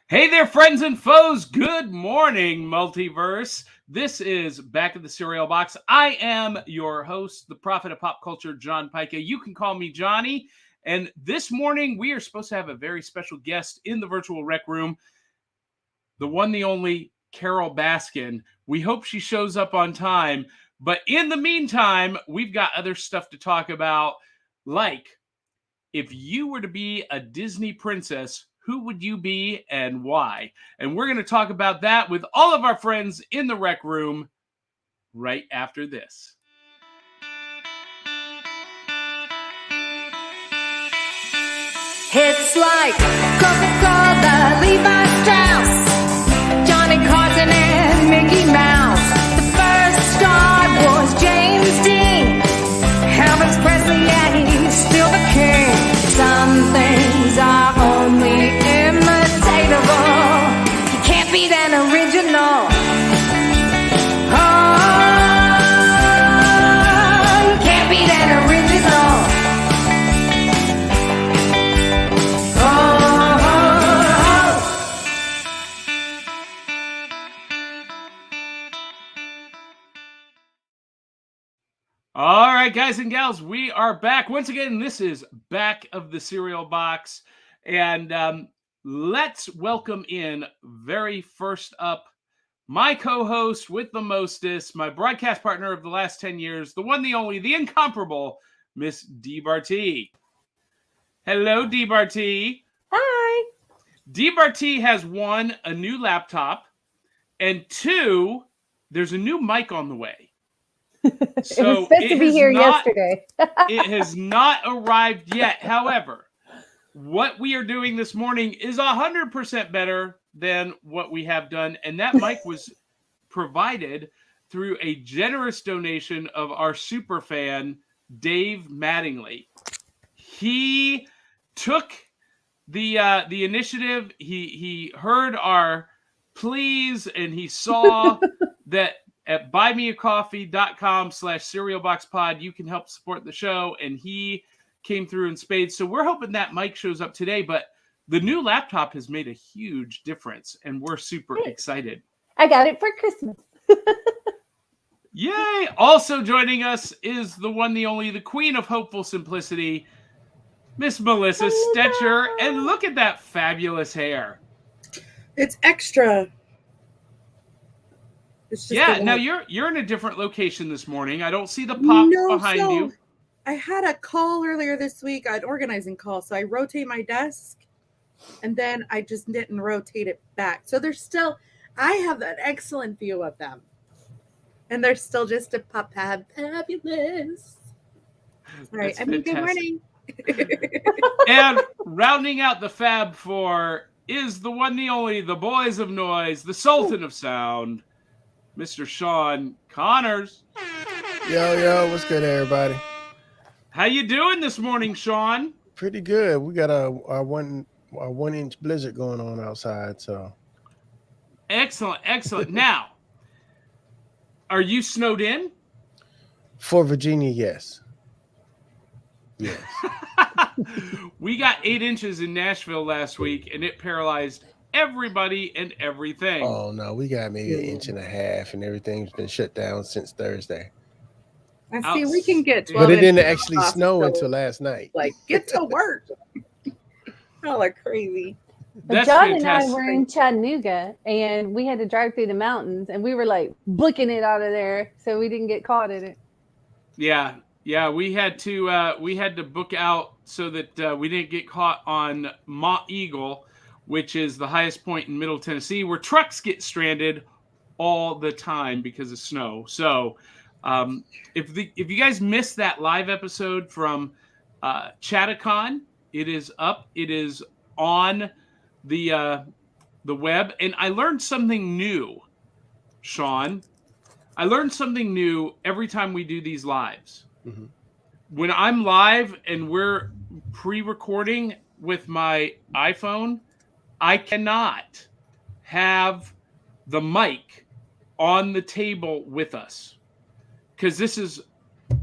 Hey there, friends and foes. Good morning, Multiverse. This is Back of the Cereal Box. I am your host, the prophet of pop culture, John Pica. You can call me Johnny. And this morning, we are supposed to have a very special guest in the virtual rec room, the one, the only Carol Baskin. We hope she shows up on time. But in the meantime, we've got other stuff to talk about, like if you were to be a Disney princess, who would you be and why? And we're going to talk about that with all of our friends in the rec room right after this. It's like Coca-Cola, Levi Strauss, Johnny Carson and Mickey Mouse. The first star was James Dean. Elvis Presley, yeah, he's still the king. Some things are only imitatable. You can't beat an original. Oh, you can't beat an original. All right, guys and gals, we are back. Once again, this is Back of the Cereal Box. And let's welcome in very first up my co-host with the mostest, my broadcast partner of the last 10 years, the one, the only, the incomparable, Miss D. Barty. Hello, D. Barty. Hi. D. Barty has one, a new laptop, and two, there's a new mic on the way. So it was supposed to be here yesterday. It has not arrived yet. However, what we are doing this morning is 100% better than what we have done. And that mic was provided through a generous donation of our super fan, Dave Mattingly. He took the initiative. He heard our pleas, and he saw that at buymeacoffee.com/cerealboxpod, you can help support the show. And he came through in spades. So we're hoping that mic shows up today. But the new laptop has made a huge difference, and we're super excited. I got it for Christmas. Yay! Also joining us is the one, the only, the queen of hopeful simplicity, Miss Melissa Stetcher. And look at that fabulous hair. It's extra. Now you're in a different location this morning. I don't see the pop behind you. I had a call earlier this week, an organizing call, so I rotate my desk, and then I just didn't rotate it back. So there's still, I have an excellent view of them, and they're still just a fabulous. All right, good morning. And rounding out the Fab Four is the one, the only, the boys of noise, the Sultan of sound, Mr. Sean Connors. Yo, what's good, everybody? How you doing this morning, Sean? Pretty good. We got a 1 inch blizzard going on outside, so. Excellent. Now, are you snowed in? For Virginia, yes. Yes. We got 8 inches in Nashville last week, and it paralyzed everybody and everything. Oh no, we got maybe 1.5 inches, and everything's been shut down since Thursday. I see we can get 12 but it didn't actually snow until last night. Like, get to work. Y'all are crazy. That's John fantastic. and I were in Chattanooga, and we had to drive through the mountains, and we were like booking it out of there so we didn't get caught in it. Yeah, we had to book out so that we didn't get caught on Mont Eagle, which is the highest point in Middle Tennessee, where trucks get stranded all the time because of snow. So if you guys missed that live episode from Chattacon, it is up. It is on the web. And I learned something new, Sean. I learned something new every time we do these lives. Mm-hmm. When I'm live and we're pre-recording with my iPhone, I cannot have the mic on the table with us because this is. Do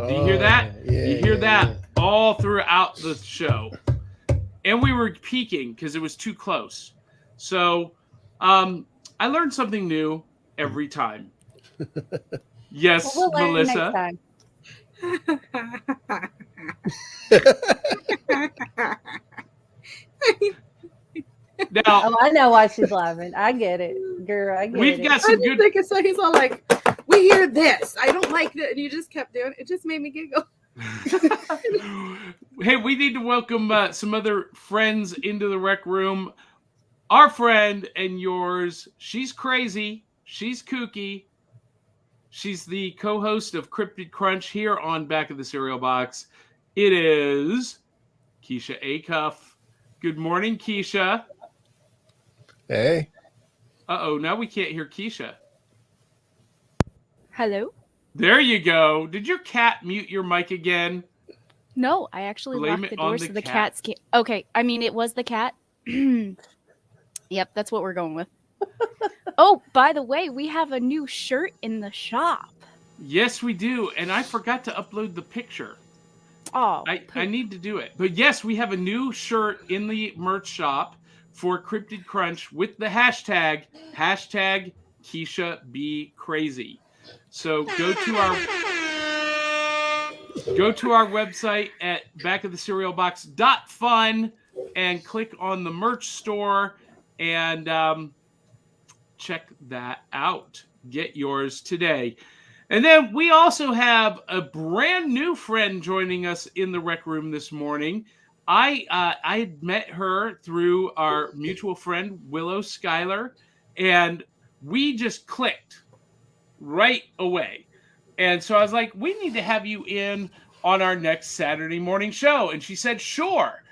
you hear that? Yeah, you hear that all throughout the show. and we were peeking because it was too close. So I learned something new every time. Yes, Well, we'll learn Melissa. next time. Now Oh, I know why she's laughing. I get it, girl. I get we've it. got I some didn't good. think it, so he's all like, "We hear this. I don't like that," and you just kept doing it. It just made me giggle. Hey, we need to welcome some other friends into the rec room. Our friend and yours. She's crazy. She's kooky. She's the co-host of Cryptid Crunch here on Back of the Cereal Box. It is Keisha Acuff. Good morning, Keisha. Hey. Uh-oh, now we can't hear Keisha. Hello? There you go. Did your cat mute your mic again? No, I actually Blame locked it the on door the so the cat. cats can't. Okay, I mean, it was the cat. Yep, that's what we're going with. Oh, by the way, we have a new shirt in the shop. Yes, we do. And I forgot to upload the picture. Oh, I need to do it. But yes, we have a new shirt in the merch shop for Cryptid Crunch with the hashtag Keisha Be Crazy. So go to our website at backofthecerealbox.fun and click on the merch store and check that out. Get yours today. And then we also have a brand new friend joining us in the rec room this morning. I had met her through our mutual friend, Willow Schuyler, and we just clicked right away. And so I was like, we need to have you in on our next Saturday morning show. And she said, sure.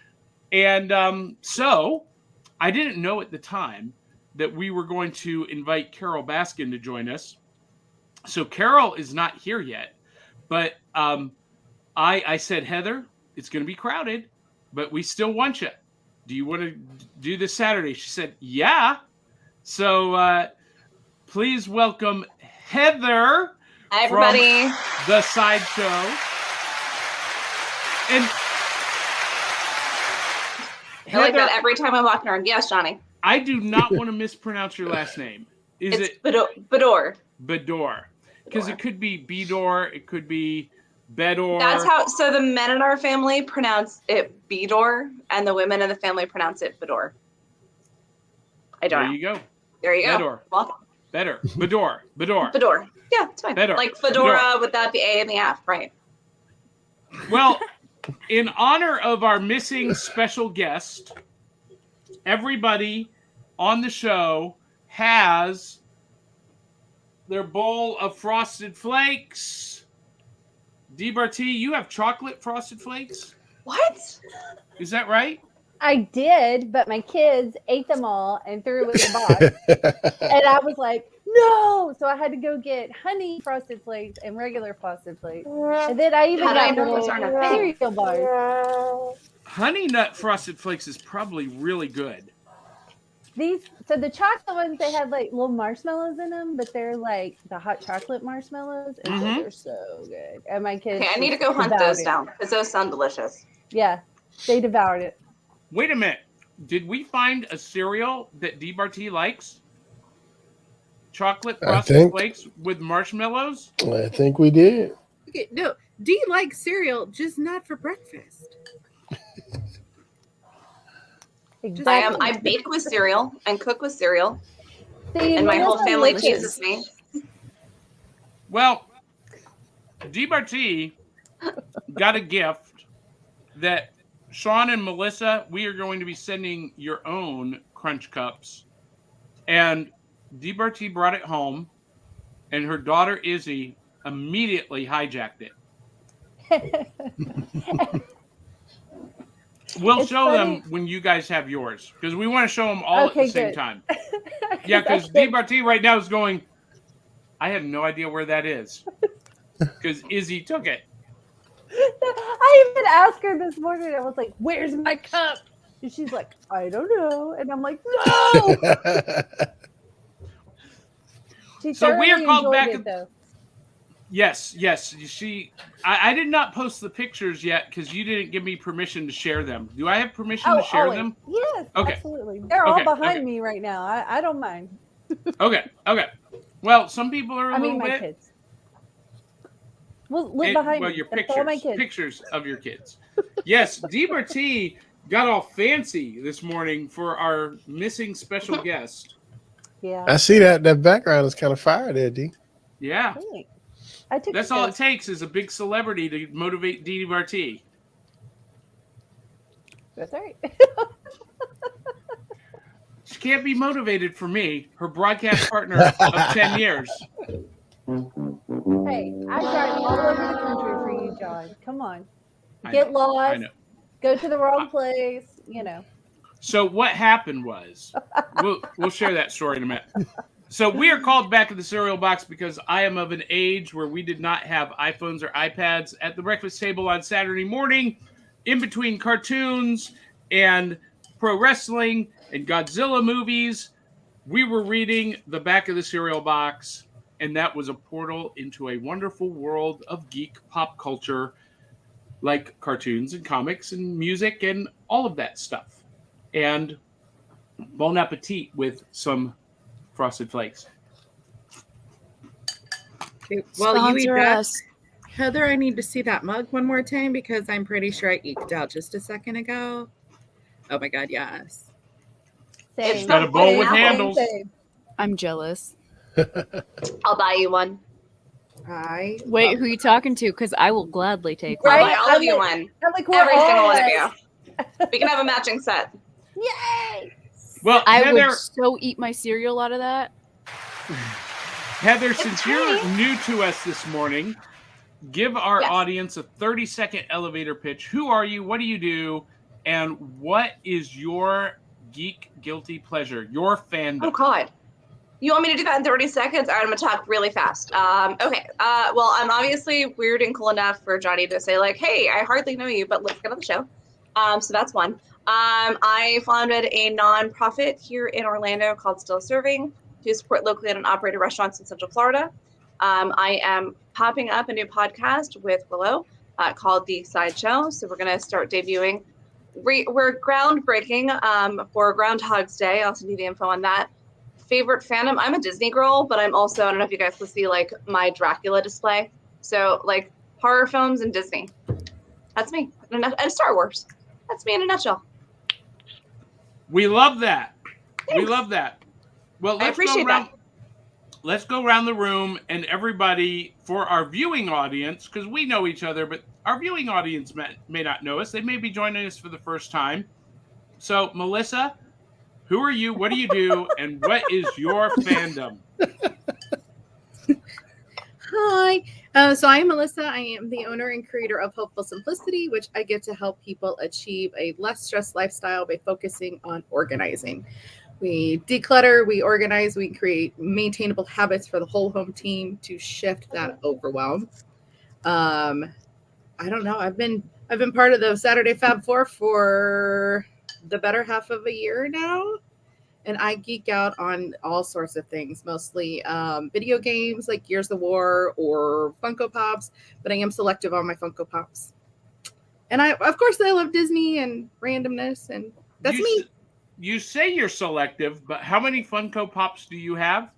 And so I didn't know at the time that we were going to invite Carol Baskin to join us. So Carol is not here yet, but I said, Heather, it's going to be crowded, but we still want you. Do you want to do this Saturday? She said, yeah. So please welcome Heather. Hi, everybody. From the Sideshow. And I like that every time I'm walking around. Yes, Johnny. I do not want to mispronounce your last name. It's Bador. Bador. Because it could be Bedor, it could be Bedor. That's how. So the men in our family pronounce it Bedor, and the women in the family pronounce it Bador. I don't know. There you go. There you go. Bedor. Welcome. Better. Bador. Bador. Yeah, it's fine. Bedor. Like fedora Bedor. without the A and the F, right? Well, in honor of our missing special guest, everybody on the show has their bowl of Frosted Flakes. DBRT, you have chocolate Frosted Flakes? What? Is that right? I did, but my kids ate them all and threw it in the box. And I was like, no! So I had to go get honey Frosted Flakes and regular Frosted Flakes. And then I even How did I got know little those aren't a thing? cereal bars. Honey Nut Frosted Flakes is probably really good. So the chocolate ones, they had like little marshmallows in them, but they're like the hot chocolate marshmallows. And so they're so good. And my kids. Okay, I need to go hunt devoured those it. down because those sound delicious. Yeah, they devoured it. Wait a minute. Did we find a cereal that DBRT likes? Chocolate Frosted Flakes with marshmallows? I think we did. Okay, no, D likes cereal, just not for breakfast. Exactly. I bake with cereal and cook with cereal, See, and my whole Melissa family likes chooses me. Well, DBRT got a gift that Sean and Melissa, we are going to be sending your own Crunch Cups. And DBRT brought it home, and her daughter Izzy immediately hijacked it. We'll It's show funny. them when you guys have yours, because we want to show them all at Okay, the same good. time. Yeah, because DBRT right now is going, I have no idea where that is, because Izzy took it. I even asked her this morning. I was like, "Where's my cup?" And she's like, "I don't know." And I'm like, "No." She So we are thoroughly called enjoyed back it, at- though. Yes. I did not post the pictures yet because you didn't give me permission to share them. Do I have permission to share always. them? Yes, Okay. absolutely. They're all Okay, behind okay. me right now. I don't mind. Okay. Well, some people are a I mean, little my bit. kids. Well, look behind Well, me. your That's all my pictures, kids. pictures of your kids. Yes, DBRT got all fancy this morning for our missing special guest. Yeah. I see that background is kind of fire there, D. Yeah, Thanks. I took that's all it photos. takes is a big celebrity to motivate DBRT. That's right. She can't be motivated for me, her broadcast partner of 10 years. Hey, I drive all over the country for you, John. Come on. I Get know, I lost. know. Go to the wrong place. You know. So what happened was, we'll share that story in a minute. So we are called back in the cereal box because I am of an age where we did not have iPhones or iPads at the breakfast table on Saturday morning, in between cartoons and pro wrestling and Godzilla movies. We were reading the back of the cereal box, and that was a portal into a wonderful world of geek pop culture, like cartoons and comics and music and all of that stuff. And bon appetit with some Frosted Flakes. Okay, well, you eat Sponsor that. us. Heather, I need to see that mug one more time because I'm pretty sure I eked out just a second ago. Oh my God, yes. Same. It's got a bowl with Same, handles. same. I'm jealous. I'll buy you one. Wait, who you talking to? Because I will gladly take I'll one. Right? buy all of I'm you like- one. I'm like, we're Every all single one of like- you. We can have a matching set. Yay! Well, I Heather, would so eat my cereal out of that. Heather, since you're new to us this morning, give our Yes. audience a 30-second elevator pitch. Who are you? What do you do? And what is your geek guilty pleasure? Your fandom? Oh God. You want me to do that in 30 seconds? All right, I'm gonna talk really fast. Okay. Well, I'm obviously weird and cool enough for Johnny to say like, "Hey, I hardly know you, but let's get on the show." So that's one. I founded a nonprofit here in Orlando called Still Serving to support locally owned and operated restaurants in Central Florida. I am popping up a new podcast with Willow called The Sideshow. So we're gonna start debuting. We're groundbreaking for Groundhog's Day. I'll send you the info on that. Favorite fandom? I'm a Disney girl, but I'm also, I don't know if you guys can see like my Dracula display. So like horror films and Disney. That's me. And Star Wars. That's me in a nutshell. We love that. We Thanks. love that. Well, I appreciate that. Let's go around the room and everybody, for our viewing audience, because we know each other, but our viewing audience may not know us. They may be joining us for the first time. So, Melissa, who are you? What do you do? And what is your fandom? Hi. So I'm Melissa. I am the owner and creator of Hopeful Simplicity, which I get to help people achieve a less stressed lifestyle by focusing on organizing. We declutter, we organize, we create maintainable habits for the whole home team to shift that overwhelm. I don't know. I've been part of the Saturday Fab Four for the better half of a year now. And I geek out on all sorts of things, mostly video games like Gears of War or Funko Pops, but I am selective on my Funko Pops. And of course, I love Disney and randomness, and that's me. You say you're selective, but how many Funko Pops do you have?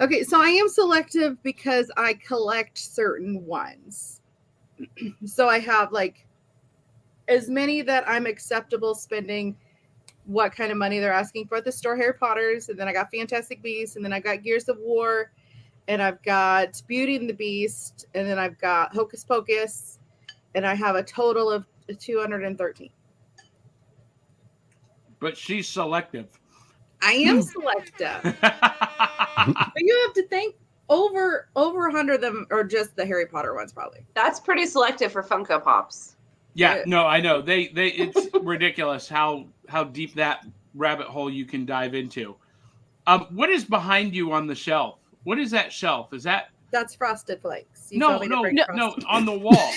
Okay, so I am selective because I collect certain ones. So I have like as many that I'm acceptable spending what kind of money they're asking for at the store. Harry Potter's, and then I got Fantastic Beasts, and then I got Gears of War, and I've got Beauty and the Beast, and then I've got Hocus Pocus, and I have a total of 213. But she's selective. I am selective. But you have to think over 100 of them are just the Harry Potter ones, probably. That's pretty selective for Funko Pops. Yeah, no, I know. It's ridiculous how deep that rabbit hole you can dive into. What is behind you on the shelf? What is that shelf? Is that That's Frosted Flakes. You no, told me to bring Frosted. on the wall.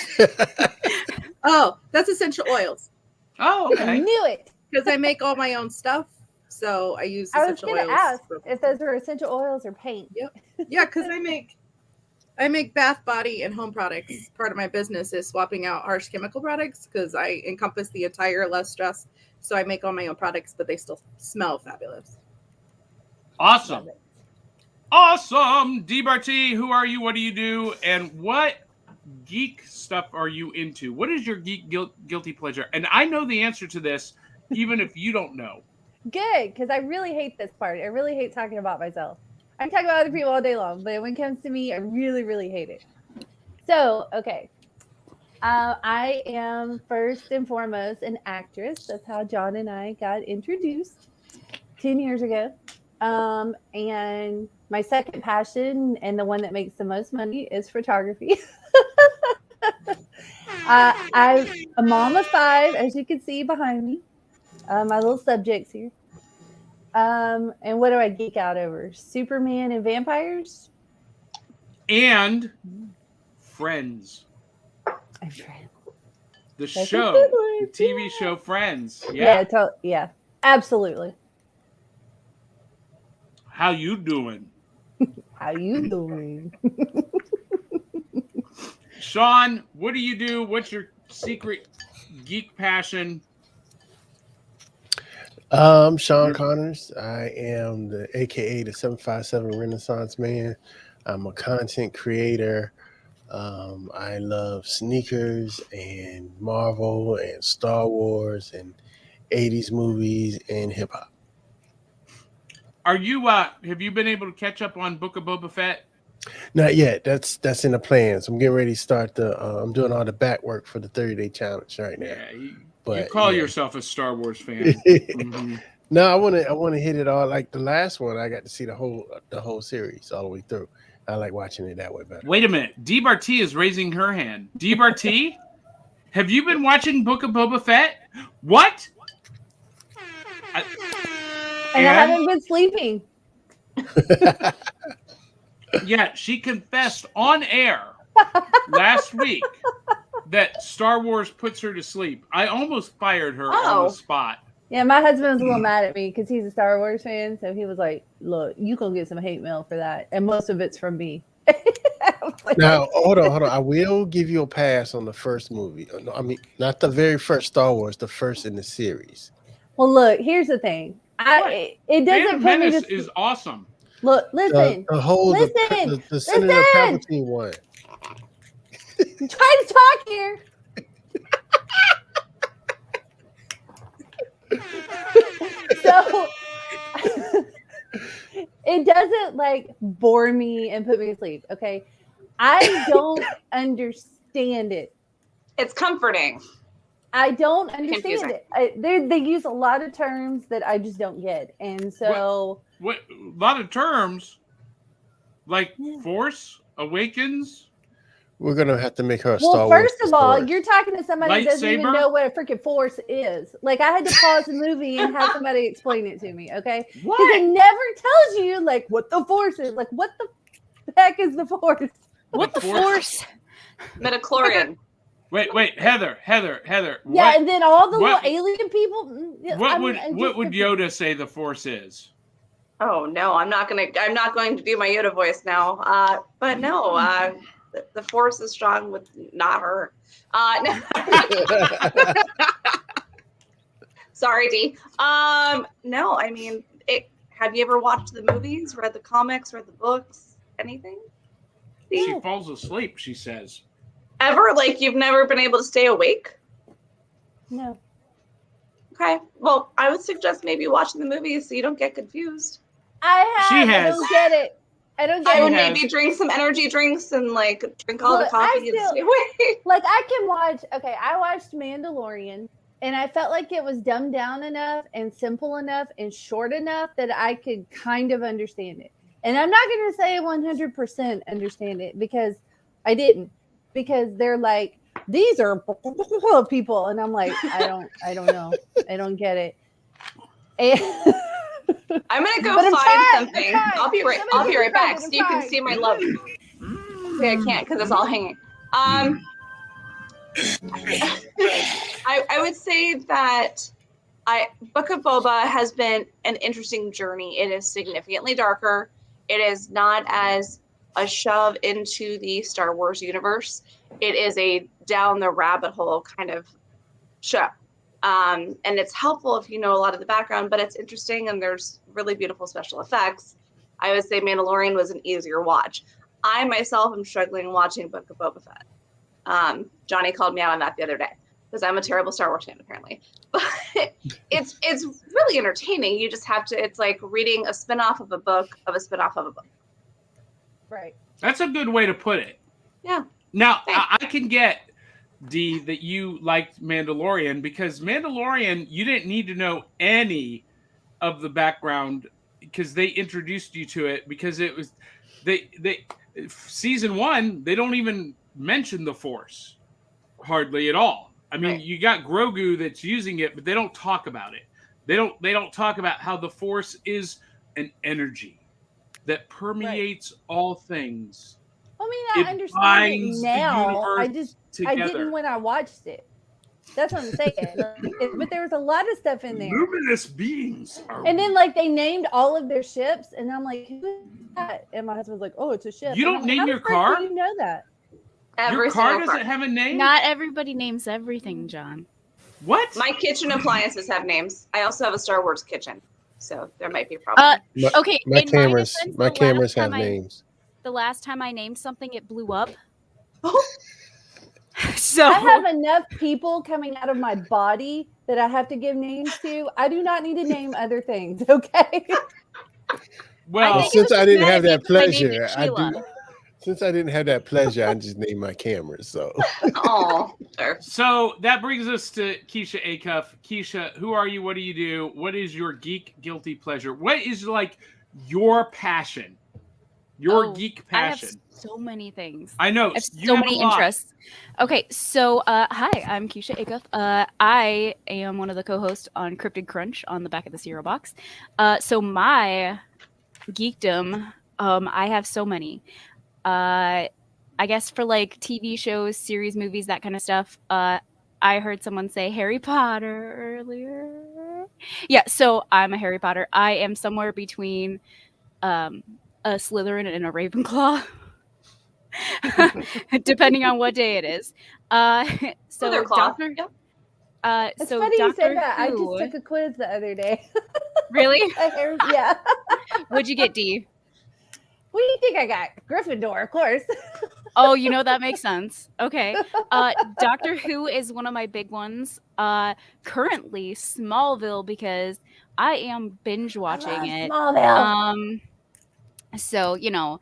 Oh, that's essential oils Oh, I okay. knew it. because I make all my own stuff, so I use I was essential going oils. to ask if those are essential oils or paint. Yeah, because I I make bath, body, and home products. Part of my business is swapping out harsh chemical products because I encompass the entire less stress. So I make all my own products, but they still smell fabulous. Awesome. Awesome. DBarty, who are you? What do you do? And what geek stuff are you into? What is your geek guilty pleasure? And I know the answer to this, even if you don't know. Good, because I really hate this part. I really hate talking about myself. I can talk about other people all day long, but when it comes to me, I really, really hate it. So, okay. I am first and foremost an actress. That's how John and I got introduced 10 years ago. And my second passion and the one that makes the most money is photography. I'm a mom of 5, as you can see behind me. My little subjects here. And what do I geek out over? Superman and vampires? And Friends. I'm Friends. The That's a show. good one. The TV show Friends. Yeah, yeah, absolutely. How you doing? How you doing? Sean, what do you do? What's your secret geek passion? Sean Connors. I am the AKA the 757 Renaissance Man. I'm a content creator. I love sneakers and Marvel and Star Wars and 80s movies and hip hop. Are you have you been able to catch up on Book of Boba Fett? Not yet. That's in the plans. I'm getting ready to start I'm doing all the back work for the 30-day challenge right now. Yeah, you But call yeah. yourself a Star Wars fan. Mm-hmm. No, I want to hit it all. Like the last one, I got to see the whole series all the way through. I like watching it that way better. Wait a minute. DBarty is raising her hand. DBarty, have you been watching Book of Boba Fett? What? And I haven't been sleeping. Yeah, she confessed on air last week that Star Wars puts her to sleep. I almost fired her on the spot. Yeah, my husband was a little mad at me because he's a Star Wars fan. So he was like, look, you gonna get some hate mail for that. And most of it's from me. Now, hold on. I will give you a pass on the first movie. I mean, not the very first Star Wars, the first in the series. Well, look, here's the thing. It doesn't put me to... is awesome. Look, listen. The Senator Palpatine one. I'm trying to talk here. So it doesn't like bore me and put me to sleep. Okay. I don't understand it. It's comforting. I don't understand it. They use a lot of terms that I just don't get. And so what a lot of terms like Force Awakens. We're gonna have to make her a Star Wars. Well, first of all, you're talking to somebody that doesn't even Lightsaber? know what a freaking Force is. Like, I had to pause the movie and have somebody explain it to me, okay? Because it never tells you, like, what the Force is. Like, what the heck is the Force? What the Force? Midichlorian. Wait, Heather. Yeah, and then all the little alien people. What would Yoda say the Force is? Oh no, I'm not going to do my Yoda voice now. But no, the Force is strong with not her. No. Sorry, D. No, I mean, have you ever watched the movies, read the comics, read the books, anything? She falls asleep, she says. Ever? Like, you've never been able to stay awake? No. Okay. Well, I would suggest maybe watching the movies so you don't get confused. I don't get it. I don't get it. I would maybe drink some energy drinks and like drink all the coffee and stay awake. Like, I can watch. Okay, I watched Mandalorian, and I felt like it was dumbed down enough and simple enough and short enough that I could kind of understand it. And I'm not going to say 100% understand it because I didn't. Because they're like, these are people, and I'm like, I don't know, I don't get it. And I'm gonna go find something. I'll be right back, so you can see my love. Okay, I can't because it's all hanging. I would say that Book of Boba has been an interesting journey. It is significantly darker. It is not as a shove into the Star Wars universe. It is a down the rabbit hole kind of show. And it's helpful if you know a lot of the background, but it's interesting and there's really beautiful special effects. I would say Mandalorian was an easier watch. I myself am struggling watching Book of Boba Fett. Johnny called me out on that the other day because I'm a terrible Star Wars fan apparently. But it's really entertaining. You just have to, it's like reading a spinoff of a book of a spinoff of a book. Right. That's a good way to put it. Yeah. Now, I can get, Dee, that you liked Mandalorian because Mandalorian, you didn't need to know any of the background because they introduced you to it because it was, they season 1, they don't even mention the Force hardly at all. I mean, Right. you got Grogu that's using it, but they don't talk about it. They don't talk about how the Force is an energy that permeates all things. I mean, It I understand binds it the now. I universe I together. didn't when I watched it. That's what I'm saying. But there was a lot of stuff in there. Luminous beings are. And then like they named all of their ships, and I'm like, who is that? And my husband's like, oh, it's a ship. You And don't I'm like, name how your the fuck car? do you know that? Every Your car single doesn't car. have a name? Not everybody names everything, John. What? My kitchen appliances have names. I also have a Star Wars kitchen, so there might be a problem. Okay, My in my cameras, defense, my the cameras last have time names. The last time I named something, it blew up. Oh, So I have enough people coming out of my body that I have to give names to. I do not need to name other things, okay? Well, I think it Since was I just didn't mad have at me that because I named pleasure, it I Sheila. do. Since I didn't have that pleasure, I just named my cameras. So oh, there. so that brings us to Keisha Acuff. Keisha, who are you? What do you do? What is your geek guilty pleasure? What is like your passion? Your geek passion. I have so many things. I know. I have you so have many a lot. interests. Okay, so hi, I'm Keisha Acuff. I am one of the co-hosts on Cryptid Crunch on the back of the cereal box. So my geekdom, I have so many. I guess for like TV shows, series, movies, that kind of stuff. I heard someone say Harry Potter earlier. Yeah, so I'm a Harry Potter. I am somewhere between a Slytherin and a Ravenclaw. Depending on what day it is. So Slytherclaw. Doctor, Yep. It's so funny you Doctor said that. I Who- just took a quiz the other day. Really? Yeah. What'd you get, Dee? What do you think I got? Gryffindor, of course. Oh, you know that makes sense. Okay. Doctor Who is one of my big ones. Currently Smallville because I am binge watching it. Smallville. So, you know,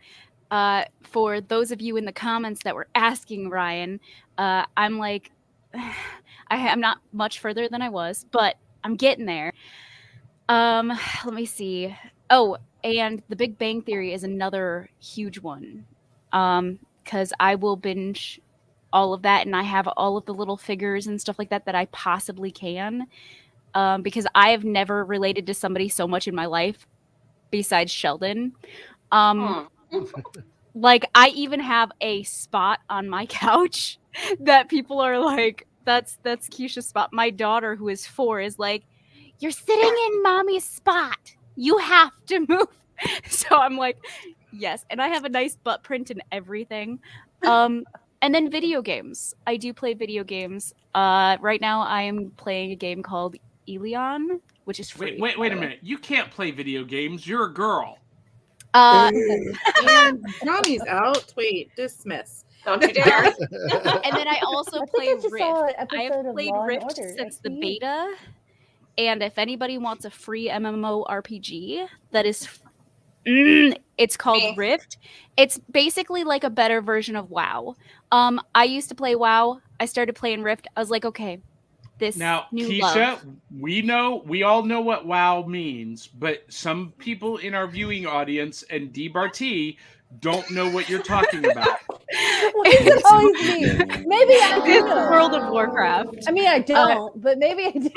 for those of you in the comments that were asking Ryan, I'm like, I'm not much further than I was, but I'm getting there. Let me see. Oh, and The Big Bang Theory is another huge one. Because I will binge all of that, and I have all of the little figures and stuff like that that I possibly can. Because I have never related to somebody so much in my life besides Sheldon. Like I even have a spot on my couch that people are like, that's Keisha's spot. My daughter, who is 4, is like, you're sitting in mommy's spot. You have to move. So I'm like, yes. And I have a nice butt print and everything. And then video games. I do play video games. Right now I am playing a game called Elion, which is free. Wait a minute. You can't play video games. You're a girl. And Johnny's out. Wait, dismiss. Don't you dare. And then I also I think play I just Rift. saw an I episode have of played Law and Rift Order. since the SVU. beta. And if anybody wants a free MMORPG that is it's called Me. Rift. It's basically like a better version of WoW. I used to play WoW. I started playing Rift. I was like, okay, this Now, new Keisha, love. we all know what WoW means, but some people in our viewing audience and D. Barty don't know what you're talking about. What does it always mean? Maybe I do It's know. World of Warcraft. I mean, I don't, but maybe I do.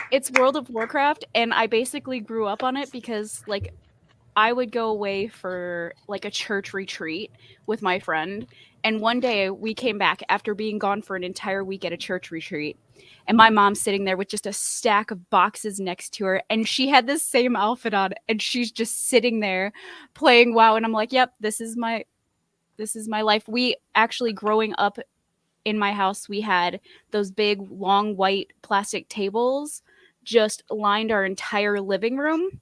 It's World of Warcraft, and I basically grew up on it because, like, I would go away for like a church retreat with my friend. And one day we came back after being gone for an entire week at a church retreat. And my mom's sitting there with just a stack of boxes next to her. And she had this same outfit on. And she's just sitting there playing WoW. And I'm like, yep, this is my life. We actually, growing up in my house, we had those big, long, white plastic tables just lined our entire living room.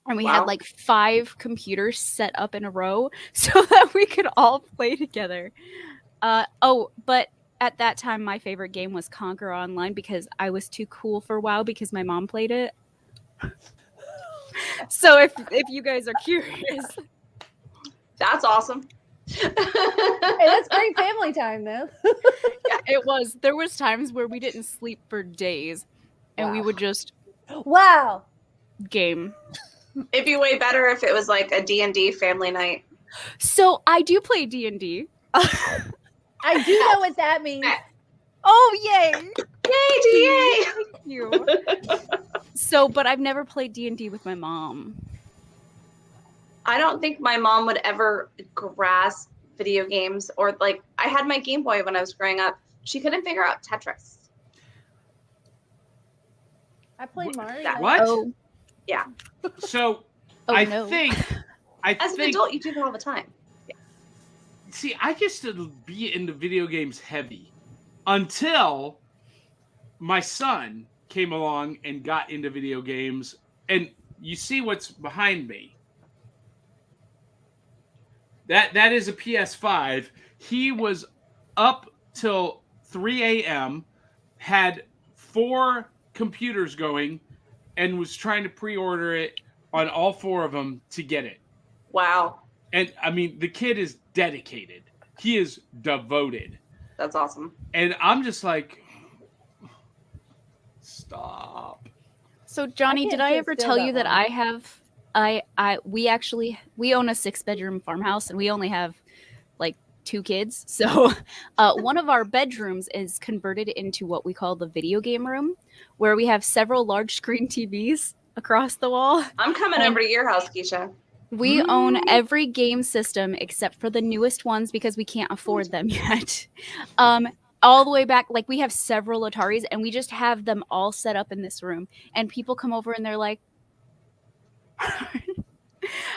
And we had like 5 computers set up in a row so that we could all play together. But at that time, my favorite game was Conquer Online because I was too cool for WoW because my mom played it. So if you guys are curious. That's awesome. Hey, that's great family time, though. Yeah, it was. There was times where we didn't sleep for days. And we would just game. It'd be way better if it was like a D&D family night. So I do play D&D. I do know what that means. Oh, yay! Yay, Thank you. So, but I've never played D&D with my mom. I don't think my mom would ever grasp video games, or like I had my Game Boy when I was growing up. She couldn't figure out Tetris. I played Mario. What? Oh. Yeah. So I think As an adult, you do that all the time. Yeah. See, I used to be into video games heavy until my son came along and got into video games. And you see what's behind me. That is a PS5. He was up till 3 a.m., had 4 computers going, and was trying to pre-order it on all 4 of them to get it. Wow. And, I mean, the kid is dedicated. He is devoted. That's awesome. And I'm just like, stop. So, Johnny, did I ever tell you that I have... we own a 6-bedroom farmhouse, and we only have like 2 kids. So one of our bedrooms is converted into what we call the video game room, where we have several large screen TVs across the wall. I'm coming over to your house, Keisha. We own every game system except for the newest ones because we can't afford them yet. All the way back, like we have several Ataris, and we just have them all set up in this room. And people come over and they're like,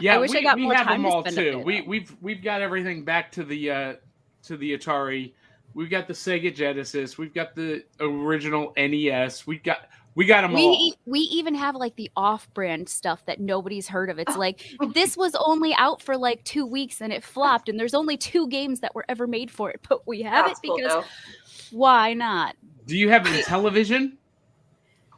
yeah, I wish I got more have time them to all spend too. up there, We've got everything back to the Atari. We've got the Sega Genesis. We've got the original NES. We got them all. We even have like the off-brand stuff that nobody's heard of. It's like this was only out for like 2 weeks and it flopped, and there's only 2 games that were ever made for it, but we have it because why not? Do you have Intellivision?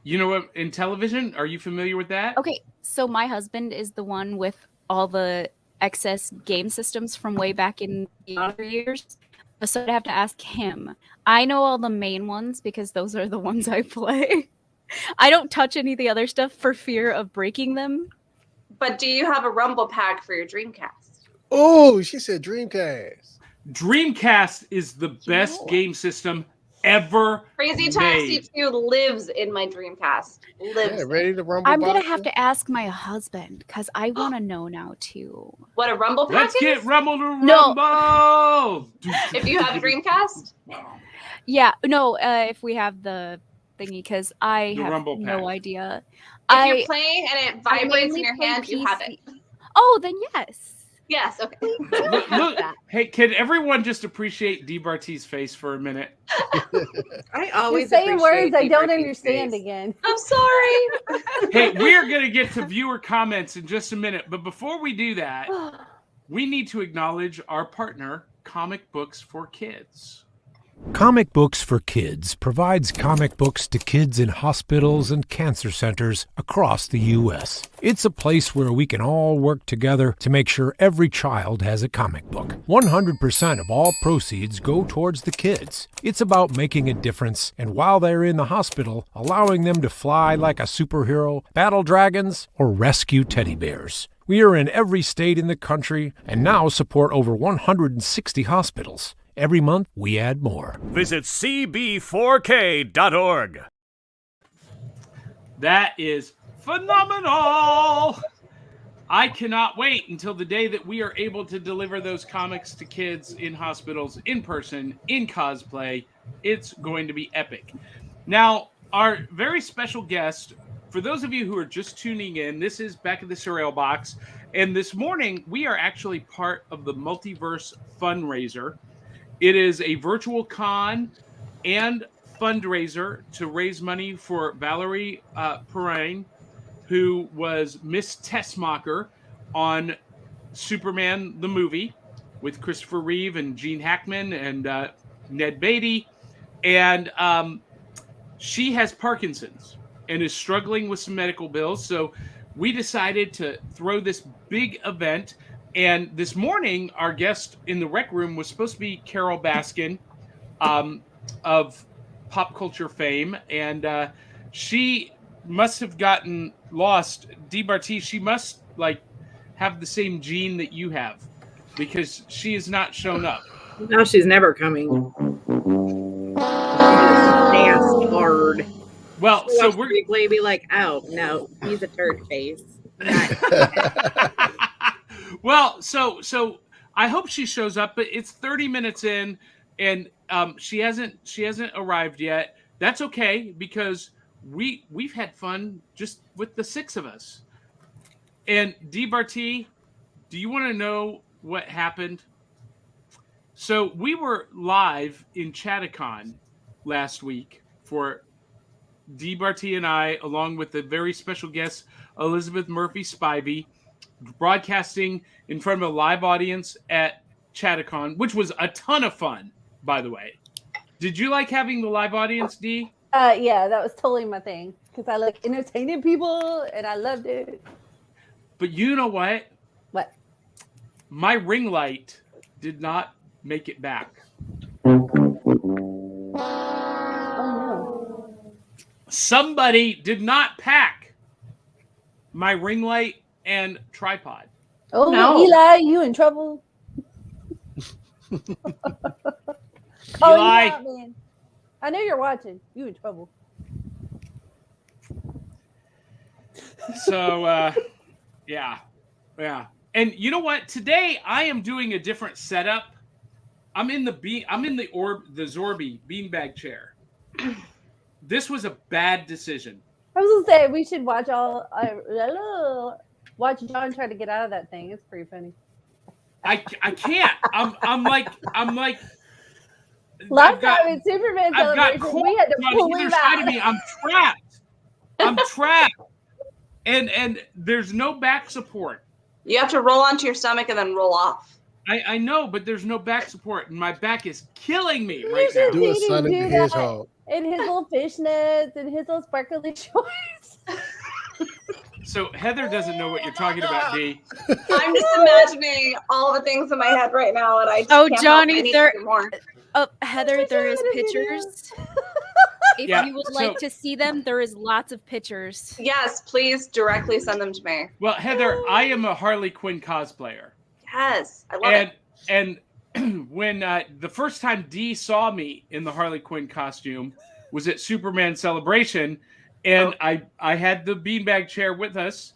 You know what Intellivision? Are you familiar with that? Okay, so my husband is the one with all the excess game systems from way back in the other years. So I'd have to ask him. I know all the main ones because those are the ones I play. I don't touch any of the other stuff for fear of breaking them. But do you have a Rumble pack for your Dreamcast? Oh, she said Dreamcast. Dreamcast is the best game system ever Crazy made. Taxi 2 lives in my Dreamcast. Yeah, ready to rumble. I'm gonna have to ask my husband because I want to know now too. What a Rumble pack Let's is? get Rumble to No. Rumble! If you have a Dreamcast? Yeah, no, if we have the thingy, because I The have Rumble no pack. idea. If you're playing and it I vibrates mainly in your play hand, you have PC. it. Oh, then yes. Yes, okay. Look, hey, can everyone just appreciate DBarty's face for a minute? I You're always saying words I don't Barty's understand face. again. I'm sorry. Hey, we're going to get to viewer comments in just a minute. But before we do that, we need to acknowledge our partner, Comic Books for Kids. Comic Books for Kids provides comic books to kids in hospitals and cancer centers across the U.S. It's a place where we can all work together to make sure every child has a comic book. 100% of all proceeds go towards the kids. It's about making a difference, and while they're in the hospital, allowing them to fly like a superhero, battle dragons, or rescue teddy bears. We are in every state in the country and now support over 160 hospitals. Every month, we add more. Visit cb4k.org. That is phenomenal. I cannot wait until the day that we are able to deliver those comics to kids in hospitals, in person, in cosplay. It's going to be epic. Now, our very special guest, for those of you who are just tuning in, this is Back of the Cereal Box. And this morning, we are actually part of the Multiverse FunRaiser. It is a virtual con and fundraiser to raise money for Valerie Perrine, who was Miss Tessmacher on Superman the movie with Christopher Reeve and Gene Hackman and Ned Beatty. And she has Parkinson's and is struggling with some medical bills. So we decided to throw this big event. And this morning, our guest in the rec room was supposed to be Carol Baskin of pop culture fame. And she must have gotten lost. DeBarty, she must have the same gene that you have, because she has not shown up. No, she's never coming. Nasty hard. Well, so we're be like, oh no, he's a turd face. Well, so I hope she shows up, but it's 30 minutes in, and she hasn't arrived yet. That's okay, because we've had fun just with the 6 of us. And DeBarty, do you want to know what happened? So we were live in Chattacon last week for DeBarty and I, along with the very special guest Elizabeth Murphy Spivey, broadcasting in front of a live audience at Chattacon, which was a ton of fun, by the way. Did you like having the live audience, Dee? Yeah, that was totally my thing, because I like entertaining people and I loved it. But you know what? What? My ring light did not make it back. Oh no. Somebody did not pack my ring light and tripod. Oh No. Eli, you in trouble. Oh, Eli, you out, man. I know you're watching. You in trouble. so yeah. And you know what? Today I am doing a different setup. I'm in the Zorby beanbag chair. This was a bad decision. I was gonna say we should watch watch John try to get out of that thing. It's pretty funny. I can't. I'm like Last time in Superman Celebration, we had to pull him out. Me. I'm trapped. And there's no back support. You have to roll onto your stomach and then roll off. I know, but there's no back support, and my back is killing me right now. Do a Sonic the Hedgehog. And his little fishnets and his little sparkly shorts. So Heather doesn't know what you're talking about, Dee. I'm just imagining all the things in my head right now, and I just can't Johnny, help. I need there. to do more. Oh, Heather, there is had a video. pictures. If Yeah, you would like to see them, there is lots of pictures. Yes, please directly send them to me. Well, Heather, I am a Harley Quinn cosplayer. Yes, I love it. And when the first time Dee saw me in the Harley Quinn costume was at Superman Celebration, and I had the beanbag chair with us,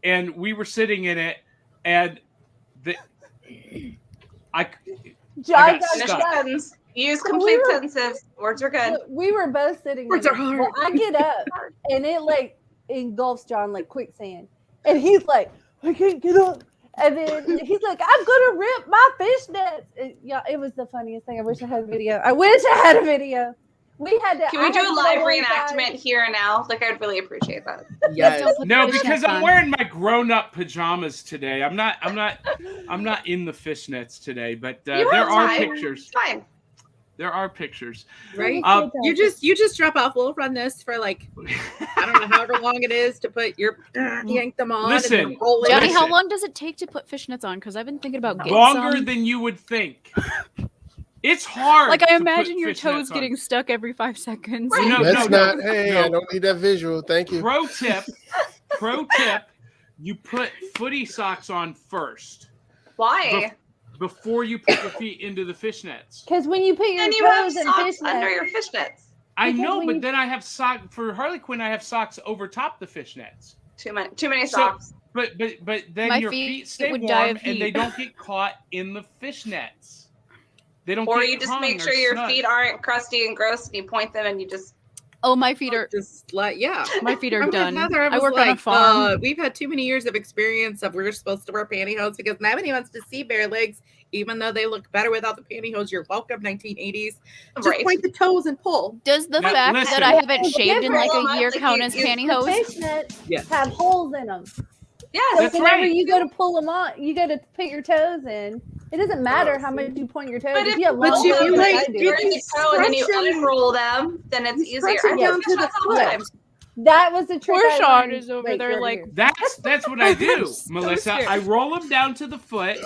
and we were sitting in it, and John got got stuck. stuck. Sentence. Use complete sentences. Words are good. We were both sitting Words there. are hard. Well, I get up and it engulfs John like quicksand. And he's like, I can't get up. And then he's like, I'm gonna rip my fishnets. Yeah, it was the funniest thing. I wish I had a video. We had to. Can we do a live reenactment here and now? Like, I'd really appreciate that. Yes. Don't put No, the because fishnets I'm on. wearing my grown-up pajamas today. I'm not in the fishnets today, but there are time. pictures. It's fine. There are pictures. Right? Um, You just drop off. We'll run this for I don't know however long it is to put your yank them on. Listen, and then roll it. Johnny, how Listen. long does it take to put fishnets on? Because I've been thinking about getting Longer some. than you would think. It's hard. Like, I to imagine put your fishnets toes on. getting stuck every 5 seconds. Right. No, That's no, not. Hey, no. I don't need that visual. Thank you. Pro tip. You put footy socks on first Why? before you put your feet into the fishnets. Because when you put your Then you have toes in socks under fishnets, your fishnets. I Because know, when but you- then I have socks for Harley Quinn. I have socks over top the fishnets. Too many So- socks. But then My your feet feet stay would die warm of and they heat. don't get caught in the fish nets. They don't Or get you just hung make or sure your snug. feet aren't crusty and gross, and you point them, and you just. Oh, my feet are Just like, yeah. my feet are I'm with done. Heather. I was work on a like, farm. we've had too many years of experience of we're supposed to wear pantyhose because nobody wants to see bare legs, even though they look better without the pantyhose. You're welcome, 1980s. Just Right. point the toes and pull. Does the Now, fact listen. that I haven't Well, shaved in like different. a year Like, count you- as you- The pantyhose? fishnets Yes. have holes in them. Yes. So That's whenever right. you go to pull them on, you go to put your toes in. It doesn't matter how much you point your toes. But if If you have you long roll if toes them, you, like like, I do, you're in the toe and then you stretch 'em- unroll them, then it's You easier. stretch 'em I down do to the that all the foot. time. that was the trick. Poor I Sean learned. is over Wait, there you're like- here. That's what I do, So Melissa. scared. I roll them down to the foot,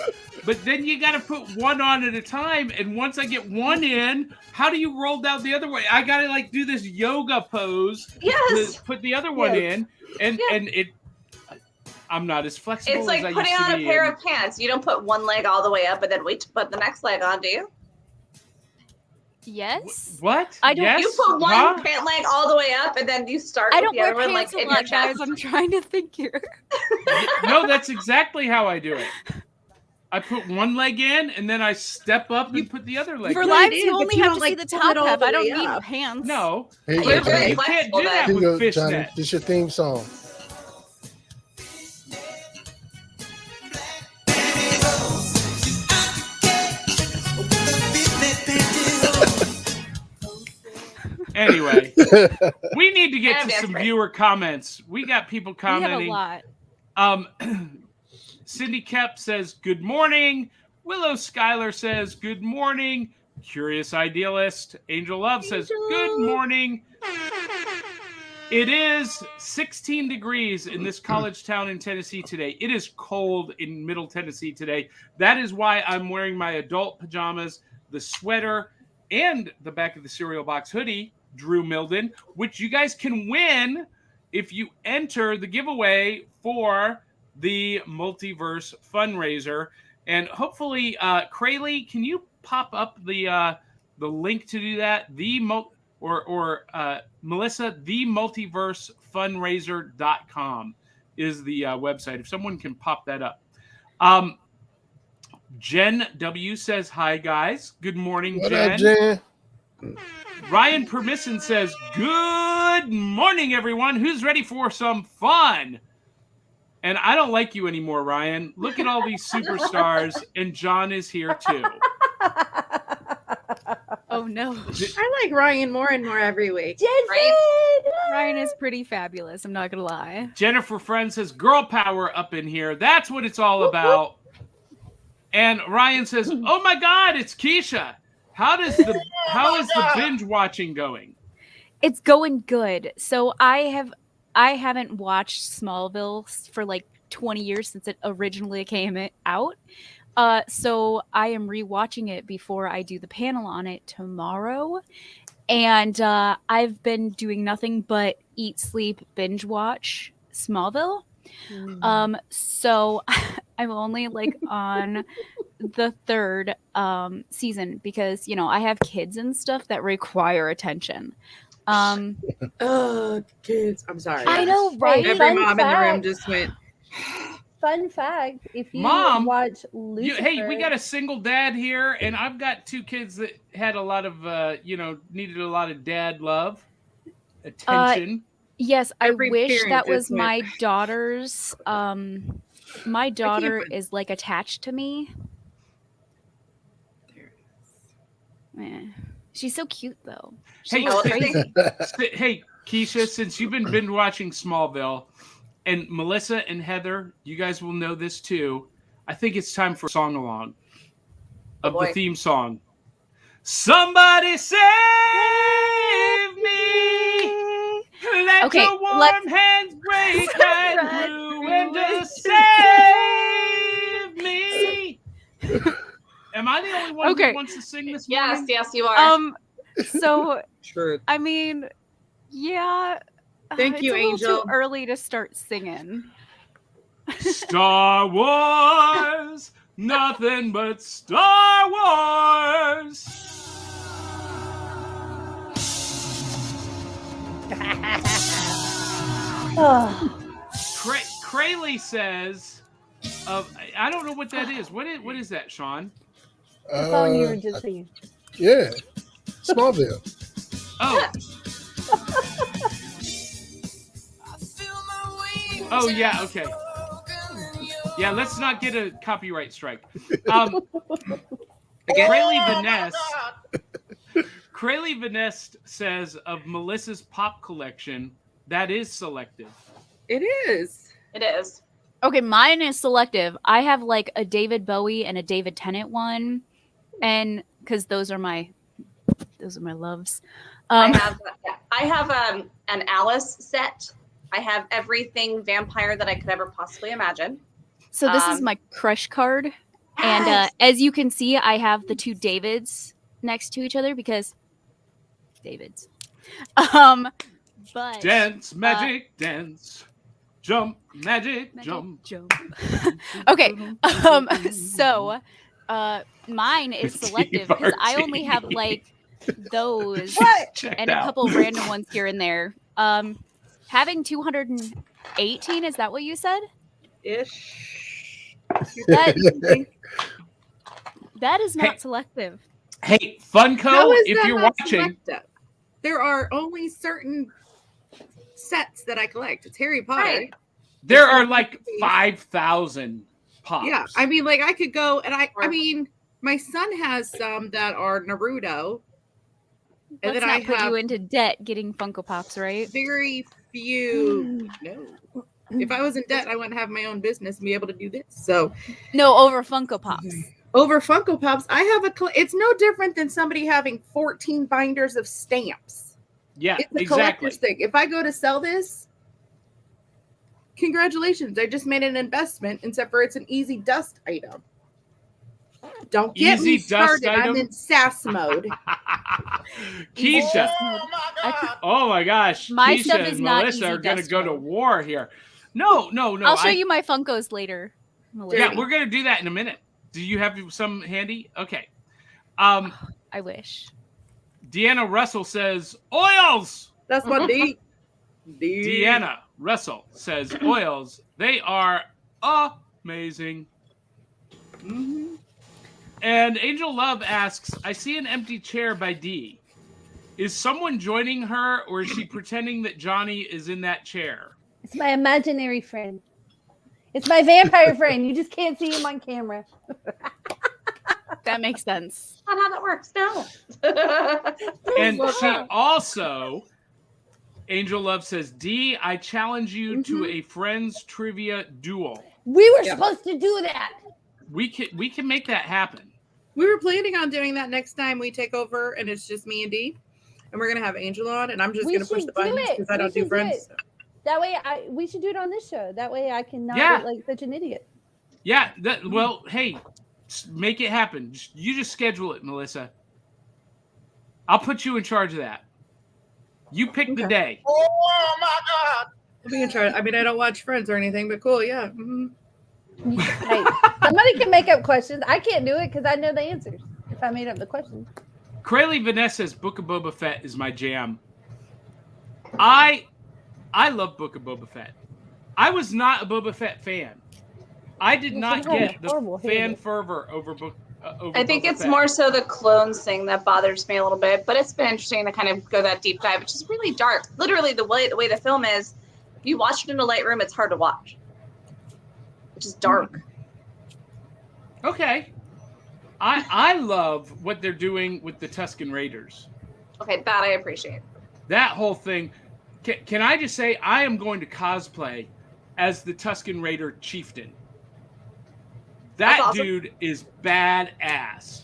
but then you got to put one on at a time. And once I get one in, how do you roll down the other way? I got to like do this yoga pose Yes. to put the other one Yes. in, and Yeah. and it. I'm not as flexible It's like as I putting used to on a be. pair and- of pants. You don't put one leg all the way up and then wait to put the next leg on, do you? Yes. What? I don't- Yes? You put one Huh? pant leg all the way up and then you start I with don't the wear other one pants like a in your lot, guys. chest. I'm trying to think here. No, that's exactly how I do it. I put one leg in, and then I step up and put the other leg For in. Right, lives, you but only you have don't, to see like, the pull top it all half. the I don't way need up. pants. No, Here you You're go, very Johnny. you can't do flexible that Here you with go, Johnny. fishnet. This is your theme song. Anyway, we need to get And to dance some break. viewer comments. We got people We have a commenting. lot. Cindy Kep says, good morning. Willow Schuyler says, good morning. Curious Idealist. Angel Love says, good morning. It is 16 degrees in this college town in Tennessee today. It is cold in Middle Tennessee today. That is why I'm wearing my adult pajamas, the sweater, and the back of the cereal box hoodie, Drew Milden, which you guys can win if you enter the giveaway for the Multiverse fundraiser. And hopefully, Krayley, can you pop up the link to do that? Melissa, the Multiverse fundraiser.com is the website. If someone can pop that up. Jen W says, hi, guys. Good morning, What Jen. up, Jen? Ryan Permisson says, good morning, everyone. Who's ready for some fun? And I don't like you anymore, Ryan. Look at all these superstars, and John is here too. Oh no. I like Ryan more and more every week. Jensen! Ryan is pretty fabulous. I'm not gonna lie. Jennifer Friend says, girl power up in here. That's what it's all about. And Ryan says, oh my God, it's Keisha. How is the binge watching going? It's going good. So I haven't watched Smallville for like 20 years since it originally came out. So I am rewatching it before I do the panel on it tomorrow. And I've been doing nothing but eat, sleep, binge watch Smallville. So I'm only like on the third season because, you know, I have kids and stuff that require attention. Kids. I'm sorry. I know, right? Every Fun mom in the room fact. just went. Fun fact: if you Mom, watch Lucifer, Hey, we got a single dad here, and I've got two kids that had a lot of, needed a lot of dad love, attention. Yes, Every I wish parent that was just went- my daughter's. My daughter is like attached to me. Yeah. She's so cute though. She's Hey, a little Hey, crazy. Hey, Keisha, since you've been binge watching Smallville, and Melissa and Heather, you guys will know this too. I think it's time for a song along of the boy. theme song. Somebody save me. Let Okay, your warm let's- hands break right Right through and through just save me. Am I the only one Okay. who wants to sing this Yes, morning? yes, you are. So Truth. I mean, yeah. Thank it's you, a little Angel. too early to start singing. Star Wars, nothing but Star Wars. Oh, Crayley says, I don't know what that is. What is that, Sean? The song you were just singing. Yeah, Smallville. Oh. Oh yeah, okay. Yeah, let's not get a copyright strike. Crayley Vanessa says of Melissa's pop collection, that is selective. It is. It is. Okay, mine is selective. I have like a David Bowie and a David Tennant one, and because those are my loves. I have an Alice set. I have everything vampire that I could ever possibly imagine. So this is my crush card, and Yes. as you can see, I have the two Davids next to each other because Davids. But Dance, magic, dance. Jump, magic, jump. Okay, so mine is selective because I only have like those and a couple random ones here and there. Having 218, is that what you said? Ish. That is not selective. Hey, Funko, if you're watching. Selective? There are only certain sets that I collect. It's Harry Potter. Right. There are like 5,000 pops. Yeah, I mean, like I could go and I mean, my son has some that are Naruto. And Let's then not I put have you into debt getting Funko Pops, right? very few. No. If I was in debt, I wouldn't have my own business and be able to do this. So, No, over Funko Pops. over Funko Pops, I have it's no different than somebody having 14 binders of stamps. Yeah, It's a exactly. collector's thing. If I go to sell this, congratulations. I just made an investment, except for it's an easy dust item. Don't get Easy me dust started. I'm item? in sass mode. Keisha. Oh my gosh. My Keisha stuff and is not Melissa easy are going to dust go to mode. war here. No. I'll show you my Funkos later. Yeah, we're going to do that in a minute. Do you have some handy? Okay. I wish. Deanna Russell says, oils. That's my D. Deanna Russell says, oils. They are amazing. Mhm. And Angel Love asks, I see an empty chair by D. Is someone joining her, or is she pretending that Johnny is in that chair? It's my imaginary friend. It's my vampire friend. You just can't see him on camera. That makes sense. That's not how that works. No. And she also, Angel Love says, D, I challenge you to a friends trivia duel. We were supposed to do that. We can make that happen. We were planning on doing that next time we take over, and it's just me and D, and we're gonna have Angel on, and I'm just We gonna push should the do buttons it. because I We don't do should do friends. it. That way, we should do it on this show. That way, I can not Yeah. get like such an idiot. Yeah. Well, hey, make it happen. You just schedule it, Melissa. I'll put you in charge of that. You pick the day. Oh my god! We can try. I mean, I don't watch Friends or anything, but cool, yeah. Mhm. Hey, somebody can make up questions. I can't do it because I know the answers. If I made up the questions. Crayley Vanessa's Book of Boba Fett is my jam. I love Book of Boba Fett. I was not a Boba Fett fan. I did not get the fan fervor over Book. Over I think Boba it's Fett. more so the clones thing that bothers me a little bit, but it's been interesting to kind of go that deep dive, which is really dark. Literally, the way the film is, you watch it in a light room, it's hard to watch, which is dark. Okay. I love what they're doing with the Tusken Raiders. Okay, that I appreciate. That whole thing. Can I just say I am going to cosplay as the Tusken Raider chieftain. That That's awesome. dude is badass.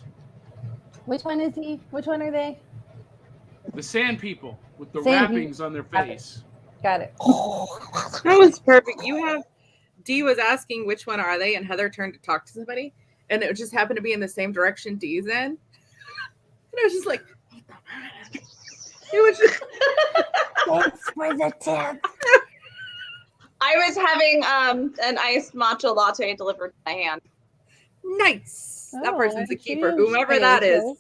Which one is he? Which one are they? The Sand People with the Sand wrappings on their face. Got it. That was perfect. D was asking which one are they, and Heather turned to talk to somebody, and it just happened to be in the same direction D's in. And I was just like, it was just. Thanks for the tip. I was having an iced matcha latte delivered to my hand. Nice. That Oh, person's a keeper, huge whoever that fan, is. okay.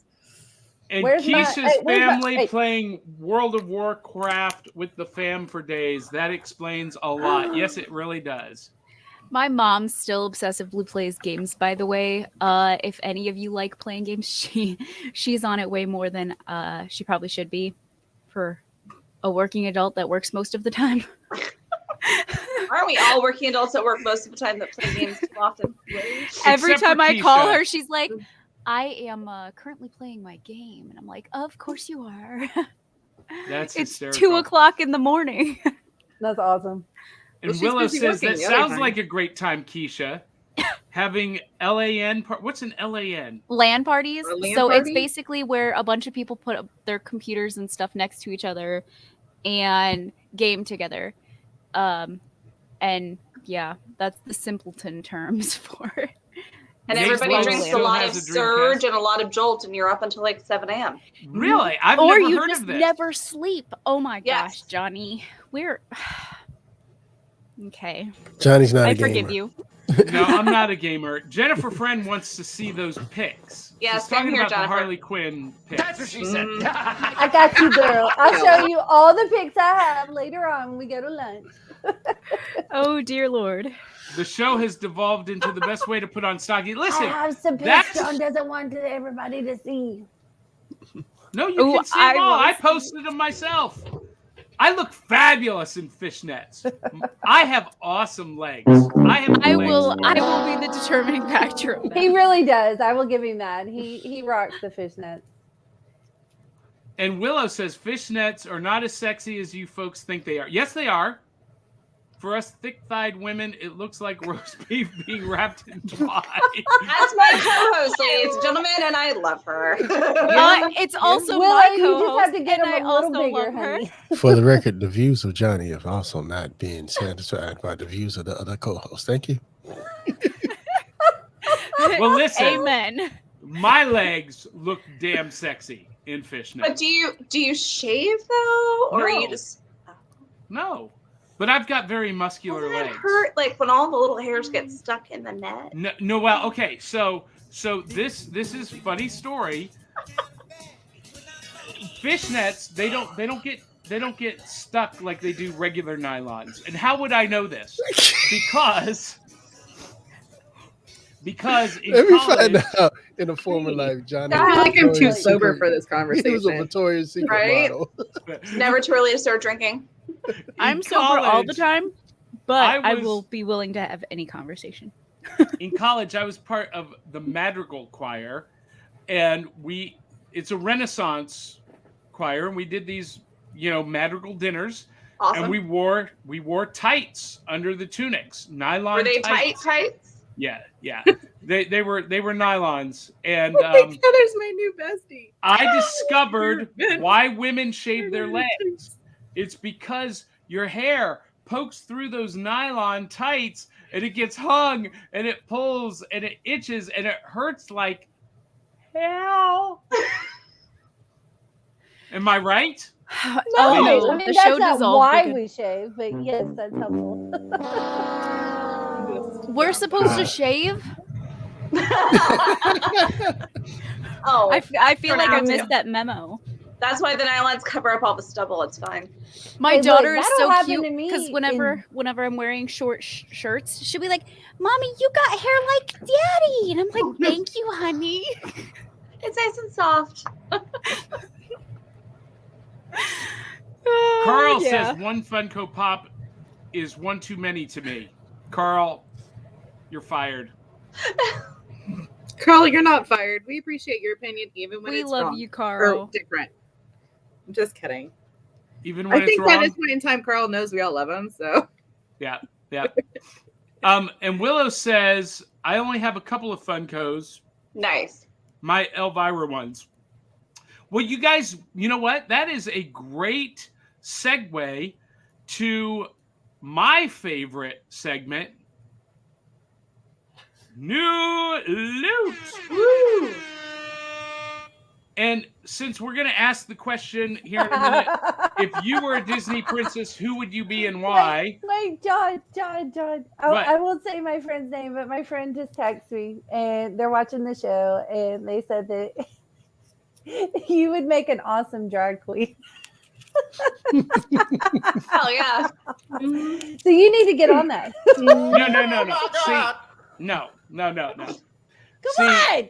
And Where's my- Keisha's hey, where's my- family hey. playing World of Warcraft with the fam for days. That explains a lot. Yes, it really does. My mom's still obsessively plays games, by the way. If any of you like playing games, she's on it way more than she probably should be for a working adult that works most of the time. Aren't we all working adults that work most of the time that play games too often? Every Except for time I call Keisha. her, she's like, I am currently playing my game. And I'm like, of course you are. That's It's hysterical. 2:00 in the morning. That's awesome. And Well, she's Willow busy says working that the other sounds time. like a great time, Keisha. Having LAN. What's an LAN? LAN parties. A LAN So it's party? basically where a bunch of people put up their computers and stuff next to each other and game together. And yeah, that's the simpleton terms for it. And Nate everybody Lowe drinks a still lot has of a Dreamcast. Surge and a lot of Jolt, and you're up until like 7 a.m. Really? I've Or never you heard just of this. never sleep. Oh my Yes. gosh, Johnny. We're okay. Johnny's not I a gamer. forgive you. No, I'm not a gamer. Jennifer Friend wants to see those pics. Yeah, She's same talking here, about Jennifer. the Harley Quinn pics. That's what she said. I got you, girl. I'll show you all the pics I have later on when we go to lunch. Oh dear Lord. The show has devolved into the best way to put on stocking. I Listen, have some pics that's- John doesn't want everybody to see. no, you Ooh, can see them all. I was- posted them myself. I look fabulous in fishnets. I have awesome legs. I have I legs. will be the determining factor of that. He really does. I will give him that. He rocks the fishnets. And Willow says fishnets are not as sexy as you folks think they are. Yes, they are. For us thick-thighed women, it looks like roast beef being wrapped in twine. That's my co-host, ladies and gentlemen, and I love her. It's also Willow, my you just co-host, have to get and him I a little also bigger, love her. honey. For the record, the views of Johnny have also not been satisfied by the views of the other co-hosts. Thank you. Well, listen, Amen. my legs look damn sexy in fishnets. But do you shave though, or No. you just No, but I've got very muscular doesn't it legs. hurt like when all the little hairs get stuck in the net? No, well, okay, so this is funny story. Fishnets, they don't get stuck like they do regular nylons. And how would I know this? Because in Let me college, find out in a former life, Johnny. I was feel a like I'm too Victoria's sober Secret- for this He was a conversation. Victoria's Secret Right? model. I'm Too early to start drinking. I'm sober all the college- time, but I was- will be willing to have any conversation. in college, I was part of the madrigal choir, and it's a Renaissance choir, and we did these, madrigal dinners, Awesome. and we wore tights under the tunics, nylon. Were they tights. tights? Yeah. they were nylons, and Oh my God, there's my new bestie. I discovered Women. why women shave their legs. It's because your hair pokes through those nylon tights and it gets hung and it pulls and it itches and it hurts like hell. Am I right? No, Oh, I mean the that's show not dissolved why again. we shave, but yes, that's helpful. We're supposed to shave. Oh, I feel For like now, I too. missed that memo. that's why the nylons cover up all the stubble. It's fine. My Hey, look, daughter is that'll so happen cute to me because in- whenever I'm wearing short shirts, she'll be like, "Mommy, you got hair like Daddy," and I'm like, "Thank you, honey." It's nice and soft. Carl yeah. says one Funko Pop is one too many to me. Carl, you're fired. Carl, you're not fired. We appreciate your opinion, even when "We it's love wrong you, or Carl." different. I'm just kidding. Even when I it's think by wrong. this point in time, Carl knows we all love him. So Yeah. And Willow says, I only have a couple of Funkos, Nice. my Elvira ones. Well, you guys, you know what? That is a great segue to my favorite segment, New Loot. Woo! And since we're going to ask the question here in a minute, if you were a Disney princess, who would you be and why? Wait, John. What? I won't say my friend's name, but my friend just texted me, and they're watching the show, and they said that you would make an awesome drag queen. Hell yeah. So you need to get on that. No. See, no. Come on.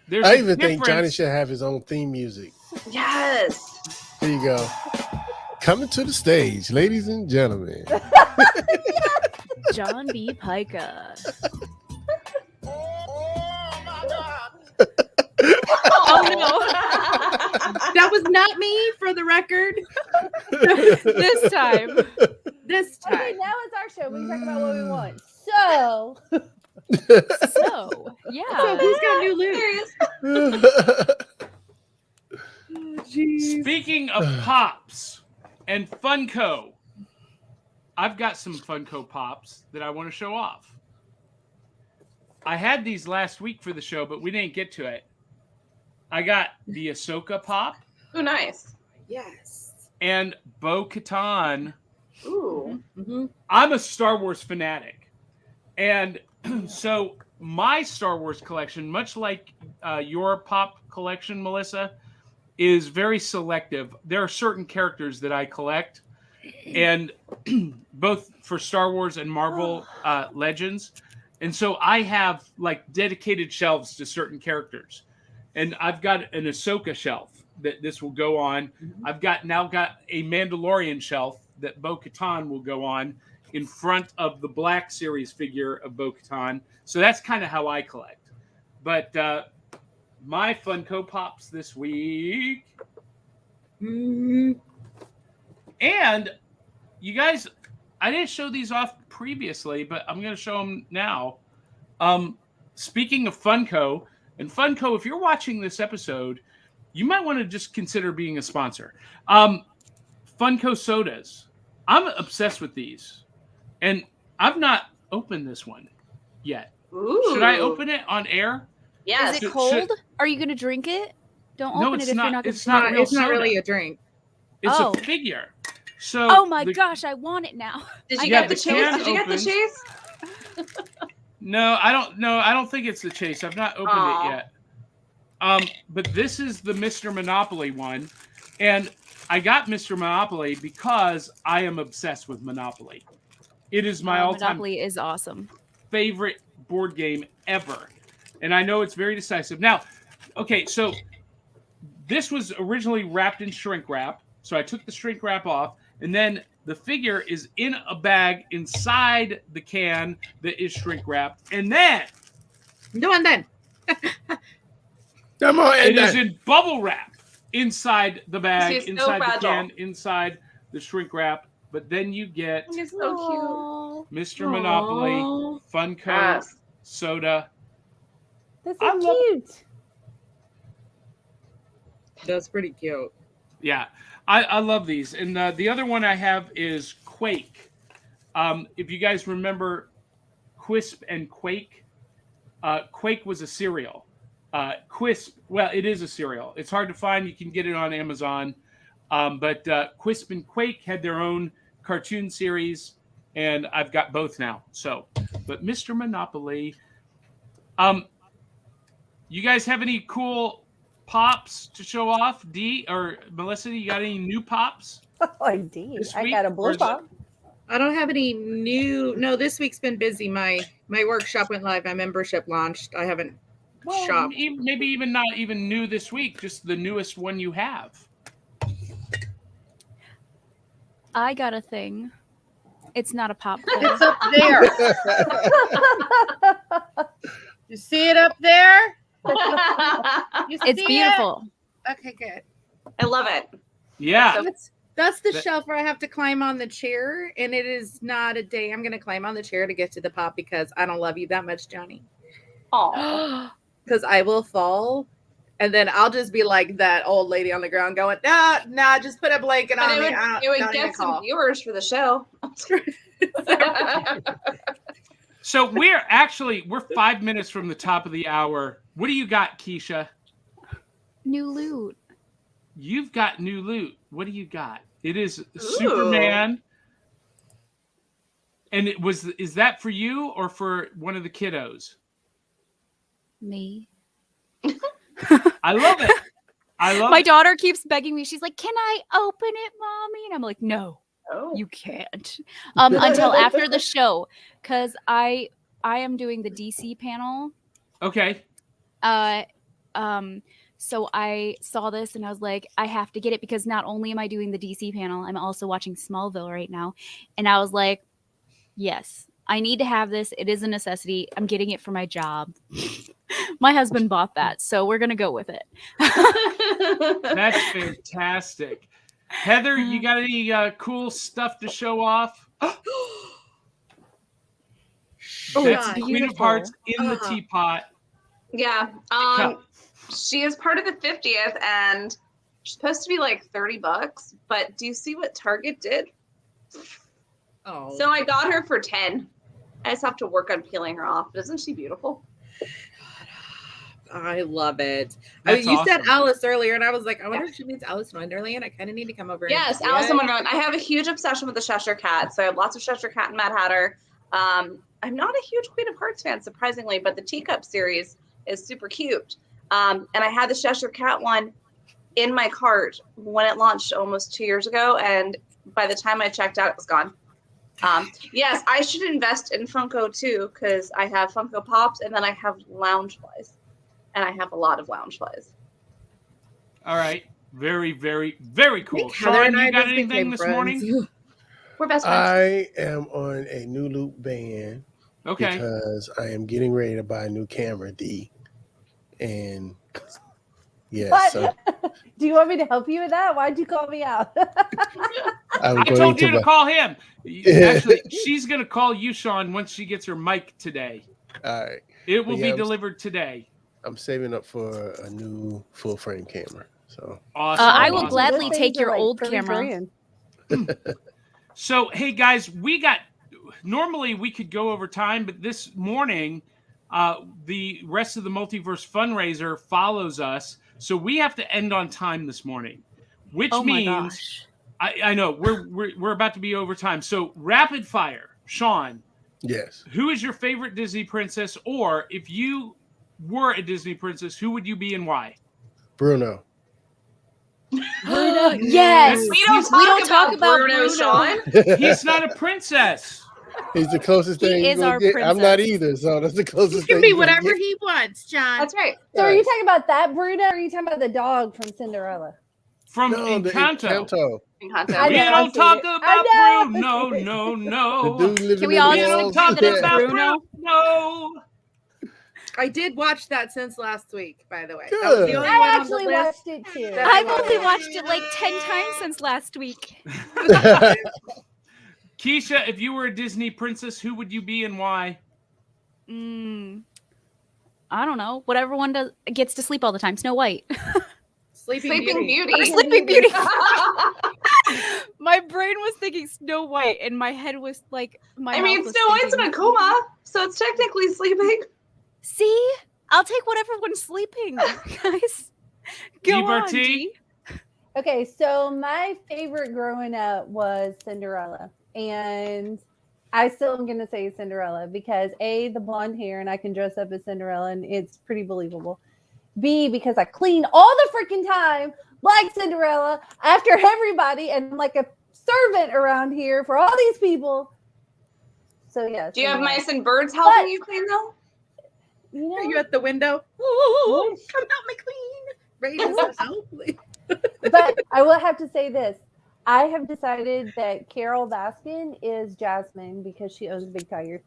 There's I a even think Johnny difference. should have his own theme music. Yes. Here you go. Coming to the stage, ladies and gentlemen. John B. Pica. Oh no. That was not me, for the record. This time. This Okay, time. now it's our show. We can talk about what we want. So So, yeah. So who's got new loot? Serious. Speaking of Pops and Funko, I've got some Funko Pops that I want to show off. I had these last week for the show, but we didn't get to it. I got the Ahsoka Pop Ooh, nice. Yes. and Bo-Katan. Ooh. Mm-hmm. I'm a Star Wars fanatic. And so my Star Wars collection, much like your Pop collection, Melissa, is very selective. There are certain characters that I collect, and both for Star Wars and Marvel Legends. And so I have like dedicated shelves to certain characters. And I've got an Ahsoka shelf that this will go on. I've now got a Mandalorian shelf that Bo-Katan will go on in front of the Black Series figure of Bo-Katan. So that's kind of how I collect. But my Funko Pops this week. Mm-hmm. And you guys, I didn't show these off previously, but I'm going to show them now. Speaking of Funko, and Funko, if you're watching this episode, you might want to just consider being a sponsor. Funko sodas. I'm obsessed with these. And I've not opened this one yet. Ooh. Should I open it on air? Yes. Is it cold? Are you going to drink it? Don't No, open it's it if not. you're not going It's to not drink real It's not soda. really a drink. It's Oh. a figure. So Oh my the- gosh, I want it now. Did you Yeah, get the the chase? can Did you get the opens. chase? No, I don't. No, I don't think it's the chase. I've not opened Aw. it yet. But this is the Mr. Monopoly one, and I got Mr. Monopoly because I am obsessed with Monopoly. It is my all-time Monopoly is awesome. favorite board game ever, and I know it's very decisive. Now, okay, so this was originally wrapped in shrink wrap, so I took the shrink wrap off, and then the figure is in a bag inside the can that is shrink wrapped, and then No, and then. Come on, it and is then. in bubble wrap inside the bag, He's so inside the fragile. can, inside the shrink wrap. But then you get You're so Mr. Monopoly, Aw. Funko, cute. Yes. soda. that's I so love- cute. That's pretty cute. Yeah, I love these. And the other one I have is Quake. If you guys remember Quisp and Quake, Quake was a cereal. Quisp, well, it is a cereal. It's hard to find. You can get it on Amazon. But Quisp and Quake had their own cartoon series, and I've got both now. So, but Mr. Monopoly, you guys have any cool pops to show off? D or Melissa, you got any new pops? Oh, indeed. This I week, got a or blue is it- pop. I don't have any new. No, this week's been busy. My workshop went live. My membership launched. I haven't Well, shopped. maybe even not even new this week, just the newest one you have. I got a thing. It's not a popcorn. It's up there. You see it up there? You It's see beautiful. it? Okay, good. I love it. Yeah. That's the That- shelf where I have to climb on the chair, and it is not a day I'm going to climb on the chair to get to the pop because I don't love you that much, Johnny. Aw. Because I will fall, and then I'll just be like that old lady on the ground going, nah, just put a blanket But on me. it would get some viewers for the show. So we're 5 minutes from the top of the hour. What do you got, Keisha? New loot. You've got new loot. What do you got? It is Superman. And is that for you or for one of the kiddos? Me. I love it. I love My it. daughter keeps begging me. She's like, "Can I open it, mommy?" And I'm like, "No." Oh. You can't. Until after the show, because I am doing the DC panel. Okay. So I saw this and I was like, I have to get it because not only am I doing the DC panel, I'm also watching Smallville right now. And I was like, yes, I need to have this. It is a necessity. I'm getting it for my job. My husband bought that, so we're gonna go with it. That's fantastic. Heather, you got any cool stuff to show off? That's the Queen of Hearts in the teapot. Yeah. Cup. She is part of the 50th, and she's supposed to be like $30. But do you see what Target did? Oh. So I got her for 10. I just have to work on peeling her off. Isn't she beautiful? I love it. That's You said awesome. Alice earlier, and I was like, I wonder if she means Alice in Wonderland. I kind of need to come over. Yes, and Alice in Wonderland. I have a huge obsession with the Cheshire Cat. So I have lots of Cheshire Cat and Mad Hatter. I'm not a huge Queen of Hearts fan, surprisingly, but the Teacup series is super cute. And I had the Cheshire Cat one in my cart when it launched almost 2 years ago. And by the time I checked out, it was gone. Yes, I should invest in Funko too, because I have Funko Pops and then I have Loungeflies. And I have a lot of Loungeflies. All right. Very, very, very cool. Heather Sean, and I you got just anything became this friends. morning? We're best friends. I am on a new loop band Okay. because I am getting ready to buy a new camera, D. And yes, What? so Do you want me to help you with that? Why'd you call me out? I'm I going told you to buy- call him. Actually, she's going to call you, Sean, once she gets her mic today. All right. It will Yeah, be I'm- delivered today. I'm saving up for a new full frame camera. So Awesome. I will awesome. gladly Those take things are your like old 30 camera. grand. So, hey guys, normally we could go over time, but this morning, the rest of the Multiverse fundraiser follows us. So we have to end on time this morning, which Oh my means gosh. I know we're about to be over time. So rapid fire, Sean, yes, who is your favorite Disney princess? Or if you were a Disney princess, who would you be and why? Bruno. Yes. We don't talk about Bruno, Bruno. Sean. He's not a princess. He's the closest He thing is you're our gonna get. I'm not princess. either, so that's the He closest can thing. be you're gonna whatever get. he wants, John. That's right. So are you talking about that Bruno, or are you talking about the dog from Cinderella? From No, the Encanto. Encanto. I We know, don't I've seen talk it. about I know. Bruno. The No. dude living Can we in all the We just don't walls. talk agree that it's about Bruno? Bruno. I did watch that since last week, by the way. Good. That was the only one I on the actually list. watched it too. I've only watched it like 10 times since last week. Keisha, if you were a Disney princess, who would you be and why? I don't know. Whatever one gets to sleep all the time. Snow White. Sleeping Beauty. Or Sleeping Beauty. My brain was thinking Snow White, and my head was like, I mean, Snow White's in a coma, so it's technically sleeping. See? I'll take whatever one's sleeping, guys. Go on, DBRT? G. Okay, so my favorite growing up was Cinderella, and I still am going to say Cinderella because A, the blonde hair, and I can dress up as Cinderella, and it's pretty believable. B, because I clean all the freaking time like Cinderella after everybody, and I'm like a servant around here for all these people. So yeah. Do you have Cinderella. mice and birds helping you clean though? You know, Are you at the window? Oh, come out, my queen. Ready to help. but I will have to say this. I have decided that Carol Baskin is Jasmine because she owns a big tiger.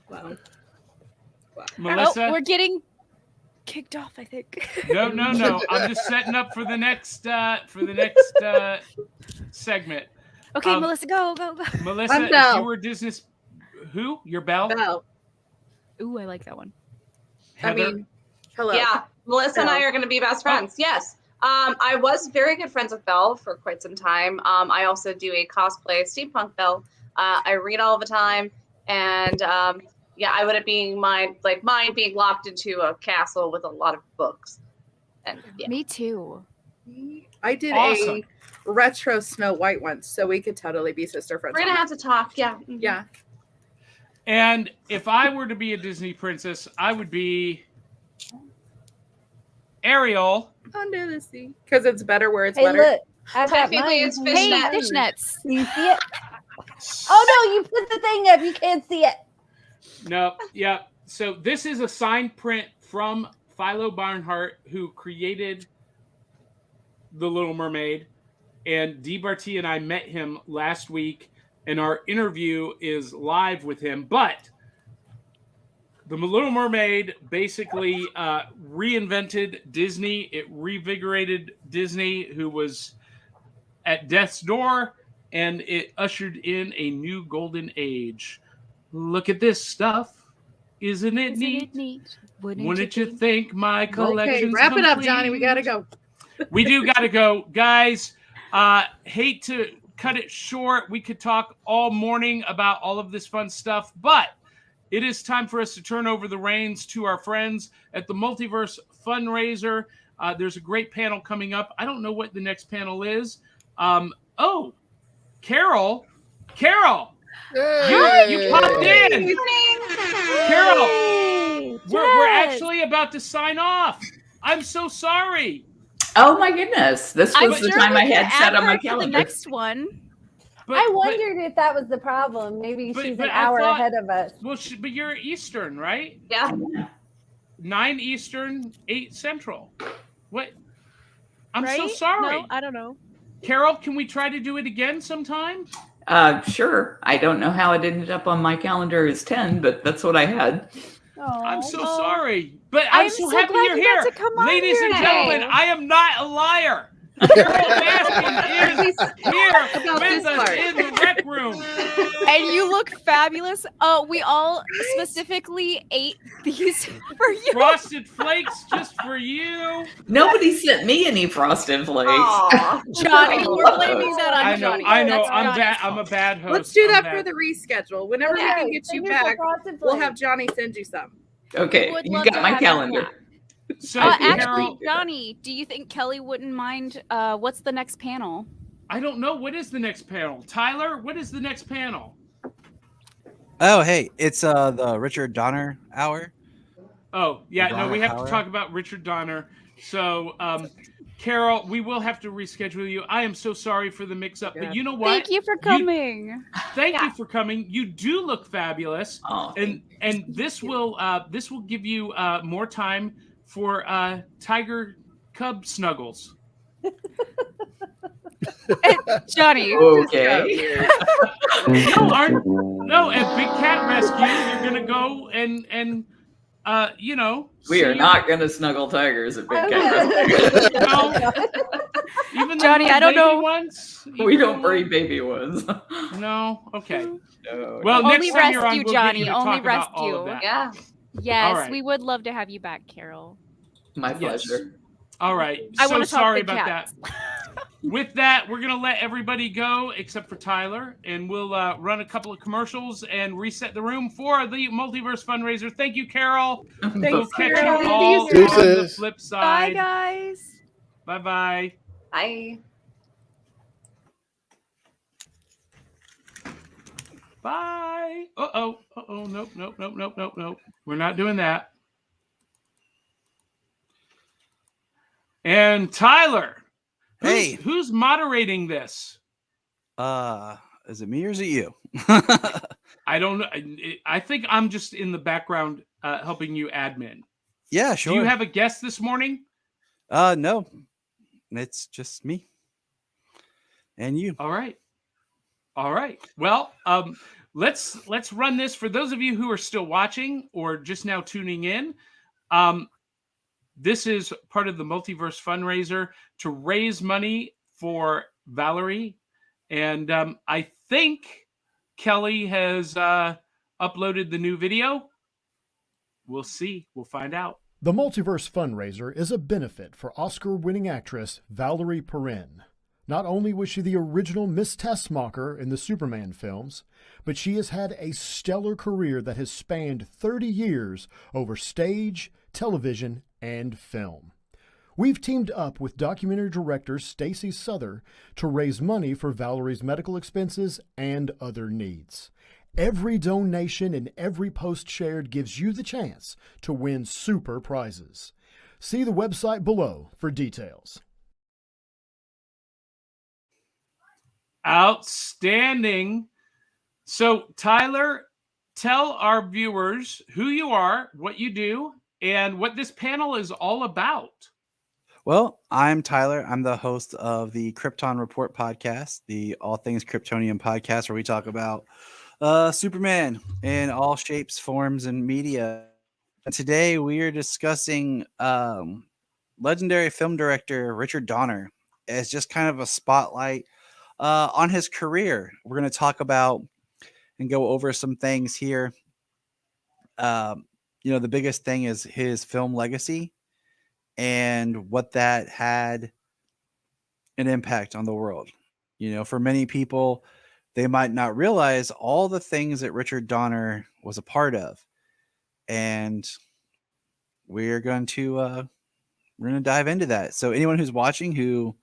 Wow. Melissa? Oh, we're getting kicked off, I think. No. I'm just setting up for the next segment. Okay, Melissa, go. Melissa, I'm if Belle. you were Disney, who? Your Belle? Belle. Ooh, I like that one. Heather? I mean, hello. Yeah, Melissa and I Belle. are going to be best friends. Yes. I was very good friends with Belle for quite some time. I also do a cosplay steampunk Belle. I read all the time, and yeah, I wouldn't be mine being locked into a castle with a lot of books. And yeah. Me too. I did Awesome. a retro Snow White once, so we could totally be sister friends. We're gonna have to talk. Yeah. Yeah. And if I were to be a Disney princess, I would be Ariel Under the sea. Because it's better where it's Hey, wetter. look. I've got Technically, mine. it's Hey, fishnet. fishnets. Do you see it? Oh, no, you put the thing up. You can't see it. No, yeah. So this is a signed print from Philo Barnhart, who created The Little Mermaid. And Dee Barty and I met him last week, and our interview is live with him. But The Little Mermaid basically reinvented Disney. It revigorated Disney, who was at death's door, and it ushered in a new golden age. Look at this stuff. Isn't it neat? Wouldn't you think my collection's Okay, wrap it up, complete? Johnny. We gotta go. We do got to go. Guys, hate to cut it short. We could talk all morning about all of this fun stuff, but it is time for us to turn over the reins to our friends at the Multiverse FunRaiser. There's a great panel coming up. I don't know what the next panel is. Oh, Carol. Carol, you popped in. Carol, Hey, we're yes. actually about to sign off. I'm so sorry. Oh my goodness. This I'm was the sure time we I can had set add on my her to the calendar. next one. But, I wondered if that was the problem. Maybe but- she's but an I hour thought- ahead of us. Well, but you're Eastern, right? Yeah. 9 Eastern, 8 Central. What? I'm so Right? sorry. No, I don't know. Carol, can we try to do it again sometime? Sure. I don't know how it ended up on my calendar as 10, but that's what I had. I'm so Oh. sorry. But I'm so happy glad you're you here. got to come on Ladies here and today. gentlemen, I am not a liar. Carol Baskin is here About with this us part. in the rec room. And you look fabulous. We all specifically ate these for you. Frosted Flakes just for you. Nobody sent me any frosted flakes. Aw. Johnny, we're blaming that on I know, Johnny. I know. That's I'm Johnny's bad. I'm a fault. bad host. Let's do I'm that for bad. the reschedule. Whenever we can get you send her some back, Frosted we'll Flakes. have Johnny send you some. Okay, Would you love got to my have you calendar. back. So, Actually, Carol, Johnny, do you think Kelly wouldn't mind? What's the next panel? I don't know. What is the next panel? Tyler, what is the next panel? Oh, hey, it's the Richard Donner hour. Oh, yeah, no, Donner we have Power? to talk about Richard Donner. So, Carol, we will have to reschedule you. I am so sorry for the mix-up, but you know what? Thank you for coming. Thank you for coming. You do look fabulous, Oh, and this will give you more time for tiger cub snuggles. Johnny. okay. No, at Big Cat Rescue, you're gonna go and We are see- not going to snuggle tigers at Big Okay. Cat. No, even the Johnny, little I don't baby know. Ones? We Even don't the breed baby ones. little- No, okay. No. Well, Only next time you're on, rescue, we'll Johnny, get you to only talk about all of rescue. that. Yeah. Yes, All right. we would love to have you back, Carol. My Yes. pleasure. All right. I So want to talk sorry big about cats. that. With that, we're going to let everybody go except for Tyler, and we'll run a couple of commercials and reset the room for the Multiverse Fundraiser. Thank you, Carol. We'll catch you Carol. all on the Deuces. flip Bye, side. guys. Bye-bye. Bye. Bye. Uh-oh. Uh-oh. Nope. We're not doing that. And Tyler. Hey. Who's moderating this? Is it me or is it you? I don't know. I think I'm just in the background helping you admin. Yeah, sure. Do you have a guest this morning? No, it's just me and you. All right. Well, let's run this for those of you who are still watching or just now tuning in. This is part of the Multiverse Fundraiser to raise money for Valerie, and I think Kelly has uploaded the new video. We'll see. We'll find out. The Multiverse Fundraiser is a benefit for Oscar-winning actress Valerie Perrin. Not only was she the original Miss Tessmacher in the Superman films, but she has had a stellar career that has spanned 30 years over stage, television, and film. We've teamed up with documentary director Stacey Souther to raise money for Valerie's medical expenses and other needs. Every donation and every post shared gives you the chance to win super prizes. See the website below for details. Outstanding. So, Tyler, tell our viewers who you are, what you do, and what this panel is all about. Well, I'm Tyler. I'm the host of the Krypton Report podcast, the All Things Kryptonian podcast, where we talk about Superman in all shapes, forms, and media. And today we are discussing legendary film director Richard Donner as just kind of a spotlight on his career. We're going to talk about and go over some things here. The biggest thing is his film legacy and what that had an impact on the world. For many people, they might not realize all the things that Richard Donner was a part of. And we're going to dive into that. So anyone who's watching who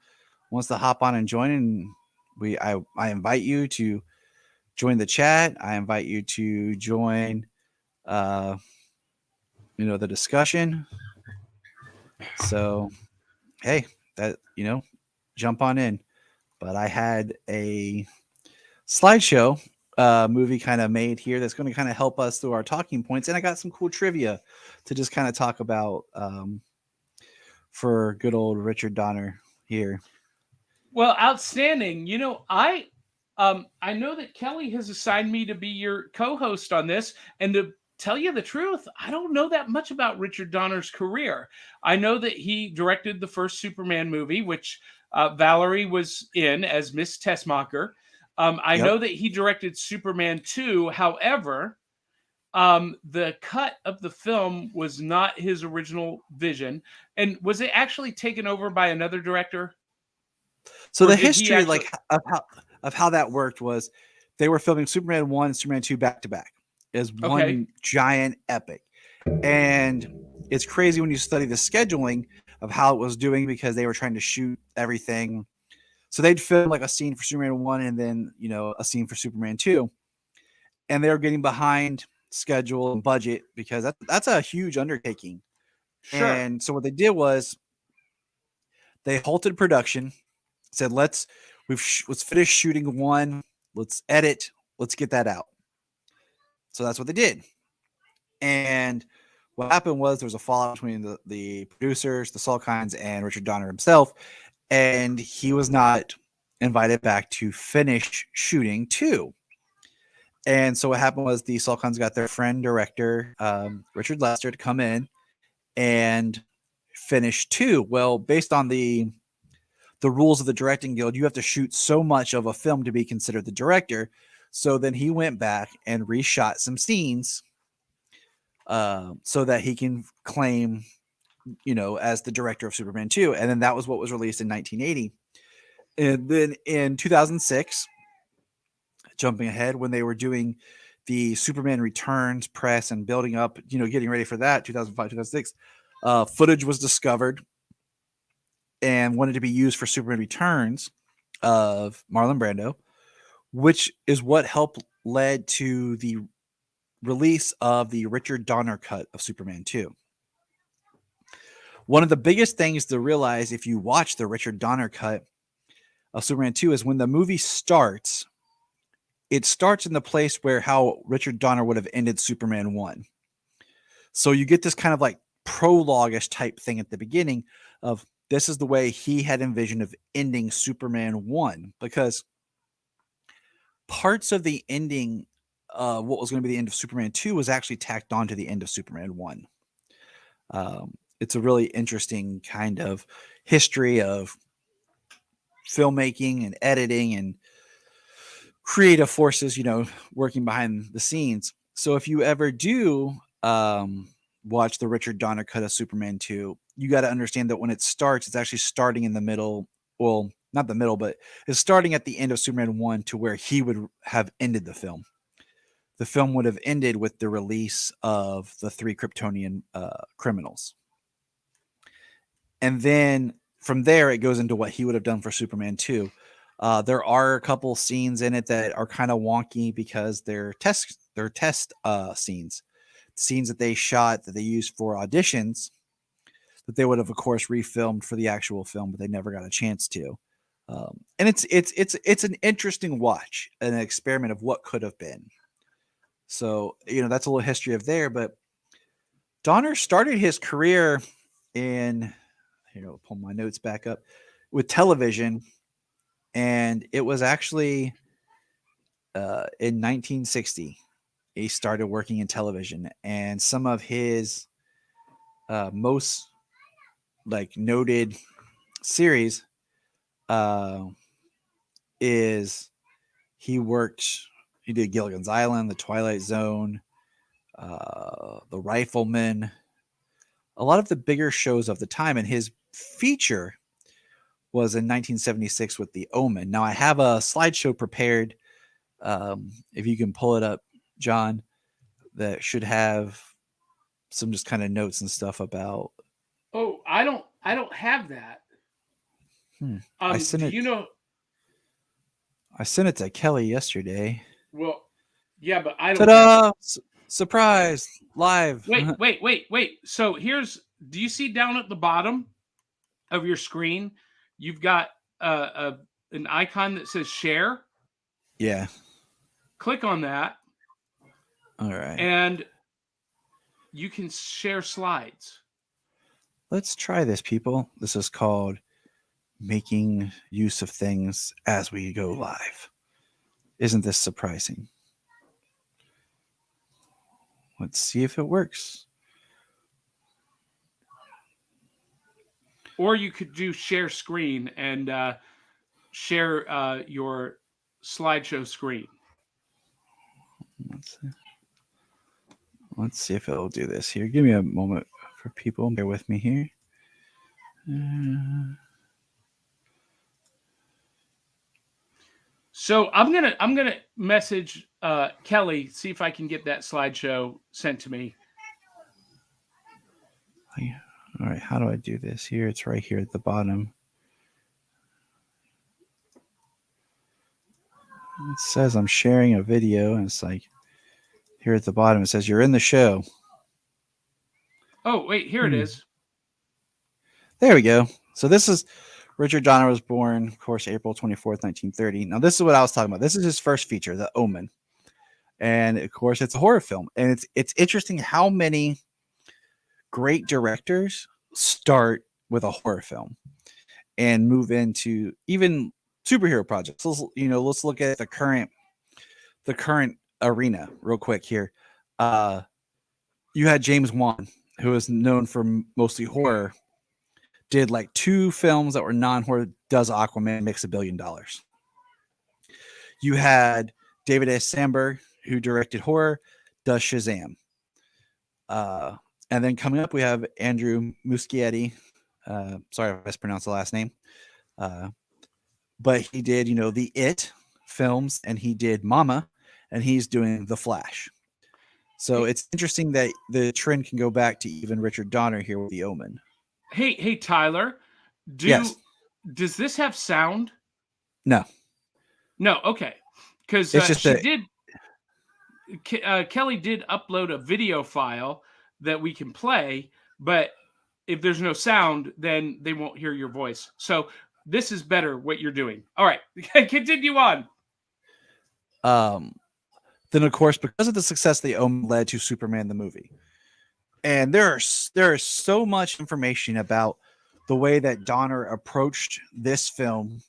wants to hop on and join, and I invite you to join the chat. I invite you to join the discussion. So hey, jump on in. But I had a slideshow movie kind of made here that's going to kind of help us through our talking points, and I got some cool trivia to just kind of talk about for good old Richard Donner here. Well, outstanding. I know that Kelly has assigned me to be your co-host on this, and to tell you the truth, I don't know that much about Richard Donner's career. I know that he directed the first Superman movie, which Valerie was in as Miss Tessmacher. I know that he directed Superman 2. However, the cut of the film was not his original vision. And was it actually taken over by another director? So the history of how that worked was they were filming Superman 1 and Superman 2 back to back as one giant epic. And it's crazy when you study the scheduling of how it was doing, because they were trying to shoot everything. So they'd film like a scene for Superman 1 and then, a scene for Superman 2. And they were getting behind schedule and budget because that's a huge undertaking. Sure. And so what they did was they halted production, said, let's finish shooting 1. Let's edit. Let's get that out. So that's what they did. And what happened was there was a fallout between the producers, the Salkinds, and Richard Donner himself. And he was not invited back to finish shooting 2. And so what happened was the Salkinds got their friend director, Richard Lester, to come in and finish 2. Well, based on the rules of the directing guild, you have to shoot so much of a film to be considered the director. So then he went back and reshot some scenes so that he can claim, as the director of Superman 2. And then that was what was released in 1980. And then in 2006, jumping ahead, when they were doing the Superman Returns press and building up, getting ready for that, 2005, 2006, footage was discovered and wanted to be used for Superman Returns of Marlon Brando, which is what led to the release of the Richard Donner cut of Superman 2. One of the biggest things to realize if you watch the Richard Donner cut of Superman 2 is when the movie starts, it starts in the place where how Richard Donner would have ended Superman 1. So you get this kind of like prologue-ish type thing at the beginning of this is the way he had envisioned of ending Superman 1, because parts of the ending, what was going to be the end of Superman 2 was actually tacked on to the end of Superman 1. It's a really interesting kind of history of filmmaking and editing and creative forces, working behind the scenes. So if you ever do watch the Richard Donner cut of Superman 2, you got to understand that when it starts, it's actually starting in the middle. Well, not the middle, but it's starting at the end of Superman 1 to where he would have ended the film. The film would have ended with the release of the 3 Kryptonian criminals. And then from there, it goes into what he would have done for Superman 2. There are a couple scenes in it that are kind of wonky because they're test scenes that they shot, that they used for auditions, that they would have, of course, refilmed for the actual film, but they never got a chance to. And it's an interesting watch, an experiment of what could have been. So, that's a little history of there. But Donner started his career in, I'll pull my notes back up, with television. And it was actually in 1960, he started working in television. And some of his most noted series is he did Gilligan's Island, The Twilight Zone, The Rifleman, a lot of the bigger shows of the time. And his feature was in 1976 with The Omen. Now I have a slideshow prepared. If you can pull it up, John, that should have some just kind of notes and stuff about. Oh, I don't have that. I sent it. I sent it to Kelly yesterday. Well, yeah, but I don't. Ta-da! Surprise! Live. Wait. So do you see down at the bottom of your screen, you've got an icon that says share? Yeah. Click on that. All right. And you can share slides. Let's try this, people. This is called making use of things as we go live. Isn't this surprising? Let's see if it works. Or you could do share screen and share your slideshow screen. Let's see if it'll do this here. Give me a moment for people. Bear with me here. So I'm gonna message Kelly, see if I can get that slideshow sent to me. All right, how do I do this here? It's right here at the bottom. It says I'm sharing a video, and it's like here at the bottom. It says you're in the show. Oh wait, here it is. There we go. So this is Richard Donner was born, of course, April 24th, 1930. Now this is what I was talking about. This is his first feature, The Omen, and of course it's a horror film. And it's interesting how many great directors start with a horror film and move into even superhero projects. Let's look at the current arena real quick here. You had James Wan, who is known for mostly horror, did like 2 films that were non-horror, does Aquaman, makes $1 billion. You had David S. Sandberg, who directed horror, does Shazam. And then coming up, we have Andrew Muschietti. Sorry if I mispronounced the last name. But he did, the It films, and he did Mama, and he's doing The Flash. So it's interesting that the trend can go back to even Richard Donner here with The Omen. Hey, Tyler, Yes. Does this have sound? No. No, okay. Because Kelly did upload a video file that we can play, but if there's no sound, then they won't hear your voice. So this is better what you're doing. All right, continue on. Then, of course, because of the success, The Omen led to Superman the movie. And there is so much information about the way that Donner approached this film.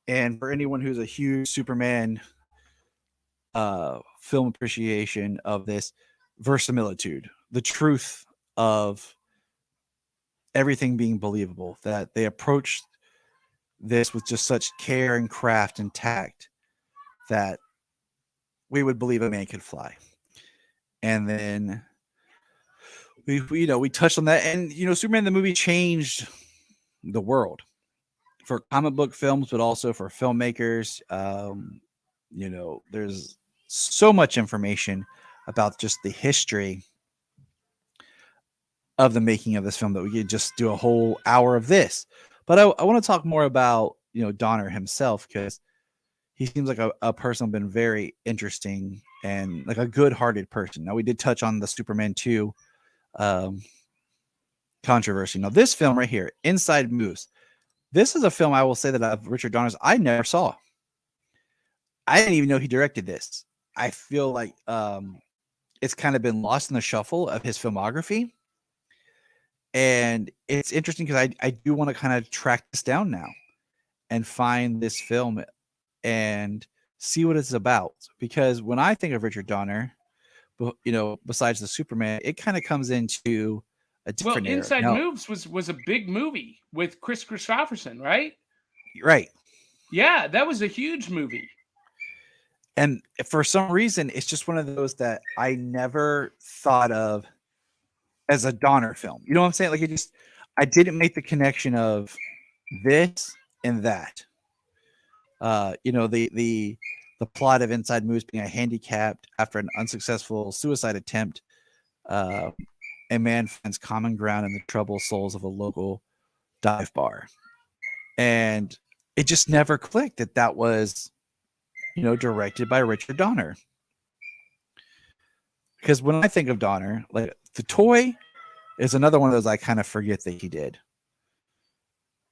And for anyone who's a huge Superman film appreciation of this, verisimilitude, the truth of everything being believable, that they approached this with just such care and craft and tact that we would believe a man could fly. And then we touched on that, and Superman the movie changed the world for comic book films, but also for filmmakers. There's so much information about just the history of the making of this film that we could just do a whole hour of this. But I want to talk more about Donner himself, because he seems like a person who's been very interesting and like a good-hearted person. Now, we did touch on the Superman 2 controversy. Now, this film right here, Inside Moves, this is a film I will say that of Richard Donner's I never saw. I didn't even know he directed this. I feel like it's kind of been lost in the shuffle of his filmography. And it's interesting because I do want to kind of track this down now and find this film and see what it's about. Because when I think of Richard Donner, besides the Superman, it kind of comes into a different era. Inside Moves was a big movie with Chris Christopherson, right? Right. Yeah, that was a huge movie. And for some reason, it's just one of those that I never thought of as a Donner film. You know what I'm saying? Like I didn't make the connection of this and that. The plot of Inside Moves being a handicapped after an unsuccessful suicide attempt. A man finds common ground in the troubled souls of a local dive bar. And it just never clicked that was, directed by Richard Donner. Because when I think of Donner, like The Toy is another one of those I kind of forget that he did.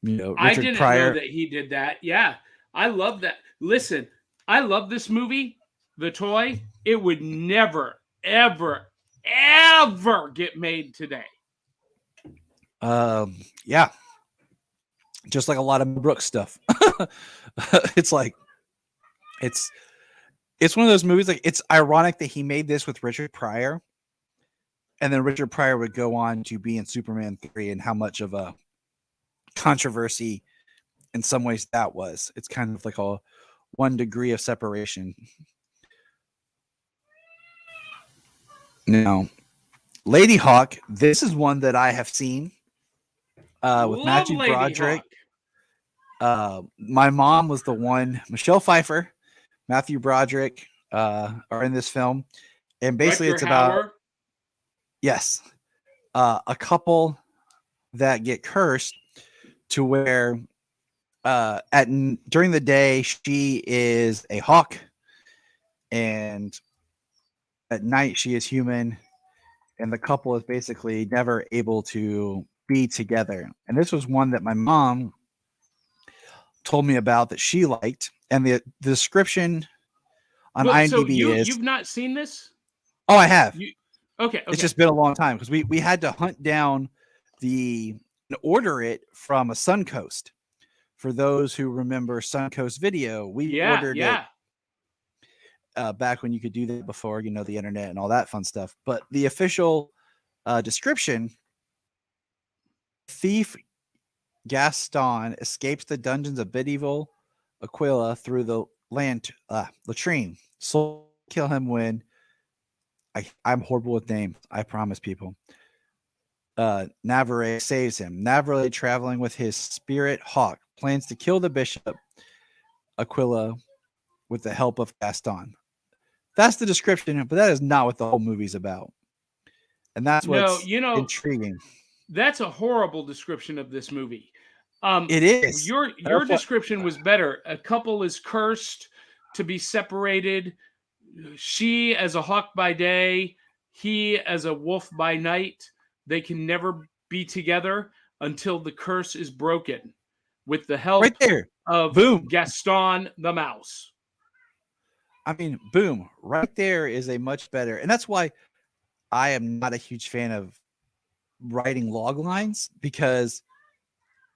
Richard I didn't Pryor, know that he did that. Yeah, I love that. Listen, I love this movie, The Toy. It would never, ever, ever get made today. Yeah. Just like a lot of Brooks stuff. It's like, it's one of those movies, like it's ironic that he made this with Richard Pryor, and then Richard Pryor would go on to be in Superman 3 and how much of a controversy in some ways that was. It's kind of like a 1 degree of separation. Now, Lady Hawk, this is one that I have seen with Matthew Broderick. My mom was the one, Michelle Pfeiffer, Matthew Broderick are in this film. And basically Rutger it's about, Hauer. Yes, a couple that get cursed to where during the day she is a hawk, and at night she is human, and the couple is basically never able to be together. And this was one that my mom told me about that she liked, and the description on IMDb so is you've not seen this? Oh, I have. Okay. It's just been a long time because we had to hunt down and order it from a Suncoast. For those who remember Suncoast Video, we ordered it back when you could do that before, the internet and all that fun stuff. But the official description: thief Gaston escapes the dungeons of medieval Aquila through the latrine. So kill him when I'm horrible with names. I promise, people. Navarre saves him. Navarre, traveling with his spirit hawk, plans to kill the bishop Aquila with the help of Gaston. That's the description, but that is not what the whole movie's about. And that's what's intriguing. That's a horrible description of this movie. It is. Your description was better. A couple is cursed to be separated. She as a hawk by day, he as a wolf by night. They can never be together until the curse is broken with the help of Gaston the mouse. I mean, boom. Right there is a much better. And that's why I am not a huge fan of writing log lines, because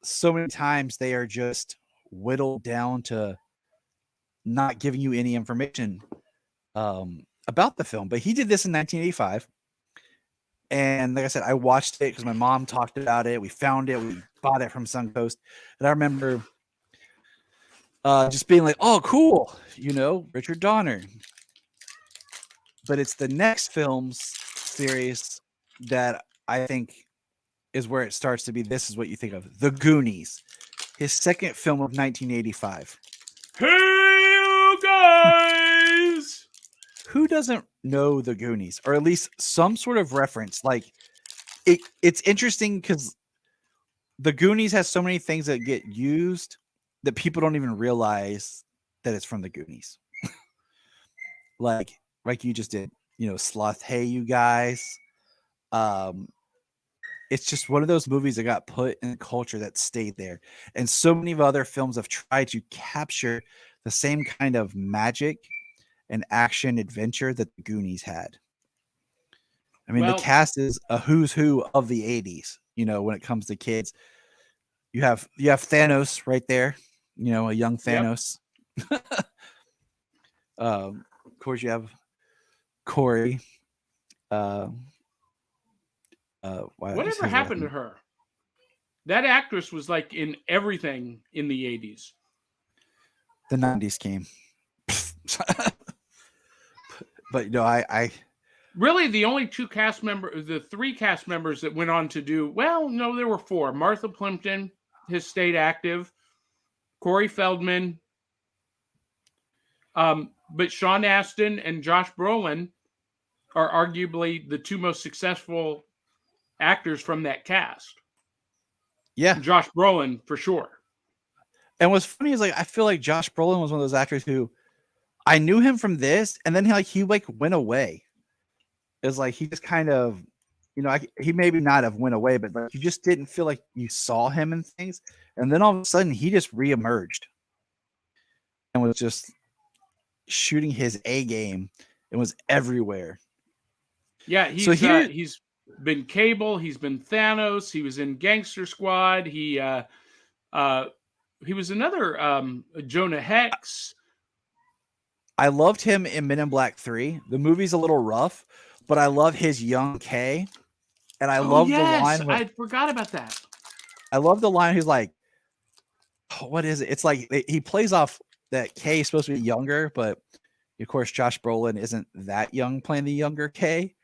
so many times they are just whittled down to not giving you any information about the film. But he did this in 1985. And like I said, I watched it because my mom talked about it. We found it. We bought it from Suncoast. And I remember just being like, oh, cool. Richard Donner. But it's the next film's series that I think is where it starts to be. This is what you think of. The Goonies. His second film of 1985. Hey, you guys! Who doesn't know The Goonies, or at least some sort of reference? Like, it's interesting because The Goonies has so many things that get used that people don't even realize that it's from The Goonies. like you just did, Sloth. Hey, you guys. it's just one of those movies that got put in the culture that stayed there. And so many of other films have tried to capture the same kind of magic and action adventure that the Goonies had. I mean, the cast is a who's who of the 80s, when it comes to kids. You have Thanos right there, a young Thanos. Yep. Of course, you have Corey. Whatever happened to her? That actress was like in everything in the 80s. The 90s came. But I really the only the three cast members that went on to do well. No, there were four. Martha Plimpton has stayed active. Corey Feldman, but Sean Astin and Josh Brolin are arguably the two most successful actors from that cast. Yeah, Josh Brolin for sure. And what's funny is I feel like Josh Brolin was one of those actors who I knew him from this, and then he went away. It's like he just kind of, he maybe not have went away, but you just didn't feel like you saw him in things, and then all of a sudden he just reemerged and was just shooting his A game and was everywhere. Yeah, he's been Cable, he's been Thanos, he was in Gangster Squad, he was another Jonah Hex. I loved him in Men in Black 3. The movie's a little rough, but I love his young K. And I love the line. I forgot about that. I love the line. He's like, what is it? It's like he plays off that K is supposed to be younger, but of course, Josh Brolin isn't that young playing the younger K.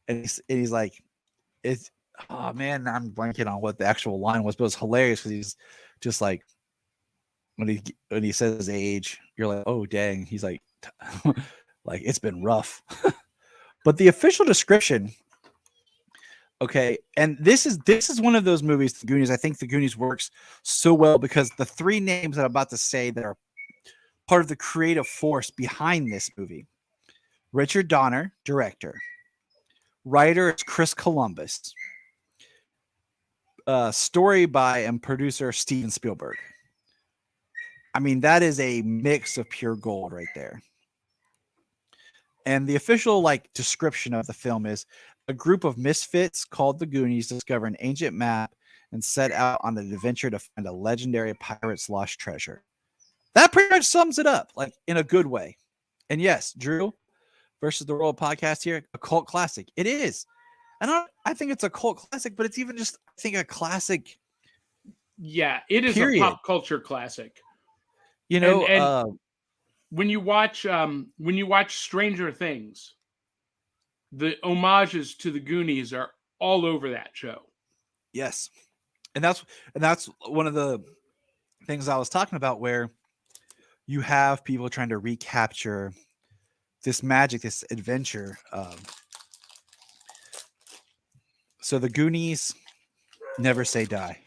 And he's like, oh man, I'm blanking on what the actual line was, but it's hilarious because he's just like, when he says his age, you're like, oh dang, he's like, like it's been rough. But the official description, okay, and this is one of those movies, The Goonies. I think The Goonies works so well because the three names that I'm about to say that are part of the creative force behind this movie: Richard Donner, director; writer is Chris Columbus; story by and producer Steven Spielberg. I mean, that is a mix of pure gold right there. And the official description of the film is a group of misfits called the Goonies discover an ancient map and set out on an adventure to find a legendary pirate's lost treasure. That pretty much sums it up, in a good way. And yes, Drew versus the World podcast here, a cult classic. It is. And I think it's a cult classic, but it's even just, I think, a classic. Yeah, it is period. A pop culture classic. And when you watch Stranger Things, the homages to the Goonies are all over that show. Yes. And that's one of the things I was talking about, where you have people trying to recapture this magic, this adventure. So the Goonies never say die.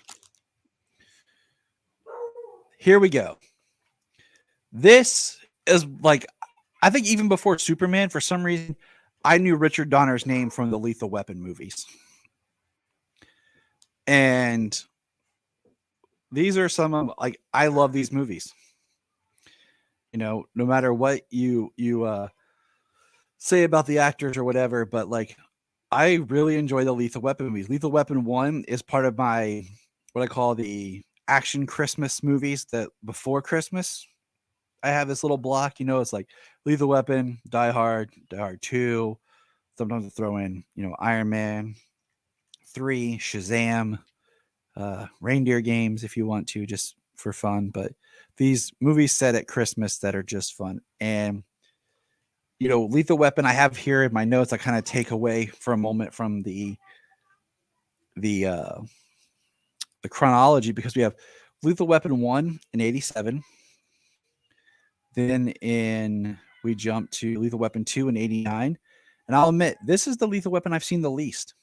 Here we go. This is I think even before Superman, for some reason, I knew Richard Donner's name from the Lethal Weapon movies. And these are some of, I love these movies. No matter what you say about the actors or whatever, but I really enjoy the Lethal Weapon movies. Lethal Weapon 1 is part of my, what I call the action Christmas movies that before Christmas. I have this little block, it's Lethal Weapon, Die Hard 2. Sometimes I throw in, Iron Man 3, Shazam, Reindeer Games if you want to, just for fun. But these movies set at Christmas that are just fun. And, Lethal Weapon, I have here in my notes, I kind of take away for a moment from the chronology, because we have Lethal Weapon 1 in 87. Then we jump to Lethal Weapon 2 in 89. And I'll admit, this is the Lethal Weapon I've seen the least.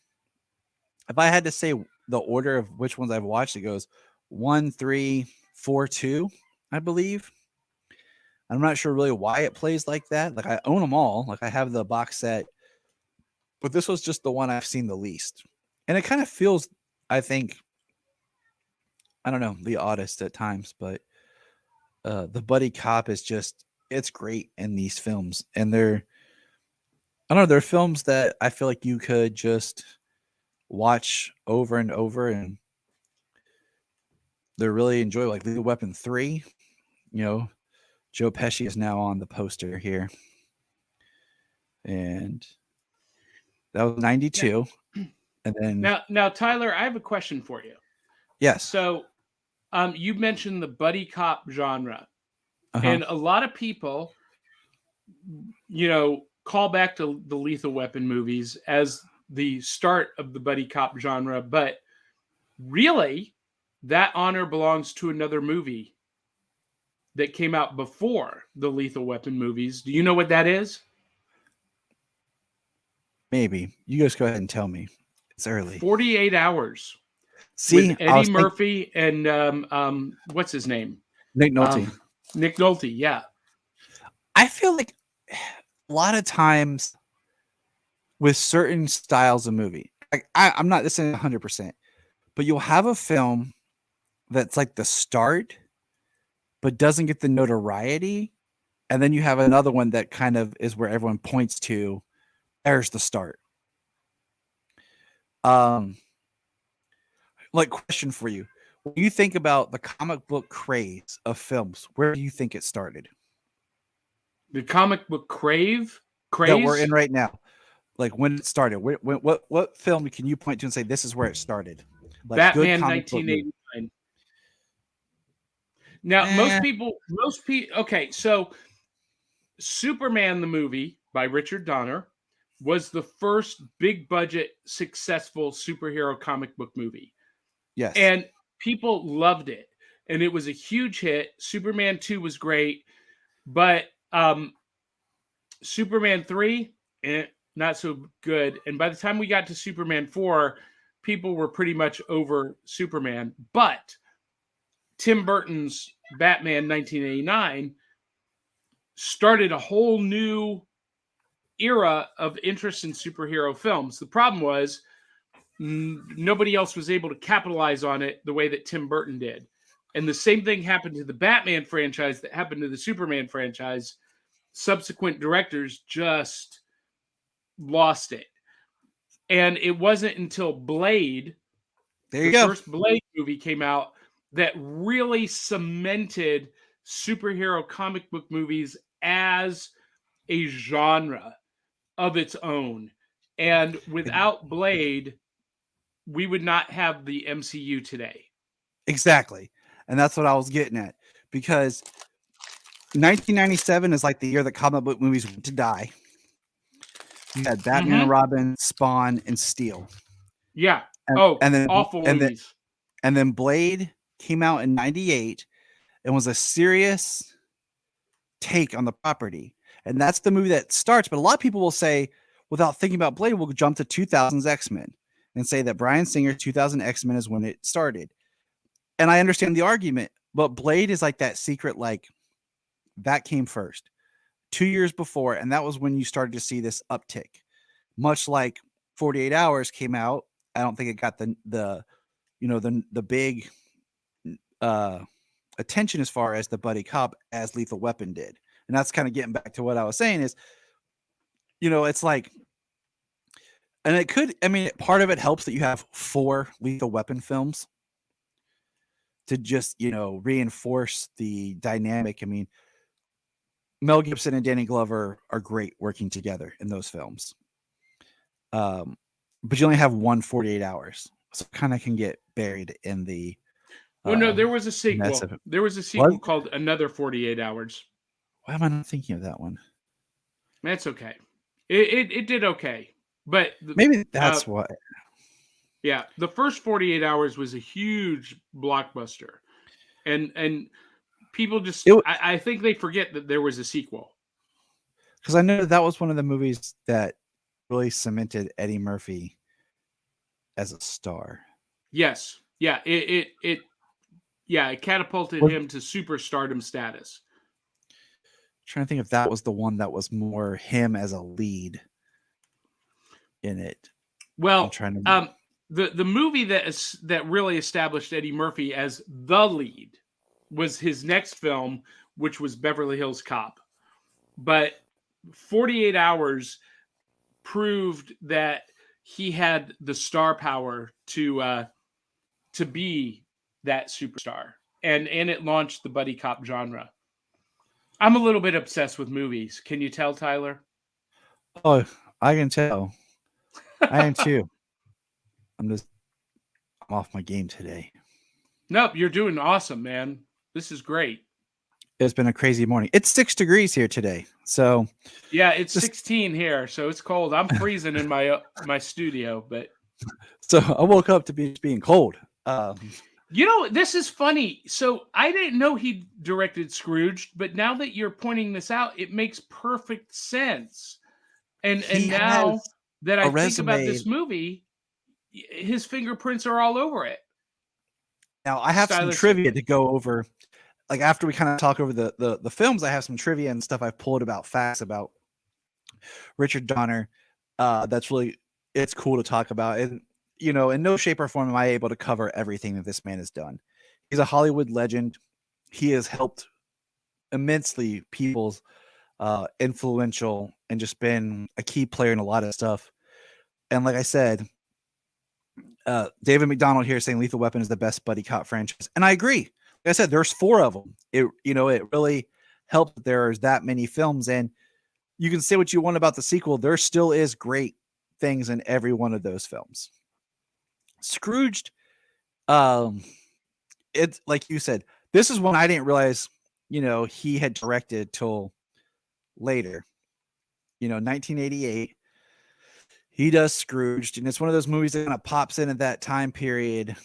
If I had to say the order of which ones I've watched, it goes 1, 3, 4, 2, I believe. I'm not sure really why it plays like that. I own them all. I have the box set. But this was just the one I've seen the least. And it kind of feels I think, I don't know, the oddest at times, but the buddy cop is just, it's great in these films. And they're films that I feel like you could just watch over and over, and they're really enjoyable. Like Lethal Weapon 3, Joe Pesci is now on the poster here. And that was 92. And then now, Tyler, I have a question for you. Yes. So, you mentioned the buddy cop genre, Uh-huh. and a lot of people, call back to the Lethal Weapon movies as the start of the buddy cop genre, but really, that honor belongs to another movie that came out before the Lethal Weapon movies. Do you know what that is? Maybe. You guys go ahead and tell me. It's early. 48 Hours. See, with Eddie Murphy and what's his name? Nick Nolte. Nick Nolte, yeah. I feel like a lot of times with certain styles of movie, like I'm not this 100%, but you'll have a film that's like the start, but doesn't get the notoriety, and then you have another one that kind of is where everyone points to. There's the start. Like, question for you. When you think about the comic book craze of films, where do you think it started? The comic book craze that we're in right now. Like, when it started. What film can you point to and say this is where it started? Like Batman 1989. Now, most people, okay, so Superman the movie by Richard Donner was the first big budget successful superhero comic book movie. Yes. And people loved it. And it was a huge hit. Superman 2 was great. But Superman 3, not so good. And by the time we got to Superman 4, people were pretty much over Superman. But Tim Burton's Batman 1989 started a whole new era of interest in superhero films. The problem was nobody else was able to capitalize on it the way that Tim Burton did. And the same thing happened to the Batman franchise that happened to the Superman franchise. Subsequent directors just lost it. And it wasn't until Blade, the first Blade movie came out, that really cemented superhero comic book movies as a genre of its own. And without Blade, we would not have the MCU today. Exactly. And that's what I was getting at. Because 1997 is like the year that comic book movies went to die. You had Batman and Robin, Spawn, and Steel. Yeah. And then awful movies. And then Blade came out in 98 and was a serious take on the property. And that's the movie that starts. But a lot of people will say, without thinking about Blade, we'll jump to 2000's X-Men and say that Bryan Singer's 2000 X-Men is when it started. And I understand the argument, but Blade is like that secret, like that came first 2 years before. And that was when you started to see this uptick, much like 48 Hours came out. I don't think it got the big attention as far as the buddy cop as Lethal Weapon did. And that's kind of getting back to what I was saying is, it's like, and it could, part of it helps that you have 4 Lethal Weapon films to just, reinforce the dynamic. Mel Gibson and Danny Glover are great working together in those films. But you only have 148 Hours. So it kind of can get buried in the. Well, no, there was a sequel. There was a sequel called Another 48 Hours. Why am I not thinking of that one? That's okay. It did okay. But maybe that's why. Yeah, the first 48 Hours was a huge blockbuster. And people just, I think they forget that there was a sequel. Because I know that was one of the movies that really cemented Eddie Murphy as a star. Yes. Yeah, it catapulted him to superstardom status. Trying to think if that was the one that was more him as a lead in it. Well, the movie that really established Eddie Murphy as the lead was his next film, which was Beverly Hills Cop. But 48 Hours proved that he had the star power to be that superstar, and it launched the buddy cop genre. I'm a little bit obsessed with movies. Can you tell, Tyler? Oh, I can tell. I am too. I'm off my game today. Nope, you're doing awesome, man. This is great. It's been a crazy morning. It's 6 degrees here today. So yeah, it's 16 here, so it's cold. I'm freezing in my studio, but so I woke up to being cold. You know, this is funny. So I didn't know he directed Scrooged, but now that you're pointing this out, it makes perfect sense. And now that I think about this movie, his fingerprints are all over it. Now I have some trivia to go over. Like after we kind of talk over the films, I have some trivia and stuff I've pulled about facts about Richard Donner. That's really, it's cool to talk about. And you know, in no shape or form am I able to cover everything that this man has done. He's a Hollywood legend. He has helped immensely people's influential and just been a key player in a lot of stuff. And like I said, David McDonald here saying Lethal Weapon is the best buddy cop franchise. And I agree. Like I said, there's 4 of them. It really helped that there's that many films. And you can say what you want about the sequel. There still is great things in every one of those films. Scrooged, it's like you said, this is one I didn't realize, he had directed till later. 1988, he does Scrooged, and it's one of those movies that kind of pops in at that time period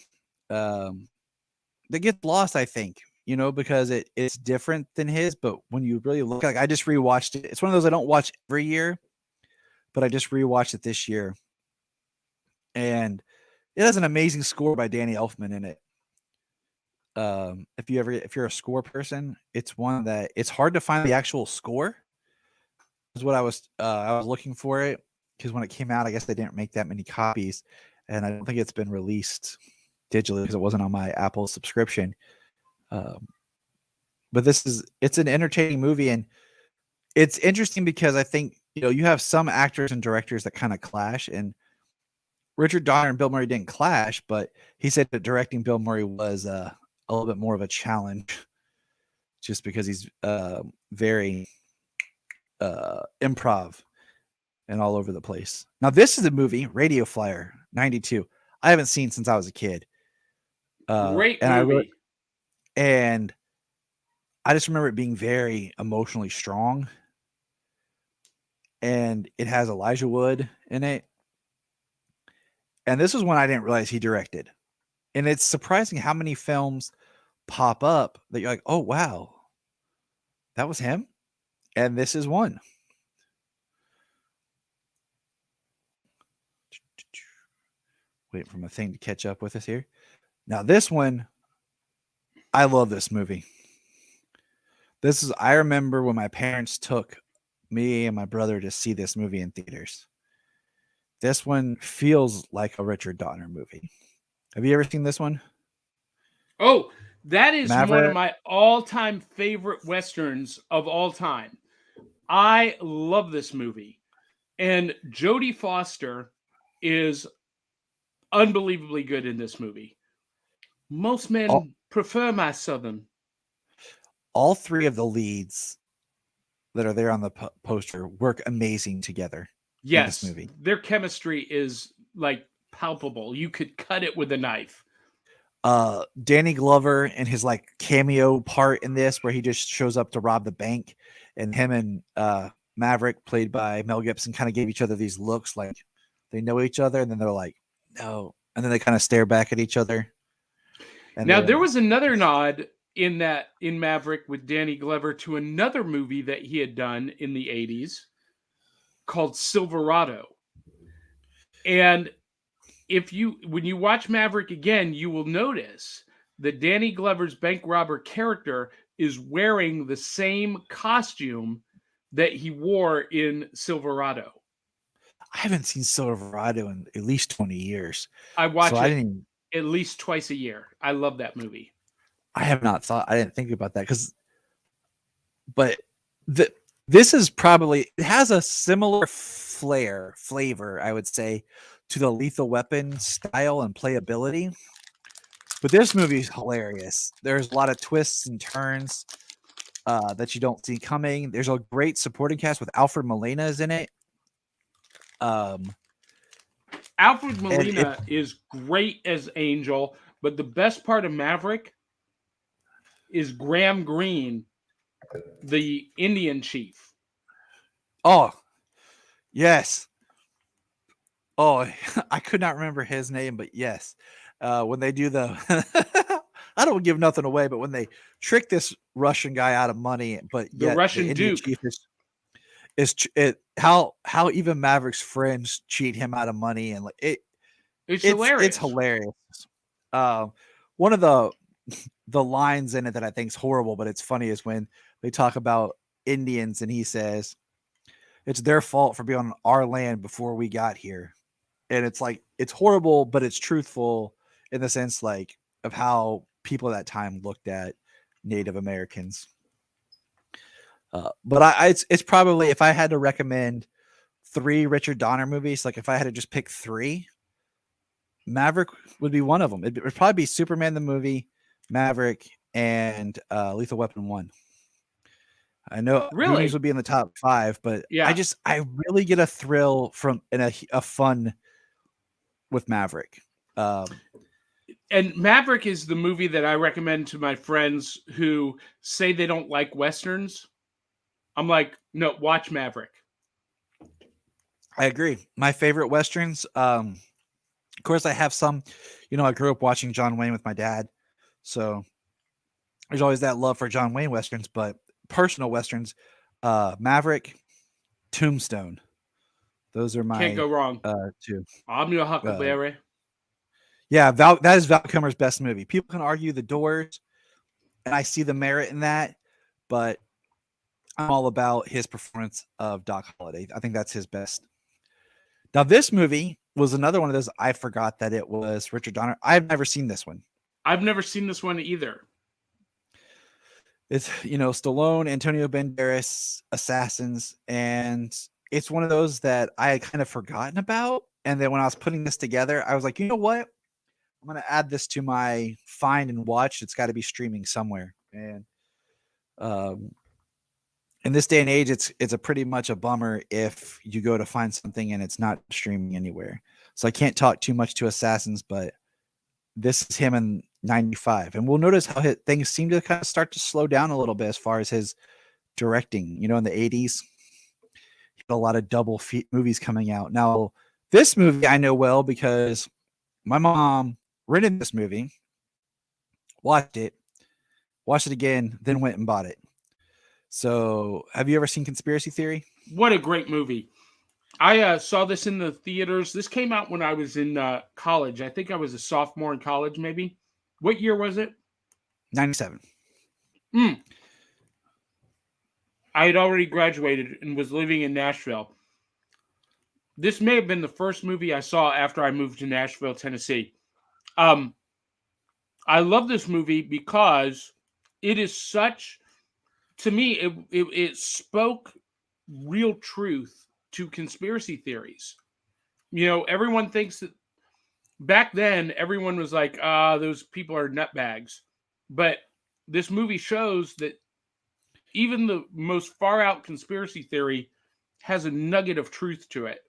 that gets lost, I think, because it's different than his. But when you really look, like I just rewatched it. It's one of those I don't watch every year, but I just rewatched it this year, and it has an amazing score by Danny Elfman in it. If you're a score person, it's one that it's hard to find the actual score. Is what I was looking for it, because when it came out, I guess they didn't make that many copies, and I don't think it's been released digitally because it wasn't on my Apple subscription. But it's an entertaining movie, and it's interesting because I think you have some actors and directors that kind of clash, and Richard Donner and Bill Murray didn't clash, but he said that directing Bill Murray was a little bit more of a challenge, just because he's very improv and all over the place. Now, this is a movie, Radio Flyer, 92. I haven't seen since I was a kid. Great movie. And I just remember it being very emotionally strong. And it has Elijah Wood in it. And this is one I didn't realize he directed. And it's surprising how many films pop up that you're like, oh, wow, that was him. And this is one. Waiting for my thing to catch up with us here. Now, this one, I love this movie. I remember when my parents took me and my brother to see this movie in theaters. This one feels like a Richard Donner movie. Have you ever seen this one? Oh, that is Maverick. One of my all-time favorite Westerns of all time. I love this movie. And Jodie Foster is unbelievably good in this movie. Most men prefer my Southern. All 3 of the leads that are there on the poster work amazing together. Yes, in this movie. Their chemistry is like palpable. You could cut it with a knife. Danny Glover and his like cameo part in this, where he just shows up to rob the bank, and him and Maverick, played by Mel Gibson, kind of gave each other these looks like they know each other, and then they're like, no, and then they kind of stare back at each other. And now there was another nod in Maverick with Danny Glover to another movie that he had done in the 80s called Silverado. And when you watch Maverick again, you will notice that Danny Glover's bank robber character is wearing the same costume that he wore in Silverado. I haven't seen Silverado in at least 20 years. I watch I it didn't. at least twice a year. I love that movie. I have not thought. I didn't think about that but this is probably, it has a similar flavor, I would say, to the Lethal Weapon style and playability. But this movie is hilarious. There's a lot of twists and turns that you don't see coming. There's a great supporting cast with Alfred Molina is in it. Alfred Molina is great as Angel, but the best part of Maverick is Graham Greene, the Indian chief. Oh, yes. Oh, I could not remember his name, but yes. When they do the I don't give nothing away, but when they trick this Russian guy out of money, but the yet Russian the Indian Duke chief is how even Maverick's friends cheat him out of money, and like it's hilarious. It's hilarious. One of the lines in it that I think is horrible, but it's funny, is when they talk about Indians and he says it's their fault for being on our land before we got here. And it's like, it's horrible, but it's truthful in the sense like of how people at that time looked at Native Americans. But it's probably, if I had to recommend 3 Richard Donner movies, like if I had to just pick 3, Maverick would be one of them. It would probably be Superman the movie, Maverick, and Lethal Weapon 1. I know really? Goonies would be in the top 5, but yeah. I really get a thrill from a fun with Maverick. And Maverick is the movie that I recommend to my friends who say they don't like Westerns. I'm like, no, watch Maverick. I agree. My favorite Westerns, of course, I have some, I grew up watching John Wayne with my dad. So there's always that love for John Wayne Westerns, but personal Westerns, Maverick, Tombstone. Those are my can't go wrong. 2. I'm your Huckleberry. Yeah, that is Val Kilmer's best movie. People can argue The Doors, and I see the merit in that, but I'm all about his performance of Doc Holliday. I think that's his best. Now, this movie was another one of those I forgot that it was Richard Donner. I've never seen this one. I've never seen this one either. It's, Stallone, Antonio Banderas, assassins, and it's one of those that I had kind of forgotten about. And then when I was putting this together, I was like, you know what? I'm going to add this to my find and watch. It's got to be streaming somewhere. And in this day and age, it's a pretty much a bummer if you go to find something and it's not streaming anywhere. So I can't talk too much to Assassins, but this is him in 95. And we'll notice how things seem to kind of start to slow down a little bit as far as his directing. In the 80s, he had a lot of double movies coming out. Now, this movie I know well because my mom rented this movie, watched it again, then went and bought it. So, have you ever seen Conspiracy Theory? What a great movie. I saw this in the theaters. This came out when I was in college. I think I was a sophomore in college, maybe. What year was it? 97. I had already graduated and was living in Nashville. This may have been the first movie I saw after I moved to Nashville, Tennessee. I love this movie because it is such, to me, it spoke real truth to conspiracy theories. Everyone thinks that back then, everyone was like, those people are nutbags. But this movie shows that even the most far out conspiracy theory has a nugget of truth to it.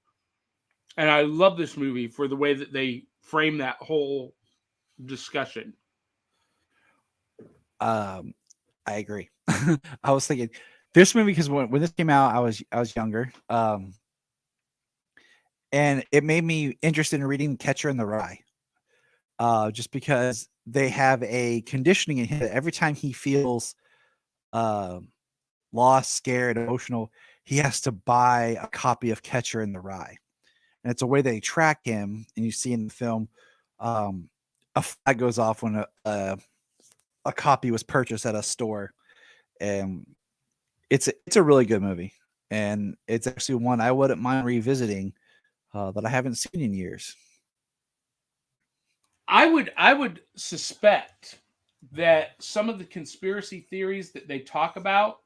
And I love this movie for the way that they frame that whole discussion. I agree. I was thinking this movie because when this came out, I was younger, and it made me interested in reading Catcher in the Rye, just because they have a conditioning in him that every time he feels lost, scared, emotional, he has to buy a copy of Catcher in the Rye, and it's a way they track him. And you see in the film, a flag goes off when a copy was purchased at a store. And it's a really good movie, and it's actually one I wouldn't mind revisiting that I haven't seen in years. I would suspect that some of the conspiracy theories that they talk about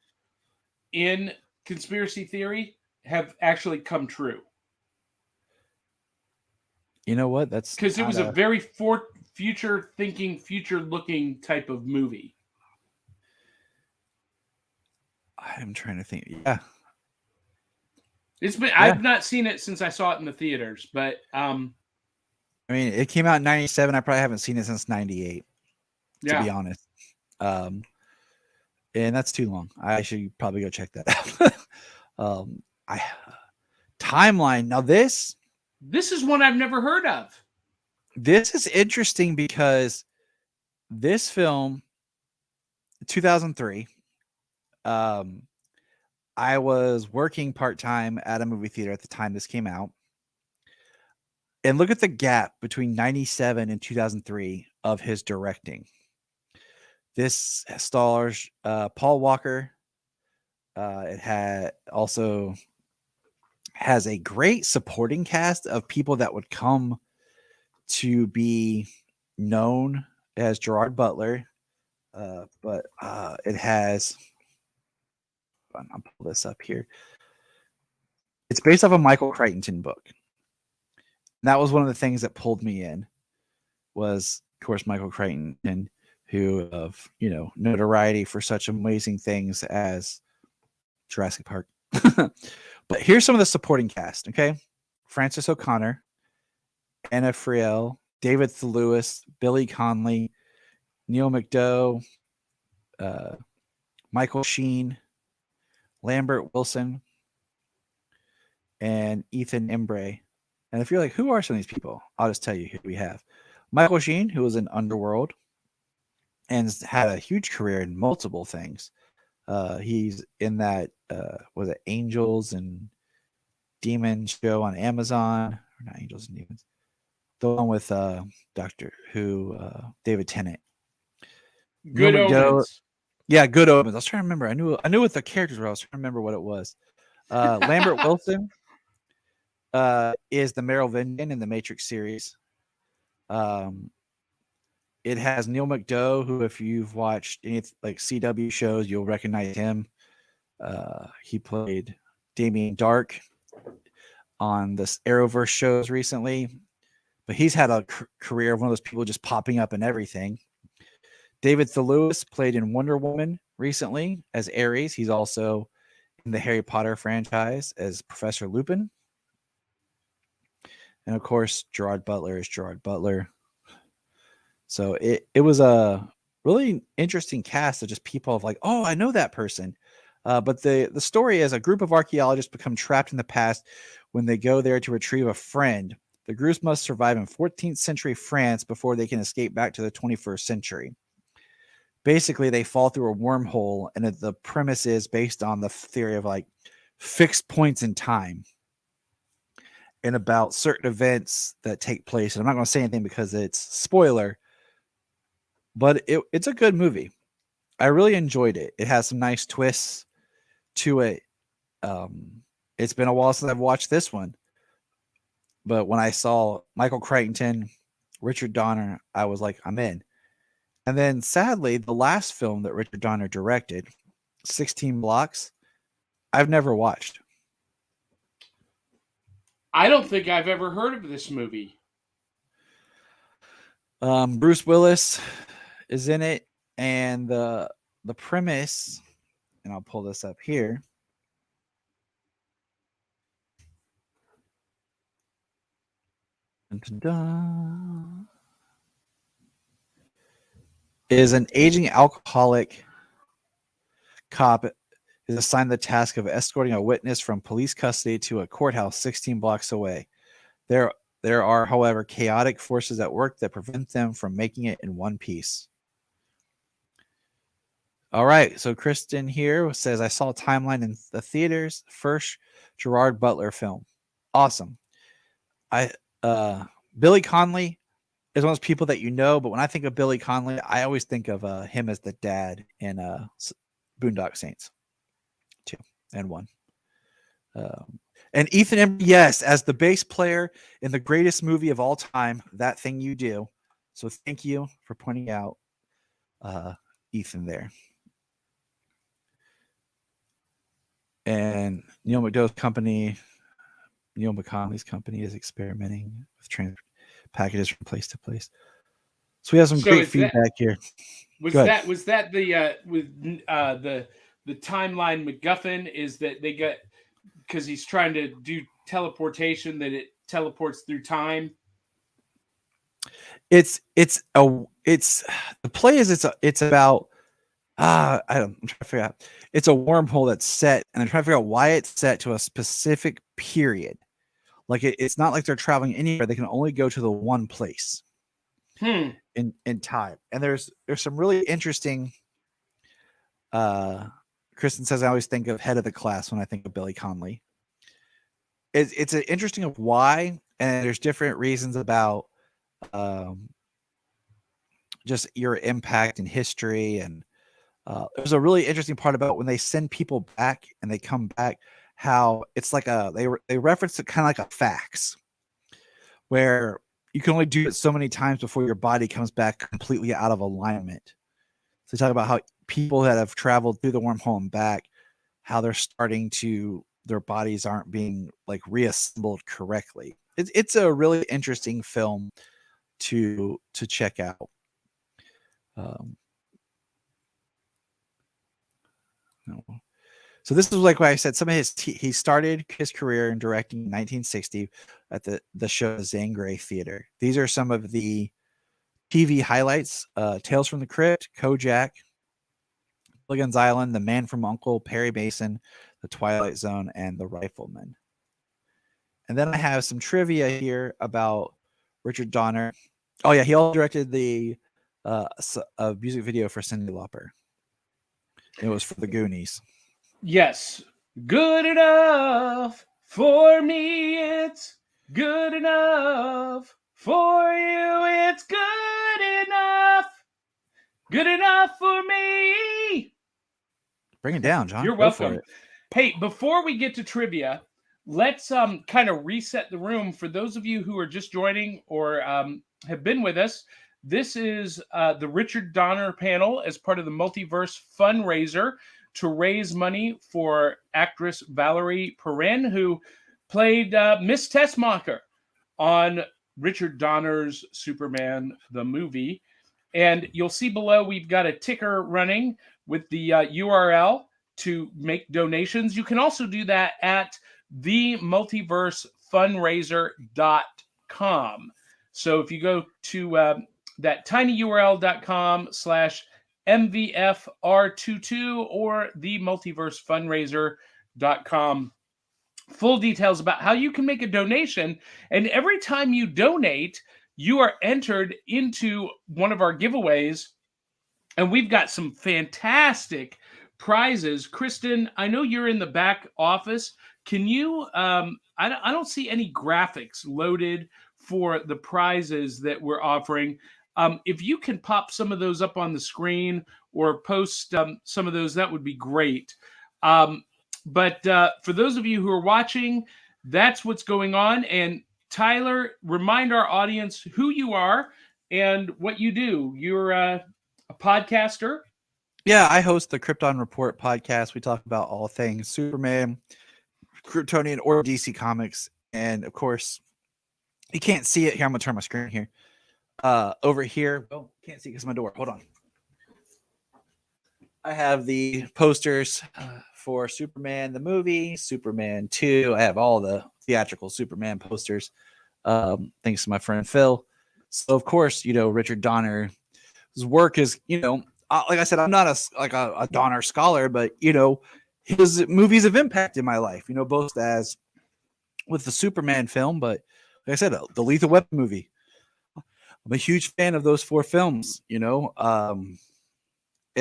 in conspiracy theory have actually come true. You know what? That's because it was a very future thinking, future looking type of movie. I'm trying to think. Yeah. It's been I've not seen it since I saw it in the theaters, but I mean, it came out in 97. I probably haven't seen it since 98, to be honest. And that's too long. I should probably go check that out. Timeline. Now this is one I've never heard of. This is interesting because this film, 2003, I was working part-time at a movie theater at the time this came out. And look at the gap between 97 and 2003 of his directing. This stars Paul Walker. It also has a great supporting cast of people that would come to be known as Gerard Butler. But it has... I'll pull this up here. It's based off a Michael Crichton book. And that was one of the things that pulled me in. Was, of course, Michael Crichton, who of notoriety for such amazing things as Jurassic Park. But here's some of the supporting cast. Okay, Frances O'Connor, Anna Friel, David Thewlis, Billy Connolly, Neil McDough, Michael Sheen, Lambert Wilson, and Ethan Embry. And if you're like, who are some of these people? I'll just tell you who we have. Michael Sheen, who was in Underworld and had a huge career in multiple things. He's in that, was it Angels and Demons show on Amazon? Or not Angels and Demons. The one with Doctor Who, David Tennant. Good Omens. Yeah, Good Omens. I was trying to remember. I knew what the characters were. I was trying to remember what it was. Lambert Wilson is the Merovingian in the Matrix series. It has Neil McDough, who, if you've watched any like CW shows, you'll recognize him. He played Damien Dark on the Arrowverse shows recently, but he's had a career of one of those people just popping up in everything. David Thewlis played in Wonder Woman recently as Ares. He's also in the Harry Potter franchise as Professor Lupin. And of course, Gerard Butler is Gerard Butler. So it was a really interesting cast of just people of like, oh, I know that person. But the story is a group of archaeologists become trapped in the past when they go there to retrieve a friend. The groups must survive in 14th century France before they can escape back to the 21st century. Basically, they fall through a wormhole, and the premise is based on the theory of like fixed points in time and about certain events that take place. And I'm not going to say anything because it's spoiler, but it's a good movie. I really enjoyed it. It has some nice twists to it. It's been a while since I've watched this one, but when I saw Michael Crichton, Richard Donner, I was like, I'm in. And then sadly, the last film that Richard Donner directed, 16 Blocks, I've never watched. I don't think I've ever heard of this movie. Bruce Willis is in it, and the premise, and I'll pull this up here. Dun-dun-dun. Is an aging alcoholic cop is assigned the task of escorting a witness from police custody to a courthouse 16 blocks away. There are, however, chaotic forces at work that prevent them from making it in one piece. All right, so Kristen here says, I saw a timeline in the theaters, first Gerard Butler film. Awesome. Billy Connolly is one of those people that you know, but when I think of Billy Connolly, I always think of him as the dad in Boondock Saints 2 and 1. And Ethan Embry, yes, as the bass player in the greatest movie of all time, That Thing You Do. So thank you for pointing out Ethan there. And Neil McDowell's company, Neil McConnelly's company, is experimenting with packages from place to place. So we have some great feedback here. Was that the timeline MacGuffin is that they got, because he's trying to do teleportation, that it teleports through time? It's the play is it's about I'm trying to figure out. It's a wormhole that's set, and I'm trying to figure out why it's set to a specific period. Like it's not like they're traveling anywhere; they can only go to the one place in time. And there's some really interesting. Kristen says, "I always think of head of the class when I think of Billy Connolly." It's an interesting of why, and there's different reasons about just your impact in history. And there's a really interesting part about when they send people back and they come back, how it's like they reference it kind of like a fax, where you can only do it so many times before your body comes back completely out of alignment. So they talk about how people that have traveled through the wormhole and back, how they're starting to, their bodies aren't being like reassembled correctly. It's a really interesting film to check out. So this is like what I said. Some of he started his career in directing in 1960 at the show Zane Grey Theater. These are some of the TV highlights: Tales from the Crypt, Kojak, Gilligan's Island, The Man from U.N.C.L.E., Perry Mason, The Twilight Zone, and The Rifleman. And then I have some trivia here about Richard Donner. Oh yeah, he also directed the music video for Cyndi Lauper. It was for the Goonies. Yes. Good enough for me, it's good enough for you, it's good enough for me. Bring it down, John. You're welcome. Hey, before we get to trivia, let's kind of reset the room for those of you who are just joining or have been with us. This is the Richard Donner panel as part of the Multiverse fundraiser to raise money for actress Valerie Perrin, who played Miss Tessmacher on Richard Donner's Superman the movie. And you'll see below we've got a ticker running with the URL to make donations. You can also do that at themultiversefunraiser.com. So if you go to that tinyurl.com/MVFR22 or themultiversefunraiser.com. Full details about how you can make a donation. And every time you donate, you are entered into one of our giveaways. And we've got some fantastic prizes. Kristen, I know you're in the back office. Can you, I don't see any graphics loaded for the prizes that we're offering. If you can pop some of those up on the screen or post some of those, that would be great. But for those of you who are watching, that's what's going on. And Tyler, remind our audience who you are and what you do. You're a podcaster. Yeah, I host the Krypton Report podcast. We talk about all things Superman, Kryptonian, or DC Comics. And of course, you can't see it here. I'm going to turn my screen here. Over here. Oh, can't see because my door. Hold on. I have the posters for Superman the movie, Superman 2. I have all the theatrical Superman posters. Thanks to my friend Phil. So of course, Richard Donner's work is, like I said, I'm not a Donner scholar, but his movies have impacted my life. Both as with the Superman film, but like I said, the Lethal Weapon movie. I'm a huge fan of those 4 films, and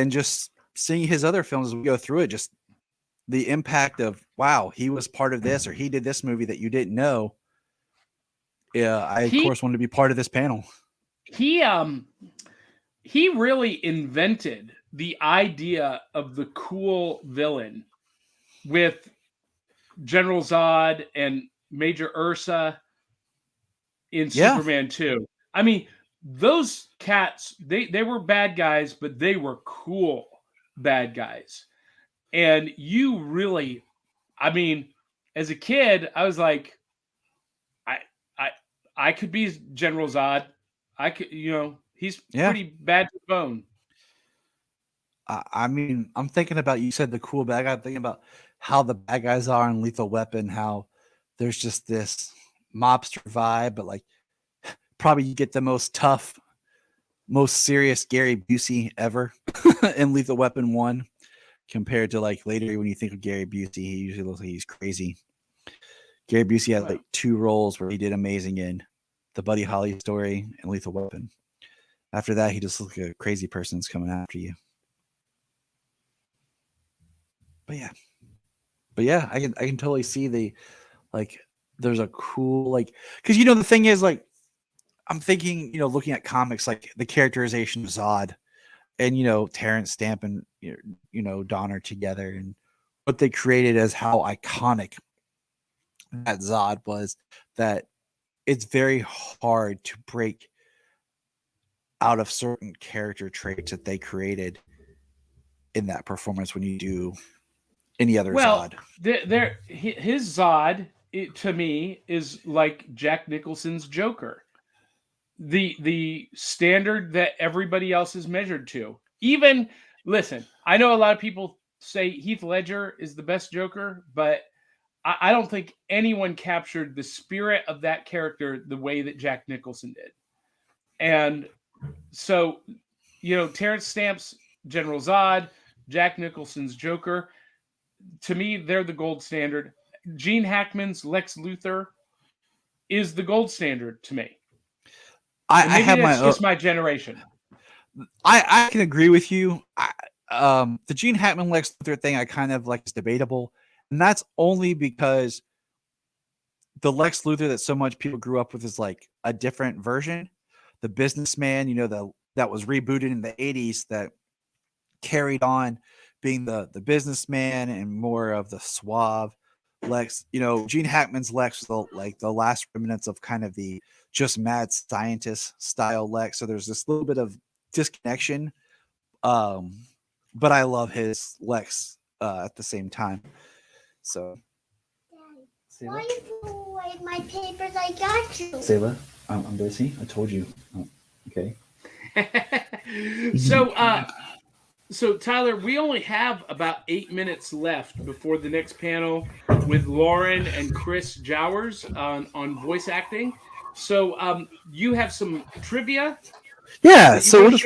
just seeing his other films as we go through it, just the impact of, wow, he was part of this, or he did this movie that you didn't know. Yeah, of course wanted to be part of this panel. He really invented the idea of the cool villain with General Zod and Major Ursa in Superman 2. I mean, those cats, they were bad guys, but they were cool bad guys. And you really, I mean, as a kid, I was like, I could be General Zod. I could, he's pretty bad to the bone. I mean, I'm thinking about, you said the cool bad guy. I'm thinking about how the bad guys are in Lethal Weapon, how there's just this mobster vibe, but like probably you get the most tough, most serious Gary Busey ever in Lethal Weapon 1 compared to like later when you think of Gary Busey, he usually looks like he's crazy. Gary Busey had like 2 roles where he did amazing in the Buddy Holly story and Lethal Weapon. After that, he just looks like a crazy person that's coming after you. But yeah, I can totally see the, like, there's a cool, like, because the thing is, like, I'm thinking, looking at comics, like the characterization of Zod and Terrence Stamp and Donner together, and what they created as how iconic that Zod was, that it's very hard to break out of certain character traits that they created in that performance when you do any other Zod. His Zod, to me, is like Jack Nicholson's Joker. The standard that everybody else is measured to. Even, listen, I know a lot of people say Heath Ledger is the best Joker, but I don't think anyone captured the spirit of that character the way that Jack Nicholson did. And so, Terrence Stamp's General Zod, Jack Nicholson's Joker, to me, they're the gold standard. Gene Hackman's Lex Luthor is the gold standard to me. I have just my generation. I can agree with you. The Gene Hackman Lex Luthor thing I kind of like is debatable, and that's only because the Lex Luthor that so much people grew up with is like a different version. The businessman, that was rebooted in the 80s, that carried on being the businessman and more of the suave Lex. Gene Hackman's Lex was the last remnants of kind of the just mad scientist style Lex. So there's this little bit of disconnection. But I love his Lex at the same time. So why you threw away my papers? I got you. Sayla, I'm busy. I told you. Okay. So Tyler, we only have about 8 minutes left before the next panel with Lauren and Chris Jowers on voice acting. So you have some trivia? Yeah, so we'll just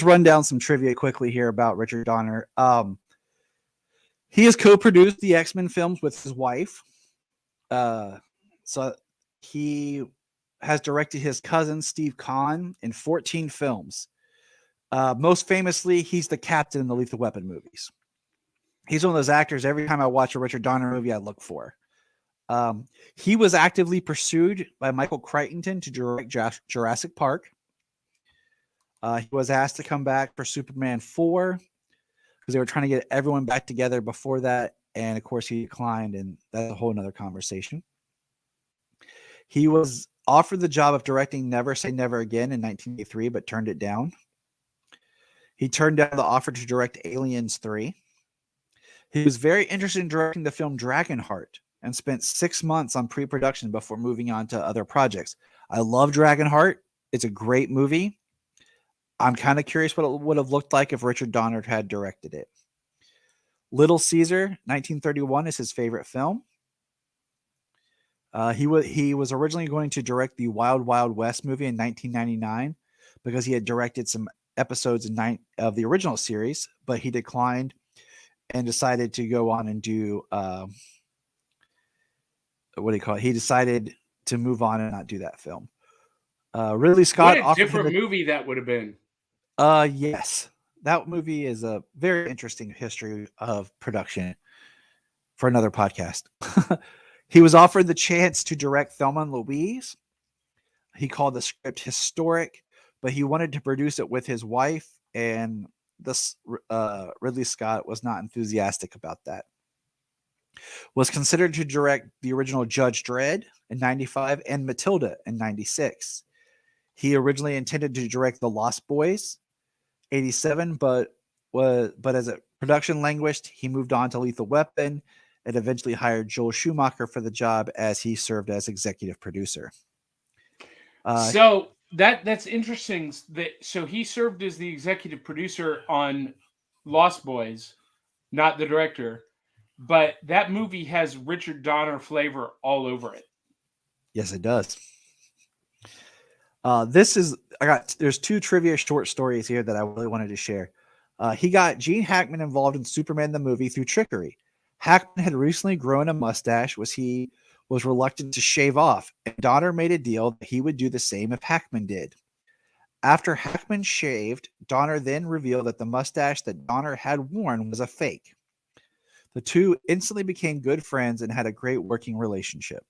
run down some trivia quickly here about Richard Donner. He has co-produced the X-Men films with his wife. So he has directed his cousin Steve Kahn in 14 films. Most famously, he's the captain in the Lethal Weapon movies. He's one of those actors, every time I watch a Richard Donner movie, I look for. He was actively pursued by Michael Crichton to direct Jurassic Park. He was asked to come back for Superman 4 because they were trying to get everyone back together before that. And of course, he declined, and that's a whole nother conversation. He was offered the job of directing Never Say Never Again in 1983, but turned it down. He turned down the offer to direct Aliens 3. He was very interested in directing the film Dragonheart and spent 6 months on pre-production before moving on to other projects. I love Dragonheart. It's a great movie. I'm kind of curious what it would have looked like if Richard Donner had directed it. Little Caesar, 1931, is his favorite film. He was originally going to direct the Wild Wild West movie in 1999 because he had directed some episodes of the original series, but he declined and decided to go on and do he decided to move on and not do that film. Ridley Scott, what a different movie that would have been. Yes, that movie is a very interesting history of production for another podcast. He was offered the chance to direct Thelma and Louise. He called the script historic, but he wanted to produce it with his wife, and Ridley Scott was not enthusiastic about that. Was considered to direct the original Judge Dredd in 95 and Matilda in 96. He originally intended to direct The Lost Boys 87, but as a production languished, he moved on to Lethal Weapon and eventually hired Joel Schumacher for the job as he served as executive producer. So that's interesting. So he served as the executive producer on Lost Boys, not the director, but that movie has Richard Donner flavor all over it. Yes, it does. There's 2 trivia short stories here that I really wanted to share. He got Gene Hackman involved in Superman the movie through trickery. Hackman had recently grown a mustache, which he was reluctant to shave off, and Donner made a deal that he would do the same if Hackman did. After Hackman shaved, Donner then revealed that the mustache that Donner had worn was a fake. The two instantly became good friends and had a great working relationship.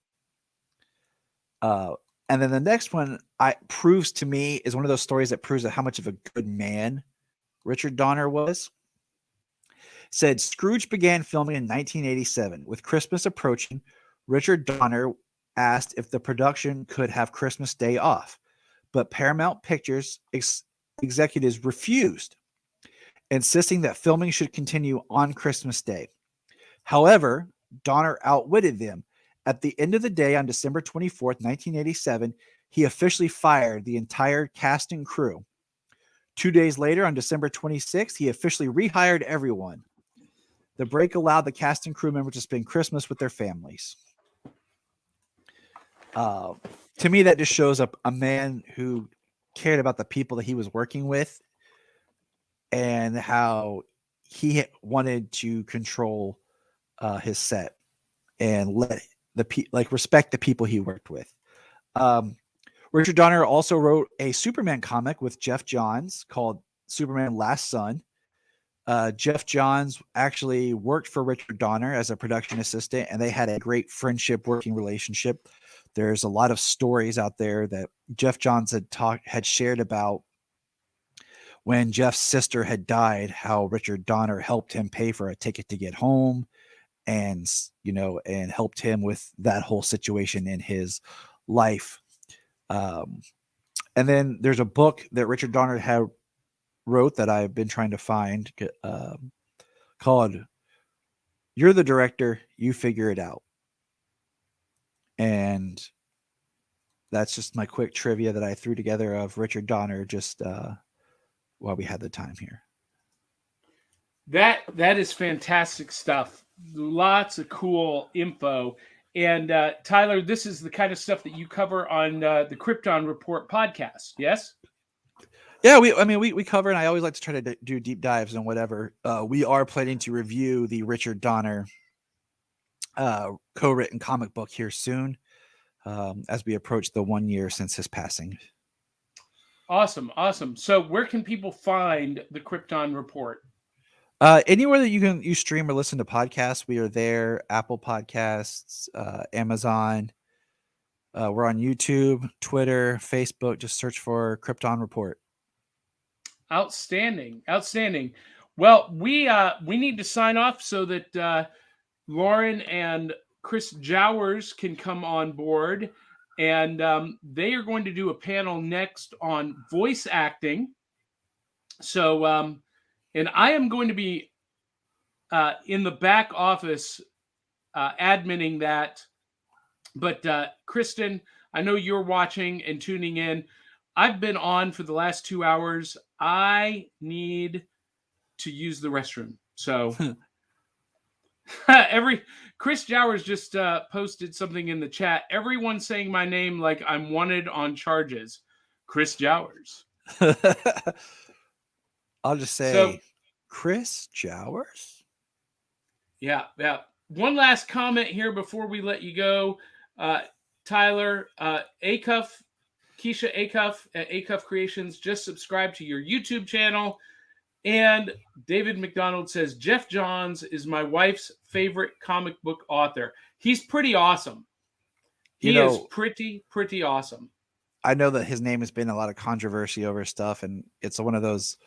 And then the next one proves to me is one of those stories that proves how much of a good man Richard Donner was. Said Scrooge began filming in 1987. With Christmas approaching, Richard Donner asked if the production could have Christmas Day off, but Paramount Pictures executives refused, insisting that filming should continue on Christmas Day. However, Donner outwitted them. At the end of the day, on December 24th, 1987, he officially fired the entire cast and crew. 2 days later, on December 26th, he officially rehired everyone. The break allowed the cast and crew members to spend Christmas with their families. To me, that just shows up a man who cared about the people that he was working with and how he wanted to control his set and respect the people he worked with. Richard Donner also wrote a Superman comic with Jeff Johns called Superman Last Son. Jeff Johns actually worked for Richard Donner as a production assistant, and they had a great friendship working relationship. There's a lot of stories out there that Jeff Johns had shared about when Jeff's sister had died, how Richard Donner helped him pay for a ticket to get home and helped him with that whole situation in his life. And then there's a book that Richard Donner had wrote that I've been trying to find called You're the Director, You Figure It Out. And that's just my quick trivia that I threw together of Richard Donner just while we had the time here. That is fantastic stuff. Lots of cool info. And Tyler, this is the kind of stuff that you cover on the Krypton Report podcast, yes? Yeah, we cover, and I always like to try to do deep dives and whatever. We are planning to review the Richard Donner co-written comic book here soon, as we approach the 1 year since his passing. Awesome. So where can people find the Krypton Report? Anywhere that you stream or listen to podcasts, we are there. Apple Podcasts, Amazon. We're on YouTube, Twitter, Facebook. Just search for Krypton Report. Outstanding. Well, we need to sign off so that Lauren and Chris Jowers can come on board, and they are going to do a panel next on voice acting. So, and I am going to be in the back office adminning that. But Kristen, I know you're watching and tuning in. I've been on for the last 2 hours. I need to use the restroom. So Chris Jowers just posted something in the chat. Everyone saying my name like I'm wanted on charges. Chris Jowers. I'll just say Chris Jowers. Yeah. One last comment here before we let you go. Tyler, Keisha Acuff at Acuff Creations, just subscribe to your YouTube channel. And David McDonald says, Jeff Johns is my wife's favorite comic book author. He's pretty awesome. He is pretty awesome. I know that his name has been a lot of controversy over stuff, and it's one of those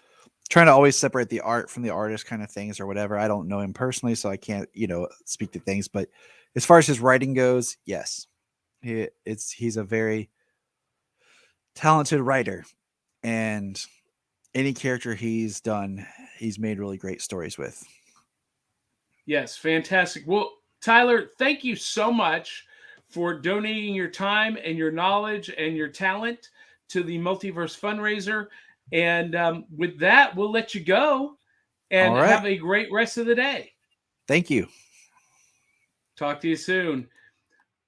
trying to always separate the art from the artist kind of things or whatever. I don't know him personally, so I can't, speak to things. But as far as his writing goes, yes, he's a very talented writer, and any character he's done, he's made really great stories with. Yes, fantastic. Well, Tyler, thank you so much for donating your time and your knowledge and your talent to the Multiverse Fundraiser. And with that, we'll let you go and have a great rest of the day. Thank you. Talk to you soon.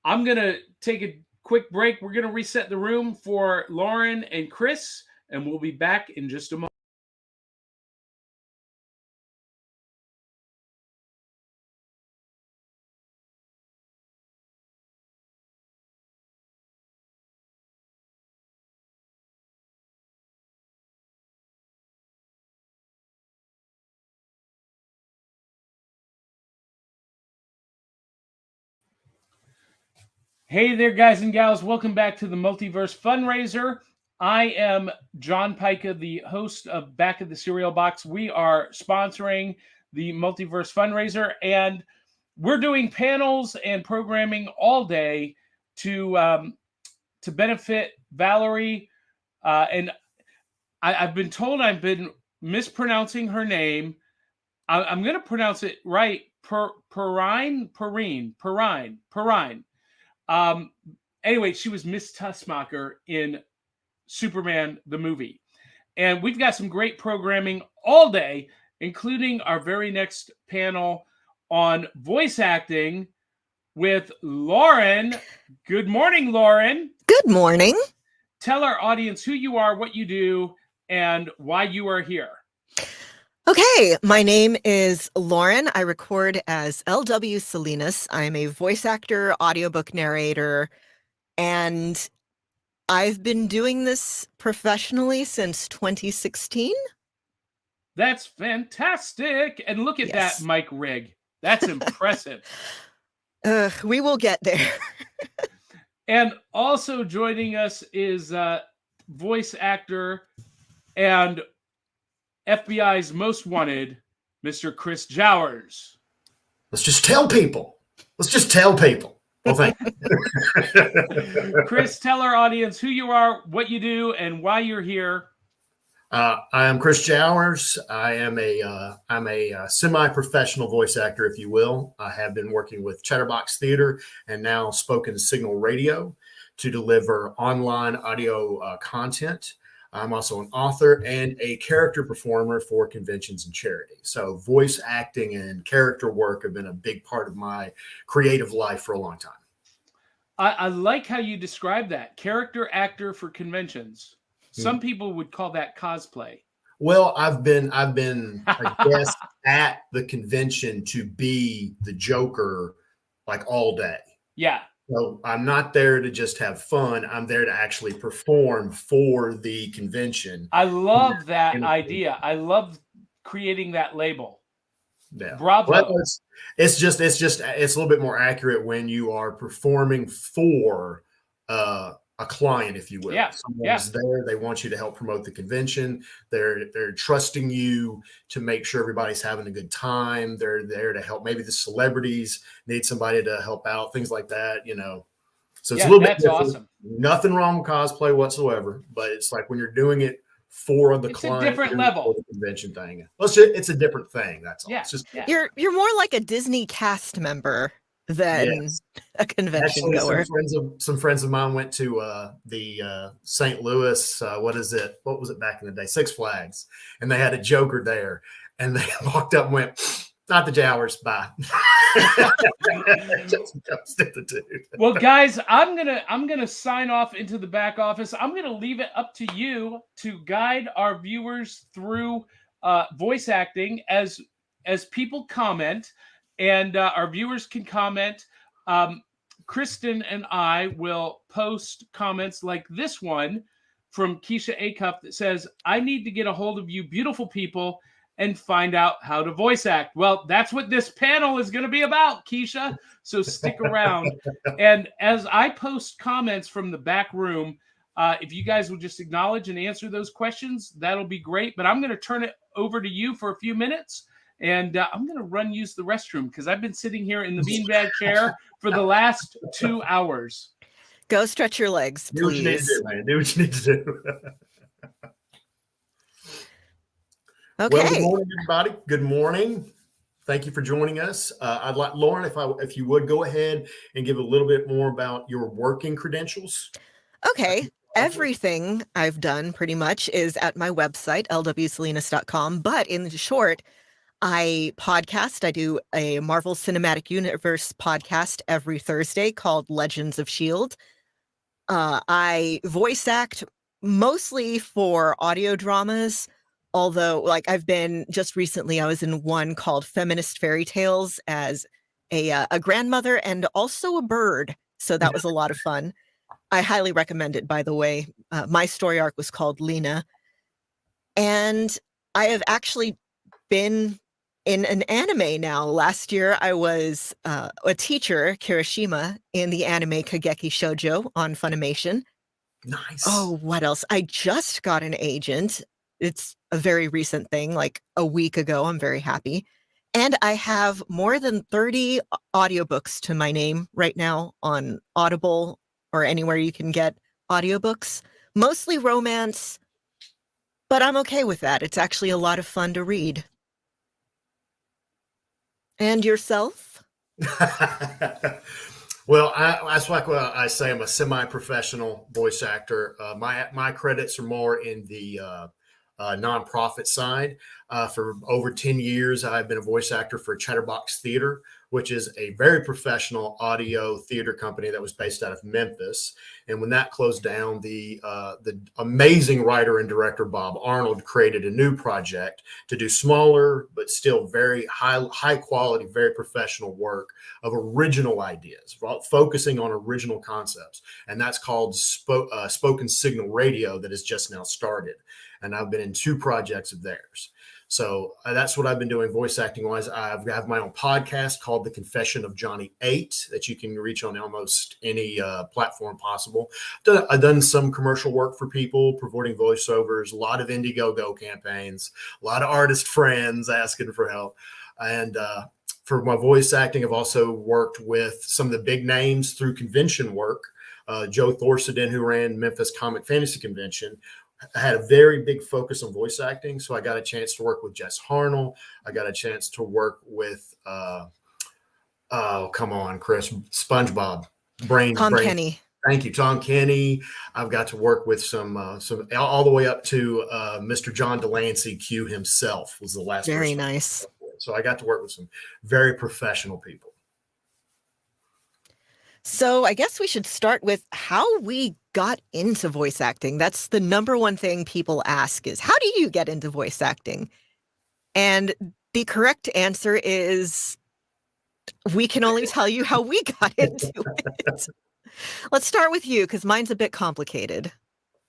I'm going to take a quick break. We're going to reset the room for Lauren and Chris, and we'll be back in just a moment. Hey there, guys and gals. Welcome back to the Multiverse Fundraiser. I am John Pica, the host of Back of the Cereal Box. We are sponsoring the Multiverse Fundraiser, and we're doing panels and programming all day to benefit Valerie. And I've been told I've been mispronouncing her name. I'm going to pronounce it right. Perrine. Anyway, she was Miss Tussmacher in Superman the movie. And we've got some great programming all day, including our very next panel on voice acting with Lauren. Good morning, Lauren. Good morning. Tell our audience who you are, what you do, and why you are here. Okay, my name is Lauren. I record as L.W. Salinas. I'm a voice actor, audiobook narrator, and I've been doing this professionally since 2016. That's fantastic. And look at that mic rig. That's impressive. We will get there. And also joining us is voice actor and FBI's most wanted, Mr. Chris Jowers. Let's just tell people. Well, thank you. Chris, tell our audience who you are, what you do, and why you're here. I am Chris Jowers. I'm a semi-professional voice actor, if you will. I have been working with Chatterbox Theater and now Spoken Signal Radio to deliver online audio content. I'm also an author and a character performer for conventions and charity. So voice acting and character work have been a big part of my creative life for a long time. I like how you describe that. Character actor for conventions. Some people would call that cosplay. Well, I've been a guest at the convention to be the Joker like all day. Yeah. So I'm not there to just have fun. I'm there to actually perform for the convention. I love that idea. I love creating that label. Yeah. Bravo. Well, it's a little bit more accurate when you are performing for a client, if you will. Yeah. Someone's there. They want you to help promote the convention. They're trusting you to make sure everybody's having a good time. They're there to help. Maybe the celebrities need somebody to help out, things like that, So it's a little bit different. Awesome. Nothing wrong with cosplay whatsoever, but it's like when you're doing it for the client, a different level. The convention thing. It's a different thing. That's all. Yeah. It's just, You're more like a Disney cast member than a convention goer. Some friends of mine went to the St. Louis, what was it back in the day? Six Flags. And they had a Joker there. And they walked up and went, not the Jowers, bye. Just the dude. Well, guys, I'm gonna sign off into the back office. I'm gonna leave it up to you to guide our viewers through voice acting as people comment. And our viewers can comment. Kristen and I will post comments like this one from Keisha Acuff that says, I need to get a hold of you beautiful people and find out how to voice act. Well, that's what this panel is going to be about, Keisha. So stick around. And as I post comments from the back room, If you guys will just acknowledge and answer those questions, that'll be great. But I'm going to turn it over to you for a few minutes. And I'm going to use the restroom because I've been sitting here in the beanbag chair for the last 2 hours. Go stretch your legs, please. Do what you need to do, man. Do what you need to do. Okay. Well, good morning, everybody. Good morning. Thank you for joining us. I'd like Lauren, if you would go ahead and give a little bit more about your working credentials. Okay. Everything I've done pretty much is at my website, lwsalinas.com. But in short, I podcast. I do a Marvel Cinematic Universe podcast every Thursday called Legends of S.H.I.E.L.D. I voice act mostly for audio dramas, although I've been just recently, I was in one called Feminist Fairy Tales as a grandmother and also a bird. So that was a lot of fun. I highly recommend it, by the way. My story arc was called Lena. And I have actually been in an anime now. Last year, I was a teacher, Kirishima, in the anime Kageki Shoujo on Funimation. Nice. Oh, what else? I just got an agent. It's a very recent thing, like a week ago. I'm very happy. And I have more than 30 audiobooks to my name right now on Audible or anywhere you can get audiobooks. Mostly romance, but I'm okay with that. It's actually a lot of fun to read. And yourself? Well, that's like what I say. I'm a semi-professional voice actor. My credits are more in the nonprofit side. For over 10 years, I've been a voice actor for Chatterbox Theater, which is a very professional audio theater company that was based out of Memphis. And when that closed down, the amazing writer and director Bob Arnold created a new project to do smaller but still very high quality, very professional work of original ideas, focusing on original concepts. And that's called Spoken Signal Radio, that has just now started. And I've been in 2 projects of theirs. So that's what I've been doing voice acting wise. I have my own podcast called The Confession of Johnny 8 that you can reach on almost any platform possible. I've done some commercial work for people, promoting voiceovers, a lot of Indiegogo campaigns, a lot of artist friends asking for help. And for my voice acting, I've also worked with some of the big names through convention work. Joe Thorsedin, who ran Memphis Comic Fantasy Convention, I had a very big focus on voice acting. So I got a chance to work with Jess Harnell. I got a chance to work with, come on, Chris, SpongeBob. Tom Kenny. Thank you, Tom Kenny. I've got to work with some all the way up to Mr. John Delancey Q himself was the last. Very nice. So I got to work with some very professional people. So I guess we should start with how we got into voice acting. That's the number one thing people ask is, how do you get into voice acting? And the correct answer is, we can only tell you how we got into it. Let's start with you, because mine's a bit complicated.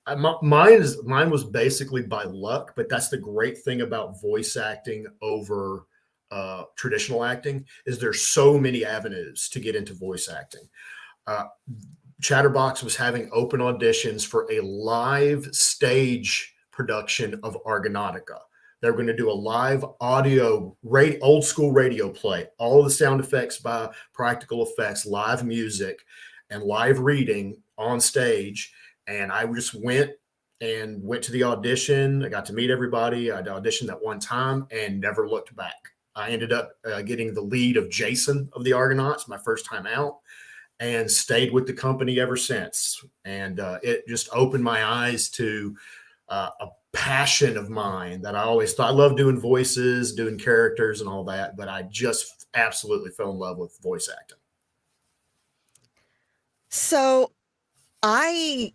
Mine was basically by luck, but that's the great thing about voice acting over traditional acting is there's so many avenues to get into voice acting. Chatterbox was having open auditions for a live stage production of Argonautica. They're going to do a live audio, old school radio play, all the sound effects by Practical Effects, live music, and live reading on stage. And I just went to the audition. I got to meet everybody. I auditioned that one time and never looked back. I ended up getting the lead of Jason of the Argonauts my first time out, and stayed with the company ever since. And it just opened my eyes to a passion of mine that I always thought. I love doing voices, doing characters and all that, but I just absolutely fell in love with voice acting. So I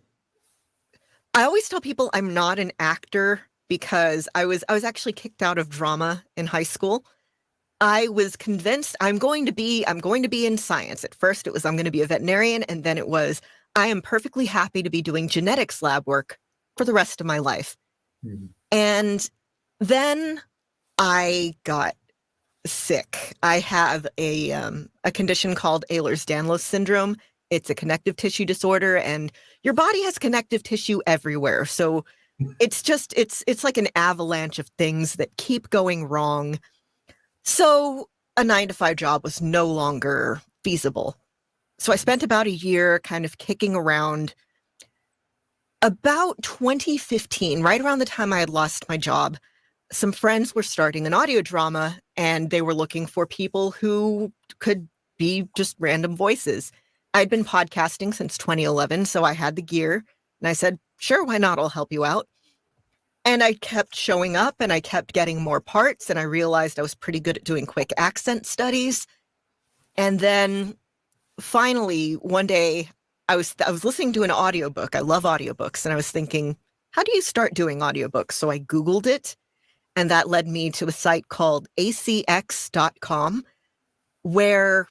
always tell people I'm not an actor because I was actually kicked out of drama in high school. I was convinced I'm going to be in science. At first it was I'm going to be a veterinarian, and then it was I am perfectly happy to be doing genetics lab work for the rest of my life. Mm-hmm. And then I got sick. I have a condition called Ehlers-Danlos syndrome, It's a connective tissue disorder, and your body has connective tissue everywhere. So it's like an avalanche of things that keep going wrong. So a 9-to-5 job was no longer feasible. So I spent about a year kind of kicking around. About 2015, right around the time I had lost my job, some friends were starting an audio drama, and they were looking for people who could be just random voices. I'd been podcasting since 2011, so I had the gear, and I said, sure, why not? I'll help you out. And I kept showing up, and I kept getting more parts, and I realized I was pretty good at doing quick accent studies. And then finally, one day, I was listening to an audiobook. I love audiobooks. And I was thinking, how do you start doing audiobooks? So I Googled it, and that led me to a site called acx.com, where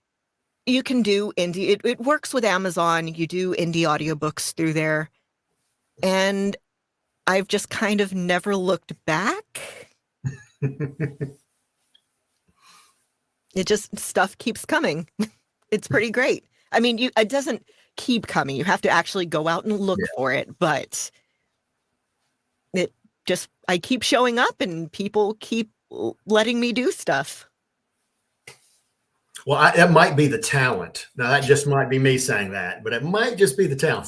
you can do indie. It works with Amazon. You do indie audiobooks through there. And I've just kind of never looked back. Stuff keeps coming. It's pretty great. I mean, it doesn't keep coming. You have to actually go out and look for it, but I keep showing up, and people keep letting me do stuff. Well, it might be the talent. Now, that just might be me saying that, but it might just be the talent.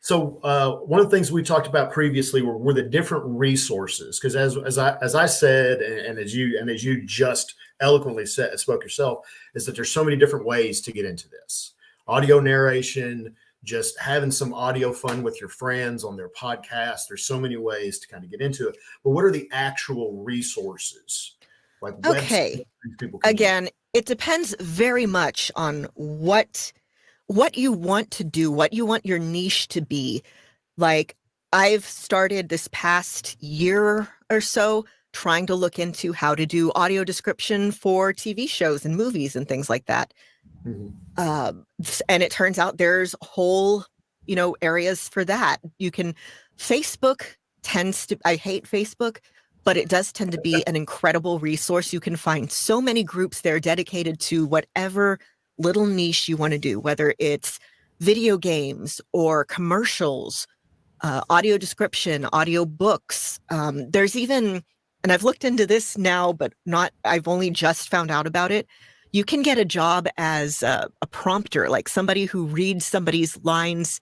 So one of the things we talked about previously were the different resources, because as I said, and as you just eloquently spoke yourself, is that there's so many different ways to get into this. Audio narration, just having some audio fun with your friends on their podcast. There's so many ways to kind of get into it. But what are the actual resources? Like okay, again, it depends very much on what you want to do, what you want your niche to be. Like, I've started this past year or so trying to look into how to do audio description for TV shows and movies and things like that. Mm-hmm. And it turns out there's whole, areas for that. Facebook tends to, I hate Facebook, but it does tend to be an incredible resource. You can find so many groups there dedicated to whatever little niche you want to do, whether it's video games or commercials, audio description, audio books. There's even, and I've looked into this now, but I've only just found out about it. You can get a job as a prompter, like somebody who reads somebody's lines,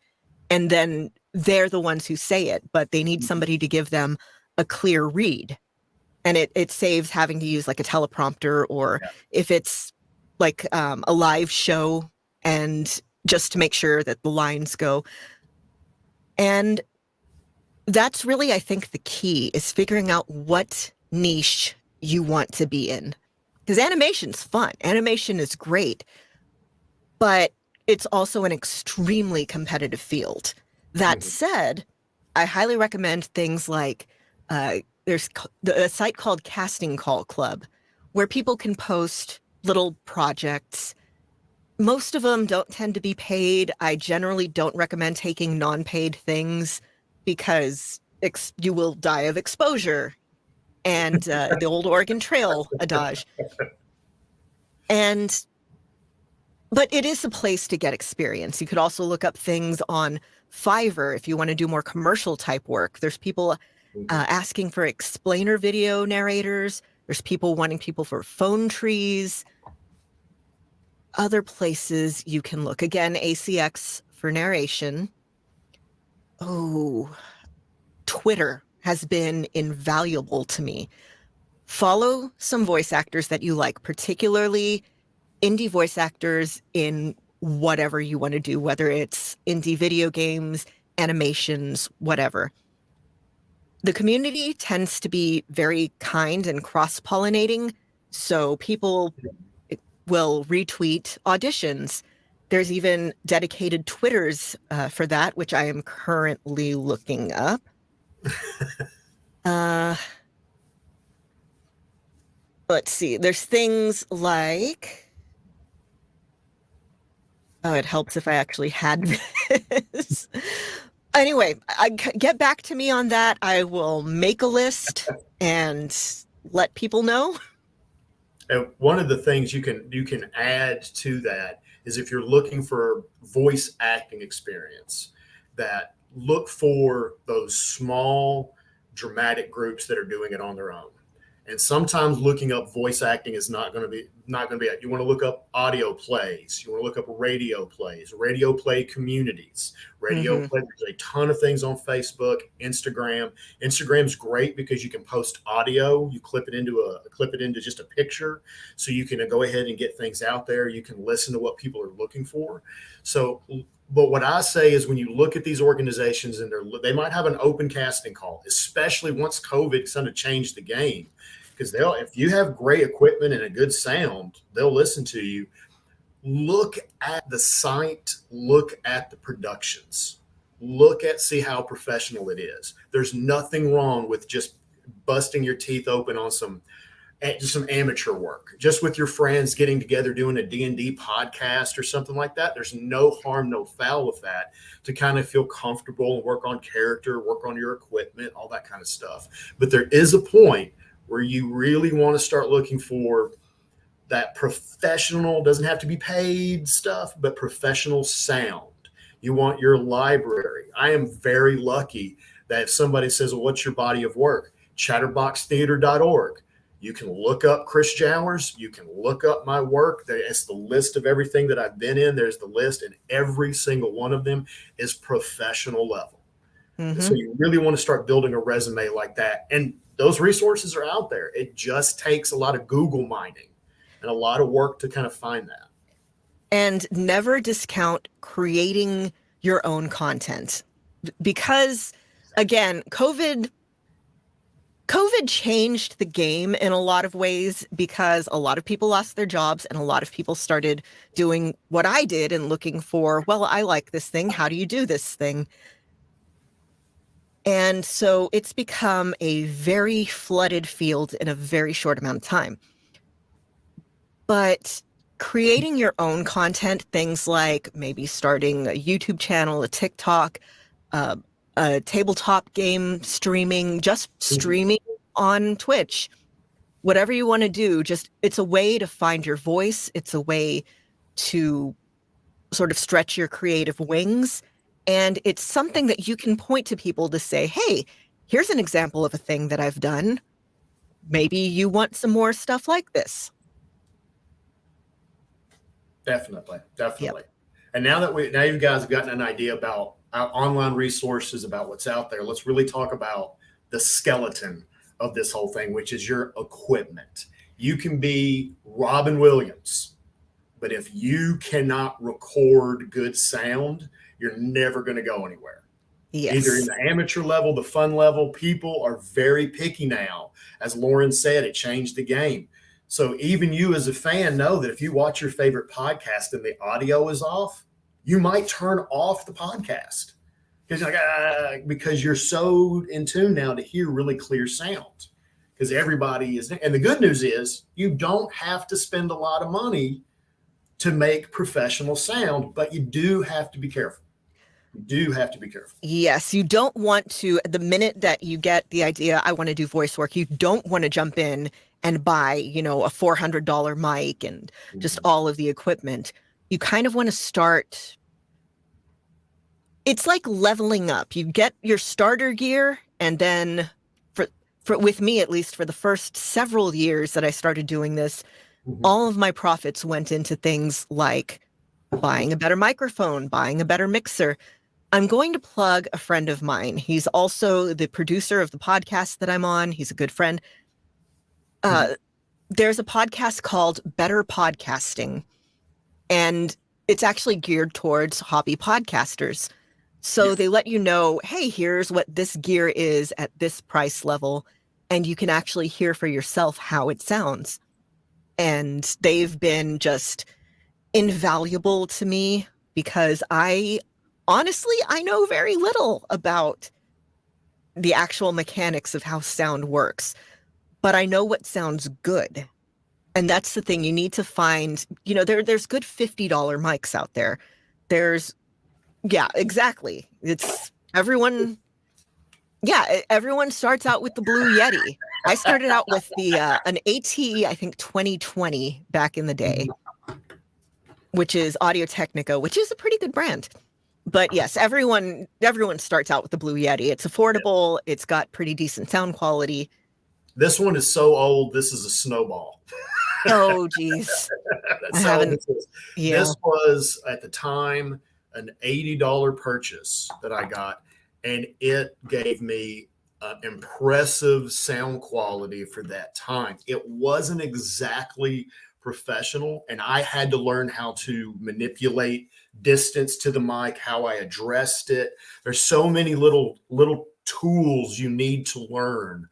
and then they're the ones who say it, but they need somebody to give them a clear read. And it saves having to use like a teleprompter, or if it's like a live show, and just to make sure that the lines go. And that's really, I think, the key is figuring out what niche you want to be in. Because animation's fun. Animation is great. But it's also an extremely competitive field. That said, I highly recommend things like there's a site called Casting Call Club, where people can post little projects. Most of them don't tend to be paid. I generally don't recommend taking non-paid things because you will die of exposure and the old Oregon Trail adage. But it is a place to get experience. You could also look up things on Fiverr if you want to do more commercial type work. There's people asking for explainer video narrators. There's people wanting people for phone trees. Other places you can look. Again, ACX for narration. Oh, Twitter has been invaluable to me. Follow some voice actors that you like, particularly indie voice actors in whatever you want to do, whether it's indie video games, animations, whatever. The community tends to be very kind and cross-pollinating, so people will retweet auditions. There's even dedicated Twitters for that, which I am currently looking up. Let's see. There's things like... Oh, it helps if I actually had this. Anyway, get back to me on that. I will make a list and let people know. And one of the things you can add to that is if you're looking for voice acting experience, that look for those small dramatic groups that are doing it on their own. And sometimes looking up voice acting is not going to be it. You want to look up audio plays. You want to look up radio play communities, play. There's a ton of things on Facebook, Instagram. Instagram's great because you can post audio. You clip it into just a picture, so you can go ahead and get things out there. You can listen to what people are looking for. So, but what I say is when you look at these organizations and they might have an open casting call, especially once COVID kind of changed the game. Because if you have great equipment and a good sound, they'll listen to you. Look at the site, look at the productions, see how professional it is. There's nothing wrong with just busting your teeth open on some amateur work, just with your friends getting together, doing a D&D podcast or something like that. There's no harm, no foul with that, to kind of feel comfortable and work on character, work on your equipment, all that kind of stuff. But there is a point where you really want to start looking for that professional, doesn't have to be paid stuff, but professional sound. You want your library. I am very lucky that if somebody says, well, what's your body of work? Chatterboxtheater.org. You can look up Chris Jowers. You can look up my work. It's the list of everything that I've been in. There's the list, and every single one of them is professional level. So you really want to start building a resume like that. And those resources are out there. It just takes a lot of Google mining and a lot of work to kind of find that. And never discount creating your own content, because again, COVID changed the game in a lot of ways, because a lot of people lost their jobs and a lot of people started doing what I did and looking for, well, I like this thing. How do you do this thing? And so it's become a very flooded field in a very short amount of time. But creating your own content, things like maybe starting a YouTube channel, a TikTok, a tabletop game streaming, just streaming on Twitch, whatever you want to do, it's a way to find your voice. It's a way to sort of stretch your creative wings. And it's something that you can point to people to say, hey, here's an example of a thing that I've done. Maybe you want some more stuff like this. Definitely. Yep. And now you guys have gotten an idea about online resources, about what's out there, let's really talk about the skeleton of this whole thing, which is your equipment. You can be Robin Williams, but if you cannot record good sound, you're never going to go anywhere. Yes. Either in the amateur level, the fun level, people are very picky now. As Lauren said, it changed the game. So even you as a fan know that if you watch your favorite podcast and the audio is off, you might turn off the podcast because you're so in tune now to hear really clear sound, because everybody is. And the good news is you don't have to spend a lot of money to make professional sound, but you do have to be careful. Yes, you don't want to, the minute that you get the idea, I want to do voice work, you don't want to jump in and buy, a $400 mic and just all of the equipment. You kind of want to start. It's like leveling up. You get your starter gear, and then for with me, at least for the first several years that I started doing this, all of my profits went into things like buying a better microphone, buying a better mixer. I'm going to plug a friend of mine. He's also the producer of the podcast that I'm on. He's a good friend. There's a podcast called Better Podcasting, and it's actually geared towards hobby podcasters. So they let you know, hey, here's what this gear is at this price level, and you can actually hear for yourself how it sounds. And they've been just invaluable to me, because I know very little about the actual mechanics of how sound works, but I know what sounds good. And that's the thing. You need to find, there's good $50 mics out there. Yeah, exactly. Everyone starts out with the Blue Yeti. I started out with the an AT, I think 2020 back in the day, which is Audio Technica, which is a pretty good brand. But yes, everyone starts out with the Blue Yeti. It's affordable. It's got pretty decent sound quality. This one is so old. This is a snowball. Oh, geez. That's how old this is. Yeah. This was at the time an $80 purchase that I got, and it gave me impressive sound quality for that time. It wasn't exactly professional, and I had to learn how to manipulate distance to the mic, how I addressed it. There's so many little tools you need to learn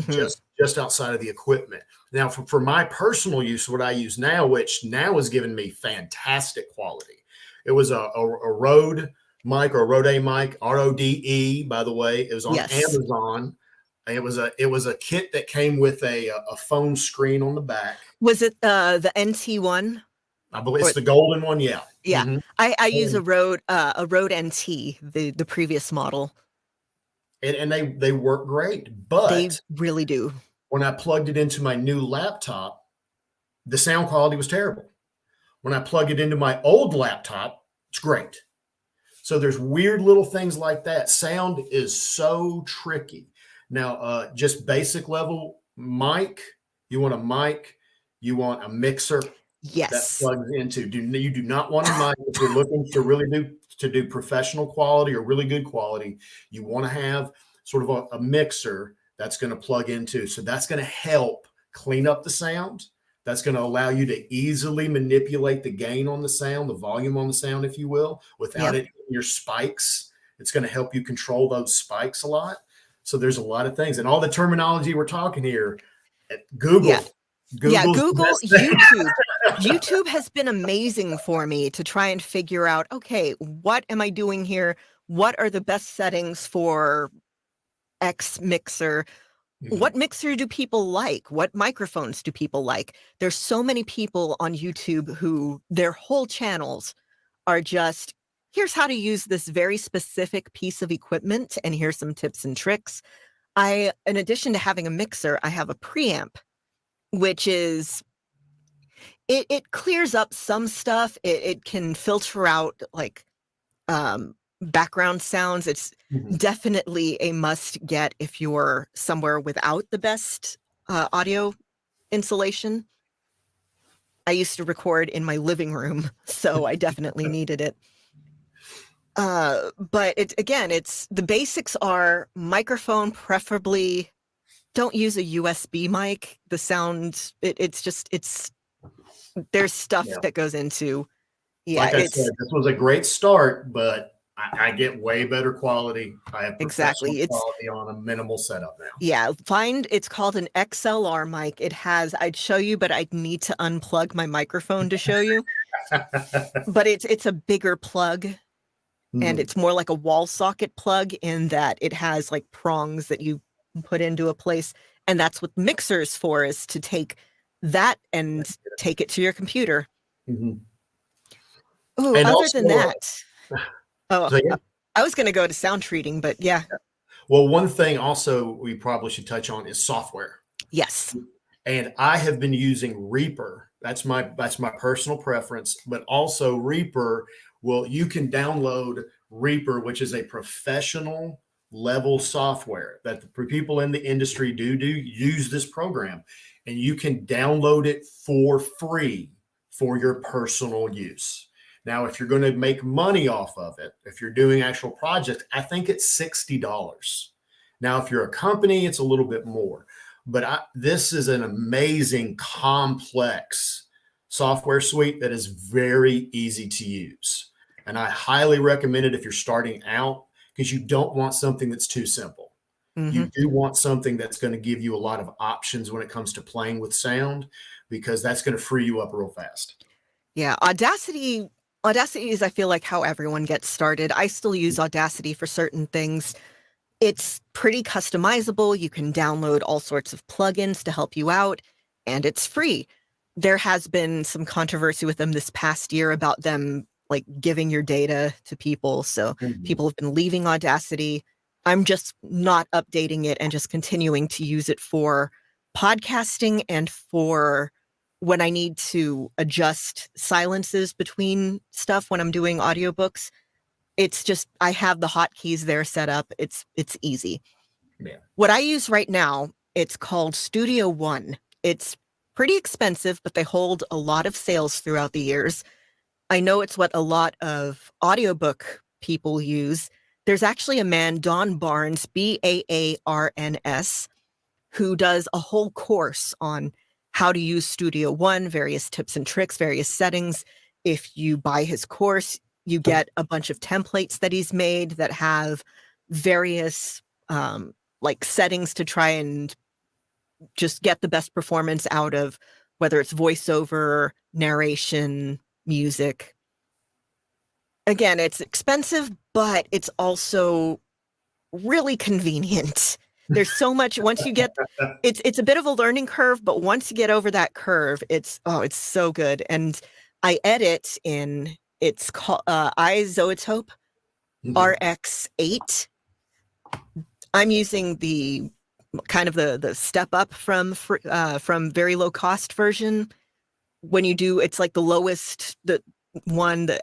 just outside of the equipment. Now, for my personal use, what I use now, which now is giving me fantastic quality. It was a Rode mic, or a Rode mic, RODE, by the way. It was on Amazon. It was a kit that came with a phone screen on the back. Was it the NT one? I believe it's the golden one. Yeah. Yeah. Mm-hmm. I use a Rode NT, the previous model. And they work great, but they really do. When I plugged it into my new laptop, the sound quality was terrible. When I plug it into my old laptop, it's great. So there's weird little things like that. Sound is so tricky. Now, just basic level mic, you want a mic, you want a mixer. Yes. That plugs into. You do not want a mic if you're looking to really do professional quality or really good quality. You want to have sort of a mixer that's going to plug into. So that's going to help clean up the sound. That's going to allow you to easily manipulate the gain on the sound, the volume on the sound, if you will, without it hitting your spikes. It's going to help you control those spikes a lot. So there's a lot of things. And all the terminology we're talking here, Google. Google, YouTube. YouTube has been amazing for me to try and figure out, okay, what am I doing here? What are the best settings for X mixer? What mixer do people like? What microphones do people like? There's so many people on YouTube who their whole channels are just, here's how to use this very specific piece of equipment, and here's some tips and tricks. In addition to having a mixer, I have a preamp, which is, it clears up some stuff. It can filter out like background sounds. It's definitely a must get if you're somewhere without the best audio insulation. I used to record in my living room, so I definitely needed it. But it's the basics are microphone, preferably. Don't use a USB mic. The sound, there's stuff that goes into. Yeah, like I said, this was a great start, but I get way better quality. I have professional quality on a minimal setup now. Yeah, it's called an XLR mic. It has, I'd show you, but I'd need to unplug my microphone to show you. But it's a bigger plug, and it's more like a wall socket plug in that it has like prongs that you put into a place. And that's what mixer's for, is to take that and take it to your computer. Ooh, and other than that, I was going to go to sound treating, but yeah. Well, one thing also we probably should touch on is software. Yes. And I have been using Reaper. That's my personal preference, but also Reaper. Well, you can download Reaper, which is a professional level software that the people in the industry do use this program, and you can download it for free for your personal use. Now, if you're going to make money off of it, if you're doing actual projects, I think it's $60. Now, if you're a company, it's a little bit more. But this is an amazing, complex software suite that is very easy to use. And I highly recommend it if you're starting out, because you don't want something that's too simple. You do want something that's going to give you a lot of options when it comes to playing with sound, because that's going to free you up real fast. Yeah, Audacity is, I feel like, how everyone gets started. I still use Audacity for certain things. It's pretty customizable. You can download all sorts of plugins to help you out, and it's free. There has been some controversy with them this past year about them like giving your data to people. So people have been leaving Audacity. I'm just not updating it and just continuing to use it for podcasting and for when I need to adjust silences between stuff when I'm doing audiobooks. It's just, I have the hotkeys there set up. It's easy. Yeah. What I use right now, it's called Studio One. It's pretty expensive, but they hold a lot of sales throughout the years. I know it's what a lot of audiobook people use. There's actually a man, Don Barnes, Baarns, who does a whole course on how to use Studio One, various tips and tricks, various settings. If you buy his course, you get a bunch of templates that he's made that have various like settings to try and just get the best performance out of whether it's voiceover, narration, music. Again, it's expensive, but it's also really convenient. There's so much once you get it's a bit of a learning curve, but once you get over that curve, it's so good. And I edit in it's called iZotope RX8. I'm using the kind of the step up from very low cost version. When you do, it's like the lowest, the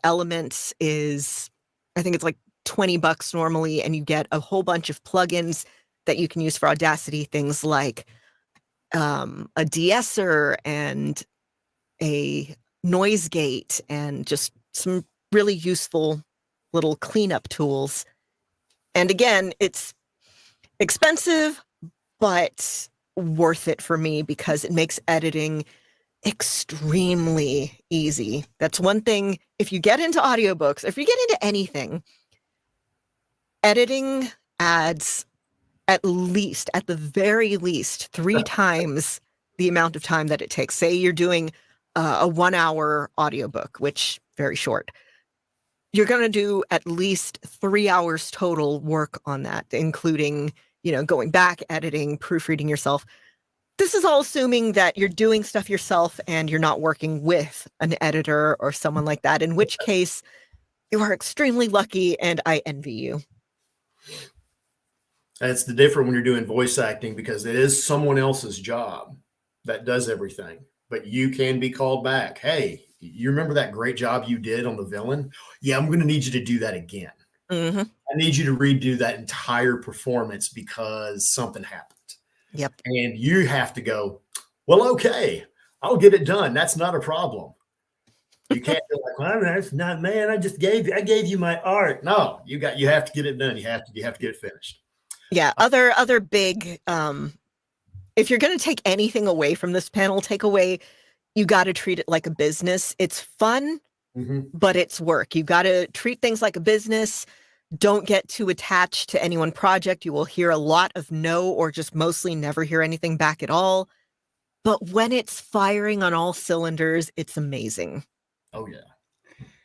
Elements is, I think it's like $20 normally, and you get a whole bunch of plugins that you can use for Audacity, things like a de-esser and a noise gate and just some really useful little cleanup tools. And again, it's expensive, but worth it for me because it makes editing extremely easy. That's one thing. If you get into audiobooks, if you get into anything, editing adds at the very least 3 times the amount of time that it takes. Say you're doing a 1-hour audiobook, which very short. You're going to do at least 3 hours total work on that, including, going back, editing, proofreading yourself. This is all assuming that you're doing stuff yourself and you're not working with an editor or someone like that, in which case you are extremely lucky and I envy you. That's the difference when you're doing voice acting, because it is someone else's job that does everything, but you can be called back. Hey, you remember that great job you did on the villain? Yeah, I'm going to need you to do that again. Mm-hmm. I need you to redo that entire performance because something happened. Yep. And you have to go, well, okay, I'll get it done. That's not a problem. You can't be like, well, that's not, man, I gave you my art. No, you have to get it done. You have to get it finished. Yeah. Other big, if you're going to take anything away from this panel, you got to treat it like a business. It's fun, but it's work. You got to treat things like a business. Don't get too attached to any one project. You will hear a lot of no, or just mostly never hear anything back at all. But when it's firing on all cylinders, it's amazing. Oh, yeah.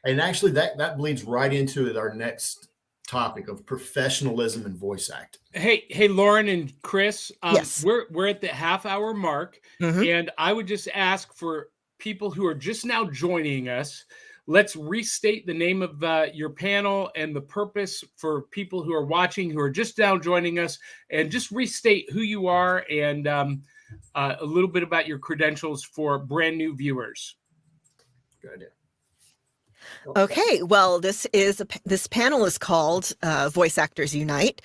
And actually, that bleeds right into our next topic of professionalism and voice acting. Hey, Lauren and Chris, yes. we're at the half-hour mark, and I would just ask for people who are just now joining us, let's restate the name of your panel and the purpose for people who are watching, who are just now joining us, and just restate who you are and a little bit about your credentials for brand new viewers. Good idea. Okay, well, this panel is called Voice Actors Unite.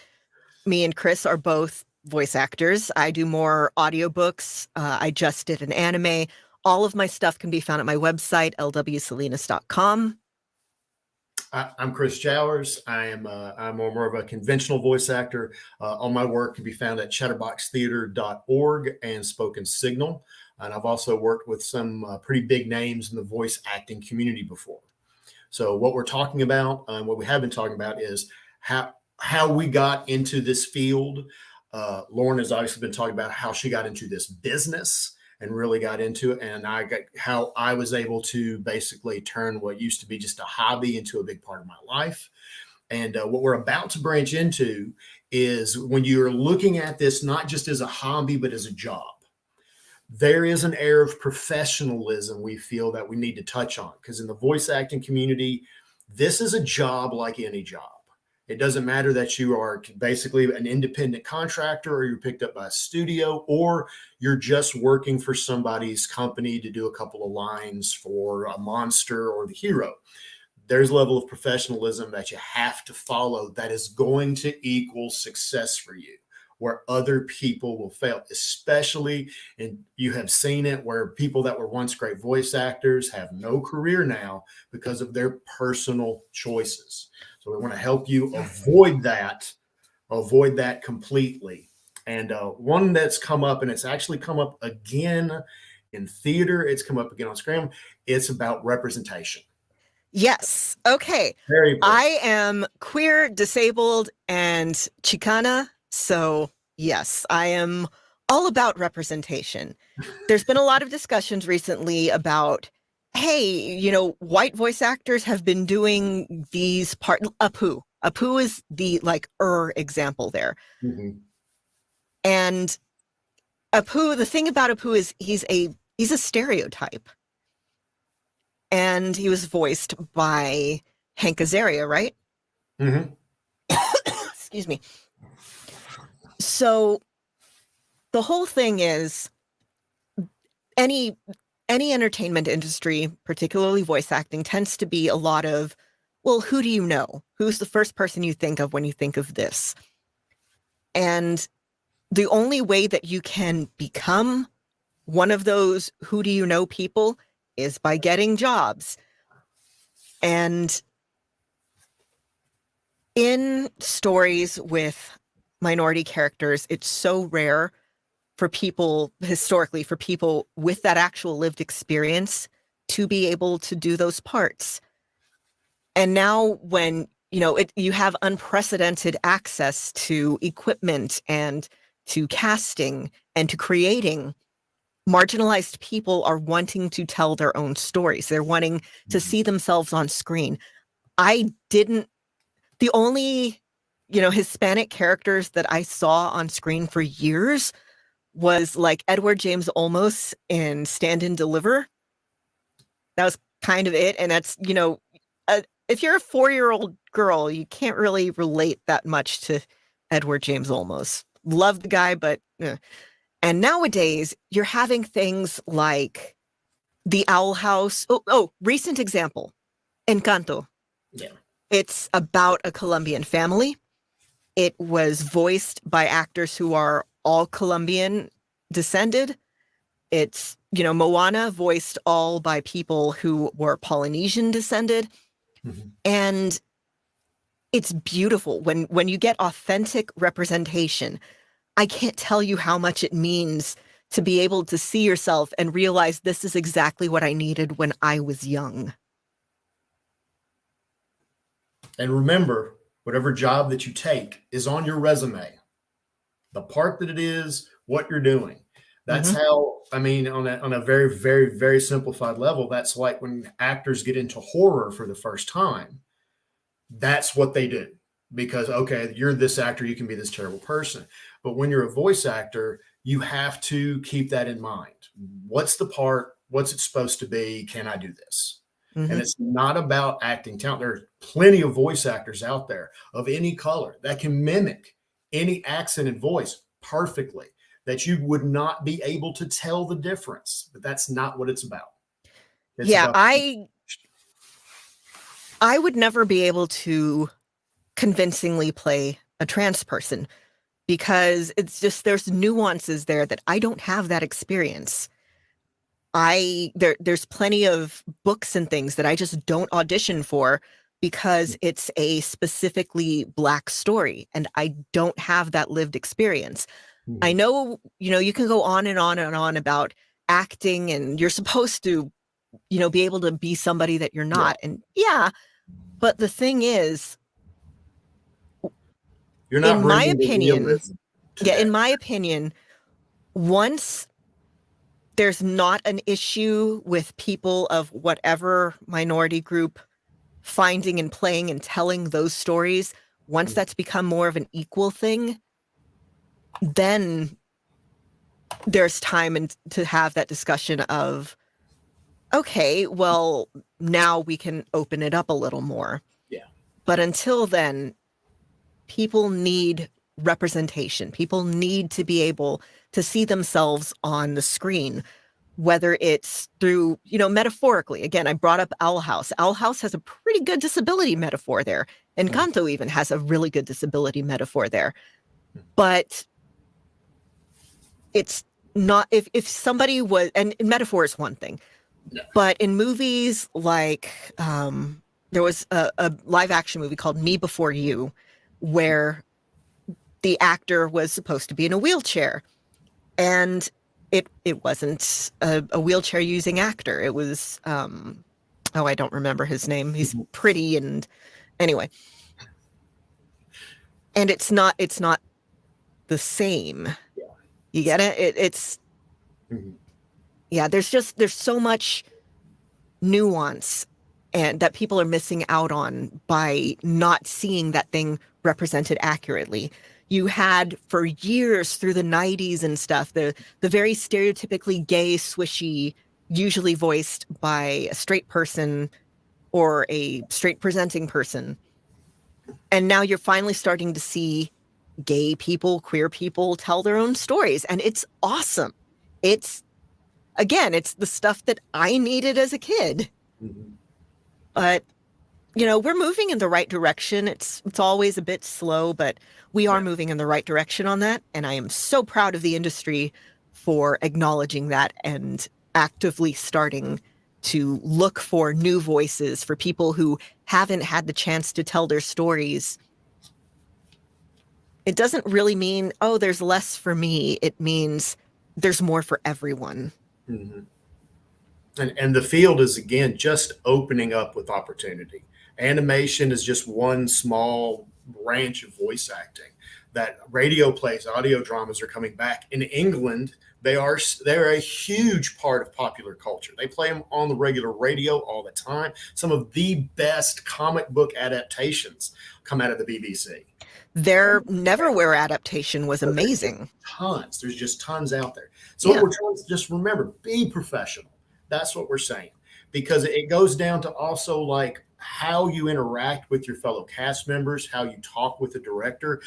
Me and Chris are both voice actors. I do more audiobooks. I just did an anime. All of my stuff can be found at my website, lwsalinas.com. I'm Chris Jowers. I'm more of a conventional voice actor. All my work can be found at chatterboxtheater.org and Spoken Signal. And I've also worked with some pretty big names in the voice acting community before. So what we're talking about, what we have been talking about, is how we got into this field. Lauren has obviously been talking about how she got into this business and really got into it, and how I was able to basically turn what used to be just a hobby into a big part of my life. And what we're about to branch into is when you're looking at this not just as a hobby but as a job, there is an air of professionalism we feel that we need to touch on, because in the voice acting community, this is a job like any job. It doesn't matter that you are basically an independent contractor, or you're picked up by a studio, or you're just working for somebody's company to do a couple of lines for a monster or the hero. There's a level of professionalism that you have to follow that is going to equal success for you, where other people will fail, especially, and you have seen it, where people that were once great voice actors have no career now because of their personal choices. So we want to help you avoid that completely. And one that's come up, and it's actually come up again in theater, it's come up again on screen, it's about representation. Yes. Okay. Very important. I am queer, disabled, and Chicana. So, yes, I am all about representation. There's been a lot of discussions recently about, hey, white voice actors have been doing these Apu. Apu is the example there. Mm-hmm. And Apu, the thing about Apu is he's a stereotype. And he was voiced by Hank Azaria, right? Mm-hmm. Excuse me. So the whole thing is any entertainment industry, particularly voice acting, tends to be a lot of, well, who do you know? Who's the first person you think of when you think of this? And the only way that you can become one of those who do you know people is by getting jobs. And in stories with minority characters, it's so rare for people, historically, for people with that actual lived experience to be able to do those parts. And now when, you have unprecedented access to equipment and to casting and to creating, marginalized people are wanting to tell their own stories. They're wanting to see themselves on screen. The only, Hispanic characters that I saw on screen for years was like Edward James Olmos in Stand and Deliver. That was kind of it. And that's, if you're a 4-year-old girl, you can't really relate that much to Edward James Olmos. Love the guy, but And nowadays, you're having things like The Owl House. Recent example, Encanto. Yeah. It's about a Colombian family. It was voiced by actors who are all Colombian descended. It's, Moana, voiced all by people who were Polynesian descended. Mm-hmm. And it's beautiful when you get authentic representation. I can't tell you how much it means to be able to see yourself and realize this is exactly what I needed when I was young. And remember, whatever job that you take is on your resume. The part that it is, what you're doing. That's how, on a very, very, very simplified level, that's like when actors get into horror for the first time. That's what they do. Because, okay, you're this actor, you can be this terrible person. But when you're a voice actor, you have to keep that in mind. What's the part? What's it supposed to be? Can I do this? Mm-hmm. And it's not about acting talent. There are plenty of voice actors out there of any color that can mimic any accent and voice perfectly, that you would not be able to tell the difference. But that's not what it's about. It's about I would never be able to convincingly play a trans person because it's just, there's nuances there that I don't have that experience. There's plenty of books and things that I just don't audition for because it's a specifically Black story and I don't have that lived experience. Mm-hmm. I know, you can go on and on and on about acting and you're supposed to, be able to be somebody that you're not. Yeah. And but the thing is, you're not, in my opinion, once there's not an issue with people of whatever minority group finding and playing and telling those stories, once that's become more of an equal thing, then there's time to have that discussion of, okay, well, now we can open it up a little more. Yeah. But until then, people need representation. People need to be able to see themselves on the screen, whether it's through, metaphorically. Again, I brought up Owl House. Owl House has a pretty good disability metaphor there. And Kanto even has a really good disability metaphor there. But it's not, if somebody was, and metaphor is one thing, but in movies like, there was a live action movie called Me Before You, where the actor was supposed to be in a wheelchair. And it wasn't a wheelchair using actor. It was, I don't remember his name. He's pretty, and anyway. And it's not the same. You get it? It's there's so much nuance and that people are missing out on by not seeing that thing represented accurately. You had for years through the 90s and stuff, the very stereotypically gay, swishy, usually voiced by a straight person or a straight presenting person. And now you're finally starting to see gay people, queer people tell their own stories. And it's awesome. It's the stuff that I needed as a kid. But, we're moving in the right direction. It's always a bit slow, but we are moving in the right direction on that. And I am so proud of the industry for acknowledging that and actively starting to look for new voices for people who haven't had the chance to tell their stories. It doesn't really mean, there's less for me. It means there's more for everyone. And the field is, again, just opening up with opportunity. Animation is just one small branch of voice acting. That radio plays, audio dramas are coming back. In England, they're a huge part of popular culture. They play them on the regular radio all the time. Some of the best comic book adaptations come out of the BBC. Their Neverwhere adaptation was amazing. Tons. There's just tons out there. So what we're trying to just remember, be professional. That's what we're saying. Because it goes down to also like how you interact with your fellow cast members, how you talk with the director.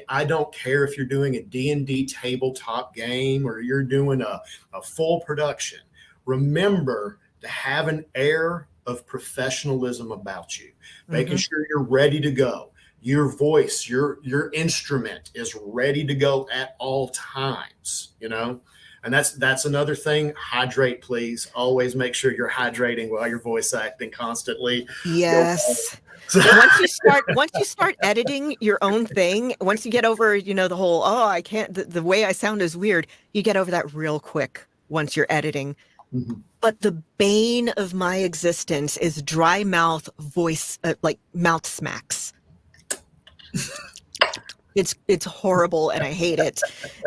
I don't care if you're doing a D&D tabletop game or you're doing a full production. Remember to have an air of professionalism about you, making sure you're ready to go. Your voice, your instrument is ready to go at all times, And that's another thing. Hydrate, please. Always make sure you're hydrating while you're voice acting constantly. Yes. once you start editing your own thing, once you get over, the whole, I can't, the way I sound is weird, you get over that real quick once you're editing. But the bane of my existence is dry mouth voice, like mouth smacks. It's horrible and I hate it.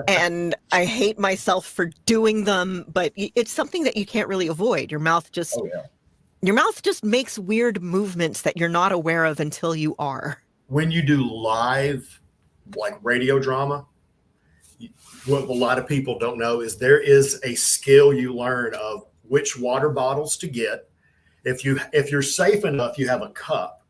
And I hate myself for doing them, but it's something that you can't really avoid. Your mouth just makes weird movements that you're not aware of until you are. When you do live, like radio drama, what a lot of people don't know is there is a skill you learn of which water bottles to get. If you're safe enough, you have a cup.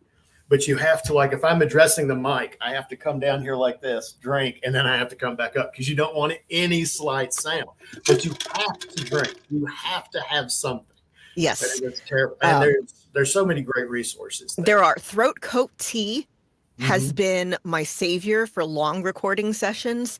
But you have to, like, if I'm addressing the mic, I have to come down here like this, drink, and then I have to come back up because you don't want any slight sound. But you have to drink. You have to have something. Yes. It's terrible. And there's so many great resources. There are. Throat Coat Tea has been my savior for long recording sessions.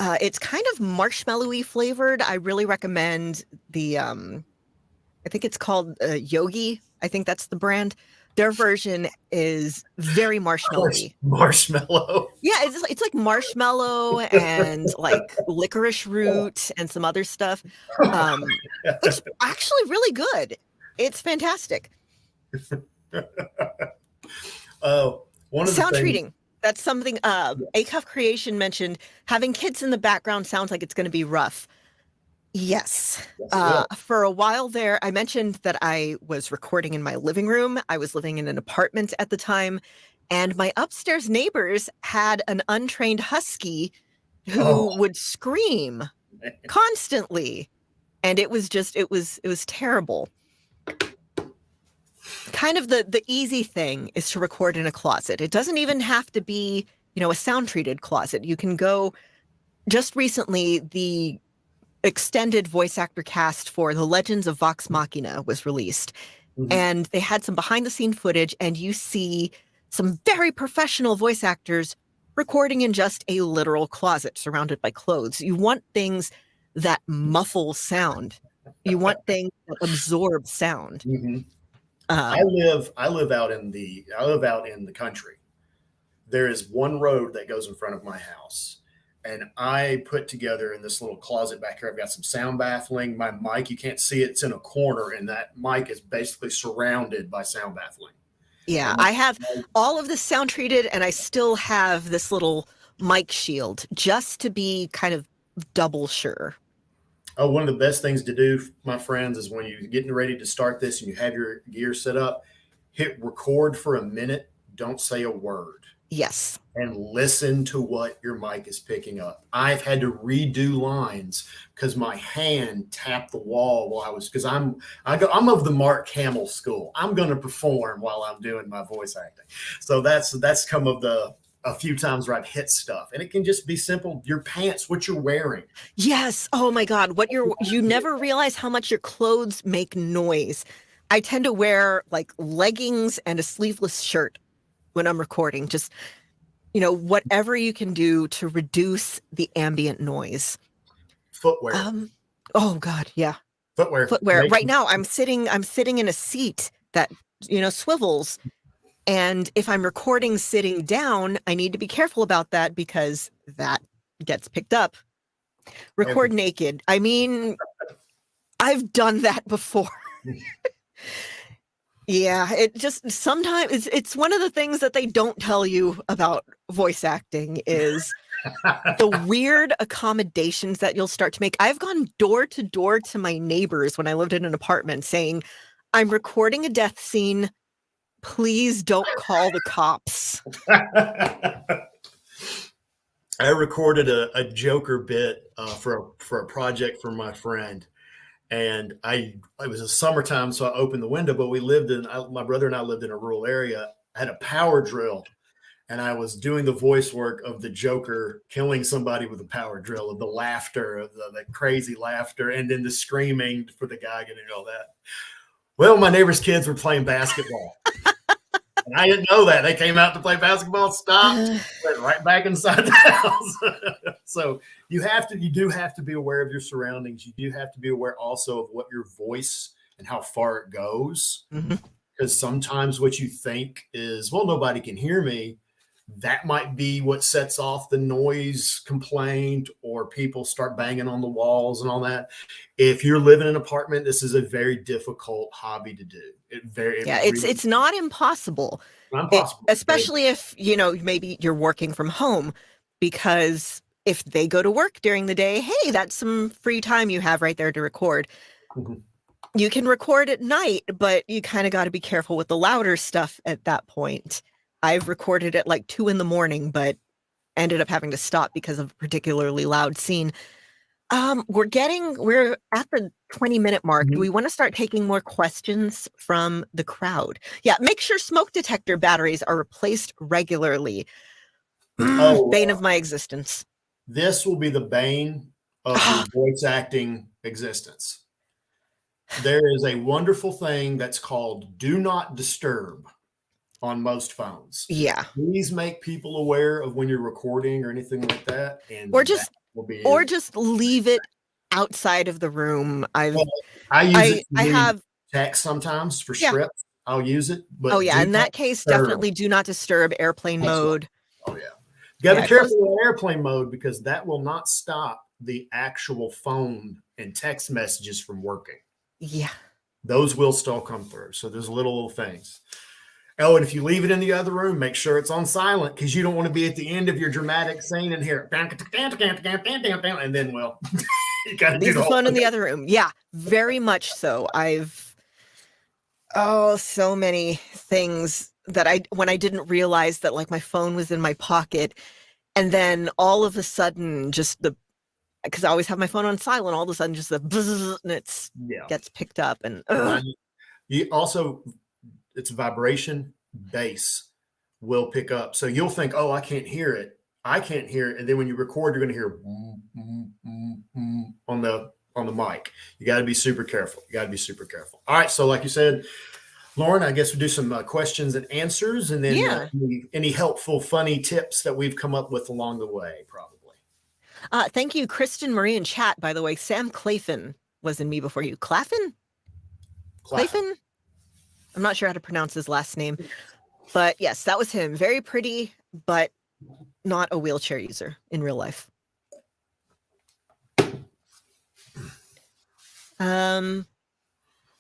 It's kind of marshmallowy flavored. I really recommend the, I think it's called Yogi. I think that's the brand. Their version is very marshmallowy. Marshmallow. Yeah, it's like marshmallow and like licorice root and some other stuff. It's actually really good. It's fantastic. Sound treating. That's something Acuff Creation mentioned. Having kids in the background sounds like it's going to be rough. Yes. For a while there, I mentioned that I was recording in my living room. I was living in an apartment at the time, and my upstairs neighbors had an untrained husky who would scream constantly. And it was terrible. Kind of the easy thing is to record in a closet. It doesn't even have to be a sound treated closet. You can go. Just recently, the extended voice actor cast for The Legends of Vox Machina was released. And they had some behind the scene footage, and you see some very professional voice actors recording in just a literal closet surrounded by clothes. You want things that muffle sound. You want things that absorb sound. I live out in the country. There is one road that goes in front of my house. And I put together in this little closet back here, I've got some sound baffling. My mic, you can't see it. It's in a corner, and that mic is basically surrounded by sound baffling. Yeah, I have all of this sound treated, and I still have this little mic shield just to be kind of double sure. Oh, one of the best things to do, my friends, is when you're getting ready to start this and you have your gear set up, hit record for a minute. Don't say a word. Yes. And listen to what your mic is picking up. I've had to redo lines because my hand tapped the wall while because I'm of the Mark Hamill school. I'm going to perform while I'm doing my voice acting. So that's come of a few times where I've hit stuff, and it can just be simple. Your pants, what you're wearing. Yes. Oh my God. You never realize how much your clothes make noise. I tend to wear like leggings and a sleeveless shirt when I'm recording. Just, whatever you can do to reduce the ambient noise. Footwear. Oh God. Yeah. Footwear. Right now I'm sitting in a seat that, swivels. And if I'm recording sitting down, I need to be careful about that because that gets picked up. Record naked. I mean, I've done that before. Yeah, it just sometimes it's one of the things that they don't tell you about voice acting is the weird accommodations that you'll start to make. I've gone door to door to my neighbors when I lived in an apartment saying, I'm recording a death scene. Please don't call the cops. I recorded a Joker bit for a project for my friend. And it was a summertime, so I opened the window, but my brother and I lived in a rural area. I had a power drill, and I was doing the voice work of the Joker killing somebody with a power drill, of the laughter, of the crazy laughter, and then the screaming for the guy getting all that. Well, my neighbor's kids were playing basketball. And I didn't know that. They came out to play basketball, stopped, went right back inside the house. So you do have to be aware of your surroundings. You do have to be aware also of what your voice and how far it goes. Because sometimes what you think is, well, nobody can hear me. That might be what sets off the noise complaint, or people start banging on the walls and all that. If you're living in an apartment, this is a very difficult hobby to do. It's not impossible. Especially if, maybe you're working from home, because if they go to work during the day, hey, that's some free time you have right there to record. You can record at night, but you kind of got to be careful with the louder stuff at that point. I've recorded at like 2 a.m, but ended up having to stop because of a particularly loud scene. We're at the 20-minute mark. Do we want to start taking more questions from the crowd? Yeah, make sure smoke detector batteries are replaced regularly. Bane of my existence. This will be the bane of your voice acting existence. There is a wonderful thing that's called Do Not Disturb on most phones. Yeah. Please make people aware of when you're recording or anything like that. And just leave it outside of the room. I have text sometimes for scripts. I'll use it. But in that case, definitely do not disturb airplane mode. Oh yeah. You gotta be careful with airplane mode, because that will not stop the actual phone and text messages from working. Yeah. Those will still come through. So there's little things. Oh, and if you leave it in the other room, make sure it's on silent, because you don't want to be at the end of your dramatic scene and hear and then, well, you got to do the phone in the other room. Yeah, very much so. So many things that when I didn't realize that like my phone was in my pocket, and then all of a sudden because I always have my phone on silent, all of a sudden just the buzz, and gets picked up. And you also, it's vibration, bass will pick up. So you'll think, oh, I can't hear it. I can't hear it. And then when you record, you're going to hear on the mic. You got to be super careful. All right. So like you said, Lauren, I guess we'll do some questions and answers, and then any helpful, funny tips that we've come up with along the way, probably. Thank you, Kristen Marie in chat, by the way. Sam Claflin was in Me Before You. Claflin? I'm not sure how to pronounce his last name. But yes, that was him. Very pretty, but not a wheelchair user in real life.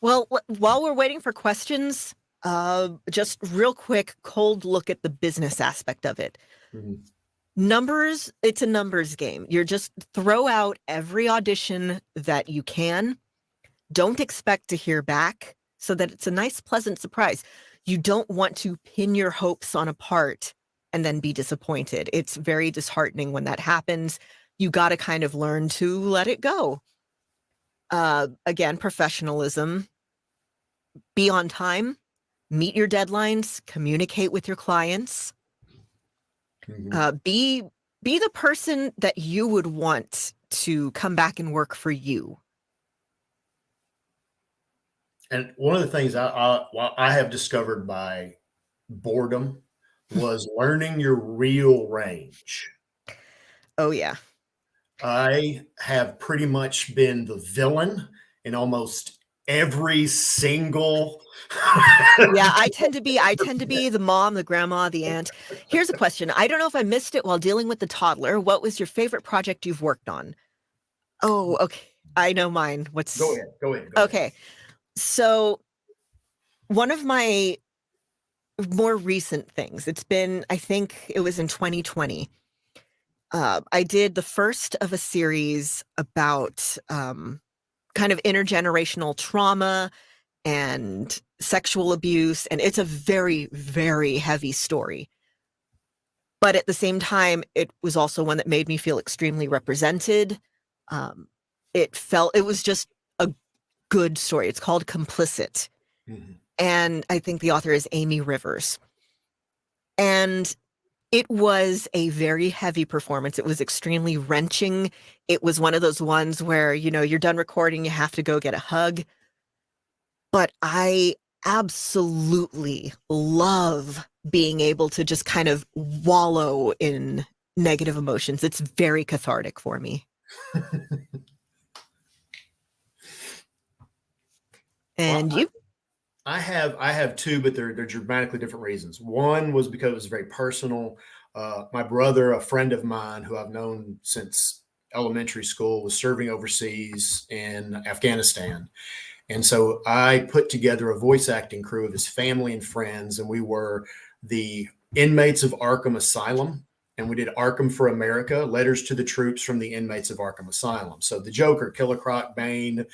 Well, while we're waiting for questions, just real quick, cold look at the business aspect of it. Mm-hmm. Numbers, it's a numbers game. You're just throw out every audition that you can. Don't expect to hear back so that it's a nice, pleasant surprise. You don't want to pin your hopes on a part and then be disappointed. It's very disheartening when that happens. You got to kind of learn to let it go. Again, professionalism. Be on time. Meet your deadlines. Communicate with your clients. Mm-hmm. Be the person that you would want to come back and work for you. And one of the things I have discovered by boredom was learning your real range. Oh, yeah. I have pretty much been the villain in almost every single. Yeah, I tend to be the mom, the grandma, the aunt. Here's a question. I don't know if I missed it while dealing with the toddler. What was your favorite project you've worked on? Oh, okay. I know mine. Go ahead. Okay. So one of my more recent things, it's been, I think it was in 2020. I did the first of a series about kind of intergenerational trauma and sexual abuse. And it's a very, very heavy story. But at the same time, it was also one that made me feel extremely represented. It was just a good story. It's called Complicit. Mm-hmm. And I think the author is Amy Rivers. And it was a very heavy performance. It was extremely wrenching. It was one of those ones where, you're done recording, you have to go get a hug. But I absolutely love being able to just kind of wallow in negative emotions. It's very cathartic for me. And you? I have two, but they're dramatically different reasons. One was because it was very personal. My brother, a friend of mine who I've known since elementary school, was serving overseas in Afghanistan. And so I put together a voice acting crew of his family and friends, and we were the inmates of Arkham Asylum. And we did Arkham for America, letters to the troops from the inmates of Arkham Asylum. So the Joker, Killer Croc, Bane,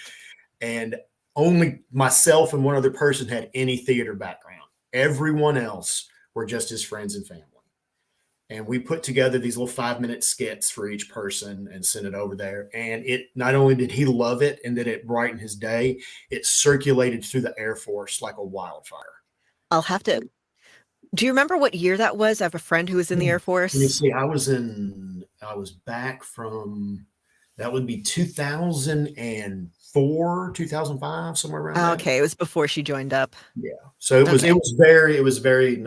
and only myself and one other person had any theater background. Everyone else were just his friends and family. And we put together these little 5-minute skits for each person and sent it over there. And it not only did he love it and did it brighten his day, it circulated through the Air Force like a wildfire. I'll have to. Do you remember what year that was? I have a friend who was in the Air Force. Let me see. I was back from, that would be 2004, 2005, somewhere around there. Okay, it was before she joined up. Yeah. So it was very, I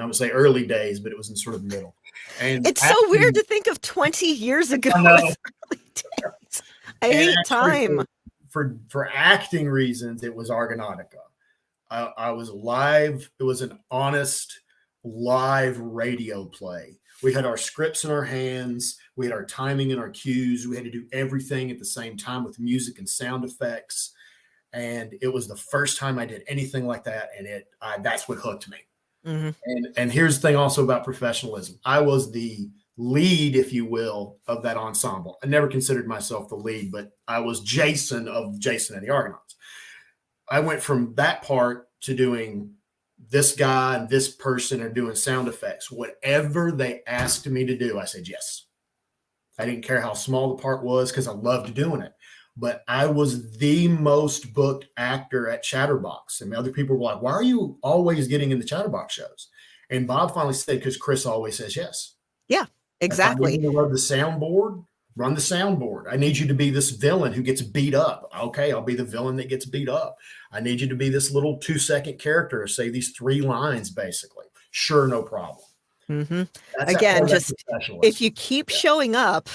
would say early days, but it was in sort of the middle. And it's so weird to think of 20 years ago. I hate time. For acting reasons, it was Argonautica. I was live. It was an honest live radio play. We had our scripts in our hands. We had our timing and our cues. We had to do everything at the same time with music and sound effects. And it was the first time I did anything like that. And that's what hooked me. Mm-hmm. And here's the thing also about professionalism. I was the lead, if you will, of that ensemble. I never considered myself the lead, but I was Jason of Jason and the Argonauts. I went from that part to doing this guy and this person are doing sound effects. Whatever they asked me to do, I said yes. I didn't care how small the part was because I loved doing it. But I was the most booked actor at Chatterbox. And other people were like, why are you always getting in the Chatterbox shows? And Bob finally said, because Chris always says yes. Yeah, exactly. If I need you to run the soundboard. I need you to be this villain who gets beat up. Okay, I'll be the villain that gets beat up. I need you to be this little 2-second character, say these 3 lines, basically. Sure, no problem. Mm-hmm. Again, just if you keep showing up,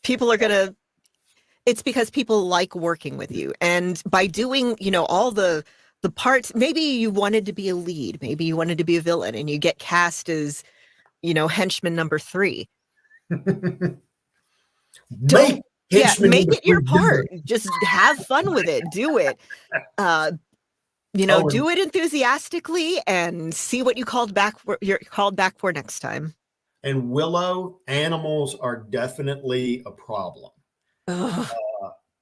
people are going to, it's because people like working with you. And by doing, all the parts, maybe you wanted to be a lead, maybe you wanted to be a villain, and you get cast as, henchman number 3. Make it your part. Just have fun with it. Do it. Do it enthusiastically and see what you're called back for next time. And Willow, animals are definitely a problem.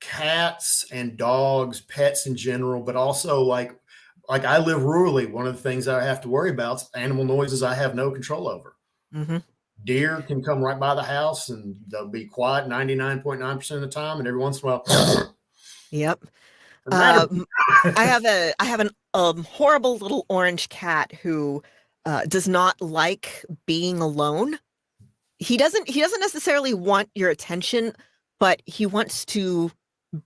Cats and dogs, pets in general, but also like I live rurally. One of the things that I have to worry about is animal noises I have no control over. Mm-hmm. Deer can come right by the house and they'll be quiet 99.9% of the time, and every once in a while. Yep. I have an horrible little orange cat who does not like being alone. He doesn't necessarily want your attention, but he wants to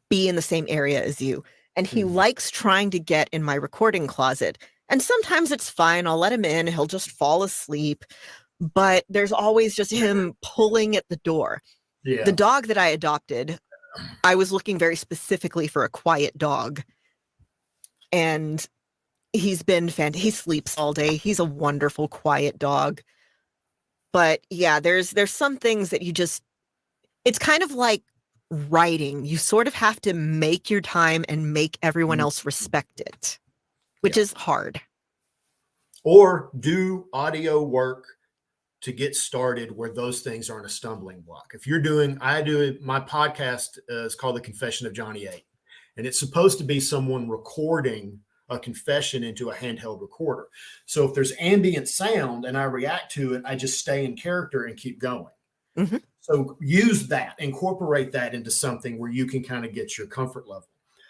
be in the same area as you. And he likes trying to get in my recording closet. And sometimes it's fine. I'll let him in. He'll just fall asleep. But there's always just him pulling at the door. Yeah. The dog that I adopted, I was looking very specifically for a quiet dog. And he's been fantastic. He sleeps all day. He's a wonderful, quiet dog. But yeah, there's some things that it's kind of like writing. You sort of have to make your time and make everyone else respect it, which is hard. Or do audio work to get started where those things aren't a stumbling block. If you're my podcast is called The Confession of Johnny 8, and it's supposed to be someone recording a confession into a handheld recorder. So if there's ambient sound and I react to it, I just stay in character and keep going. Mm-hmm. So use that, incorporate that into something where you can kind of get your comfort level.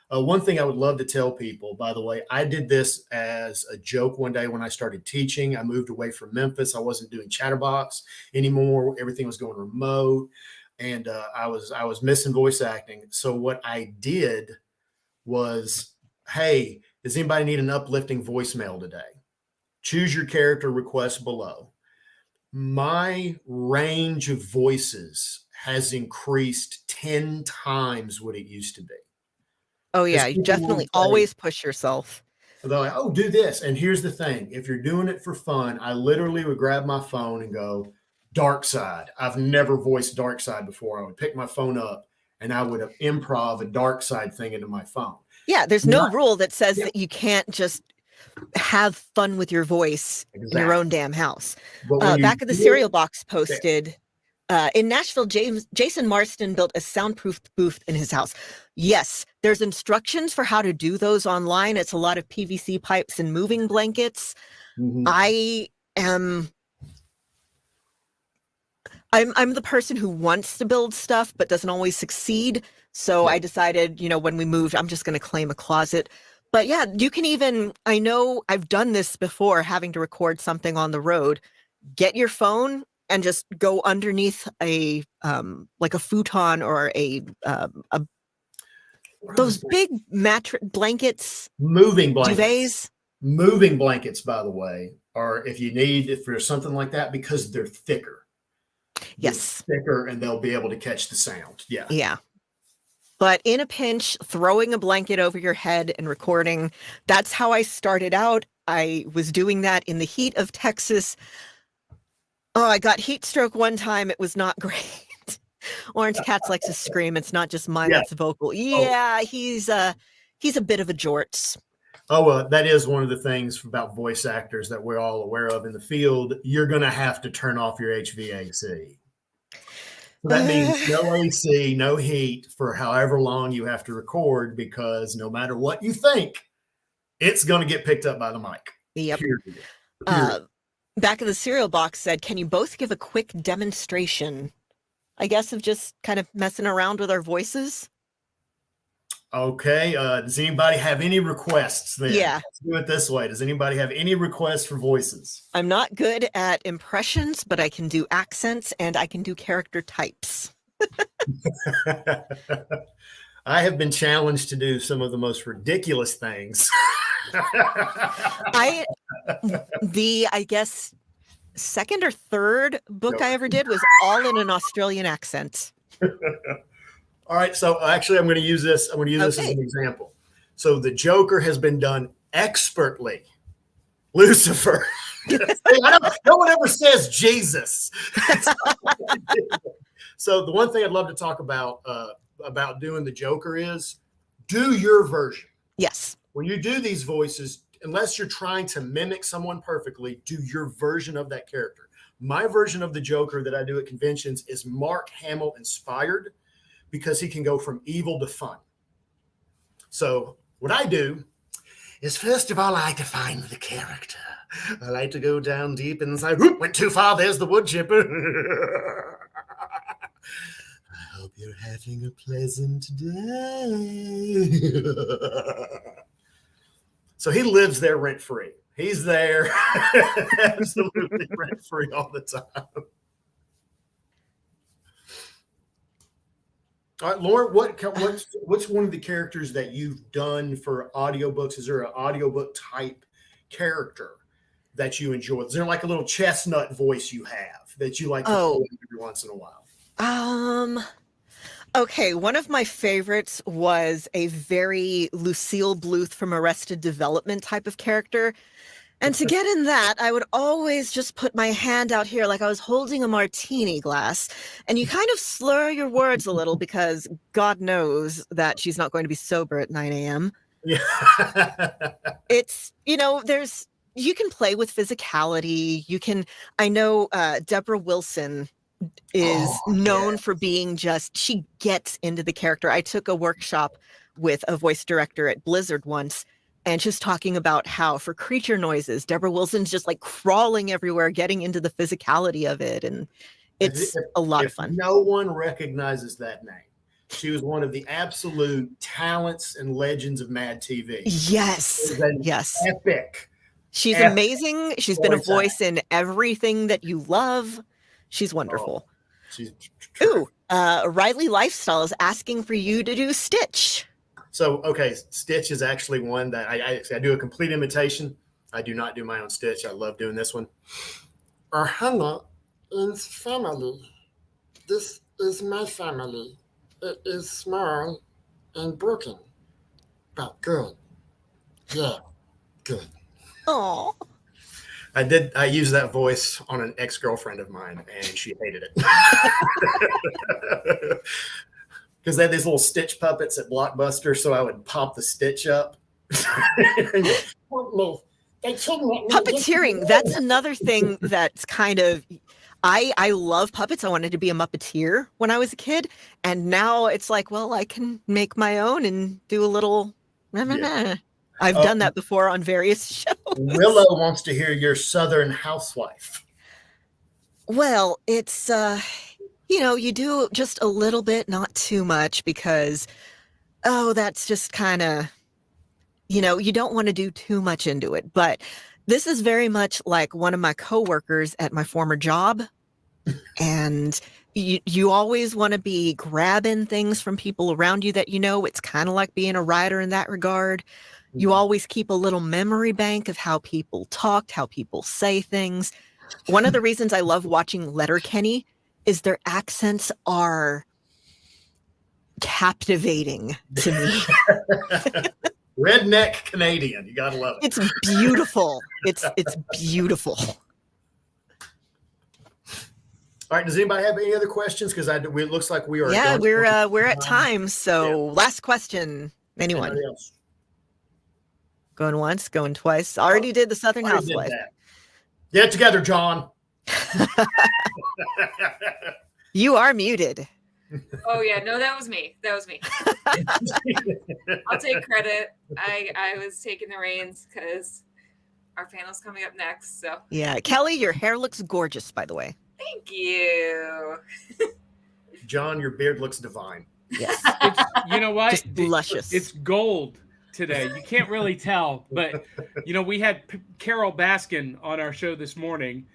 One thing I would love to tell people, by the way, I did this as a joke one day when I started teaching. I moved away from Memphis. I wasn't doing Chatterbox anymore. Everything was going remote, and I was missing voice acting. So what I did was, hey, does anybody need an uplifting voicemail today? Choose your character request below. My range of voices has increased 10 times what it used to be. Oh, yeah. You definitely always push yourself. So they're like, oh, do this. And here's the thing. If you're doing it for fun, I literally would grab my phone and go, Dark Side. I've never voiced Dark Side before. I would pick my phone up and I would improv a Dark Side thing into my phone. Yeah, there's no rule that says that you can't just have fun with your voice in your own damn house. Back at the Cereal Box posted, in Nashville, Jason Marston built a soundproof booth in his house. Yes, there's instructions for how to do those online. It's a lot of PVC pipes and moving blankets. Mm-hmm. I'm the person who wants to build stuff but doesn't always succeed. So I decided, when we moved, I'm just going to claim a closet. But yeah, you can even, I know I've done this before, having to record something on the road. Get your phone and just go underneath a futon or those big mattress blankets, moving blankets, duvets. Moving blankets, by the way, are if there's something like that, because they're thicker. Yes, they're thicker, and they'll be able to catch the sound. Yeah, yeah. But in a pinch, throwing a blanket over your head and recording, that's how I started out. I was doing that in the heat of Texas. Oh, I got heat stroke one time. It was not great. Orange Cats likes to scream. It's not just mine that's vocal. Yeah, he's a bit of a jorts. Oh, that is one of the things about voice actors that we're all aware of in the field. You're going to have to turn off your HVAC. So that means no AC, no heat for however long you have to record, because no matter what you think, it's going to get picked up by the mic. Yep. Back of the Cereal Box said, can you both give a quick demonstration, I guess, of just kind of messing around with our voices? Okay. Does anybody have any requests then? Yeah. Let's do it this way. Does anybody have any requests for voices? I'm not good at impressions, but I can do accents and I can do character types. I have been challenged to do some of the most ridiculous things. I guess second or third book I ever did was all in an Australian accent. All right, so actually, I'm going to use this. I'm going to use this as an example. So the Joker has been done expertly. Lucifer. No one ever says Jesus. So the one thing I'd love to talk about doing the Joker is do your version. Yes. When you do these voices, unless you're trying to mimic someone perfectly, do your version of that character. My version of the Joker that I do at conventions is Mark Hamill inspired, because he can go from evil to fun. So what I do is, first of all, I define the character. I like to go down deep inside. Whoop, went too far. There's the wood chipper. I hope you're having a pleasant day. So he lives there rent free. He's there absolutely rent free all the time. All right, Lauren, what's one of the characters that you've done for audiobooks? Is there an audiobook type character that you enjoy? Is there like a little chestnut voice you have that you like to pull every once in a while? Okay, one of my favorites was a very Lucille Bluth from Arrested Development type of character. And to get in that, I would always just put my hand out here like I was holding a martini glass. And you kind of slur your words a little because God knows that she's not going to be sober at 9 a.m. Yeah. It's, you can play with physicality. I know Deborah Wilson is known for being she gets into the character. I took a workshop with a voice director at Blizzard once. And just talking about how for creature noises, Deborah Wilson's just like crawling everywhere, getting into the physicality of it. And it's a lot of fun. No one recognizes that name. She was one of the absolute talents and legends of Mad TV. Yes. Yes. Epic. She's amazing. She's been a voice in everything that you love. She's wonderful. Riley Lifestyle is asking for you to do Stitch. So, okay, Stitch is actually one that I do a complete imitation. I do not do my own Stitch. I love doing this one. Hannah is family. This is my family. It is small and broken, but good. Yeah, good. Oh. I used that voice on an ex-girlfriend of mine, and she hated it. Because they had these little Stitch puppets at Blockbuster, so I would pop the Stitch up. Puppeteering, that's another thing that's kind of... I love puppets. I wanted to be a Muppeteer when I was a kid. And now it's like, well, I can make my own and do a little... Yeah. I've done that before on various shows. Willow wants to hear your Southern housewife. Well, it's... you do just a little bit, not too much, because, that's just kind of, you don't want to do too much into it. But this is very much like one of my coworkers at my former job. And you always want to be grabbing things from people around you that It's kind of like being a writer in that regard. You always keep a little memory bank of how people talked, how people say things. One of the reasons I love watching Letterkenny is their accents are captivating to me. Redneck Canadian. You gotta love it. It's beautiful. It's beautiful. All right. Does anybody have any other questions? Because it looks like we are. Yeah, we're at time. So last question. Anyone? Anybody else? Going once, going twice. Already did the Southern Housewife. Get it together, John. You are muted. Oh yeah, no, that was me. I'll take credit. I was taking the reins because our panel's coming up next. So yeah, Kelly, your hair looks gorgeous, by the way. Thank you. John, your beard looks divine. Yes. It's, you know what? Just luscious. It's gold today. You can't really tell, but we had Carol Baskin on our show this morning.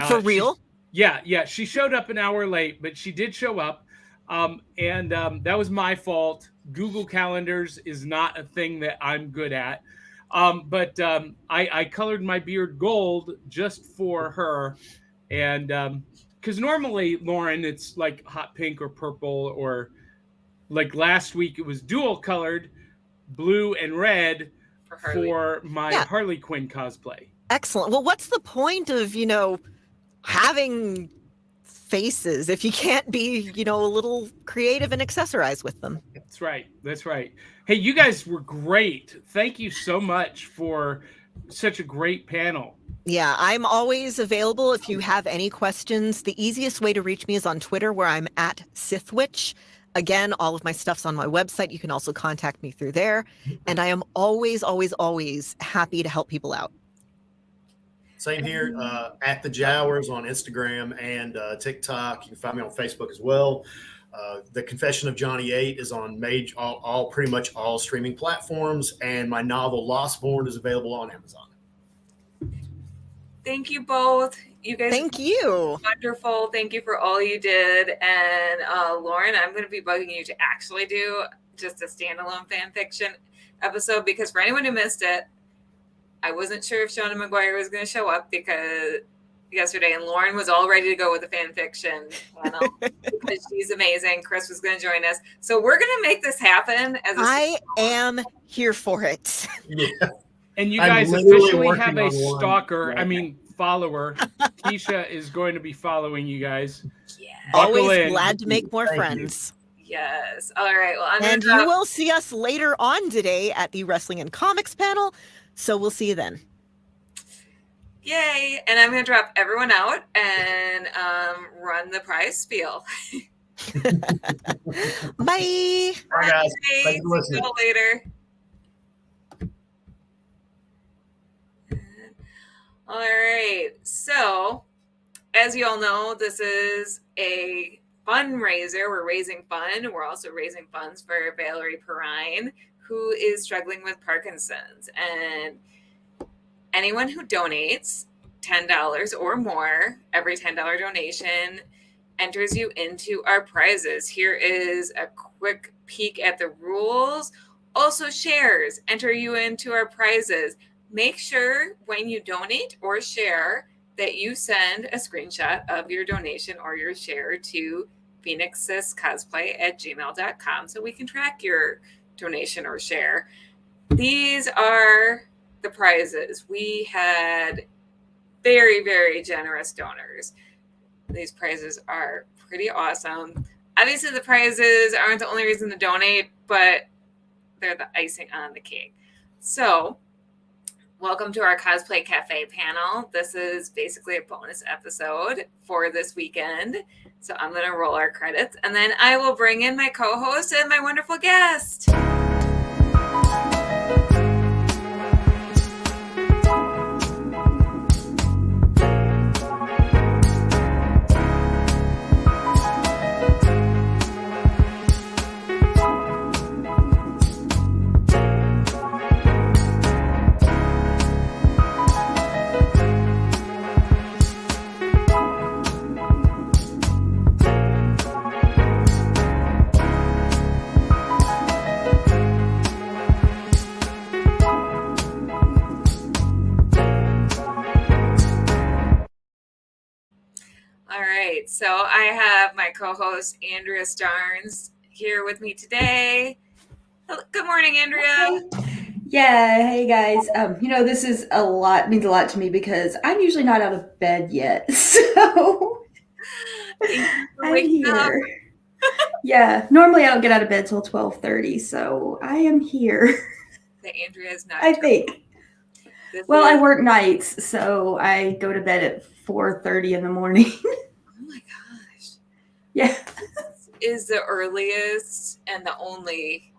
For real? Yeah. She showed up an hour late, but she did show up. And that was my fault. Google Calendars is not a thing that I'm good at. But I colored my beard gold just for her. And because normally, Lauren, it's like hot pink or purple, or like last week it was dual colored, blue and red for my Harley Quinn cosplay. Excellent. Well, what's the point of, having faces if you can't be, a little creative and accessorize with them? That's right. Hey, you guys were great. Thank you so much for such a great panel. Yeah, I'm always available if you have any questions. The easiest way to reach me is on Twitter, where I'm at Sithwitch. Again, all of my stuff's on my website. You can also contact me through there. And I am always, always, always happy to help people out. Same here, at the Jowers on Instagram and TikTok. You can find me on Facebook as well. The Confession of Johnny 8 is on pretty much all streaming platforms, and my novel Lost Born is available on Amazon. Thank you both. You guys. Thank you. Wonderful. Thank you for all you did. And Lauren, I'm going to be bugging you to actually do just a standalone fan fiction episode, because for anyone who missed it, I wasn't sure if Shauna McGuire was going to show up yesterday, and Lauren was all ready to go with the fan fiction panel because she's amazing. Chris was going to join us. So we're going to make this happen. I am here for it. Yeah. And you guys officially have a stalker, follower. Keisha is going to be following you guys. Yeah. Always glad to make more friends. Yes. All right. Well, and you will see us later on today at the Wrestling and Comics panel. So we'll see you then. Yay. And I'm going to drop everyone out and run the prize spiel. Bye. Bye, guys. Thanks for listening. See you all later. All right. So, as you all know, this is a fundraiser. We're raising fund. We're also raising funds for Valerie Perrine, who is struggling with Parkinson's. And anyone who donates $10 or more, every $10 donation enters you into our prizes. Here is a quick peek at the rules. Also, shares enter you into our prizes. Make sure when you donate or share that you send a screenshot of your donation or your share to phoenixsiscosplay@gmail.com so we can track your donation or share. These are the prizes. We had very, very generous donors. These prizes are pretty awesome. Obviously, the prizes aren't the only reason to donate, but they're the icing on the cake. So, welcome to our Cosplay Cafe panel. This is basically a bonus episode for this weekend. So I'm going to roll our credits, and then I will bring in my co-host and my wonderful guest. So I have my co-host Andrea Starnes here with me today. Good morning, Andrea. Yeah, hey guys. This is means a lot to me because I'm usually not out of bed yet. So I'm here. Yeah, normally I don't get out of bed till 12:30, so I am here. Andrea is not. I think. Well, I work nights, so I go to bed at 4:30 in the morning. Oh my gosh. Yeah. This is the earliest and the only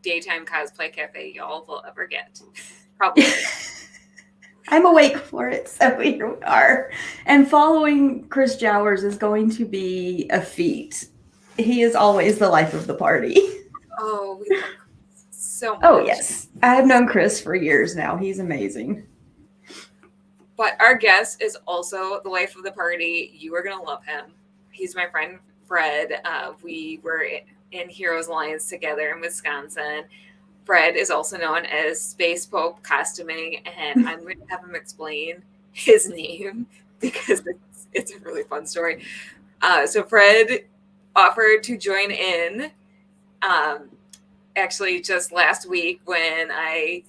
daytime cosplay cafe y'all will ever get. Probably. I'm awake for it, so here we are. And following Chris Jowers is going to be a feat. he is always the life of the party. Oh, we love Chris so much. Oh, yes. I have known Chris for years now. He's amazing. But our guest is also the life of the party. You are going to love him. He's my friend, Fred. We were in Heroes Alliance together in Wisconsin. Fred is also known as Space Pope Costuming, and I'm going to have him explain his name because it's a really fun story. So Fred offered to join in actually just last week when I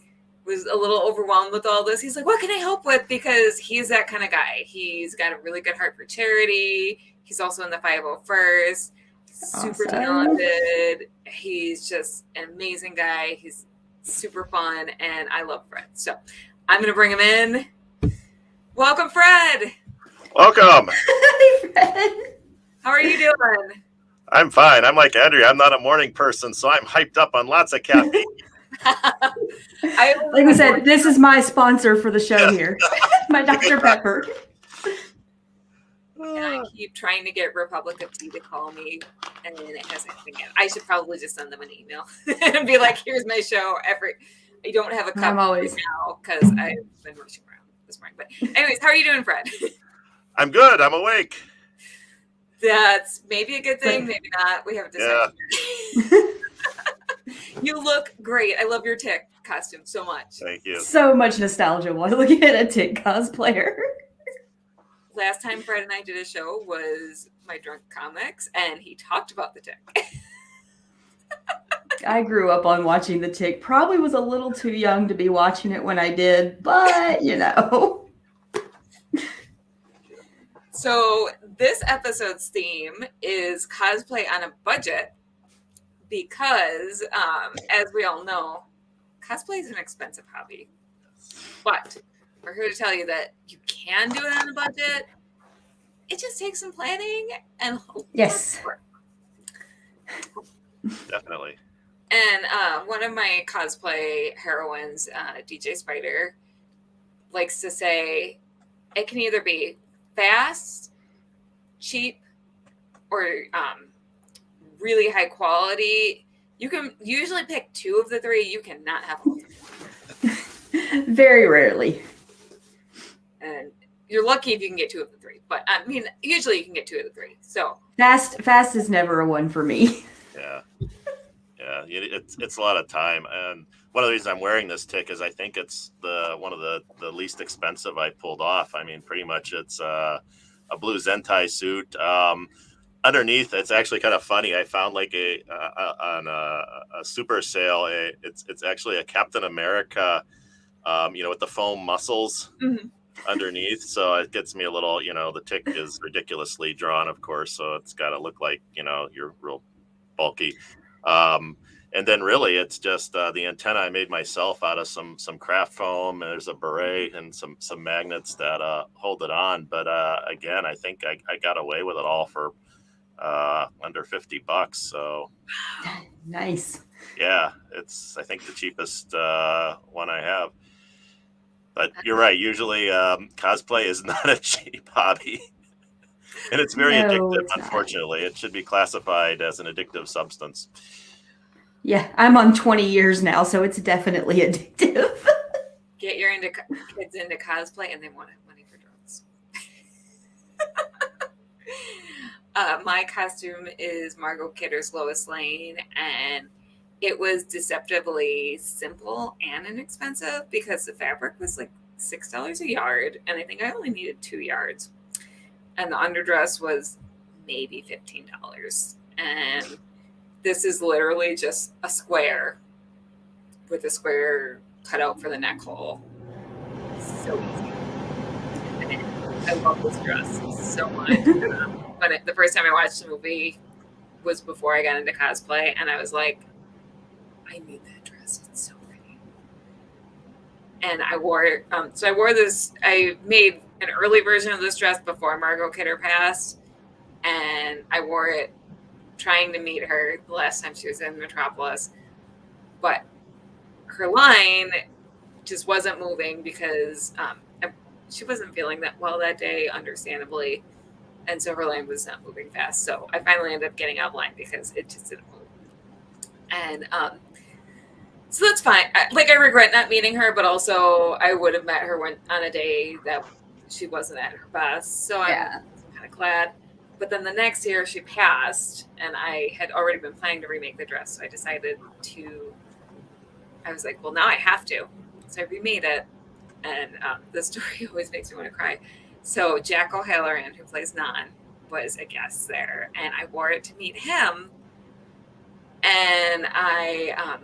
was a little overwhelmed with all this. He's like, what can I help with? Because he's that kind of guy. He's got a really good heart for charity. He's also in the 501st. Super talented. He's just an amazing guy. He's super fun, and I love Fred. So I'm going to bring him in. Welcome, Fred. Welcome. Hi, Fred. How are you doing? I'm fine. I'm like Andrea. I'm not a morning person, so I'm hyped up on lots of caffeine. Like I said, this is my sponsor for the show here. My Dr. Pepper. And I keep trying to get Republic of Tea to call me, and it hasn't been yet. I should probably just send them an email and be like, here's my show. I don't have a cup right now because I've been rushing around this morning. But anyways, how are you doing, Fred? I'm good. I'm awake. That's maybe a good thing, maybe not. We haven't decided. Yeah. You look great. I love your Tick costume so much. Thank you. So much nostalgia while looking at a Tick cosplayer. Last time Fred and I did a show was my Drunk Comics, and he talked about the Tick. I grew up on watching the Tick. Probably was a little too young to be watching it when I did, but you know. So this episode's theme is cosplay on a budget because, as we all know, cosplay is an expensive hobby. But we're here to tell you that you can do it on a budget. It just takes some planning and yes, definitely. And one of my cosplay heroines, DJ Spider, likes to say it can either be fast, cheap, or really high quality. You can usually pick two of the three. You cannot have all three. Very rarely. And you're lucky if you can get two of the three. But I mean, usually you can get two of the three. So fast is never a one for me. Yeah. Yeah. It's a lot of time. And one of the reasons I'm wearing this Tick is I think it's one of the least expensive I pulled off. I mean, pretty much it's a blue Zentai suit. Underneath, it's actually kind of funny. I found like on a super sale. It's actually a Captain America, with the foam muscles underneath. So it gets me a little. The Tick is ridiculously drawn, of course. So it's got to look like you're real bulky. And then really, it's just the antenna I made myself out of some craft foam. And there's a beret and some magnets that hold it on. But again, I think I got away with it all for under $50. So nice. Yeah, it's I think the cheapest one I have. But you're right. Usually, cosplay is not a cheap hobby, and it's very addictive. Unfortunately, it should be classified as an addictive substance. Yeah, I'm on 20 years now, so it's definitely addictive. get your kids into cosplay, and they want to have money for drugs. My costume is Margot Kidder's Lois Lane, and it was deceptively simple and inexpensive because the fabric was like $6 a yard, and I think I only needed 2 yards. And the underdress was maybe $15. And this is literally just a square with a square cut out for the neck hole. So easy. And I love this dress so much. But the first time I watched the movie was before I got into cosplay, and I was like, I need that dress. It's so pretty. And I wore it. So I wore this. I made an early version of this dress before Margot Kidder passed, and I wore it trying to meet her the last time she was in Metropolis. But her line just wasn't moving because she wasn't feeling that well that day, understandably. And so her line was not moving fast. So I finally ended up getting outline because it just didn't move. And so that's fine. I regret not meeting her, but also I would have met her on a day that she wasn't at her best. So I'm kind of glad. But then the next year she passed, and I had already been planning to remake the dress. So I decided I was like, well, now I have to. So I remade it. And the story always makes me want to cry. So Jack O'Halloran, who plays Nan, was a guest there. And I wore it to meet him. And I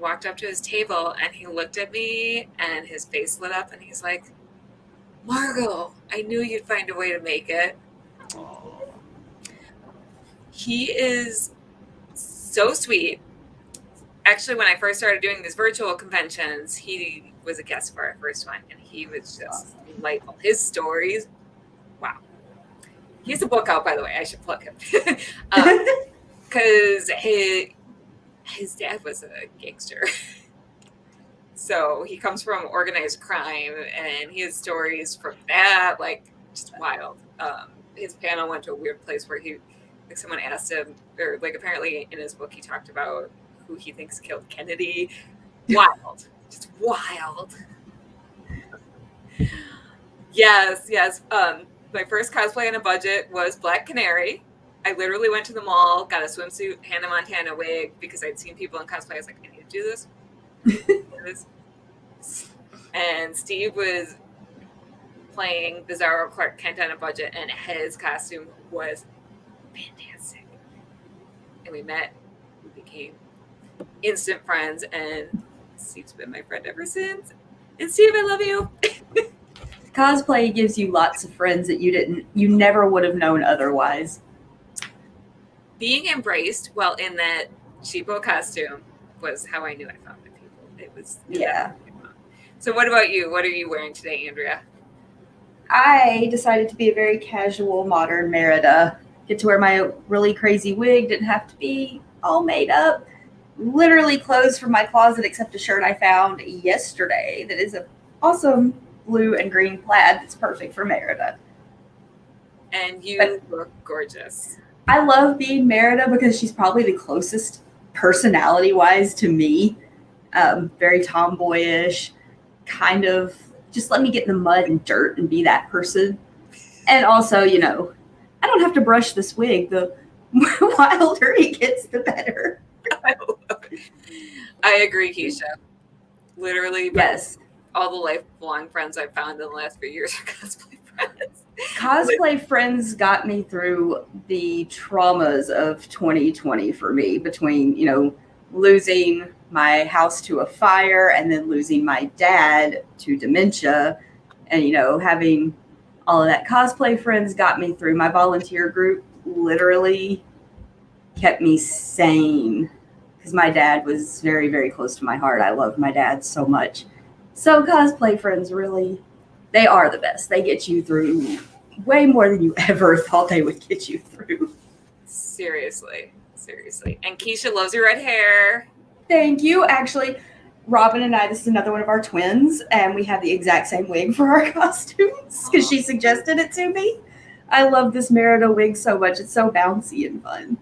walked up to his table, and he looked at me, and his face lit up, and he's like, Margot, I knew you'd find a way to make it. He is so sweet. Actually, when I first started doing these virtual conventions, he was a guest for our first one, and he was just delightful. His stories, wow. He has a book out, by the way. I should plug him. Because his dad was a gangster. So he comes from organized crime, and he has stories from that, like, just wild. His panel went to a weird place where someone asked him, or like apparently in his book he talked about who he thinks killed Kennedy. Wild. Just wild. Yes. My first cosplay on a budget was Black Canary. I literally went to the mall, got a swimsuit, Hannah Montana wig, because I'd seen people in cosplay. I was like, I need to do this. And Steve was playing Bizarro Clark Kent on a budget, and his costume was fantastic. And we met, we became instant friends, and Steve's been my friend ever since. And Steve, I love you. Cosplay gives you lots of friends that you never would have known otherwise. Being embraced while in that cheapo costume was how I knew I found the people. It was So what about you? What are you wearing today, Andrea? I decided to be a very casual, modern Merida. Get to wear my really crazy wig. Didn't have to be all made up. Literally clothes from my closet except a shirt I found yesterday that is an awesome blue and green plaid that's perfect for Merida. And you look gorgeous. I love being Merida because she's probably the closest personality-wise to me. Very tomboyish, kind of just let me get in the mud and dirt and be that person. And also, I don't have to brush this wig. The wilder it gets, the better. I agree, Keisha. Literally, yes. All the lifelong friends I've found in the last few years are cosplay friends. Cosplay friends got me through the traumas of 2020 for me, between, losing my house to a fire and then losing my dad to dementia, and, having all of that. Cosplay friends got me through. My volunteer group literally kept me sane because my dad was very, very close to my heart. I loved my dad so much. So cosplay friends really, they are the best. They get you through way more than you ever thought they would get you through. Seriously. And Keisha loves your red hair. Thank you. Actually, Robin and I, this is another one of our twins, and we have the exact same wig for our costumes because she suggested it to me. I love this Merida wig so much. It's so bouncy and fun.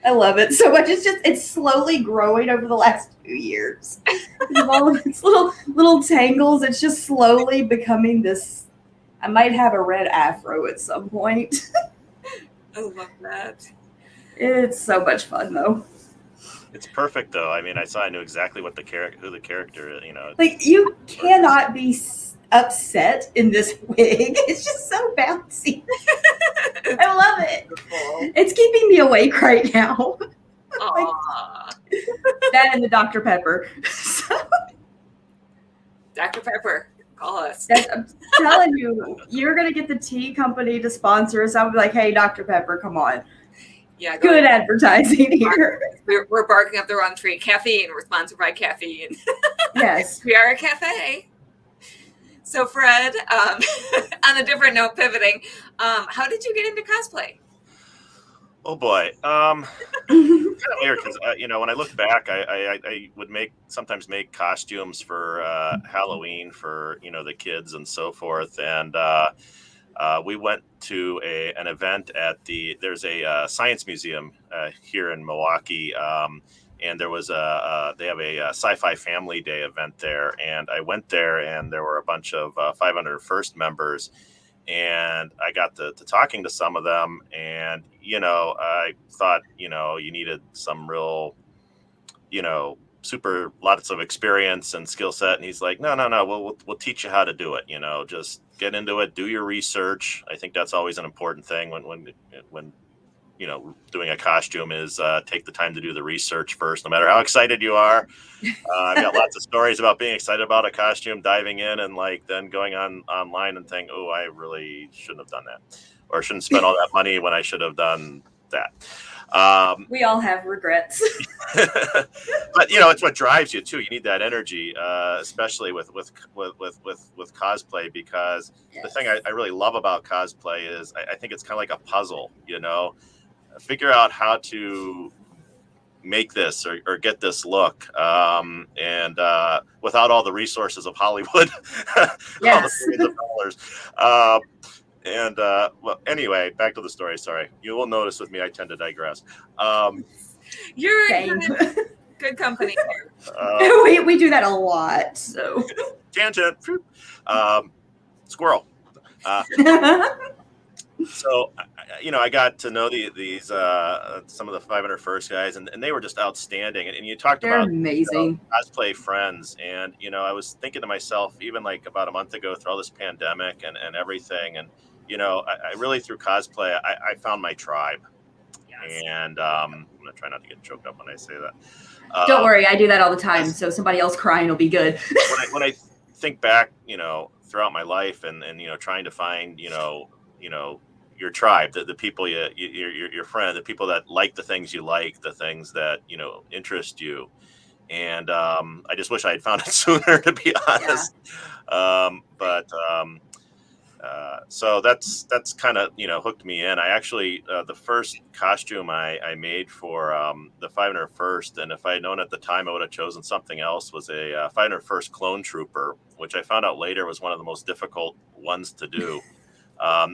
I love it so much. It's slowly growing over the last 2 years. All of its little tangles. It's just slowly becoming this. I might have a red afro at some point. I love that. It's so much fun though. It's perfect though. I mean, I knew exactly what who the character is. Like, you cannot be upset in this wig. It's just so bouncy. I love it. Beautiful. It's keeping me awake right now. That and the Dr. Pepper. Dr. Pepper, call us. I'm telling you, you're going to get the tea company to sponsor us. I'll be like, hey, Dr. Pepper, come on. Yeah, good advertising here. We're barking up the wrong tree. Caffeine. We're sponsored by caffeine. Yes. We are a cafe. So Fred, on a different note, pivoting, how did you get into cosplay? Oh boy, kind of weird because when I look back, I would sometimes make costumes for Halloween for the kids and so forth, and we went to an event at there's a science museum here in Milwaukee, and there was they have a Sci-Fi Family Day event there, and I went there, and there were a bunch of 501st members, and I got to talking to some of them, and I thought you needed some real super lots of experience and skill set, and he's like, no, we'll teach you how to do it. Just get into it, do your research. I think that's always an important thing when doing a costume is take the time to do the research first, no matter how excited you are. I've got lots of stories about being excited about a costume, diving in, and then going online and thinking, oh, I really shouldn't have done that, or shouldn't spend all that money when I should have done that. We all have regrets. But it's what drives you too. You need that energy, especially with cosplay, because the thing I really love about cosplay is I think it's kind of like a puzzle. Figure out how to make this or get this look, and without all the resources of Hollywood, all the millions of dollars. Well, anyway, back to the story. Sorry, you will notice with me, I tend to digress. You're in good company here. We do that a lot. So tangent, squirrel. So, I got to know these some of the 501st guys, and they were just outstanding. And you talked They're about amazing cosplay friends, and I was thinking to myself, even like about a month ago, through all this pandemic and everything, and I really through cosplay, I found my tribe. Yes. And I'm gonna try not to get choked up when I say that. Don't worry, I do that all the time. So somebody else crying will be good. when I think back, throughout my life, and trying to find your tribe, the people your friend, the people that like the things you like, the things that interest you, and I just wish I had found it sooner, to be honest. So that's kind of hooked me in. I actually the first costume I made for the 501st, and if I had known at the time I would have chosen something else, was a 501st clone trooper, which I found out later was one of the most difficult ones to do. I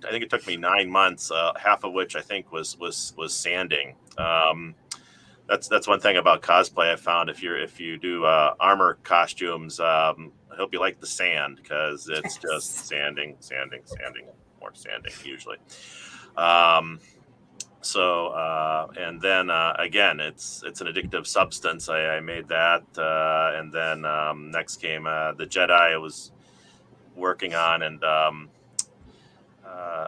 think it took me 9 months, half of which I think was sanding. That's one thing about cosplay I found. If you do armor costumes, I hope you like the sand, because it's just sanding, more sanding usually. And then again, it's an addictive substance. I made that, and then next came the Jedi I was working on, and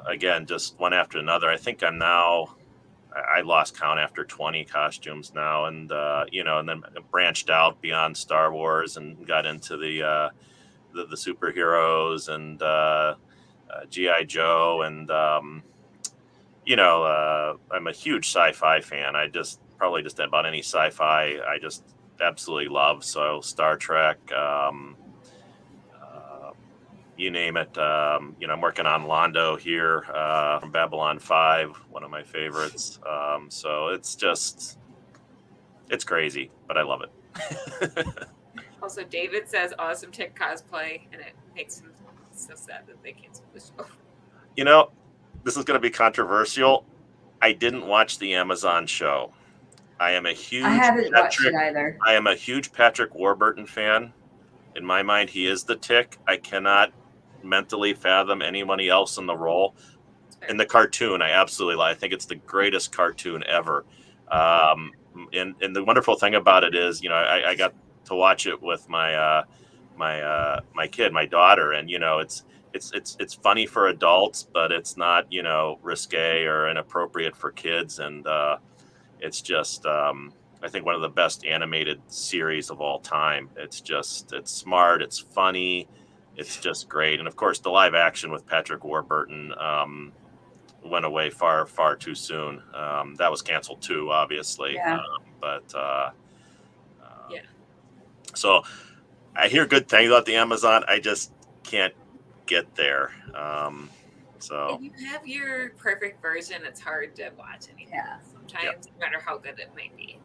again, just one after another. I think I lost count after 20 costumes now, and and then branched out beyond Star Wars and got into the superheroes and G.I. Joe, and I'm a huge sci-fi fan. I probably just about any sci-fi I just absolutely love. So Star Trek, you name it. I'm working on Londo here from Babylon 5, one of my favorites. So it's crazy, but I love it. Also, David says awesome tick cosplay, and it makes him so sad that they canceled the show. This is going to be controversial. I didn't watch the Amazon show. I haven't watched it either. I am a huge Patrick Warburton fan. In my mind, he is the Tick. I cannot mentally fathom anybody else in the role. In the cartoon, I think it's the greatest cartoon ever. And the wonderful thing about it is, I got to watch it with my kid, my daughter, and it's funny for adults, but it's not risque or inappropriate for kids, and it's just I think one of the best animated series of all time. It's smart, it's funny, it's just great. And of course, the live action with Patrick Warburton went away far, far too soon. That was canceled too, obviously. Yeah. Yeah. So I hear good things about the Amazon. I just can't get there. So if you have your perfect version, it's hard to watch anything. Sometimes, no matter how good it might be.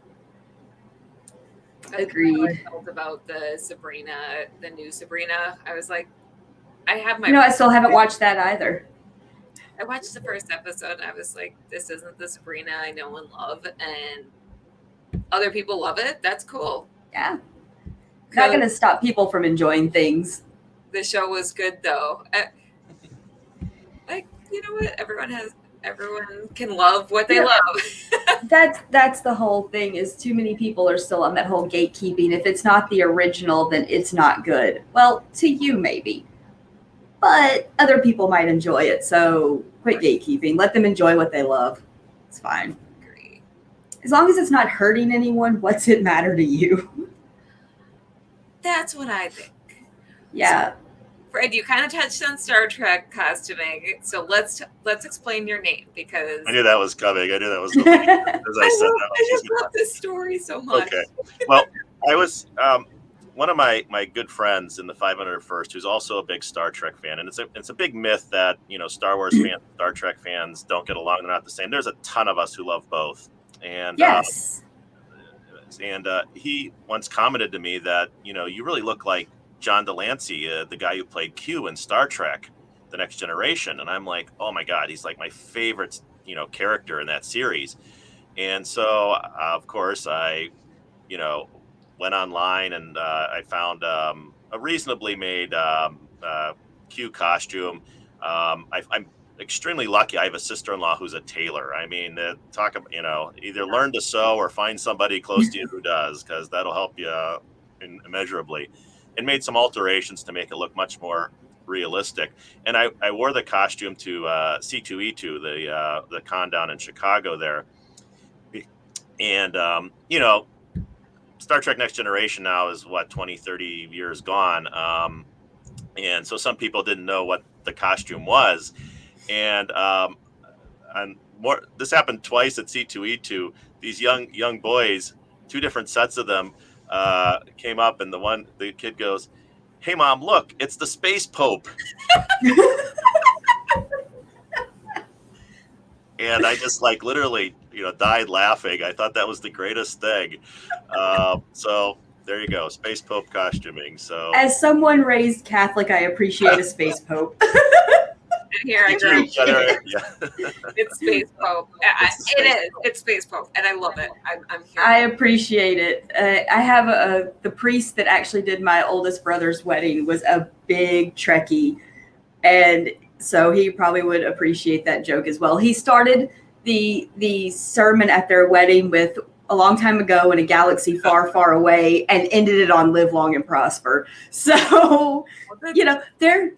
Agreed. I felt about the new Sabrina. I was like, I have my. I still haven't watched that either. I watched the first episode and I was like, this isn't the Sabrina I know and love, and other people love it. That's cool. Yeah. Not going to stop people from enjoying things. The show was good though. Like, you know what? Everyone can love what they love. That's the whole thing, is too many people are still on that whole gatekeeping. If it's not the original, then it's not good. Well, to you maybe. But other people might enjoy it, so quit gatekeeping. Let them enjoy what they love. It's fine. Agree. As long as it's not hurting anyone, what's it matter to you? That's what I think. Yeah. So, Fred, you kind of touched on Star Trek costuming, so let's explain your name, because I knew that was coming. I knew that was coming. As I said, I just love this story so much. Okay. Well, I was one of my good friends in the 501st, who's also a big Star Trek fan, and it's a big myth that Star Wars fans, Star Trek fans don't get along. They're not the same. There's a ton of us who love both, and yes. He once commented to me that you really look like John Delancey, the guy who played Q in Star Trek: The Next Generation, and I'm like, oh my god, he's like my favorite character in that series. And so of course I went online and I found a reasonably made Q costume. I'm extremely lucky. I have a sister-in-law who's a tailor. I mean, talk about either learn to sew or find somebody close to you who does, because that'll help you immeasurably. And made some alterations to make it look much more realistic. And I wore the costume to C2E2, the con down in Chicago there. And Star Trek Next Generation now is 20, 30 years gone. And so some people didn't know what the costume was. And this happened twice at C2E2. These young boys, two different sets of them, came up, and the kid goes, "Hey mom, look, it's the Space Pope." And I just literally died laughing. I thought that was the greatest thing. So there you go, Space Pope costuming. So as someone raised Catholic, I appreciate a Space Pope. Here I go. It's Space Pope. It's Space Pope, and I love it. I'm here. I appreciate it. I have the priest that actually did my oldest brother's wedding was a big Trekkie, and so he probably would appreciate that joke as well. He started the sermon at their wedding with "A long time ago in a galaxy far, far away," and ended it on "Live long and prosper." So,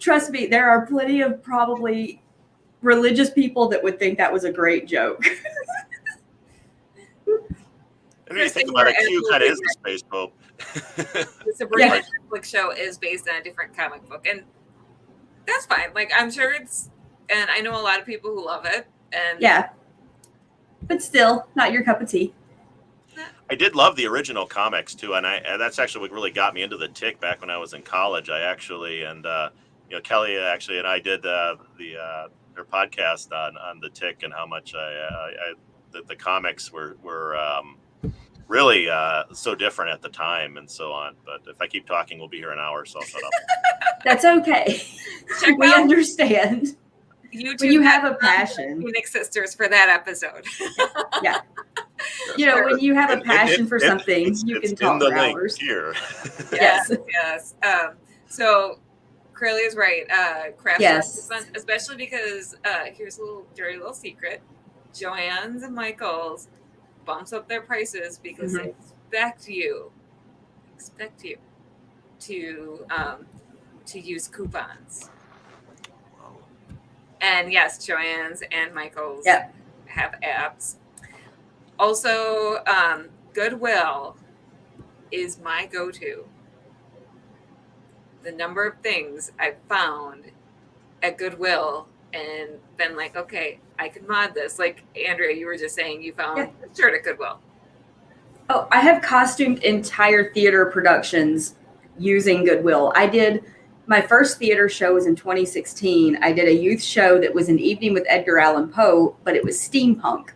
trust me, there are plenty of probably religious people that would think that was a great joke. I mean, you think about it, Q kind of is the Space Pope. The Sabrina Netflix show is based on a different comic book, and that's fine. I'm sure and I know a lot of people who love it. And yeah, but still, not your cup of tea. I did love the original comics too, and that's actually what really got me into the Tick back when I was in college. I actually, and Kelly actually and I did her podcast on the Tick, and how much the comics were really so different at the time and so on. But if I keep talking, we'll be here an hour, so I'll shut up. That's okay. We understand. When you have a passion. Phoenix Sisters for that episode. Yeah. When you have a passion for something, you can talk for hours. Here. Yes. So Curly is right. Craft yes. is fun, especially because here's a little dirty little secret. Joann's and Michael's bumps up their prices because they expect you to use coupons. And yes, Joann's and Michael's have apps. Also, Goodwill is my go-to. The number of things I've found at Goodwill and been like, okay, I can mod this. Like Andrea, you were just saying you found a shirt at Goodwill. Oh, I have costumed entire theater productions using Goodwill. I did my first theater show was in 2016. I did a youth show that was an evening with Edgar Allan Poe, but it was steampunk.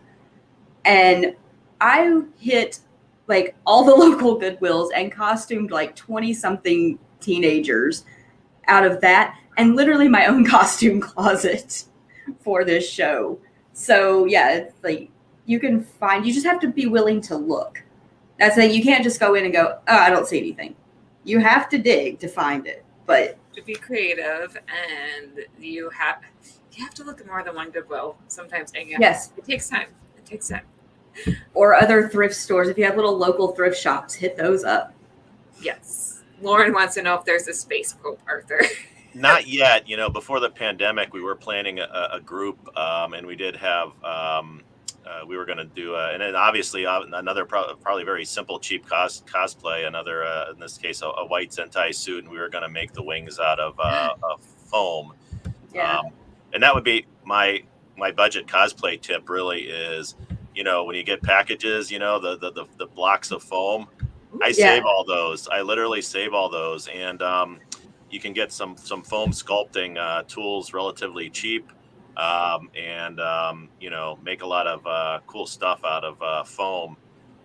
And I hit all the local Goodwills and costumed 20 something teenagers out of that. and literally my own costume closet for this show. So yeah, it's like you just have to be willing to look. That's the thing. You can't just go in and go, oh, I don't see anything. You have to dig to find it. But to be creative, and you have to look at more than one Goodwill sometimes. And yes, it takes time. It takes time. Or other thrift stores. If you have little local thrift shops, hit those up. Yes. Lauren wants to know if there's a space Pope, Arthur. Not yet. Before the pandemic, we were planning a group, and we did have. We were going to do, and then obviously another probably very simple, cheap cosplay. Another, in this case, a white Sentai suit, and we were going to make the wings out of foam. Yeah. And that would be my budget cosplay tip. Really is, when you get packages, the blocks of foam. I save all those. I literally save all those, and you can get some foam sculpting tools relatively cheap. And make a lot of cool stuff out of foam.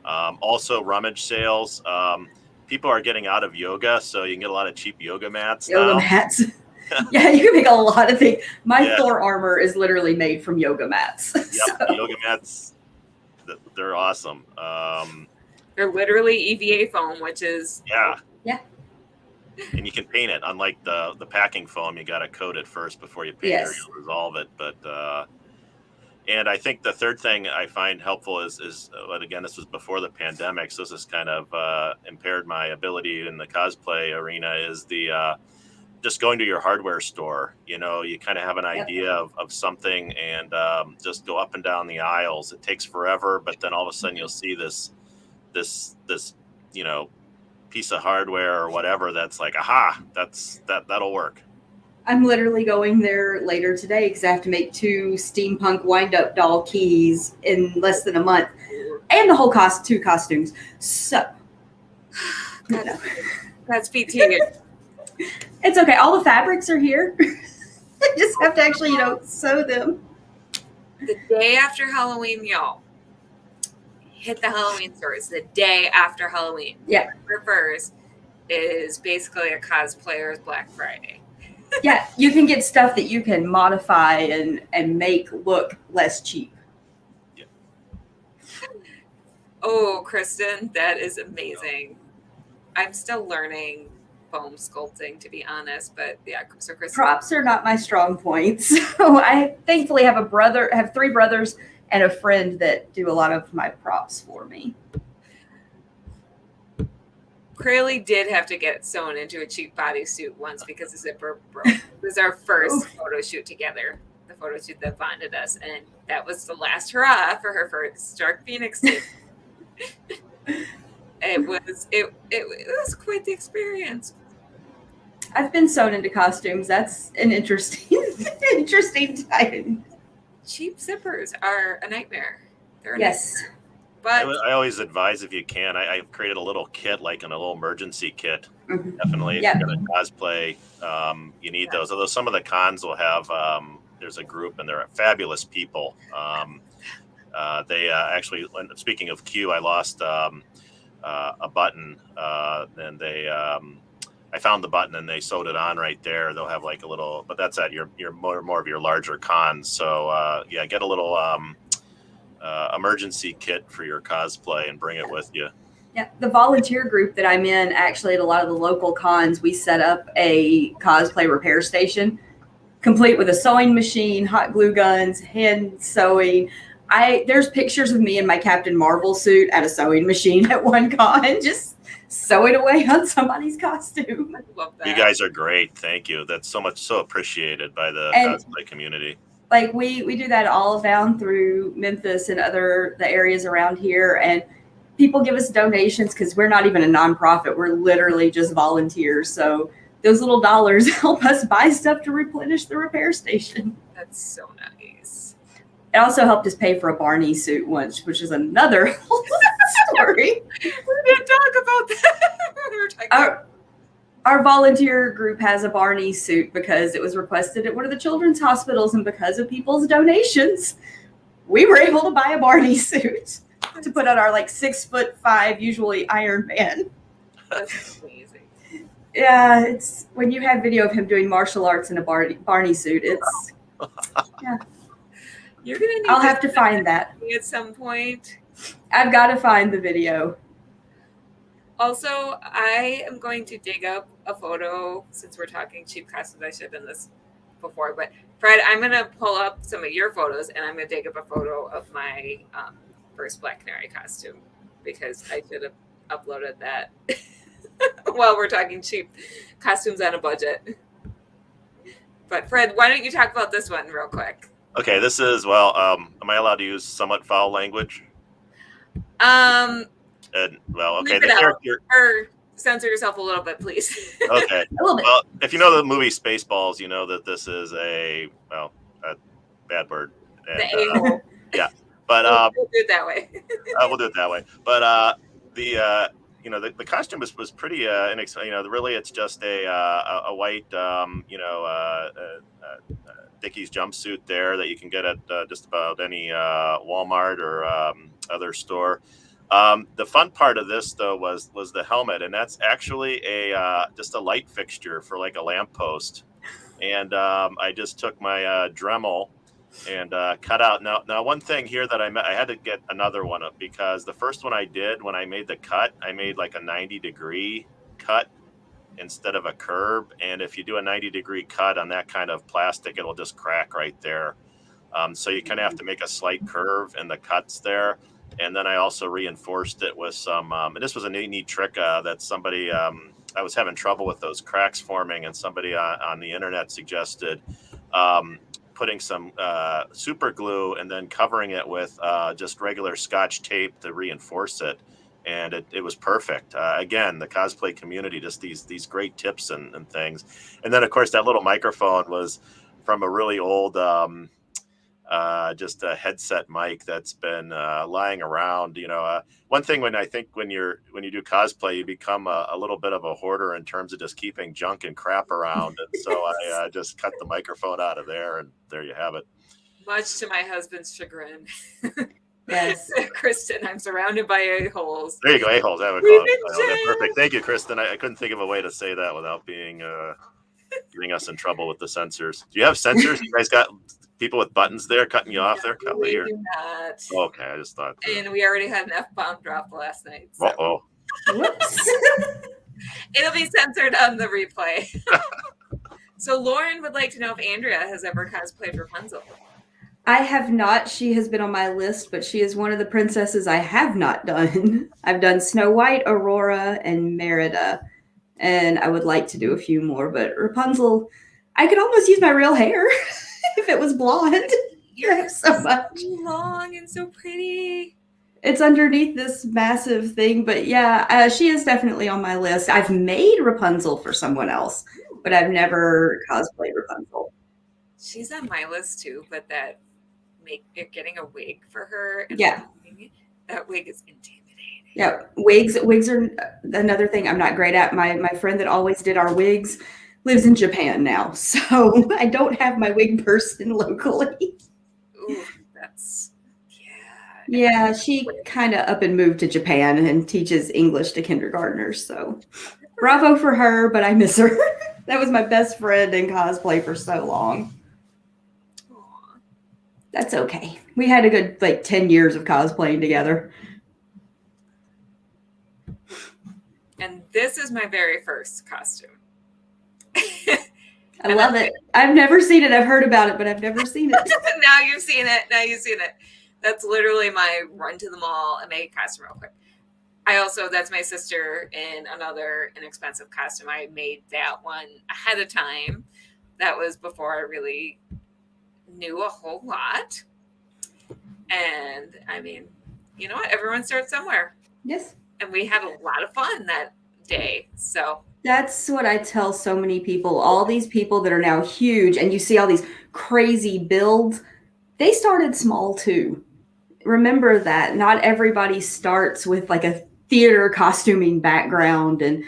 Also, rummage sales. People are getting out of yoga, so you can get a lot of cheap yoga mats. Mats. Yeah, you can make a lot of things. My Thor armor is literally made from yoga mats. Yep, yoga mats. They're awesome. They're literally EVA foam, which is yeah. And you can paint it. Unlike the packing foam, you got to coat it first before you paint it, or you'll resolve it. But and I think the third thing I find helpful is but again, this was before the pandemic, so this has kind of impaired my ability in the cosplay arena. Is the just going to your hardware store. You kind of have an idea of something, and just go up and down the aisles. It takes forever, but then all of a sudden you'll see this piece of hardware or whatever that's like, aha, that'll work. I'm literally going there later today because I have to make 2 steampunk wind-up doll keys in less than a month, and the whole two costumes. So that's PT. It's okay. All the fabrics are here. I just have to actually, sew them. The day after Halloween, y'all. Hit the Halloween stores the day after Halloween. Yeah. November 1st is basically a cosplayer's Black Friday. Yeah, you can get stuff that you can modify and make look less cheap. Yeah. Oh, Kristen, that is amazing. I'm still learning foam sculpting, to be honest, but yeah. So Kristen, props are not my strong point. So I thankfully have 3 brothers and a friend that do a lot of my props for me. Crayley did have to get sewn into a cheap bodysuit once because the zipper broke. It was our first photo shoot together, the photo shoot that bonded us, and that was the last hurrah for her first Dark Phoenix suit. It was quite the experience. I've been sewn into costumes. That's an interesting time. Cheap zippers are a nightmare. They're a yes. nightmare. But I always advise, if you can, I've created a little kit, like a little emergency kit. Mm-hmm. Definitely, if you're going to cosplay, you need those. Although some of the cons will have, there's a group, and they're fabulous people. They actually, speaking of Q, I lost a button, and they, I found the button and they sewed it on right there. They'll have like a little, but that's at your more of your larger cons. So yeah, get a little emergency kit for your cosplay and bring it with you. Yeah, the volunteer group that I'm in, actually at a lot of the local cons, we set up a cosplay repair station, complete with a sewing machine, hot glue guns, hand sewing. There's pictures of me in my Captain Marvel suit at a sewing machine at one con, just sewing away on somebody's costume. I love that. You guys are great. Thank you. That's so appreciated by the cosplay community. Like we do that all down through Memphis and the areas around here, and people give us donations because we're not even a nonprofit. We're literally just volunteers. So those little dollars help us buy stuff to replenish the repair station. That's so nice. It also helped us pay for a Barney suit once, which is another whole story. We didn't talk about that. Our volunteer group has a Barney suit because it was requested at one of the children's hospitals, and because of people's donations, we were able to buy a Barney suit to put on our 6'5", usually Iron Man. That's amazing. Yeah, it's when you have video of him doing martial arts in a Barney suit. It's yeah. You're gonna need. I'll have to find that at some point. I've got to find the video. Also, I am going to dig up a photo since we're talking cheap costumes. I should have done this before, but Fred, I'm gonna pull up some of your photos and I'm gonna dig up a photo of my first Black Canary costume because I should have uploaded that while we're talking cheap costumes on a budget. But Fred, why don't you talk about this one real quick? Okay, this is am I allowed to use somewhat foul language? Okay, the character. Or censor yourself a little bit, please. Okay. A little bit. Well, if you know the movie Spaceballs, you know that this is a bad word. And, the a-hole. Yeah, but we'll do it that way. we'll do it that way. But the costume was pretty inexpensive. Really, it's just a white Dickies jumpsuit there that you can get at just about any Walmart or other store. The fun part of this though was the helmet, and that's actually just a light fixture for like a lamppost. And I just took my Dremel and cut out. Now one thing here that I had to get another one up because the first one I did when I made the cut, I made like a 90-degree cut instead of a curve. And if you do a 90-degree cut on that kind of plastic, it'll just crack right there. So you kind of have to make a slight curve in the cuts there. And then I also reinforced it with some, and this was a neat trick that somebody, I was having trouble with those cracks forming, and somebody on the internet suggested putting some super glue and then covering it with just regular Scotch tape to reinforce it. And it was perfect. Again, the cosplay community, just these great tips and things. And then, of course, that little microphone was from a really old just a headset mic that's been lying around. One thing when you do cosplay, you become a little bit of a hoarder in terms of just keeping junk and crap around. And so I just cut the microphone out of there, and there you have it. Much to my husband's chagrin. Yes. Kristen, I'm surrounded by a-holes. There you go, a-holes. I would call it. Perfect. Thank you, Kristen. I couldn't think of a way to say that without being getting us in trouble with the censors. Do you have censors? You guys got people with buttons there cutting you off there? We do not. Okay, I just thought. And we already had an F-bomb drop last night. So. Uh-oh. Whoops. It'll be censored on the replay. So Lauren would like to know if Andrea has ever cosplayed Rapunzel. I have not. She has been on my list, but she is one of the princesses I have not done. I've done Snow White, Aurora, and Merida, and I would like to do a few more, but Rapunzel, I could almost use my real hair if it was blonde. You're so much. long and so pretty. It's underneath this massive thing, but yeah, she is definitely on my list. I've made Rapunzel for someone else, but I've never cosplayed Rapunzel. She's on my list too, but getting a wig for her. Yeah. That wig is intimidating. Yeah. Wigs are another thing I'm not great at. My friend that always did our wigs lives in Japan now. So I don't have my wig person locally. Ooh, that's, yeah. She kind of up and moved to Japan and teaches English to kindergartners. So bravo for her, but I miss her. That was my best friend in cosplay for so long. That's okay. We had a good 10 years of cosplaying together. And this is my very first costume. I love it. I've never seen it. I've heard about it, but I've never seen it. Now you've seen it. That's literally my run to the mall and make a costume real quick. That's my sister in another inexpensive costume. I made that one ahead of time. That was before I really knew a whole lot. And I mean, you know what? Everyone starts somewhere. Yes. And we had a lot of fun that day. So that's what I tell so many people. All these people that are now huge, and you see all these crazy builds, they started small too. Remember that not everybody starts with a theater costuming background, and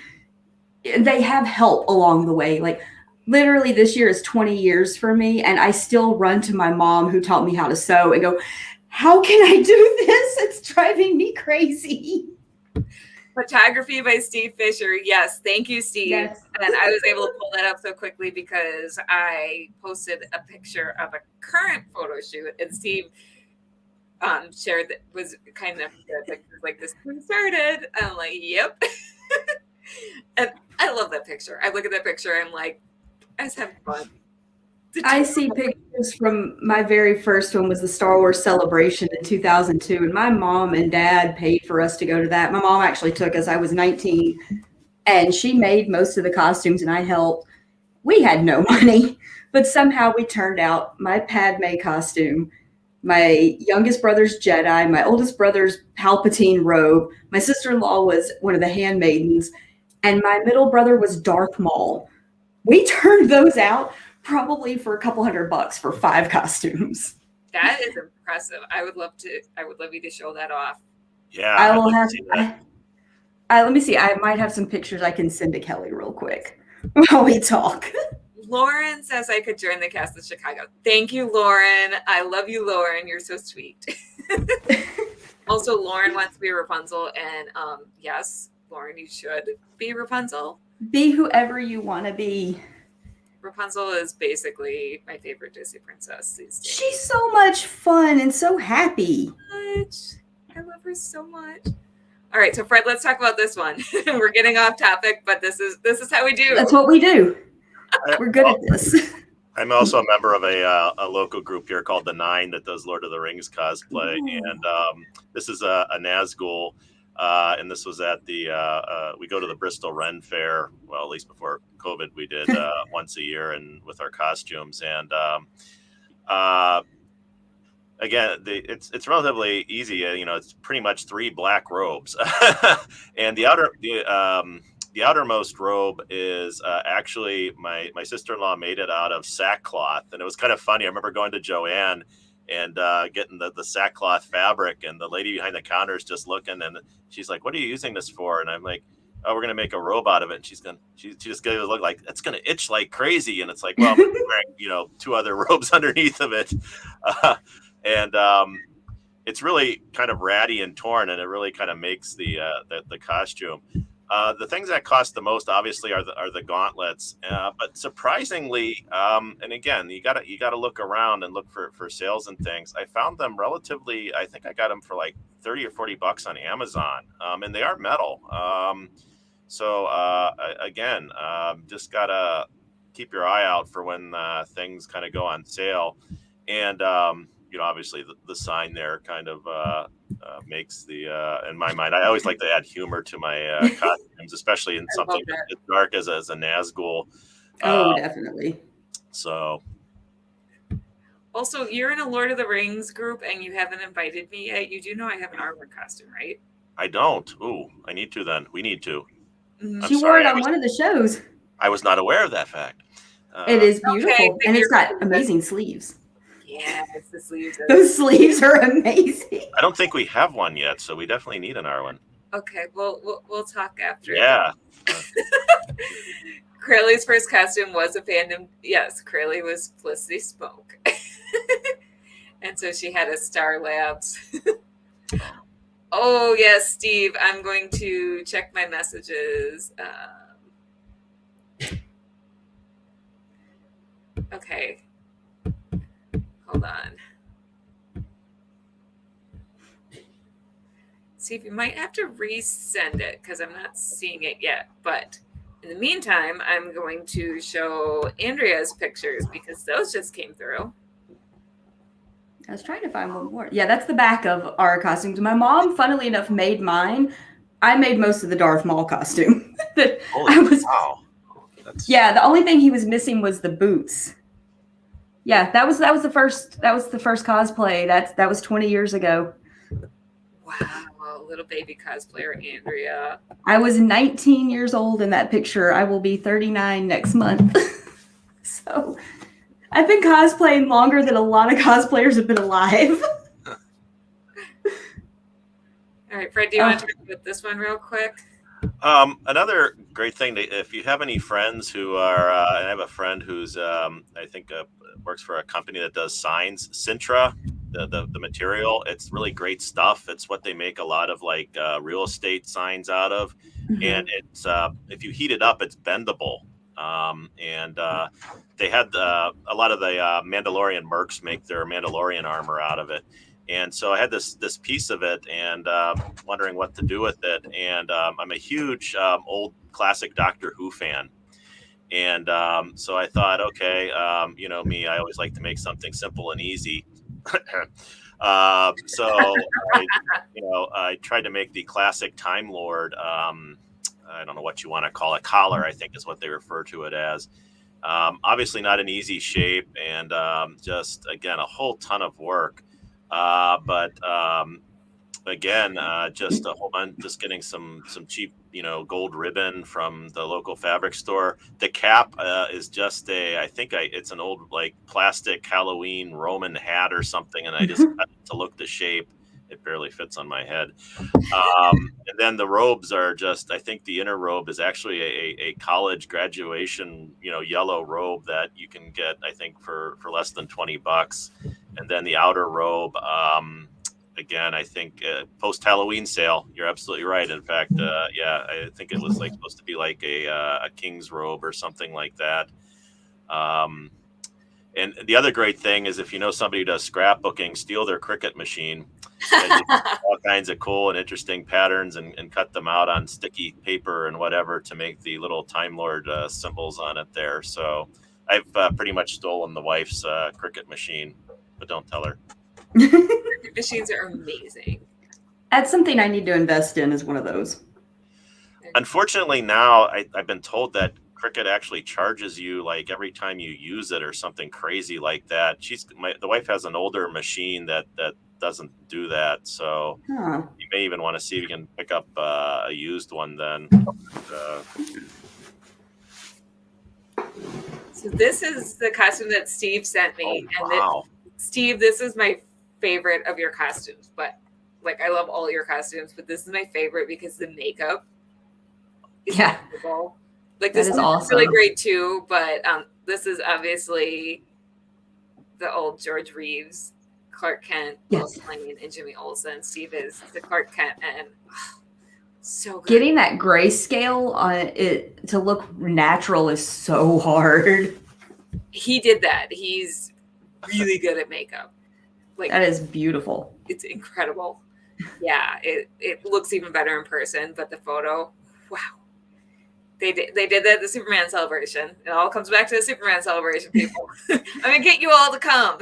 they have help along the way. Literally this year is 20 years for me, and I still run to my mom who taught me how to sew and go, how can I do this? It's driving me crazy. Photography by Steve Fisher. Yes. Thank you, Steve. Yes. And I was able to pull that up so quickly because I posted a picture of a current photo shoot, and Steve shared that was kind of pictures like this started. I'm like, yep. And I love that picture. I look at that picture, I'm like, I was having fun. I see pictures from my very first one was the Star Wars Celebration in 2002, and my mom and dad paid for us to go to that. My mom actually took us. I was 19, and she made most of the costumes, and I helped. We had no money, but somehow we turned out my Padme costume, my youngest brother's Jedi, my oldest brother's Palpatine robe. My sister-in-law was one of the handmaidens, and my middle brother was Darth Maul. We turned those out probably for a couple $100 for 5 costumes. That is impressive. I would love you to show that off. Yeah, I will have. Let me see. I might have some pictures I can send to Kelly real quick while we talk. Lauren says I could join the cast of Chicago. Thank you, Lauren. I love you, Lauren. You're so sweet. Also, Lauren wants to be Rapunzel, and yes, Lauren, you should be Rapunzel. Be whoever you want to be. Rapunzel is basically my favorite Disney princess these days. She's so much fun and so happy. I love her so much. All right, so Fred, let's talk about this one. We're getting off topic, but this is how we do. That's what we do. We're good at this. I'm also a member of a local group here called The Nine that does Lord of the Rings cosplay, and this is a Nazgul. And this was at the we go to the Bristol Ren Fair. Well, at least before COVID, we did once a year, and with our costumes. And again, it's relatively easy. You know, it's pretty much 3 black robes, and the outermost robe is actually my sister-in-law made it out of sackcloth, and it was kind of funny. I remember going to Joanne and getting the sackcloth fabric, and the lady behind the counter is just looking, and she's like, "What are you using this for?" And I'm like, "Oh, we're gonna make a robe out of it." And she just gave a look like, "It's gonna itch like crazy." And it's like, well, I'm wearing 2 other robes underneath of it, and it's really kind of ratty and torn, and it really kind of makes the costume. The things that cost the most, obviously, are the gauntlets. But surprisingly, and again, you gotta look around and look for sales and things. I found them relatively. I think I got them for like $30 or $40 on Amazon, and they are metal. So again, just gotta keep your eye out for when things kind of go on sale, and obviously the sign there kind of makes the in my mind. I always like to add humor to my costumes, especially in something as dark as a Nazgul. Definitely. So also, you're in a Lord of the Rings group, and you haven't invited me yet. You do know I have an armor costume, right? I don't. Ooh, I need to then. We need to. She wore it on one of the shows. I was not aware of that fact. It is beautiful, and it's got amazing sleeves. Yeah, it's the sleeves. Those sleeves are amazing. I don't think we have one yet, so we definitely need an Arwen. Okay, well, we'll talk after. Yeah. Crowley's first costume was a Fandom. Yes, Crowley was Felicity Smoke. And so she had a Star Labs. Oh, yes, Steve, I'm going to check my messages. Okay. Hold on. Steve, you might have to resend it because I'm not seeing it yet. But in the meantime, I'm going to show Andrea's pictures because those just came through. I was trying to find one more. Yeah, that's the back of our costumes. My mom, funnily enough, made mine. I made most of the Darth Maul costume. Wow. Yeah, the only thing he was missing was the boots. Yeah, that was the first cosplay. That was 20 years ago. Wow, little baby cosplayer Andrea. I was 19 years old in that picture. I will be 39 next month. So I've been cosplaying longer than a lot of cosplayers have been alive. All right, Fred, do you want to talk about this one real quick? Another great thing, if you have any friends who are, and I have a friend who's, I think, works for a company that does signs, Sintra, the material, it's really great stuff. It's what they make a lot of like real estate signs out of. Mm-hmm. And it's, if you heat it up, it's bendable. And they had a lot of the Mandalorian mercs make their Mandalorian armor out of it. And so I had this piece of it and wondering what to do with it. And I'm a huge old classic Doctor Who fan. And so I thought, okay, you know me, I always like to make something simple and easy. So I tried to make the classic Time Lord. I don't know what you want to call it. Collar, I think is what they refer to it as. Obviously not an easy shape, and just again a whole ton of work. But again, just a whole bunch, just getting some cheap, gold ribbon from the local fabric store. The cap is just it's an old like plastic Halloween Roman hat or something, and I just cut it to look the shape. It barely fits on my head. And then the robes are just, I think the inner robe is actually a college graduation, yellow robe that you can get, I think for less than $20. And then the outer robe, again, I think post Halloween sale. You're absolutely right. In fact, I think it was supposed to be like a king's robe or something like that. And the other great thing is if you know somebody who does scrapbooking, steal their Cricut machine. And all kinds of cool and interesting patterns and cut them out on sticky paper and whatever to make the little Time Lord symbols on it there. So I've pretty much stolen the wife's Cricut machine, but don't tell her. Cricut machines are amazing. That's something I need to invest in, is one of those. Unfortunately, now I've been told that Cricut actually charges you like every time you use it or something crazy like that. The wife has an older machine that doesn't do that, so you may even want to see if you can pick up a used one then. So this is the costume that Steve sent me. Wow. Steve, this is my favorite of your costumes, but like I love all your costumes, but this is my favorite because the makeup is incredible. Like this is awesome. Really great too, but this is obviously the old George Reeves Clark Kent, Lois Lane, and Jimmy Olsen. Steve is the Clark Kent, and so good. Getting that grayscale on it to look natural is so hard. He did that. He's really good at makeup. Like that is beautiful. It's incredible. Yeah, it looks even better in person, but the photo, wow. They did that at the Superman celebration. It all comes back to the Superman celebration, people. I'm gonna get you all to come.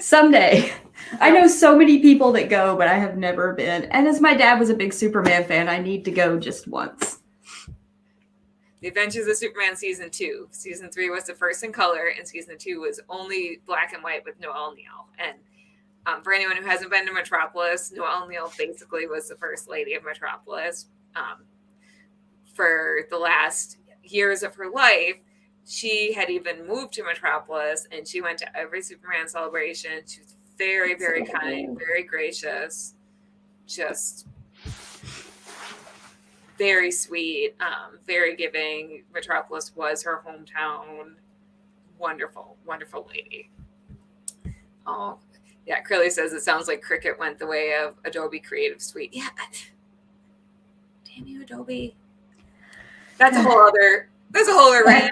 Someday. I know so many people that go, but I have never been. And as my dad was a big Superman fan, I need to go just once. The Adventures of Superman Season 2. Season 3 was the first in color, and Season 2 was only black and white with Noelle Neal. And for anyone who hasn't been to Metropolis, Noelle Neal basically was the first lady of Metropolis. For the last years of her life, she had even moved to Metropolis, and she went to every Superman celebration. She was very, very kind, very gracious, just very sweet, very giving. Metropolis was her hometown. Wonderful, wonderful lady. Oh, yeah. Curly says it sounds like Cricut went the way of Adobe Creative Suite. Yeah. Damn you, Adobe. That's a whole other rant.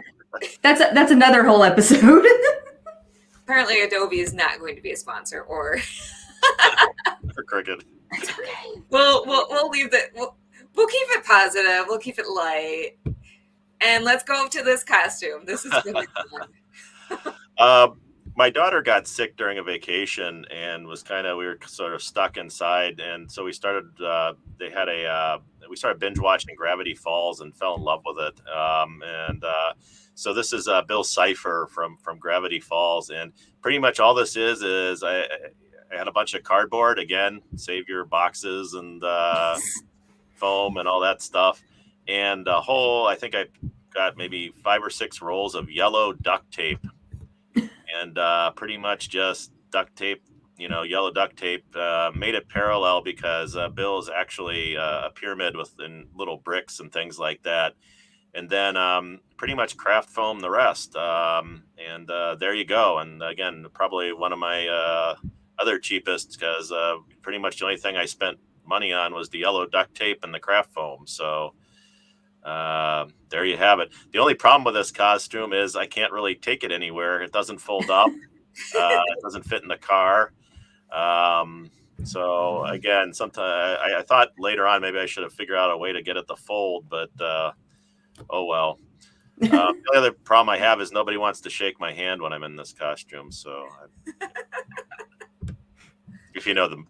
That's another whole episode. Apparently, Adobe is not going to be a sponsor, or for Cricut. We'll leave that. We'll keep it positive. We'll keep it light, and let's go to this costume. This is really fun. My daughter got sick during a vacation and we were sort of stuck inside, and so we started. We started binge watching Gravity Falls and fell in love with it. So this is Bill Cipher from Gravity Falls, and pretty much all this is I had a bunch of cardboard, again, save your boxes and foam and all that stuff, and I think I got maybe 5 or 6 rolls of yellow duct tape, and pretty much just duct tape. Yellow duct tape, made it parallel because Bill is actually a pyramid with little bricks and things like that. And then pretty much craft foam the rest. And there you go. And again, probably one of my other cheapest, because pretty much the only thing I spent money on was the yellow duct tape and the craft foam. So there you have it. The only problem with this costume is I can't really take it anywhere. It doesn't fold up. It doesn't fit in the car. So again, sometimes I thought later on maybe I should have figured out a way to get it to fold, but oh well. The other problem I have is nobody wants to shake my hand when I'm in this costume. So if you know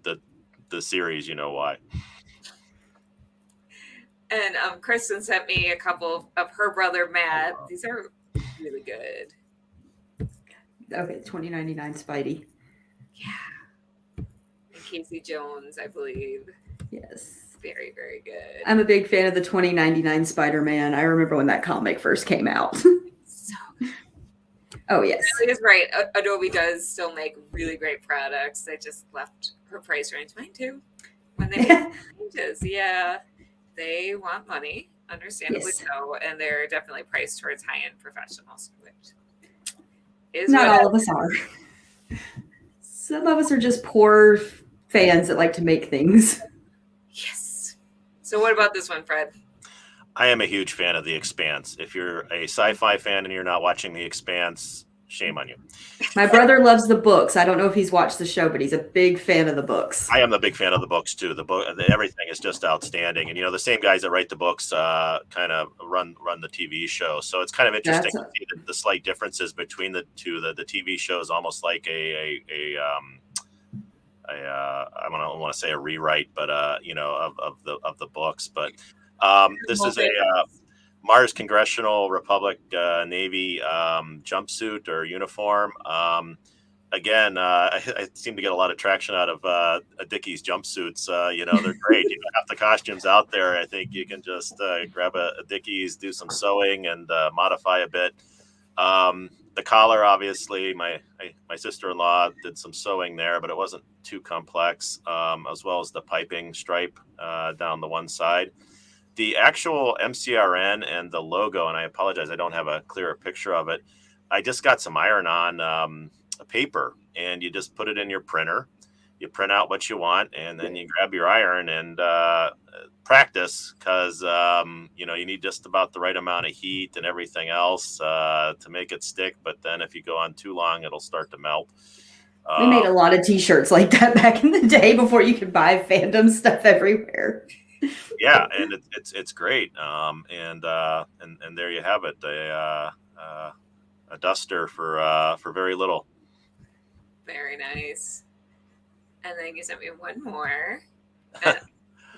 the series, you know why. And Kristen sent me a couple of her brother Matt. These are really good. Okay, $20.99 Spidey. Yeah. And Casey Jones, I believe. Yes. Very, very good. I'm a big fan of the $20.99 Spider-Man. I remember when that comic first came out. So good. Oh, yes. It is right. Adobe does still make really great products. They just left her price range. Mine too. When they make changes, yeah. They want money, understandably so, and they're definitely priced towards high-end professionals, which is not all of us are. Some of us are just poor fans that like to make things. Yes. So what about this one, Fred? I am a huge fan of The Expanse. If you're a sci-fi fan and you're not watching The Expanse, shame on you. My brother loves the books. I don't know if he's watched the show, but he's a big fan of the books. I am a big fan of the books too. Everything is just outstanding, and the same guys that write the books kind of run the TV show. So it's kind of interesting to see the slight differences between the two. The TV show is almost like I don't want to say a rewrite, but of the books. But this is a Mars Congressional Republic Navy jumpsuit or uniform. Again, I seem to get a lot of traction out of Dickies jumpsuits. They're great. Half the costumes out there, I think you can just grab a Dickies, do some sewing, and modify a bit. The collar, obviously, my sister-in-law did some sewing there, but it wasn't too complex, as well as the piping stripe down the one side. The actual MCRN and the logo, and I apologize, I don't have a clearer picture of it. I just got some iron-on paper, and you just put it in your printer. You print out what you want, and then you grab your iron and practice, because you need just about the right amount of heat and everything else to make it stick. But then if you go on too long, it'll start to melt. We made a lot of T-shirts like that back in the day before you could buy Fandom stuff everywhere. Yeah, and it's great. And there you have it, a duster for very little. Very nice. And then you sent me one more.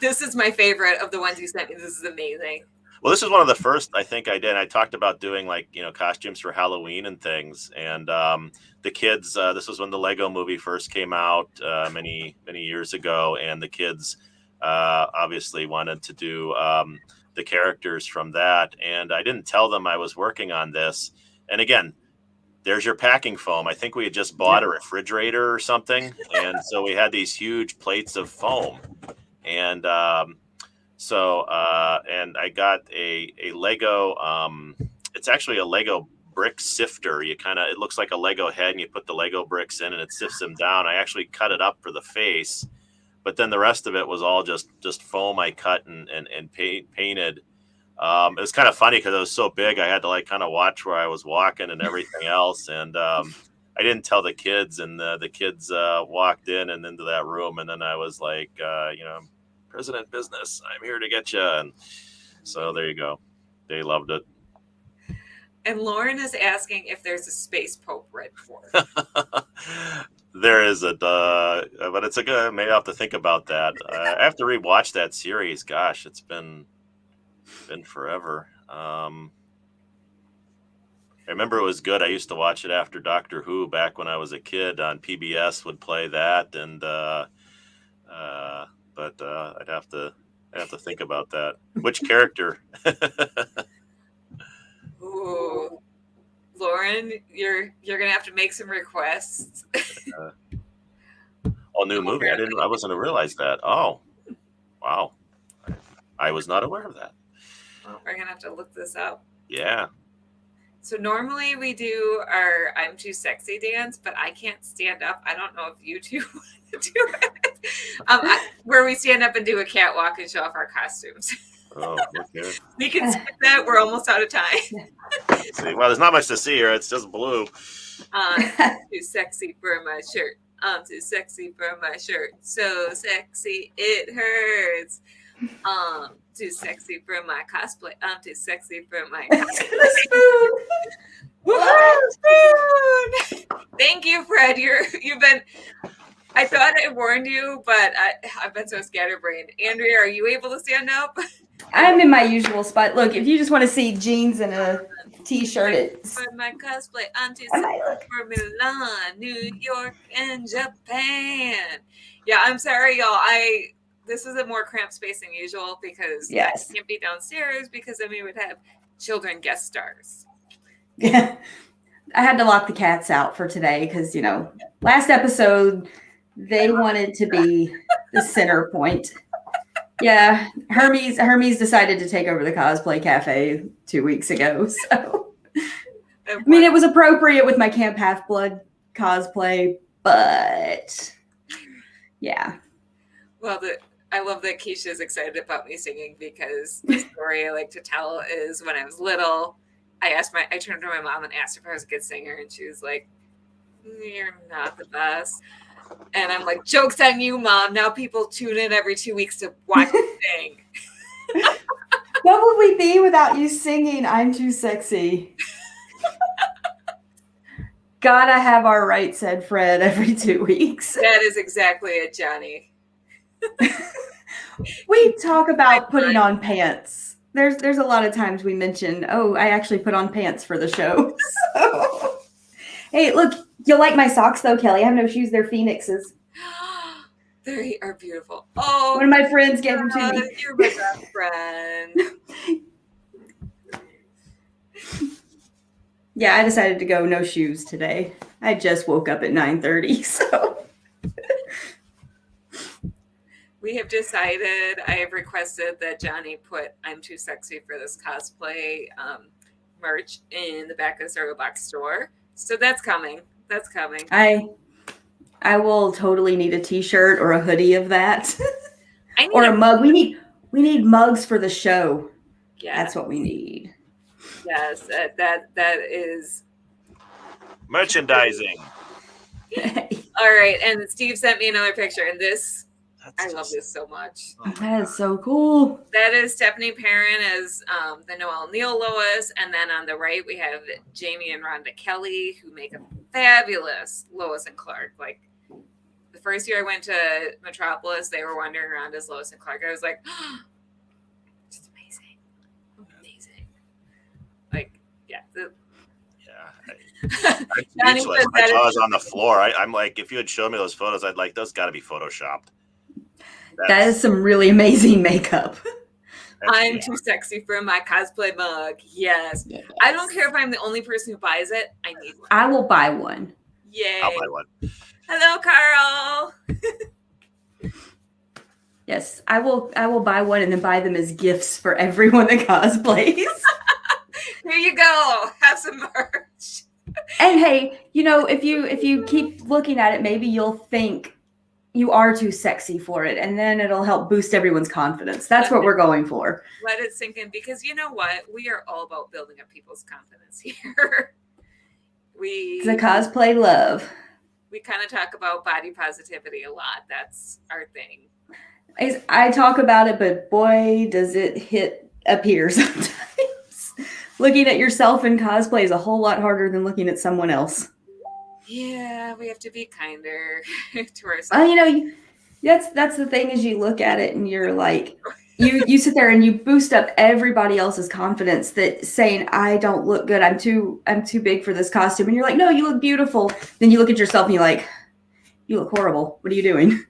This is my favorite of the ones you sent me. This is amazing. Well, this is one of the first I think I did. I talked about doing costumes for Halloween and things. And the kids, this was when the Lego movie first came out many, many years ago. And the kids obviously wanted to do the characters from that. And I didn't tell them I was working on this. And again, there's your packing foam. I think we had just bought a refrigerator or something. And so we had these huge plates of foam. And and I got a Lego, it's actually a Lego brick sifter. It looks like a Lego head, and you put the Lego bricks in and it sifts them down. I actually cut it up for the face, but then the rest of it was all just foam I cut and painted. It was kind of funny because it was so big. I had to kind of watch where I was walking and everything else. And I didn't tell the kids, and the kids walked in and into that room. And then I was like, President Business, I'm here to get you. And so there you go. They loved it. And Lauren is asking if there's a Space Pope Red Dwarf. There is but it's a good, maybe I'll have to think about that. I have to rewatch that series. Gosh, it's been forever. I remember it was good. I used to watch it after Doctor Who back when I was a kid on PBS. Would play that, and but I'd have to think about that. Which character? Ooh, Lauren, you're gonna have to make some requests. New movie. I wasn't to realize that. Oh, wow. I was not aware of that. Well, we're gonna have to look this up. Yeah. So normally we do our "I'm Too Sexy" dance, but I can't stand up. I don't know if you two want to do it. Where we stand up and do a catwalk and show off our costumes. Oh, okay. We can skip that. We're almost out of time. See, well, there's not much to see here. It's just blue. Too sexy for my shirt. I'm too sexy for my shirt. So sexy it hurts. Too sexy for my cosplay. I'm too sexy for my cosplay. Spoon! Thank you, Fred. You've been. I thought I warned you, but I've been so scatterbrained. Andrea, are you able to stand up? I'm in my usual spot. Look, if you just want to see jeans and a t-shirt, it's For my cosplay, I'm too sexy for Milan, New York, and Japan. Yeah, I'm sorry, y'all. This is a more cramped space than usual because Yes. I can't be downstairs because then we would have children guest stars. I had to lock the cats out for today because, last episode, they wanted to be the center point. Yeah, Hermes decided to take over the cosplay cafe 2 weeks ago. So, I mean, it was appropriate with my Camp Half-Blood cosplay, but yeah. Well, I love that Keisha is excited about me singing because the story I like to tell is when I was little, I turned to my mom and asked if I was a good singer, and she was like, "You're not the best." And I'm like, "Joke's on you, Mom. Now people tune in every 2 weeks to watch me sing." What would we be without you singing I'm Too Sexy? Gotta have our right, said Fred, every 2 weeks. That is exactly it, Johnny. We talk about putting on pants. There's a lot of times we mention, oh, I actually put on pants for the show. So. Hey, look, you'll like my socks though, Kelly. I have no shoes. They're Phoenixes. They are beautiful. Oh, one of my friends gave them to me. You're my best friend. Yeah, I decided to go no shoes today. I just woke up at 9:30, so. We have decided, I have requested that Johnny put I'm Too Sexy for This Cosplay merch in the back of the Cereal Box store. So that's coming. That's coming. I will totally need a t-shirt or a hoodie of that. Or a mug. We need mugs for the show. Yeah. That's what we need. Yes, that is merchandising. All right, and Steve sent me another picture, and I love this so much. That is so cool. That is Stephanie Perrin as the Noelle Neal Lois, and then on the right we have Jamie and Rhonda Kelly, who make a fabulous Lois and Clark. Like the first year I went to Metropolis, they were wandering around as Lois and Clark. I was like, oh, just amazing. Like, yeah. I'm speechless. My jaw's on the floor. I'm like, if you had shown me those photos, I'd like, those got to be photoshopped. That is some really amazing makeup. I'm too sexy for my cosplay mug. Yes. I don't care if I'm the only person who buys it. I need one. I will buy one. Yay. I'll buy one. Hello, Carl. Yes, I will buy one and then buy them as gifts for everyone that cosplays. Here you go. Have some merch. And hey, if you keep looking at it, maybe you'll think you are too sexy for it, and then it'll help boost everyone's confidence. That's what we're going for. Let it sink in, because you know what? We are all about building up people's confidence here. It's a cosplay love. We kind of talk about body positivity a lot. That's our thing. I talk about it, but boy, does it hit up here sometimes. Looking at yourself in cosplay is a whole lot harder than looking at someone else. Yeah, we have to be kinder to ourselves. That's the thing, is you look at it and you're like, you sit there and you boost up everybody else's confidence that saying, I don't look good. I'm too big for this costume. And you're like, no, you look beautiful. Then you look at yourself and you're like, you look horrible. What are you doing?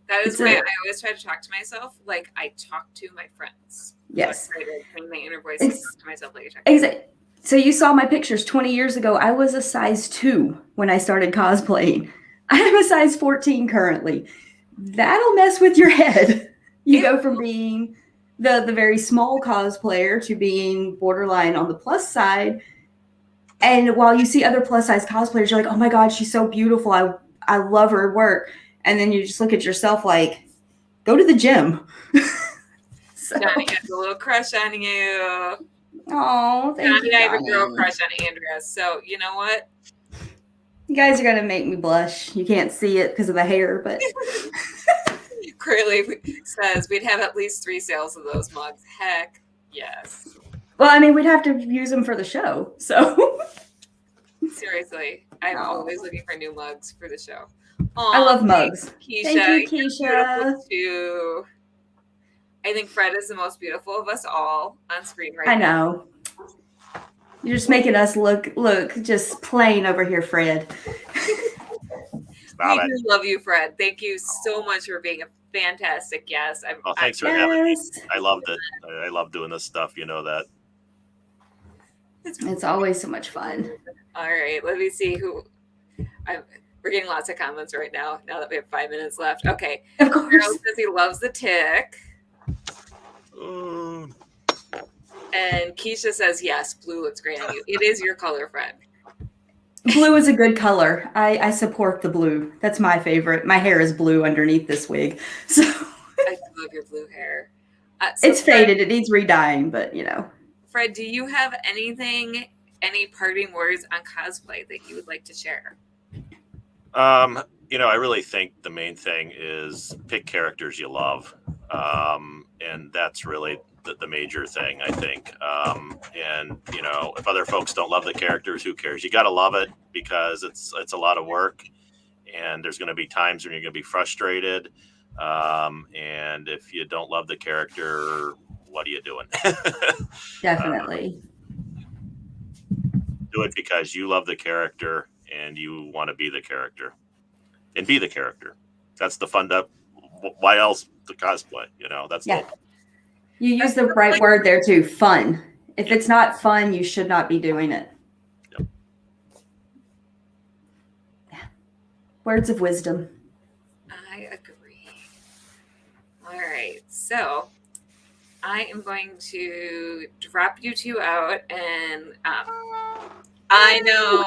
That is why I always try to talk to myself like I talk to my friends. Yes. So I try to train my inner voice and talk to myself like I talk to Exactly. So you saw my pictures 20 years ago. I was a size 2 when I started cosplaying. I'm a size 14 currently. That'll mess with your head. You go from being the very small cosplayer to being borderline on the plus side. And while you see other plus size cosplayers, you're like, oh my God, she's so beautiful. I love her work. And then you just look at yourself like, go to the gym. So. Johnny has a little crush on you. Oh, thank you, I have a girl Johnny. crush on Andrea. So you know what? You guys are gonna make me blush. You can't see it because of the hair, but Curly says we'd have at least 3 sales of those mugs. Heck, yes. well, I mean, we'd have to use them for the show. So Seriously, I'm always looking for new mugs for the show. I love mugs. Keisha, Thank you, you're Keisha. beautiful too. I think Fred is the most beautiful of us all on screen right I now. know. You're just making us look just plain over here, Fred. We do love you, Fred. Thank you so much for being a fantastic guest. Thanks for having me. I loved it. I love doing this stuff. You know that. It's always so much fun. All right, let me see who. We're getting lots of comments right now. Now that we have 5 minutes left. Okay. Of course. Carol says he loves the tick. And Keisha says yes. Blue looks great on you. It is your color, Fred. Blue is a good color. I support the blue. That's my favorite. My hair is blue underneath this wig. So I love your blue hair. it's faded. It needs redying, but you know. Fred, do you have any parting words on cosplay that you would like to share? I really think the main thing is pick characters you love. And that's really the major thing, I think. And if other folks don't love the characters, who cares? You got to love it because it's a lot of work, and there's going to be times when you're going to be frustrated. And if you don't love the character, what are you doing? Definitely. Do it because you love the character and you want to be the character and be the character. That's the fun up. Why else to cosplay? That's yeah. You use the right word there too. Fun. If it's not fun, you should not be doing it. Yep. Yeah. Words of wisdom. I agree. All right. So I am going to drop you two out, and I know.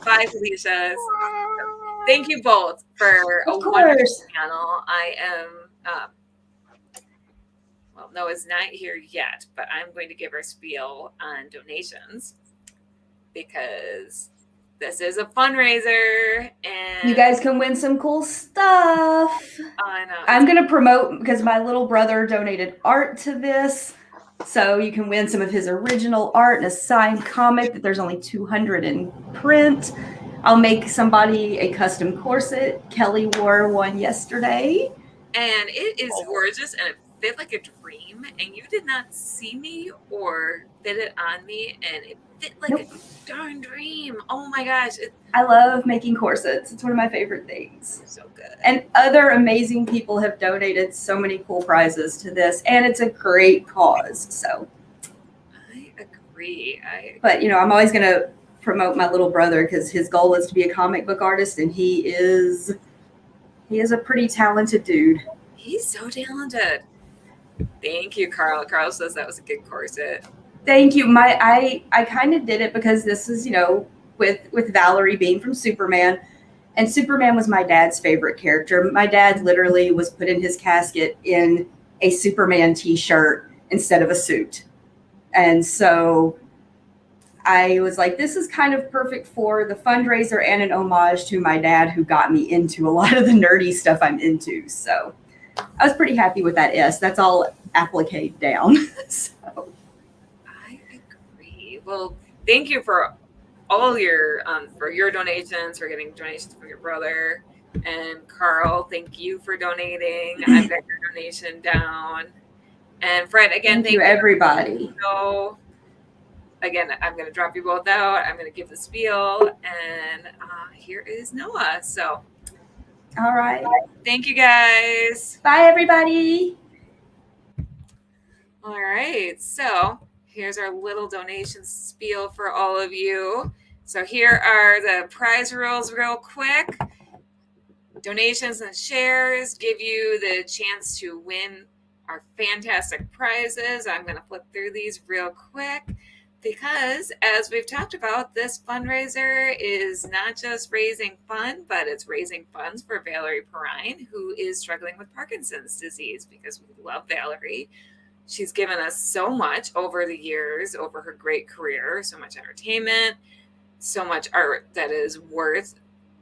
Bye, Felicia. Thank you both for a wonderful panel. I am. Well, Noah's not here yet, but I'm going to give her spiel on donations because this is a fundraiser, and you guys can win some cool stuff. I know. I'm going to promote because my little brother donated art to this. So you can win some of his original art and a signed comic that there's only 200 in print. I'll make somebody a custom corset. Kelly wore one yesterday. And it is gorgeous and it fit like a dream. And you did not see me or fit it on me. And it fit like a darn dream. Oh my gosh. I love making corsets. It's one of my favorite things. So good. And other amazing people have donated so many cool prizes to this. And it's a great cause. So I agree. But, I'm always going to promote my little brother because his goal is to be a comic book artist. And he is a pretty talented dude. He's so talented. Thank you, Carl. Carl says that was a good corset. Thank you. I kind of did it because this is, with Valerie being from Superman. And Superman was my dad's favorite character. My dad literally was put in his casket in a Superman t-shirt instead of a suit. And so I was like, this is kind of perfect for the fundraiser and an homage to my dad who got me into a lot of the nerdy stuff I'm into. So I was pretty happy with that S. That's all appliqued down. So. I agree. Well, thank you for all your donations, for getting donations from your brother. And Carl, thank you for donating. I've got your donation down. And Fred, again, thank you everybody. So again, I'm going to drop you both out. I'm going to give the spiel, and here is Noah. So, all right. Thank you, guys. Bye, everybody. All right. So here's our little donation spiel for all of you. So here are the prize rules real quick. Donations and shares give you the chance to win our fantastic prizes. I'm going to flip through these real quick. because as we've talked about, this fundraiser is not just raising fun, but it's raising funds for Valerie Perrine, who is struggling with Parkinson's disease, because we love Valerie. She's given us so much over the years, over her great career, so much entertainment, so much art that is worth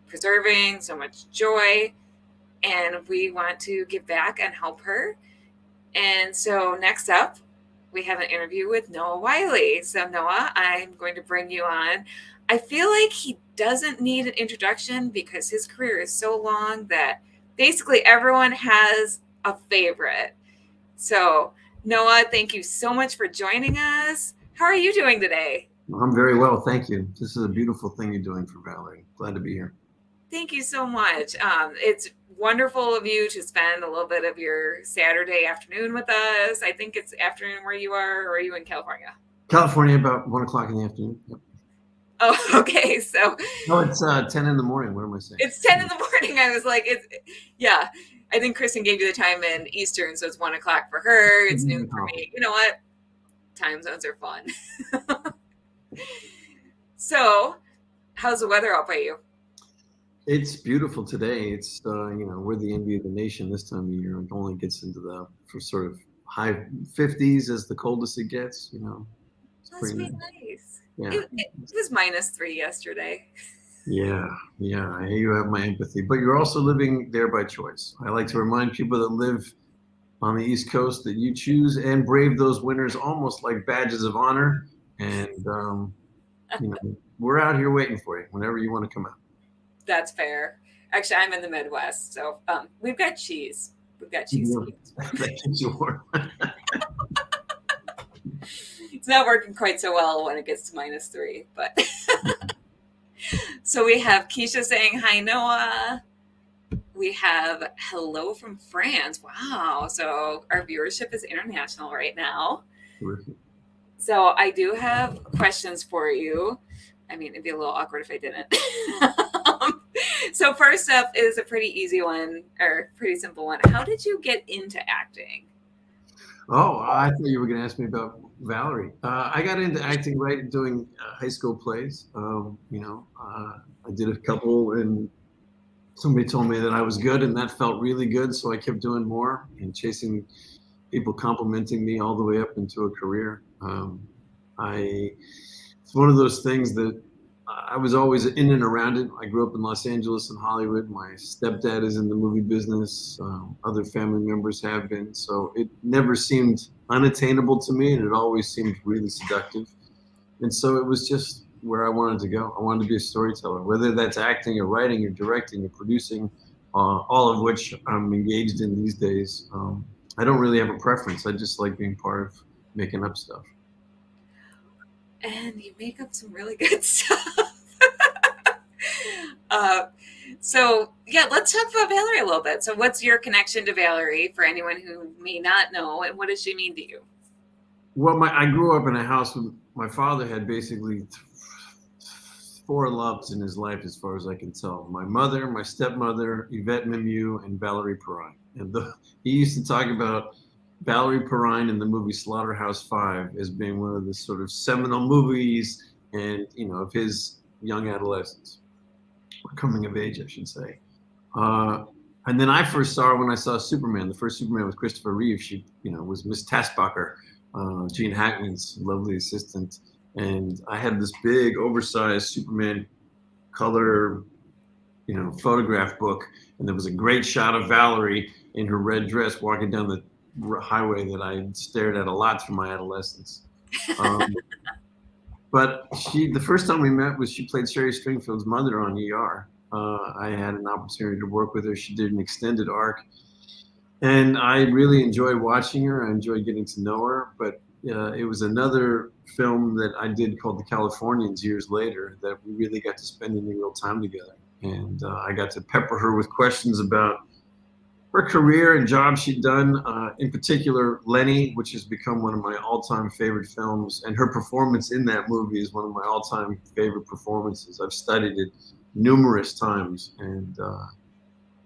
preserving, so much joy. And we want to give back and help her. And so next up, we have an interview with Noah Wiley. So Noah, I'm going to bring you on. I feel like he doesn't need an introduction because his career is so long that basically everyone has a favorite. So Noah, thank you so much for joining us. How are you doing today? I'm very well, thank you. This is a beautiful thing you're doing for Valerie. Glad to be here. Thank you so much. It's wonderful of you to spend a little bit of your Saturday afternoon with us. I think it's afternoon where you are, or are you in California? California, about 1 o'clock in the afternoon. Yep. Oh, okay. So no, it's 10 in the morning. What am I saying? It's 10 in the morning. I was like, yeah. I think Kristen gave you the time in Eastern, so it's 1 o'clock for her. It's noon for me. You know what? Time zones are fun. So, how's the weather out by you? It's beautiful today. It's we're the envy of the nation this time of year. It only gets into the sort of high 50s as the coldest it gets. It's That's pretty nice. Yeah. It was -3 yesterday. Yeah. You have my empathy, but you're also living there by choice. I like to remind people that live on the East Coast that you choose and brave those winters almost like badges of honor. And we're out here waiting for you whenever you want to come out. That's fair. Actually, I'm in the Midwest, so we've got cheese. We've got cheese. It's not working quite so well when it gets to -3, but so we have Keisha saying hi, Noah. We have hello from France. Wow. So our viewership is international right now. Terrific. So I do have questions for you. I mean, it'd be a little awkward if I didn't. So first up is a pretty easy one, or pretty simple one. How did you get into acting? Oh, I thought you were going to ask me about Valerie. I got into acting right doing high school plays. I did a couple, and somebody told me that I was good, and that felt really good. So I kept doing more and chasing people complimenting me all the way up into a career. It's one of those things that I was always in and around it. I grew up in Los Angeles and Hollywood. My stepdad is in the movie business. Other family members have been. So it never seemed unattainable to me, and it always seemed really seductive. And so it was just where I wanted to go. I wanted to be a storyteller, whether that's acting or writing or directing or producing, all of which I'm engaged in these days. I don't really have a preference. I just like being part of making up stuff. And you make up some really good stuff. So yeah, let's talk about Valerie a little bit. So what's your connection to Valerie for anyone who may not know, and what does she mean to you? Well, I grew up in a house with my father had basically 4 loves in his life, as far as I can tell. My mother, my stepmother, Yvette Mimieux, and Valerie Perrine. And he used to talk about Valerie Perrine in the movie Slaughterhouse-Five as being one of the sort of seminal movies and, of his young adolescence, or coming of age, I should say. And then I first saw her when I saw Superman. The first Superman with Christopher Reeve. She, was Miss Tassbacher, Gene Hackman's lovely assistant. And I had this big, oversized Superman color, photograph book. And there was a great shot of Valerie in her red dress walking down the highway that I stared at a lot through my adolescence. But the first time we met was she played Sherry Stringfield's mother on ER. I had an opportunity to work with her. She did an extended arc, and I really enjoyed watching her. I enjoyed getting to know her, but it was another film that I did called The Californians years later that we really got to spend any real time together. And I got to pepper her with questions about her career and jobs she'd done, in particular Lenny, which has become one of my all-time favorite films, and her performance in that movie is one of my all-time favorite performances. I've studied it numerous times, and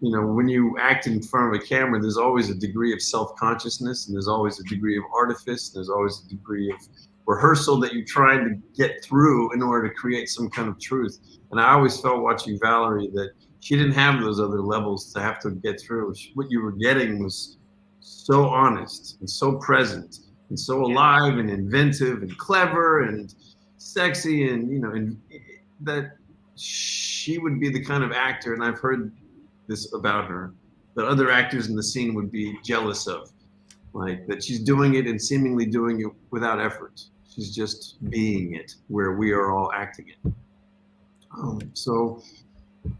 when you act in front of a camera, there's always a degree of self-consciousness, and there's always a degree of artifice, and there's always a degree of rehearsal that you're trying to get through in order to create some kind of truth. And I always felt watching Valerie that she didn't have those other levels to have to get through. What you were getting was so honest and so present and so alive and inventive and clever and sexy, and and that she would be the kind of actor, and I've heard this about her, that other actors in the scene would be jealous of. Like that she's doing it and seemingly doing it without effort. She's just being it where we are all acting it. So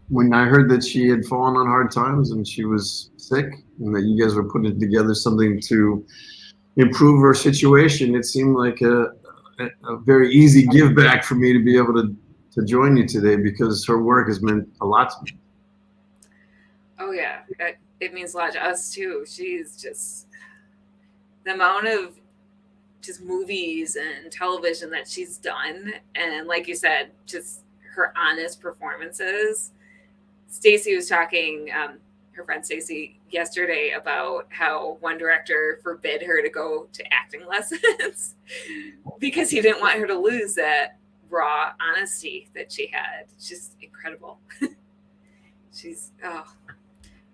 when I heard that she had fallen on hard times and she was sick and that you guys were putting together something to improve her situation, it seemed like a very easy give back for me to be able to join you today, because her work has meant a lot to me. Oh yeah, it means a lot to us too. She's just, the amount of just movies and television that she's done, and like you said, just her honest performances. Stacy was talking, her friend Stacy, yesterday about how one director forbid her to go to acting lessons because he didn't want her to lose that raw honesty that she had. It's just incredible. She's, and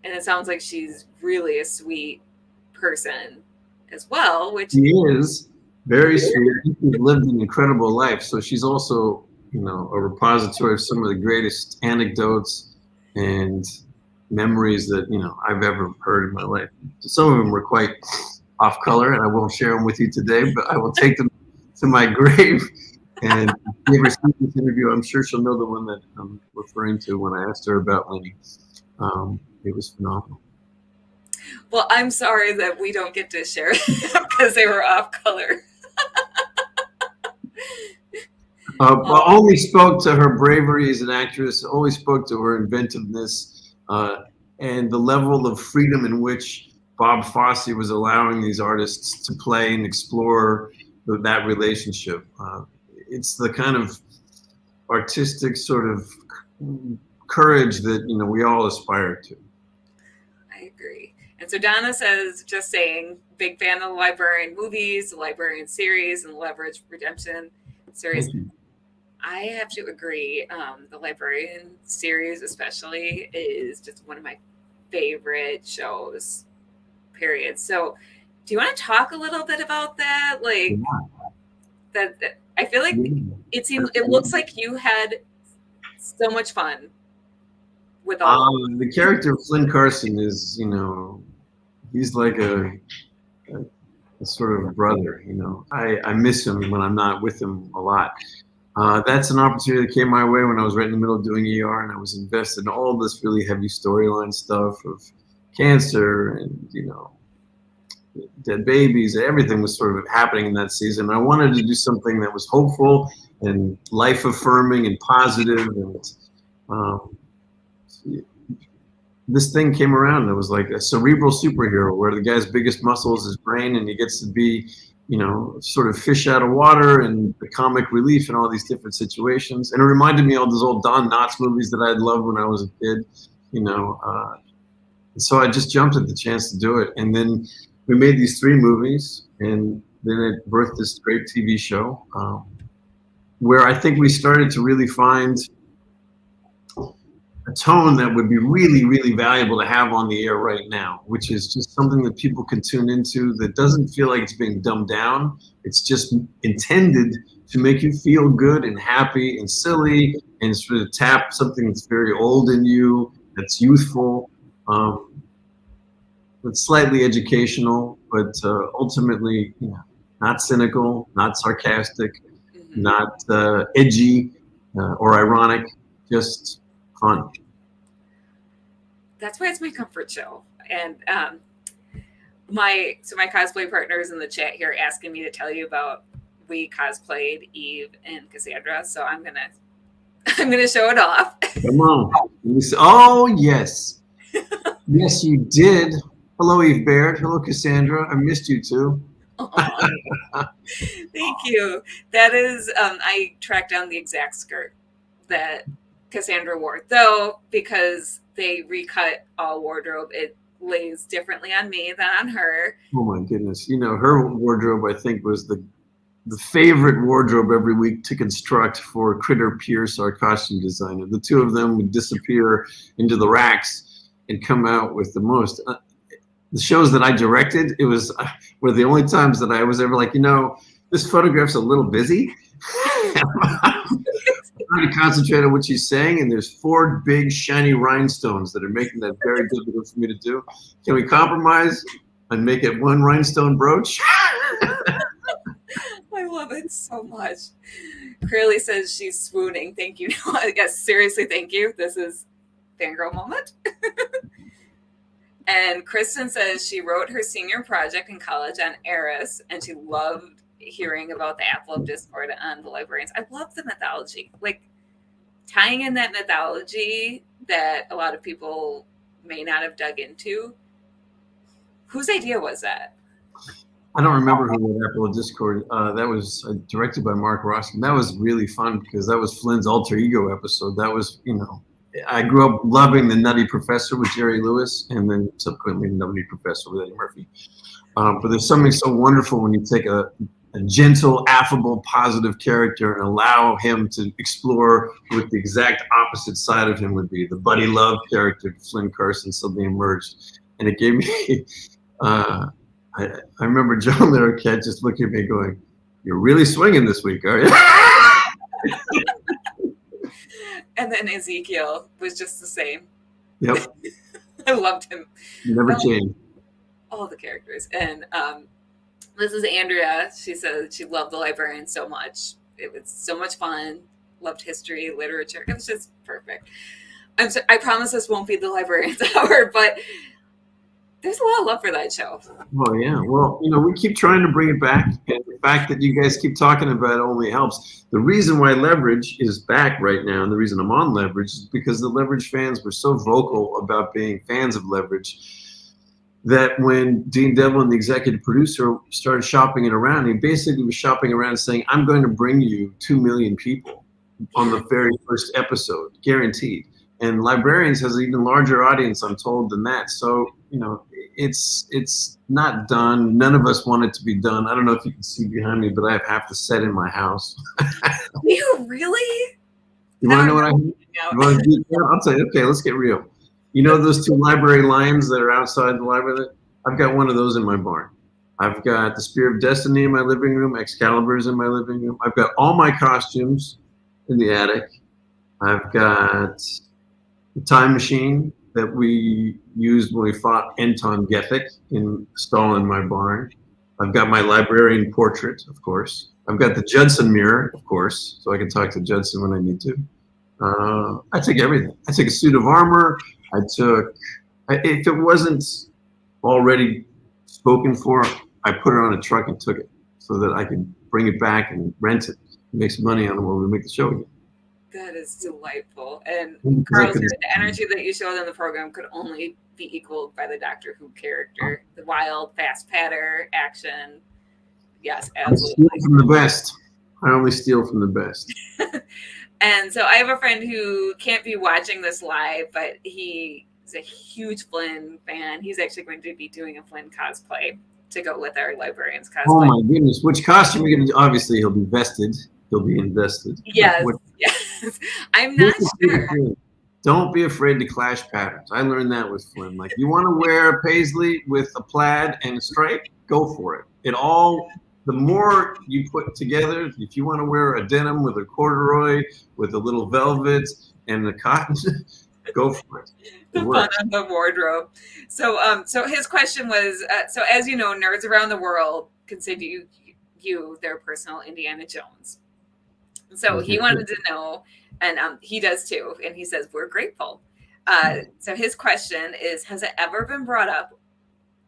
it sounds like she's really a sweet person as well, which she is very sweet. She's lived an incredible life, so she's also, a repository of some of the greatest anecdotes and memories that I've ever heard in my life. Some of them were quite off color, and I won't share them with you today, but I will take them to my grave. And if you ever see this interview, I'm sure she'll know the one that I'm referring to when I asked her about Lenny. It was phenomenal. Well, I'm sorry that we don't get to share them because they were off color. Only spoke to her bravery as an actress, only spoke to her inventiveness, and the level of freedom in which Bob Fosse was allowing these artists to play and explore that relationship. It's the kind of artistic sort of courage that we all aspire to. I agree. And so Donna says, just saying, big fan of the Librarian movies, the Librarian series, and the Leverage Redemption series. I have to agree. The Librarian series especially is just one of my favorite shows, period. So do you want to talk a little bit about that? Like that I feel like it looks like you had so much fun with all the character of Flynn Carson is, he's like a sort of brother, I miss him when I'm not with him a lot. That's an opportunity that came my way when I was right in the middle of doing ER, and I was invested in all this really heavy storyline stuff of cancer and, dead babies. Everything was sort of happening in that season. I wanted to do something that was hopeful and life affirming and positive. And this thing came around. It was like a cerebral superhero where the guy's biggest muscle is his brain, and he gets to be, sort of fish out of water and the comic relief in all these different situations. And it reminded me of those old Don Knotts movies that I'd loved when I was a kid, so I just jumped at the chance to do it. And then we made these 3 movies, and then it birthed this great TV show where I think we started to really find a tone that would be really, really valuable to have on the air right now, which is just something that people can tune into that doesn't feel like it's being dumbed down. It's just intended to make you feel good and happy and silly and sort of tap something that's very old in you, that's youthful, that's slightly educational, but ultimately not cynical, not sarcastic, not edgy or ironic, just fun. That's why it's my comfort show. And my cosplay partners in the chat here asking me to tell you about, we cosplayed Eve and Cassandra, so I'm gonna show it off. Come on. Oh yes. Yes, you did. Hello, Eve Baird. Hello, Cassandra. I missed you too. Thank you. That is, I tracked down the exact skirt that Cassandra wore, though, because they recut all wardrobe, it lays differently on me than on her. Oh my goodness. Her wardrobe, I think, was the the favorite wardrobe every week to construct for Critter Pierce, our costume designer. The two of them would disappear into the racks and come out with the most. The shows that I directed, it was were the only times that I was ever like, this photograph's a little busy. I'm trying to concentrate on what she's saying, and there's 4 big shiny rhinestones that are making that very difficult for me to do. Can we compromise and make it 1 rhinestone brooch? I love it so much. Curly says she's swooning. Thank you. Yes, seriously, thank you. This is fangirl moment. And Kristen says she wrote her senior project in college on Eris, and she loved hearing about the Apple of Discord on the librarians. I love the mythology. Like, tying in that mythology that a lot of people may not have dug into. Whose idea was that? I don't remember who wrote Apple of Discord. That was directed by Mark Roskin. That was really fun because that was Flynn's alter ego episode. That was, I grew up loving The Nutty Professor with Jerry Lewis, and then subsequently The Nutty Professor with Eddie Murphy. But there's something so wonderful when you take a gentle, affable, positive character and allow him to explore what the exact opposite side of him would be. The buddy love character, Flynn Carson, suddenly emerged. And it gave me, I remember John Larroquette just looking at me going, "You're really swinging this week, are you?" And then Ezekiel was just the same. Yep. I loved him. Never changed. All the characters. And this is Andrea. She says she loved the librarian so much. It was so much fun. Loved history, literature. It was just perfect. I promise this won't be the librarian's hour, but there's a lot of love for that show. Oh, yeah. Well, we keep trying to bring it back. And the fact that you guys keep talking about it only helps. The reason why Leverage is back right now, and the reason I'm on Leverage, is because the Leverage fans were so vocal about being fans of Leverage that when Dean Devlin, the executive producer, started shopping it around, he basically was shopping around saying, "I'm going to bring you 2 million people on the very first episode, guaranteed." And Librarians has an even larger audience, I'm told, than that. So, it's not done. None of us want it to be done. I don't know if you can see behind me, but I have half the set in my house. You really? You want to know what I mean? I'll tell you. Okay, let's get real. You know those 2 library lions that are outside the library? I've got one of those in my barn. I've got the Spear of Destiny in my living room. Excalibur's in my living room. I've got all my costumes in the attic. I've got the time machine that we used when we fought Anton Gethic installed in my barn. I've got my librarian portrait, of course. I've got the Judson mirror, of course, so I can talk to Judson when I need to. I took everything. I took a suit of armor. If it wasn't already spoken for, I put it on a truck and took it so that I could bring it back and rent it, make some money on it when we make the show again. That is delightful. And Carl said the energy that you showed in the program could only be equaled by the Doctor Who character. The wild, fast patter, action. Yes, absolutely. I steal from the best. I only steal from the best. And so I have a friend who can't be watching this live, but he is a huge Flynn fan. He's actually going to be doing a Flynn cosplay to go with our librarian's cosplay. Oh my goodness. Which costume are you going to do? Obviously, he'll be vested. He'll be invested. Yes. Yes. I'm not sure. Don't be afraid to clash patterns. I learned that with Flynn. Like, you want to wear a paisley with a plaid and a stripe, go for it. The more you put together, if you want to wear a denim with a corduroy, with a little velvet and the cotton, go for it. The fun of the wardrobe. So his question was, so as you know, nerds around the world consider you their personal Indiana Jones. So he wanted to know, and he does too, and he says, we're grateful. So his question is, has it ever been brought up,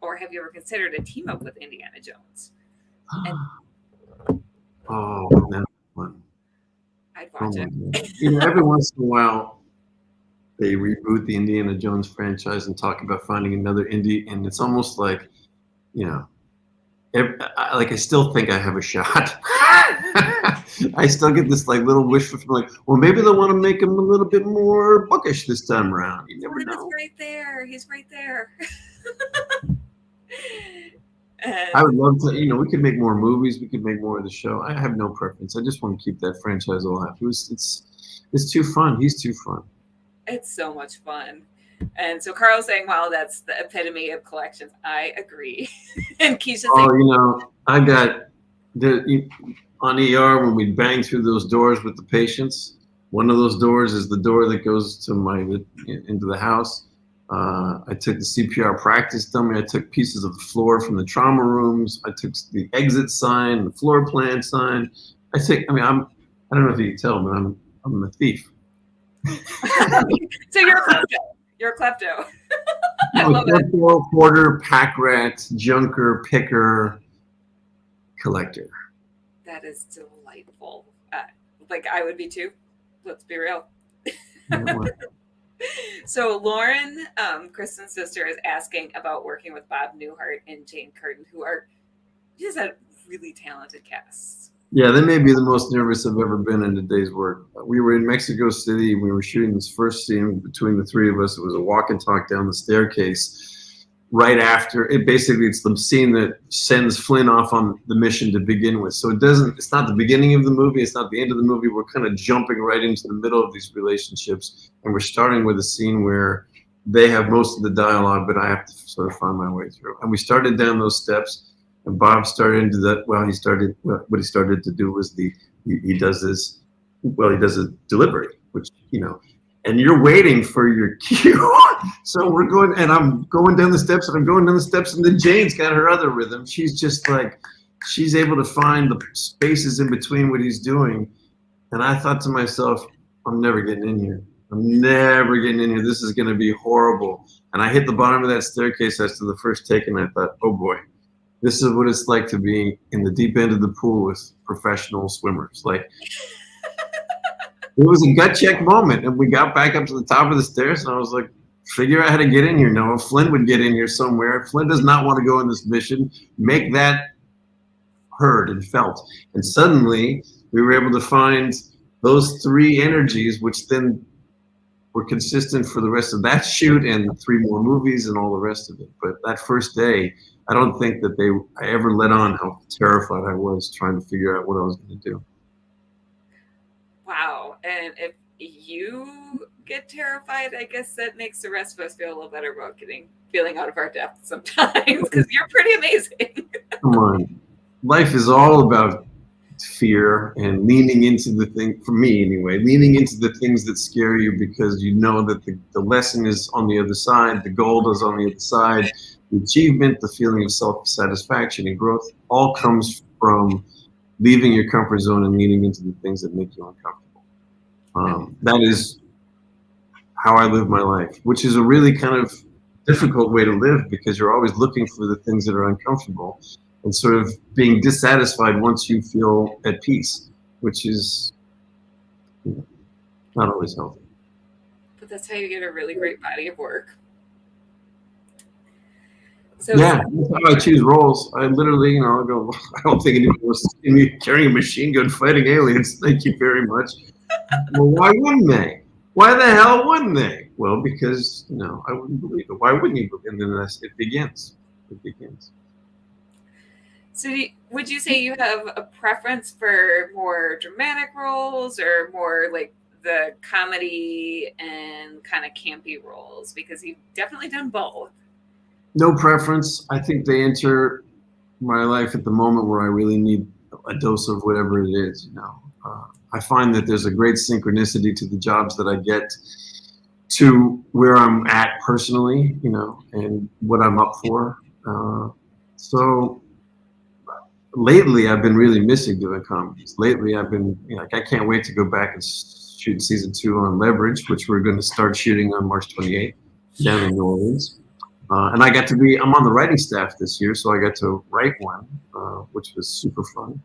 or have you ever considered a team up with Indiana Jones? Oh, that's fun. I'd watch it. Every once in a while, they reboot the Indiana Jones franchise and talk about finding another Indy, and it's almost like, I still think I have a shot. I still get this little wish from well, maybe they'll want to make him a little bit more bookish this time around. You never know. He's right there. He's right there. I would love to, we could make more movies. We could make more of the show. I have no preference. I just want to keep that franchise alive. It's too fun. He's too fun. It's so much fun. And so Carl's saying, wow, that's the epitome of collections. I agree. And Keisha's saying, I got on ER when we bang through those doors with the patients. One of those doors is the door that goes to into the house. I took the CPR practice dummy. I took pieces of the floor from the trauma rooms. I took the exit sign, the floor plan sign. I don't know if you can tell, but I'm a thief. So you're a klepto. You're a klepto. I love it. Porter, pack rat, junker, picker, collector. That is delightful. Like I would be too. Let's be real. So Lauren, Kristen's sister, is asking about working with Bob Newhart and Jane Curtin, who are just a really talented cast. Yeah, they may be the most nervous I've ever been in a day's work. We were in Mexico City. We were shooting this first scene between the three of us. It was a walk and talk down the staircase. Right after it, basically, it's the scene that sends Flynn off on the mission to begin with. So it's not the beginning of the movie. It's not the end of the movie. We're kind of jumping right into the middle of these relationships. And we're starting with a scene where they have most of the dialogue, but I have to sort of find my way through. And we started down those steps. And Bob started into that. What he started to do was he does a delivery, which, and you're waiting for your cue. So we're going, and I'm going down the steps, and then Jane's got her other rhythm. She's just like, she's able to find the spaces in between what he's doing. And I thought to myself, I'm never getting in here. This is going to be horrible. And I hit the bottom of that staircase after the first take, and I thought, oh boy. This is what it's like to be in the deep end of the pool with professional swimmers. Like, it was a gut check moment. And we got back up to the top of the stairs, and I was like, figure out how to get in here, Noah. Flynn would get in here somewhere. Flynn does not want to go on this mission. Make that heard and felt. And suddenly, we were able to find those three energies, which then were consistent for the rest of that shoot and 3 more movies and all the rest of it. But that first day, I don't think that I ever let on how terrified I was trying to figure out what I was going to do. Wow. And if you get terrified, I guess that makes the rest of us feel a little better about feeling out of our depth sometimes, because you're pretty amazing. Come on. Life is all about fear and leaning into the thing, for me anyway, leaning into the things that scare you, because you know that the lesson is on the other side, the goal is on the other side. The achievement, the feeling of self-satisfaction and growth all comes from leaving your comfort zone and leaning into the things that make you uncomfortable. That is how I live my life, which is a really kind of difficult way to live, because you're always looking for the things that are uncomfortable and sort of being dissatisfied once you feel at peace, which is not always healthy. But that's how you get a really great body of work. So yeah, that's how I choose roles. I literally, I go, I don't think anyone wants to see me carrying a machine gun fighting aliens. Thank you very much. Well, why wouldn't they? Why the hell wouldn't they? Well, because, I wouldn't believe it. Why wouldn't you? And then it begins. So would you say you have a preference for more dramatic roles or more like the comedy and kind of campy roles? Because you've definitely done both. No preference. I think they enter my life at the moment where I really need a dose of whatever it is, I find that there's a great synchronicity to the jobs that I get to where I'm at personally, and what I'm up for. So lately I've been really missing doing comedies. Lately I've been, I can't wait to go back and shoot season 2 on Leverage, which we're going to start shooting on March 28th down in New Orleans. And I'm on the writing staff this year, so I got to write one, which was super fun.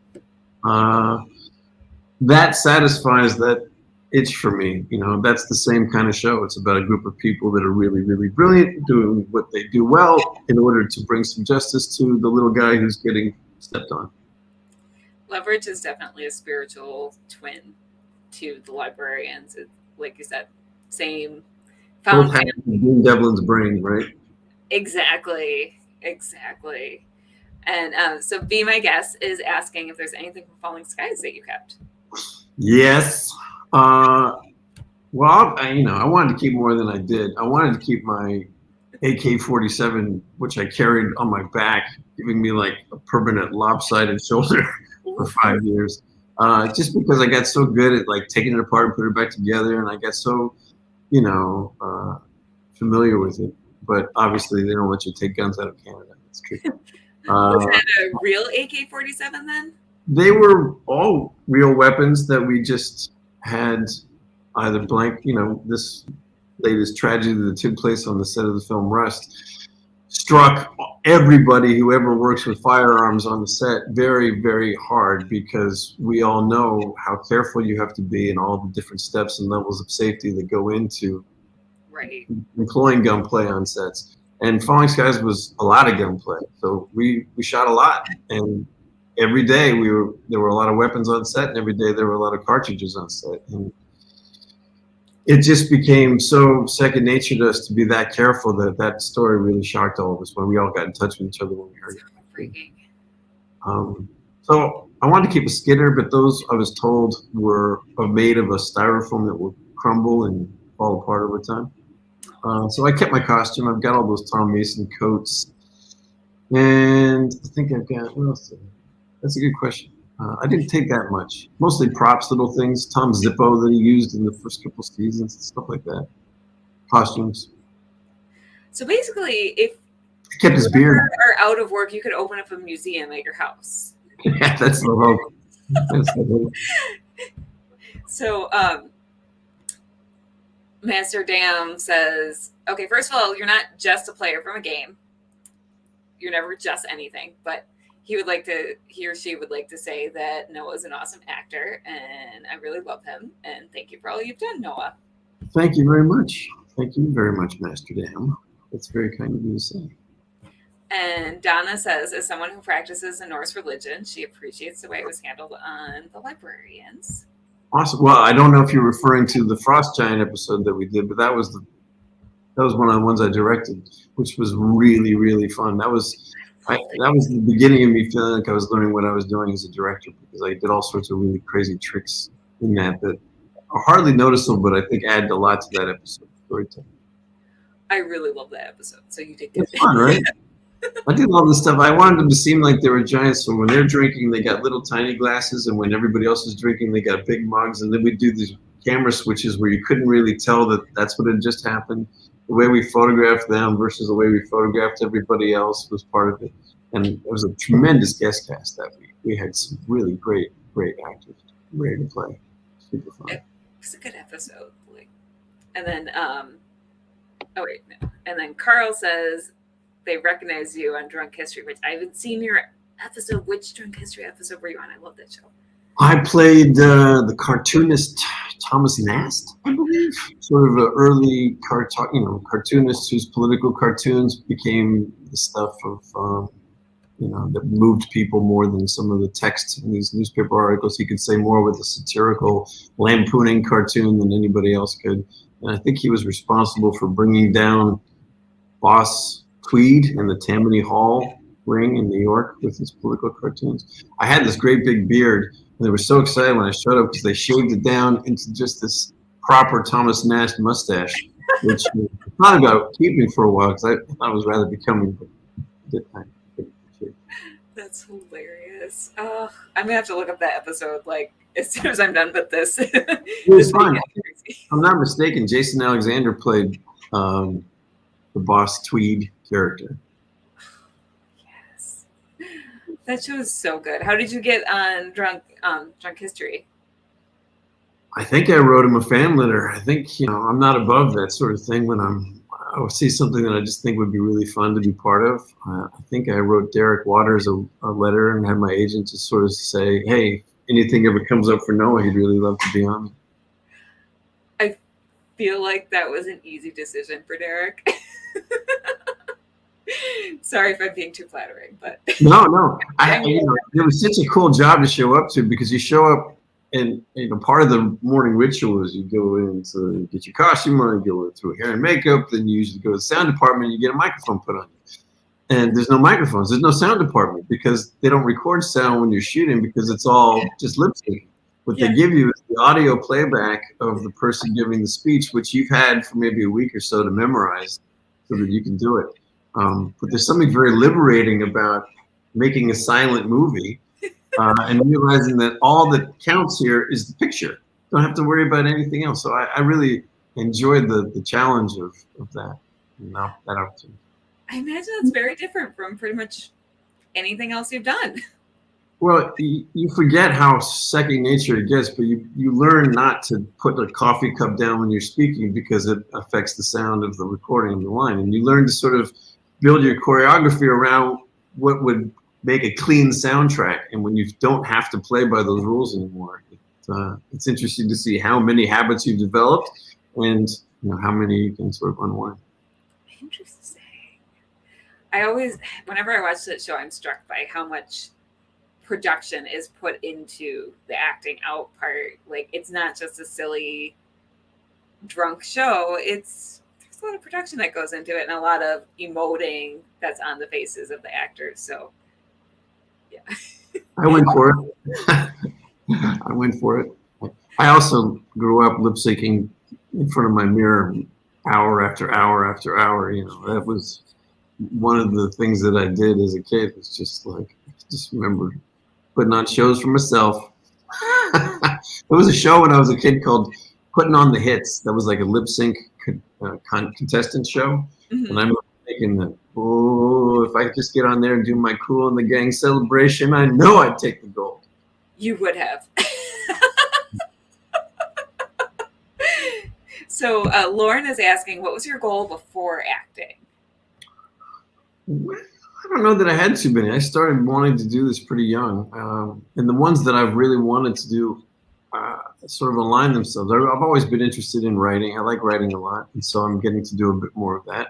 That satisfies that itch for me. That's the same kind of show. It's about a group of people that are really, really brilliant, doing what they do well in order to bring some justice to the little guy who's getting stepped on. Leverage is definitely a spiritual twin to The Librarians. It's, like you said, same foundation. Dean Devlin's brain, right? Exactly. And so Be My Guest is asking if there's anything from Falling Skies that you kept. Yes. Well, I wanted to keep more than I did. I wanted to keep my AK-47, which I carried on my back, giving me like a permanent lopsided shoulder for 5 years. Just because I got so good at like taking it apart and putting it back together, and I got so, familiar with it. But obviously, they don't let you take guns out of Canada. It's tricky. Was that a real AK-47 then? They were all real weapons that we just had either blank, this latest tragedy that took place on the set of the film Rust struck everybody who ever works with firearms on the set very, very hard, because we all know how careful you have to be and all the different steps and levels of safety that go into employing gunplay on sets. And Falling Skies was a lot of gunplay, so we shot a lot, and every day there were a lot of weapons on set, and every day there were a lot of cartridges on set, and it just became so second nature to us to be that careful that story really shocked all of us when we all got in touch with each other when we heard it. So I wanted to keep a Skidder, but those I was told were made of a styrofoam that would crumble and fall apart over time. So I kept my costume. I've got all those Tom Mason coats, and I think I've got, what else? That's a good question. I didn't take that much. Mostly props, little things. Tom Zippo that he used in the first couple seasons, stuff like that. Costumes. So basically, if he kept his beard. Are out of work, you could open up a museum at your house. Yeah, that's the hope. That's the hope. So, Master Dam says, okay, first of all, you're not just a player from a game. You're never just anything, but he or she would like to say that Noah is an awesome actor, and I really love him. And thank you for all you've done, Noah. Thank you very much. Thank you very much, Master Dam. That's very kind of you to say. And Donna says, as someone who practices the Norse religion, she appreciates the way it was handled on the Librarians. Awesome. Well, I don't know if you're referring to the Frost Giant episode that we did, but that was one of the ones I directed, which was really, really fun. That was the beginning of me feeling like I was learning what I was doing as a director, because I did all sorts of really crazy tricks in that are hardly noticeable, but I think added a lot to that episode. Storytelling. I really love that episode. So you did good. It's fun, right? I did all this stuff. I wanted them to seem like they were giants. So when they're drinking, they got little tiny glasses, and when everybody else is drinking, they got big mugs. And then we do these camera switches where you couldn't really tell that that's what had just happened. The way we photographed them versus the way we photographed everybody else was part of it. And it was a tremendous guest cast that week. We had some really great actors ready to play. Super fun. It was a good episode. And then, And then Carl says they recognize you on Drunk History, which I haven't seen your episode. Which Drunk History episode were you on? I love that show. I played the cartoonist Thomas Nast, I believe, sort of an early cartoonist whose political cartoons became the stuff of, that moved people more than some of the text in these newspaper articles. He could say more with a satirical, lampooning cartoon than anybody else could. And I think he was responsible for bringing down Boss Tweed in the Tammany Hall ring in New York with his political cartoons. I had this great big beard, and they were so excited when I showed up because they shaved it down into just this proper Thomas Nast mustache, which I thought about keeping for a while because I thought it was rather becoming, but did I. That's hilarious. I'm gonna have to look up that episode as soon as I'm done with this. It was fun. If I'm not mistaken, Jason Alexander played the Boss Tweed character. Yes, that show is so good. How did you get on Drunk History? I think I wrote him a fan letter. I think I'm not above that sort of thing when I see something that I just think would be really fun to be part of. I think I wrote Derek Waters a letter and had my agent just sort of say, hey, anything ever comes up for Noah, he'd really love to be on. I feel like that was an easy decision for Derek. Sorry if I'm being too flattering, but no. It was such a cool job to show up to, because you show up and part of the morning ritual is you go in to get your costume on, you go through hair and makeup, then you usually go to the sound department and you get a microphone put on you. and there's no microphones. There's no sound department because they don't record sound when you're shooting because it's all just lip sync. What they give you is the audio playback of the person giving the speech, which you've had for maybe a week or so to memorize so that you can do it. But there's something very liberating about making a silent movie and realizing that all that counts here is the picture. Don't have to worry about anything else. So I really enjoyed the challenge of that, that opportunity. I imagine that's very different from pretty much anything else you've done. Well, you forget how second nature it gets, but you learn not to put a coffee cup down when you're speaking because it affects the sound of the recording of the line. And you learn to sort of build your choreography around what would make a clean soundtrack. And when you don't have to play by those rules anymore, it's interesting to see how many habits you've developed and how many you can sort of unwind. Interesting. I always, whenever I watch that show, I'm struck by how much production is put into the acting out part. Like, it's not just a silly drunk show. There's a lot of production that goes into it and a lot of emoting that's on the faces of the actors. So yeah. I went for it. I also grew up lip syncing in front of my mirror hour after hour after hour. That was one of the things that I did as a kid. Was just like, I just remember putting on shows for myself. There was a show when I was a kid called Putting on the Hits. That was like a lip sync contestant show. Mm-hmm. And I remember thinking that, if I could just get on there and do my Kool and the Gang celebration, I know I'd take the gold. You would have. So Lauren is asking, what was your goal before acting? Well, I don't know that I had too many. I started wanting to do this pretty young. And the ones that I've really wanted to do sort of align themselves. I've always been interested in writing. I like writing a lot. And so I'm getting to do a bit more of that.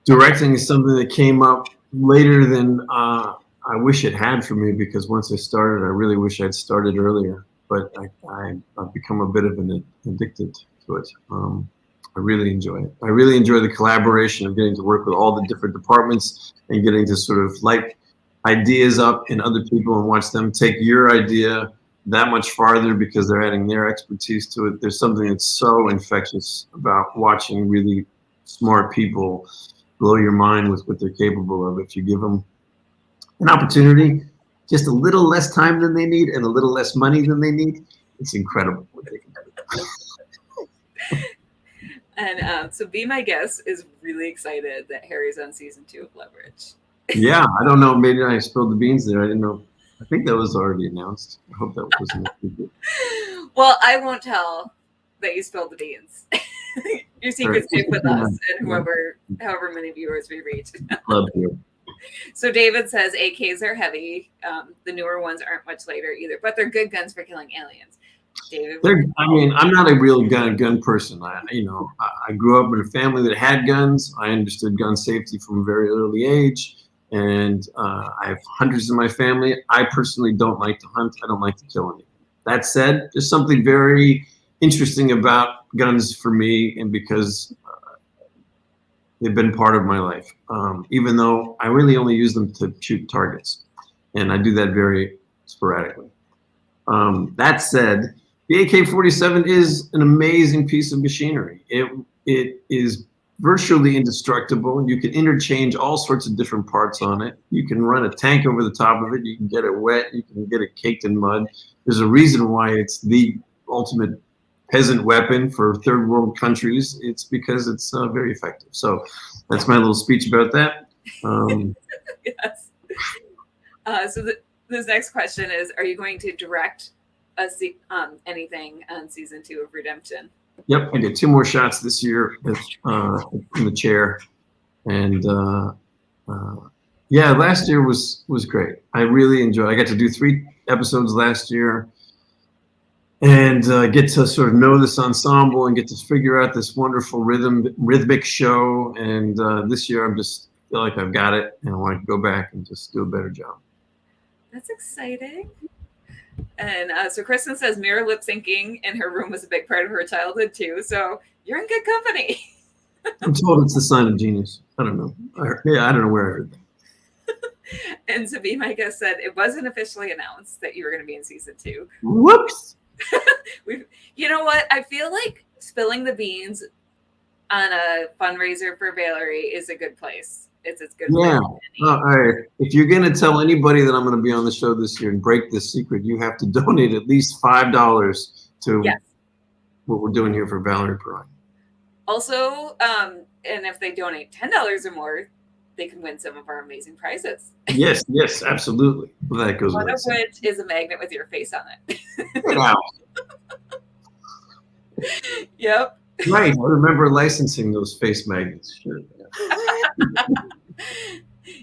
Directing is something that came up later than I wish it had for me, because once I started, I really wish I'd started earlier. But I've become a bit of an addicted to it. I really enjoy it. I really enjoy the collaboration of getting to work with all the different departments and getting to sort of light ideas up in other people and watch them take your idea that much farther because they're adding their expertise to it. There's something that's so infectious about watching really smart people blow your mind with what they're capable of if you give them an opportunity, just a little less time than they need and a little less money than they need. It's incredible what they can do. And so Be My Guest is really excited that Harry's on season 2 of Leverage. Yeah, I don't know. Maybe I spilled the beans there. I didn't know. I think that was already announced. I hope that wasn't. Well, I won't tell that you spilled the beans. Your secret's safe with us and however many viewers we reach. Love you. So David says AKs are heavy. The newer ones aren't much later either, but they're good guns for killing aliens. David, I'm not a real gun person. I grew up in a family that had guns. I understood gun safety from a very early age, and I have hundreds in my family. I personally don't like to hunt. I don't like to kill anything. That said, there's something very interesting about guns for me, and because they've been part of my life, even though I really only use them to shoot targets, and I do that very sporadically. That said, the AK-47 is an amazing piece of machinery. It is virtually indestructible. You can interchange all sorts of different parts on it. You can run a tank over the top of it. You can get it wet. You can get it caked in mud. There's a reason why it's the ultimate peasant weapon for third world countries. It's because it's very effective. So that's my little speech about that. Yes. So this next question is, are you going to direct anything on season 2 of Redemption? Yep, I did 2 more shots this year in the chair, and last year was great. I really enjoyed. I got to do 3 episodes last year, and get to sort of know this ensemble and get to figure out this wonderful rhythmic show. And this year, I just feel like I've got it, and I want to go back and just do a better job. That's exciting. And so Kristen says mirror lip syncing in her room was a big part of her childhood too. So you're in good company. I'm told it's the sign of genius. I don't know. I don't know where I heard that. And Sabine, my guest, said it wasn't officially announced that you were going to be in season 2. Whoops. You know what? I feel like spilling the beans on a fundraiser for Valerie is a good place. It's good. Yeah. All right. If you're going to tell anybody that I'm going to be on the show this year and break this secret, you have to donate at least $5 to what we're doing here for Valerie Perrine. Also, and if they donate $10 or more, they can win some of our amazing prizes. Yes, absolutely. Well, that goes One of without saying. which is a magnet with your face on it. Wow. Yep. Right. I remember licensing those face magnets. Sure.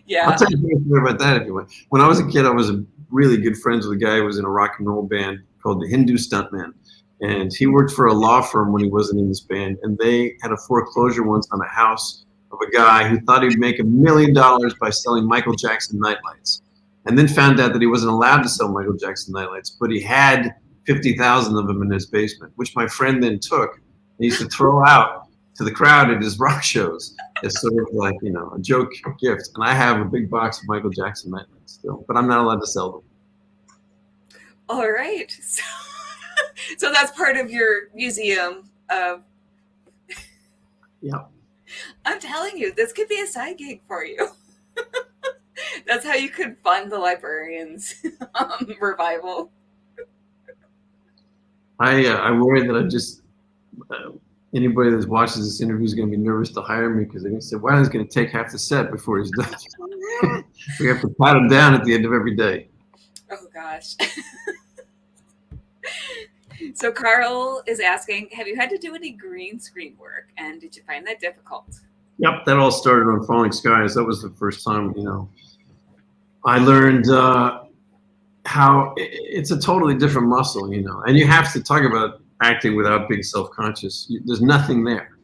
Yeah. I'll tell you more about that if you want. When I was a kid, I was really good friends with a guy who was in a rock and roll band called the Hindu Stuntman. And he worked for a law firm when he wasn't in this band. And they had a foreclosure once on a house of a guy who thought he'd make $1 million by selling Michael Jackson nightlights. And then found out that he wasn't allowed to sell Michael Jackson nightlights, but he had 50,000 of them in his basement, which my friend then took. He used to throw out to the crowd at his rock shows as sort of like, a joke gift. And I have a big box of Michael Jackson nightlights still, but I'm not allowed to sell them. All right. So that's part of your museum of. Yeah. I'm telling you, this could be a side gig for you. That's how you could fund the librarians revival. I worry that I just anybody that watches this interview is going to be nervous to hire me because they're going to say, "Wow, he's going to take half the set before he's done." We have to pat him down at the end of every day. Oh gosh. So Carl is asking, have you had to do any green screen work, and did you find that difficult? Yep, that all started on Falling Skies. That was the first time, I learned how it's a totally different muscle, and you have to talk about acting without being self-conscious. There's nothing there.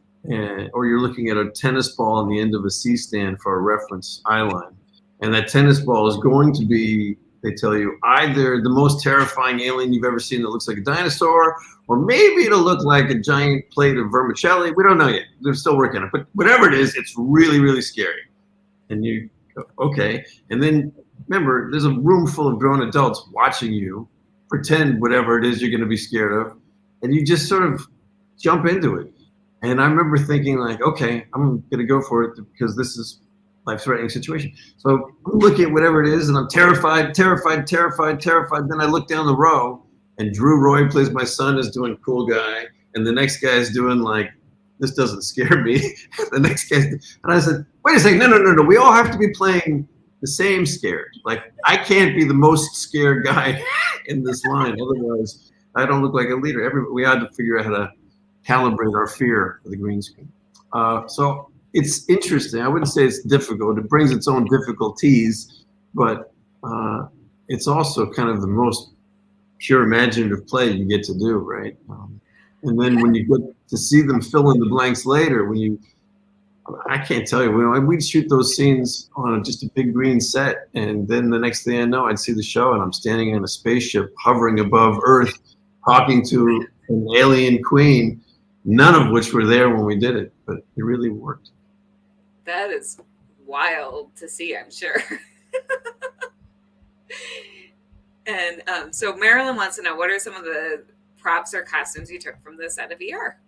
Or you're looking at a tennis ball on the end of a C-stand for a reference eye line. And that tennis ball is going to be, they tell you, either the most terrifying alien you've ever seen that looks like a dinosaur, or maybe it'll look like a giant plate of vermicelli. We don't know yet. They're still working on it. But whatever it is, it's really, really scary. And you go, okay. And then remember, there's a room full of grown adults watching you pretend whatever it is you're going to be scared of. And you just sort of jump into it. And I remember thinking like, okay, I'm going to go for it because this is life-threatening situation. So I'm looking at whatever it is and I'm terrified. Then I look down the row and Drew Roy plays my son is doing cool guy. And the next guy is doing like, this doesn't scare me. The next guy, and I said, wait a second, no. We all have to be playing the same scared. Like I can't be the most scared guy in this line. Otherwise I don't look like a leader. We had to figure out how to calibrate our fear for the green screen. So it's interesting. I wouldn't say it's difficult. It brings its own difficulties, but it's also kind of the most pure imaginative play you get to do, right? And then when you get to see them fill in the blanks later, I can't tell you, we'd shoot those scenes on just a big green set, and then the next thing I know, I'd see the show, and I'm standing in a spaceship hovering above Earth, talking to an alien queen, none of which were there when we did it, but it really worked. That is wild to see, I'm sure. And so Marilyn wants to know, what are some of the props or costumes you took from the set of ER?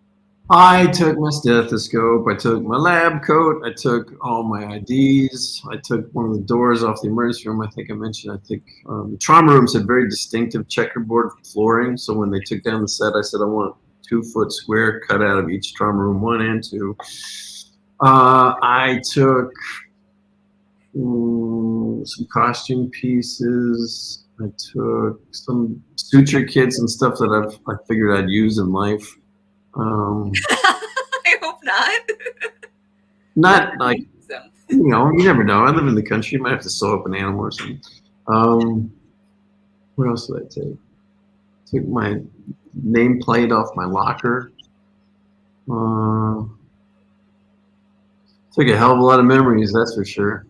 I took my stethoscope, I took my lab coat, I took all my IDs, I took one of the doors off the emergency room, I think I mentioned. I think the trauma rooms had very distinctive checkerboard flooring, so when they took down the set, I said I want a 2-foot square cut out of each trauma room, 1 and 2. I took some costume pieces, I took some suture kits and stuff that I figured I'd use in life. I hope not. Not like, you never know. I live in the country. You might have to sew up an animal or something. What else did I take? Took my nameplate off my locker. Took a hell of a lot of memories, that's for sure.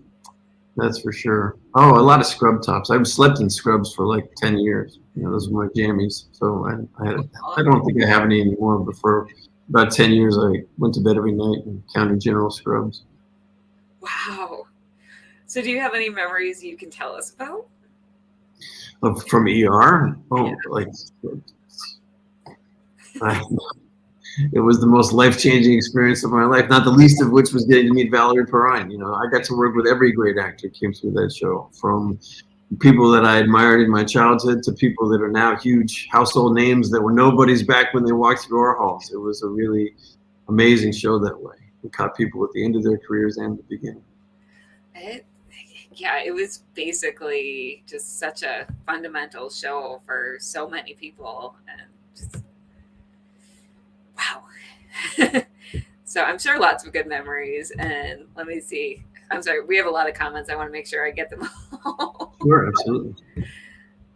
Oh, a lot of scrub tops. I've slept in scrubs for like 10 years. Those were my jammies. So I don't think I have any anymore. But for about 10 years, I went to bed every night and counted General Scrubs. Wow. So do you have any memories you can tell us about? From ER? Oh, like it was the most life-changing experience of my life, not the least of which was getting to meet Valerie Perrine. You know, I got to work with every great actor who came through that show, from people that I admired in my childhood to people that are now huge household names that were nobodies back when they walked through our halls. It was a really amazing show that way. We caught people at the end of their careers and the beginning. It was basically just such a fundamental show for so many people, and just wow. So I'm sure lots of good memories. And let me see. I'm sorry, we have a lot of comments. I want to make sure I get them all. Sure, absolutely.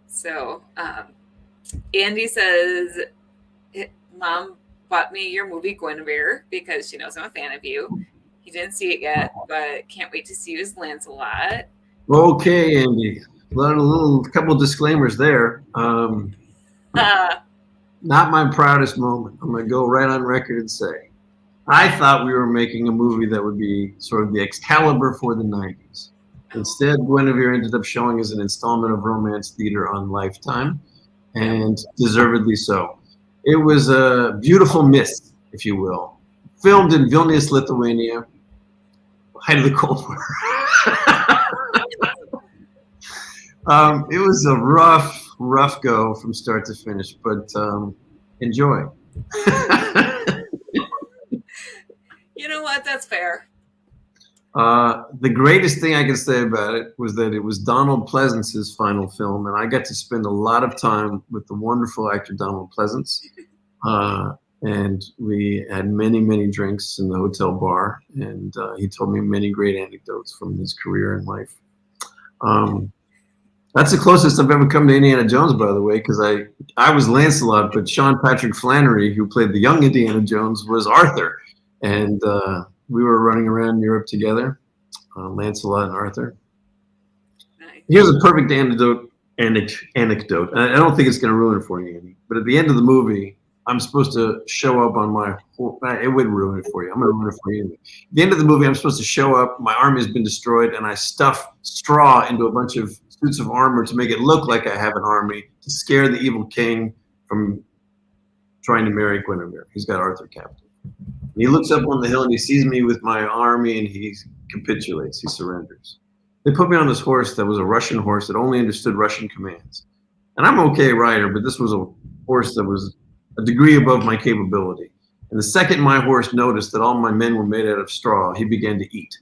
So Andy says, Mom bought me your movie Guinevere because she knows I'm a fan of you. He didn't see it yet, but can't wait to see you as Lancelot. Okay, Andy. A couple disclaimers there. Not my proudest moment. I'm going to go right on record and say, I thought we were making a movie that would be sort of the Excalibur for the 90s. Instead, Guinevere ended up showing as an installment of romance theater on Lifetime, and deservedly so. It was a beautiful miss, if you will. Filmed in Vilnius, Lithuania, height of the Cold War. It was a rough go from start to finish, but enjoy. You know what? That's fair. The greatest thing I can say about it was that it was Donald Pleasance's final film, and I got to spend a lot of time with the wonderful actor Donald Pleasance. And we had many, many drinks in the hotel bar, and he told me many great anecdotes from his career and life. That's the closest I've ever come to Indiana Jones, by the way, because I was Lancelot, but Sean Patrick Flannery, who played the young Indiana Jones, was Arthur. And we were running around Europe together, Lancelot and Arthur. Nice. Here's a perfect anecdote. I don't think it's going to ruin it for you, Andy. But at the end of the movie, I'm supposed to show up on my. It wouldn't ruin it for you. I'm going to ruin it for you. At the end of the movie, I'm supposed to show up. My army has been destroyed, and I stuff straw into a bunch of suits of armor to make it look like I have an army to scare the evil king from trying to marry Guinevere. He's got Arthur captive. And he looks up on the hill and he sees me with my army, and he capitulates. He surrenders. They put me on this horse that was a Russian horse that only understood Russian commands. And I'm an okay rider, but this was a horse that was a degree above my capability. And the second my horse noticed that all my men were made out of straw, he began to eat.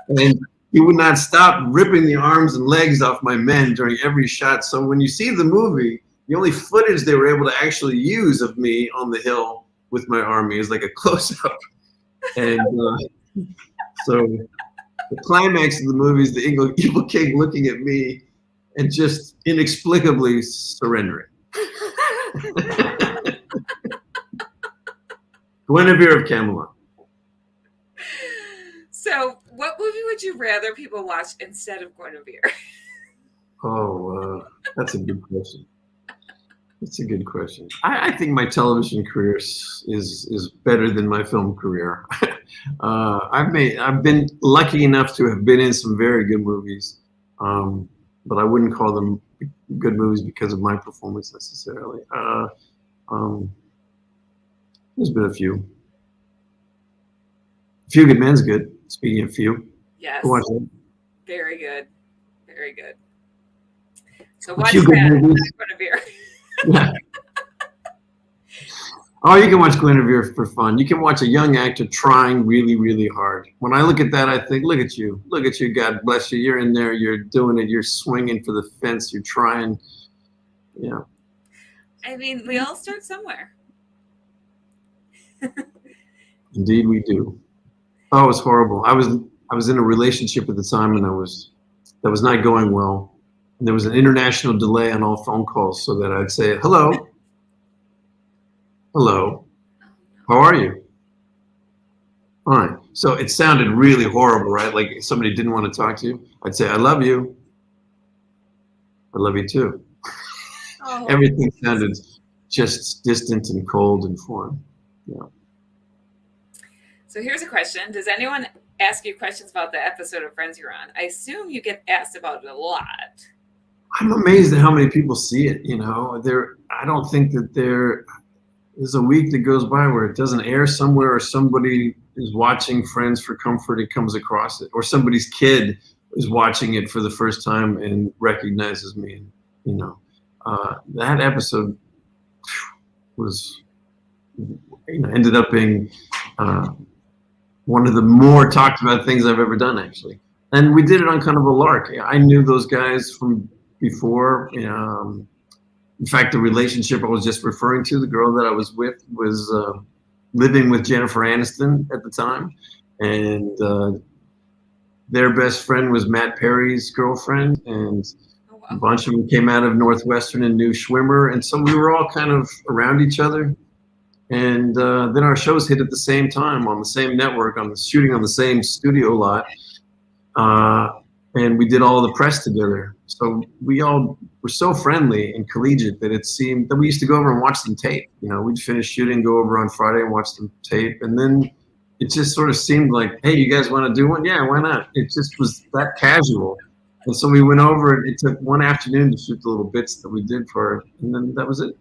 And he would not stop ripping the arms and legs off my men during every shot. So when you see the movie, the only footage they were able to actually use of me on the hill with my army is like a close-up. And so the climax of the movie is the evil king looking at me and just inexplicably surrendering. Guinevere of Camelot. So, what movie would you rather people watch instead of Guinevere? Oh, that's a good question. That's a good question. I think my television career is better than my film career. I've been lucky enough to have been in some very good movies, but I wouldn't call them good movies because of my performance necessarily. There's been a few. Few Good Men's good. Speaking of few, Yes. watch it. Very good. Very good. So A watch few good that, movies. not Guinevere. Yeah. Oh, you can watch Guinevere for fun. You can watch a young actor trying really, really hard. When I look at that, I think, look at you. Look at you. God bless you. You're in there. You're doing it. You're swinging for the fence. You're trying. Yeah. I mean, we all start somewhere. Indeed, we do. Oh, it was horrible. I was in a relationship at the time, and that was not going well. And there was an international delay on all phone calls, so that I'd say, "Hello, hello, how are you?" All right. So it sounded really horrible, right? Like somebody didn't want to talk to you. I'd say, "I love you. I love you too." Oh. Everything sounded just distant and cold and foreign. Yeah. So here's a question. Does anyone ask you questions about the episode of Friends you're on? I assume you get asked about it a lot. I'm amazed at how many people see it. I don't think that there's a week that goes by where it doesn't air somewhere, or somebody is watching Friends for comfort and comes across it, or somebody's kid is watching it for the first time and recognizes me. That episode was, ended up being one of the more talked about things I've ever done, actually. And we did it on kind of a lark. I knew those guys from before. In fact, the relationship I was just referring to, the girl that I was with, was living with Jennifer Aniston at the time. And their best friend was Matt Perry's girlfriend. And a bunch of them came out of Northwestern and knew Schwimmer. And so we were all kind of around each other. And then our shows hit at the same time on the same network, shooting on the same studio lot. And we did all the press together. So we all were so friendly and collegiate that it seemed that we used to go over and watch them tape. We'd finish shooting, go over on Friday and watch them tape. And then it just sort of seemed like, hey, you guys want to do one? Yeah, why not? It just was that casual. And so we went over, and it took one afternoon to shoot the little bits that we did for it. And then that was it.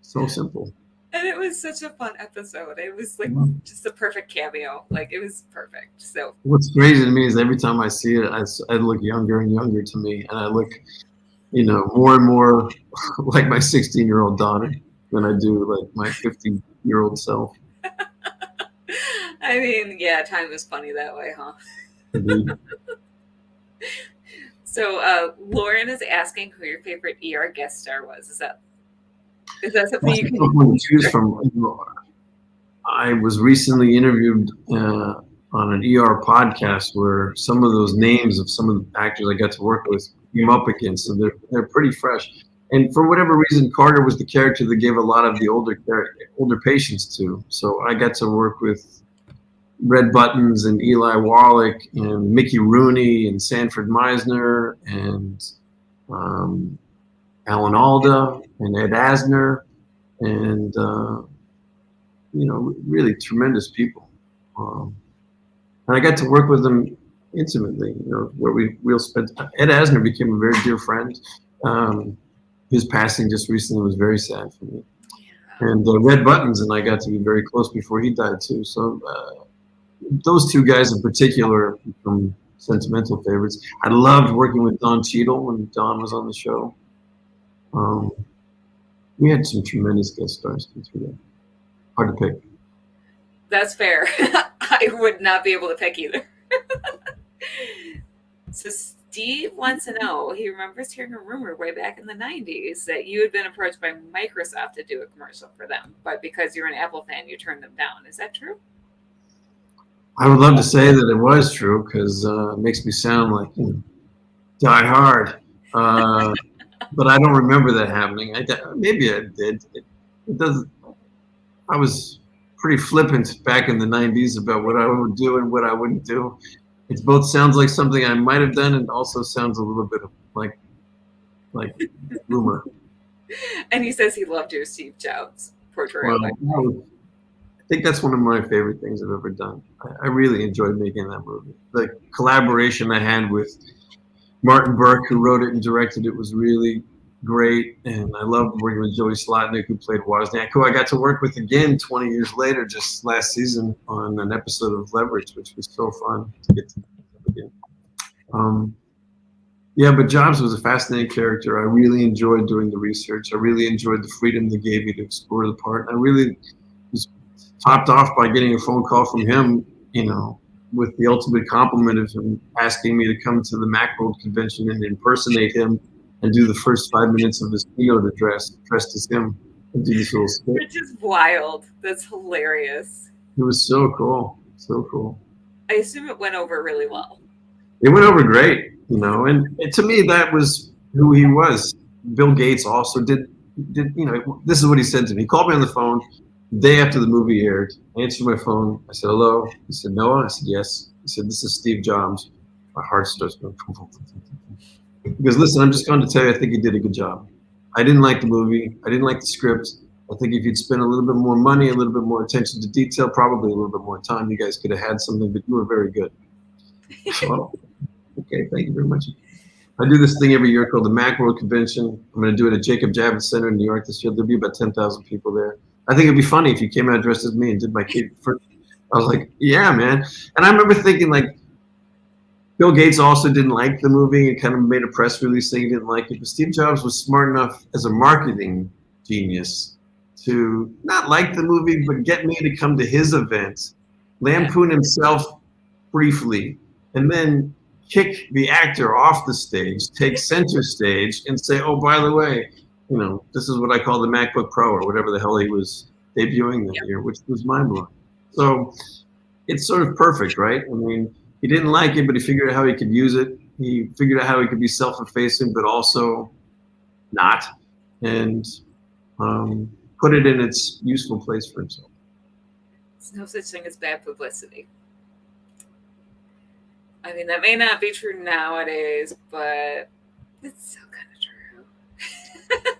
So simple. And it was such a fun episode. It was like just a perfect cameo. Like, it was perfect. So what's crazy to me is every time I see it, I look younger and younger to me. And I look, more and more like my 16-year-old daughter than I do like my 50-year-old self. I mean, yeah, time is funny that way, huh? So Lauren is asking who your favorite ER guest star was. Is that something you can choose from? I was recently interviewed on an ER podcast where some of those names of some of the actors I got to work with came up again, so they're pretty fresh. And for whatever reason, Carter was the character that gave a lot of the older patients to. So I got to work with Red Buttons and Eli Wallach and Mickey Rooney and Sanford Meisner and Alan Alda and Ed Asner and really tremendous people. And I got to work with them intimately, where we'll spend. Ed Asner became a very dear friend. His passing just recently was very sad for me. And Red Buttons and I got to be very close before he died too. So those two guys in particular become sentimental favorites. I loved working with Don Cheadle when Don was on the show. We had some tremendous guest stars through that. Hard to pick. That's fair. I would not be able to pick either. So Steve wants to know, he remembers hearing a rumor way back in the 90s that you had been approached by Microsoft to do a commercial for them, but because you're an Apple fan, you turned them down. Is that true? I would love to say that it was true, because it makes me sound like die hard. But I don't remember that happening. Maybe I did. It doesn't. I was pretty flippant back in the 90s about what I would do and what I wouldn't do. It both sounds like something I might have done, and also sounds a little bit like rumor. And he says he loved your Steve Jobs portrayal. Well, I think that's one of my favorite things I've ever done. I really enjoyed making that movie. The collaboration I had with Martin Burke, who wrote it and directed it, was really great. And I loved working with Joey Slotnick, who played Wozniak, who I got to work with again 20 years later, just last season, on an episode of Leverage, which was so fun to get to again. Yeah, but Jobs was a fascinating character. I really enjoyed doing the research. I really enjoyed the freedom they gave me to explore the part. I really was topped off by getting a phone call from him, with the ultimate compliment of him asking me to come to the Macworld convention and impersonate him and do the first 5 minutes of his keynote address dressed as him and do this little skit. Which is wild. That's hilarious. It was so cool. So cool. I assume it went over really well. It went over great, and to me, that was who he was. Bill Gates also did, this is what he said to me. He called me on the phone the day after the movie aired. I answered my phone. I said, hello. He said, Noah? I said, yes. He said, this is Steve Jobs. My heart starts going. He goes, listen, I'm just going to tell you, I think you did a good job. I didn't like the movie. I didn't like the script. I think if you'd spent a little bit more money, a little bit more attention to detail, probably a little bit more time, you guys could have had something, but you were very good. Well, okay, thank you very much. I do this thing every year called the Macworld Convention. I'm going to do it at Jacob Javits Center in New York this year. There'll be about 10,000 people there. I think it'd be funny if you came out dressed as me and did my kid first. I was like, yeah, man. And I remember thinking, like, Bill Gates also didn't like the movie and kind of made a press release saying he didn't like it. But Steve Jobs was smart enough as a marketing genius to not like the movie, but get me to come to his event, lampoon himself briefly, and then kick the actor off the stage, take center stage, and say, oh, by the way, you know, this is what I call the MacBook Pro or whatever the hell he was debuting that year, which was mind-blowing. So it's sort of perfect, right? I mean, he didn't like it, but he figured out how he could use it. He figured out how he could be self-effacing, but also not, and put it in its useful place for himself. There's no such thing as bad publicity. I mean, that may not be true nowadays, but it's still kind of true.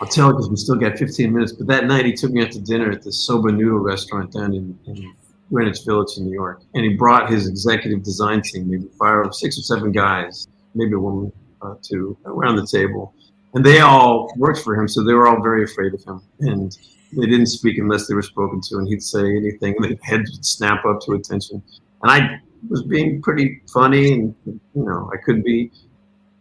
I'll tell you because we still got 15 minutes, but that night he took me out to dinner at the Soba Noodle restaurant down in Greenwich Village in New York. And he brought his executive design team, maybe 6 or 7 guys, maybe a woman too, around the table. And they all worked for him, so they were all very afraid of him. And they didn't speak unless they were spoken to, and he'd say anything, and their heads would snap up to attention. And I was being pretty funny, and you know, I could be,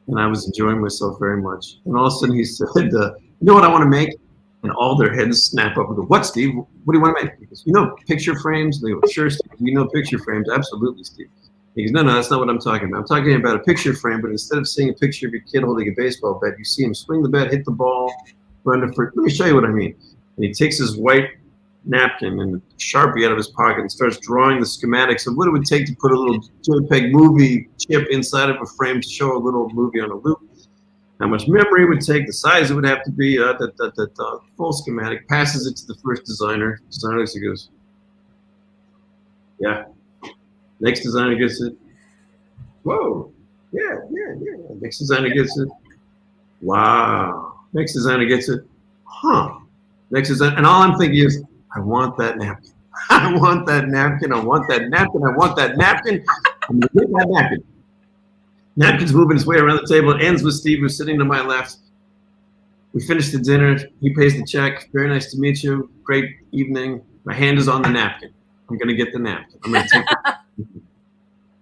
and I was enjoying myself very much. And all of a sudden he said, you know what I want to make? And all their heads snap up and go, what, Steve? What do you want to make? He goes, you know, picture frames? And they go, sure, Steve. You know picture frames? Absolutely, Steve. He goes, no, that's not what I'm talking about. I'm talking about a picture frame, but instead of seeing a picture of your kid holding a baseball bat, you see him swing the bat, hit the ball, run the first. Let me show you what I mean. And he takes his white napkin and a Sharpie out of his pocket and starts drawing the schematics of what it would take to put a little JPEG movie chip inside of a frame to show a little movie on a loop. How much memory it would take, the size it would have to be, full schematic, passes it to the first designer. Designer looks, he goes, yeah. Next designer gets it. Whoa, yeah. Next designer gets it. Wow. Next designer gets it. Huh. Next designer, and all I'm thinking is, I want that napkin. I want that napkin. I want that napkin. I want that napkin. I'm gonna get that napkin. Napkin's moving his way around the table. It ends with Steve, who's sitting to my left. We finish the dinner. He pays the check. Very nice to meet you. Great evening. My hand is on the napkin. I'm going to get the napkin. I'm going to take it.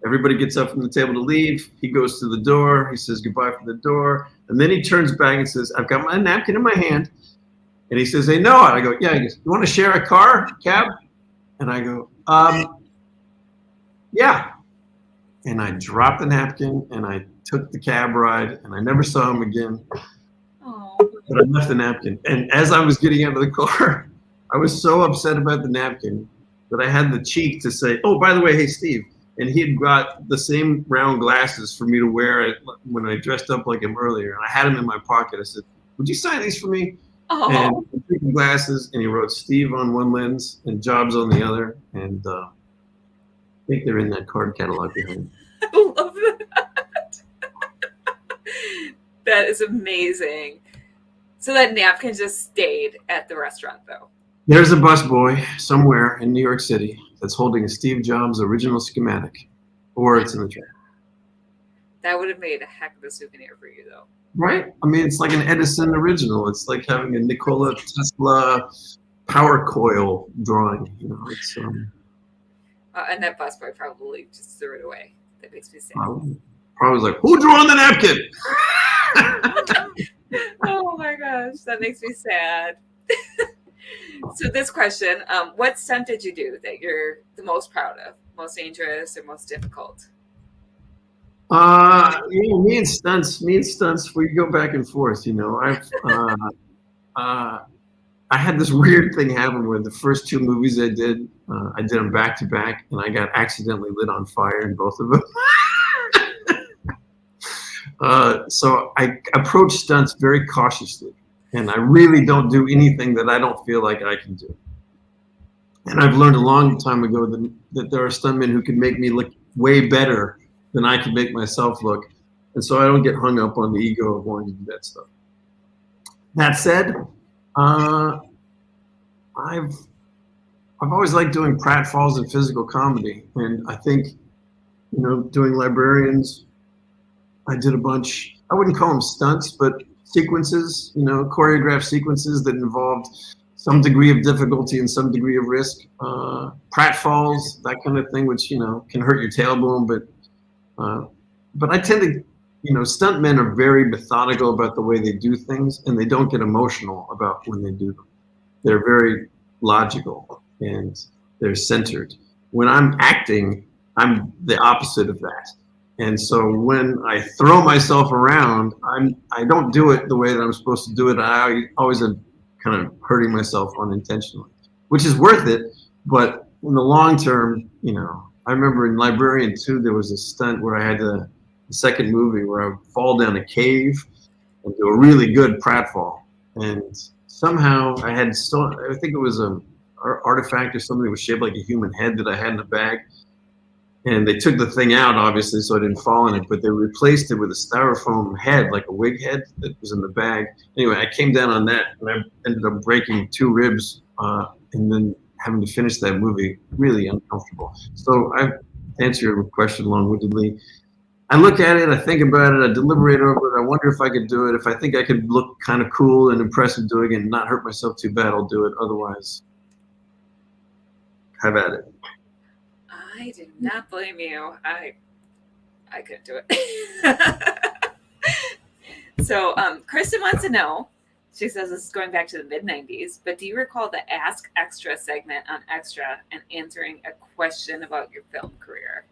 Everybody gets up from the table to leave. He goes to the door. He says goodbye from the door. And then he turns back and says, I've got my napkin in my hand. And he says, hey, Noah. I go, yeah. He goes, you want to share a cab? And I go, yeah. And I dropped the napkin, and I took the cab ride, and I never saw him again. Aww. But I left the napkin. And as I was getting out of the car, I was so upset about the napkin that I had the cheek to say, oh, by the way, hey, Steve. And he had got the same round glasses for me to wear when I dressed up like him earlier. And I had them in my pocket. I said, would you sign these for me? Oh. And he took the glasses, and he wrote Steve on one lens and Jobs on the other. And I think they're in that card catalog behind. I love that. That is amazing. So that napkin just stayed at the restaurant, though. There's a busboy somewhere in New York City that's holding a Steve Jobs original schematic, or it's in the trash. That would have made a heck of a souvenir for you, though. Right? I mean, it's like an Edison original. It's like having a Nikola Tesla power coil drawing. You know, it's and that busboy probably just threw it away. That makes me sad. Probably like, who drew on the napkin? Oh my gosh, that makes me sad. So this question, what stunt did you do that you're the most proud of, most dangerous or most difficult? Me and stunts, we go back and forth. You know, I had this weird thing happen where the first 2 movies I did them back to back, and I got accidentally lit on fire in both of them. So I approach stunts very cautiously, and I really don't do anything that I don't feel like I can do. And I've learned a long time ago that there are stuntmen who can make me look way better than I can make myself look. And so I don't get hung up on the ego of wanting to do that stuff. That said, I've always liked doing pratfalls and physical comedy, and I think, you know, doing librarians, I did a bunch. I wouldn't call them stunts, but sequences, you know, choreographed sequences that involved some degree of difficulty and some degree of risk. Pratfalls, that kind of thing, which, you know, can hurt your tailbone, but I tend to, you know, stuntmen are very methodical about the way they do things, and they don't get emotional about when they do them. They're very logical and they're centered. When I'm acting, I'm the opposite of that. And so when I throw myself around, I don't do it the way that I'm supposed to do it. I always am kind of hurting myself unintentionally, which is worth it. But in the long term, you know, I remember in Librarian 2, there was a stunt where I had the second movie where I would fall down a cave and do a really good pratfall. And somehow I think it was an artifact or something that was shaped like a human head that I had in a bag. And they took the thing out, obviously, so I didn't fall in it, but they replaced it with a styrofoam head, like a wig head that was in the bag. Anyway, I came down on that, and I ended up breaking 2 ribs, and then having to finish that movie really uncomfortable. So I answer your question long-windedly. I look at it, I think about it, I deliberate over it, I wonder if I could do it. If I think I could look kind of cool and impressive doing it and not hurt myself too bad, I'll do it. Otherwise, have at it. I do not blame you. I couldn't do it. So Kristen wants to know, she says this is going back to the mid-90s, but do you recall the Ask Extra segment on Extra and answering a question about your film career?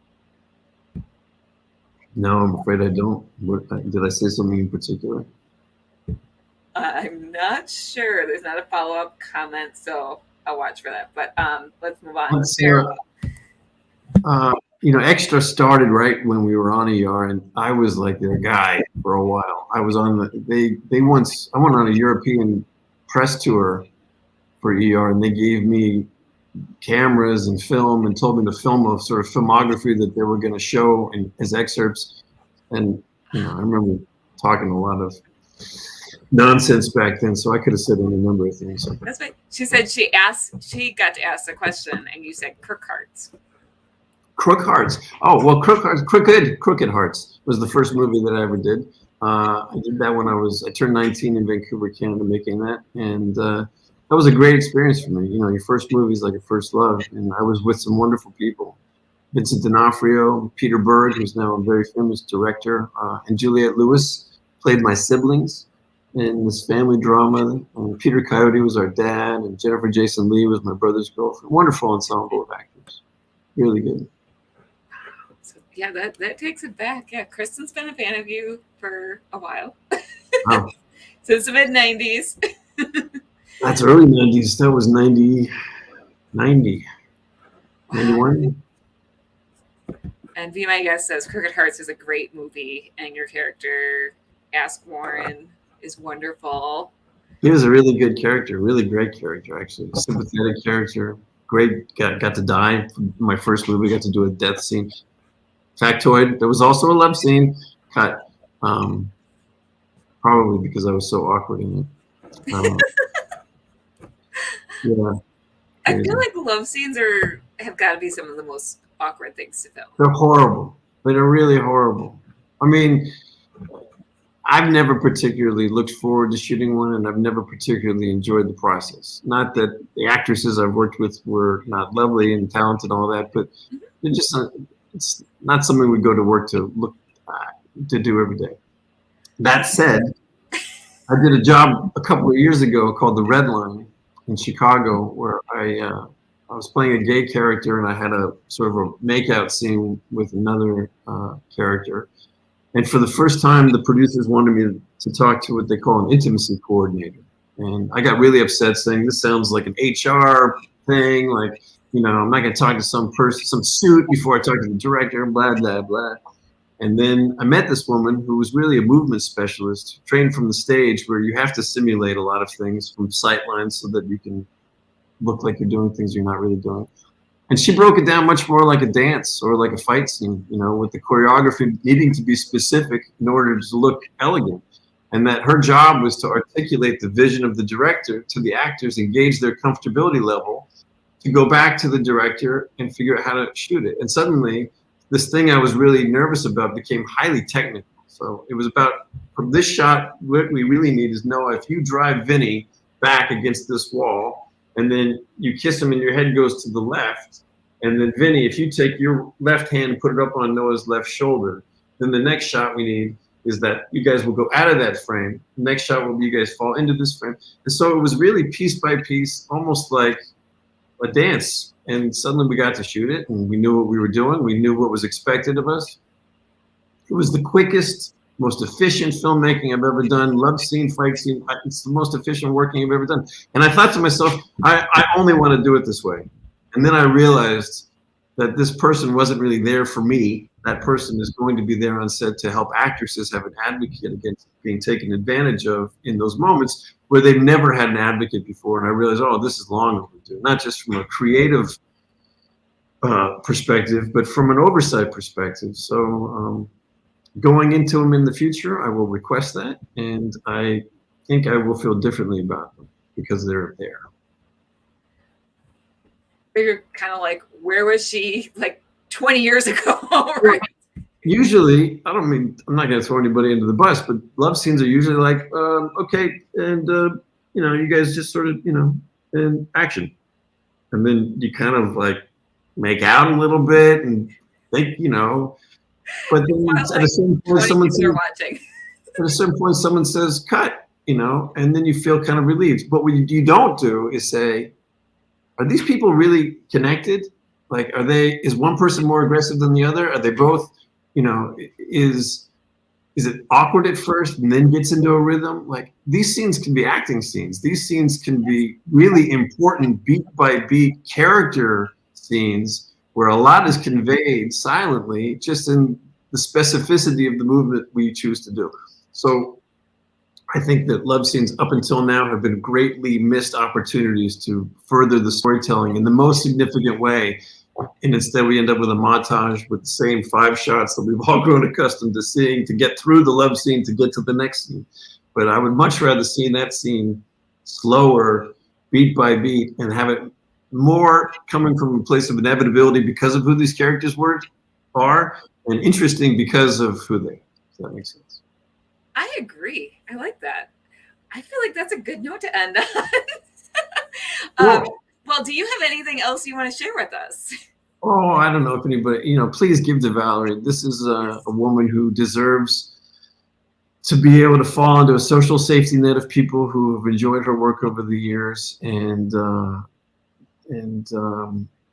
No, I'm afraid I don't. Did I say something in particular? I'm not sure. There's not a follow-up comment, so I'll watch for that. But let's move on. You know, Extra started right when we were on ER, and I was like their guy for a while. I was on I went on a European press tour for ER, and they gave me cameras and film and told me to film a sort of filmography that they were going to show as excerpts. And, you know, I remember talking a lot of nonsense back then, so I could have said any number of things. That's right. She said she got to ask the question, and you said Crook Hearts. Crook Hearts. Oh, well, Crooked Hearts was the first movie that I ever did. I did that when I turned 19 in Vancouver, Canada, making that. And that was a great experience for me. You know, your first movie is like a first love. And I was with some wonderful people. Vincent D'Onofrio, Peter Berg, who's now a very famous director, and Juliette Lewis played my siblings in this family drama. And Peter Coyote was our dad, and Jennifer Jason Leigh was my brother's girlfriend. Wonderful ensemble of actors. Really good. So, yeah, that takes it back. Yeah, Kristen's been a fan of you for a while. Wow. Since the mid-90s. That's early 90s. That was 90, 91. And Be My Guest says Crooked Hearts is a great movie, and your character, Ask Warren, is wonderful. He was a really good character, really great character, actually. Sympathetic character. Great. Got to die. My first movie, got to do a death scene. Factoid, there was also a love scene cut, probably because I was so awkward in it. Yeah. I feel like love scenes have got to be some of the most awkward things to film. They're horrible. They're really horrible. I mean, I've never particularly looked forward to shooting one, and I've never particularly enjoyed the process. Not that the actresses I've worked with were not lovely and talented and all that, but they're just it's not something we go to work to look to do every day. That said, I did a job a couple of years ago called The Red Line in Chicago, where I was playing a gay character, and I had a sort of a makeout scene with another character. And for the first time, the producers wanted me to talk to what they call an intimacy coordinator. And I got really upset, saying, this sounds like an HR thing. Like, you know, I'm not going to talk to some person, some suit before I talk to the director, blah, blah, blah. And then I met this woman who was really a movement specialist, trained from the stage, where you have to simulate a lot of things from sight lines so that you can look like you're doing things you're not really doing. And she broke it down much more like a dance or like a fight scene, you know, with the choreography needing to be specific in order to look elegant. and that her job was to articulate the vision of the director to the actors, engage their comfortability level, to go back to the director and figure out how to shoot it. And suddenly, this thing I was really nervous about became highly technical. So it was about, from this shot, what we really need is Noah, if you drive Vinny back against this wall, and then you kiss him and your head goes to the left, and then Vinny, if you take your left hand and put it up on Noah's left shoulder, then the next shot we need is that you guys will go out of that frame. The next shot will be you guys fall into this frame. And so it was really piece by piece, almost like a dance. And suddenly we got to shoot it, and we knew what we were doing. We knew what was expected of us. It was the quickest, most efficient filmmaking I've ever done. Love scene, fight scene. It's the most efficient working I've ever done. And I thought to myself, I only want to do it this way. And then I realized that this person wasn't really there for me. That person is going to be there on set to help actresses have an advocate against being taken advantage of in those moments where they've never had an advocate before. And I realized, oh, this is long overdue, not just from a creative perspective, but from an oversight perspective. So going into them in the future, I will request that. And I think I will feel differently about them because they're there. You're kind of like, where was she like 20 years ago? Right? Usually, I'm not going to throw anybody into the bus, but love scenes are usually like, okay, and you guys just sort of, in action. And then you kind of like make out a little bit and think, but then at a certain point, someone says, cut, and then you feel kind of relieved. But what you don't do is say, are these people really connected? Like, is one person more aggressive than the other? Are they both, is it awkward at first and then gets into a rhythm? Like, these scenes can be acting scenes. These scenes can be really important beat by beat character scenes where a lot is conveyed silently just in the specificity of the movement we choose to do. So I think that love scenes up until now have been greatly missed opportunities to further the storytelling in the most significant way. And instead we end up with a montage with the same 5 shots that we've all grown accustomed to seeing to get through the love scene to get to the next scene. But I would much rather see that scene slower, beat by beat, and have it more coming from a place of inevitability because of who these characters are, and interesting because of who they are. Does that make sense? I agree. I like that. I feel like that's a good note to end on. Well, do you have anything else you want to share with us? Oh, I don't know if anybody, please give to Valerie. This is a woman who deserves to be able to fall into a social safety net of people who have enjoyed her work over the years. And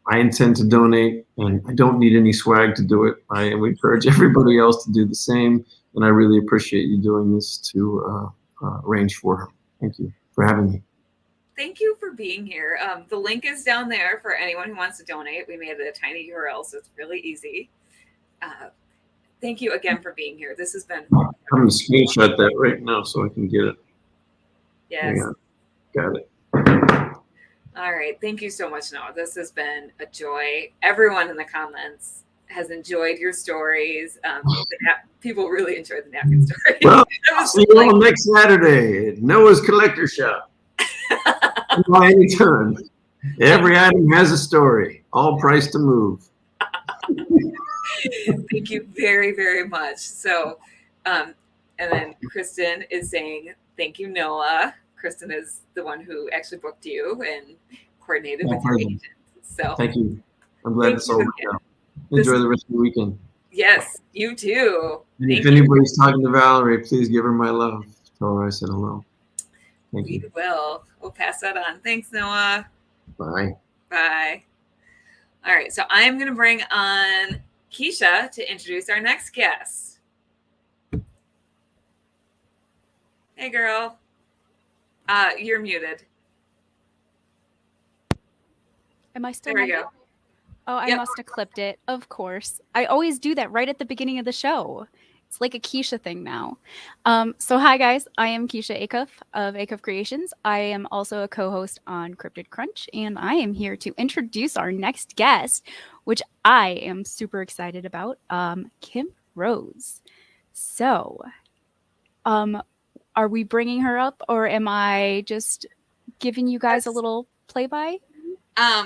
I intend to donate, and I don't need any swag to do it. I encourage everybody else to do the same. And I really appreciate you doing this to arrange for her. Thank you for having me. Thank you for being here. The link is down there for anyone who wants to donate. We made it a tiny URL, so it's really easy. Thank you again for being here. This has been. I'm going to screenshot that right now so I can get it. Yes. Got it. All right. Thank you so much, Noah. This has been a joy. Everyone in the comments has enjoyed your stories. People really enjoyed the napkin story. Well, see you all next Saturday at Noah's Collector Shop. By any turn. Every item has a story. All price to move. Thank you very, very much. So, and then Kristen is saying, thank you, Noah. Kristen is the one who actually booked you and coordinated with your agent. So thank you. I'm glad it's all worked out. Enjoy the rest of the weekend. Yes, you too. And if anybody's talking to Valerie, please give her my love. Tell her I said hello. Thank you. We will. We'll pass that on. Thanks, Noah. Bye. Bye. All right. So I'm going to bring on Keisha to introduce our next guest. Hey, girl. You're muted. Am I still There we muted? go. Oh, I must have clipped it. Of course. I always do that right at the beginning of the show. It's like a Keisha thing now. So hi, guys. I am Keisha Acuff of Acuff Creations. I am also a co-host on Cryptid Crunch, and I am here to introduce our next guest, which I am super excited about, Kim Rose. So are we bringing her up, or am I just giving you guys a little play-by?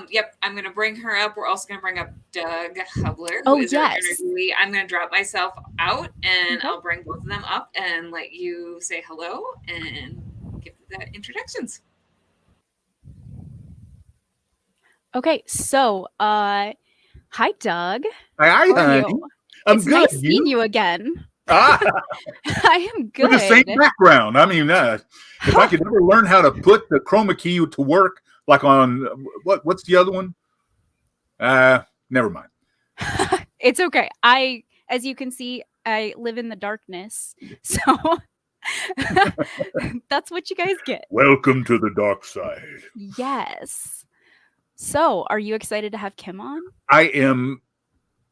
Yep, I'm gonna bring her up. We're also gonna bring up Doug Hubler, who Oh, is our yes. interviewee. I'm gonna drop myself out, and I'll bring both of them up and let you say hello and give the introductions. Okay, so hi Doug. Hi, How are honey. you? I'm It's good. nice seeing you again. Ah, I am good. with the same background. I mean, if I could ever learn how to put the chroma key to work, like on what's the other one? Never mind. It's okay. As you can see, I live in the darkness, so that's what you guys get. Welcome to the dark side. Yes. So, are you excited to have Kim on? I am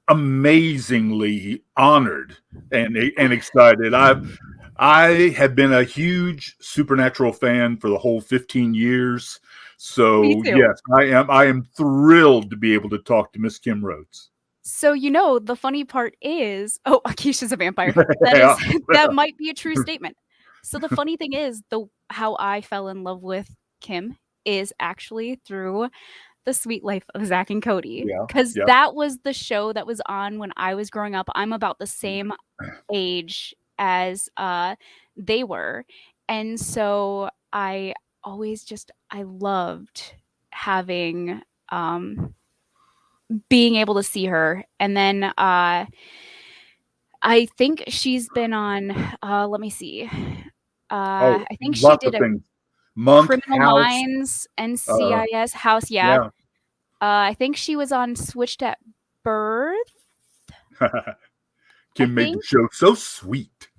amazingly honored and excited. I have been a huge Supernatural fan for the whole 15 years. So yes, I am thrilled to be able to talk to Miss Kim Rhodes. So the funny part is, Keisha's a vampire. That might be a true statement. So the funny thing is, how I fell in love with Kim is actually through The Sweet Life of Zach and Cody, because that was the show that was on when I was growing up. I'm about the same age as they were, and so I loved having being able to see her. And then I think she's been on let me see, I think she did a Monk, Criminal House, Minds, NCIS, House. I think she was on Switched at Birth. Kim made the show so sweet.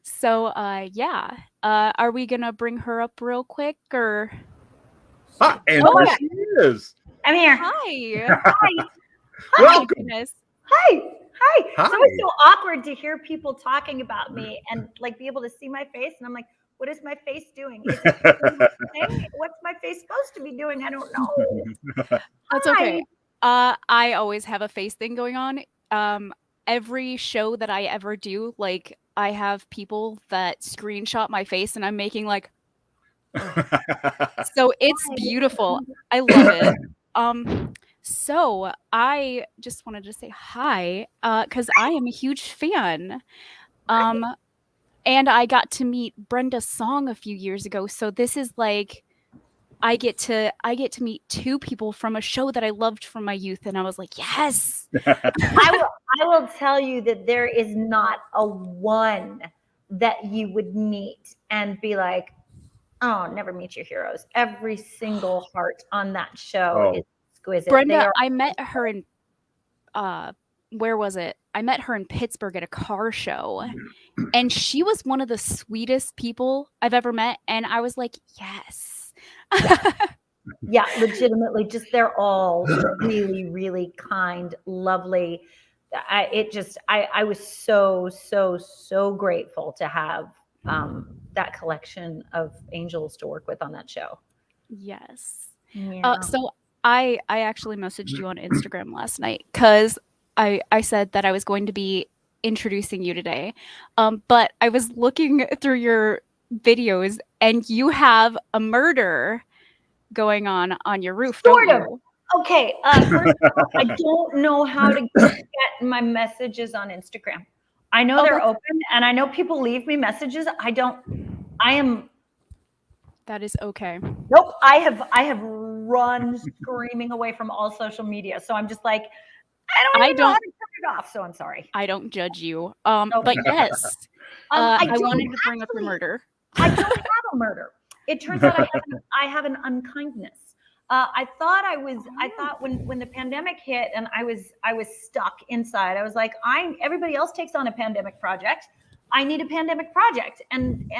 So are we gonna bring her up real quick, or? And there she is. I'm here. Hi. Hi. Welcome. Goodness. Hi. Hi. It's always so awkward to hear people talking about me and like be able to see my face, and I'm like, what is my face doing? Is it doing what's my face supposed to be doing? I don't know. That's okay. I always have a face thing going on. Every show that I ever do, like I have people that screenshot my face, and I'm making like. So it's beautiful. I love it. So I just wanted to say hi, because I am a huge fan. And I got to meet Brenda Song a few years ago. So this is like I get to meet two people from a show that I loved from my youth, and I was like, yes. I will tell you that there is not a one that you would meet and be like, oh, never meet your heroes. Every single heart on that show is exquisite. Brenda, I met her in where was it? I met her in Pittsburgh at a car show, and she was one of the sweetest people I've ever met, and I was like, yes. Yeah, legitimately, just they're all really, really kind, lovely. I was so grateful to have that collection of angels to work with on that show. Yes. Yeah. So I actually messaged you on Instagram last night because I said that I was going to be introducing you today. But I was looking through your videos, and you have a murder going on your roof, Sort don't of. you? Okay. First of all, I don't know how to get my messages on Instagram. I know they're open, and I know people leave me messages. That is okay. Nope. I have run screaming away from all social media. So I'm just like, I don't know how to turn it off. So I'm sorry. I don't judge you. But yes, I wanted to bring up your murder. I don't have a murder. It turns out I have an unkindness. I thought when the pandemic hit and I was stuck inside, I was like, everybody else takes on a pandemic project. I need a pandemic project. And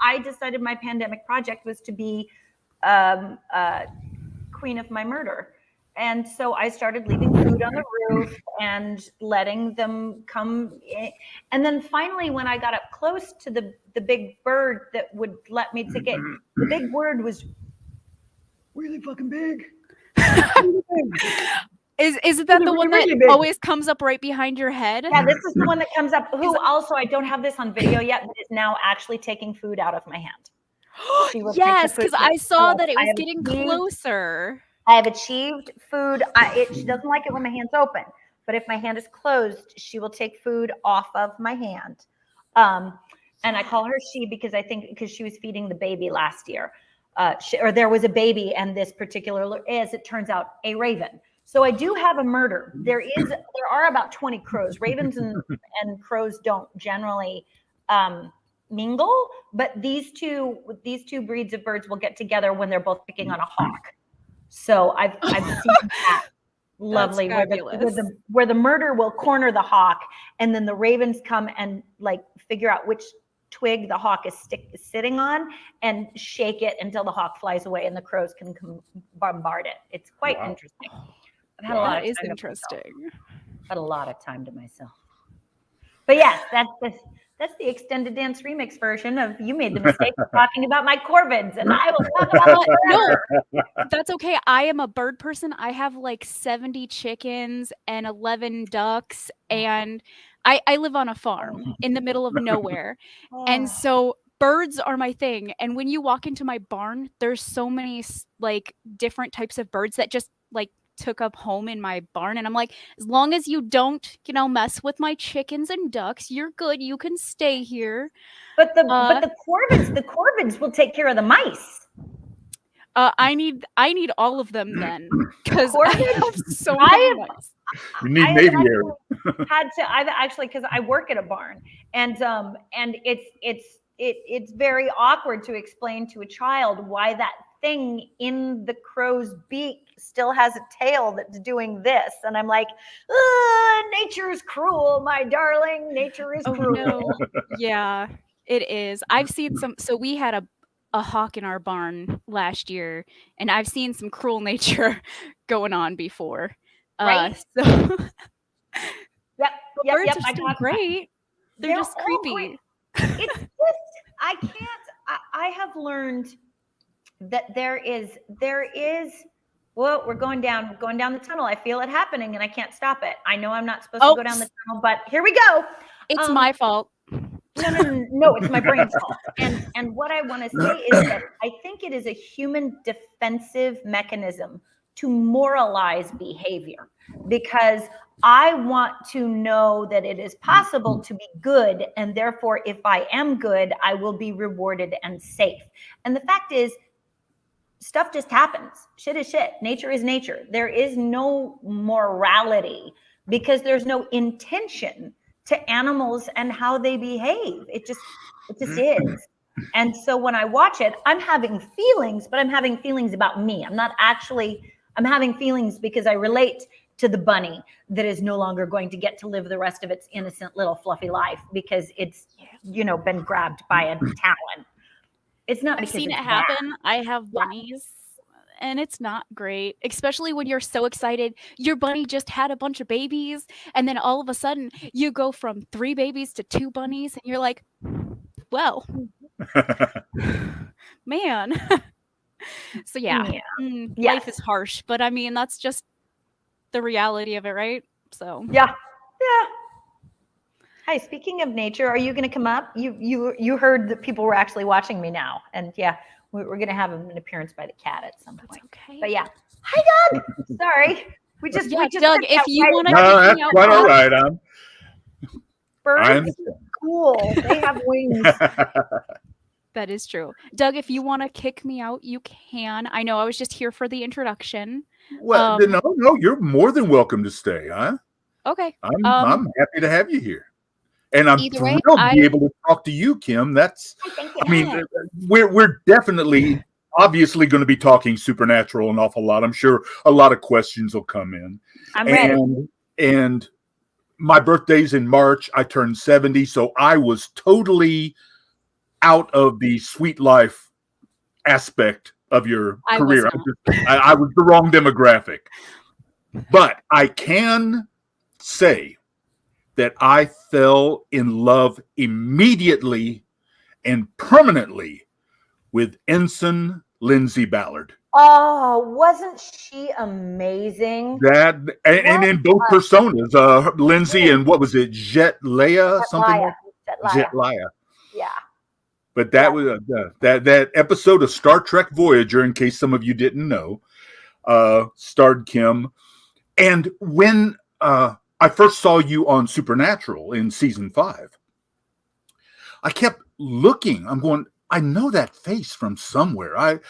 I decided my pandemic project was to be queen of my murder. And so I started leaving food on the roof and letting them come in. And then finally, when I got up close to the big bird that would let me take it, the big bird was really fucking big. Is that the one that always comes up right behind your head? Yeah, this is the one that comes up. Who also, I don't have this on video yet, but is now actually taking food out of my hand. She will take the Yes, food because from I me. saw So that it I was have getting achieved- closer. I have achieved food. She doesn't like it when my hand's open, but if my hand is closed, she will take food off of my hand. And I call her she because I think because she was feeding the baby last year, or there was a baby, and this particular is, it turns out, a raven. So I do have a murder. There are about 20 crows. Ravens and crows don't generally mingle, but these two breeds of birds will get together when they're both picking on a hawk. So I've seen that lovely where the murder will corner the hawk, and then the ravens come and like figure out which twig the hawk is sitting on and shake it until the hawk flies away and the crows can come bombard it. It's quite interesting. I've had a lot of time interesting. Had a lot of time to myself. But yes, that's the extended dance remix version of You Made the Mistake of talking about my corvids, and I will talk about it forever. No, that's okay. I am a bird person. I have like 70 chickens and 11 ducks, and I live on a farm in the middle of nowhere. And so birds are my thing. And when you walk into my barn, there's so many like different types of birds that just like took up home in my barn, and I'm like, as long as you don't, mess with my chickens and ducks, you're good. You can stay here. But the corvids will take care of the mice. I need all of them then, because I have so many mice. You need Navy Air. I've actually, because I work at a barn, and it's very awkward to explain to a child why that thing in the crow's beak still has a tail that's doing this, and I'm like, nature is cruel, my darling. Nature is cruel. No. Yeah, it is. I've seen some. So we had a hawk in our barn last year, and I've seen some cruel nature going on before. Right. So Yep. Birds are still great. They're just creepy. It's just, I can't. I have learned that there is. Well, we're going down the tunnel. I feel it happening, and I can't stop it. I know I'm not supposed to go down the tunnel, but here we go. It's my fault. No, it's my brain's fault. And what I want to say is that I think it is a human defensive mechanism to moralize behavior, because I want to know that it is possible to be good, and therefore, if I am good, I will be rewarded and safe. And the fact is, stuff just happens. Shit is shit. Nature is nature. There is no morality because there's no intention to animals and how they behave. It just is. And so when I watch it, I'm having feelings, but I'm having feelings about me. I'm having feelings because I relate to the bunny that is no longer going to get to live the rest of its innocent little fluffy life because it's, been grabbed by a talon. It's not. I've seen it happen. I have bunnies, and it's not great, especially when you're so excited. Your bunny just had a bunch of babies, and then all of a sudden you go from 3 babies to 2 bunnies, and you're like, well, man. So life is harsh, but I mean, that's just the reality of it, right? So yeah. Hi, speaking of nature, are you going to come up? You heard that people were actually watching me now, and we're going to have an appearance by the cat at some point. Okay. But hi, Doug. Sorry, we just Doug, if you want to, that's quite all right. Birds, cool. They have wings. That is true. Doug, if you want to kick me out, you can. I know I was just here for the introduction. Well, no, you're more than welcome to stay, huh? Okay. I'm happy to have you here. And I'm Either way, thrilled to be able to talk to you, Kim. We're definitely, obviously going to be talking supernatural an awful lot. I'm sure a lot of questions will come in. I'm ready. And my birthday's in March. I turned 70, so I was totally out of the sweet life aspect of your career. I was the wrong demographic. But I can say that I fell in love immediately and permanently with Ensign Lindsay Ballard. Oh, wasn't she amazing? That and in both personas, Lindsay and what was it, Jet Leia, something like Jet Leia. Yeah. But that was that episode of Star Trek Voyager, in case some of you didn't know, starred Kim. And when I first saw you on Supernatural in season 5, I kept looking. I'm going, I know that face from somewhere. I'm,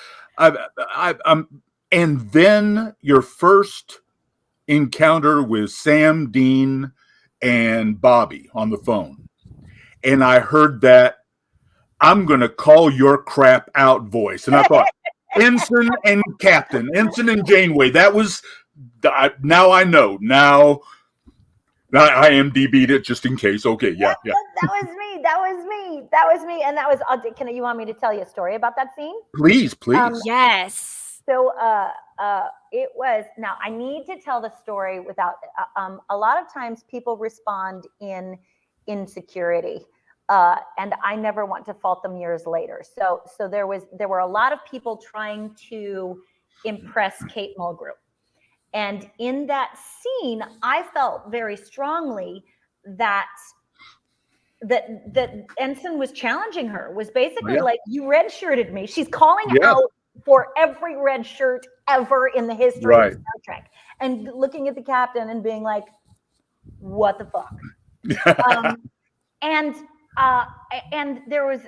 and then your first encounter with Sam, Dean, and Bobby on the phone, and I heard that I'm going to call your crap out voice, and I thought Ensign and Captain, Ensign and Janeway. That was now I know now. I IMDb'd it just in case. Okay, yeah. That was me. That was me. And that was. You want me to tell you a story about that scene? Please. Yes. So, it was. Now, I need to tell the story without. A lot of times, people respond in insecurity, and I never want to fault them years later. So there were a lot of people trying to impress Kate Mulgrew. And in that scene, I felt very strongly that Ensign was challenging her, was basically like, you redshirted me. She's calling out for every red shirt ever in the history of Star Trek. And looking at the captain and being like, what the fuck? And there was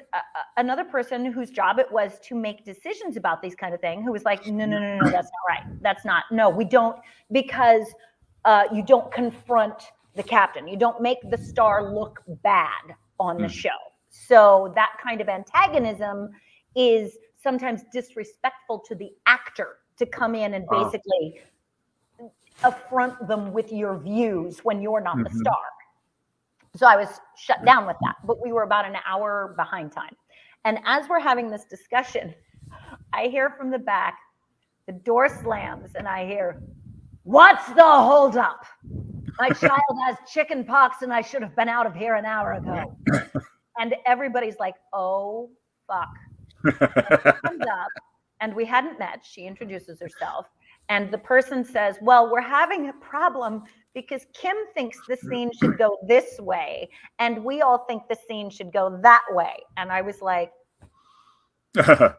another person whose job it was to make decisions about these kind of things, who was like, no, that's not right. That's not, no, we don't, because you don't confront the captain. You don't make the star look bad on the show. So that kind of antagonism is sometimes disrespectful to the actor to come in and basically affront them with your views when you're not the star. So I was shut down with that, but we were about an hour behind time. And as we're having this discussion, I hear from the back, the door slams, and I hear, what's the holdup? My child has chicken pox and I should have been out of here an hour ago. And everybody's like, oh, fuck. And she comes up, and we hadn't met. She introduces herself. And the person says, well, we're having a problem because Kim thinks the scene should go this way, and we all think the scene should go that way. And I was like, under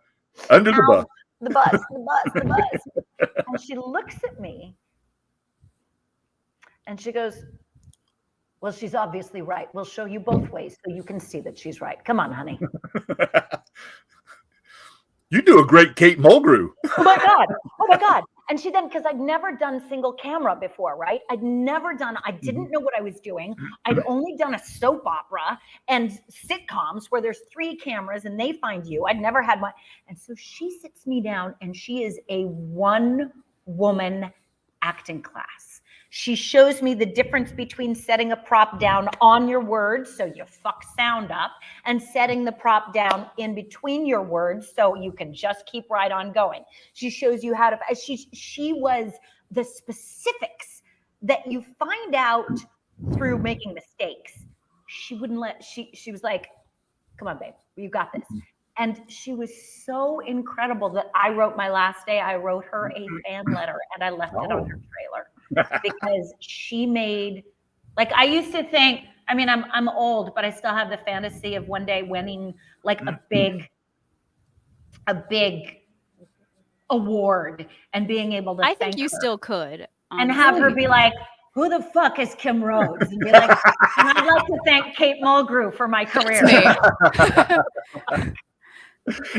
the bus. The bus. And she looks at me, and she goes, well, she's obviously right. We'll show you both ways so you can see that she's right. Come on, honey. You do a great Kate Mulgrew. Oh my God. And she then, because I'd never done single camera before, right? I didn't know what I was doing. I'd only done a soap opera and sitcoms where there's 3 cameras and they find you. I'd never had one. And so she sits me down, and she is a 1-woman acting class. She shows me the difference between setting a prop down on your words, so you fuck sound up, and setting the prop down in between your words, so you can just keep right on going. She shows you how to, she was the specifics that you find out through making mistakes. She wouldn't let, she was like, come on, babe, you got this. And she was so incredible that I wrote my last day, I wrote her a fan letter, and I left it on her trailer. Because she made, like, I used to think, I mean, I'm old, but I still have the fantasy of one day winning like a big award and being able to I think you her. still could. And have her be like, who the fuck is Kim Rhodes? And be like, and I'd like to thank Kate Mulgrew for my career.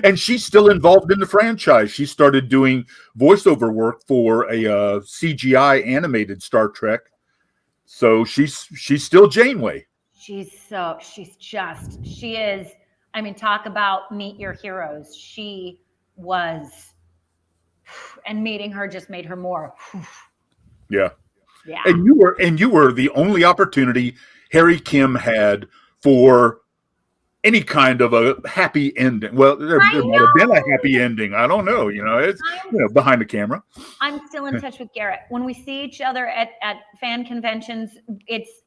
And she's still involved in the franchise. She started doing voiceover work for a CGI animated Star Trek. So she's still Janeway. She is, I mean, talk about meet your heroes. She was, and meeting her just made her more. Yeah. Yeah. And you were the only opportunity Harry Kim had for any kind of a happy ending. Well, there might have been a happy ending. I don't know. It's behind the camera. I'm still in touch with Garrett. When we see each other at fan conventions, it's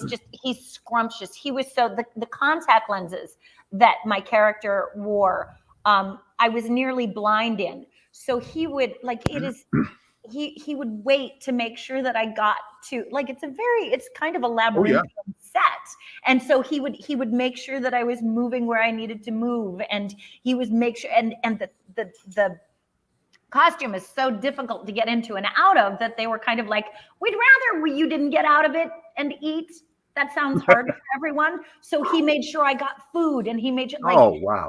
just, he's scrumptious. He was so, the contact lenses that my character wore, I was nearly blind in. So he would like it is he would wait to make sure that I got to like it's kind of a labyrinth set. And so he would make sure that I was moving where I needed to move, and he was make sure and the costume is so difficult to get into and out of that they were kind of like, we'd rather you didn't get out of it and eat. That sounds hard for everyone. So he made sure I got food, and he made sure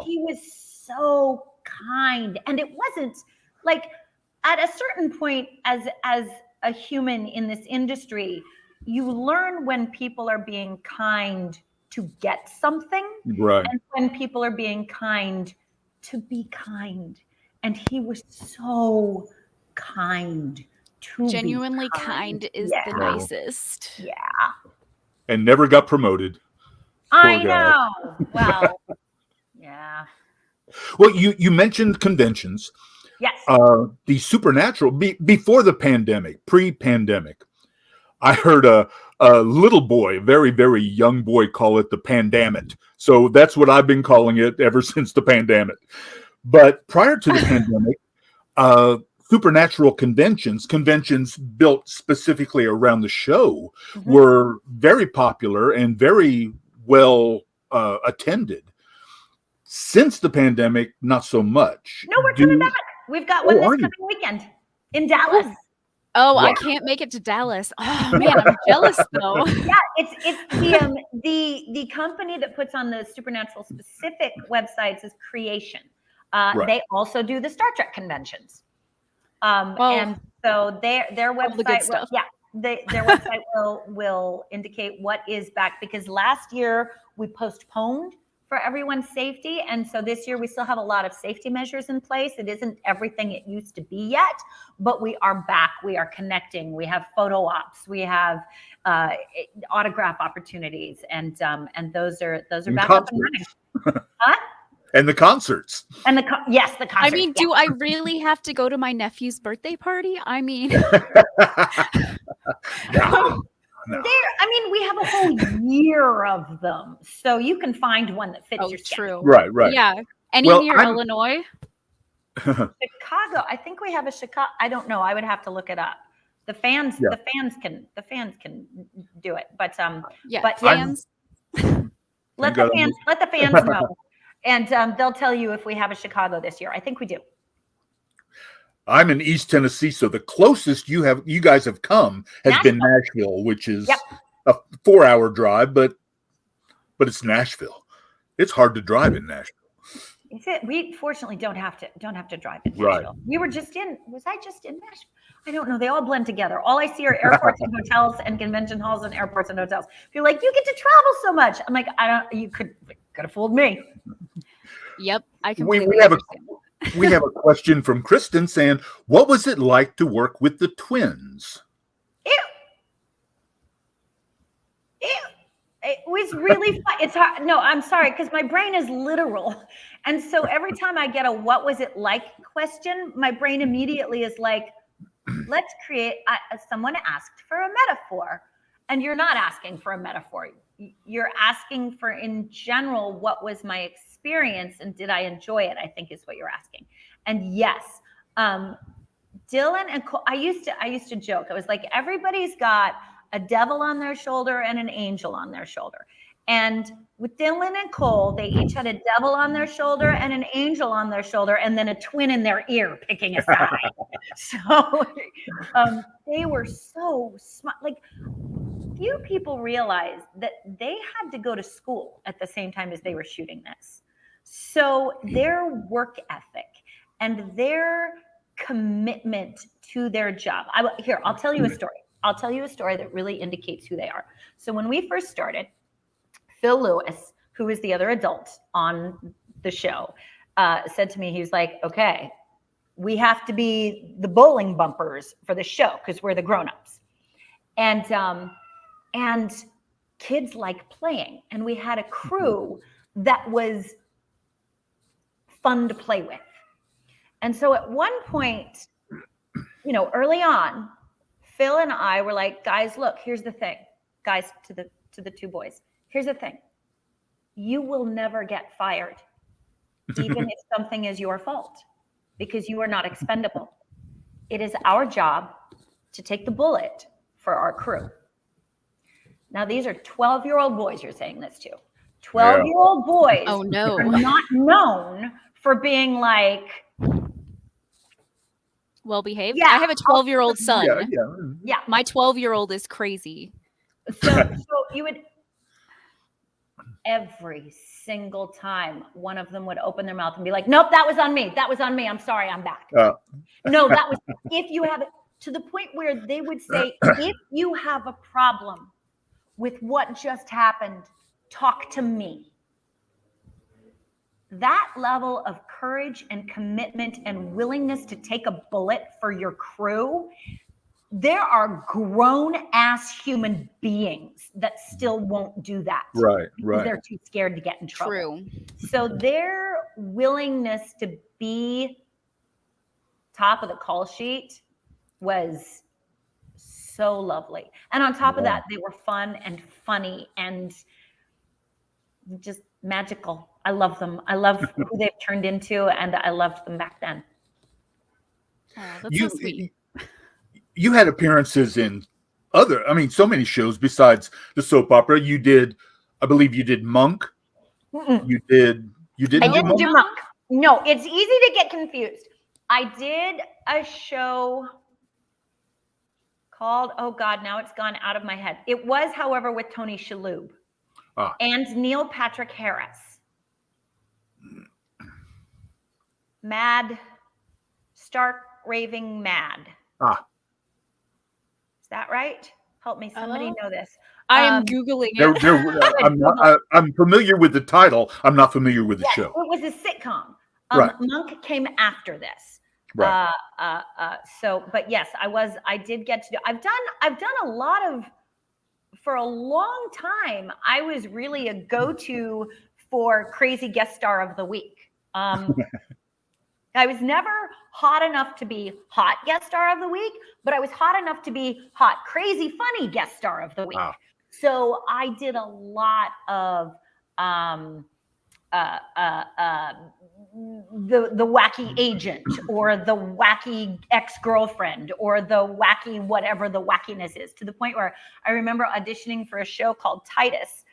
he was so kind. And it wasn't like at a certain point as a human in this industry, you learn when people are being kind to get something, right, and when people are being kind to be kind. And he was so kind to genuinely kind is the nicest. Yeah. And never got promoted. I know. Well, yeah. Well, you mentioned conventions. Yes. The supernatural before the pandemic, pre-pandemic, I heard a little boy, a very, very young boy, call it the pandemic. So that's what I've been calling it ever since the pandemic. But prior to the pandemic, supernatural conventions built specifically around the show were very popular and very well attended. Since the pandemic, not so much. No, we're coming back. We've got one this coming weekend in Dallas. Oh, I can't make it to Dallas. Oh man, I'm jealous though. Yeah, it's the company that puts on the supernatural specific websites is Creation. They also do the Star Trek conventions. And so their website, their website will indicate what is back, because last year we postponed for everyone's safety. And so this year we still have a lot of safety measures in place. It isn't everything it used to be yet, but we are back. We are connecting. We have photo ops. We have autograph opportunities, and those are back up and running. Huh? And the concerts. And the concerts. I mean, do I really have to go to my nephew's birthday party? I mean, No. I mean, we have a whole year of them, so you can find one that fits your schedule. Right. Yeah. Any near Illinois? Chicago. I think we have a Chicago. I don't know. I would have to look it up. The fans can do it, but fans. Let the fans know, and they'll tell you if we have a Chicago this year. I think we do. I'm in East Tennessee, so the closest you guys have come has been Nashville, which is a 4-hour drive, but it's Nashville. It's hard to drive in Nashville. We fortunately don't have to drive in Nashville. Right. We were just in. Was I just in Nashville? I don't know. They all blend together. All I see are airports and hotels, and convention halls and airports and hotels. You're like, you get to travel so much. I'm like, I don't. You could have fooled me. Yep, I can. We have a question from Kristen saying, what was it like to work with the twins? It was really fun. It's hard. No, I'm sorry, because my brain is literal. And so every time I get a what was it like question, my brain immediately is like, let's create, someone asked for a metaphor. And you're not asking for a metaphor. You're asking for, in general, what was my experience and did I enjoy it, I think is what you're asking. And yes, Dylan and Cole, I used to joke. I was like, everybody's got a devil on their shoulder and an angel on their shoulder. And with Dylan and Cole, they each had a devil on their shoulder and an angel on their shoulder, and then a twin in their ear picking a side. So they were so smart. Like, few people realize that they had to go to school at the same time as they were shooting this. So their work ethic and their commitment to their job. I'll tell you a story. I'll tell you a story that really indicates who they are. So when we first started, Phil Lewis, who is the other adult on the show, said to me, he was like, okay, we have to be the bowling bumpers for the show because we're the grown-ups. And kids like playing. And we had a crew that was fun to play with. And so at one point, early on, Phil and I were like, guys, look, here's the thing. Guys, to the two boys, here's the thing. You will never get fired, even if something is your fault. because you are not expendable. It is our job to take the bullet for our crew. Now, these are 12-year-old boys you're saying this to. 12-year-old boys Oh, no. are not known for being like, well behaved. Yeah, I have a 12-year-old son. Yeah. My 12-year-old is crazy. So you would, every single time one of them would open their mouth and be like, nope, that was on me. That was on me. I'm sorry, I'm back. No, that was, if you have it, to the point where they would say, if you have a problem with what just happened, talk to me. That level of courage and commitment and willingness to take a bullet for your crew, there are grown-ass human beings that still won't do that. Right. Because they're too scared to get in trouble. True. So their willingness to be top of the call sheet was so lovely. And on top of that, they were fun and funny and just magical. I love them. I love who they've turned into, and I loved them back then. Oh, that's so sweet. You had appearances in so many shows besides the soap opera. You did, I believe you did Monk. Mm-mm. You didn't do Monk. No, it's easy to get confused. I did a show called, oh God, now it's gone out of my head. It was, however, with Tony Shalhoub and Neil Patrick Harris. Mad, stark raving mad. Is that right? Help me, somebody know this. I am Googling it. I'm familiar with the title. I'm not familiar with the show. It was a sitcom. Right. Monk came after this. Right. But yes, I did get to do, I've done a lot of, for a long time, I was really a go-to for crazy guest star of the week. I was never hot enough to be hot guest star of the week, but I was hot enough to be hot, crazy, funny guest star of the week. Wow. So I did a lot of the wacky agent or the wacky ex-girlfriend or the wacky whatever the wackiness is, to the point where I remember auditioning for a show called Titus.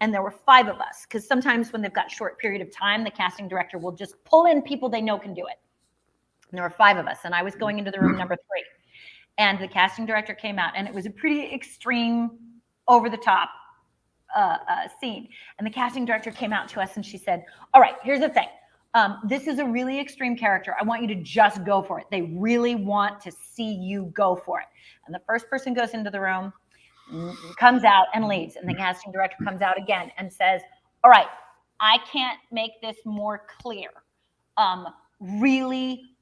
And there were 5 of us, because sometimes when they've got short period of time, the casting director will just pull in people they know can do it. And there were 5 of us, and I was going into the room number 3. And the casting director came out, and it was a pretty extreme, over-the-top scene. And the casting director came out to us, and she said, all right, here's the thing. This is a really extreme character. I want you to just go for it. They really want to see you go for it. And the first person goes into the room, comes out and leaves, and the casting director comes out again and says, all right, I can't make this more clear. Really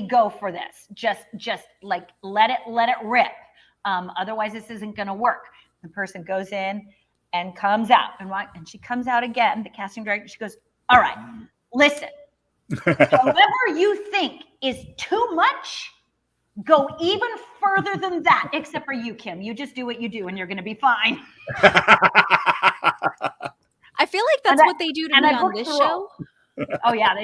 go for this. Just like let it rip. Otherwise this isn't going to work. The person goes in and comes out, and she comes out again, the casting director, she goes, all right, listen, whoever you think is too much, go even further than that, except for you, Kim. You just do what you do and you're going to be fine. I feel like that's what they do to me on this show. Oh yeah,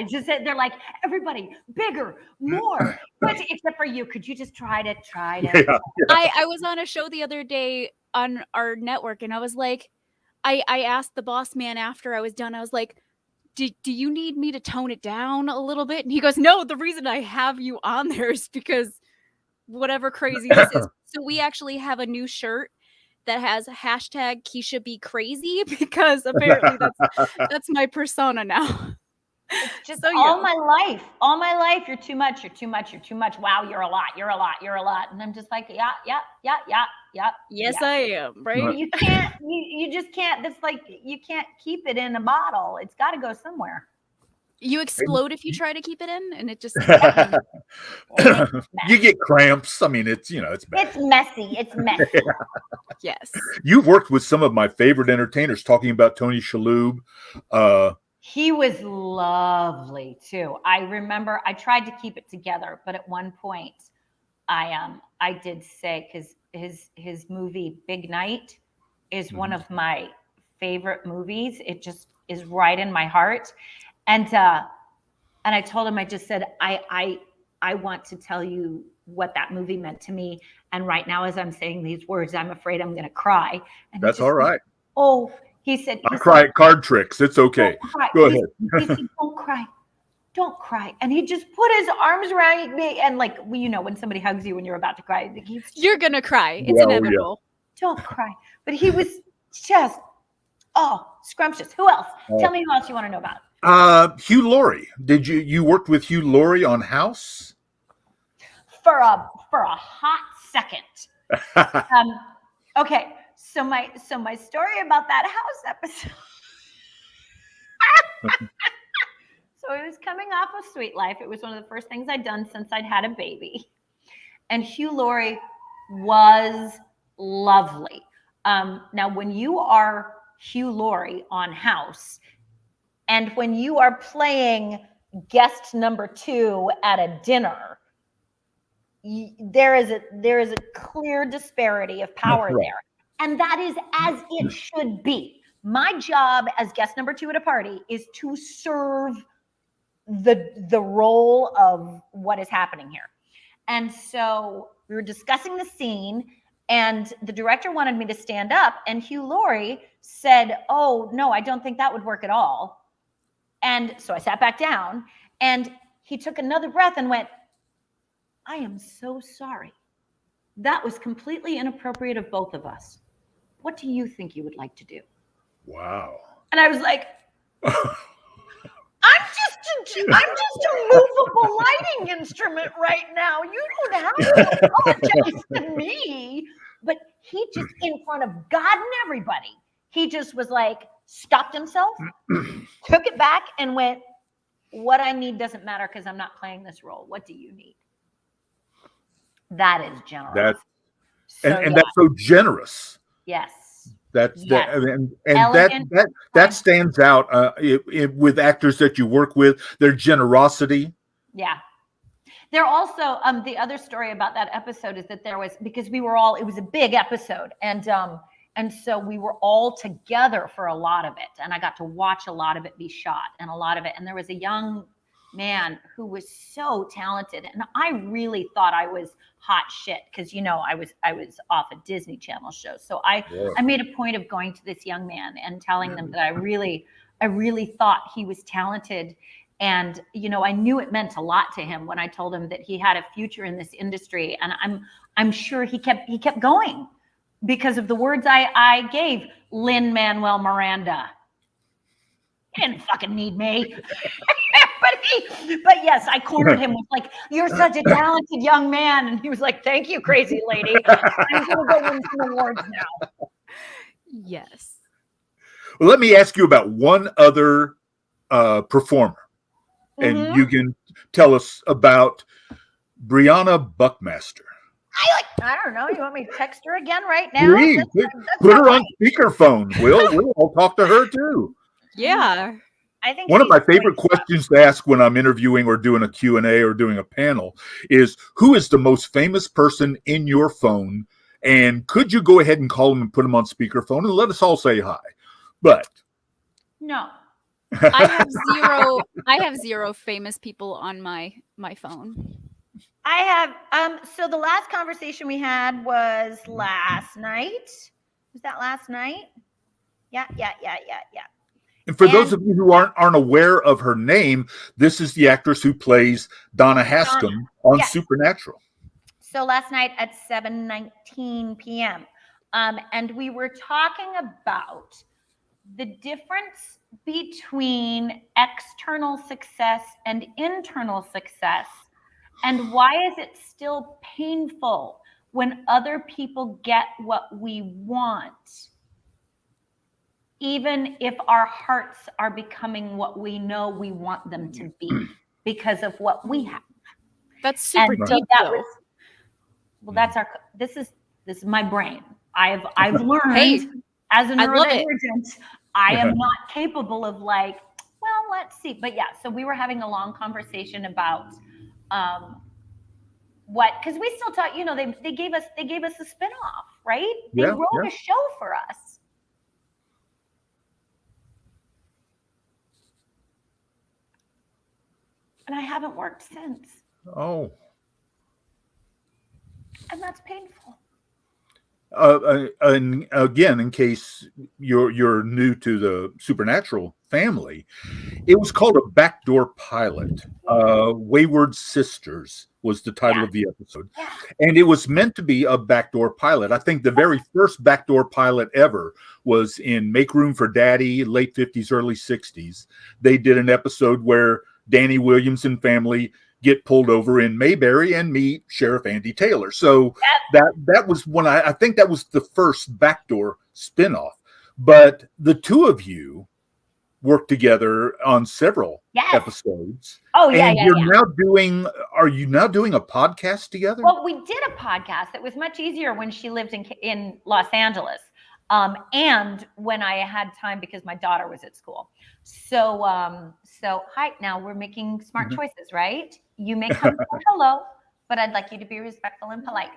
they're like, everybody bigger, more, except for you. Could you just try to? Yeah. I was on a show the other day on our network, and I was like, I asked the boss man after I was done, I was like, do you need me to tone it down a little bit? And he goes, no, the reason I have you on there is because whatever crazy this is. So we actually have a new shirt that has hashtag Keisha be crazy, because apparently that's my persona now. It's just all my life, you're too much. Wow, you're a lot. And I'm just like, yeah. Yes, I am, right? You can't, you just can't, that's like, you can't keep it in a bottle. It's got to go somewhere. You explode if you try to keep it in, and it just you get cramps. I mean, it's bad. It's messy. Yes. You've worked with some of my favorite entertainers, talking about Tony Shalhoub. He was lovely too. I remember I tried to keep it together, but at one point I did say, because his movie Big Night is one of my favorite movies. It just is right in my heart. And And I told him, I just said, I want to tell you what that movie meant to me. And right now, as I'm saying these words, I'm afraid I'm going to cry. And That's all right. He said, I cry at card tricks. It's okay. Go ahead. He said, don't cry. Don't cry. And he just put his arms around me. And like, you know, when somebody hugs you when you're about to cry, you're going to cry. It's inevitable. Don't cry. But he was just, scrumptious. Who else? Tell me who else you want to know about. Hugh Laurie. Did you worked with Hugh Laurie on House? For a hot second. Okay. So my story about that House episode. So it was coming off of Sweet Life. It was one of the first things I'd done since I'd had a baby. And Hugh Laurie was lovely. Now, when you are Hugh Laurie on House, and when you are playing guest number 2 at a dinner, there is a clear disparity of power there. And that is as it should be. My job as guest number 2 at a party is to serve the role of what is happening here. And so we were discussing the scene, and the director wanted me to stand up, and Hugh Laurie said, "Oh, no, I don't think that would work at all." And so I sat back down, and he took another breath and went, "I am so sorry. That was completely inappropriate of both of us. What do you think you would like to do?" Wow. And I was like, I'm just a movable lighting instrument right now. You don't have to apologize to me. But he just, in front of God and everybody, he just was like, stopped himself, took it back, and went, "What I need doesn't matter because I'm not playing this role. What do you need?" That is generous. That's so generous. Yes. That's Yes. that stands out with actors that you work with, their generosity. Yeah. There also, the other story about that episode is that there was, because it was a big episode, and so we were all together for a lot of it, and I got to watch a lot of it be shot, and there was a young man who was so talented, and I really thought I was hot shit because, you know, I was off a Disney Channel show, so I made a point of going to this young man and telling them that I really thought he was talented. And, you know, I knew it meant a lot to him when I told him that he had a future in this industry. And I'm sure he kept going because of the words I gave. Lin-Manuel Miranda. He didn't fucking need me. But yes, I cornered him with like, "You're such a talented young man." And he was like, "Thank you, crazy lady. I'm going to go win some awards now." Yes. Well, let me ask you about one other performer. And you can tell us about Brianna Buckmaster. I don't know. You want me to text her again right now? Please, put her on speakerphone. We'll talk to her too. Yeah. I think one of my favorite questions to ask when I'm interviewing or doing a Q&A or doing a panel is, who is the most famous person in your phone? And could you go ahead and call them and put them on speakerphone and let us all say hi? But no. I have zero famous people on my phone. I have so the last conversation we had was last night. Was that last night? Yeah. And for those of you who aren't aware of her name, this is the actress who plays Donna Haskell on Supernatural. So last night at 7:19 p.m. And we were talking about the difference between external success and internal success, and why is it still painful when other people get what we want, even if our hearts are becoming what we know we want them to be because of what we have. That's super deep. This is my brain. I've learned as a neurodivergent, I am not capable of like, well, let's see. But yeah, so we were having a long conversation about what, because we still talk, you know, they gave us a spinoff, right? They wrote a show for us. and I haven't worked since. Oh. And that's painful. And again, in case you're new to the Supernatural family, it was called a backdoor pilot. Wayward Sisters was the title of the episode, and it was meant to be a backdoor pilot. I think the very first backdoor pilot ever was in Make Room for Daddy, late 50s, early 60s. They did an episode where Danny Williams and family get pulled over in Mayberry and meet Sheriff Andy Taylor. So that was when I think that was the first backdoor spinoff. But the two of you worked together on several episodes. Oh, yeah, and yeah, you're yeah. now doing, are you now doing a podcast together? Well, we did a podcast that was much easier when she lived in Los Angeles. And when I had time because my daughter was at school. So hi, now we're making smart choices, right? You may come say hello, but I'd like you to be respectful and polite.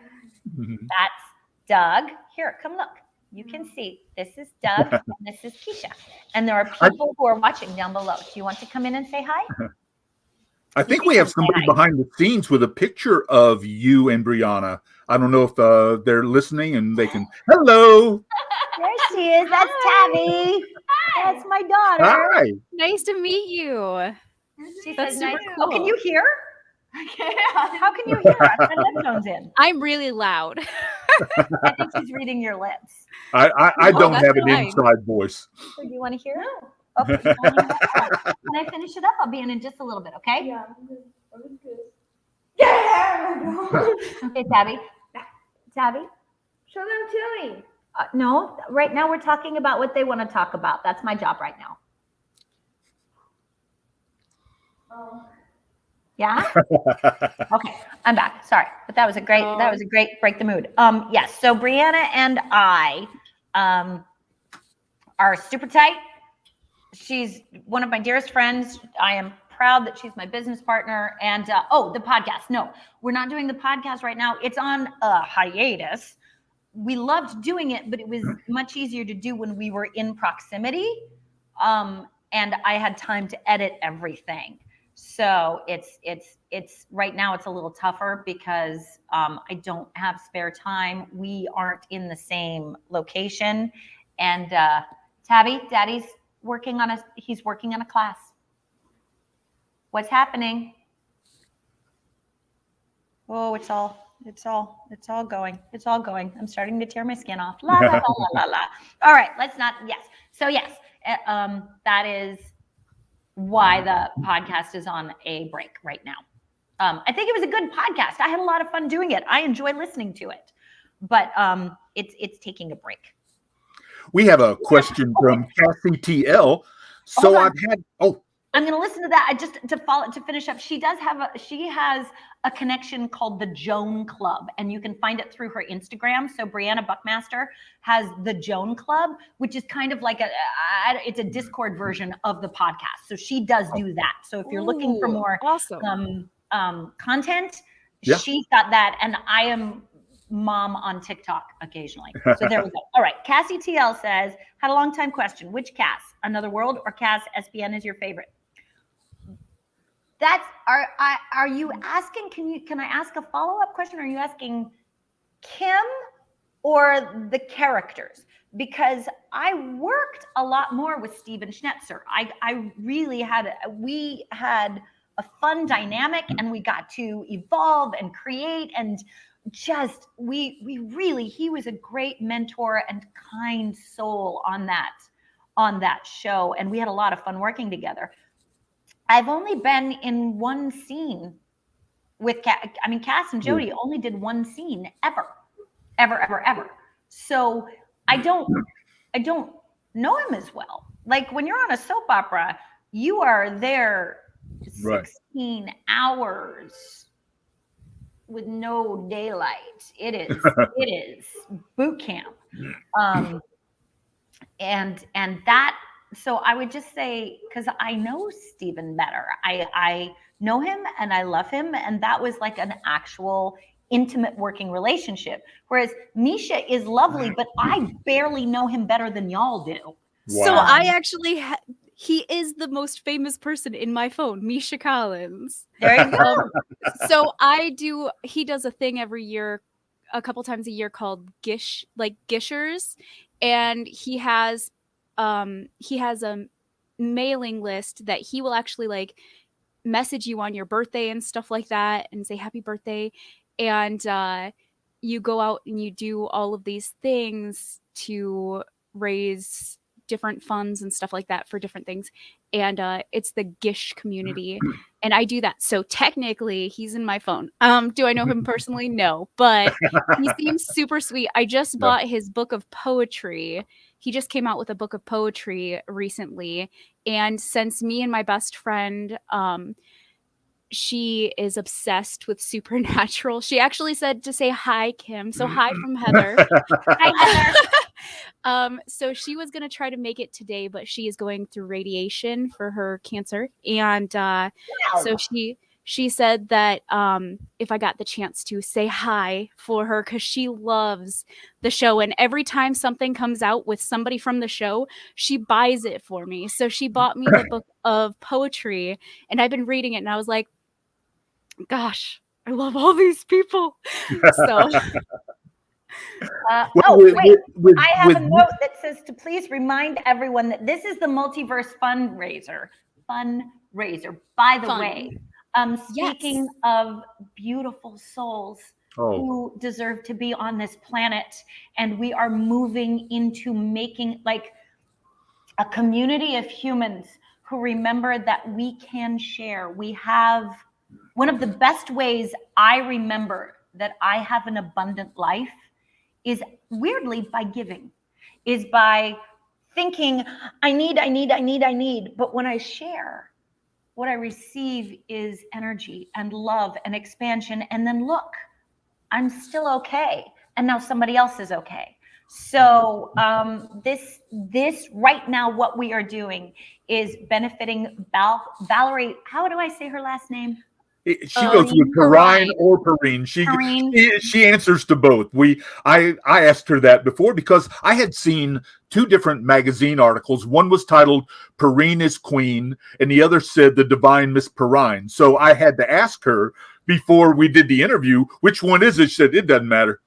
That's Doug. Here, come look. You can see this is Doug and this is Keisha. And there are people who are watching down below. Do you want to come in and say hi? I think we have somebody behind the scenes with a picture of you and Brianna. I don't know if they're listening and they can. Hello. There she is. That's Tabby. That's my daughter. Hi. Nice to meet you. That's super cool. Oh, can you hear? How can you hear? I put headphones in. I'm really loud. I think she's reading your lips. I don't have an inside voice. So do you want to hear? No. Okay. When I finish it up, I'll be in just a little bit, okay? Yeah. Yeah. Okay, Tabby. Tabby. Show them to me. No, right now we're talking about what they want to talk about. That's my job right now. Yeah. Okay, I'm back. Sorry, but that was a great break the mood. Yes. So Brianna and I are super tight. She's one of my dearest friends. I am proud that she's my business partner. And the podcast. No, we're not doing the podcast right now. It's on a hiatus. We loved doing it, but it was much easier to do when we were in proximity. And I had time to edit everything. So it's right now it's a little tougher because I don't have spare time. We aren't in the same location. And Tabby, Daddy's working on a class. What's happening? Oh, it's all going. It's all going. I'm starting to tear my skin off. La la la la la la. All right, let's not. Yes. So yes, that is why the podcast is on a break right now. I think it was a good podcast. I had a lot of fun doing it. I enjoy listening to it, but it's taking a break. We have a question from Cassie TL. So I'm going to listen to that. To finish up. She has a connection called the Joan Club, and you can find it through her Instagram. So Brianna Buckmaster has the Joan Club, which is kind of like it's a Discord version of the podcast. So she does do that. So if you're looking for more content, she's got that, and I am mom on TikTok occasionally. So there we go. All right. Cassie TL says, had a long time question. Which Cass? Another World or Cass SPN is your favorite? Are you asking, can I ask a follow-up question? Are you asking Kim or the characters? Because I worked a lot more with Steven Schnetzer. We had a fun dynamic, and we got to evolve and create, and just he was a great mentor and kind soul on that show, and we had a lot of fun working together. I've only been in one scene with Cass and Jody only did one scene ever. So I don't know him as well. Like when you're on a soap opera, you are there 16 hours with no daylight. It is boot camp. And that, so I would just say, because I know Steven better. I know him and I love him. And that was like an actual intimate working relationship. Whereas Misha is lovely, but I barely know him better than y'all do. Wow. So I actually, he is the most famous person in my phone, Misha Collins. There you go. So he does a thing every year, a couple times a year called Gishers, and he has a mailing list that he will actually like message you on your birthday and stuff like that and say happy birthday, and you go out and you do all of these things to raise different funds and stuff like that for different things, and it's the Gish community, and I do that. So technically he's in my phone. Do I know him personally? No, but he seems super sweet. I just bought his book of poetry. He just came out with a book of poetry recently, and since me and my best friend, she is obsessed with supernatural. She actually said to say hi, Kim. So hi from Heather. Hi, Heather. So she was gonna try to make it today, but she is going through radiation for her cancer, and so she said that if I got the chance to say hi for her, because she loves the show, and every time something comes out with somebody from the show, she buys it for me. So she bought me the book of poetry, and I've been reading it, and I was like, gosh, I love all these people. So wait, I have a note that says to please remind everyone that this is the Multiverse fundraiser. By the way, speaking of beautiful souls who deserve to be on this planet, and we are moving into making like a community of humans who remember that we can share. We have one of the best ways I remember that I have an abundant life is weirdly by giving, is by thinking, I need. But when I share, what I receive is energy and love and expansion. And then look, I'm still okay. And now somebody else is okay. So this right now, what we are doing is benefiting Valerie. How do I say her last name? She goes with Perrine or Perrine. She answers to both. I asked her that before because I had seen two different magazine articles. One was titled "Perrine is Queen," and the other said "The Divine Miss Perrine." So I had to ask her before we did the interview, which one is it? She said it doesn't matter.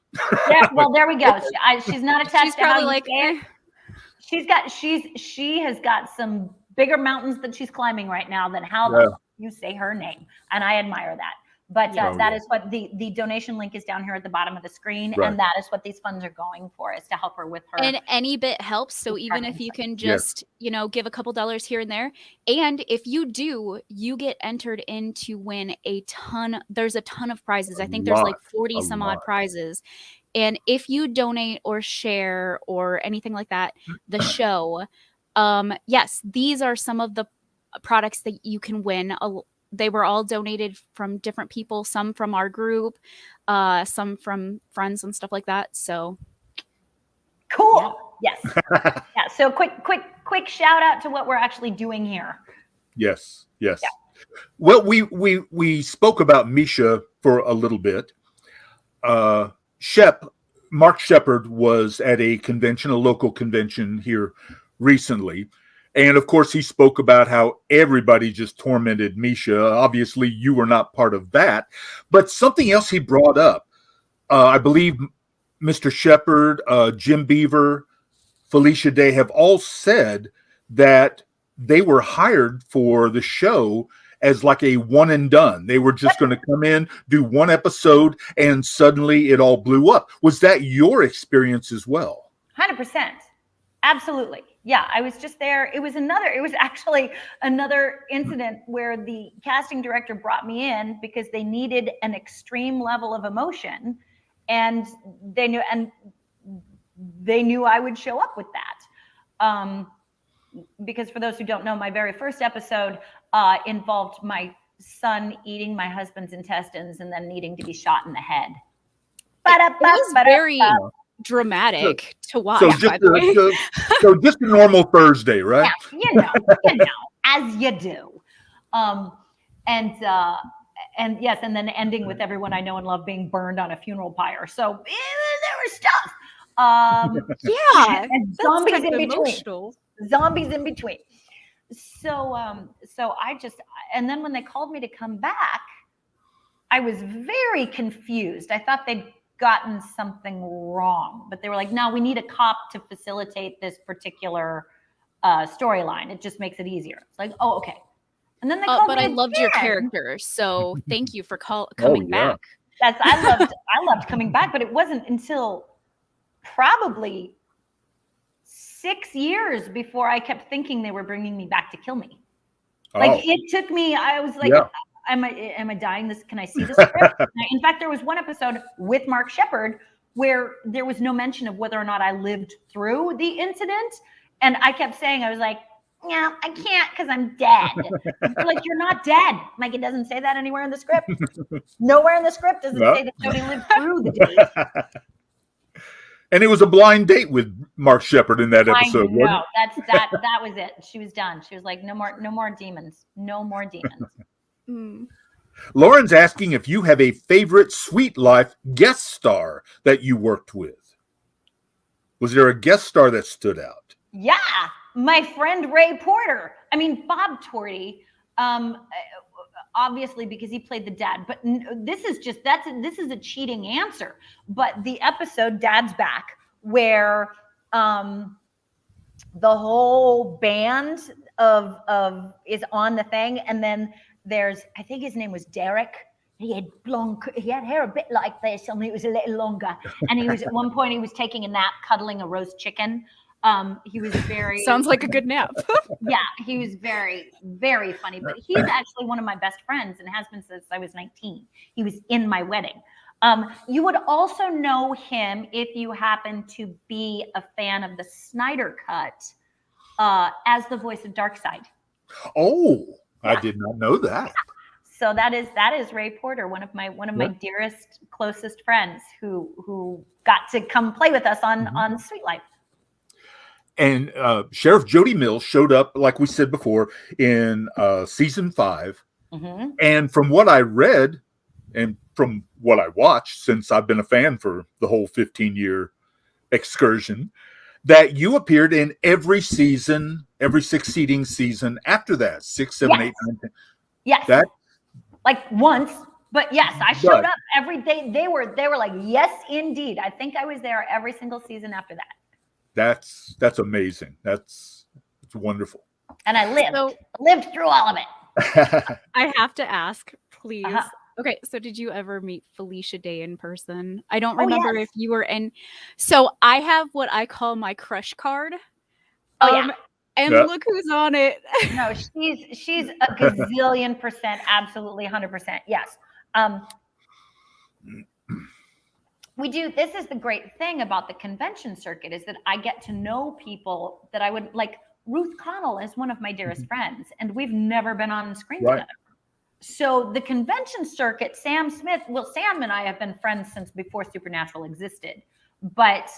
Yeah, well, there we go. She's not attached. She's probably like, she has got some bigger mountains that she's climbing right now than how you say her name, and I admire that. But that is what the donation link is down here at the bottom of the screen, and that is what these funds are going for, is to help her with her. And any bit helps. So even if you can just give a couple dollars here and there, and if you do, you get entered in to win a ton. There's a ton of prizes. I think there's like 40 some odd prizes. And if you donate or share or anything like that, the show, yes, these are some of the products that you can win. They were all donated from different people, some from our group, some from friends and stuff like that. So cool. Yes. Yeah. So quick shout out to what we're actually doing here. Yes. Yeah. Well, we spoke about Misha for a little bit. Mark Shepard was at a convention, a local convention here recently. And of course, he spoke about how everybody just tormented Misha. Obviously, you were not part of that. But something else he brought up, I believe Mr. Shepard, Jim Beaver, Felicia Day have all said that they were hired for the show as like a one and done. They were just going to come in, do one episode, and suddenly it all blew up. Was that your experience as well? 100%. Absolutely. Yeah, I was just there. It was actually another incident where the casting director brought me in because they needed an extreme level of emotion, and they knew I would show up with that. Because for those who don't know, my very first episode involved my son eating my husband's intestines and then needing to be shot in the head. It was very dramatic to watch. So just a normal Thursday, right? Yeah, as you do. And yes, and then ending with everyone I know and love being burned on a funeral pyre. So there was stuff. And zombies in between. Zombies in between. so I just, and then when they called me to come back, I was very confused. I thought they'd gotten something wrong, but they were like, no, we need a cop to facilitate this particular storyline. It just makes it easier. It's like, oh, okay. And then they called but me I loved your again. character, so thank you for coming back. I loved coming back, but it wasn't until probably 6 years before I kept thinking they were bringing me back to kill me. Like it took me, I was like, am I dying? Can I see the script? In fact, there was one episode with Mark Shepard where there was no mention of whether or not I lived through the incident. And I kept saying, I was like, yeah, I can't because I'm dead. They're like, you're not dead. Like, it doesn't say that anywhere in the script. Nowhere in the script does it say that Jody lived through the date. And it was a blind date with Mark Shepard in that episode. No, that was it. She was done. She was like, no more demons. No more demons. Lauren's asking if you have a favorite Sweet Life guest star that you worked with. Was there a guest star that stood out? Yeah, my friend Ray Porter. I mean, Bob Torty, obviously because he played the dad. But this is a cheating answer. But the episode Dad's Back, where the whole band of is on the thing, and then there's, I think his name was Derek. He had hair a bit like this, only it was a little longer. And he was at one point he was taking a nap, cuddling a roast chicken. He was very sounds like a good nap. Yeah, he was very, very funny. But he's actually one of my best friends and has been since I was 19. He was in my wedding. You would also know him if you happen to be a fan of the Snyder Cut as the voice of Darkseid. Oh, yeah. I did not know that. So that is Ray Porter, one of my dearest, closest friends who got to come play with us on Sweet Life. And Sheriff Jody Mills showed up, like we said before, in season 5. Mm-hmm. And from what I read and from what I watched, since I've been a fan for the whole 15-year excursion, that you appeared in every season, every succeeding season after that, 6, 7, 8, 9, 10. Yes. That, like once, but yes, I showed up every day. They were like, yes, indeed. I think I was there every single season after that. That's amazing. That's wonderful. And I lived through all of it. I have to ask, please. Okay, so did you ever meet Felicia Day in person? I don't remember if you were in. So I have what I call my crush card. And look who's on it. No, she's a gazillion %, absolutely 100%. Yes. We do. This is the great thing about the convention circuit is that I get to know people that I would like. Ruth Connell is one of my dearest friends, and we've never been on screen together. So the convention circuit, Sam Smith, Sam and I have been friends since before Supernatural existed, but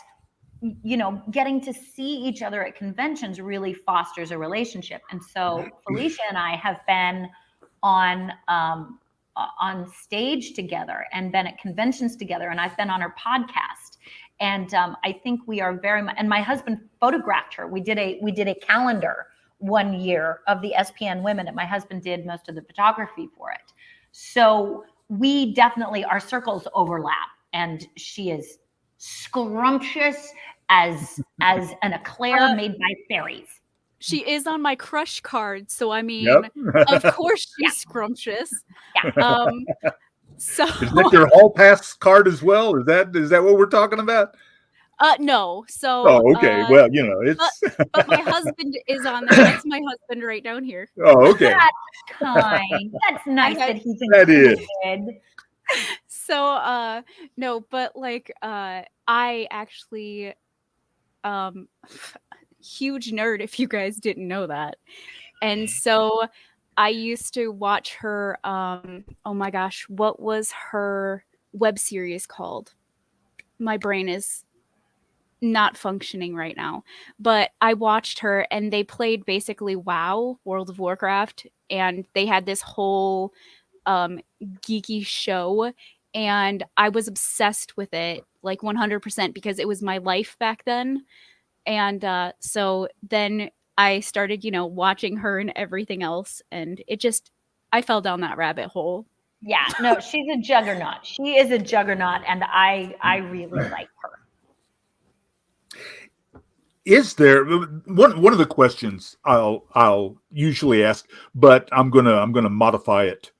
you know, getting to see each other at conventions really fosters a relationship. And so Felicia and I have been on stage together and been at conventions together, and I've been on her podcast. And I think we are very much, and my husband photographed her. We did a calendar one year of the SPN women, and my husband did most of the photography for it. So we definitely, our circles overlap, and she is scrumptious as an eclair made by fairies. She is on my crush card, so I mean, of course she's scrumptious. Yeah. So is that your hall pass card as well? Is that what we're talking about? No. So okay. Well, you know, it's but my husband is on there. That's my husband right down here. Oh, okay. That's kind. That's nice that he's that included. is. So no, but like I actually huge nerd if you guys didn't know that. And so I used to watch her oh my gosh, what was her web series called? My brain is not functioning right now, but I watched her and they played basically WoW, World of Warcraft, and they had this whole geeky show, and I was obsessed with it like 100% because it was my life back then. And so then I started, watching her and everything else, and I fell down that rabbit hole. Yeah, no, she's a juggernaut. She is a juggernaut, and I really like her. Is there one of the questions I'll usually ask, but I'm gonna modify it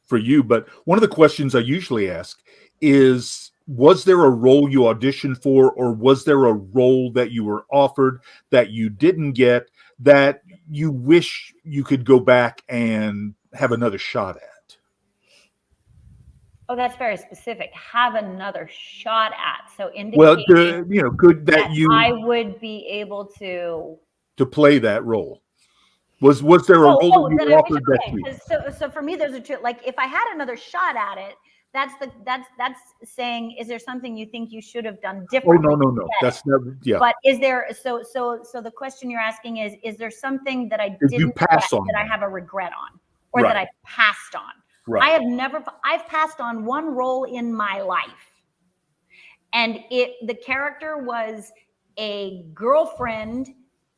for you. But one of the questions I usually ask is, was there a role you auditioned for, or was there a role that you were offered that you didn't get that you wish you could go back and have another shot at? Oh, that's very specific. Have another shot at. So indicating Well, good that I would be able to play that role. Was there a role that you offered that? So for me, those are two. Like, if I had another shot at it, that's saying, is there something you think you should have done differently? Oh, no. That's never. Yeah. But is there? So the question you're asking is there something that I didn't get that I have a regret on, or that I passed on? Right. I've passed on one role in my life, and the character was a girlfriend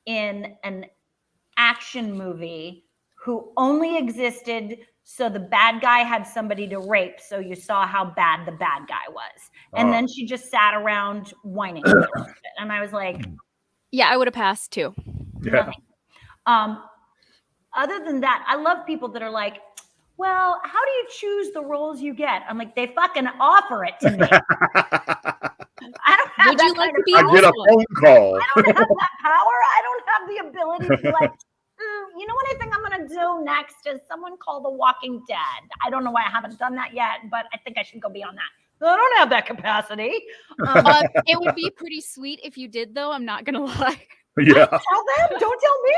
in an action movie who only existed so the bad guy had somebody to rape, so you saw how bad the bad guy was. And then she just sat around whining a little bit. And I was like, yeah, I would have passed too. Yeah. Other than that, I love people that are like, well, how do you choose the roles you get? I'm like, they fucking offer it to me. I don't have Would you like to be I get a phone call. I don't have that power. I don't have the ability to be like, you know what I think I'm going to do next is someone called The Walking Dead. I don't know why I haven't done that yet, but I think I should go beyond that. I don't have that capacity. It would be pretty sweet if you did, though. I'm not going to lie. Yeah. Tell them. Don't tell me.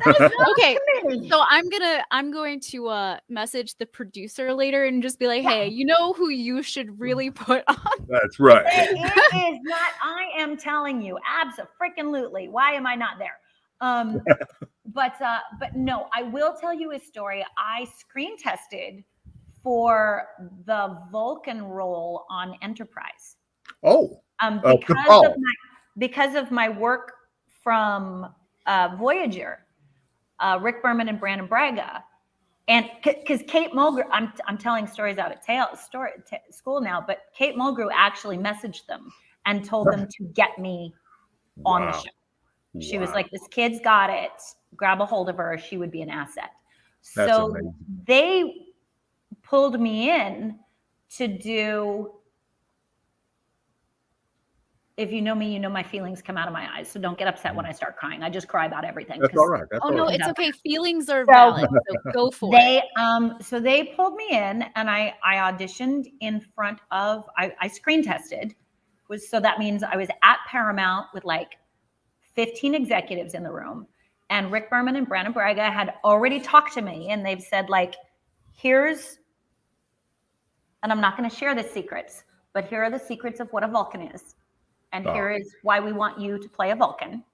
That is not Okay, to me. so I'm going to message the producer later and just be like, hey, you know who you should really put on? That's right. It is not. I am telling you, abso-freaking-lutely. Why am I not there? But no, I will tell you a story. I screen tested for the Vulcan role on Enterprise. Oh. Because of my work from Voyager. Rick Berman and Brandon Braga, and because Kate Mulgrew, I'm telling stories out of school now, but Kate Mulgrew actually messaged them and told them to get me on the show. She was like, "This kid's got it. Grab a hold of her. She would be an asset." That's so amazing. They pulled me in to do. If you know me, you know my feelings come out of my eyes. So don't get upset when I start crying. I just cry about everything. That's all right. It's okay. Feelings are valid. So go for it. So they pulled me in, and I auditioned in front of. I screen tested. So that means I was at Paramount with like 15 executives in the room, and Rick Berman and Brandon Braga had already talked to me, and they've said like, here's, and I'm not going to share the secrets, but here are the secrets of what a Vulcan is. And here is why we want you to play a Vulcan.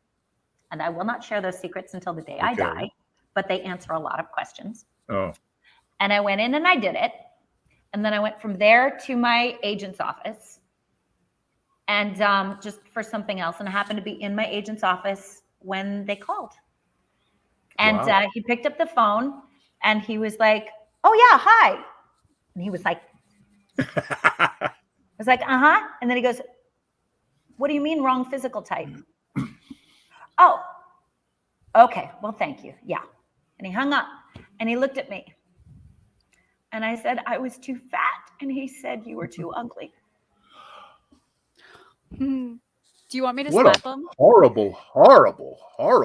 And I will not share those secrets until the day I die, but they answer a lot of questions. Oh. And I went in and I did it. And then I went from there to my agent's office and just for something else. And I happened to be in my agent's office when they called. And he picked up the phone and he was like, oh yeah, hi. And he was like, I was like, uh-huh. And then he goes, what do you mean wrong physical type? Oh, okay. Well, thank you. Yeah. And he hung up and he looked at me. And I said, I was too fat. And he said, you were too ugly. Do you want me to What slap a him? horrible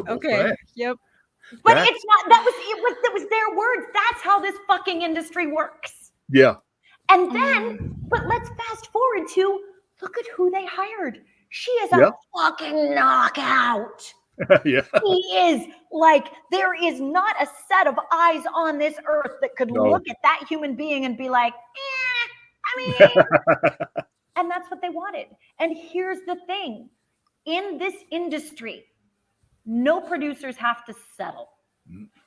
Okay. thing. Yep. But it's not, that was their words. That's how this fucking industry works. Yeah. And then, but let's fast forward to, look at who they hired. She is a fucking knockout. Yeah. He is like, there is not a set of eyes on this earth that could look at that human being and be like, and that's what they wanted. And here's the thing. In this industry, no producers have to settle.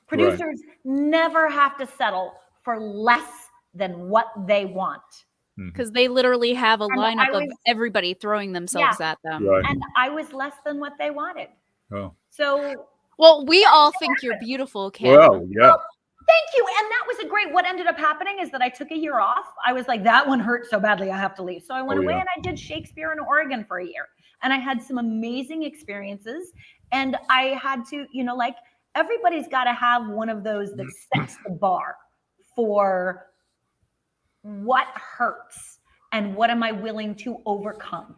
Producers never have to settle for less than what they want. Because they literally have a And lineup I of was- everybody throwing themselves at them. Right. And I was less than what they wanted. Oh. So Well, we all think you're beautiful, Kim. Well, yeah. Thank you. And that was a great, what ended up happening is that I took a year off. I was like, that one hurt so badly, I have to leave. So I went away and I did Shakespeare in Oregon for a year. And I had some amazing experiences. And I had to, like, everybody's got to have one of those that sets the bar for what hurts and what am I willing to overcome.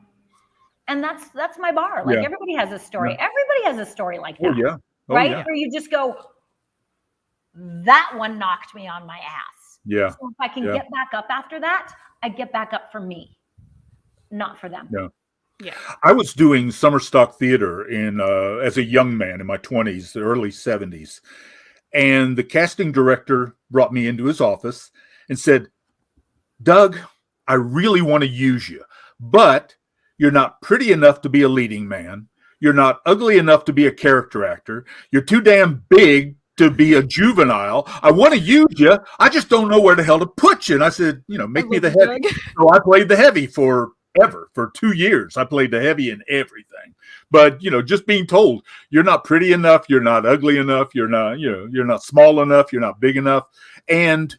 And that's my bar. Like everybody has a story. Everybody has a story like that. Right? Where you just go, that one knocked me on my ass. Yeah. So if I can get back up after that, I get back up for me, not for them. Yeah. I was doing summer stock theater as a young man in my 20s, the early 70s. And the casting director brought me into his office and said, Doug, I really want to use you, but you're not pretty enough to be a leading man. You're not ugly enough to be a character actor. You're too damn big to be a juvenile. I want to use you. I just don't know where the hell to put you. And I said, make me the heavy. So I played the heavy for 2 years. I played the heavy in everything. But, just being told, you're not pretty enough. You're not ugly enough. You're not, you're not small enough. You're not big enough. And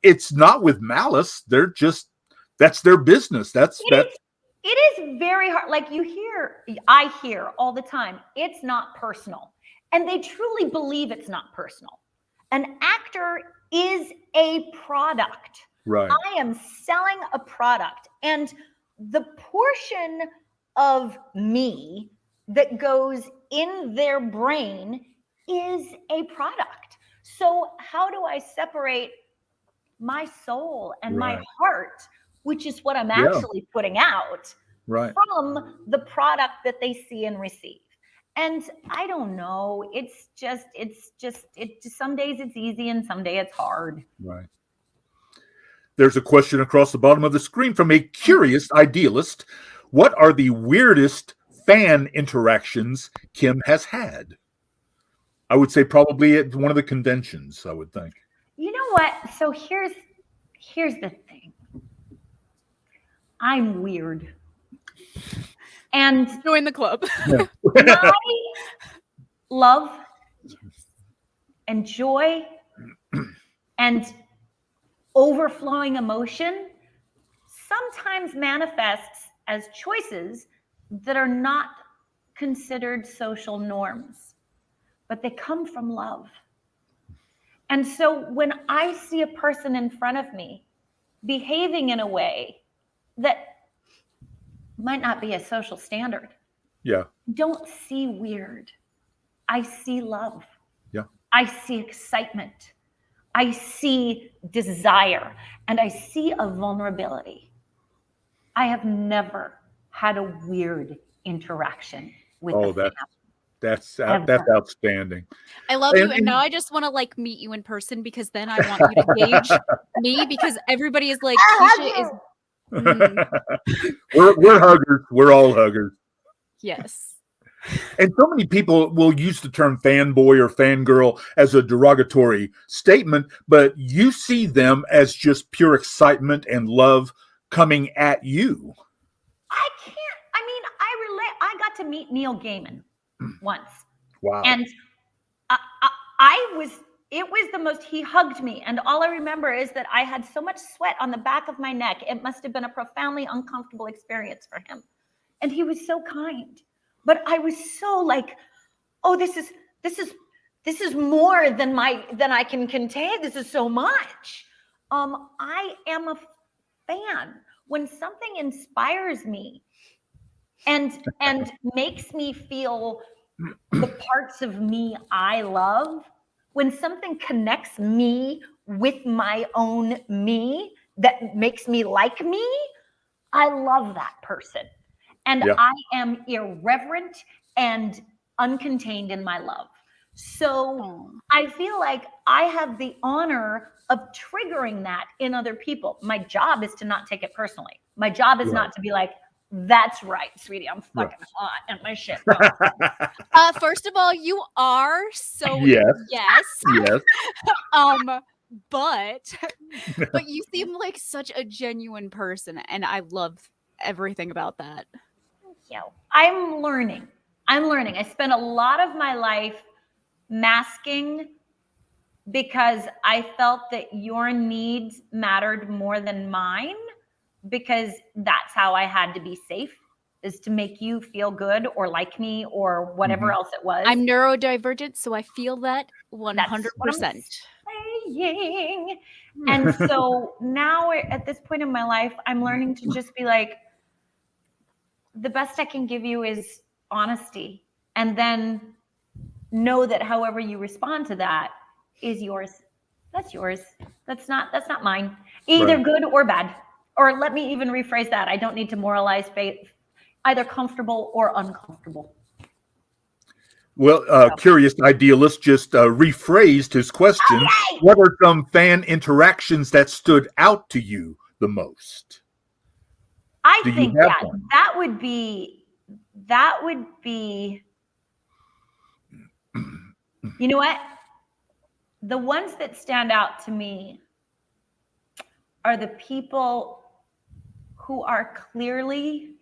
it's not with malice. That's their business. It is very hard. Like I hear all the time, it's not personal. And they truly believe it's not personal. An actor is a product. Right. I am selling a product. And the portion of me that goes in their brain is a product. So how do I separate my soul and my heart, which is what I'm actually putting out, from the product that they see and receive? And I don't know. It's just some days it's easy and some days it's hard. Right. There's a question across the bottom of the screen from a curious idealist. What are the weirdest fan interactions Kim has had? I would say probably at one of the conventions, I would think. You know what? So here's the thing. I'm weird. And join the club. My love and joy and overflowing emotion sometimes manifests as choices that are not considered social norms, but they come from love. And so when I see a person in front of me behaving in a way that might not be a social standard, don't see weird. I see love. I see excitement. I see desire, and I see a vulnerability. I have never had a weird interaction with that's outstanding. I love you, and now I just want to meet you in person, because then I want you to gauge me, because everybody is like, Keisha is. We're huggers. We're all huggers. Yes. And so many people will use the term fanboy or fangirl as a derogatory statement, but you see them as just pure excitement and love coming at you. I got to meet Neil Gaiman once. Wow. And it was the most, he hugged me. And all I remember is that I had so much sweat on the back of my neck. It must have been a profoundly uncomfortable experience for him. And he was so kind. But I was so like, oh, this is more than I can contain. This is so much. I am a fan. When something inspires me and makes me feel the parts of me I love, when something connects me with my own me that makes me like me, I love that person. And I am irreverent and uncontained in my love. So I feel like I have the honor of triggering that in other people. My job is to not take it personally. My job is not to be like, that's right, sweetie, I'm fucking hot and my shit. First of all, you are, so yes. But you seem like such a genuine person, and I love everything about that. Thank you. I'm learning. I'm learning. I spent a lot of my life masking because I felt that your needs mattered more than mine, because that's how I had to be safe, is to make you feel good or like me or whatever else it was. I'm neurodivergent, so I feel that 100%. Saying. And so now at this point in my life, I'm learning to just be like, the best I can give you is honesty, and then know that however you respond to that is yours. That's yours. That's not mine. Either good or bad. Or let me even rephrase that. I don't need to moralize faith, either comfortable or uncomfortable. Well, Curious Idealist just rephrased his question. Okay. What are some fan interactions that stood out to you the most? I think that would be, you know what? The ones that stand out to me are the people who are clearly,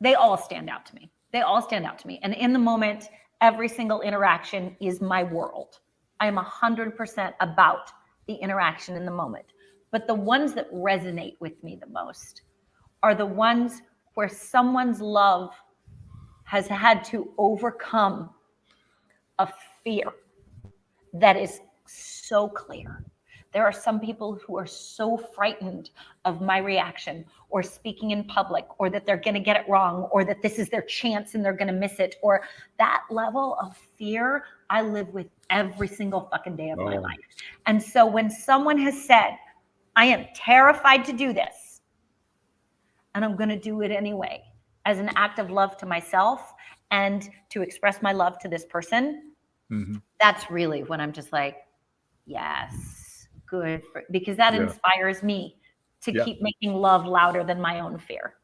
they all stand out to me. They all stand out to me. And in the moment, every single interaction is my world. I am 100% about the interaction in the moment. But the ones that resonate with me the most are the ones where someone's love has had to overcome a fear that is so clear. There are some people who are so frightened of my reaction or speaking in public, or that they're going to get it wrong, or that this is their chance and they're going to miss it, or that level of fear I live with every single fucking day of my life. And so when someone has said, I am terrified to do this, and I'm going to do it anyway, as an act of love to myself and to express my love to this person, that's really when I'm just like, yes, good, because that inspires me to keep making love louder than my own fear.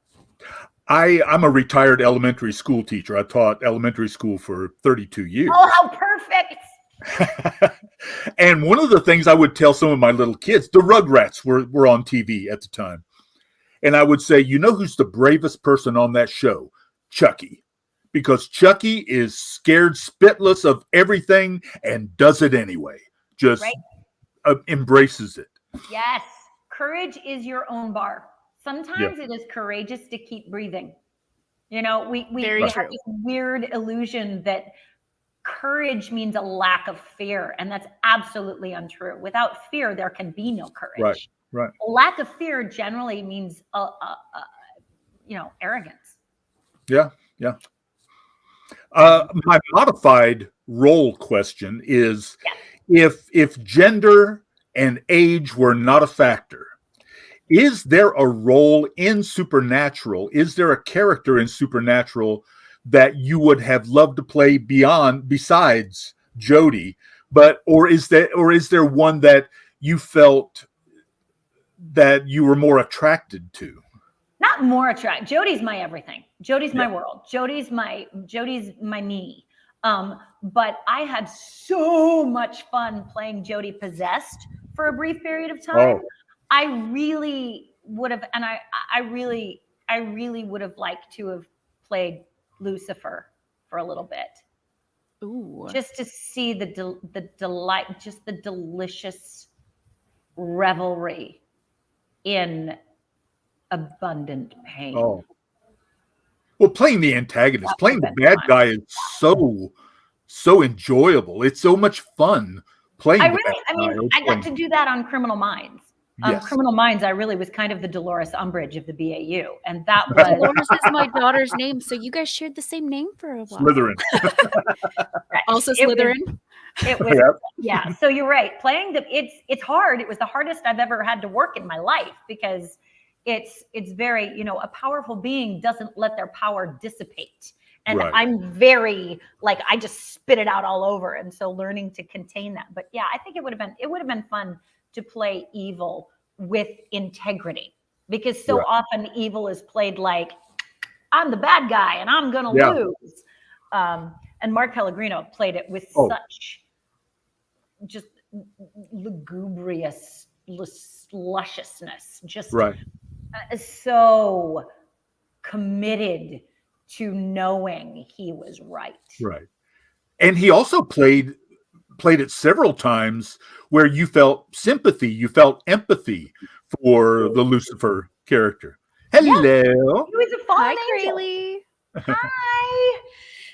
I'm a retired elementary school teacher. I taught elementary school for 32 years. Oh, how perfect. And one of the things I would tell some of my little kids, the Rugrats were on TV at the time. And I would say, you know who's the bravest person on that show? Chucky. Because Chucky is scared spitless of everything and does it anyway. Just embraces it. Yes. Courage is your own bar. Sometimes it is courageous to keep breathing. You know, we have this weird illusion that courage means a lack of fear, and that's absolutely untrue. Without fear, there can be no courage. Right. A lack of fear generally means, arrogance. Yeah. My modified role question is, if gender and age were not a factor, is there a role in Supernatural? Is there a character in Supernatural that you would have loved to play besides Jodie? Or is there one that you felt that you were more attracted to? Not more attracted. Jodie's my everything. Jodie's my world. Jodie's my me. But I had so much fun playing Jodie possessed for a brief period of time. I really would have, and I really would have liked to have played Lucifer for a little bit. Ooh. Just to see the delight, just the delicious revelry in abundant pain. Well, playing the antagonist, playing the bad guy is so enjoyable. It's so much fun playing. I got to do that on Criminal Minds. Criminal Minds, I really was kind of the Dolores Umbridge of the BAU, and that was Dolores is my daughter's name, so you guys shared the same name for a while. Slytherin. Also Slytherin. It was So you're right. Playing it's hard. It was the hardest I've ever had to work in my life, because it's very, a powerful being doesn't let their power dissipate. And I'm very I just spit it out all over. And so learning to contain that. But yeah, I think it would have been fun to play evil with integrity, because so often evil is played like I'm the bad guy and I'm going to lose. And Mark Pellegrino played it with such just lugubrious lusciousness, just so committed to knowing he was right. Right. And he also played it several times where you felt sympathy, you felt empathy for the Lucifer character. Hello. He was a fallen angel. Craylee. Hi.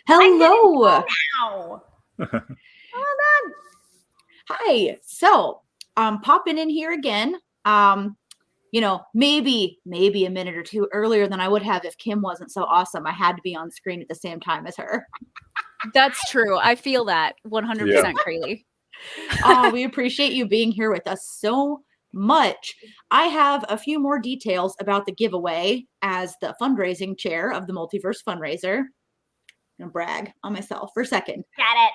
Hello. Now. Well done. Hi. So I'm popping in here again. Maybe a minute or two earlier than I would have if Kim wasn't so awesome. I had to be on screen at the same time as her. That's true. I feel that 100% Craylee. Oh, we appreciate you being here with us so much. I have a few more details about the giveaway as the fundraising chair of the Multiverse Fundraiser. I'm gonna brag on myself for a second. Got it.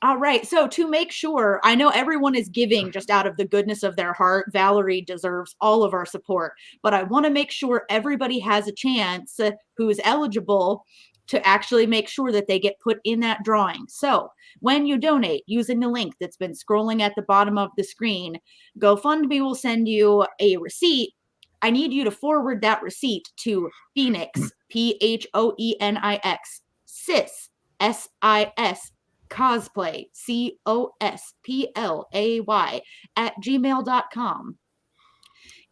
All right. So to make sure, I know everyone is giving just out of the goodness of their heart. Valerie deserves all of our support, but I want to make sure everybody has a chance who is eligible to actually make sure that they get put in that drawing. So when you donate using the link that's been scrolling at the bottom of the screen, GoFundMe will send you a receipt. I need you to forward that receipt to Phoenix, Phoenix, Sis, SIS, cosplay, COSPLAY @gmail.com.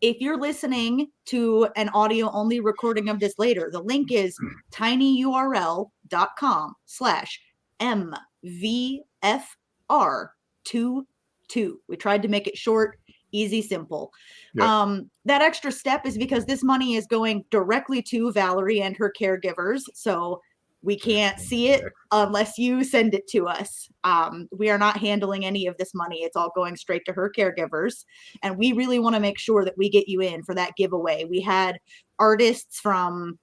If you're listening to an audio only recording of this later, the link is tinyurl.com/MVFR22. We tried to make it short, easy, simple. Yep. That extra step is because this money is going directly to Valerie and her caregivers. So we can't see it unless you send it to us. We are not handling any of this money. It's all going straight to her caregivers. And we really want to make sure that we get you in for that giveaway. We had artists from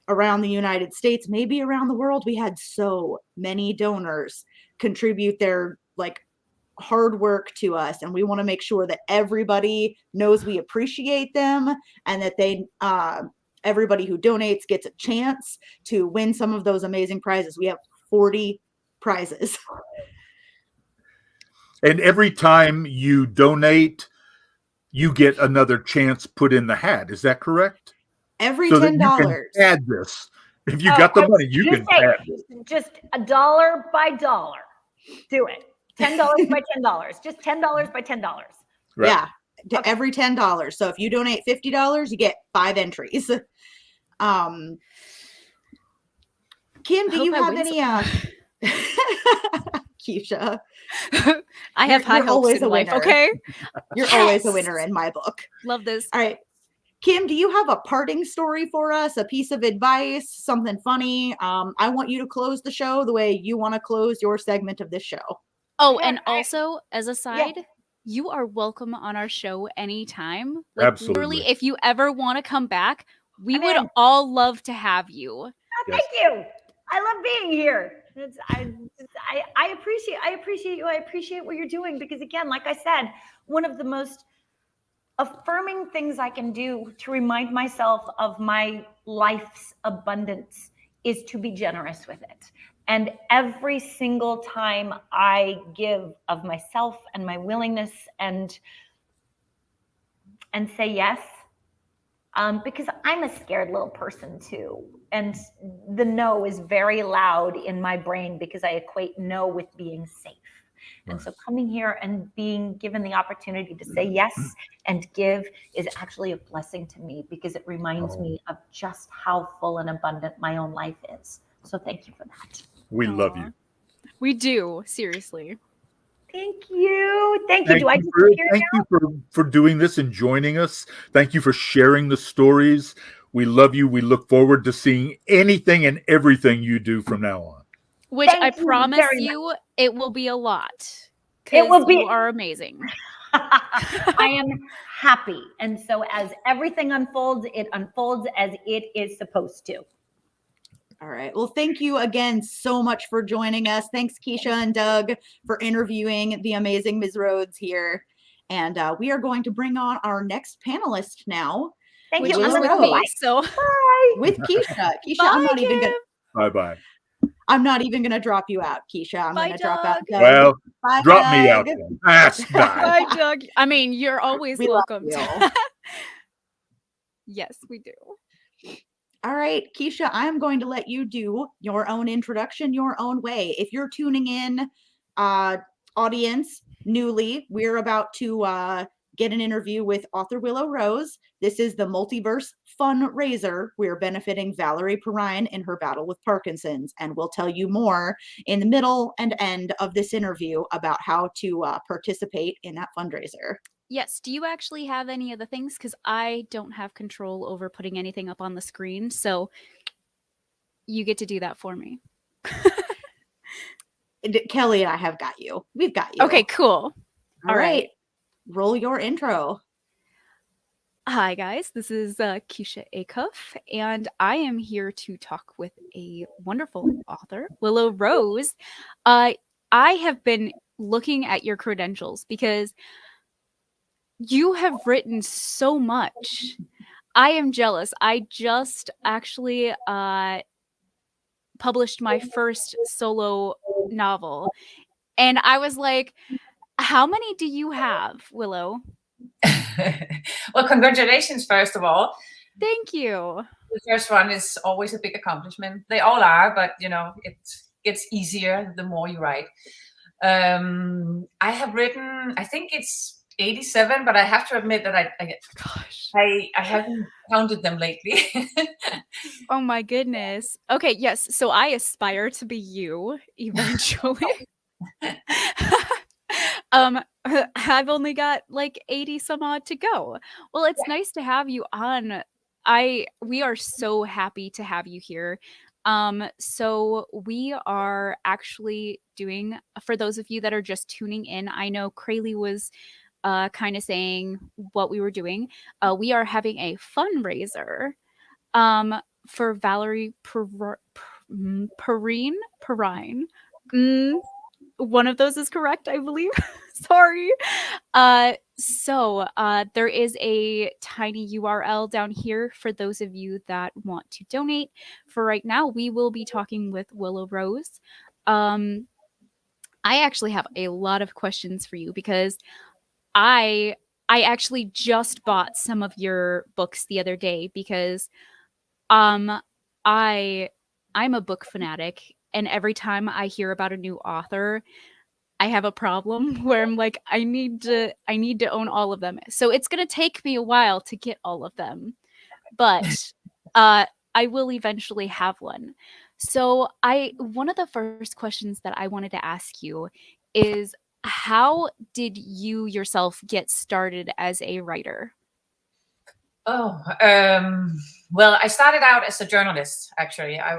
around the United States, maybe around the world. We had so many donors contribute their hard work to us. And we want to make sure that everybody knows we appreciate them and that they, everybody who donates gets a chance to win some of those amazing prizes. We have 40 prizes. And every time you donate, you get another chance put in the hat. Is that correct? Every so $10. That you can add this. If you got the money, you can add this. Just $1 by dollar. Do it. $10 by $10. Just $10 by $10. Right. Yeah. To every $10. So if you donate $50, you get 5 entries. Kim, do you have any Keisha? I have high hopes in life, okay? You're always a winner in my book. Love this. All right. Kim, do you have a parting story for us? A piece of advice, something funny? I want you to close the show the way you want to close your segment of this show. Oh, and also, as a side, you are welcome on our show anytime. Absolutely. Literally, if you ever want to come back, we would all love to have you. Thank you. I love being here. I appreciate you. I appreciate what you're doing because, again, like I said, one of the most affirming things I can do to remind myself of my life's abundance is to be generous with it. And every single time I give of myself and my willingness and say yes, because I'm a scared little person too. And the no is very loud in my brain because I equate no with being safe. And so coming here and being given the opportunity to say yes and give is actually a blessing to me because it reminds me of just how full and abundant my own life is. So thank you for that. We love you. We do, seriously. Thank you. Thank you. Thank you for doing this and joining us. Thank you for sharing the stories. We love you. We look forward to seeing anything and everything you do from now on. Which I promise you, it will be a lot. It will be. You are amazing. I am happy. And so as everything unfolds, it unfolds as it is supposed to. All right. Well, thank you again so much for joining us. Thanks, Keisha and Doug, for interviewing the amazing Ms. Rhodes here. And we are going to bring on our next panelist now. Thank you. With me, so bye. With Keisha. Keisha, bye, I'm not even gonna. Bye-bye. I'm not even gonna drop you out, Keisha. I'm gonna drop out. Doug. Well, bye, drop Doug. me out then. Bye, Doug. I mean, you're always We welcome. love you. Yes, we do. All right, Keisha, I'm going to let you do your own introduction, your own way. If you're tuning in, audience, newly, we're about to get an interview with author Willow Rose. This is the Multiverse FunRaiser. We're benefiting Valerie Perrine in her battle with Parkinson's, and we'll tell you more in the middle and end of this interview about how to participate in that fundraiser. Yes. Do you actually have any of the things? Because I don't have control over putting anything up on the screen. So you get to do that for me. Kelly and I have got you. We've got you. Okay, cool. All right. Roll your intro. Hi, guys. This is Keisha Acuff, and I am here to talk with a wonderful author, Willow Rose. I have been looking at your credentials because you have written so much. I am jealous. I just actually published my first solo novel, and I was like, how many do you have, Willow? Well, congratulations, first of all. Thank you. The first one is always a big accomplishment. They all are, but it gets easier the more you write. I have written, I think it's 87, but I have to admit that I haven't counted them lately. Oh my goodness. Okay, yes. So I aspire to be you eventually. I've only got like 80 some odd to go. Well, it's nice to have you on. We are so happy to have you here. So we are actually doing, for those of you that are just tuning in, I know Crayley was kind of saying what we were doing. We are having a fundraiser for Valerie Perrine. One of those is correct, I believe. Sorry. So there is a tiny URL down here for those of you that want to donate. For right now, we will be talking with Willow Rose. I actually have a lot of questions for you because I actually just bought some of your books the other day because I'm a book fanatic, and every time I hear about a new author, I have a problem where I'm like, I need to own all of them. So it's going to take me a while to get all of them, but I will eventually have one. So one of the first questions that I wanted to ask you is, how did you yourself get started as a writer? Oh, well, I started out as a journalist, actually. I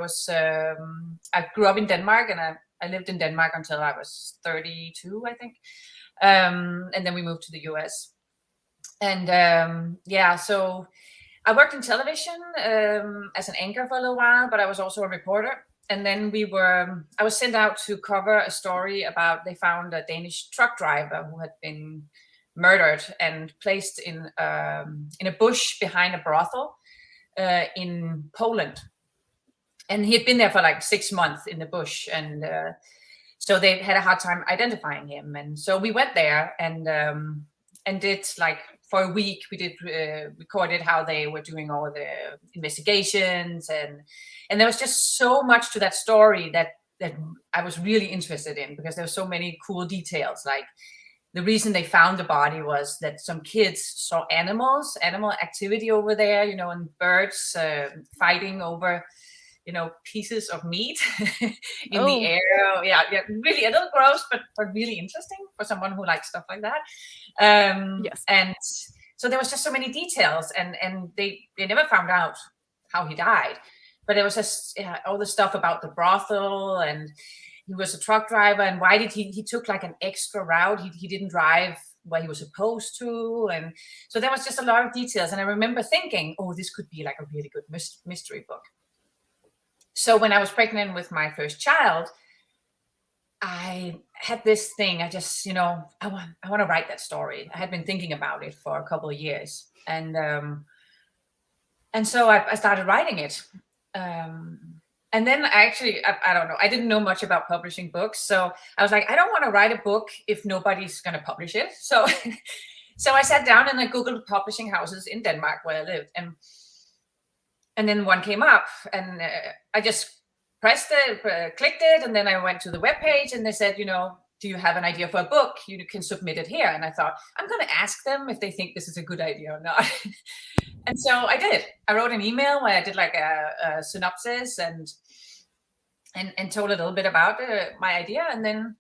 grew up in Denmark, and I lived in Denmark until I was 32, I think. And then we moved to the US. And so I worked in television as an anchor for a little while, but I was also a reporter. And then I was sent out to cover a story about, they found a Danish truck driver who had been murdered and placed in a bush behind a brothel in Poland. And he had been there for like 6 months in the bush. And so they had a hard time identifying him. And so we went there and did, like, for a week, we did recorded how they were doing all the investigations. And there was just so much to that story that I was really interested in, because there were so many cool details. Like, the reason they found the body was that some kids saw animal activity over there, and birds fighting over, pieces of meat in the air. Yeah, really a little gross, but really interesting for someone who likes stuff like that. Yes. And so there was just so many details, and they never found out how he died. But it was just all the stuff about the brothel, and he was a truck driver, and why did he took like an extra route. He didn't drive where he was supposed to. And so there was just a lot of details. And I remember thinking, oh, this could be like a really good mystery book. So when I was pregnant with my first child, I had this thing. I just, I want to write that story. I had been thinking about it for a couple of years. And so I started writing it. And then I don't know, I didn't know much about publishing books. So I was like, I don't want to write a book if nobody's going to publish it. So I sat down and I Googled publishing houses in Denmark where I lived. And then one came up, and I just pressed it, clicked it, and then I went to the webpage, and they said, do you have an idea for a book? You can submit it here. And I thought, I'm going to ask them if they think this is a good idea or not. And so I did. I wrote an email where I did like a synopsis and told a little bit about my idea. And then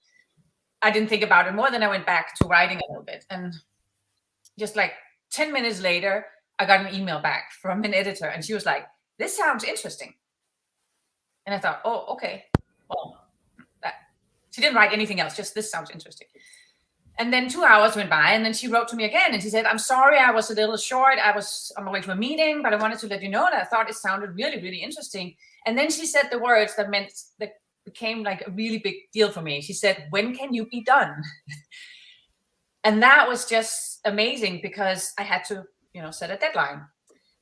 I didn't think about it more. Then I went back to writing a little bit. And just like 10 minutes later, I got an email back from an editor, and she was like, this sounds interesting. And I thought, oh, okay. Well, she didn't write anything else, just this sounds interesting. And then 2 hours went by, and then she wrote to me again, and she said, I'm sorry, I was a little short. I was on my way to a meeting, but I wanted to let you know that I thought it sounded really, really interesting. And then she said the words that became like a really big deal for me. She said, when can you be done? And that was just amazing, because I had to, set a deadline.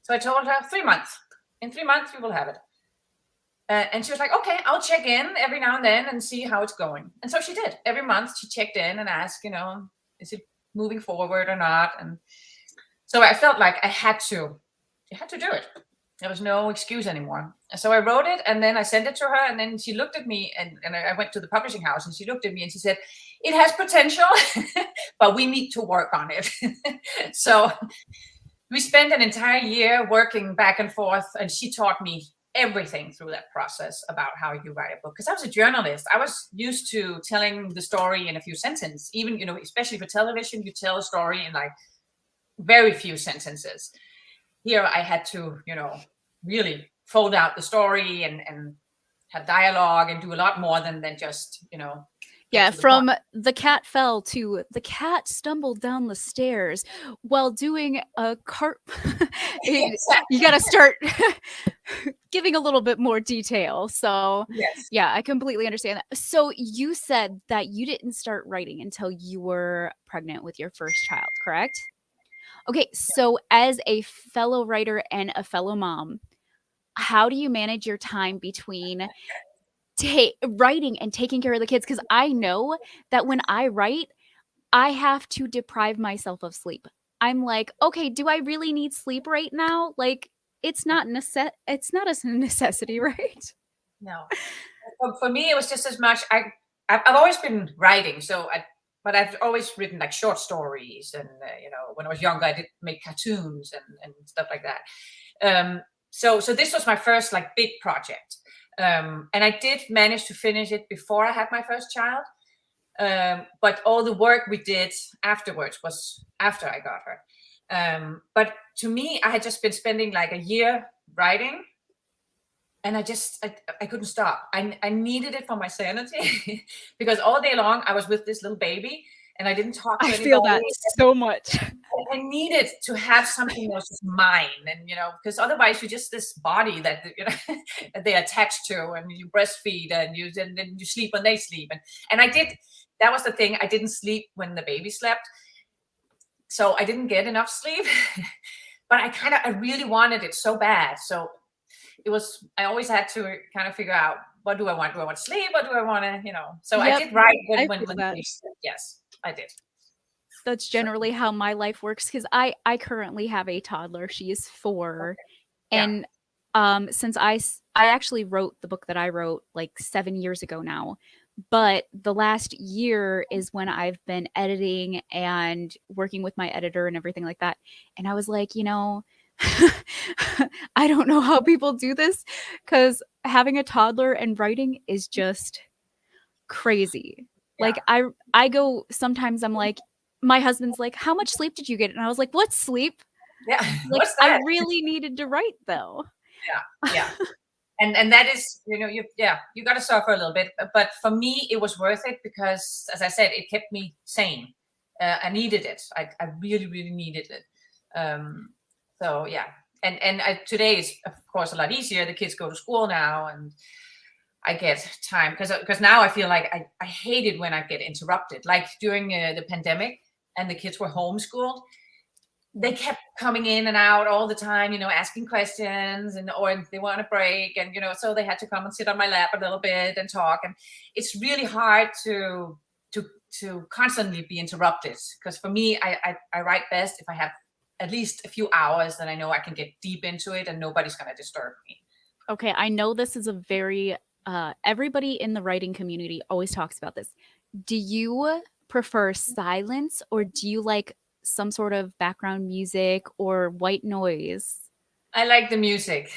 So I told her 3 months. In 3 months, you will have it. And she was like, okay, I'll check in every now and then and see how it's going. And so she did. Every month she checked in and asked, is it moving forward or not? And so I felt like I had to do it. There was no excuse anymore. And so I wrote it, and then I sent it to her, and then she looked at me, and I went to the publishing house, and she looked at me and she said, it has potential, but we need to work on it. So we spent an entire year working back and forth, and she taught me everything through that process about how you write a book. Because I was a journalist. I was used to telling the story in a few sentences. Even, especially for television, you tell a story in like very few sentences. Here I had to, really fold out the story and have dialogue and do a lot more than just, Yeah, from the cat fell to the cat stumbled down the stairs while doing a cart. You got to start giving a little bit more detail. So, yes. Yeah, I completely understand that. So, you said that you didn't start writing until you were pregnant with your first child, correct? Okay, so as a fellow writer and a fellow mom, how do you manage your time between writing and taking care of the kids? Because I know that when I write, I have to deprive myself of sleep. I'm like, okay, do I really need sleep right now? Like, it's not it's not a necessity, right? No. For me, it was just as much. I've always been writing, but I've always written like short stories, and when I was younger, I did make cartoons and stuff like that. So this was my first like big project. And I did manage to finish it before I had my first child. But all the work we did afterwards was after I got her. But to me, I had just been spending like a year writing, and I couldn't stop. I needed it for my sanity because all day long I was with this little baby, and I didn't talk to anybody. I feel that so much. I needed to have something that was just mine, and because otherwise you're just this body that that they attach to, and you breastfeed, and then you sleep when they sleep, and I did. That was the thing. I didn't sleep when the baby slept, so I didn't get enough sleep. But I really wanted it so bad. So it was. I always had to kind of figure out, what do I want? Do I want sleep, or do I want to? So Yep, I did write when that. the baby slept. Yes, I did. That's generally how my life works, because I currently have a toddler. She is 4. Okay. And since I actually wrote the book that I wrote like 7 years ago now, but the last year is when I've been editing and working with my editor and everything like that. And I was like, I don't know how people do this, because having a toddler and writing is just crazy. Yeah. Like I go, sometimes I'm like, my husband's like, how much sleep did you get? And I was like, what sleep? Yeah. Like, I really needed to write though. Yeah. And that is, you got to suffer a little bit. But for me, it was worth it because, as I said, it kept me sane. I needed it. I really, really needed it. So yeah. And today is, of course, a lot easier. The kids go to school now, and I get time because now I feel like I hated when I get interrupted. Like during the pandemic, and the kids were homeschooled, they kept coming in and out all the time, asking questions, or they want a break, and so they had to come and sit on my lap a little bit and talk. And it's really hard to constantly be interrupted, because for me, I write best if I have at least a few hours that I know I can get deep into it and nobody's going to disturb me. Okay, I know this is a very everybody in the writing community always talks about this. Do you prefer silence, or do you like some sort of background music or white noise? I like the music.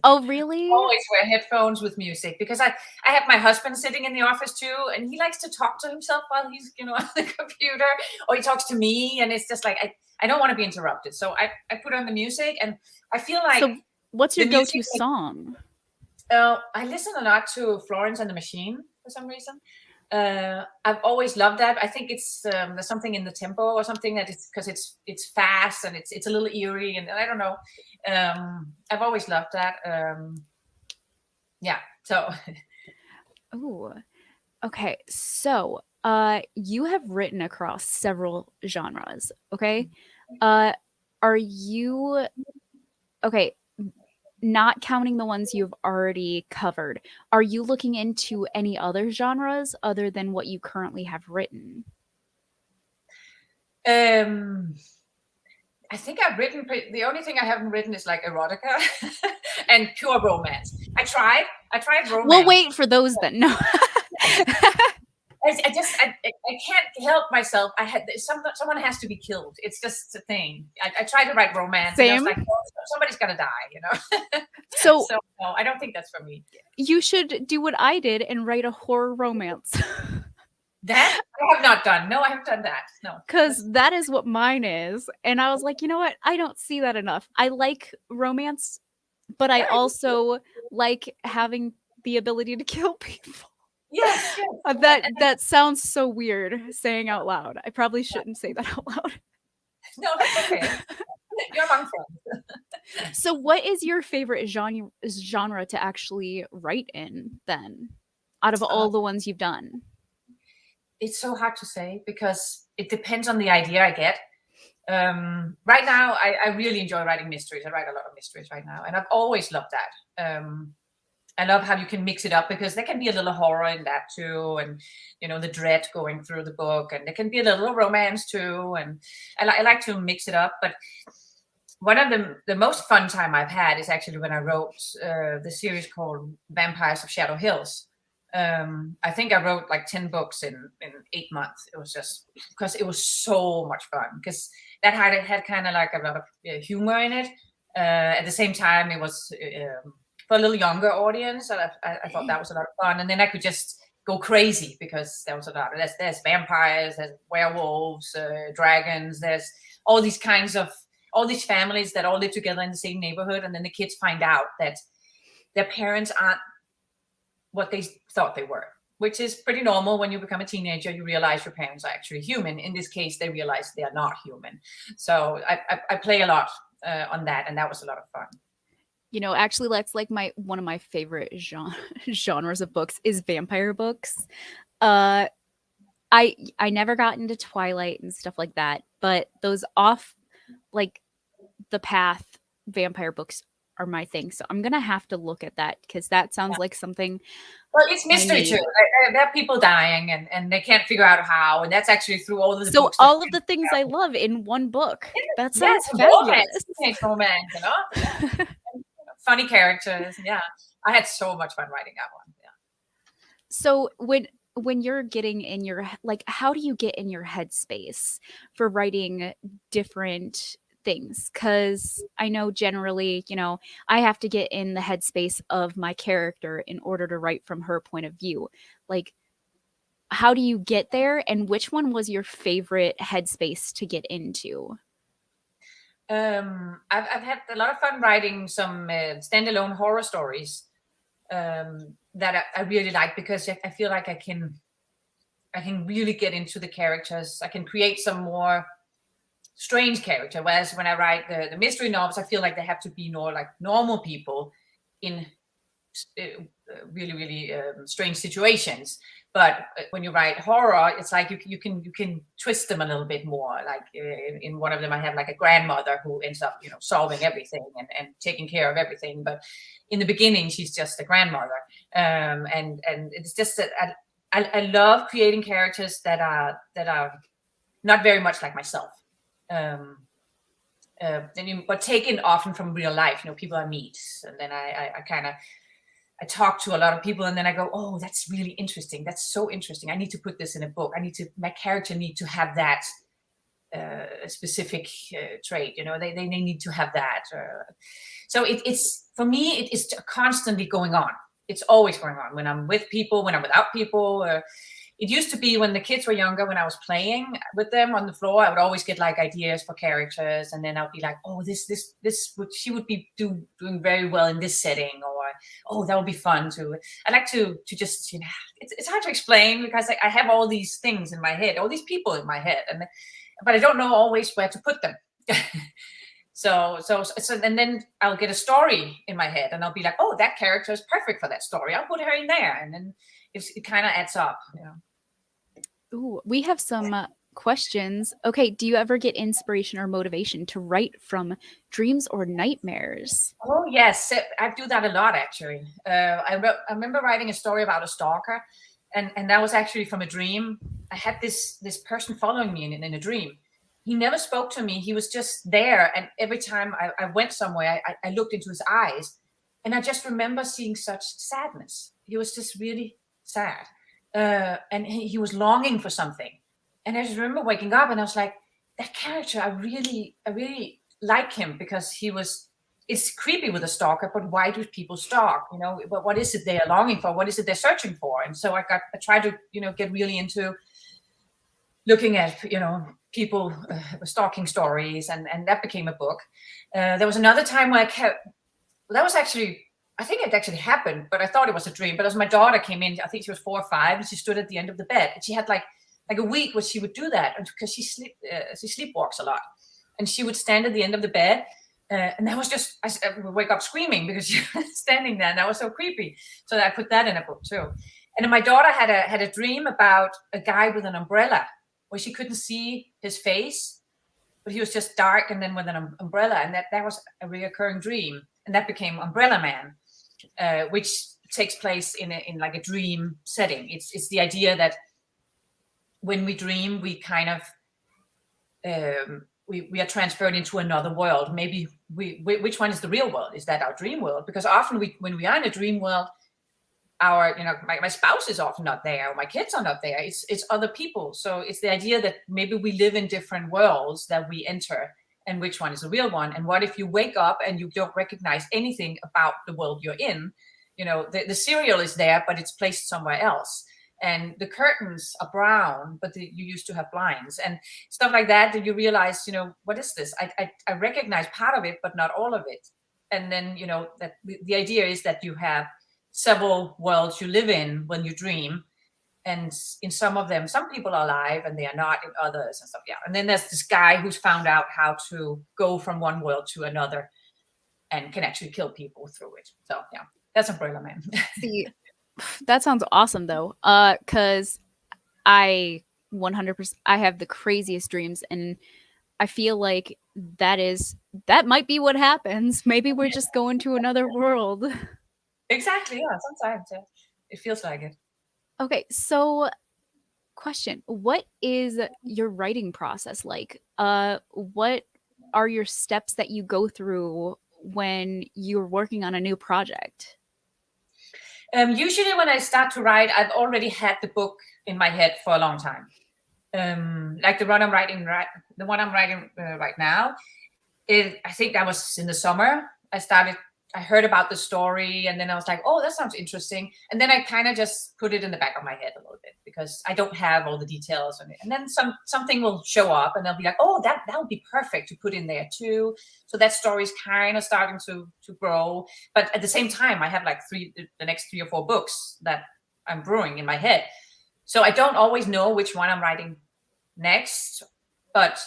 Oh, really? Always wear headphones with music, because I have my husband sitting in the office too, and he likes to talk to himself while he's, you know, on the computer, or he talks to me, and it's just like I don't want to be interrupted. So I put on the music, and I feel like. So what's your the go-to music, song? I listen a lot to Florence and the Machine for some reason. I've always loved that. I think it's there's something in the tempo or something that it's because it's fast and it's a little eerie, and I don't know. I've always loved that. Yeah. So. Oh, okay. So, you have written across several genres. Okay. Are you okay? Not counting the ones you've already covered, are you looking into any other genres other than what you currently have written? I think I've written, the only thing I haven't written is like erotica and pure romance. I tried romance. We'll wait for those then. No. I can't help myself. Someone has to be killed. It's just a thing. I tried to write romance. Same. And I was like, well, somebody's got to die, you know? So no, I don't think that's for me. You should do what I did and write a horror romance. That I have not done. No, I haven't done that. No. Because that is what mine is. And I was like, you know what? I don't see that enough. I like romance, but I also like having the ability to kill people. Yes. That sounds so weird saying out loud. I probably shouldn't say that out loud. No, that's okay. You're among friends. So what is your favorite genre to actually write in then, out of all the ones you've done? It's so hard to say because it depends on the idea I get. Right now, I really enjoy writing mysteries. I write a lot of mysteries right now, and I've always loved that. I love how you can mix it up because there can be a little horror in that too, and you know the dread going through the book, and there can be a little romance too, and I like to mix it up. But one of the most fun time I've had is actually when I wrote the series called Vampires of Shadow Hills. I think I wrote like 10 books in 8 months. It was just because it was so much fun because that had kind of like a lot of humor in it. At the same time, it was for a little younger audience. I thought that was a lot of fun, and then I could just go crazy because there was a lot. There's vampires, there's werewolves, dragons. There's all these kinds of all these families that all live together in the same neighborhood, and then the kids find out that their parents aren't what they thought they were, which is pretty normal. When you become a teenager, you realize your parents are actually human. In this case, they realize they are not human. So I play a lot on that, and that was a lot of fun. You know, actually, that's like one of my favorite genres of books is vampire books. I never got into Twilight and stuff like that, but those off like the path vampire books are my thing. So I'm gonna have to look at that because that sounds like something. Well, it's mystery too. There are people dying and they can't figure out how, and that's actually through all of the books. So all of the things I love in one book. That sounds fabulous. Romance, you know? Funny characters. Yeah, I had so much fun writing that one. Yeah. So when you're getting in your how do you get in your headspace for writing different things? Because I know generally, you know, I have to get in the headspace of my character in order to write from her point of view. Like, how do you get there, and which one was your favorite headspace to get into? I've had a lot of fun writing some standalone horror stories that I really like because I feel like I can really get into the characters. I can create some more strange character. Whereas when I write the mystery novels, I feel like they have to be more like normal people in really, really strange situations. But when you write horror, it's like you can twist them a little bit more. Like in one of them, I have like a grandmother who ends up, you know, solving everything and taking care of everything. But in the beginning, she's just a grandmother. And it's just that I love creating characters that are not very much like myself. but taken often from real life. People I meet, and then I talk to a lot of people, and then I go, oh, that's really interesting. That's so interesting. I need to put this in a book. My character need to have that specific trait. They need to have that. So it's for me, it is constantly going on. It's always going on when I'm with people, when I'm without people. It used to be when the kids were younger, when I was playing with them on the floor, I would always get like ideas for characters, and then I'll be like, oh, she would be doing very well in this setting, or oh, that would be fun too. I like to just, it's hard to explain because I have all these things in my head, all these people in my head, but I don't know always where to put them. So and then I'll get a story in my head, and I'll be like, oh, that character is perfect for that story. I'll put her in there, and then it kind of adds up. Ooh, we have some questions. Okay, do you ever get inspiration or motivation to write from dreams or nightmares? Oh yes, I do that a lot actually. I remember writing a story about a stalker, and that was actually from a dream. I had this person following me in a dream. He never spoke to me. He was just there, and every time I went somewhere, I looked into his eyes, and I just remember seeing such sadness. He was just really sad. And he was longing for something, and I just remember waking up and I was like, that character, I really like him, because it's creepy with a stalker, but why do people stalk? What is it they are longing for? What is it they're searching for? And so I tried to get really into looking at people stalking stories, and that became a book. There was another time where I think it actually happened, but I thought it was a dream. But as my daughter came in, I think she was 4 or 5, and she stood at the end of the bed, and she had like a week where she would do that, because she sleepwalks a lot, and she would stand at the end of the bed, and that was just, I would wake up screaming because she was standing there, and that was so creepy. So I put that in a book too. And then my daughter had a dream about a guy with an umbrella, where she couldn't see his face, but he was just dark, and then with an umbrella, and that was a reoccurring dream, and that became Umbrella Man. Which takes place in like a dream setting. It's the idea that when we dream, we kind of we are transferred into another world. Maybe which one is the real world? Is that our dream world? Because often when we are in a dream world, my spouse is often not there, or my kids are not there. It's other people. So it's the idea that maybe we live in different worlds that we enter, and which one is the real one. And what if you wake up and you don't recognize anything about the world you're in? The cereal is there, but it's placed somewhere else. And the curtains are brown, but you used to have blinds and stuff like that. And you realize, what is this? I recognize part of it, but not all of it. And then, that the idea is that you have several worlds you live in when you dream. And in some of them, some people are alive and they are not in others and stuff. Yeah. And then there's this guy who's found out how to go from one world to another and can actually kill people through it. So yeah, that's Umbrella Man. See, that sounds awesome though. Cause I 100%, I have the craziest dreams, and I feel like that might be what happens. Maybe we're just going to another world. Exactly. Yeah. Sometimes it feels like it. Okay, so question, what is your writing process like? What are your steps that you go through when you're working on a new project? Usually when I start to write, I've already had the book in my head for a long time. Like the one I'm writing right now, I think that was in the summer. I heard about the story, and then I was like, oh, that sounds interesting. And then I kind of just put it in the back of my head a little bit, because I don't have all the details on it. And then something will show up, and I'll be like, oh, that would be perfect to put in there too. So that story is kind of starting to grow. But at the same time, I have like the next 3 or 4 books that I'm brewing in my head. So I don't always know which one I'm writing next, but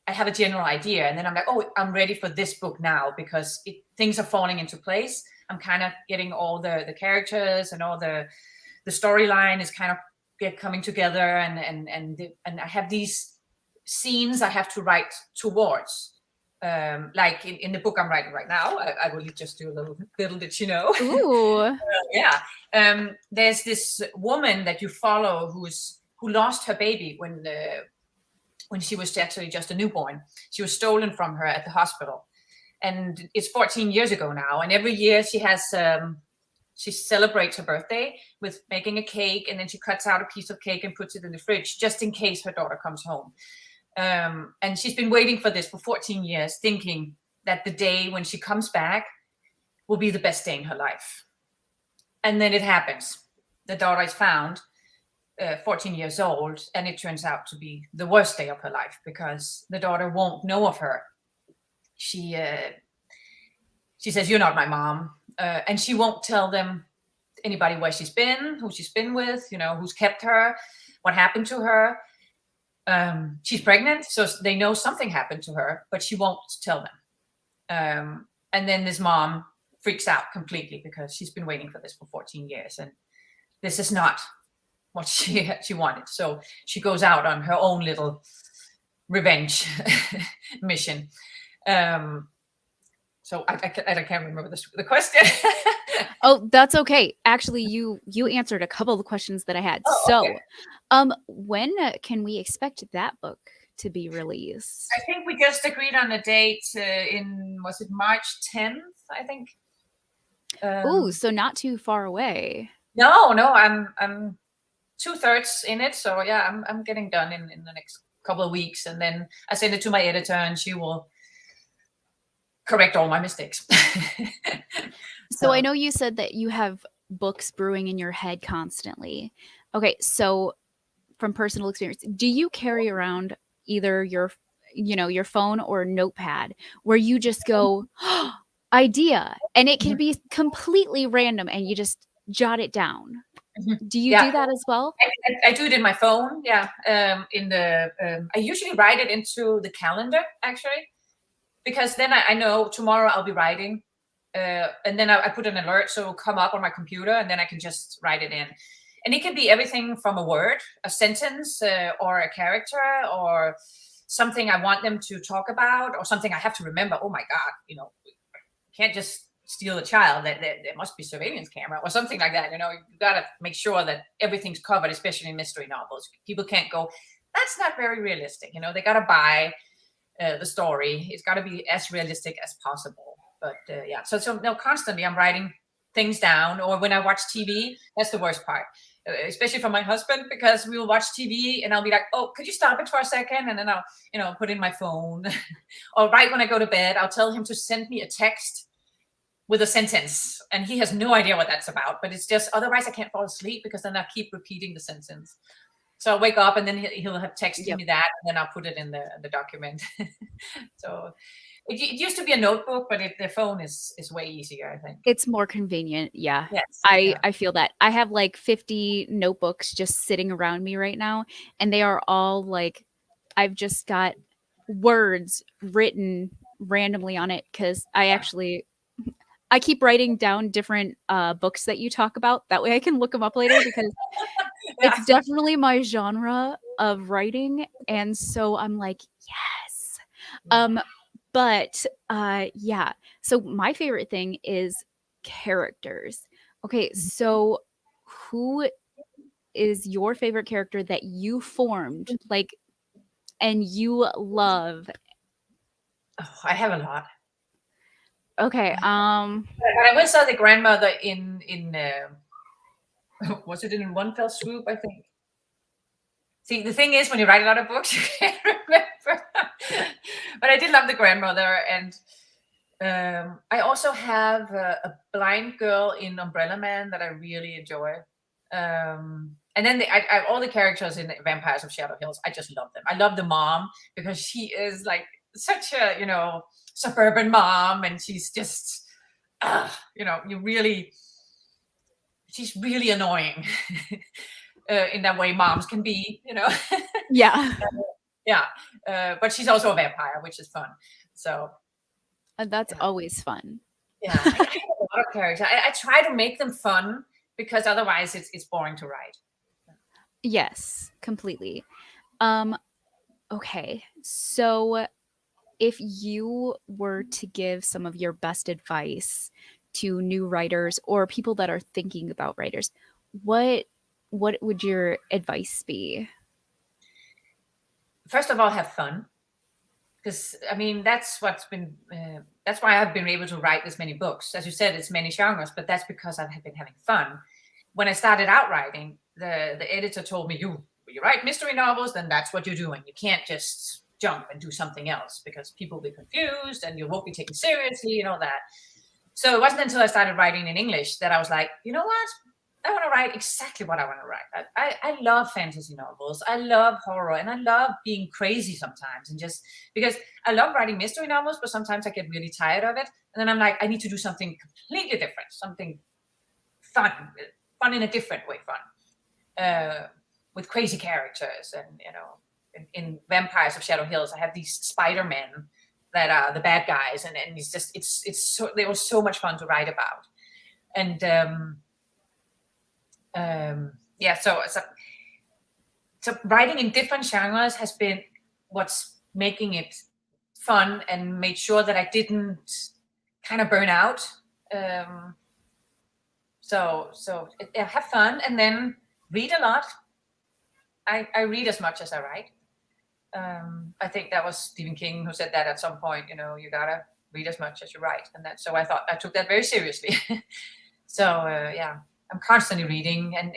I have a general idea, and then I'm like, oh, I'm ready for this book now, because things are falling into place. I'm kind of getting all the characters, and all the storyline is kind of coming together, and I have these scenes I have to write towards. Like in the book I'm writing right now, I will just do a little bit, Ooh. Yeah. There's this woman that you follow who lost her baby when when she was actually just a newborn. She was stolen from her at the hospital. And it's 14 years ago now. And every year she has, she celebrates her birthday with making a cake, and then she cuts out a piece of cake and puts it in the fridge just in case her daughter comes home. And she's been waiting for this for 14 years, thinking that the day when she comes back will be the best day in her life. And then it happens. The daughter is found, 14 years old, and it turns out to be the worst day of her life because the daughter won't know of her. She says, "You're not my mom," and she won't tell them anybody where she's been, who she's been with, who's kept her, what happened to her. She's pregnant, so they know something happened to her, but she won't tell them. And then this mom freaks out completely because she's been waiting for this for 14 years, and this is not what she wanted. So she goes out on her own little revenge mission. So I can't remember the question. Oh, that's okay. Actually, you answered a couple of the questions that I had. Okay. When can we expect that book to be released? I think we just agreed on a date was it March 10th, I think? Ooh, so not too far away. No, I'm 2/3 in it. So yeah, I'm getting done in the next couple of weeks. And then I send it to my editor and she will correct all my mistakes. So I know you said that you have books brewing in your head constantly. Okay, so from personal experience, do you carry around either your phone or a notepad where you just go, oh, idea, and it can be completely random and you just jot it down? Do you do that as well? I do it in my phone. Yeah. I usually write it into the calendar actually, because then I know tomorrow I'll be writing. And then I put an alert so it'll come up on my computer and then I can just write it in. And it can be everything from a word, a sentence, or a character, or something I want them to talk about, or something I have to remember. Oh my God, can't just steal a child. There must be surveillance camera or something like that. You got to make sure that everything's covered, especially in mystery novels. People can't go, that's not very realistic. They got to buy the story. It's got to be as realistic as possible. But yeah, so no, constantly I'm writing things down. Or when I watch TV, that's the worst part, especially for my husband, because we will watch TV and I'll be like, oh, could you stop it for a second? And then I'll put in my phone. Or right when I go to bed, I'll tell him to send me a text with a sentence, and he has no idea what that's about. But it's just, otherwise I can't fall asleep because then I keep repeating the sentence. So I'll wake up and then he'll have texted me that, and then I'll put it in the document. So it used to be a notebook, but the phone is way easier, I think. It's more convenient. Yeah. Yes. I feel that. I have like 50 notebooks just sitting around me right now, and they are all like, I've just got words written randomly on it because I keep writing down different books that you talk about. That way I can look them up later because it's definitely my genre of writing. And so I'm like, yes. But yeah. So my favorite thing is characters. Okay, so who is your favorite character that you formed, and you love? Oh, I have a lot. Okay. But I will say the grandmother in was it in One Fell Swoop, I think. See, the thing is, when you write a lot of books, you can't remember. But I did love the grandmother, and I also have a blind girl in Umbrella Man that I really enjoy. And then all the characters in Vampires of Shadow Hills, I just love them. I love the mom because she is like such a suburban mom, and she's just she's really annoying in that way moms can be. Yeah. But she's also a vampire, which is fun. So that's always fun. Yeah, I have a lot of characters. I try to make them fun because otherwise it's boring to write. Yes, completely. Okay, so if you were to give some of your best advice to new writers or people that are thinking about writers, what would your advice be? first of all, have fun. Because I mean, that's what's been. That's why I've been able to write this many books. As you said, it's many genres, but that's because I've been having fun. When I started out writing, the editor told me, "You write mystery novels, then that's what you're doing. You can't just jump and do something else because people will be confused and you won't be taken seriously and all that." So it wasn't until I started writing in English that I was like, you know what? I want to write exactly what I want to write. I love fantasy novels. I love horror, and I love being crazy sometimes. And just because I love writing mystery novels, but sometimes I get really tired of it. And then I'm like, I need to do something completely different, something fun in a different way, with crazy characters. And in Vampires of Shadow Hills, I have these Spider-Men that are the bad guys, and it's so, they were so much fun to write about. And so writing in different genres has been what's making it fun and made sure that I didn't kind of burn out. So have fun and then read a lot. I read as much as I write. I think that was Stephen King who said that at some point. You gotta read as much as you write, and that. So I took that very seriously. So I'm constantly reading and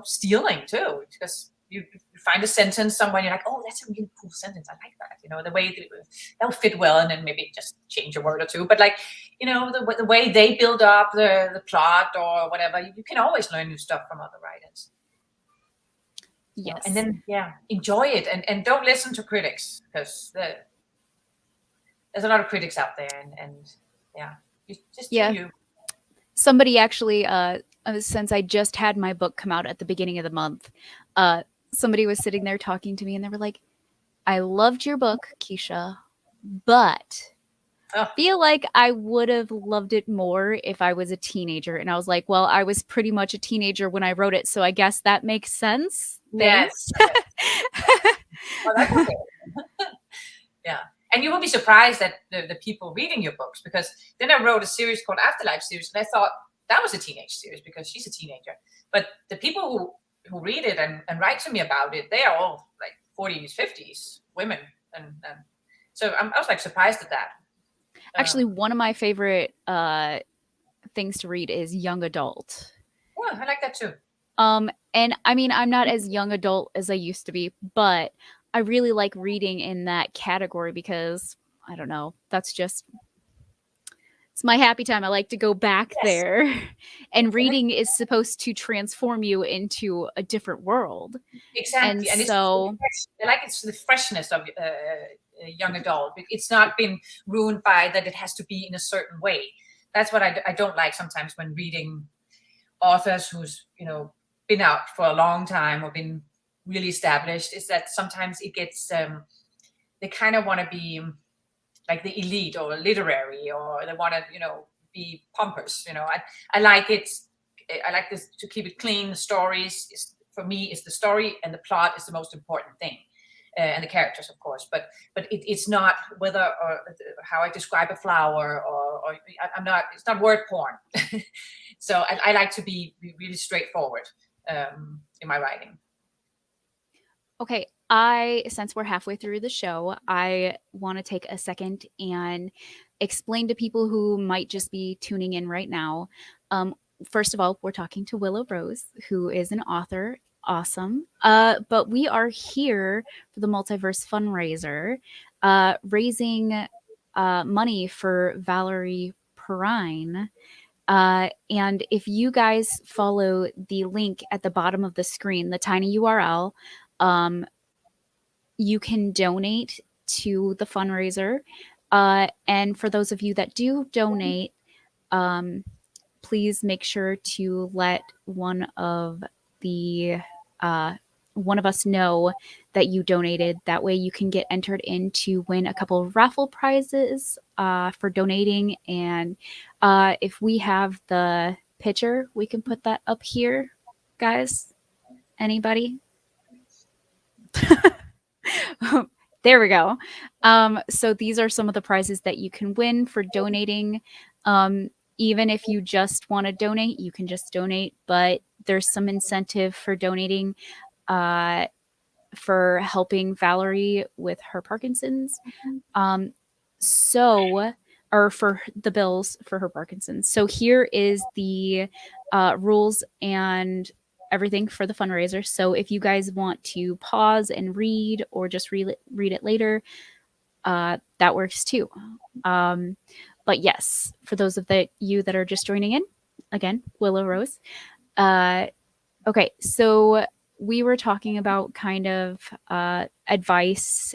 stealing too, because you find a sentence somewhere and you're like, oh, that's a really cool sentence. I like that. The way that'll fit well, and then maybe just change a word or two. But the way they build up the plot or whatever, you can always learn new stuff from other writers. Yes. And then enjoy it and don't listen to critics, because there's a lot of critics out there, and you just do you. Somebody actually, since I just had my book come out at the beginning of the month, somebody was sitting there talking to me, and they were like, I loved your book, Keisha, but I feel like I would have loved it more if I was a teenager. And I was like, well, I was pretty much a teenager when I wrote it, so I guess that makes sense. Thanks. Yes. Well, that's okay. Yeah. And you will be surprised at the people reading your books, because then I wrote a series called Afterlife series, and I thought that was a teenage series because she's a teenager. But the people who read it and write to me about it, they are all like 40s, 50s women. And so I was like surprised at that. Actually, one of my favorite things to read is young adult. Oh, I like that too. And I mean, I'm not as young adult as I used to be, but I really like reading in that category because, I don't know, it's my happy time. I like to go back there. And reading is supposed to transform you into a different world. Exactly. And so it's the freshness of young adult. It's not been ruined by that it has to be in a certain way. That's what I don't like sometimes when reading authors who's, been out for a long time or been really established, is that sometimes it gets, they kind of want to be like the elite or literary, or they want to, be pompous. I like it. I like this to keep it clean. The stories for me is the story, and the plot is the most important thing, and the characters, of course. But it's not whether or how I describe a flower, or I'm not. It's not word porn. So I like to be really straightforward in my writing. Okay, since we're halfway through the show, I want to take a second and explain to people who might just be tuning in right now. First of all, we're talking to Willow Rose, who is an author. Awesome. But we are here for the Multiverse fundraiser, raising money for Valerie Perrine. And if you guys follow the link at the bottom of the screen, the tiny URL, you can donate to the fundraiser. And for those of you that do donate, please make sure to let one of us know that you donated. That way you can get entered in to win a couple of raffle prizes for donating. And if we have the picture, we can put that up here, guys. Anybody? There we go. So these are some of the prizes that you can win for donating. Even if you just want to donate, you can just donate, but there's some incentive for donating. for helping Valerie with her Parkinson's. Or for the bills for her Parkinson's. So here is the rules and everything for the fundraiser. So if you guys want to pause and read or just read it later, that works too. But yes, for those of you that are just joining in, again, Willow Rose. Okay, so we were talking about kind of advice.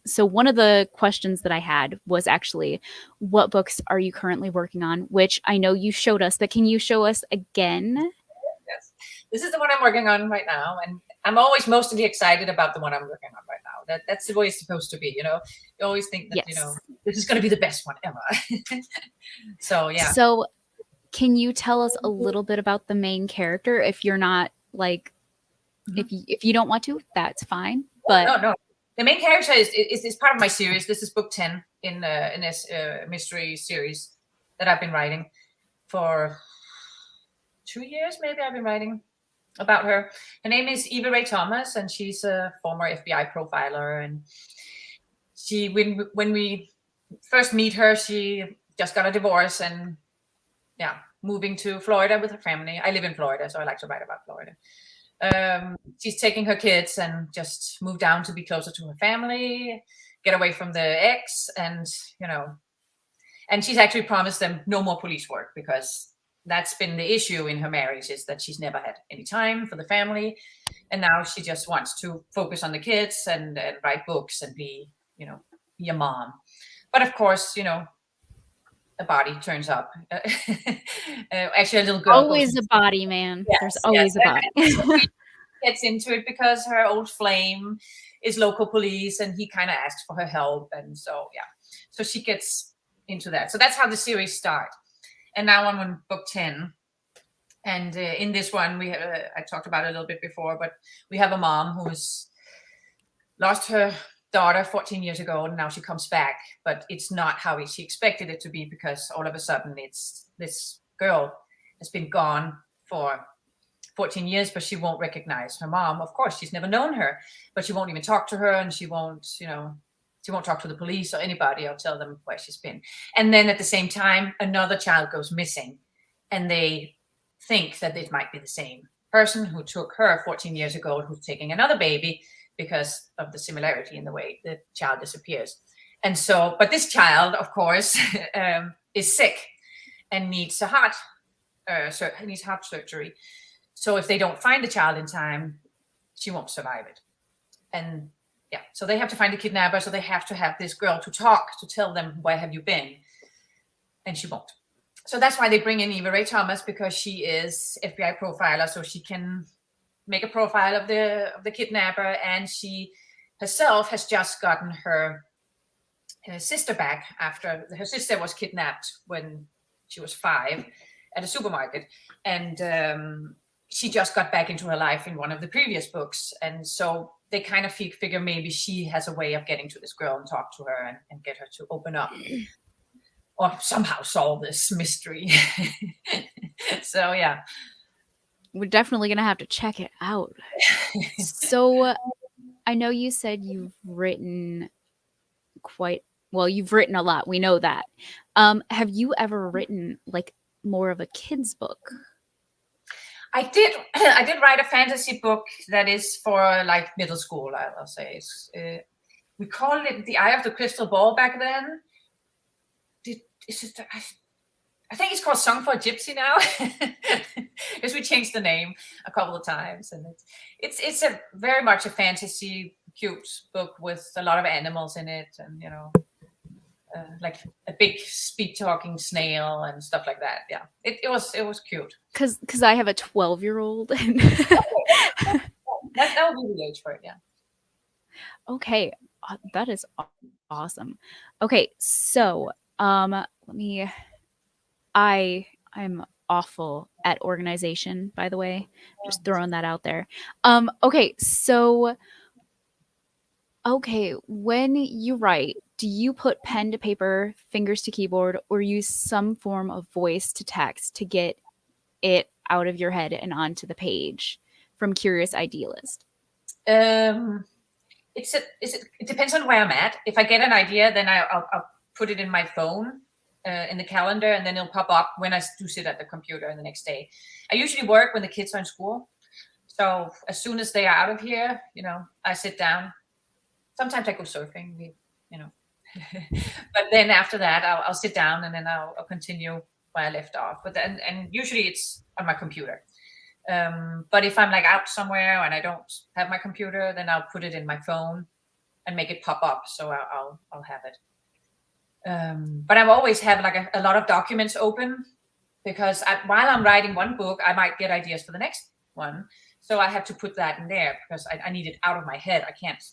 So one of the questions that I had was actually, what books are you currently working on? Which I know you showed us, but can you show us again? Yes, this is the one I'm working on right now, and I'm always mostly excited about the one I'm working on right now. That's the way it's supposed to be, you know. You always think that this is going to be the best one ever. So yeah. So can you tell us a little bit about the main character? If you're not like, if you don't want to, that's fine. But no. The main character is part of my series. This is book 10 in this mystery series that I've been writing for 2 years. Maybe I've been writing about her. Her name is Eva Ray Thomas, and she's a former FBI profiler. And she, when we first meet her, she just got a divorce and moving to Florida with her family. I live in Florida, so I like to write about Florida. She's taking her kids and just moved down to be closer to her family, get away from the ex, and and she's actually promised them no more police work, because that's been the issue in her marriage, is that she's never had any time for the family, and now she just wants to focus on the kids and write books and be a mom. But of course, a body turns up. Actually, a little girl. Always a body, man. Yes, there's always a body. Gets into it because her old flame is local police, and he kind of asks for her help, and so so she gets into that. So that's how the series starts. And now I'm on book 10, and in this one we have I talked about it a little bit before, but we have a mom who's lost her daughter 14 years ago, and now she comes back, but it's not how she expected it to be, because all of a sudden it's this girl has been gone for 14 years, but she won't recognize her mom. Of course, she's never known her, but she won't even talk to her, and she won't talk to the police or anybody or tell them where she's been. And then at the same time, another child goes missing, and they think that it might be the same person who took her 14 years ago, who's taking another baby, because of the similarity in the way the child disappears. And so, but this child, of course, is sick and needs a heart surgery. So if they don't find the child in time, she won't survive it. And so they have to find the kidnapper. So they have to have this girl to talk, to tell them, where have you been? And she won't. So that's why they bring in Eva Ray Thomas, because she is FBI profiler, so she can make a profile of the kidnapper. And she herself has just gotten her sister back after her sister was kidnapped when she was 5 at a supermarket. And she just got back into her life in one of the previous books. And so they kind of figure maybe she has a way of getting to this girl and talk to her and get her to open up or somehow solve this mystery. So, yeah. We're definitely going to have to check it out. So I know you said you've written you've written a lot. We know that. Have you ever written like more of a kid's book? I did write a fantasy book that is for like middle school, I'll say. We called it The Eye of the Crystal Ball back then. I think it's called Song for a Gypsy now, because we changed the name a couple of times. And it's a very much a fantasy, cute book with a lot of animals in it, and like a big speed talking snail and stuff like that. Yeah, it was cute. Because I have a 12-year-old. That would be the age for it. Yeah. Okay, that is awesome. Okay, so I'm awful at organization, by the way. Just throwing that out there. Okay, so when you write, do you put pen to paper, fingers to keyboard, or use some form of voice to text to get it out of your head and onto the page from Curious Idealist? It depends on where I'm at. If I get an idea, then I'll put it in my phone, in the calendar, and then it'll pop up when I do sit at the computer the next day. I usually work when the kids are in school. So as soon as they are out of here, I sit down. Sometimes I go surfing, but then after that, I'll sit down and then I'll continue where I left off. But then, and usually it's on my computer. But if I'm like out somewhere and I don't have my computer, then I'll put it in my phone and make it pop up. So I'll have it. But I always have like a lot of documents open, because while I'm writing one book, I might get ideas for the next one. So I have to put that in there because I need it out of my head. I can't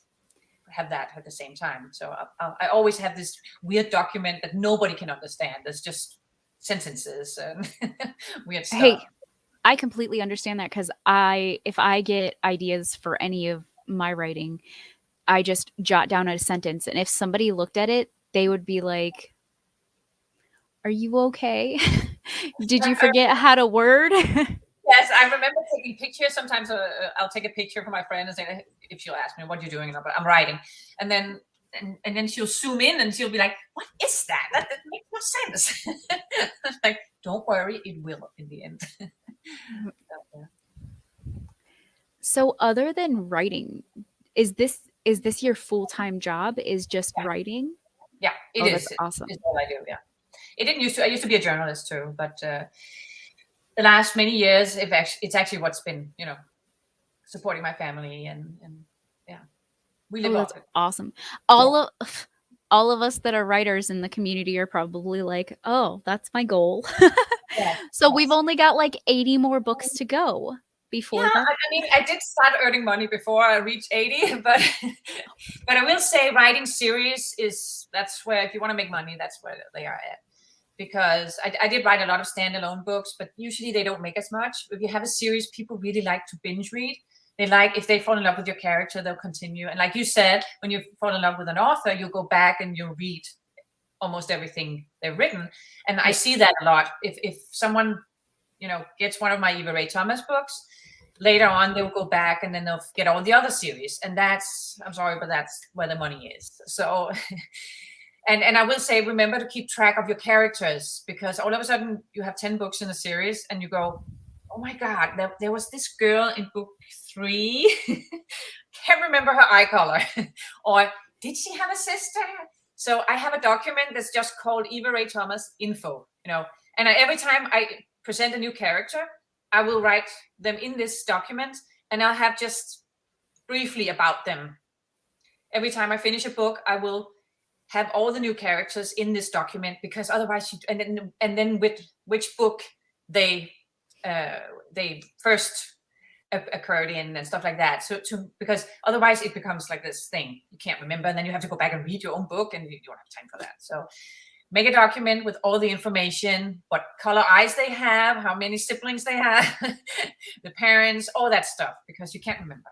have that at the same time. So I always have this weird document that nobody can understand. There's just sentences and weird stuff. Hey, I completely understand that, because if I get ideas for any of my writing, I just jot down a sentence, and if somebody looked at it, they would be like, "Are you okay? Did you forget how to word?" Yes, I remember taking pictures. Sometimes I'll take a picture for my friend and say, if she'll ask me, "What are you doing?" I'm writing, and then she'll zoom in and she'll be like, "What is that? That makes no sense." Like, don't worry, it will in the end. So, other than writing, is this your full-time job? Is just writing? Yeah, it is. That's awesome. It's all I do. Yeah, it didn't used to. I used to be a journalist too, but the last many years, it's actually what's been, supporting my family, and yeah, we live off That's it. awesome. All of us that are writers in the community are probably like, "Oh, that's my goal." So we've only got like 80 more books to go before that. I mean, I did start earning money before I reached 80, but I will say writing series that's where, if you want to make money, that's where they are at. Because I did write a lot of standalone books, but usually they don't make as much. If you have a series, people really like to binge read. They like, if they fall in love with your character, they'll continue. And like you said, when you fall in love with an author, you'll go back and you'll read almost everything they've written. And I see that a lot. If someone, gets one of my Eva Ray Thomas books, later on they'll go back and then they'll get all the other series. And I'm sorry, but that's where the money is. So... And I will say, remember to keep track of your characters, because all of a sudden you have 10 books in a series and you go, "Oh my God, there was this girl in book 3. Can't remember her eye color." Or, "Did she have a sister?" So I have a document that's just called Eva Ray Thomas Info, and every time I present a new character, I will write them in this document, and I'll have just briefly about them. Every time I finish a book, I will have all the new characters in this document, because otherwise and then with which book they first occurred in and stuff like that. So because otherwise it becomes like this thing you can't remember, and then you have to go back and read your own book, and you don't have time for that. So make a document with all the information, what color eyes they have, how many siblings they have, the parents, all that stuff, because you can't remember.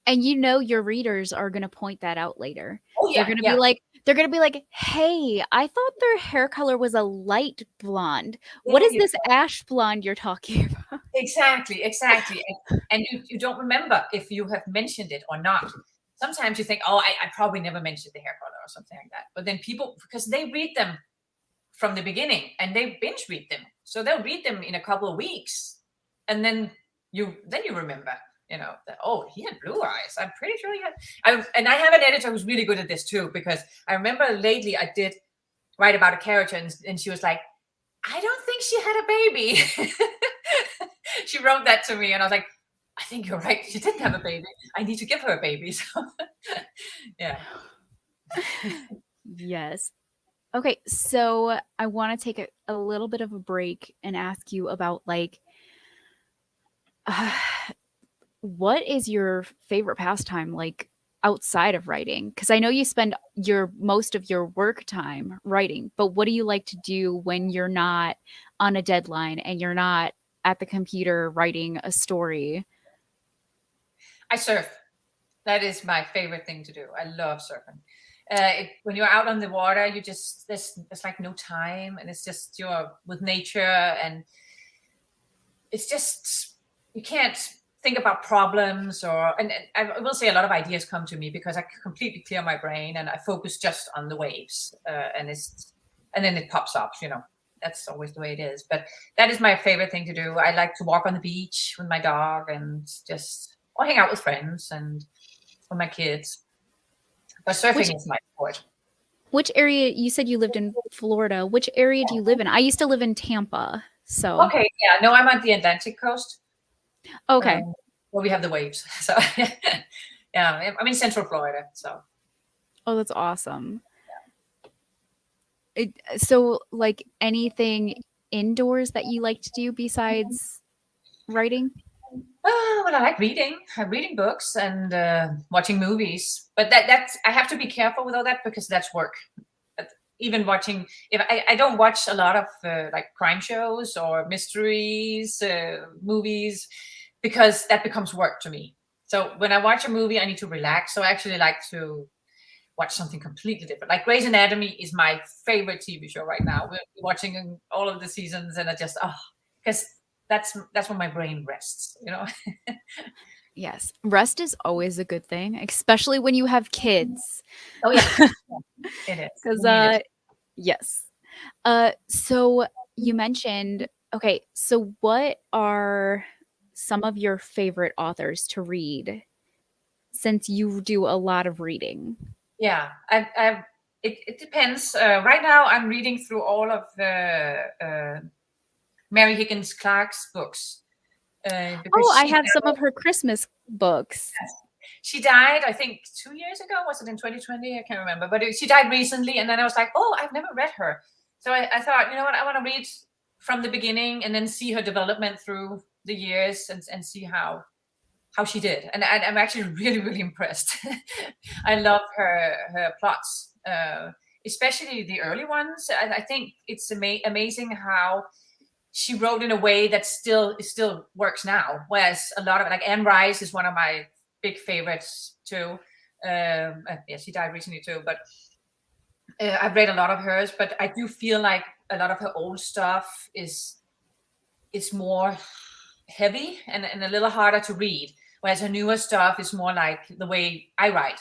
And your readers are going to point that out later. Oh, yeah, they're going to be like, "Hey, I thought their hair color was a light blonde. What is this ash blonde you're talking about?" Exactly. And you don't remember if you have mentioned it or not. Sometimes you think, "Oh, I probably never mentioned the hair color," or something like that. But then people, because they read them from the beginning and they binge read them, so they'll read them in a couple of weeks, and then you remember. That, "Oh, he had blue eyes. I'm pretty sure he had." And I have an editor who's really good at this too, because I remember lately I did write about a character, and she was like, "I don't think she had a baby." She wrote that to me, and I was like, "I think you're right. She didn't have a baby. I need to give her a baby." So, yeah. Yes. Okay, so I want to take a little bit of a break and ask you about what is your favorite pastime outside of writing? Because I know you spend most of your work time writing, but what do you like to do when you're not on a deadline and you're not at the computer writing a story? I surf. That is my favorite thing to do. I love surfing. When you're out on the water, there's like no time, and it's just you're with nature, and it's just, you can't think about problems, and I will say a lot of ideas come to me because I completely clear my brain and I focus just on the waves, and then it pops up. That's always the way it is. But that is my favorite thing to do. I like to walk on the beach with my dog and or hang out with friends and with my kids. But surfing is my sport. Which area? You said you lived in Florida. Which area do you live in? I used to live in Tampa. So okay, yeah, no, I'm on the Atlantic coast. Okay. Where we have the waves. So yeah, I'm in Central Florida. So. Oh, that's awesome. So, like anything indoors that you like to do besides writing? Well, I like reading. I'm reading books and watching movies. But that's I have to be careful with all that because that's work. Even watching, if I don't watch a lot of like crime shows or mysteries movies, because that becomes work to me. So when I watch a movie, I need to relax. So I actually like to watch something completely different. Like Grey's Anatomy is my favorite TV show right now. We're watching all of the seasons, and I just because that's when my brain rests. Yes, rest is always a good thing, especially when you have kids. Oh yeah, it is. Because yes. So you mentioned, okay, so what are some of your favorite authors to read since you do a lot of reading? Yeah, it depends. Right now, I'm reading through all of Mary Higgins Clark's books. I have some of her Christmas books. Yes. She died, I think, 2 years ago. Was it in 2020? I can't remember. But she died recently, and then I was like, oh, I've never read her. So I thought, you know what, I want to read from the beginning and then see her development through the years and see how she did. And I'm actually really, really impressed. I love her plots, especially the early ones. I think it's amazing how she wrote in a way that still works now. Whereas a lot of like Anne Rice is one of my big favorites too. Yeah, she died recently too, but I've read a lot of hers, but I do feel like a lot of her old stuff is more heavy and a little harder to read. Whereas her newer stuff is more like the way I write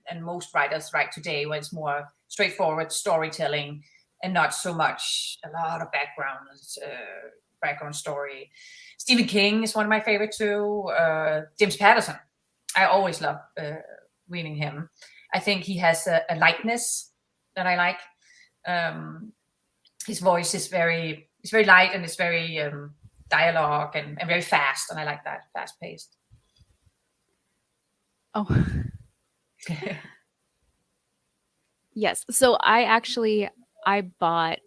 and most writers write today, where it's more straightforward storytelling and not so much a lot of background story. Stephen King is one of my favorite too. James Patterson, I always love reading him. I think he has a lightness that I like. His voice is very light and it's very dialogue and very fast, and I like that, fast paced. Oh. Yes. So I bought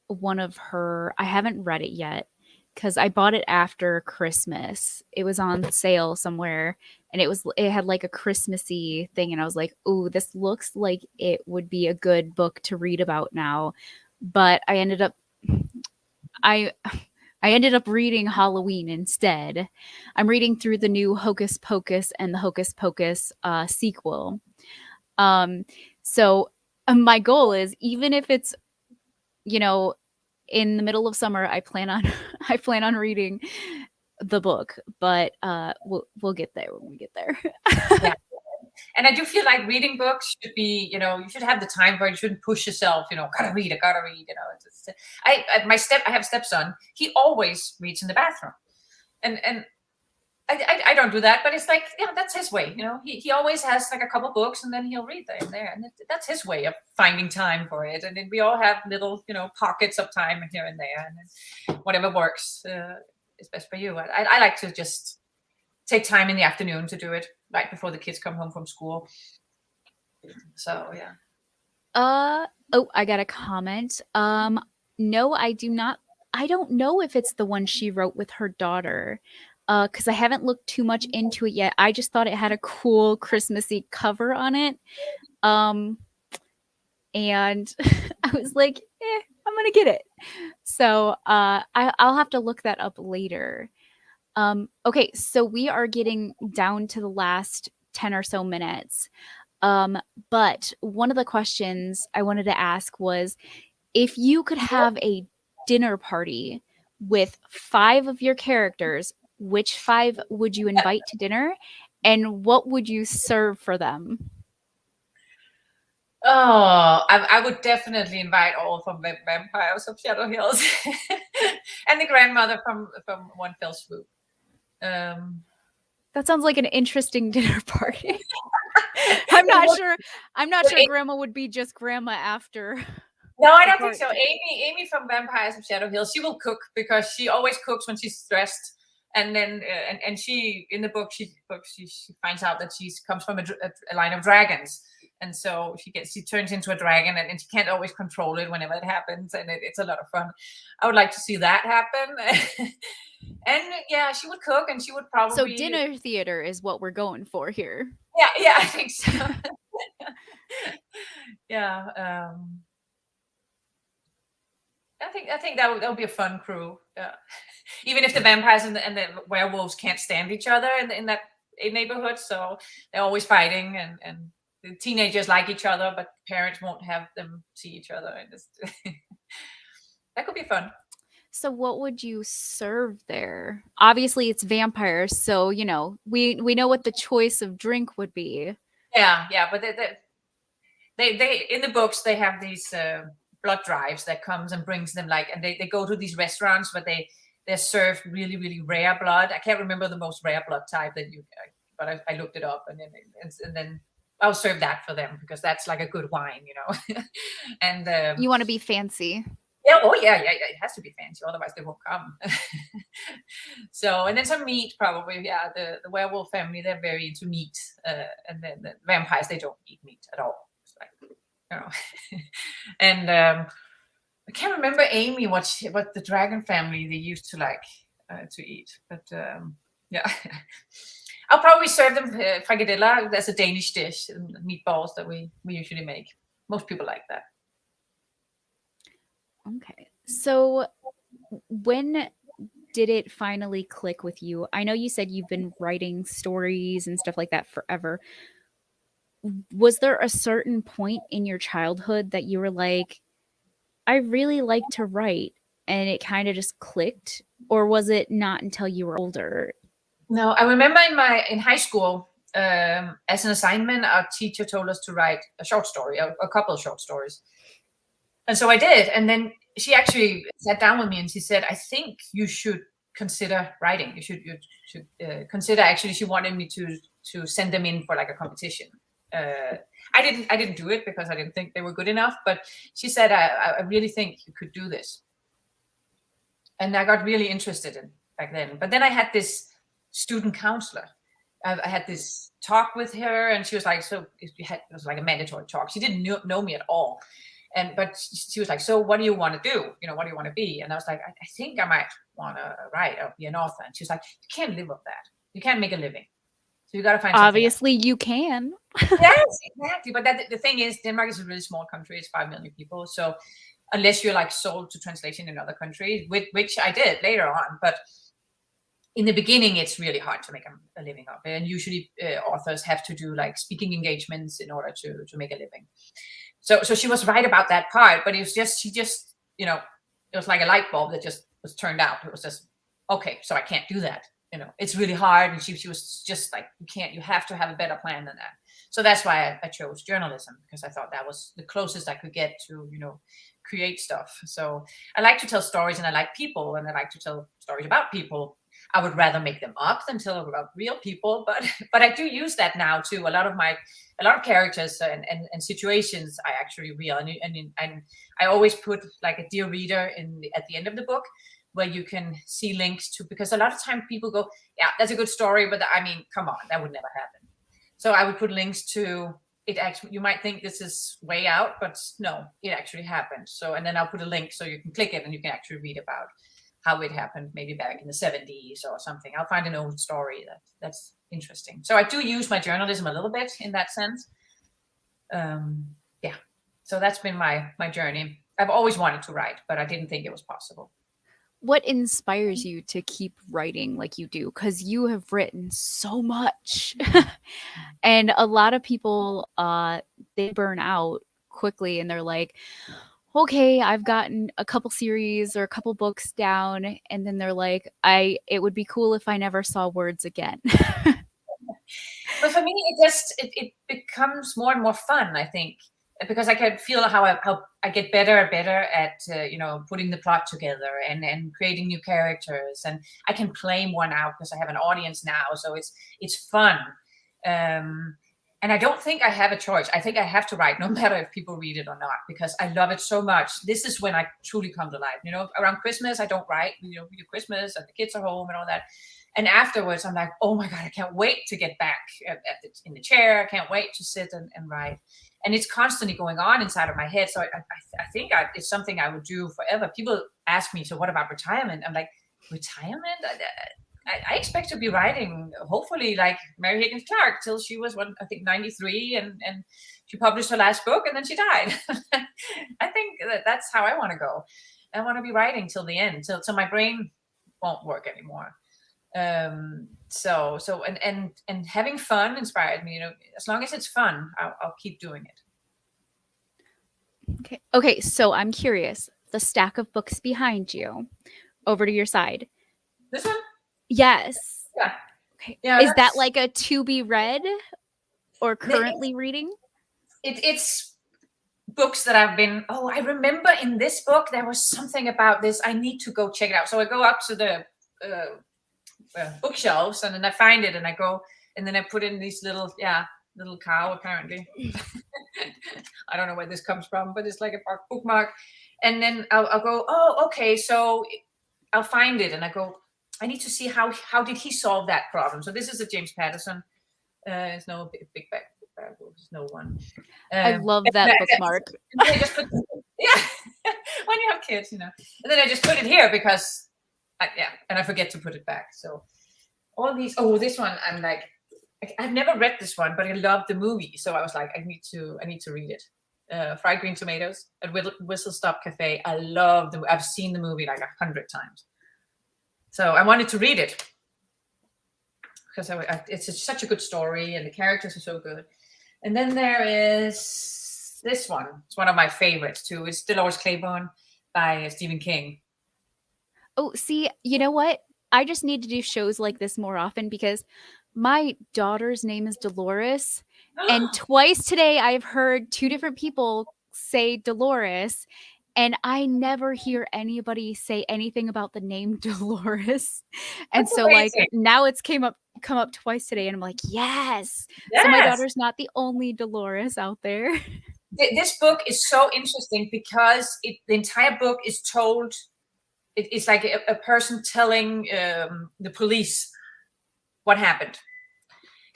one of her, I haven't read it yet because I bought it after Christmas. It was on sale somewhere and it had like a Christmassy thing, and I was like, "Ooh, this looks like it would be a good book to read about now." But I ended up reading Halloween instead. I'm reading through the new Hocus Pocus and the Hocus Pocus sequel. So my goal is, even if it's, in the middle of summer, I plan on reading the book, but we'll get there when we get there. Yeah. And I do feel like reading books should be, you should have the time for it. You shouldn't push yourself, gotta read. I have a stepson. He always reads in the bathroom. And I don't do that, but it's like, that's his way. He always has like a couple books and then he'll read there. And that's his way of finding time for it. And then we all have little, pockets of time here and there, and whatever works is best for you. I like to just take time in the afternoon to do it right before the kids come home from school. So, yeah. I got a comment. No, I do not. I don't know if it's the one she wrote with her daughter. Because I haven't looked too much into it yet. I just thought it had a cool Christmassy cover on it. And I was like, I'm going to get it. So I'll have to look that up later. Okay, so we are getting down to the last 10 or so minutes. But one of the questions I wanted to ask was, if you could have a dinner party with 5 of your characters, which 5 would you invite to dinner, and what would you serve for them? Oh, I would definitely invite all from the Vampires of Shadow Hills and the grandmother from One Fell Swoop. That sounds like an interesting dinner party. I'm not sure grandma would be just grandma after. No, I don't think so. Amy from Vampires of Shadow Hills, she will cook because she always cooks when she's stressed. And then, and she in the book, she finds out that she comes from a line of dragons, and so she turns into a dragon, and she can't always control it whenever it happens, and it's a lot of fun. I would like to see that happen. And yeah, she would cook, and she would probably. So dinner theater is what we're going for here. Yeah, I think so. Yeah. I think that would be a fun crew. Yeah. Even if the vampires and the werewolves can't stand each other in that neighborhood, so they're always fighting, and the teenagers like each other, but parents won't have them see each other. And that could be fun. So what would you serve there? Obviously, it's vampires, so we know what the choice of drink would be. Yeah, but they in the books they have these blood drives that comes and brings them and they go to these restaurants, but they're served really, really rare blood. I can't remember the most rare blood type but I looked it up, and then I'll serve that for them because that's like a good wine, And you want to be fancy. Yeah. Oh yeah. It has to be fancy, otherwise they won't come. So, and then some meat probably. Yeah, the werewolf family, they're very into meat, and then the vampires, they don't eat meat at all. It's like, and I can't remember Amy what the dragon family they used to like to eat, but yeah. I'll probably serve them frikadella. That's a Danish dish, and meatballs that we usually make. Most people like that. Okay. So when did it finally click with you? I know you said you've been writing stories and stuff like that forever. Was there a certain point in your childhood that you were like, I really like to write, and it kind of just clicked? Or was it not until you were older? No, I remember in high school, as an assignment, our teacher told us to write a short story, a couple of short stories. And so I did. And then she actually sat down with me and she said, I think you should consider writing. You should consider, actually, she wanted me to send them in for like a competition. I didn't do it because I didn't think they were good enough, but she said, I really think you could do this. And I got really interested in back then. But then I had this student counselor. I had this talk with her, and she was like, so it was like a mandatory talk. She didn't know me at all. But she was like, so what do you want to do? What do you want to be? And I was like, I think I might want to write or be an author. And she was like, you can't live off that. You can't make a living. So you got to find something Obviously, else. You can. Yes, exactly. But the thing is, Denmark is a really small country. It's 5 million people. So unless you're like sold to translation in other countries, which I did later on, but in the beginning, it's really hard to make a living of it. And usually authors have to do like speaking engagements in order to make a living. So she was right about that part, but it was just, it was like a light bulb that just was turned out. It was just, okay, so I can't do that. It's really hard. And she was just like, you have to have a better plan than that. So that's why I chose journalism, because I thought that was the closest I could get to, create stuff. So I like to tell stories, and I like people, and I like to tell stories about people. I would rather make them up than tell about real people, but I do use that now too. A lot of characters and situations I actually real, and I always put like a dear reader at the end of the book, where you can see links to, because a lot of times people go, yeah, that's a good story, but I mean, come on, that would never happen. So I would put links to it. Actually, you might think this is way out, but no, it actually happened. So, and then I'll put a link so you can click it and you can actually read about how it happened, maybe back in the 70s or something. I'll find an old story that's interesting. So I do use my journalism a little bit in that sense. Yeah. So that's been my journey. I've always wanted to write, but I didn't think it was possible. What inspires you to keep writing like you do? Because you have written so much. And a lot of people, they burn out quickly, and they're like, okay, I've gotten a couple series or a couple books down, and then they're like, it would be cool if I never saw words again. But for me, it becomes more and more fun, I think, because I can feel how I get better and better at putting the plot together and creating new characters, and I can play one out because I have an audience now, so it's fun. And I don't think I have a choice. I think I have to write, no matter if people read it or not, because I love it so much. This is when I truly come to life. Around Christmas, I don't write. We do Christmas and the kids are home and all that. And afterwards, I'm like, oh my God, I can't wait to get back in the chair. I can't wait to sit and write. And it's constantly going on inside of my head. So I think it's something I would do forever. People ask me, so what about retirement? I'm like, retirement? I expect to be writing, hopefully, like Mary Higgins Clark, till she was, 93, and she published her last book, and then she died. I think that's how I want to go. I want to be writing till the end, till my brain won't work anymore. So having fun inspired me. As long as it's fun, I'll keep doing it. Okay. So I'm curious. The stack of books behind you, over to your side. This one? Yes. Yeah. Okay. Yeah, is that like a to be read or currently reading? It's books that I've been. Oh, I remember in this book there was something about this. I need to go check it out. So I go up to the bookshelves, and then I find it, and I go, and then I put in these little cow apparently. I don't know where this comes from, but it's like a bookmark. And then I'll go, oh, okay, so I'll find it, and I go, I need to see how did he solve that problem. So this is a James Patterson. It's no big bag. There's no one. I love that bookmark. When you have kids, and then I just put it here because, and I forget to put it back. So all these. Oh, this one, I'm like, I've never read this one, but I love the movie. So I was like, I need to read it. Fried Green Tomatoes at Whistle Stop Cafe. I love I've seen the movie like 100 times. So I wanted to read it because it's such a good story and the characters are so good. And then there is this one. It's one of my favorites too. It's Dolores Claiborne by Stephen King. Oh, see, you know what? I just need to do shows like this more often because my daughter's name is Dolores. And twice today I've heard two different people say Dolores. And I never hear anybody say anything about the name Dolores. And That's so amazing. like now it's come up twice today, and I'm like, yes. So my daughter's not the only Dolores out there. This book is so interesting because the entire book is told. It's like a person telling the police what happened.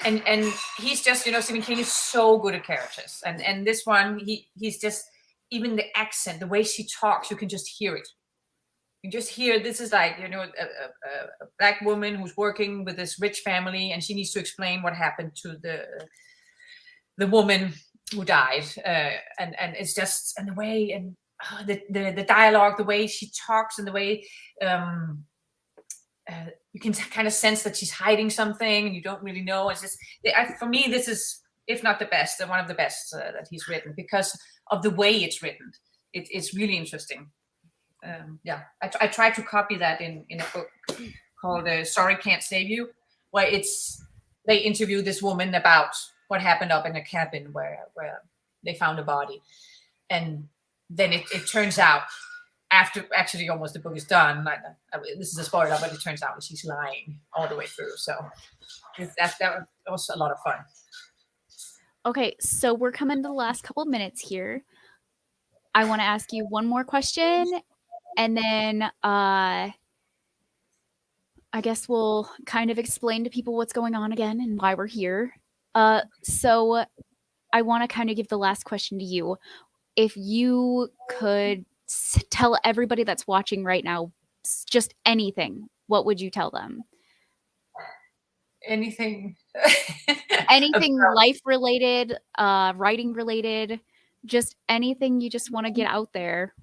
And he's just, Stephen King is so good at characters. And this one, he's just, even the accent, the way she talks, you can just hear it. You just hear, this is like, a black woman who's working with this rich family, and she needs to explain what happened to the woman who died. And it's just, and the way, and the dialogue, the way she talks, and the way you can kind of sense that she's hiding something and you don't really know. It's just, for me, this is, if not the best, one of the best that he's written because of the way it's written. It's really interesting. I tried to copy that in a book called Sorry Can't Save You, where they interview this woman about what happened up in a cabin where they found a body. And then it turns out, after actually almost the book is done, this is a spoiler, but it turns out that she's lying all the way through. So that was a lot of fun. Okay, so we're coming to the last couple of minutes here. I want to ask you one more question, and then I guess we'll kind of explain to people what's going on again and why we're here. So I want to kind of give the last question to you. If you could tell everybody that's watching right now just anything, what would you tell them? Anything. Anything life related, writing related, just anything you just want to get out there.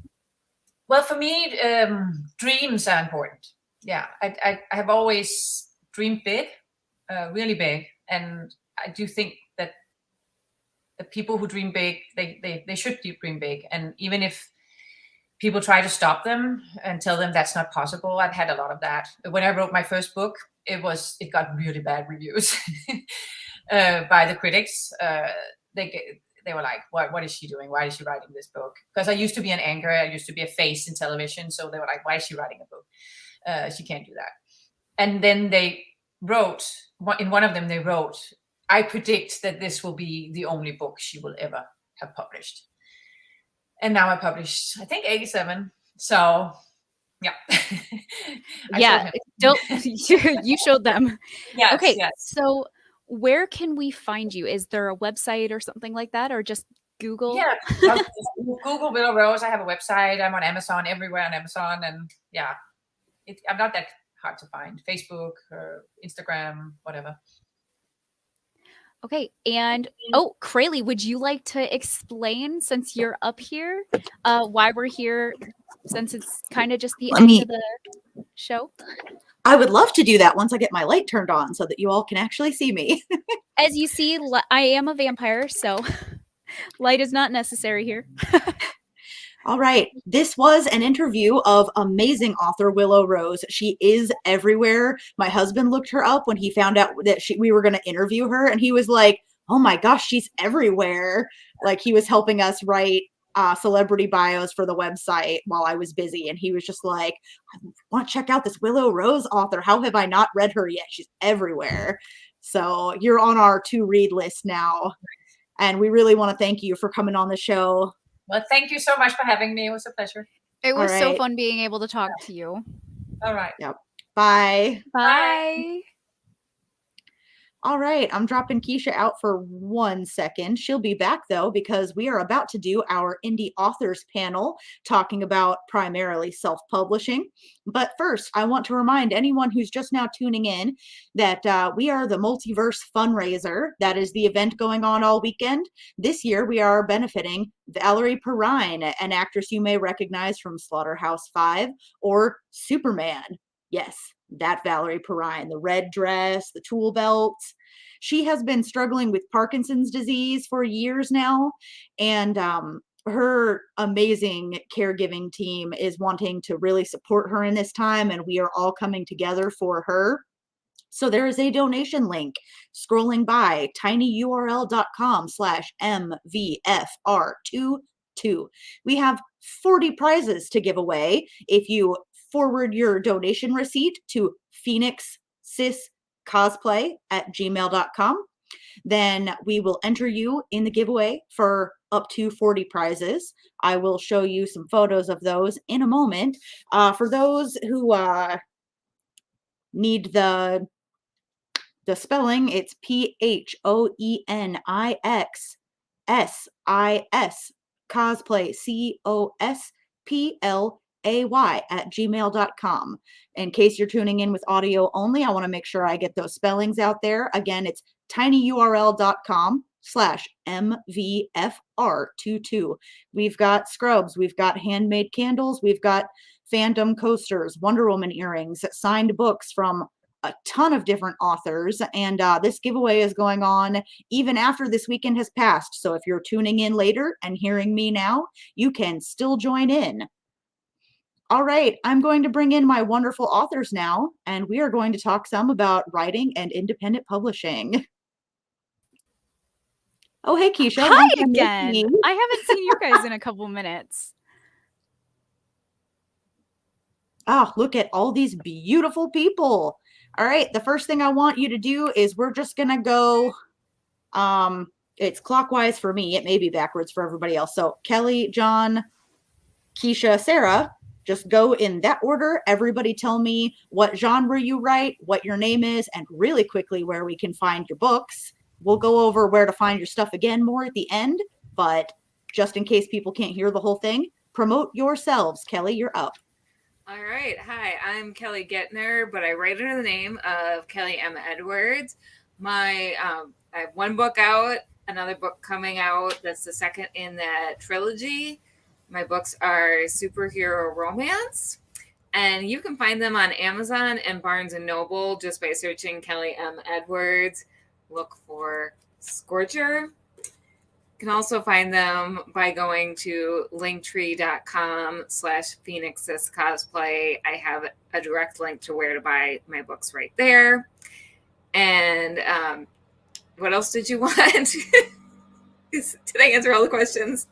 Well, for me, dreams are important. Yeah, I have always dreamed big, really big, and I do think that the people who dream big, they should dream big. And even if people try to stop them and tell them that's not possible. I've had a lot of that. When I wrote my first book, it got really bad reviews by the critics. They were like, what is she doing? Why is she writing this book? Because I used to be an anchor. I used to be a face in television. So they were like, why is she writing a book? She can't do that. And then they wrote, in one of them, they wrote, I predict that this will be the only book she will ever have published. And now I published, I think, 87. So, yeah. Yeah, you showed them. Yes, okay, yes. So where can we find you? Is there a website or something like that, or just Google? Yeah, Google Willow Rose. I have a website. I'm on Amazon, everywhere on Amazon. And yeah, I'm not that hard to find. Facebook, Instagram, whatever. Okay, and Krayley, would you like to explain, since you're up here, why we're here, since it's kind of just the end of the show? I would love to do that once I get my light turned on so that you all can actually see me. As you see, I am a vampire, so light is not necessary here. All right. This was an interview of amazing author Willow Rose. She is everywhere. My husband looked her up when he found out that we were going to interview her, and he was like, oh my gosh, she's everywhere. Like, he was helping us write celebrity bios for the website while I was busy. And he was just like, I want to check out this Willow Rose author. How have I not read her yet? She's everywhere. So you're on our to read list now. And we really want to thank you for coming on the show. Well, thank you so much for having me. It was a pleasure. It was so fun being able to talk to you. All right. Yep. Bye. Bye. All right, I'm dropping Keisha out for 1 second. She'll be back though, because we are about to do our indie authors panel talking about primarily self-publishing. But first, I want to remind anyone who's just now tuning in that we are the Multiverse FunRaiser. That is the event going on all weekend. This year, we are benefiting Valerie Perrine, an actress you may recognize from Slaughterhouse-5 or Superman. Yes, that Valerie Perrine, the red dress, the tool belt. She has been struggling with Parkinson's disease for years now, and her amazing caregiving team is wanting to really support her in this time, and we are all coming together for her. So there is a donation link scrolling by tinyurl.com/MVFR22. We have 40 prizes to give away if you forward your donation receipt to phoenixsiscosplay@gmail.com. Then we will enter you in the giveaway for up to 40 prizes. I will show you some photos of those in a moment. For those who need the spelling, it's PHOENIXSIS cosplay COSPLAY@gmail.com. In case you're tuning in with audio only, I want to make sure I get those spellings out there. Again, it's tinyurl.com/MVFR22. We've got scrubs, we've got handmade candles, we've got Fandom coasters, Wonder Woman earrings, signed books from a ton of different authors, and this giveaway is going on even after this weekend has passed. So if you're tuning in later and hearing me now, you can still join in. All right, I'm going to bring in my wonderful authors now, and we are going to talk some about writing and independent publishing. Oh, hey, Keisha. Hi again. I haven't seen you guys in a couple minutes. Oh, look at all these beautiful people. All right, the first thing I want you to do is we're just going to go, it's clockwise for me. It may be backwards for everybody else. So Kelly, John, Keisha, Sarah, just go in that order. Everybody tell me what genre you write, what your name is, and really quickly where we can find your books. We'll go over where to find your stuff again more at the end, but just in case people can't hear the whole thing, promote yourselves. Kelly, you're up. All right. Hi, I'm Kelly Gettner, but I write under the name of Kelly M. Edwards. I have one book out, another book coming out. That's the second in that trilogy. My books are superhero romance, and you can find them on Amazon and Barnes & Noble just by searching Kelly M. Edwards. Look for Scorcher. can also find them by going to linktree.com/PhoenixesCosplay. I have a direct link to where to buy my books right there. And what else did you want? Did I answer all the questions?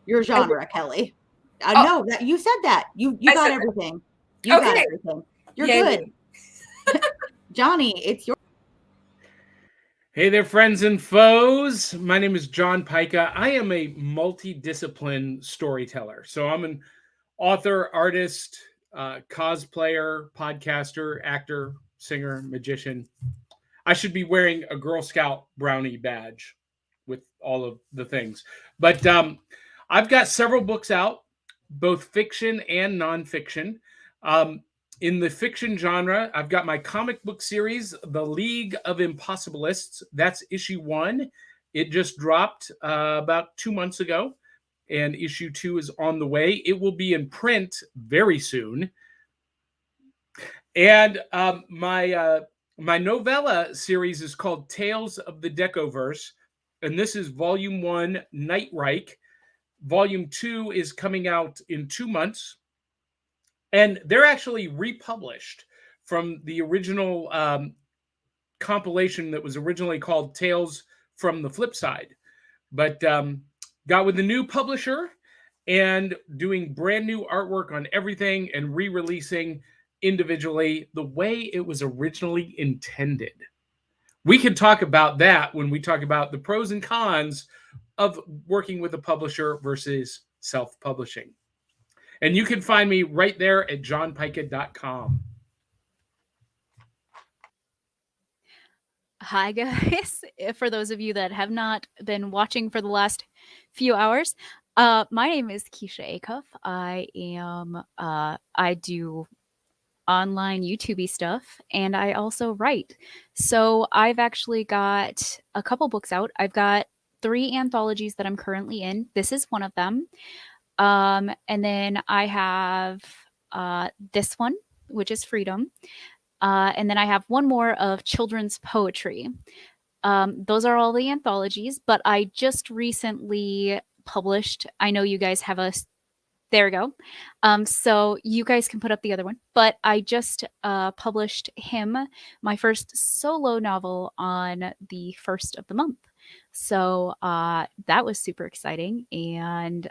Your genre, Kelly. I know that you said that. You got everything. You got everything. You're good. Johnny, it's your. Hey there, friends and foes. My name is John Pica. I am a multidiscipline storyteller. So I'm an author, artist, cosplayer, podcaster, actor, singer, magician. I should be wearing a Girl Scout brownie badge with all of the things. But I've got several books out, both fiction and nonfiction. In the fiction genre, I've got my comic book series, The League of Impossibilists. That's issue 1. It just dropped about 2 months ago, and issue 2 is on the way. It will be in print very soon. And my novella series is called Tales of the Decoverse, and this is Volume 1, Nightreich. Volume 2 is coming out in 2 months. And they're actually republished from the original compilation that was originally called Tales from the Flip Side. But got with a new publisher and doing brand new artwork on everything and re-releasing individually the way it was originally intended. We can talk about that when we talk about the pros and cons of working with a publisher versus self-publishing. And you can find me right there at johnpica.com. Hi, guys. For those of you that have not been watching for the last few hours, my name is Keisha Acuff. I do online YouTube stuff, and I also write. So I've actually got a couple books out. I've got 3 anthologies that I'm currently in. This is one of them. And then I have this one, which is Freedom. And then I have one more of children's poetry. Those are all the anthologies, but I just recently published, I know you guys have there we go. So you guys can put up the other one, but I just published Him, my first solo novel, on the 1st of the month. So that was super exciting. And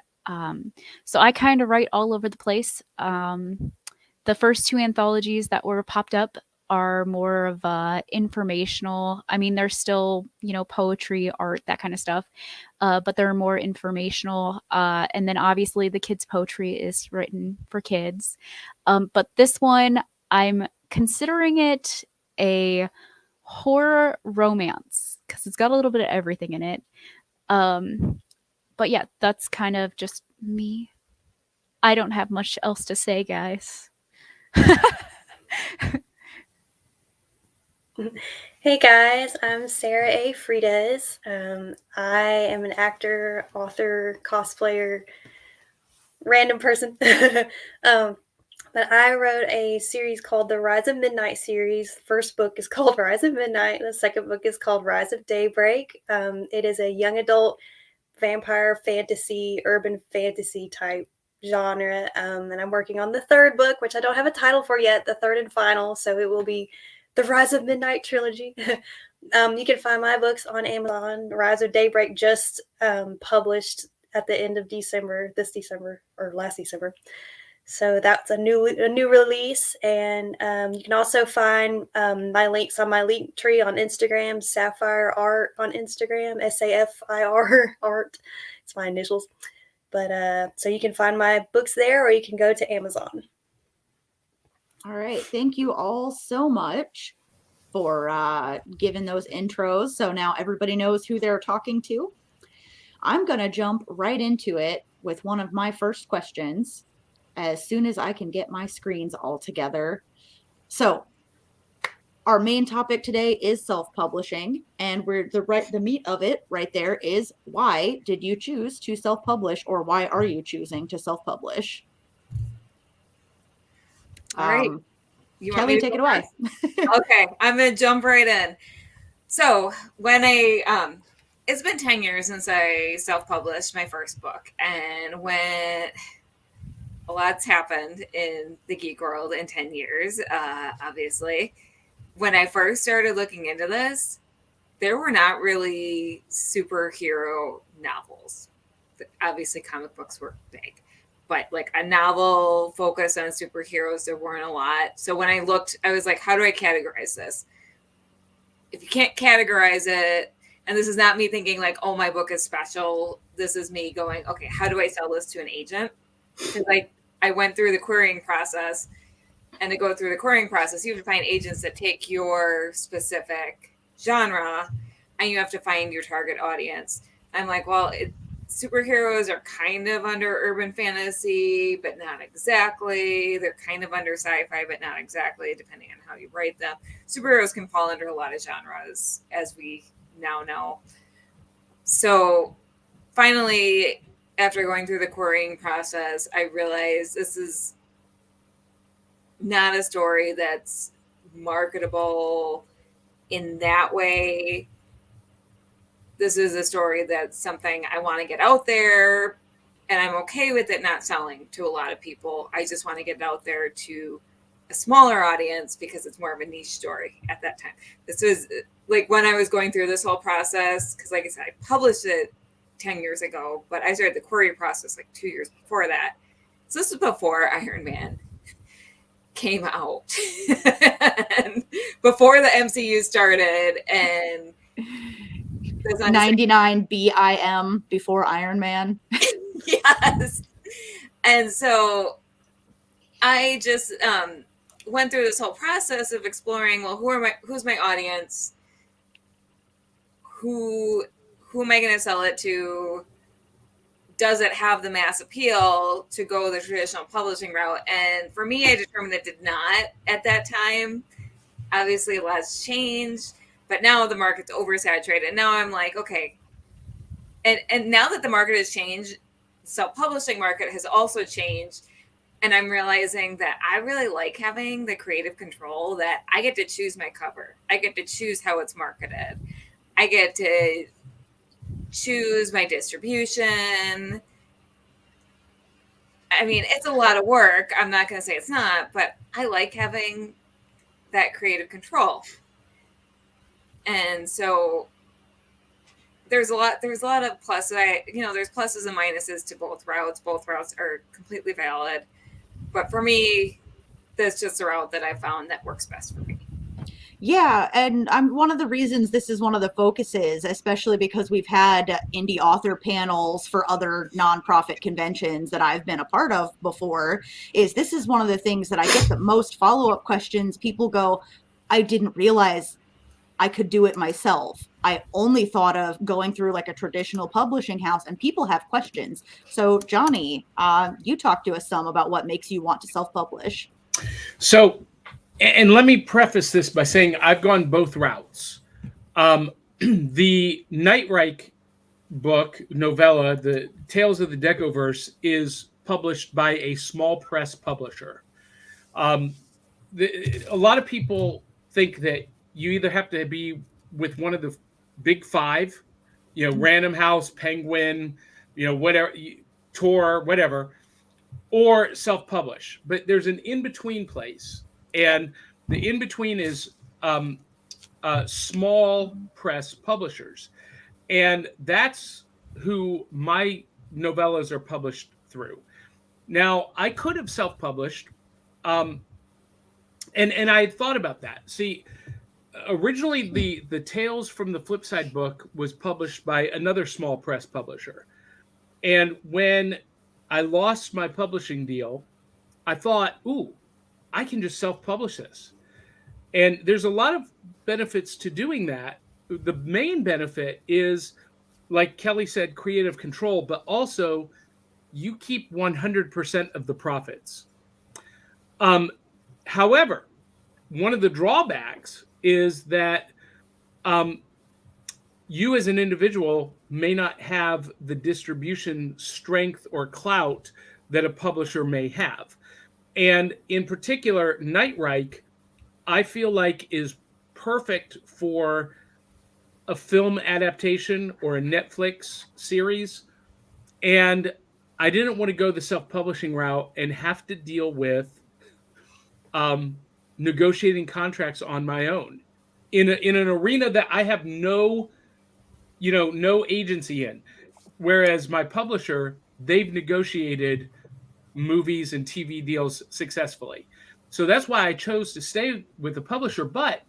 so I kind of write all over the place. The first 2 anthologies that were popped up are more of informational. I mean, they're still, poetry, art, that kind of stuff, but they're more informational. And then obviously the kids' poetry is written for kids. But this one, I'm considering it a horror romance because it's got a little bit of everything in it. But yeah, that's kind of just me. I don't have much else to say, guys. Hey guys, I'm Sarah A. Friedez. I am an actor, author, cosplayer, random person. But I wrote a series called the Rise of Midnight series. First book is called Rise of Midnight. The second book is called Rise of Daybreak. It is a young adult vampire fantasy, urban fantasy type genre. And I'm working on the 3rd book, which I don't have a title for yet, the 3rd and final. So it will be the Rise of Midnight trilogy. You can find my books on Amazon. Rise of Daybreak just published at the end of December, this December or last December. So that's a new release, and you can also find my links on my link tree on Instagram, Sapphire Art on Instagram, SAFIR Art. It's my initials. But so you can find my books there, or you can go to Amazon. All right, thank you all so much for giving those intros. So now everybody knows who they're talking to. I'm gonna jump right into it with one of my first questions, as soon as I can get my screens all together. So our main topic today is self-publishing, and the meat of it right there is, why did you choose to self-publish, or why are you choosing to self-publish? All right. Kelly, take it away. Okay, I'm gonna jump right in. So when I it's been 10 years since I self-published my first book, and when a lot's happened in the geek world in 10 years, obviously, when I first started looking into this, there were not really superhero novels. Obviously, comic books were big, but like a novel focused on superheroes, there weren't a lot. So when I looked, I was like, how do I categorize this? If you can't categorize it, and this is not me thinking like, oh, my book is special. This is me going, okay, how do I sell this to an agent? Because I went through the querying process, and to go through the querying process, you have to find agents that take your specific genre, and you have to find your target audience. I'm like, well, superheroes are kind of under urban fantasy, but not exactly. They're kind of under sci-fi, but not exactly, depending on how you write them. Superheroes can fall under a lot of genres, as we now know. So finally, after going through the querying process, I realized this is not a story that's marketable in that way. This is a story that's something I want to get out there, and I'm okay with it not selling to a lot of people. I just want to get it out there to a smaller audience because it's more of a niche story at that time. This was like when I was going through this whole process, because like I said, I published it 10 years ago, but I started the query process like 2 years before that. So this was before Iron Man came out and before the MCU started, and 99 BIM before Iron Man. Yes. And so I just went through this whole process of exploring, well, who's my audience? Who am I going to sell it to? Does it have the mass appeal to go the traditional publishing route? And for me, I determined it did not at that time. Obviously, a lot's changed, but now the market's oversaturated. Now I'm like, okay. And now that the market has changed, self-publishing market has also changed. And I'm realizing that I really like having the creative control, that I get to choose my cover. I get to choose how it's marketed. I get to choose my distribution. I mean, it's a lot of work. I'm not going to say it's not, but I like having that creative control. And so there's a lot of pluses. There's pluses and minuses to both routes. Both routes are completely valid. But for me, that's just a route that I found that works best for me. Yeah, and one of the reasons this is one of the focuses, especially because we've had indie author panels for other nonprofit conventions that I've been a part of before, is this is one of the things that I get the most follow-up questions. People go, I didn't realize I could do it myself. I only thought of going through like a traditional publishing house, and people have questions. So Johnny, you talked to us some about what makes you want to self-publish. So, and let me preface this by saying I've gone both routes. The Nightreich book, novella, the Tales of the Decoverse, is published by a small press publisher. A lot of people think that you either have to be with one of the big five, Random House, Penguin, whatever, Tor, whatever, or self-publish. But there's an in-between place. And the in-between is small press publishers. And that's who my novellas are published through. Now, I could have self-published, and I had thought about that. See, originally the Tales from the Flipside book was published by another small press publisher. And when I lost my publishing deal, I thought, ooh, I can just self-publish this. And there's a lot of benefits to doing that. The main benefit is, like Kelly said, creative control, but also you keep 100% of the profits. However, one of the drawbacks is that you as an individual may not have the distribution strength or clout that a publisher may have. And in particular, Nightreich, I feel like is perfect for a film adaptation or a Netflix series, and I didn't want to go the self-publishing route and have to deal with negotiating contracts on my own in an arena that I have no agency in. Whereas my publisher, they've negotiated movies and TV deals successfully. So that's why I chose to stay with the publisher, but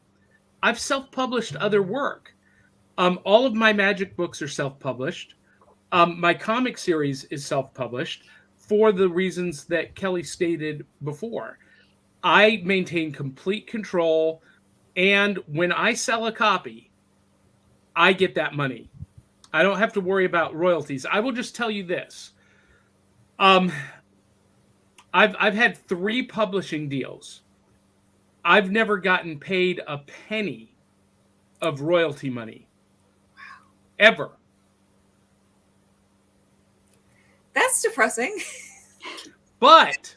I've self-published other work. All of my Magic books are self-published. My comic series is self-published for the reasons that Kelly stated before. I maintain complete control, and when I sell a copy, I get that money. I don't have to worry about royalties. I will just tell you this. I've had 3 publishing deals. I've never gotten paid a penny of royalty money. Ever. That's depressing. But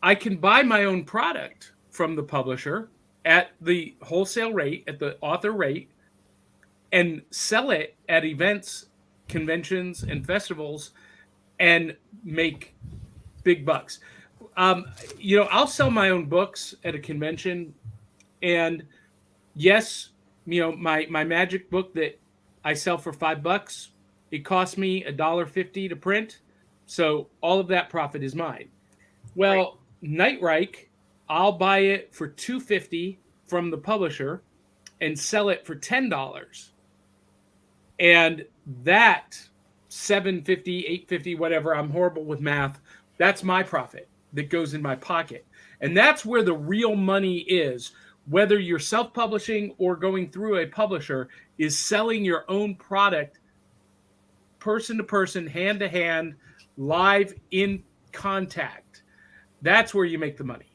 I can buy my own product from the publisher at the wholesale rate, at the author rate, and sell it at events, conventions, and festivals and make big bucks. I'll sell my own books at a convention, and yes, my Magic book that I sell for $5, it cost me $1.50 to print, so all of that profit is mine. Well, Nightreich, I'll buy it for $2.50 from the publisher and sell it for $10, and that $7.50, $8.50, whatever, I'm horrible with math, that's my profit that goes in my pocket. And that's where the real money is, whether you're self-publishing or going through a publisher, is selling your own product person to person, hand to hand, live in contact. That's where you make the money.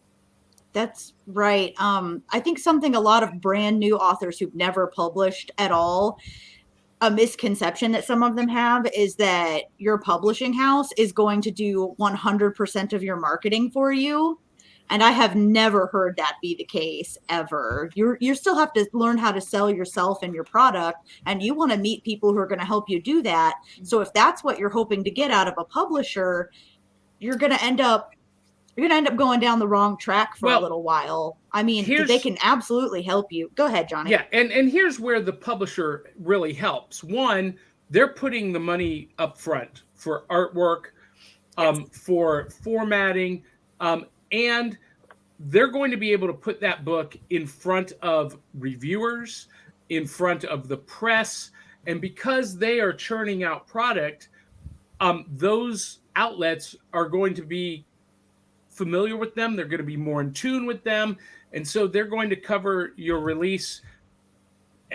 That's right. I think something a lot of brand new authors who've never published at all, a misconception that some of them have is that your publishing house is going to do 100% of your marketing for you. And I have never heard that be the case ever. You still have to learn how to sell yourself and your product, and you want to meet people who are going to help you do that. So if that's what you're hoping to get out of a publisher, you're going to end up going down the wrong track for a little while. I mean, they can absolutely help you. Go ahead, Johnny. Yeah, and here's where the publisher really helps. One, they're putting the money up front for artwork, for formatting, and they're going to be able to put that book in front of reviewers, in front of the press, and because they are churning out product, those outlets are going to be familiar with them. They're going to be more in tune with them. And so they're going to cover your release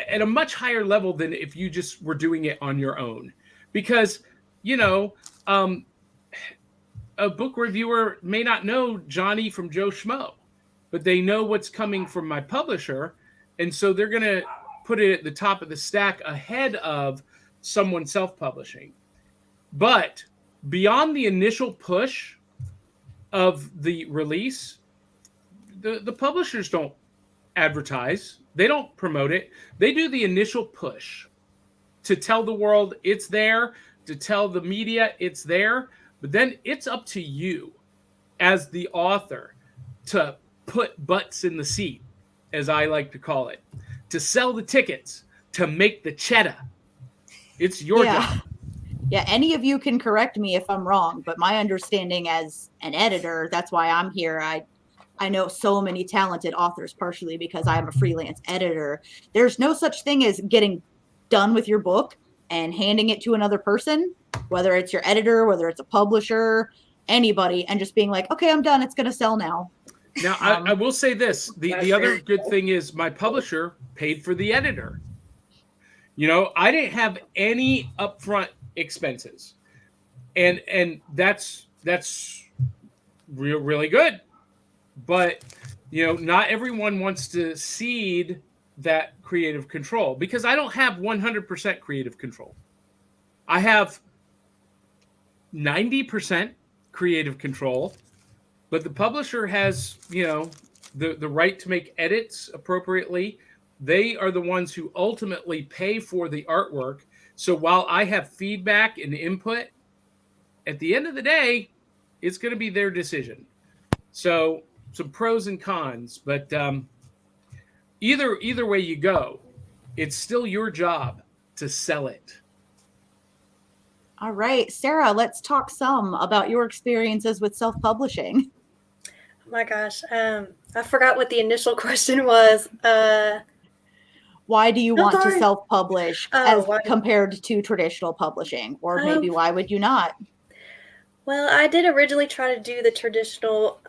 at a much higher level than if you just were doing it on your own. Because, a book reviewer may not know Johnny from Joe Schmo, but they know what's coming from my publisher. And so they're going to put it at the top of the stack ahead of someone self-publishing. But beyond the initial push of the release, the publishers don't advertise. They don't promote it. They do the initial push to tell the world it's there, to tell the media it's there. But then it's up to you as the author to put butts in the seat, as I like to call it, to sell the tickets, to make the cheddar. It's your job. Yeah, any of you can correct me if I'm wrong, but my understanding as an editor, that's why I'm here. I know so many talented authors, partially because I'm a freelance editor. There's no such thing as getting done with your book and handing it to another person, whether it's your editor, whether it's a publisher, anybody, and just being like, okay, I'm done. It's going to sell now. Now, I will say this. The other good thing is my publisher paid for the editor. I didn't have any upfront expenses. And that's really good. But, not everyone wants to cede that creative control because I don't have 100% creative control. I have 90% creative control, but the publisher has, the right to make edits appropriately They are the ones who ultimately pay for the artwork. So while I have feedback and input, at the end of the day, it's going to be their decision. So some pros and cons, but either way you go, it's still your job to sell it. All right, Sarah, let's talk some about your experiences with self-publishing. Oh my gosh, I forgot what the initial question was. Why do you I'm want to sorry. self-publish as compared to traditional publishing? Or maybe why would you not? Well, I did originally try to do the traditional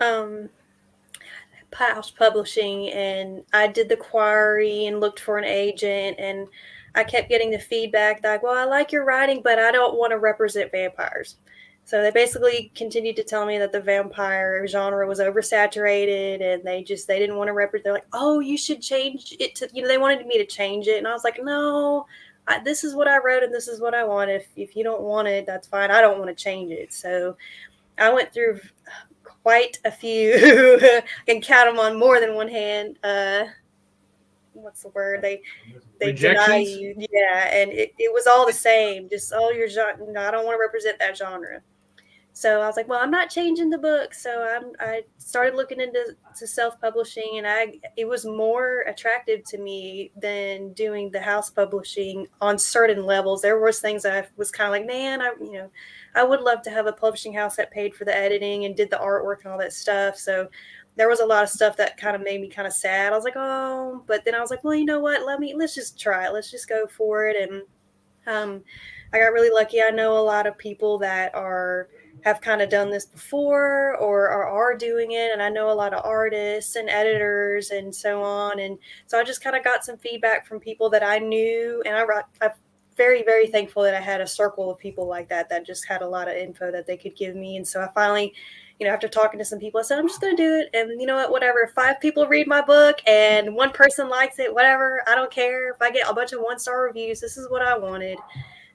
house publishing, and I did the query and looked for an agent, and I kept getting the feedback like, well, I like your writing, but I don't want to represent vampires. So they basically continued to tell me that the vampire genre was oversaturated, and they didn't want to represent. They're like, oh, you should change it to, they wanted me to change it. And I was like, no, this is what I wrote and this is what I want. If you don't want it, that's fine. I don't want to change it. So I went through quite a few. I can count them on more than one hand. What's the word? They deny you. Yeah, and it was all the same. Just your genre. No, I don't want to represent that genre. So I was like, well, I'm not changing the book. So I started looking into self-publishing, and it was more attractive to me than doing the house publishing on certain levels. There was things that I was kind of like, man, I would love to have a publishing house that paid for the editing and did the artwork and all that stuff. So there was a lot of stuff that kind of made me kind of sad. I was like, oh, but then I was like, well, you know what? Let's just try it. Let's just go for it. And I got really lucky. I know a lot of people that have kind of done this before or are doing it. And I know a lot of artists and editors and so on. And so I just kind of got some feedback from people that I knew. And I'm very, very thankful that I had a circle of people like that just had a lot of info that they could give me. And so I finally, after talking to some people, I said, I'm just going to do it. And you know what, whatever, if 5 people read my book and one person likes it, whatever, I don't care. If I get a bunch of 1-star reviews, this is what I wanted.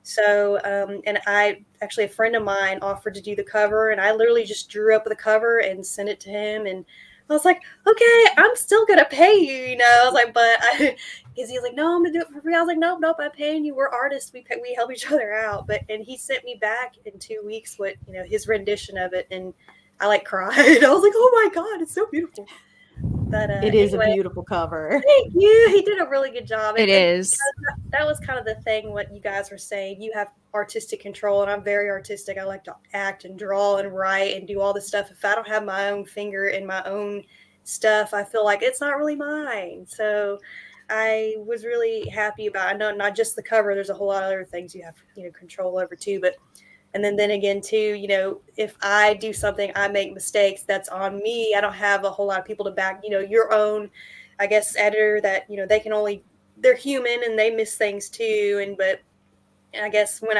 So, and a friend of mine offered to do the cover, and I literally just drew up the cover and sent it to him. And I was like, okay, I'm still going to pay you, I was like, but because he was like, no, I'm going to do it for free. I was like, nope, I'm paying you. We're artists. We help each other out. And he sent me back in 2 weeks what, his rendition of it. And I cried. I was like, oh my God, it's so beautiful. But it is a beautiful cover. Thank you. He did a really good job. It is. That was kind of the thing, what you guys were saying. You have artistic control, and I'm very artistic. I like to act and draw and write and do all this stuff. If I don't have my own finger in my own stuff, I feel like it's not really mine. So I was really happy about it. I know not just the cover. There's a whole lot of other things you have, control over too. But and then again, too, if I do something, I make mistakes, that's on me. I don't have a whole lot of people to back, your own, I guess, editor that, they're human and they miss things too. But I guess when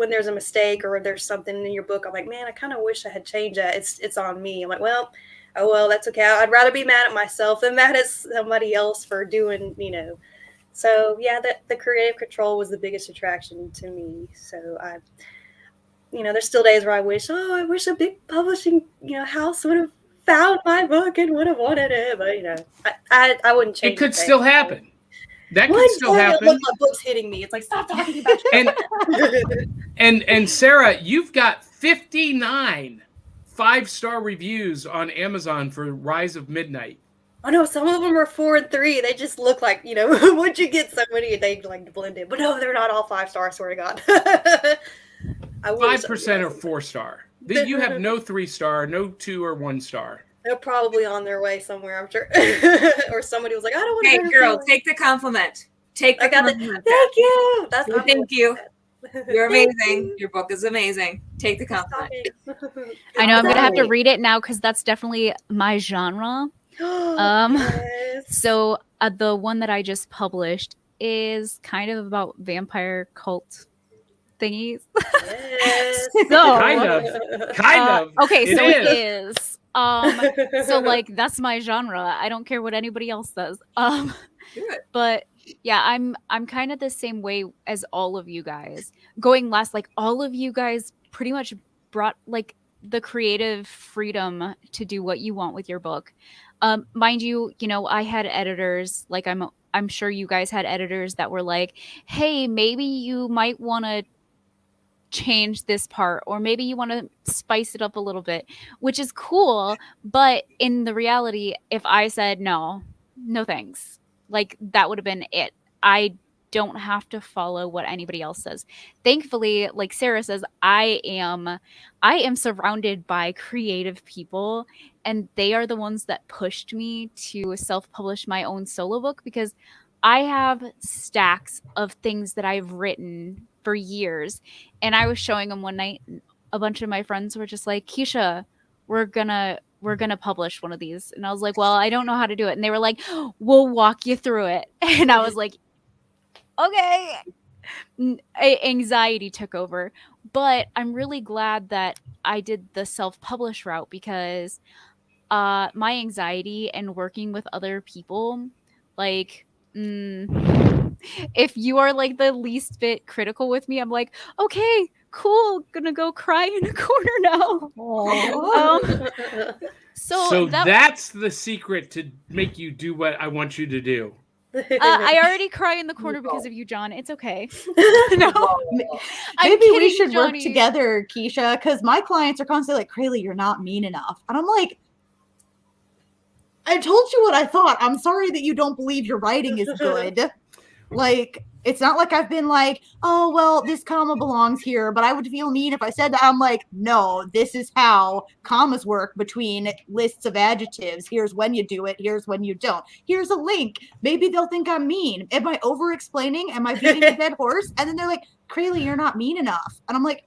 there's a mistake or there's something in your book, I'm like, man, I kind of wish I had changed that. It's on me. I'm like, well, that's okay. I'd rather be mad at myself than mad at somebody else for doing, So yeah, the creative control was the biggest attraction to me. So there's still days where I wish a big publishing, house would have found my book and would have wanted it. But, I wouldn't change it. It could still happen. That could still happen. Look, my book's hitting me. It's like, stop talking about it. And Sarah, you've got 59 5-star reviews on Amazon for Rise of Midnight. Oh no, some of them are 4 and 3. They just look like, once you get so many, they blend in. But no, they're not all 5-star, I swear to God. 5% are 4-star. You have no 3-star, no 2 or 1-star. They're probably on their way somewhere, I'm sure. Or somebody was like, I don't want to. Hey, girl, take the compliment. Take the compliment. Thank you. Thank you. You're amazing. Your book is amazing. Take the compliment. I know I'm going to have to read it now because that's definitely my genre. So the one that I just published is kind of about vampire cult thingies. Yes. So kind of. Okay, so it is. So that's my genre. I don't care what anybody else says. But yeah, I'm kind of the same way as all of you guys. Going last, all of you guys pretty much brought the creative freedom to do what you want with your book. Mind you, I had editors, like I'm sure you guys had editors that were like, hey, maybe you might want to change this part, or maybe you want to spice it up a little bit, which is cool. But in the reality, if I said no thanks, like that would have been it. I don't have to follow what anybody else says. Thankfully, like Sarah says, I am surrounded by creative people, and they are the ones that pushed me to self-publish my own solo book, because I have stacks of things that I've written for years. And I was showing them one night, and a bunch of my friends were just like, Keisha, we're gonna publish one of these. And I was like, well, I don't know how to do it. And they were like, we'll walk you through it. And I was like, okay. Anxiety took over. But I'm really glad that I did the self-publish route, because my anxiety and working with other people, like, if you are like the least bit critical with me, I'm like, okay, cool, gonna go cry in a corner now. So that's the secret to make you do what I want you to do. I already cry in the corner because of you, John. It's okay. No. Maybe we should work Johnny. together, Keisha, because my clients are constantly like, Krayley, you're not mean enough. And I'm like, I told you what I thought. I'm sorry that you don't believe your writing is good. Like, it's not like I've been like, oh, well, this comma belongs here, but I would feel mean if I said that. I'm like, no, this is how commas work between lists of adjectives. Here's when you do it. Here's when you don't. Here's a link. Maybe they'll think I'm mean. Am I over-explaining? Am I beating a dead horse? And then they're like, Krayley, you're not mean enough. And I'm like,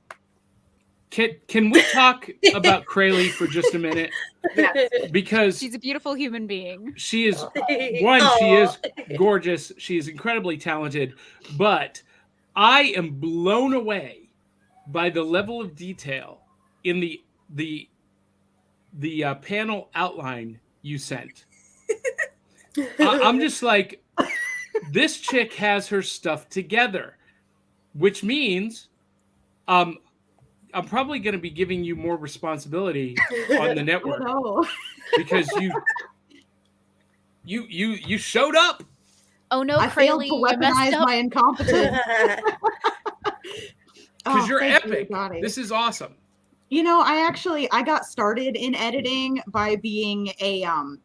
Can we talk about Krayley for just a minute? Yes. Because she's a beautiful human being. She is she is gorgeous. She is incredibly talented, but I am blown away by the level of detail in the panel outline you sent. I'm just like, this chick has her stuff together, which means I'm probably going to be giving you more responsibility on the network because you showed up. Oh no, I failed to weaponize my incompetence. Because you're epic. This is awesome. I got started in editing by being an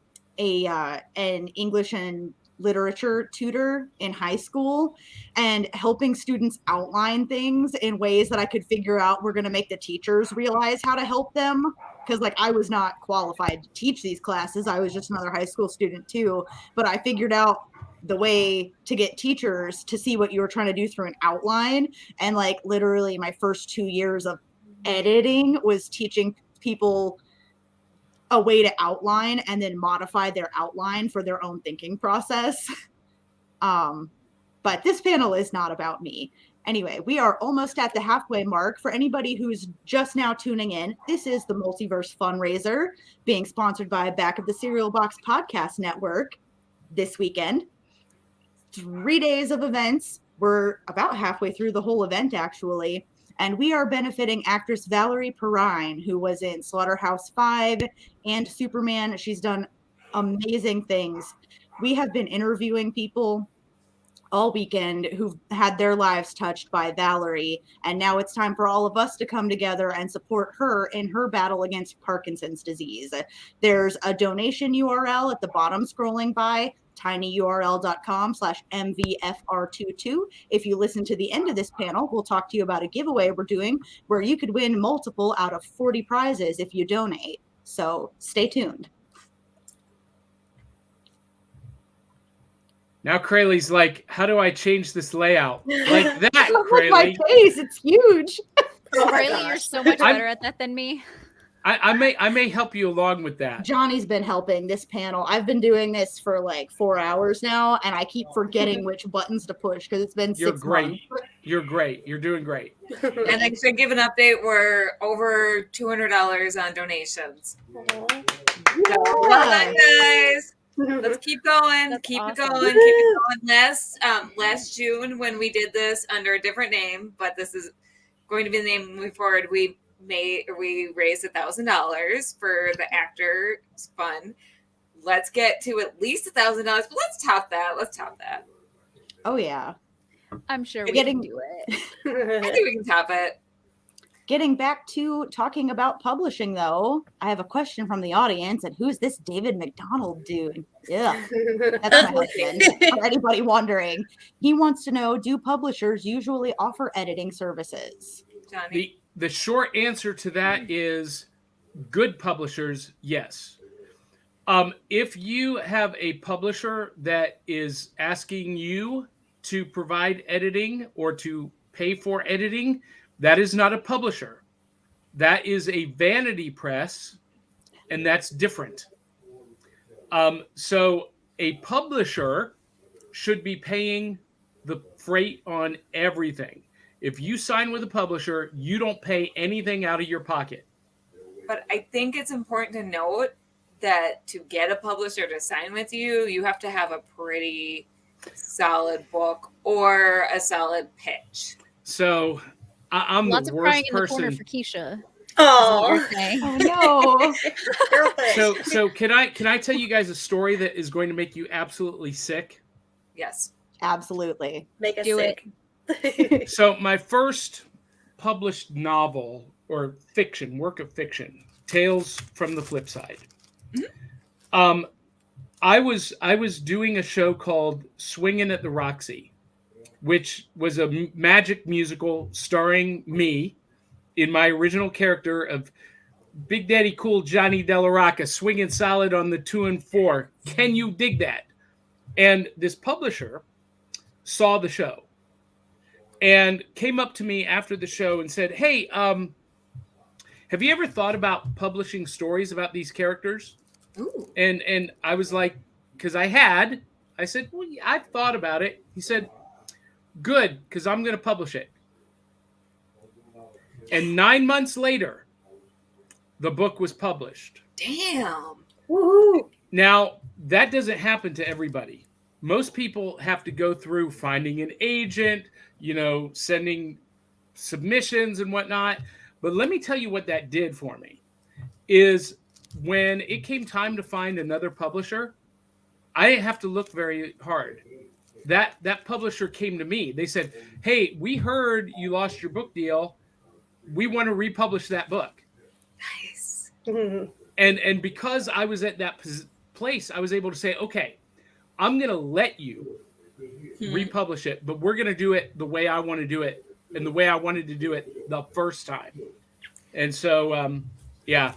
English and literature tutor in high school and helping students outline things in ways that I could figure out were going to make the teachers realize how to help them. Because I was not qualified to teach these classes. I was just another high school student too. But I figured out the way to get teachers to see what you were trying to do through an outline. And literally my first 2 years of editing was teaching people a way to outline and then modify their outline for their own thinking process. But this panel is not about me. Anyway, we are almost at the halfway mark. For anybody who's just now tuning in, this is the Multiverse Funraiser, being sponsored by Back of the Cereal Box Podcast Network this weekend. 3 days of events. We're about halfway through the whole event, actually. And we are benefiting actress Valerie Perrine, who was in Slaughterhouse-5 and Superman. She's done amazing things. We have been interviewing people all weekend who've had their lives touched by Valerie. And now it's time for all of us to come together and support her in her battle against Parkinson's disease. There's a donation URL at the bottom scrolling by, tinyurl.com/MVFR22. If you listen to the end of this panel, we'll talk to you about a giveaway we're doing where you could win multiple out of 40 prizes if you donate. So stay tuned. Now Krayley's like, how do I change this layout? Like that, Krayley. My face, it's huge. Krayley, you're so much better at that than me. I may help you along with that. Johnny's been helping this panel. I've been doing this for 4 hours now, and I keep forgetting which buttons to push because it's been 6 months. You're great. You're doing great. And I should give an update. We're over $200 on donations. So, well done, guys. Let's keep going. Keep it going. Last June, when we did this under a different name, but this is going to be the name moving forward, we raised $1,000 for the Actors Fund. let's get to at least $1,000, but let's top that. Oh yeah, I'm sure we Getting- can do it. I think we can top it. Getting back to talking about publishing, though, I have a question from the audience. And who's this David McDonald dude? Yeah, that's my husband. For anybody wondering, he wants to know: do publishers usually offer editing services? Johnny? The short answer to that is good publishers, yes. If you have a publisher that is asking you to provide editing or to pay for editing, that is not a publisher. That is a vanity press, and that's different. So a publisher should be paying the freight on everything. If you sign with a publisher, you don't pay anything out of your pocket. But I think it's important to note that to get a publisher to sign with you, you have to have a pretty solid book or a solid pitch. So I'm Lots the of crying worst in the corner person. for Keisha. Oh, Oh no! So can I tell you guys a story that is going to make you absolutely sick? Yes, absolutely. Make us Do sick. So my first published novel or fiction, work of fiction, Tales from the Flip Side. I was doing a show called Swingin' at the Roxy, which was a magic musical starring me in my original character of Big Daddy Cool Johnny Della Rocca, swinging solid on the 2 and 4. Can you dig that? And this publisher saw the show and came up to me after the show and said, "Hey, have you ever thought about publishing stories about these characters?" Ooh. And I was like, because I said, "Well, I've thought about it." He said, "Good, because I'm going to publish it." And 9 months later, the book was published. Damn. Woohoo! Now, that doesn't happen to everybody. Most people have to go through finding an agent, sending submissions and whatnot. But let me tell you what that did for me is when it came time to find another publisher, I didn't have to look very hard. That publisher came to me. They said, "Hey, we heard you lost your book deal. We want to republish that book." Nice. And because I was at that place, I was able to say, "Okay, I'm going to let you republish it, but we're going to do it the way I want to do it and the way I wanted to do it the first time." And so, yeah,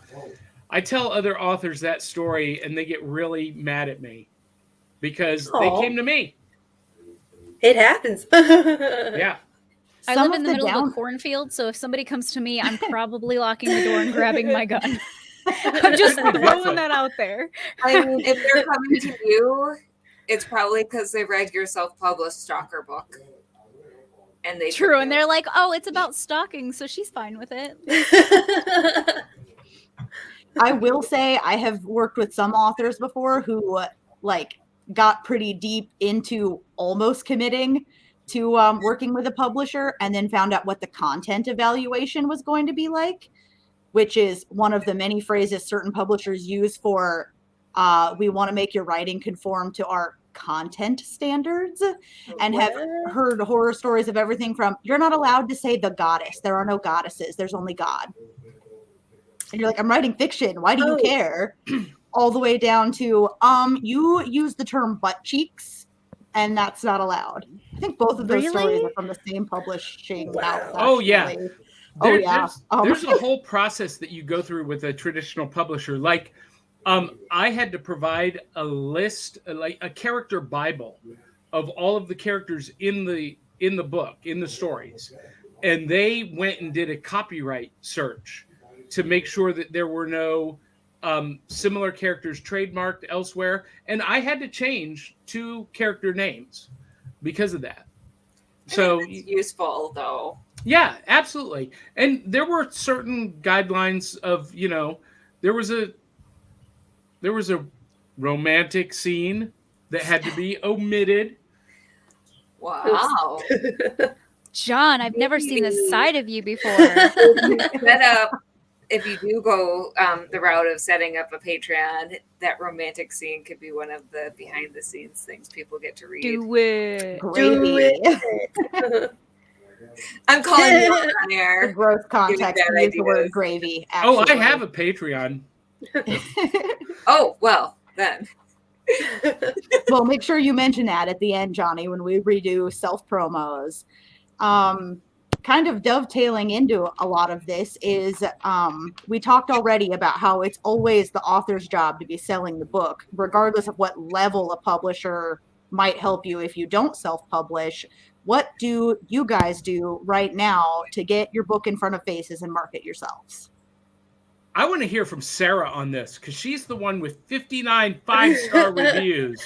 I tell other authors that story and they get really mad at me because they came to me. It happens. Yeah. I live in the middle of a cornfield, so if somebody comes to me, I'm probably locking the door and grabbing my gun. I'm just throwing that out there. I mean, if they're coming to you, it's probably because they read your self-published stalker book. And they True, and they're like, "Oh, it's about stalking, so she's fine with it." I will say I have worked with some authors before who got pretty deep into almost committing to working with a publisher and then found out what the content evaluation was going to be like, which is one of the many phrases certain publishers use for we want to make your writing conform to our content standards, and have heard horror stories of everything from "you're not allowed to say the goddess, there are no goddesses, there's only God," and you're like, "I'm writing fiction, why do you care?" all the way down to you use the term butt cheeks and that's not allowed. I think both of those stories are from the same publishing house. Oh yeah. Actually. There's a whole process that you go through with a traditional publisher. Like, I had to provide a list, like a character Bible, of all of the characters in the book, in the stories, and they went and did a copyright search to make sure that there were no similar characters trademarked elsewhere, and I had to change 2 character names because of that. So it's useful though. Yeah, absolutely. And there were certain guidelines of, there was a romantic scene that had to be omitted. Wow. John, I've never seen this side of you before. Set up if you do go the route of setting up a Patreon, that romantic scene could be one of the behind the scenes things people get to read. Do it. Gravy. I'm calling you on air. For gross context, Giving bad use the word ideas. gravy. Oh, I actually. have a Patreon. Oh, well, then. Well, make sure you mention that at the end, Johnny, when we redo self promos. Kind of dovetailing into a lot of this is we talked already about how it's always the author's job to be selling the book, regardless of what level a publisher might help you if you don't self-publish. What do you guys do right now to get your book in front of faces and market yourselves? I want to hear from Sarah on this because she's the one with 59 5-star reviews.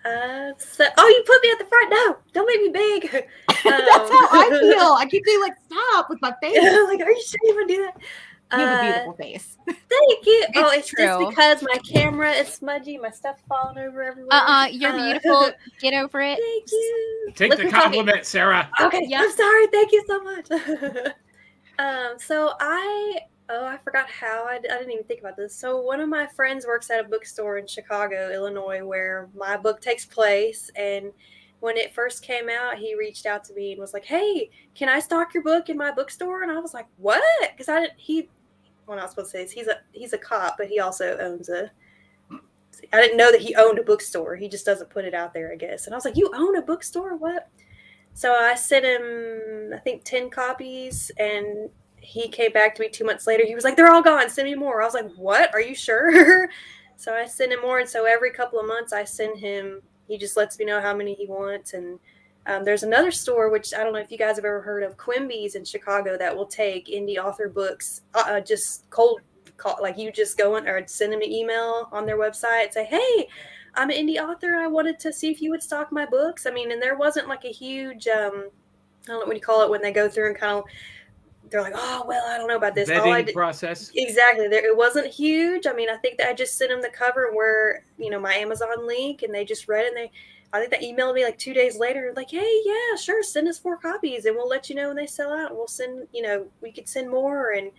You put me at the front. No, don't make me big. That's how I feel. I keep being like, stop with my face. Like, are you sure you want to do that? You have a beautiful face. Thank you. It's true. just because my camera is smudgy. My stuff's falling over everywhere. You're beautiful. Get over it. Thank you. Take Look the who's talking. compliment, Sarah. Okay, Yep. I'm sorry. Thank you so much. I forgot how. I didn't even think about this. So one of my friends works at a bookstore in Chicago, Illinois, where my book takes place. And when it first came out, he reached out to me and was like, "Hey, can I stock your book in my bookstore?" And I was like, "What?" Because I was supposed to say he's a cop, but he also owns I didn't know that he owned a bookstore. He just doesn't put it out there, I guess. And I was like, "You own a bookstore? What?" So I sent him, I think, 10 copies, and he came back to me 2 months later. He was like, "They're all gone. Send me more." I was like, "What? Are you sure?" So I sent him more. And so every couple of months I send him, he just lets me know how many he wants. And there's another store, which I don't know if you guys have ever heard of, Quimby's in Chicago, that will take indie author books, just cold call, like you just go in or send them an email on their website, say, "Hey, I'm an indie author. I wanted to see if you would stock my books." I mean, and there wasn't like a huge, I don't know what you call it when they go through and kind of, they're like, "Oh, well, I don't know about this." Vetting process. Exactly. It wasn't huge. I mean, I think that I just sent them the cover where, my Amazon link, and they just read it. And I think they emailed me like 2 days later, like, "Hey, yeah, sure, send us 4 copies and we'll let you know when they sell out. And we'll send, we could send more." And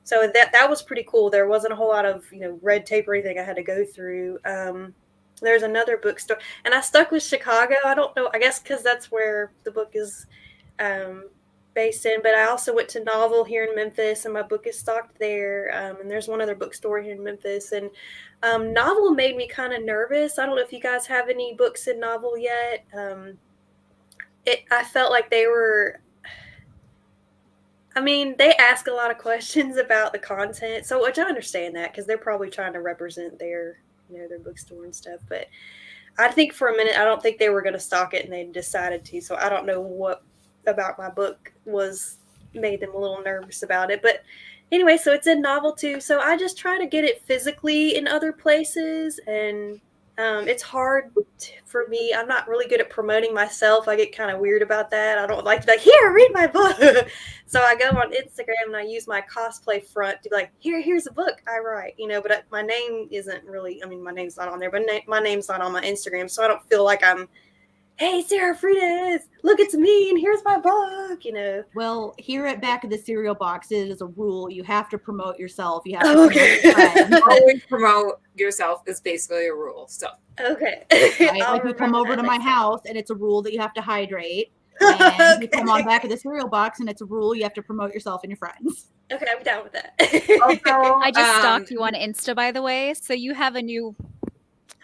so that was pretty cool. There wasn't a whole lot of, red tape or anything I had to go through. There's another bookstore, and I stuck with Chicago. I don't know, I guess because that's where the book is based in, but I also went to Novel here in Memphis, and my book is stocked there. And there's one other bookstore here in Memphis, and Novel made me kind of nervous. I don't know if you guys have any books in Novel yet. I felt like they were, they ask a lot of questions about the content, so which I understand that because they're probably trying to represent their bookstore and stuff. But I think for a minute, I don't think they were going to stock it, and they decided to. So I don't know what about my book made them a little nervous about it. But anyway, so it's in Novel too. So I just try to get it physically in other places, and it's hard for me. I'm not really good at promoting myself. I get kind of weird about that. I don't like to be like, "Here, read my book." So I go on Instagram and I use my cosplay front to be like, here's a book I write, but my name isn't really, my name's not on there, but my name's not on my Instagram. So I don't feel like I'm, "Hey, Sarah Fridas, look, it's me, and here's my book," Well, here at Back of the Cereal Box, it is a rule. You have to promote yourself. You have to promote your friends. Always promote yourself is basically a rule. So okay. Right? Like you come over to my house, and it's a rule that you have to hydrate. And you come on Back of the Cereal Box, and it's a rule you have to promote yourself and your friends. Okay, I'm down with that. I just stalked you on Insta, by the way, so you have a new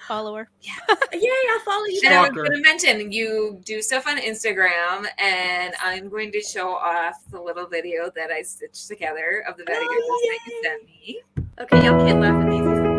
follower. Yay, I follow you. And I was going to mention, you do stuff on Instagram, and I'm going to show off the little video that I stitched together of the Vatican that you sent me. Okay, y'all can't laugh at these.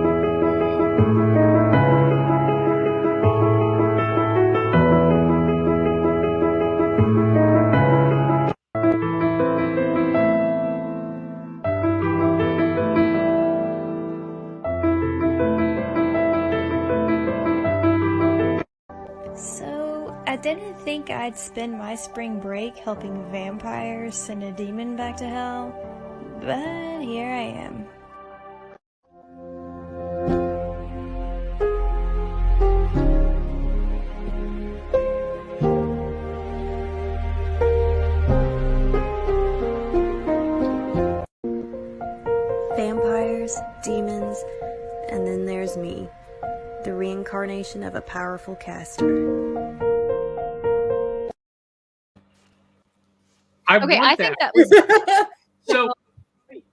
I didn't think I'd spend my spring break helping vampires send a demon back to hell, but here I am. imagination of a powerful caster. I Okay, want I think that. that was So,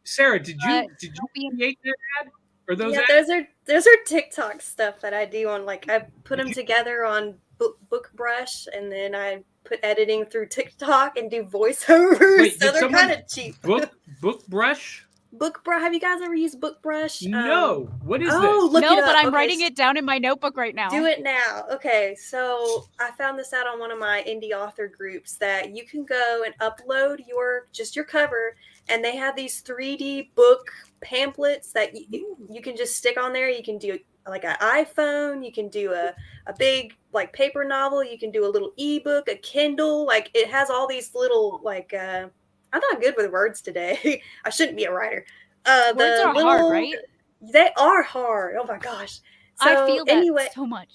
Sarah, did you create that ad or those Yeah, ads? those are TikTok stuff that I do on, like, I put them together on BookBrush, and then I put editing through TikTok and do voiceovers. Wait, So did they're someone kind of cheap. BookBrush? BookBrush. Have you guys ever used BookBrush? No. What is Oh, this? look no, it up. but I'm Okay, writing it down in my notebook right now. do it now. Okay, so I found this out on one of my indie author groups that you can go and upload your cover, and they have these 3D book pamphlets that you can just stick on there. You can do like an iPhone, you can do a big like paper novel, you can do a little ebook, a Kindle. Like, it has all these little like I'm not good with words today. I shouldn't be a writer. Words are hard, right? They are hard. Oh my gosh. So I feel that anyway, so much.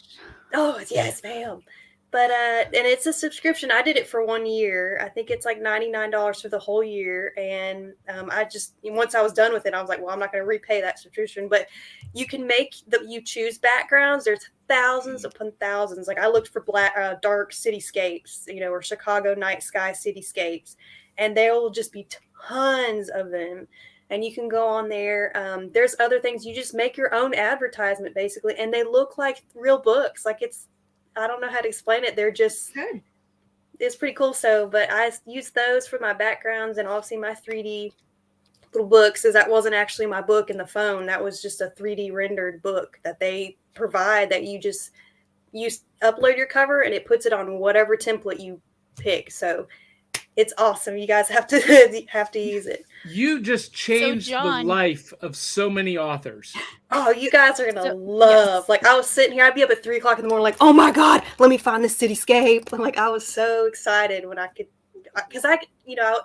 Oh yes, ma'am. But and it's a subscription. I did it for 1 year. I think it's like $99 for the whole year. And I just, once I was done with it, I was like, well, I'm not going to repay that subscription. But you can you choose backgrounds. There's thousands upon thousands. Like, I looked for dark cityscapes, or Chicago night sky cityscapes, and there will just be tons of them. And you can go on there. There's other things. You just make your own advertisement, basically, and they look like real books. Like, I don't know how to explain it. They're just good. It's pretty cool. So, but I use those for my backgrounds, and obviously my 3D little books, as that wasn't actually my book in the phone. That was just a 3D rendered book that they provide, that you upload your cover and it puts it on whatever template you pick. So it's awesome. You guys have to use it. You just changed John- the life of so many authors. Oh, you guys are gonna love. Like, I was sitting here, I'd be up at 3:00 in the morning, like, oh my god, let me find this cityscape. And like, I was so excited when I could, because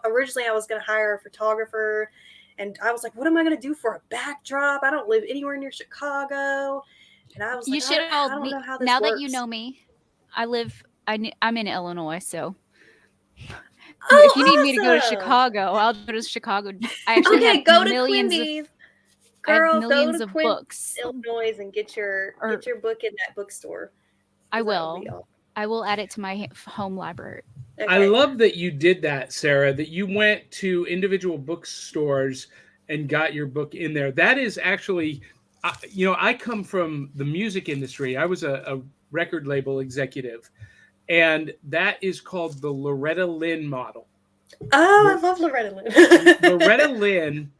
originally I was gonna hire a photographer, and I was like, what am I gonna do for a backdrop? I don't live anywhere near Chicago, and I was You like, should I have don't me know how this now works. that you know me. I'm in Illinois, so Oh, if you need me to go to awesome. Chicago, I'll go to Chicago. I actually Okay, have go to millions Quincy's. of I have Girl, millions go to of Quincy, books. Illinois, and get your book in that bookstore. I will. I will add it to my home library. I love that you did that, Sarah, that you went to individual bookstores and got your book in there. That is actually, I come from the music industry. I was a record label executive, and that is called the Loretta Lynn model. Oh, I love Loretta Lynn. Loretta Lynn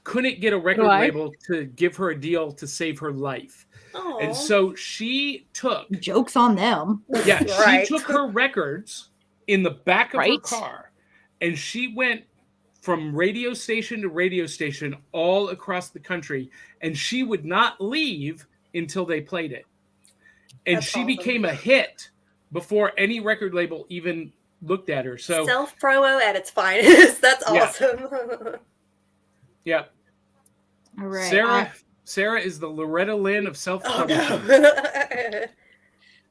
couldn't get a record Why? label to give her a deal to save her life. Aw. And so she took... Joke's on them. Yeah, Right. she took her records in the back of her Right. car, and she went from radio station to radio station all across the country, and she would not leave until they played it. And That's she awesome. became a hit before any record label even looked at her. So Self promo at its finest. That's Yeah. awesome. yeah. All right. Sarah is the Loretta Lynn of self-publishing.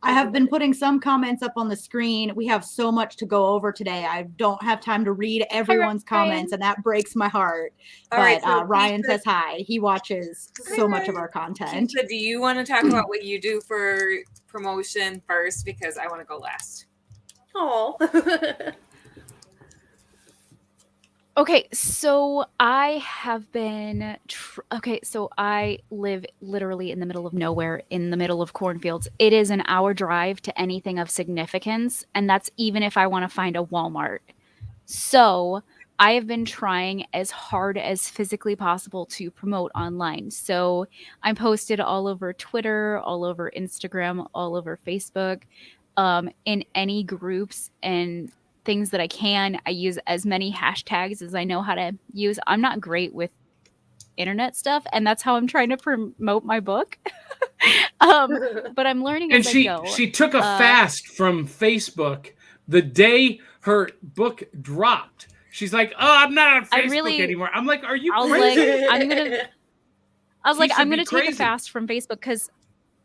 I have been putting some comments up on the screen. We have so much to go over today. I don't have time to read everyone's comments, and that breaks my heart. All right, But so Ryan Keisha- says hi. He watches so much of our content. Keisha, do you want to talk about what you do for promotion first? Because I want to go last. Oh. Okay, so I have been. So I live literally in the middle of nowhere, in the middle of cornfields. It is an hour drive to anything of significance, and that's even if I want to find a Walmart. So I have been trying as hard as physically possible to promote online. So I'm posted all over Twitter, all over Instagram, all over Facebook, in any groups and things that I can. I use as many hashtags as I know how to use. I'm not great with internet stuff, and that's how I'm trying to promote my book. But I'm learning And as she I go. she took a fast from Facebook the day her book dropped. She's like, "Oh, I'm not on I Facebook really- anymore." I'm like, "Are you I was crazy?" like, I'm She gonna should take be a fast from Facebook, because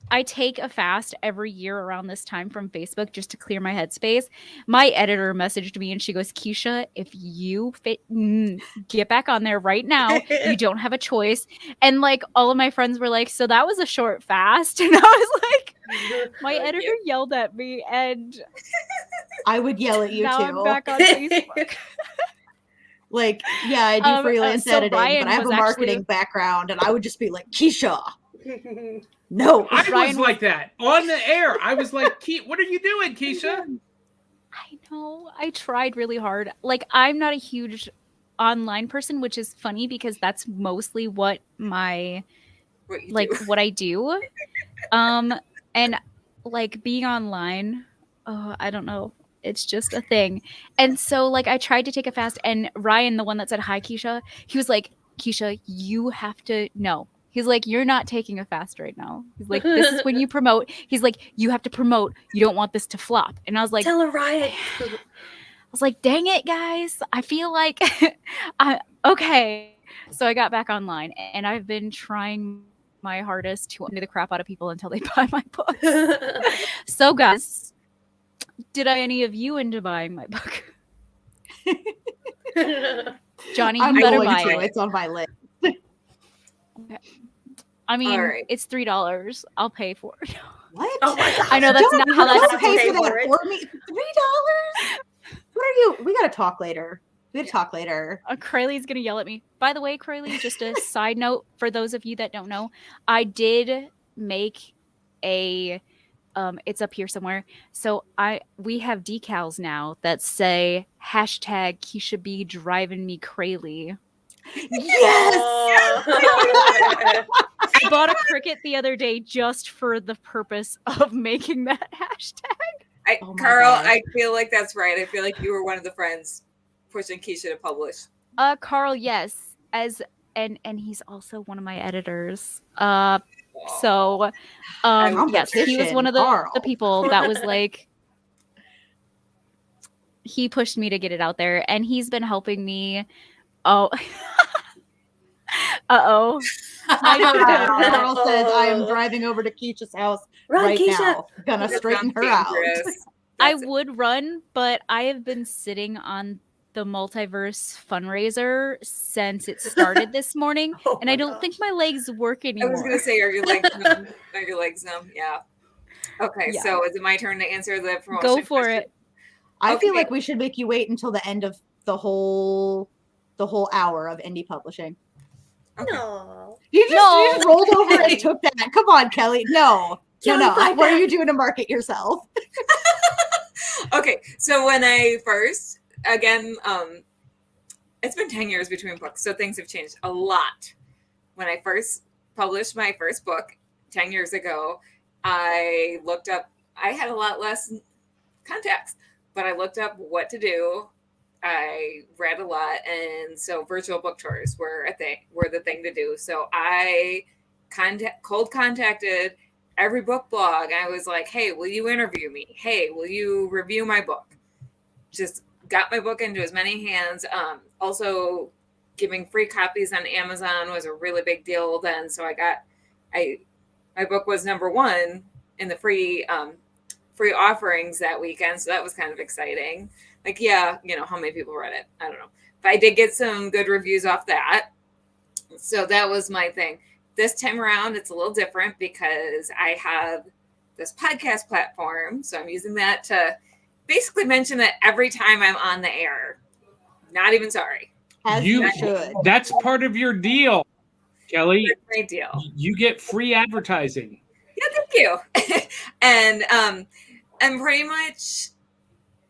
I take a fast every year around this time from Facebook just to clear my headspace. My editor messaged me and she goes, Keisha, if you get back on there right now, you don't have a choice. And like all of my friends were like, so that was a short fast. And I was like, My editor yelled at me, and I would yell at you now too. I'm back on Facebook. Like, yeah, I do freelance so editing, Ryan but I have a was marketing actually- background, and I would just be like, Keisha, no. I was like that on the air. I was like, what are you doing, Keisha? I know. I tried really hard. Like, I'm not a huge online person, which is funny because that's mostly what my what I do. And like being online, I don't know. It's just a thing. And so like I tried to take a fast, and Ryan, the one that said hi Keisha, he was like, Keisha, you have to know. He's like, you're not taking a fast right now. He's like, this is when you promote. He's like, you have to promote. You don't want this to flop. And I was like, tell her Ryan. I was like, dang it, guys. I feel like okay. So I got back online, and I've been trying my hardest to annoy the crap out of people until they buy my books. So guys, did any of you into buying my book? Johnny, you better buy it. It's on my list. Okay. I mean, Right. it's $3. I'll pay for it. What? Oh my god! I know that's not how that's pay for supposed to that work. for me. $3? What are you? We gotta talk later. Crayleigh's gonna yell at me. By the way, Crayleigh, just a side note for those of you that don't know, I did make a it's up here somewhere. So we have decals now that say hashtag Keisha B driving me Crayleigh. Yes. I bought a Cricut the other day just for the purpose of making that hashtag. Carl, I feel like that's right. I feel like you were one of the friends pushing Keisha to publish. Carl, yes, and he's also one of my editors. So, yes, he was one of the people that was like, he pushed me to get it out there, and he's been helping me. Oh, I know. Carl says I am driving over to Keisha's house right now. Gonna straighten her out. I would run, but I have been sitting on the Multiverse FunRaiser since it started this morning, and I don't think my legs work anymore. I was gonna say, are your legs numb? Are your legs numb? Yeah. Okay, Yeah. so is it my turn to answer the promotion? Go for question? it. I feel like we should make you wait until the end of the whole hour of indie publishing. No. You just rolled over and took that. Come on, Kelly. No. What are you doing to market yourself? Okay, so when I first, again, it's been 10 years between books, so things have changed a lot. When I first published my first book 10 years ago, I looked up, I had a lot less contacts, but I looked up what to do. I read a lot, and so virtual book tours were the thing to do. So I cold contacted every book blog. I was like, hey, will you interview me? Hey, will you review my book? Just got my book into as many hands. Also giving free copies on Amazon was a really big deal then. So my book was #1 in the free offerings that weekend. So that was kind of exciting. Like, yeah, how many people read it? I don't know. But I did get some good reviews off that. So that was my thing. This time around, it's a little different because I have this podcast platform. So I'm using that to basically mention that every time I'm on the air. Not even sorry. As you should. That's part of your deal, Kelly. That's my deal. You get free advertising. Yeah, thank you. And pretty much,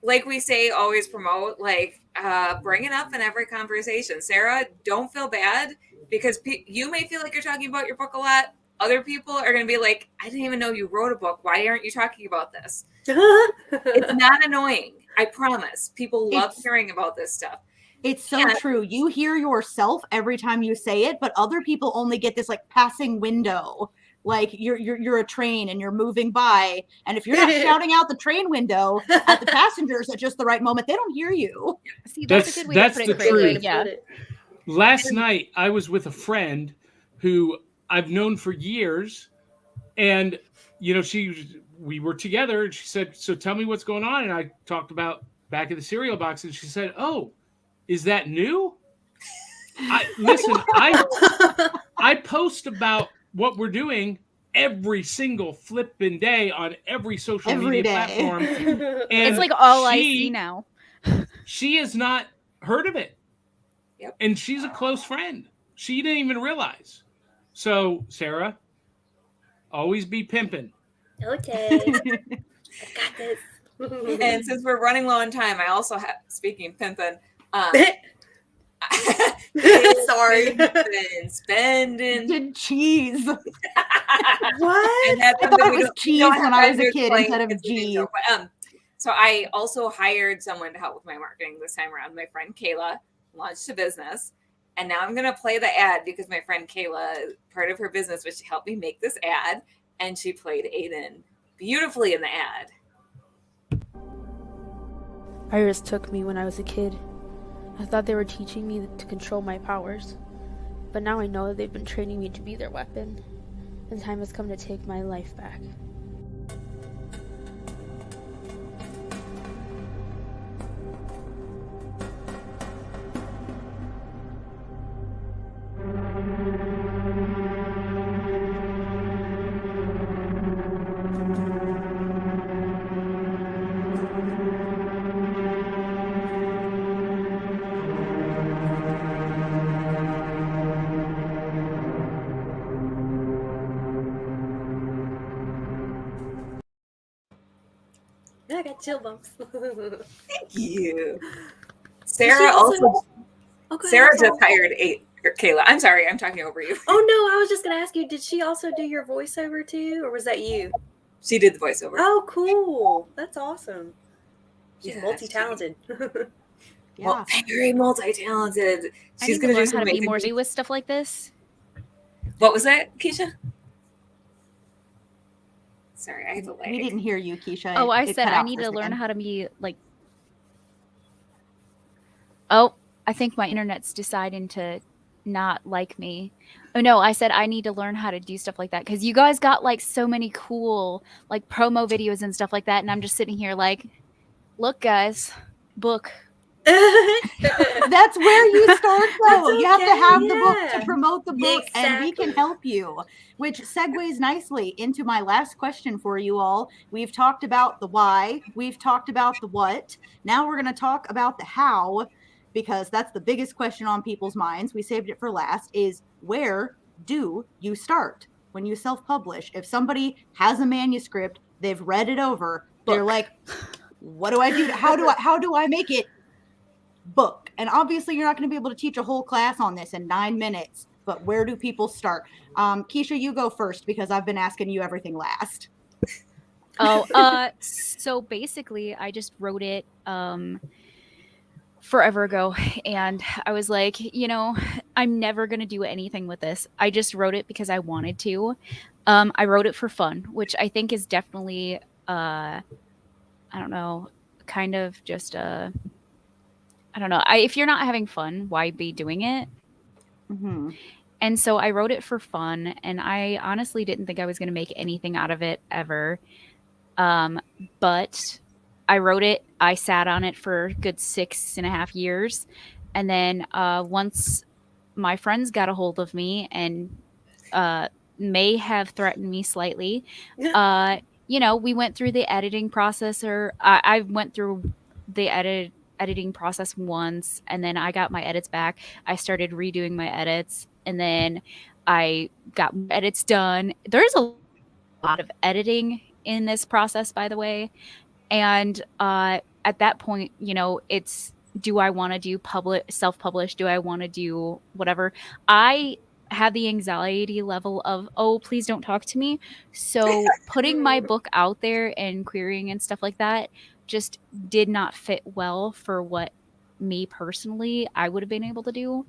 like we say, always promote, bring it up in every conversation. Sarah, don't feel bad because you may feel like you're talking about your book a lot. Other people are going to be like, I didn't even know you wrote a book. Why aren't you talking about this? It's not annoying. I promise. People love hearing about this stuff. It's so true. You hear yourself every time you say it, but other people only get this passing window. Like you're a train and you're moving by, and if you're not shouting out the train window at the passengers at just the right moment, they don't hear you. See, that's the truth. Yeah. Last night I was with a friend who I've known for years, and we were together, and she said, "So tell me what's going on." And I talked about Back of the Cereal Box, and she said, "Oh, is that new?" I post about what we're doing every single flipping day on every social Every media day. platform. And It's like all I see now. She has not heard of it. Yep. And she's a close friend. She didn't even realize. So, Sarah, always be pimping. Okay. I've got this. And since we're running low on time, I also have, speaking of pimping, sorry, been spending cheese. What? And that's I thought something it we was don't- we cheese don't have when I time was to a kid explain instead of because we need G. to, but, so I also hired someone to help with my marketing this time around. My friend Kayla launched a business, and now I'm going to play the ad because my friend Kayla, part of her business was to help me make this ad, and she played Aiden beautifully in the ad. Iris took me when I was a kid. I thought they were teaching me to control my powers, but now I know that they've been training me to be their weapon. The time has come to take my life back. I got chill bumps. Thank you. She Sarah also- also. Oh, go ahead, Sarah I'm sorry. just hired Kayla. I'm sorry, I'm talking over you. Oh no, I was just gonna ask you, did she also do your voiceover too, or was that you? She did the voiceover. Oh, cool. That's awesome. She's Yeah, multi-talented. Well, very multi-talented. I She's need to going to learn do some how to be amazing more things. with stuff like this. What was that, Keisha? Sorry, I have a lag. We didn't hear you, Keisha. Oh, I It said cut I out need for a to learn second. how to be like. Oh, I think my internet's deciding to not like me. Oh no, I said I need to learn how to do stuff like that because you guys got like so many cool like promo videos and stuff like that, and I'm just sitting here like, look, guys, book. That's where you start, though. That's You have to okay, have the book yeah. to promote the book, and we can Exactly. help you. Which segues nicely into my last question for you all. We've talked about the why, we've talked about the what. Now we're going to talk about the how, because that's the biggest question on people's minds. We saved it for last. Is where do you start when you self-publish? If somebody has a manuscript, they've read it over, they're like, what do I do? How do I make it book? And obviously you're not going to be able to teach a whole class on this in 9 minutes, but where do people start? Keisha, you go first because I've been asking you everything last. So basically I just wrote it forever ago, and I was like, you know, I'm never going to do anything with this. I just wrote it because I wanted to. I wrote it for fun, which I think is definitely I don't know, kind of just I don't know. If you're not having fun, why be doing it? Mm-hmm. And so I wrote it for fun, and I honestly didn't think I was going to make anything out of it ever. But I wrote it. I sat on it for a good 6.5 years. And then once my friends got a hold of me and may have threatened me slightly, you know, we went through the editing process, or I went through the editing process once, and then I got my edits back. I started redoing my edits, and then I got edits done. There's a lot of editing in this process, by the way. And at that point, you know, it's, do I want to do self-publish? Do I want to do whatever? I have the anxiety level of, oh, please don't talk to me. So putting my book out there and querying and stuff like that just did not fit well for what me personally I would have been able to do.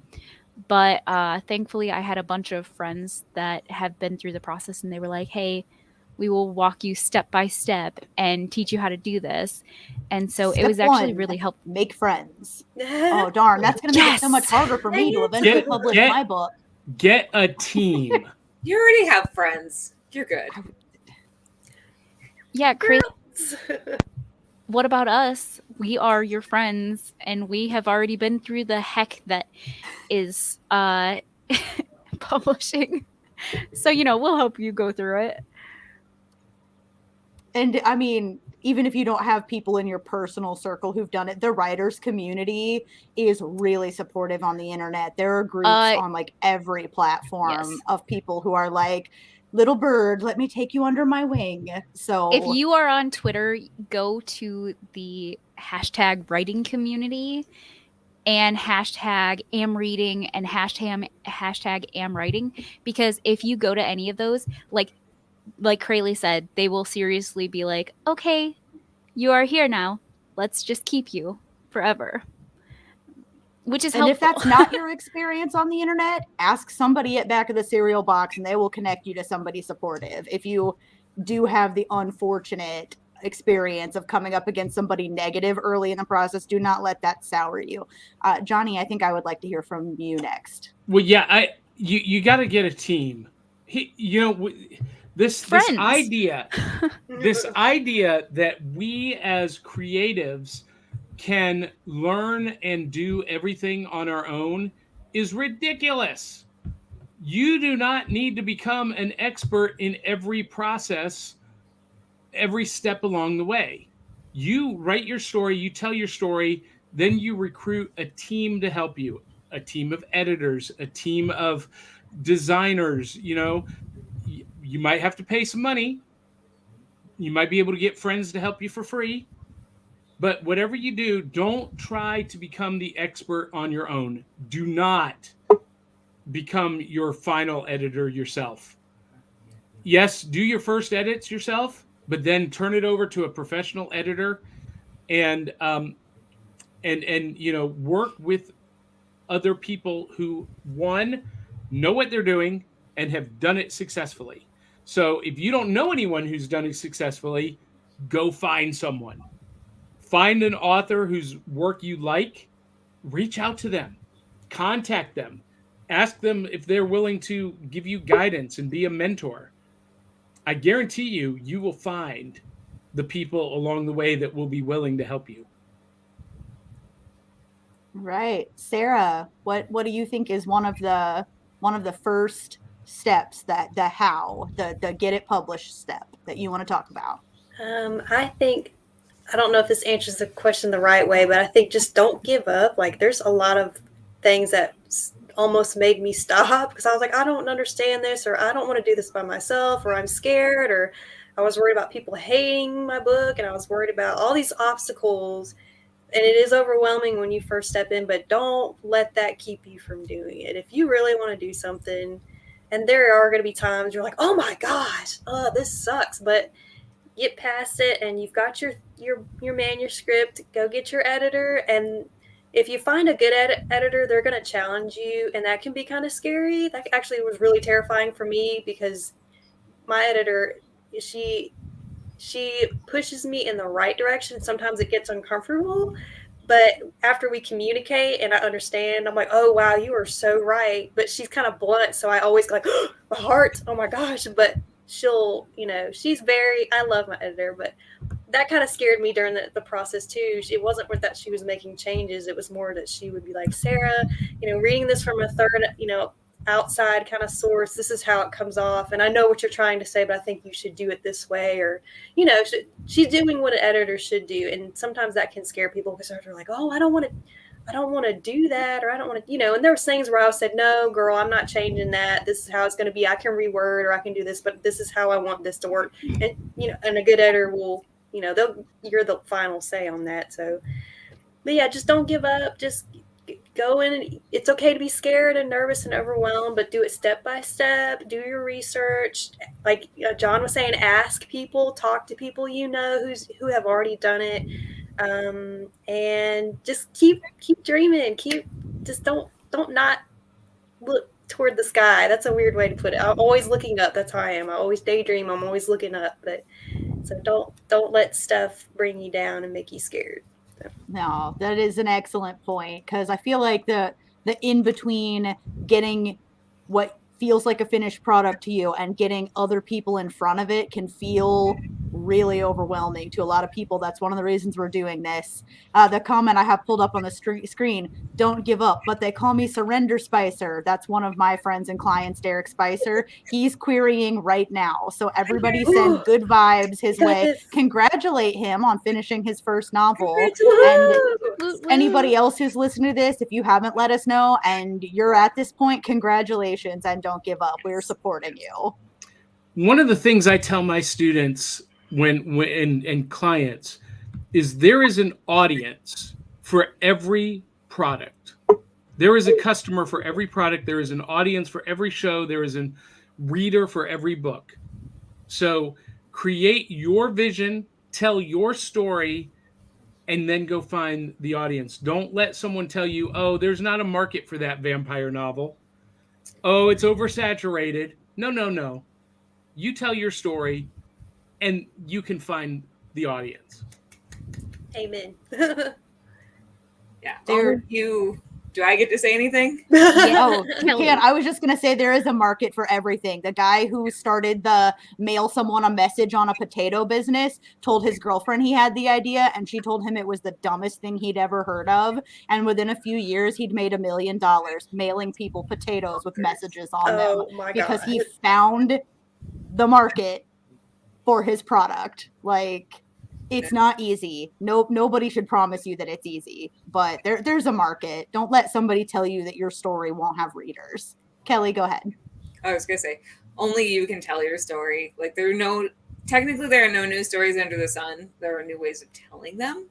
But thankfully I had a bunch of friends that have been through the process, and they were like, hey, we will walk you step by step and teach you how to do this. And so it was actually really helpful. Make friends. Oh, darn. That's going to make it so much harder for me to eventually publish my book. Get a team. You already have friends. You're good. Yeah, crazy. What about us? We are your friends, and we have already been through the heck that is publishing. So, we'll help you go through it. And I mean, even if you don't have people in your personal circle who've done it, the writers community is really supportive on the internet. There are groups on like every platform of people who are like, little bird, let me take you under my wing. So if you are on Twitter, go to the hashtag writing community and hashtag am reading and hashtag am writing, because if you go to any of those, like Crayley said, they will seriously be like, okay, you are here now. Let's just keep you forever. Which is helpful. If that's not your experience on the internet, ask somebody at Back of the Cereal Box and they will connect you to somebody supportive. If you do have the unfortunate experience of coming up against somebody negative early in the process, do not let that sour you. Johnny, I think I would like to hear from you next. Well, yeah, you got to get a team. This idea that we as creatives can learn and do everything on our own is ridiculous. You do not need to become an expert in every process, every step along the way. You write your story, you tell your story, then you recruit a team to help you, a team of editors, a team of designers. You might have to pay some money. You might be able to get friends to help you for free. But whatever you do, don't try to become the expert on your own. Do not become your final editor yourself. Yes, do your first edits yourself, but then turn it over to a professional editor and work with other people who, one, know what they're doing and have done it successfully. So if you don't know anyone who's done it successfully, go find someone. Find an author whose work you like, reach out to them, contact them, ask them if they're willing to give you guidance and be a mentor. I guarantee you will find the people along the way that will be willing to help you. Right. Sarah, what do you think is one of the first steps, the get it published step that you want to talk about? I think, I don't know if this answers the question the right way, but I think just don't give up. Like, there's a lot of things that almost made me stop because I was like, I don't understand this, or I don't want to do this by myself, or I'm scared, or I was worried about people hating my book, and I was worried about all these obstacles. And it is overwhelming when you first step in, but don't let that keep you from doing it. If you really want to do something, and there are going to be times you're like, oh my gosh, this sucks, but get past it, and you've got your manuscript. Go get your editor, and if you find a good editor, they're going to challenge you, and that can be kind of scary. That actually was really terrifying for me because my editor, she pushes me in the right direction. Sometimes it gets uncomfortable, but after we communicate and I understand, I'm like, oh wow, you are so right. But she's kind of blunt, so I always go like, oh, my heart, oh my gosh. But she'll, I love my editor, but that kind of scared me during the process too. It wasn't that she was making changes. It was more that she would be like, Sarah, reading this from a third, outside kind of source, this is how it comes off. And I know what you're trying to say, but I think you should do it this way. Or, she's doing what an editor should do. And sometimes that can scare people because they're like, oh, I don't want to do that. Or I don't want to, and there was things where I said, no, girl, I'm not changing that. This is how it's going to be. I can reword or I can do this, but this is how I want this to work. And, and a good editor will, you're the final say on that. So, but yeah, just don't give up. Just go in, and it's okay to be scared and nervous and overwhelmed, but do it step by step. Do your research. Like John was saying, ask people, talk to people who have already done it, and just keep dreaming. Don't not look toward the sky. That's a weird way to put it. I'm always looking up. That's how I am. I always daydream. I'm always looking up. But so don't let stuff bring you down and make you scared. No, that is an excellent point, because I feel like the in between getting what feels like a finished product to you and getting other people in front of it can feel really overwhelming to a lot of people. That's one of the reasons we're doing this. The comment I have pulled up on the screen, don't give up, but they call me Surrender Spicer. That's one of my friends and clients, Derek Spicer. He's querying right now. So everybody send good vibes his way. Congratulate him on finishing his first novel. And anybody else who's listening to this, if you haven't let us know and you're at this point, congratulations and don't give up. We're supporting you. One of the things I tell my students and clients is there is an audience for every product. There is a customer for every product. There is an audience for every show. There is a reader for every book. So create your vision, tell your story, and then go find the audience. Don't let someone tell you, oh, there's not a market for that vampire novel. Oh, it's oversaturated. No. You tell your story, and you can find the audience. Amen. Yeah. Do I get to say anything? Oh, you can. I was just going to say there is a market for everything. The guy who started the mail someone a message on a potato business told his girlfriend he had the idea, and she told him it was the dumbest thing he'd ever heard of. And within a few years, he'd made $1 million mailing people potatoes with messages on them because he found the market for his product. Like, it's not easy. Nobody should promise you that it's easy, but there's a market. Don't let somebody tell you that your story won't have readers. Kelly, go ahead. I was gonna say, only you can tell your story. Like, there are no new stories under the sun. There are new ways of telling them.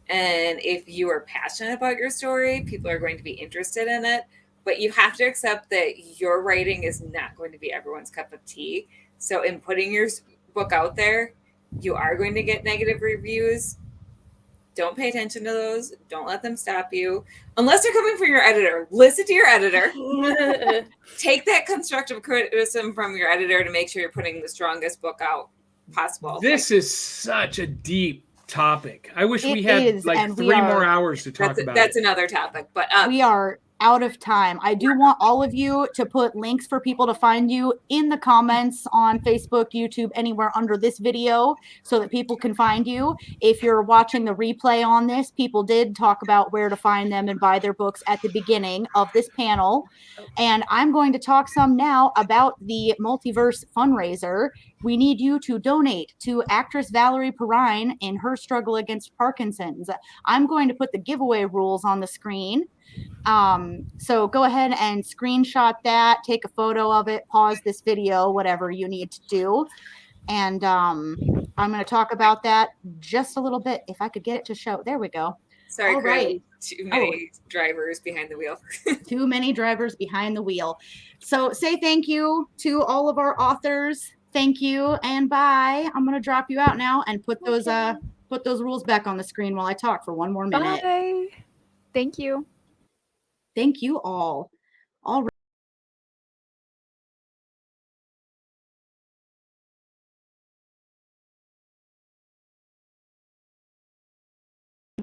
And if you are passionate about your story, people are going to be interested in it. But you have to accept that your writing is not going to be everyone's cup of tea. So in putting your book out there, you are going to get negative reviews. Don't pay attention to those. Don't let them stop you. Unless they're coming from your editor. Listen to your editor. Take that constructive criticism from your editor to make sure you're putting the strongest book out possible. This is such a deep topic. I wish we had like 3 more hours to talk about That's it. another topic. But we are out of time. I do want all of you to put links for people to find you in the comments on Facebook, YouTube, anywhere under this video so that people can find you. If you're watching the replay on this, people did talk about where to find them and buy their books at the beginning of this panel. And I'm going to talk some now about the Multiverse fundraiser. We need you to donate to actress Valerie Perrine in her struggle against Parkinson's. I'm going to put the giveaway rules on the screen. So go ahead and screenshot that, take a photo of it, pause this video, whatever you need to do. And I'm going to talk about that just a little bit. If I could get it to show. There we go. Sorry, all Craig, right. Too many drivers behind the wheel. Too many drivers behind the wheel. So say thank you to all of our authors. Thank you and bye. I'm going to drop you out now and put those rules back on the screen while I talk for 1 more minute. Bye. Thank you. Thank you all. All right.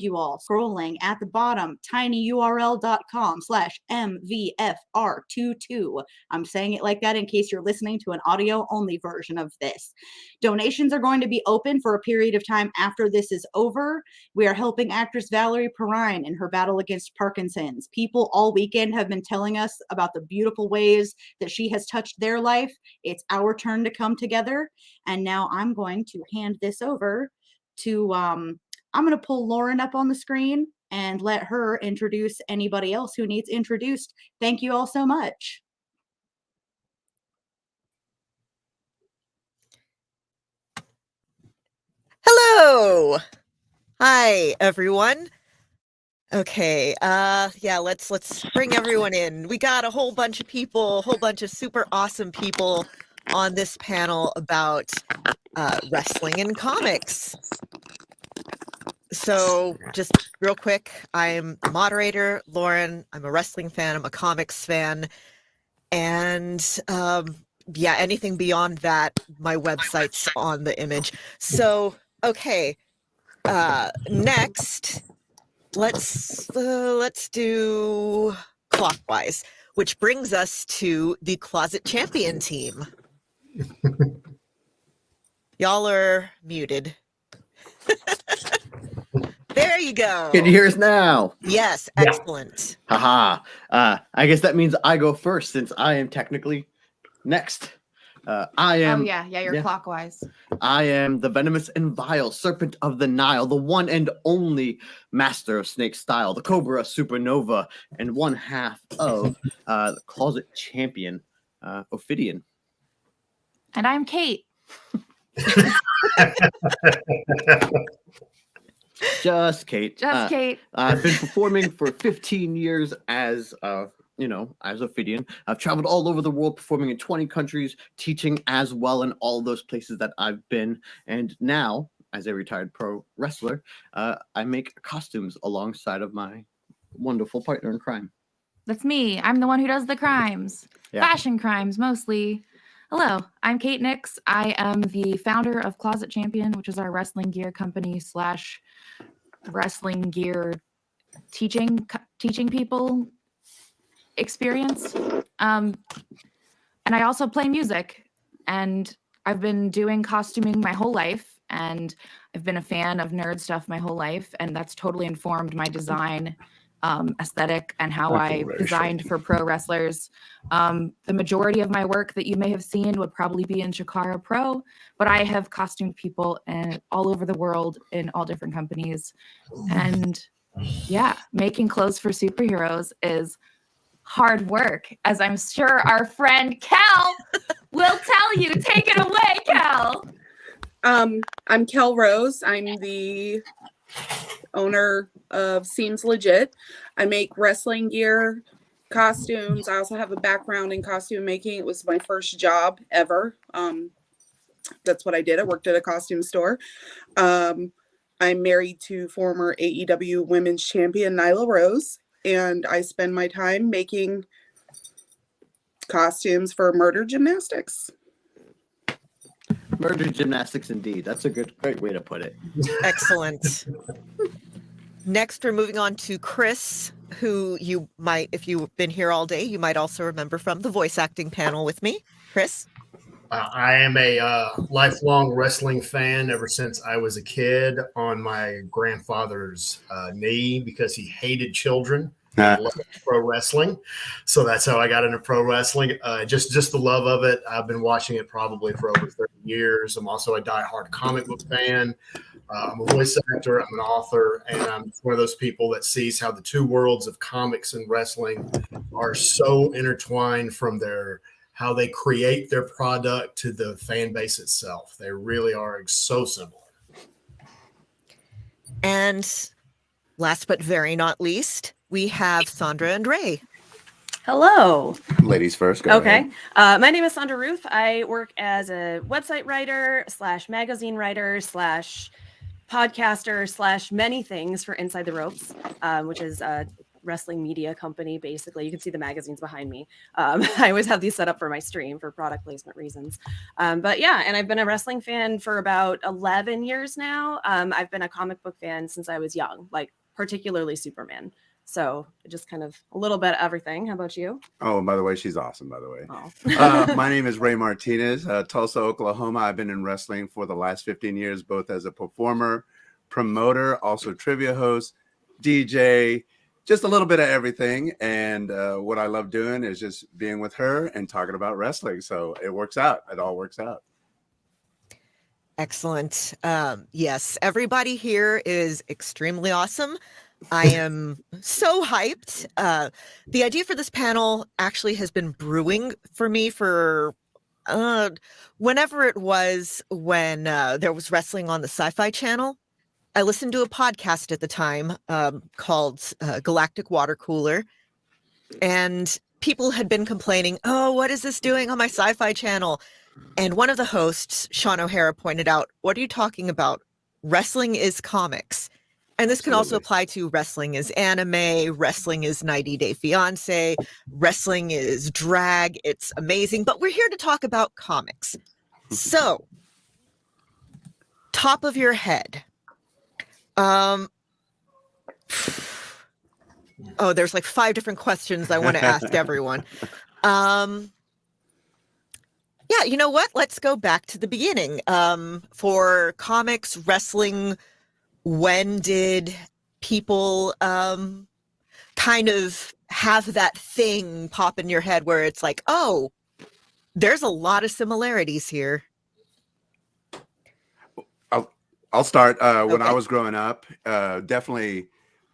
You all scrolling at the bottom, tinyurl.com/MVFR22. I'm saying it like that in case you're listening to an audio only version of this. Donations are going to be open for a period of time after this is over. We are helping actress Valerie Perrine in her battle against Parkinson's. People all weekend have been telling us about the beautiful ways that she has touched their life. It's our turn to come together. And now I'm going to hand this over to I'm going to pull Lauren up on the screen and let her introduce anybody else who needs introduced. Thank you all so much. Hello. Hi, everyone. Okay, yeah, let's bring everyone in. We got a whole bunch of people, a whole bunch of super awesome people on this panel about wrestling and comics. So just real quick, I'm the moderator, Lauren. I'm a wrestling fan. I'm a comics fan. And yeah, anything beyond that, my website's on the image. So, okay, next, let's do clockwise, which brings us to the Closet Champion team. Y'all are muted. There you go. Can you hear us now? Yes, excellent. Haha. I guess that means I go first since I am technically next. I am. Oh yeah, you're clockwise. I am the venomous and vile serpent of the Nile, the one and only master of snake style, the Cobra Supernova, and one half of the closet champion, Ophidian. And I'm Kate. Just Kate. Just Kate. I've been performing for 15 years as as Ophidian. I've traveled all over the world performing in 20 countries, teaching as well in all those places that I've been. And now, as a retired pro wrestler, I make costumes alongside of my wonderful partner in crime. That's me. I'm the one who does the crimes. Yeah. Fashion crimes, mostly. Hello, I'm Kate Nix. I am the founder of Closet Champion, which is our wrestling gear company / wrestling gear teaching people experience. And I also play music. And I've been doing costuming my whole life. And I've been a fan of nerd stuff my whole life. And that's totally informed my design aesthetic and how I designed for pro wrestlers. The majority of my work that you may have seen would probably be in Chikara Pro, but I have costumed people all over the world in all different companies. And yeah, making clothes for superheroes is hard work, as I'm sure our friend Cal will tell you. Take it away, Cal. I'm Kel Rose. I'm the owner of Seems Legit. I make wrestling gear, costumes. I also have a background in costume making. It was my first job ever. That's what I did. I worked at a costume store. I'm married to former AEW Women's Champion Nyla Rose, and I spend my time making costumes for Murder Gymnastics. Murder Gymnastics, indeed. That's a great way to put it. Excellent. Next, we're moving on to Chris, who you might, if you've been here all day, you might also remember from the voice acting panel with me. Chris? I am a lifelong wrestling fan ever since I was a kid on my grandfather's knee because he hated children. I love pro wrestling. So that's how I got into pro wrestling. Just the love of it. I've been watching it probably for over 30 years. I'm also a diehard comic book fan. I'm a voice actor. I'm an author. And I'm one of those people that sees how the two worlds of comics and wrestling are so intertwined from how they create their product to the fan base itself. They really are so similar. And last but very not least, we have Sandra and Ray. Hello. Ladies first. Go Okay. ahead. My name is Sandra Ruth. I work as a website writer / magazine writer / podcaster / many things for Inside the Ropes, which is a wrestling media company. Basically, you can see the magazines behind me. I always have these set up for my stream for product placement reasons. But yeah, and I've been a wrestling fan for about 11 years now. I've been a comic book fan since I was young, like particularly Superman. So just kind of a little bit of everything. How about you? Oh, and by the way, she's awesome, by the way. Oh. My name is Ray Martinez, Tulsa, Oklahoma. I've been in wrestling for the last 15 years, both as a performer, promoter, also trivia host, DJ, just a little bit of everything. And what I love doing is just being with her and talking about wrestling. So it works out. It all works out. Excellent. Yes, everybody here is extremely awesome. I am so hyped. The idea for this panel actually has been brewing for me for whenever it was when there was wrestling on the Sci-Fi Channel. I listened to a podcast at the time called Galactic Water Cooler, and people had been complaining, oh, what is this doing on my Sci-Fi Channel? And one of the hosts, Sean O'Hara, pointed out, what are you talking about? Wrestling is comics. And this can also apply to wrestling is anime, wrestling is 90 Day Fiance, wrestling is drag. It's amazing. But we're here to talk about comics. So, top of your head. Oh, there's like 5 different questions I want to ask everyone. Yeah, you know what? Let's go back to the beginning. For comics, wrestling, when did people kind of have that thing pop in your head where it's like, oh, there's a lot of similarities here? I'll start. When I was growing up, definitely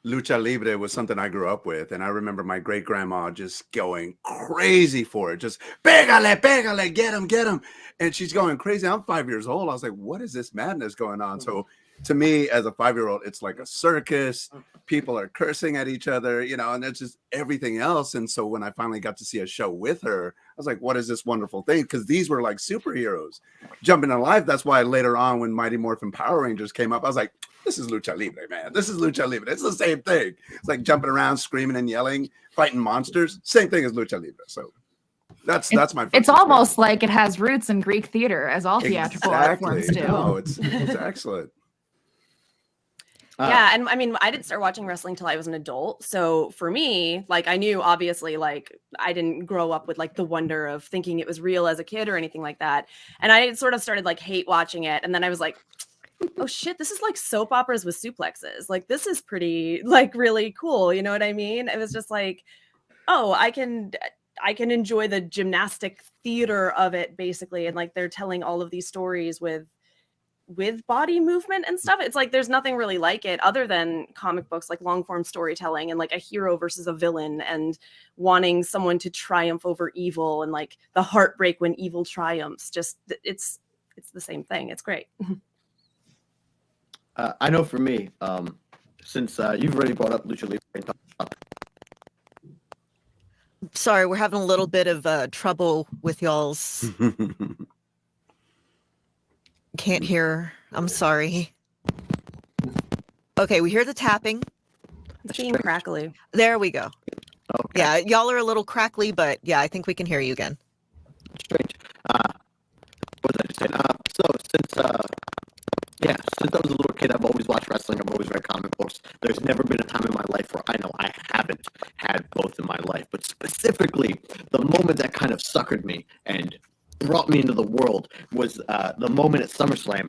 lucha libre was something I grew up with. And I remember my great grandma just going crazy for it. Just pégale, pégale, get him. And she's going crazy. I'm 5 years old. I was like, what is this madness going on? So to me, as a 5-year-old, it's like a circus. People are cursing at each other, and it's just everything else. And so when I finally got to see a show with her, I was like, what is this wonderful thing? Because these were like superheroes jumping in life. That's why later on, when Mighty Morphin Power Rangers came up, I was like, this is lucha libre, man. This is lucha libre. It's the same thing. It's like jumping around, screaming and yelling, fighting monsters. Same thing as lucha libre. So that's my first It's almost like it has roots in Greek theater, as all theatrical art forms do. No, it's excellent. Yeah, and I mean, I didn't start watching wrestling till I was an adult. So for me, like, I knew obviously, like, I didn't grow up with like the wonder of thinking it was real as a kid or anything like that. And I sort of started like hate watching it, and then I was like, oh shit, this is like soap operas with suplexes. Like, this is pretty, like, really cool. You know what I mean? It was just like, oh, I can enjoy the gymnastic theater of it, basically, and like they're telling all of these stories with body movement and stuff. It's like there's nothing really like it other than comic books, like long form storytelling and like a hero versus a villain and wanting someone to triumph over evil and like the heartbreak when evil triumphs. Just it's the same thing. It's great. I know for me, since you've already brought up lucha libre. Sorry, we're having a little bit of trouble with y'all's. Can't hear. I'm sorry. Okay, we hear the tapping. It's being crackly. There we go. Okay. Yeah, y'all are a little crackly, but yeah, I think we can hear you again. Strange. What was I just saying? Since I was a little kid, I've always watched wrestling. I've always read comic books. There's never been a time in my life where I know I haven't had both in my life. But specifically, the moment that kind of suckered me and brought me into the world was the moment at SummerSlam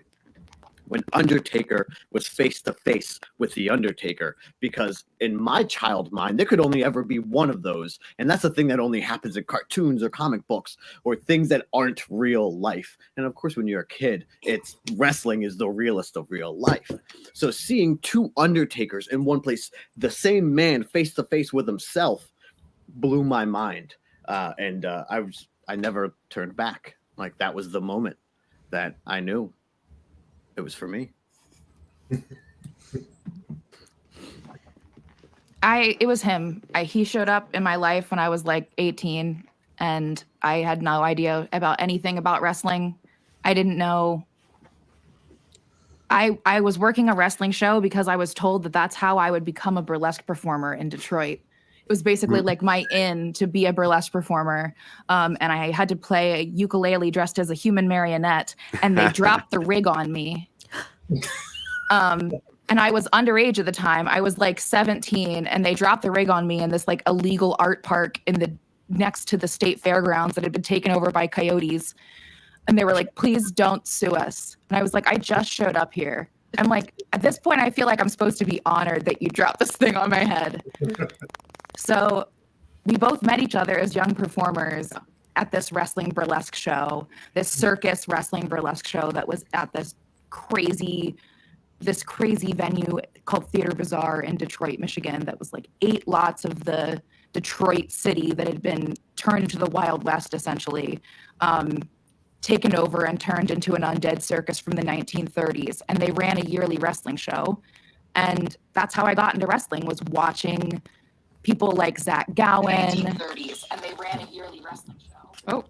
when Undertaker was face to face with the Undertaker, because in my child mind there could only ever be one of those, and that's a thing that only happens in cartoons or comic books or things that aren't real life. And of course, when you're a kid, it's wrestling is the realest of real life. So seeing two Undertakers in one place, the same man face to face with himself, blew my mind, and I never turned back. Like, that was the moment that I knew it was for me. It was him. He showed up in my life when I was like 18, and I had no idea about anything about wrestling. I didn't know. I was working a wrestling show because I was told that that's how I would become a burlesque performer in Detroit. It was basically like my in to be a burlesque performer. And I had to play a ukulele dressed as a human marionette, and they dropped the rig on me. And I was underage at the time. I was like 17, and they dropped the rig on me in this like illegal art park next to the state fairgrounds that had been taken over by coyotes. And they were like, please don't sue us. And I was like, I just showed up here. I'm like, at this point, I feel like I'm supposed to be honored that you dropped this thing on my head. So we both met each other as young performers at this wrestling burlesque show, this circus wrestling burlesque show that was at this crazy venue called Theater Bazaar in Detroit, Michigan, that was like 8 lots of the Detroit city that had been turned into the Wild West, essentially, taken over and turned into an undead circus from the 1930s. And they ran a yearly wrestling show. And that's how I got into wrestling, was watching people like Zach Gowen. 1930s, and they ran a yearly wrestling show. Oh,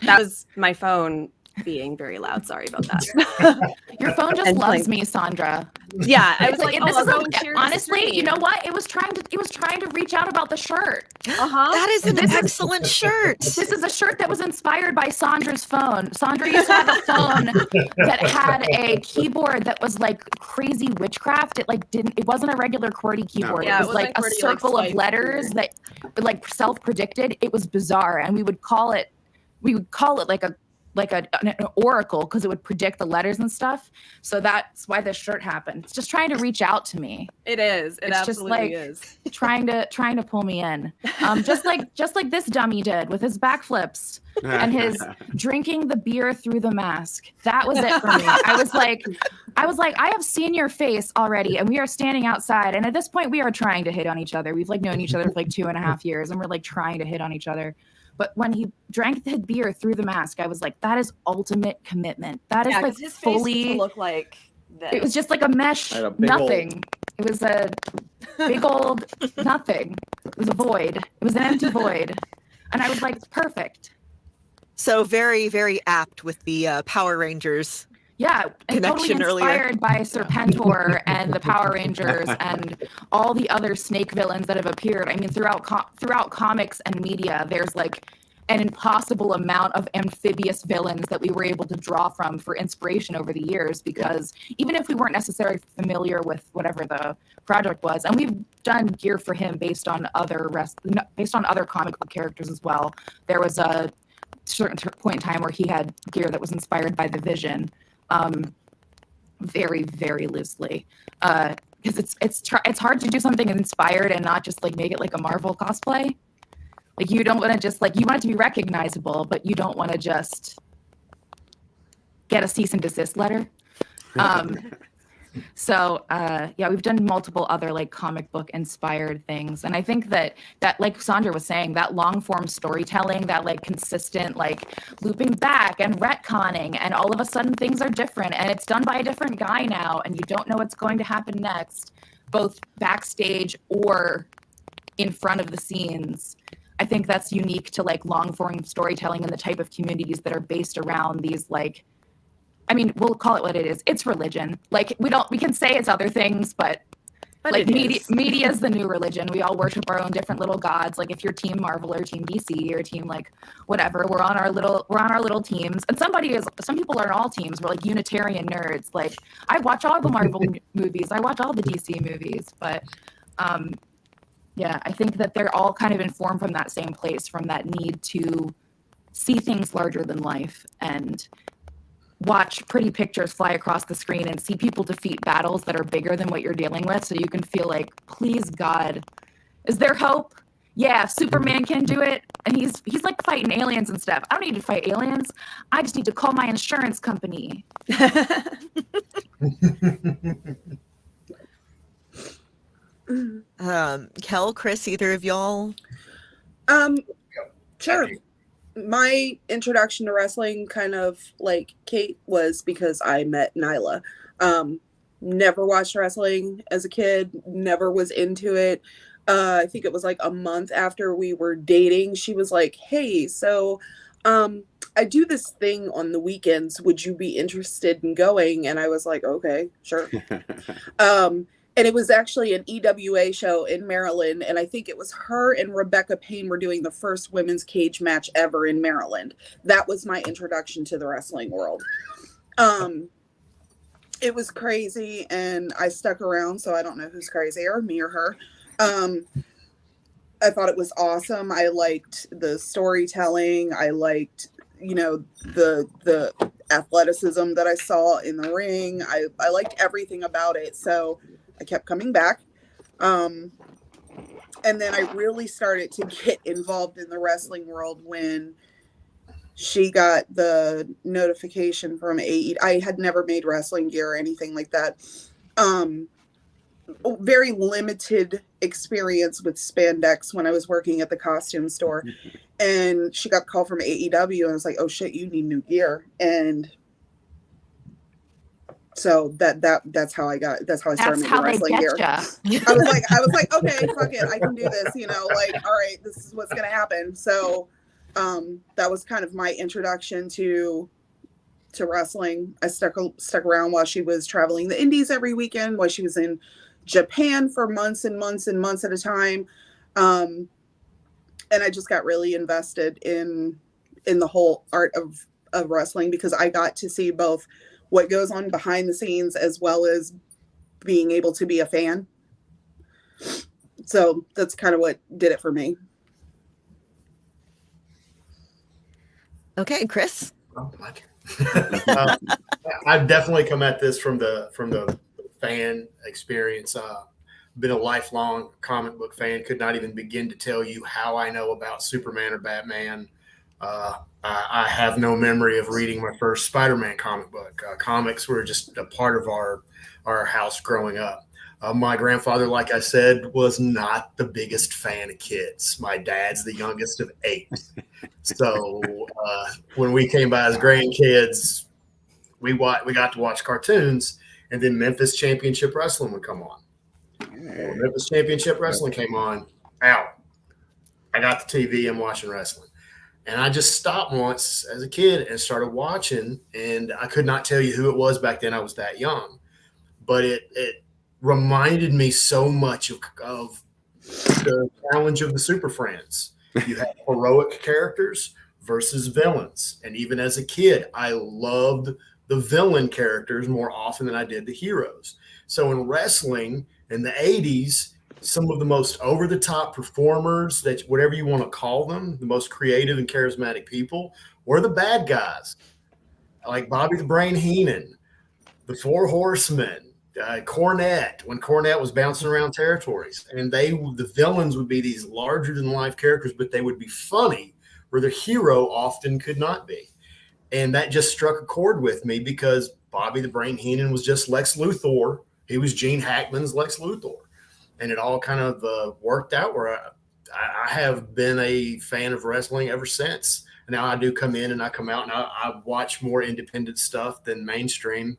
that was my phone being very loud. Sorry about that. Your phone just loves me, Sandra. Yeah, I was like, like, this is honestly, you know what? It was trying to reach out about the shirt. That is an excellent shirt. This is a shirt that was inspired by Sandra's phone. Sandra used to have a phone that had a keyboard that was like crazy witchcraft. It wasn't a regular QWERTY keyboard. Yeah, it was like a circle of letters that like self-predicted. It was bizarre, and we would call it we would call it like an oracle because it would predict the letters and stuff. So that's why this shirt happened. It's just trying to reach out to me. It is. It It's absolutely just is. trying to pull me in. Just like this dummy did with his backflips and his drinking the beer through the mask. That was it for me. I was like, I have seen your face already, and we are standing outside. And at this point, we are trying to hit on each other. We've like known each other for like 2.5 years, and we're like trying to hit on each other. But when he drank the beer through the mask, I was like, that is ultimate commitment. That is like 'cause his face fully used to look like this. It was just like a mesh, Had a big nothing. It was a big old nothing. It was a void. It was an empty void. And I was like, perfect. So very, very apt with the Power Rangers. Yeah, and totally Connection earlier. inspired by Serpentor and the Power Rangers and all the other snake villains that have appeared. I mean, throughout comics and media, there's like an impossible amount of amphibious villains that we were able to draw from for inspiration over the years, because even if we weren't necessarily familiar with whatever the project was, and we've done gear for him based on other comic book characters as well. There was a certain point in time where he had gear that was inspired by the Vision. Very, very loosely, because it's hard to do something inspired and not just like make it like a Marvel cosplay. Like you don't want to just like, you want it to be recognizable, but you don't want to just get a cease and desist letter. So yeah, we've done multiple other like comic book inspired things. And I think that like Sandra was saying, that long form storytelling, that like consistent, like looping back and retconning, and all of a sudden things are different and it's done by a different guy now, and you don't know what's going to happen next, both backstage or in front of the scenes. I think that's unique to like long form storytelling and the type of communities that are based around these, like, I mean, we'll call it what it is. It's religion. Like we can say it's other things, but like media is the new religion. We all worship our own different little gods. Like if you're Team Marvel or Team DC or Team like whatever, we're on our little teams. And some people are in all teams. We're like Unitarian nerds. Like I watch all the Marvel movies. I watch all the DC movies. But yeah, I think that they're all kind of informed from that same place, from that need to see things larger than life and watch pretty pictures fly across the screen and see people defeat battles that are bigger than what you're dealing with, so you can feel like, please God, is there hope? Yeah, Superman can do it, and he's like fighting aliens and stuff. I don't need to fight aliens. I just need to call my insurance company. Kel, Chris, either of y'all? Sure. My introduction to wrestling, kind of like Kate, was because I met Nyla. Never watched wrestling as a kid, never was into it. I think it was like a month after we were dating, she was like, hey, so I do this thing on the weekends. Would you be interested in going? And I was like, okay, sure. And it was actually an EWA show in Maryland. And I think it was her and Rebecca Payne were doing the first women's cage match ever in Maryland. That was my introduction to the wrestling world. It was crazy, and I stuck around, so I don't know who's crazier, me or her. I thought it was awesome. I liked the storytelling. I liked, the athleticism that I saw in the ring. I liked everything about it. So I kept coming back. And then I really started to get involved in the wrestling world when she got the notification from AE. I had never made wrestling gear or anything like that. Very limited experience with spandex when I was working at the costume store. And she got a call from AEW, and I was like, oh shit, you need new gear. And so that's how I started making wrestling gear. I was like, okay, fuck it, I can do this, all right, this is what's gonna happen. So that was kind of my introduction to wrestling. I stuck around while she was traveling the indies every weekend, while she was in Japan for months and months and months at a time. And I just got really invested in the whole art of wrestling, because I got to see both what goes on behind the scenes as well as being able to be a fan. So that's kind of what did it for me. Okay, Chris. Oh, my turn. I've definitely come at this from the fan experience. Been a lifelong comic book fan. Could not even begin to tell you how I know about Superman or Batman. I have no memory of reading my first Spider-Man comic book. Comics were just a part of our house growing up. My grandfather, like I said, was not the biggest fan of kids. My dad's the youngest of 8. So when we came by as grandkids, we got to watch cartoons, and then Memphis Championship Wrestling would come on. When Memphis Championship Wrestling came on, out. I got the TV and watching wrestling. And I just stopped once as a kid and started watching, and I could not tell you who it was back then. I was that young. But it reminded me so much of the challenge of the Super Friends. You have heroic characters versus villains. And even as a kid, I loved the villain characters more often than I did the heroes. So in wrestling in the 80s, some of the most over-the-top performers, that whatever you want to call them, the most creative and charismatic people, were the bad guys, like Bobby the Brain Heenan, the Four Horsemen, Cornette, when Cornette was bouncing around territories. And the villains would be these larger-than-life characters, but they would be funny, where the hero often could not be. And that just struck a chord with me because Bobby the Brain Heenan was just Lex Luthor. He was Gene Hackman's Lex Luthor. And it all kind of worked out where I have been a fan of wrestling ever since. Now I do come in and I come out and I watch more independent stuff than mainstream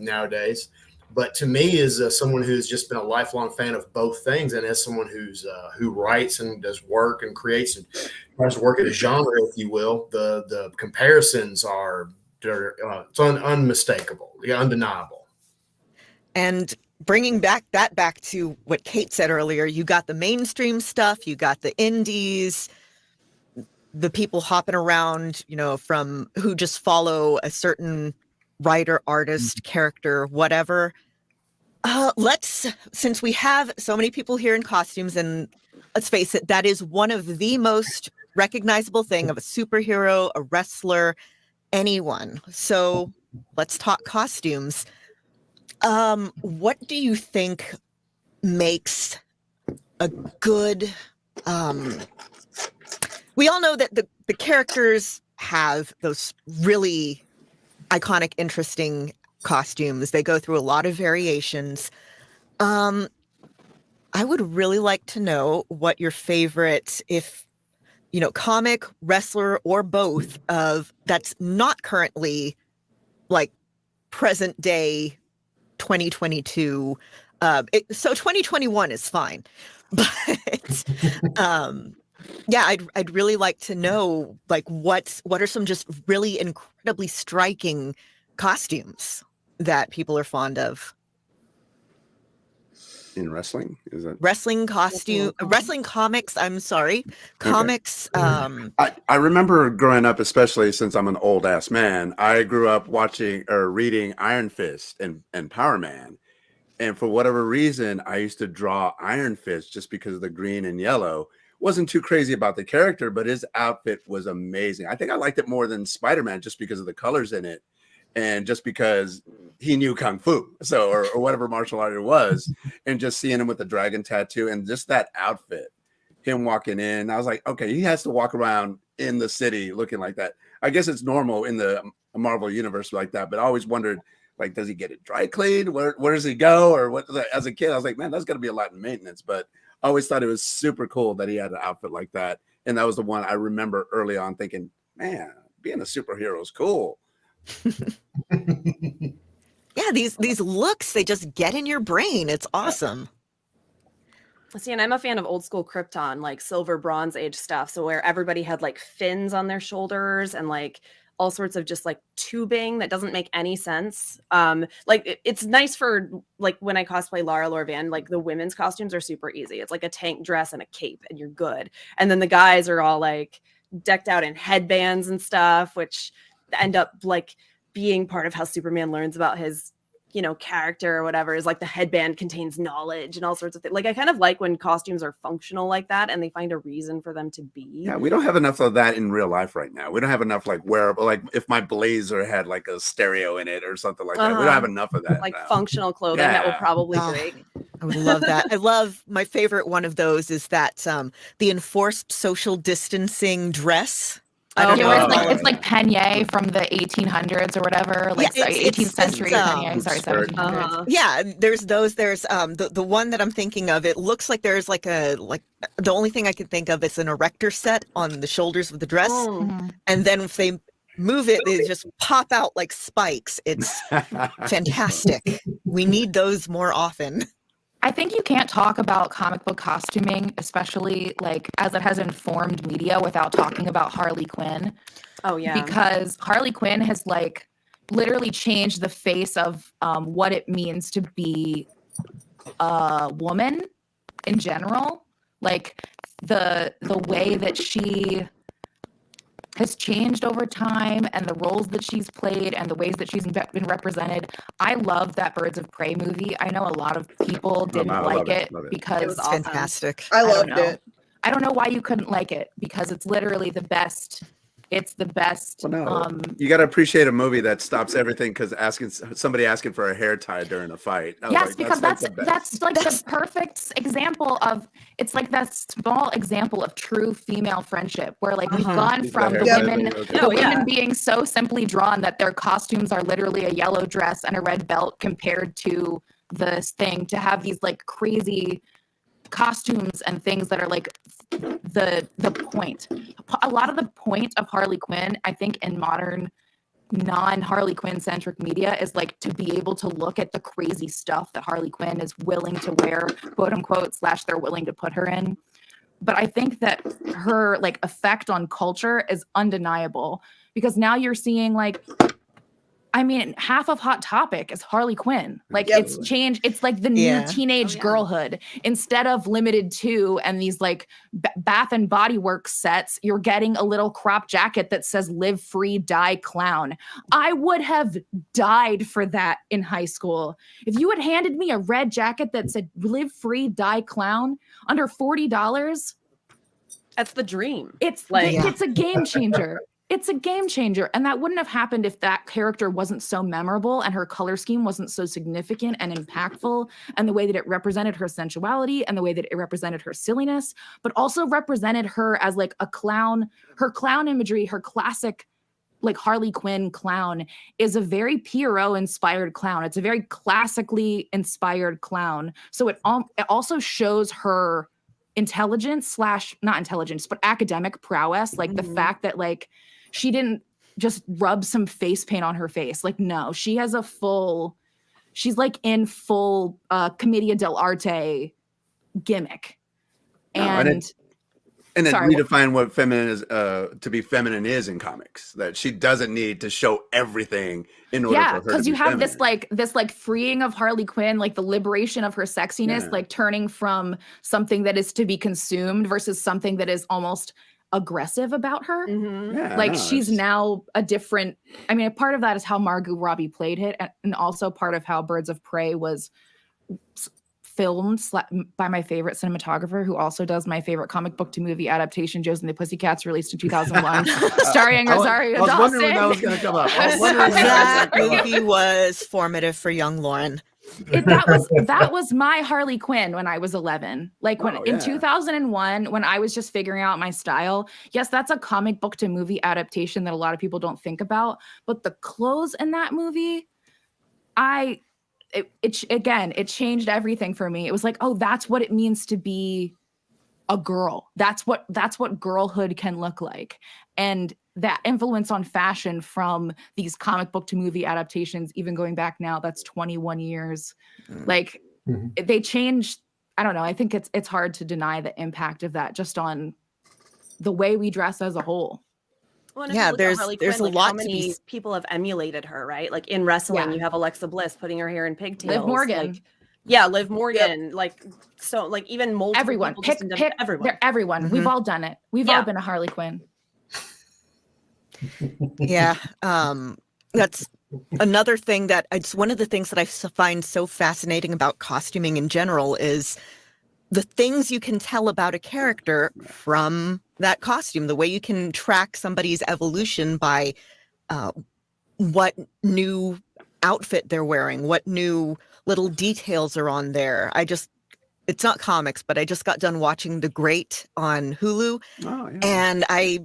nowadays. But to me, as someone who's just been a lifelong fan of both things, and as someone who writes and does work and creates and tries to work at a genre, if you will, the comparisons are it's unmistakable, undeniable. And bringing back to what Kate said earlier, you got the mainstream stuff, you got the indies, the people hopping around, from who just follow a certain writer, artist, character, whatever. Since we have so many people here in costumes, and let's face it, that is one of the most recognizable thing of a superhero, a wrestler, anyone. So let's talk costumes. What do you think makes a good, we all know that the characters have those really iconic, interesting costumes. They go through a lot of variations. I would really like to know what your favorite, if comic, wrestler, or both of that's not currently like present day 2022. So 2021 is fine, but yeah, I'd really like to know what are some just really incredibly striking costumes that people are fond of in wrestling. Is that wrestling comics? I'm sorry, comics. Okay. I remember growing up, especially since I'm an old ass man. I grew up watching or reading Iron Fist and Power Man, and for whatever reason, I used to draw Iron Fist just because of the green and yellow. Wasn't too crazy about the character, but his outfit was amazing. I think I liked it more than Spider-Man just because of the colors in it. And just because he knew Kung Fu, so or whatever martial art it was, and just seeing him with the dragon tattoo and just that outfit, him walking in, I was like, okay, he has to walk around in the city looking like that. I guess it's normal in the Marvel universe like that, but I always wondered, like, does he get it dry cleaned? Where does he go? Or what? As a kid, I was like, man, that's got to be a lot in maintenance. But I always thought it was super cool that he had an outfit like that, and that was the one I remember early on thinking, man, being a superhero is cool. Yeah, these looks, they just get in your brain. It's awesome. See, and I'm a fan of old school Krypton, like Silver Bronze Age stuff. So where everybody had like fins on their shoulders and like all sorts of just like tubing that doesn't make any sense. It's nice for like when I cosplay Lara Lorvan, like the women's costumes are super easy. It's like a tank dress and a cape and you're good. And then the guys are all like decked out in headbands and stuff, which end up like being part of how Superman learns about his you know, character or whatever is like the headband contains knowledge and all sorts of things. Like I kind of like when costumes are functional like that and they find a reason for them to be. Yeah, we don't have enough of that in real life right now. We don't have enough like wearable, like if my blazer had like a stereo in it or something like that. We don't have enough of that. Like now. functional clothing that will probably break. I would love that. I love my favorite one of those is that the enforced social distancing dress. I don't know. It's like peigné from the 1800s or whatever, like Yeah, 18th century peigné. Sorry, 1700s. Yeah, there's those. There's the one that I'm thinking of. It looks like there's like the only thing I can think of is an erector set on the shoulders of the dress, and then if they move it, they just pop out like spikes. It's fantastic. We need those more often. I think you can't talk about comic book costuming, especially like as it has informed media, without talking about Harley Quinn. Oh yeah, because Harley Quinn has like literally changed the face of what it means to be a woman in general. Like the way that she has changed over time and the roles that she's played and the ways that she's been represented. I love that Birds of Prey movie. I know a lot of people didn't like it because it was fantastic. I loved it. I don't know why you couldn't like it because it's literally the best. It's the best. Well, no. You got to appreciate a movie that stops everything because somebody asking for a hair tie during a fight. Yes, because that's like the perfect example of, it's like that small example of true female friendship where like we've gone from the women being so simply drawn that their costumes are literally a yellow dress and a red belt compared to this thing to have these like crazy costumes and things that are like the point. A lot of the point of Harley Quinn, I think, in modern non-Harley Quinn centric media is like to be able to look at the crazy stuff that Harley Quinn is willing to wear, quote unquote, / they're willing to put her in. But I think that her like effect on culture is undeniable because now you're seeing like, I mean, half of Hot Topic is Harley Quinn. Like it's changed. It's like the new teenage girlhood. Instead of Limited 2 and these like Bath and Body Works sets, you're getting a little crop jacket that says "Live Free, Die Clown." I would have died for that in high school. If you had handed me a red jacket that said "Live Free, Die Clown" under $40, that's the dream. It's like it's a game changer. It's a game changer. And that wouldn't have happened if that character wasn't so memorable and her color scheme wasn't so significant and impactful, and the way that it represented her sensuality and the way that it represented her silliness, but also represented her as like a clown. Her clown imagery, her classic like Harley Quinn clown is a very Pierrot inspired clown. It's a very classically inspired clown. So it also shows her intelligence / not intelligence, but academic prowess. Like the fact that like, she didn't just rub some face paint on her face. Like, no, she has she's like in full Commedia dell'arte gimmick. And it redefined what feminine is, to be feminine is in comics, that she doesn't need to show everything in order for her to be because you have feminine. this freeing of Harley Quinn, like the liberation of her sexiness, like turning from something that is to be consumed versus something that is almost aggressive about her. She's now a different, I mean, a part of that is how Margot Robbie played it, and also part of how Birds of Prey was filmed by my favorite cinematographer, who also does my favorite comic book to movie adaptation, Josie and the Pussycats, released in 2001, starring Rosario Dawson. I was wondering when that was going to come up. That movie was formative for young Lauren. That was my Harley Quinn when I was 11. Like in 2001, when I was just figuring out my style. Yes, that's a comic book to movie adaptation that a lot of people don't think about. But the clothes in that movie, it changed everything for me. It was like, oh, that's what it means to be a girl. That's what girlhood can look like. And that influence on fashion from these comic book to movie adaptations, even going back now, that's 21 years. Like they changed. I don't know. I think it's hard to deny the impact of that just on the way we dress as a whole. Well, there's Quinn, a lot. How many people have emulated her, right? Like in wrestling, you have Alexa Bliss putting her hair in pigtails. Liv Morgan. Liv Morgan. Yep. Like so, like even multiple everyone. People Pick everyone. Everyone. We've all done it. We've all been a Harley Quinn. That's another thing that it's one of the things that I find so fascinating about costuming in general is the things you can tell about a character from that costume, the way you can track somebody's evolution by what new outfit they're wearing, what new little details are on there. It's not comics, but I just got done watching The Great on Hulu. Oh, yeah. And I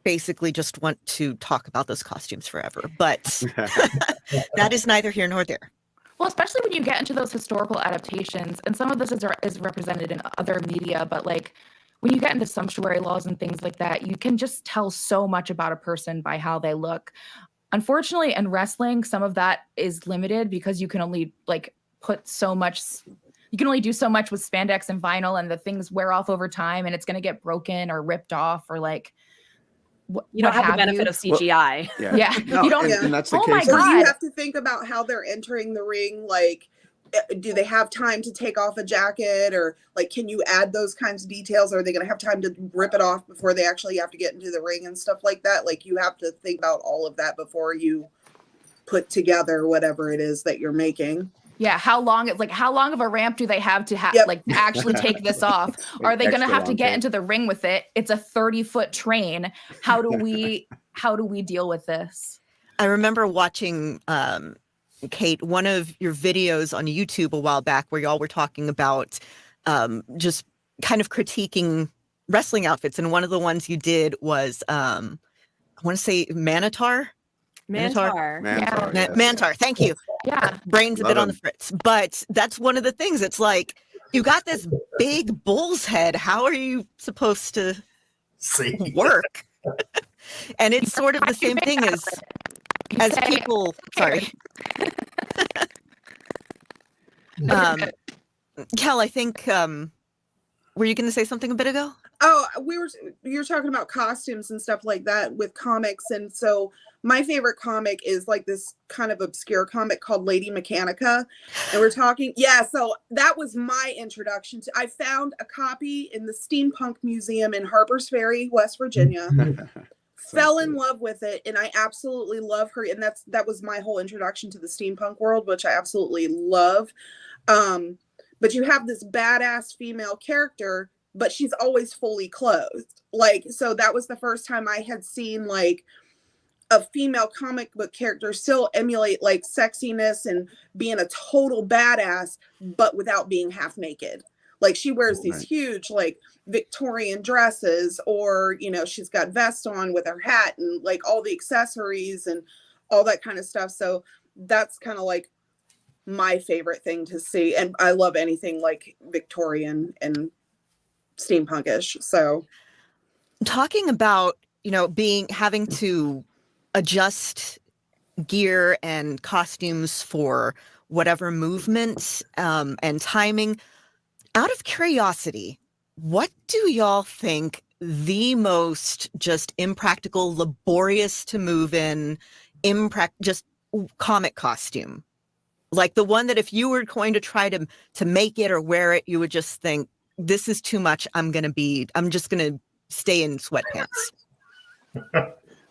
basically just want to talk about those costumes forever. But that is neither here nor there. Well, especially when you get into those historical adaptations, and some of this is represented in other media, but like when you get into sumptuary laws and things like that, you can just tell so much about a person by how they look. Unfortunately, in wrestling, some of that is limited because you can only like put so much. You can only do so much with spandex and vinyl, and the things wear off over time, and it's going to get broken or ripped off or like. You don't have the benefit of CGI. Well, yeah. No, You don't. and that's the Oh case. my Or God. you have to think about how they're entering the ring. Like, do they have time to take off a jacket, or like, can you add those kinds of details? Are they going to have time to rip it off before they actually have to get into the ring and stuff like that? Like, you have to think about all of that before you put together whatever it is that you're making. Yeah, how long of a ramp do they have to like actually take this off? Are they going to Extra have to long get tape. into the ring with it? It's a 30-foot train. How do we deal with this? I remember watching Kate, one of your videos on YouTube a while back where y'all were talking about just kind of critiquing wrestling outfits. And one of the ones you did was, I want to say Mantar. Mantar. Mantar, Yeah. yes. Mantar. Thank you. Yeah. Brain's a Love bit on the him. fritz. But that's one of the things. It's like, you got this big bull's head. How are you supposed to work? And it's sort of the same thing as people. Sorry. Kel, I think were you going to say something a bit ago? Oh, you're talking about costumes and stuff like that with comics. And so my favorite comic is like this kind of obscure comic called Lady Mechanica. And we're talking, so that was my introduction to, I found a copy in the Steampunk Museum in Harpers Ferry, West Virginia. Fell in love with it, and I absolutely love her. And that was my whole introduction to the steampunk world, which I absolutely love. But you have this badass female character, but she's always fully clothed. Like, so that was the first time I had seen like a female comic book character still emulate like sexiness and being a total badass, but without being half naked. Like, she wears these huge like Victorian dresses, or, you know, she's got vest on with her hat and like all the accessories and all that kind of stuff. So that's kind of like my favorite thing to see. And I love anything like Victorian and steampunkish. So Talking about, you know, having to adjust gear and costumes for whatever movements and timing. Out of curiosity, what do y'all think the most just impractical, laborious to move in, just comic costume? Like the one that if you were going to try to make it or wear it, you would just think, this is too much. I'm just going to stay in sweatpants.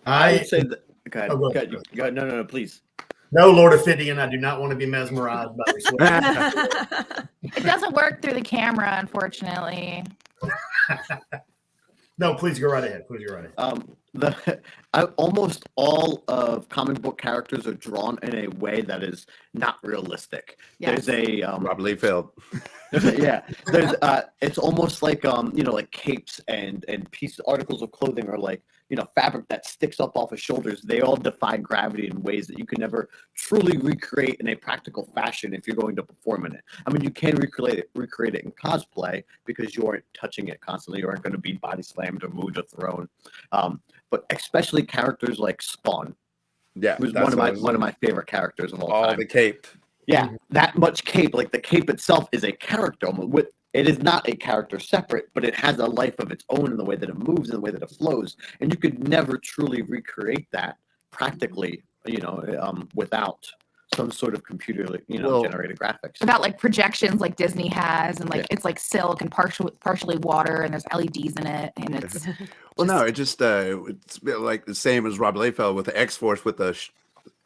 I would say that. Go ahead. Go ahead. No, please. No, Lord Ophidian, I do not want to be mesmerized by your sweat. It doesn't work through the camera, unfortunately. No, please go right ahead. Please go right ahead. Almost all of comic book characters are drawn in a way that is not realistic. Yes. There's a Robert Liefeld. yeah. There's it's almost like like capes and articles of clothing are like, fabric that sticks up off of shoulders. They all defy gravity in ways that you can never truly recreate in a practical fashion if you're going to perform in it. I mean, you can recreate it in cosplay because you aren't touching it constantly. You aren't going to be body slammed or moved or thrown. But especially characters like Spawn. Yeah, who's one of my favorite characters of all time. The cape. Yeah, that much cape. Like the cape itself is a character. It is not a character separate, but it has a life of its own in the way that it moves and the way that it flows. And you could never truly recreate that practically, without some sort of computer, generated graphics. Without like projections like Disney has, and like it's like silk and partially water, and there's LEDs in it, and it's. Well, no, it just it's like the same as Rob Liefeld with the X-Force with the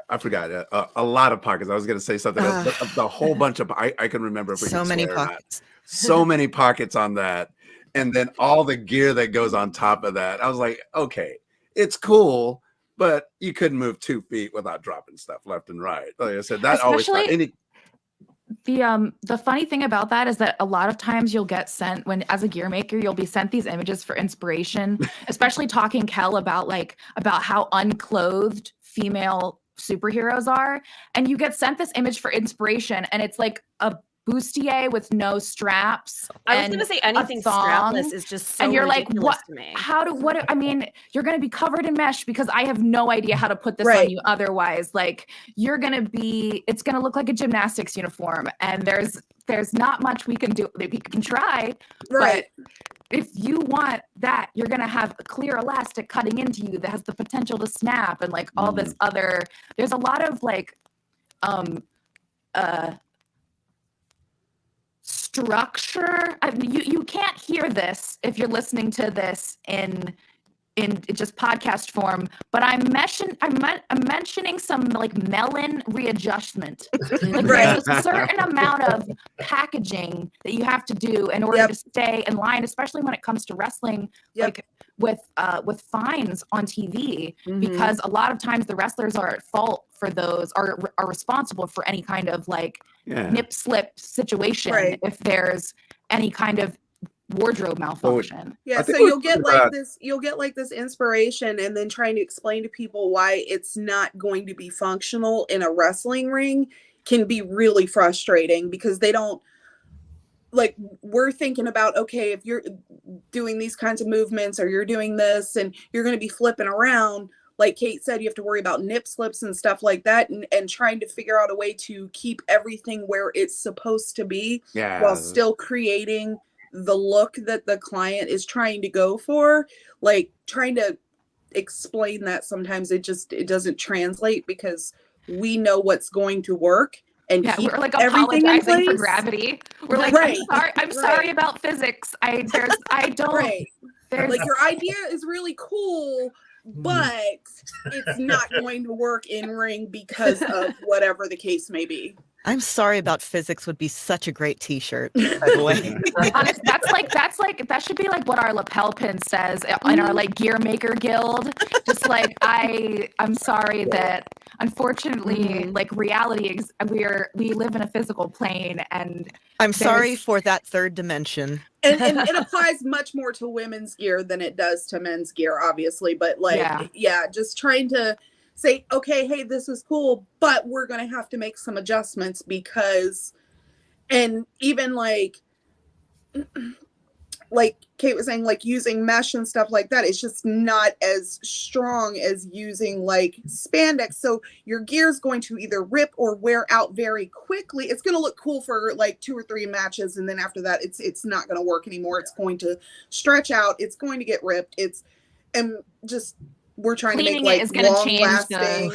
I forgot a lot of pockets. I was going to say something else, but the whole bunch of I can remember if we So can many swear or not. pockets. So many pockets on that, and then all the gear that goes on top of that. I was like, okay, it's cool, but you couldn't move 2 feet without dropping stuff left and right. Like I said, that always Especially the funny thing about that is that a lot of times you'll get sent as a gear maker, you'll be sent these images for inspiration, especially talking Kel about how unclothed female superheroes are. And you get sent this image for inspiration and it's like a bustier with no straps. I was going to say anything strapless is just so and you're like, ridiculous what? to me. I mean, you're going to be covered in mesh because I have no idea how to put this on you otherwise. Like it's going to look like a gymnastics uniform and there's not much we can do. We can try, but if you want that, you're going to have a clear elastic cutting into you that has the potential to snap and like all this other, there's a lot of like, structure. I mean, you can't hear this if you're listening to this in just podcast form, but I'm mentioning some like melon readjustment. Like there's a certain amount of packaging that you have to do in order to stay in line, especially when it comes to wrestling, like with fines on TV, because a lot of times the wrestlers are at fault for those, are responsible for any kind of like nip slip situation if there's any kind of wardrobe malfunction. So you'll get like this inspiration and then trying to explain to people why it's not going to be functional in a wrestling ring can be really frustrating because they don't like, we're thinking about, okay, if you're doing these kinds of movements or you're doing this and you're going to be flipping around, like Kate said, you have to worry about nip slips and stuff like that, and trying to figure out a way to keep everything where it's supposed to be while still creating the look that the client is trying to go for. Like trying to explain that sometimes it doesn't translate because we know what's going to work and keep we're like everything in apologizing for place. gravity. We're like, I'm sorry about physics. I don't like your idea is really cool, but it's not going to work in ring because of whatever the case may be. I'm sorry about physics would be such a great t-shirt, by the way. Honest, that should be like what our lapel pin says in our like gear maker guild. Just like I'm sorry that unfortunately like reality we live in a physical plane and I'm sorry for that third dimension. And it applies much more to women's gear than it does to men's gear, obviously. But like, just trying to say, okay, hey, this is cool, but we're going to have to make some adjustments because, and even like Kate was saying, like using mesh and stuff like that, it's just not as strong as using like spandex. So your gear is going to either rip or wear out very quickly. It's going to look cool for like 2 or 3 matches. And then after that, it's not going to work anymore. It's going to stretch out. It's going to get ripped. We're trying cleaning to make like it is going to change lasting.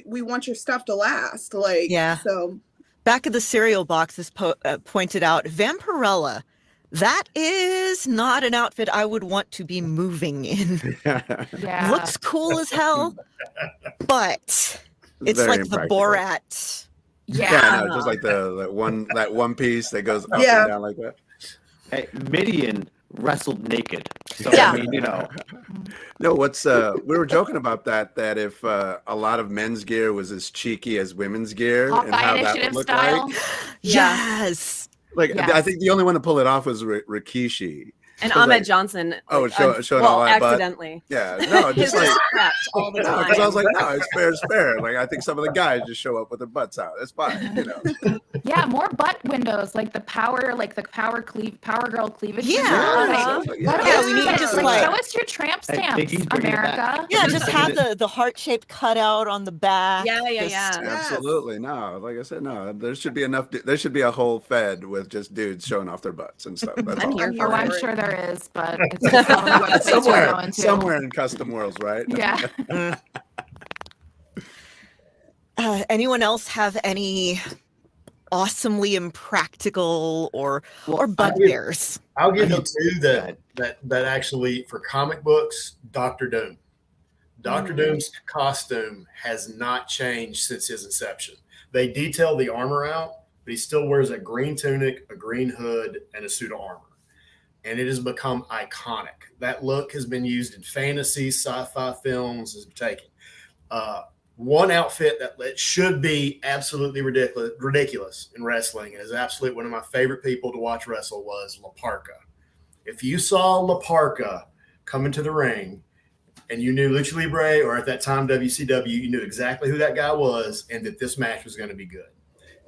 We want your stuff to last. Like, so back of the cereal box is pointed out, Vampirella. That is not an outfit I would want to be moving in. Looks cool as hell, but it's Very like the impractical. Borat. Just like that one piece that goes up and down like that. Hey, Midian wrestled naked. So I mean, No, we were joking about that if a lot of men's gear was as cheeky as women's gear and how that would look like. Yes. I think the only one to pull it off was Rikishi. And Ahmed Johnson. Showing all that accidentally. Butt. Yeah, no, just like all the time. because I was like, no, it's fair, it's fair. Like I think some of the guys just show up with their butts out. It's fine, Yeah, more butt windows, like the power girl cleavage. We need to just show us your tramp stamps, America. Yeah, just have the heart-shaped cutout on the back. Absolutely. No, like I said, no. There should be enough. There should be a whole Fed with just dudes showing off their butts and stuff. That's all. I'm sure there is, but it's somewhere in custom worlds, right? Yeah. Anyone else have any awesomely impractical or bugbears? I'll give you 2 that actually for comic books, Dr. Doom. Dr. Doom's costume has not changed since his inception. They detail the armor out, but he still wears a green tunic, a green hood, and a suit of armor. And it has become iconic. That look has been used in fantasy, sci-fi films, is taken. One outfit that should be absolutely ridiculous in wrestling, and is absolutely one of my favorite people to watch wrestle, was La Parka. If you saw La Parka come into the ring and you knew Lucha Libre, or at that time WCW, you knew exactly who that guy was and that this match was going to be good.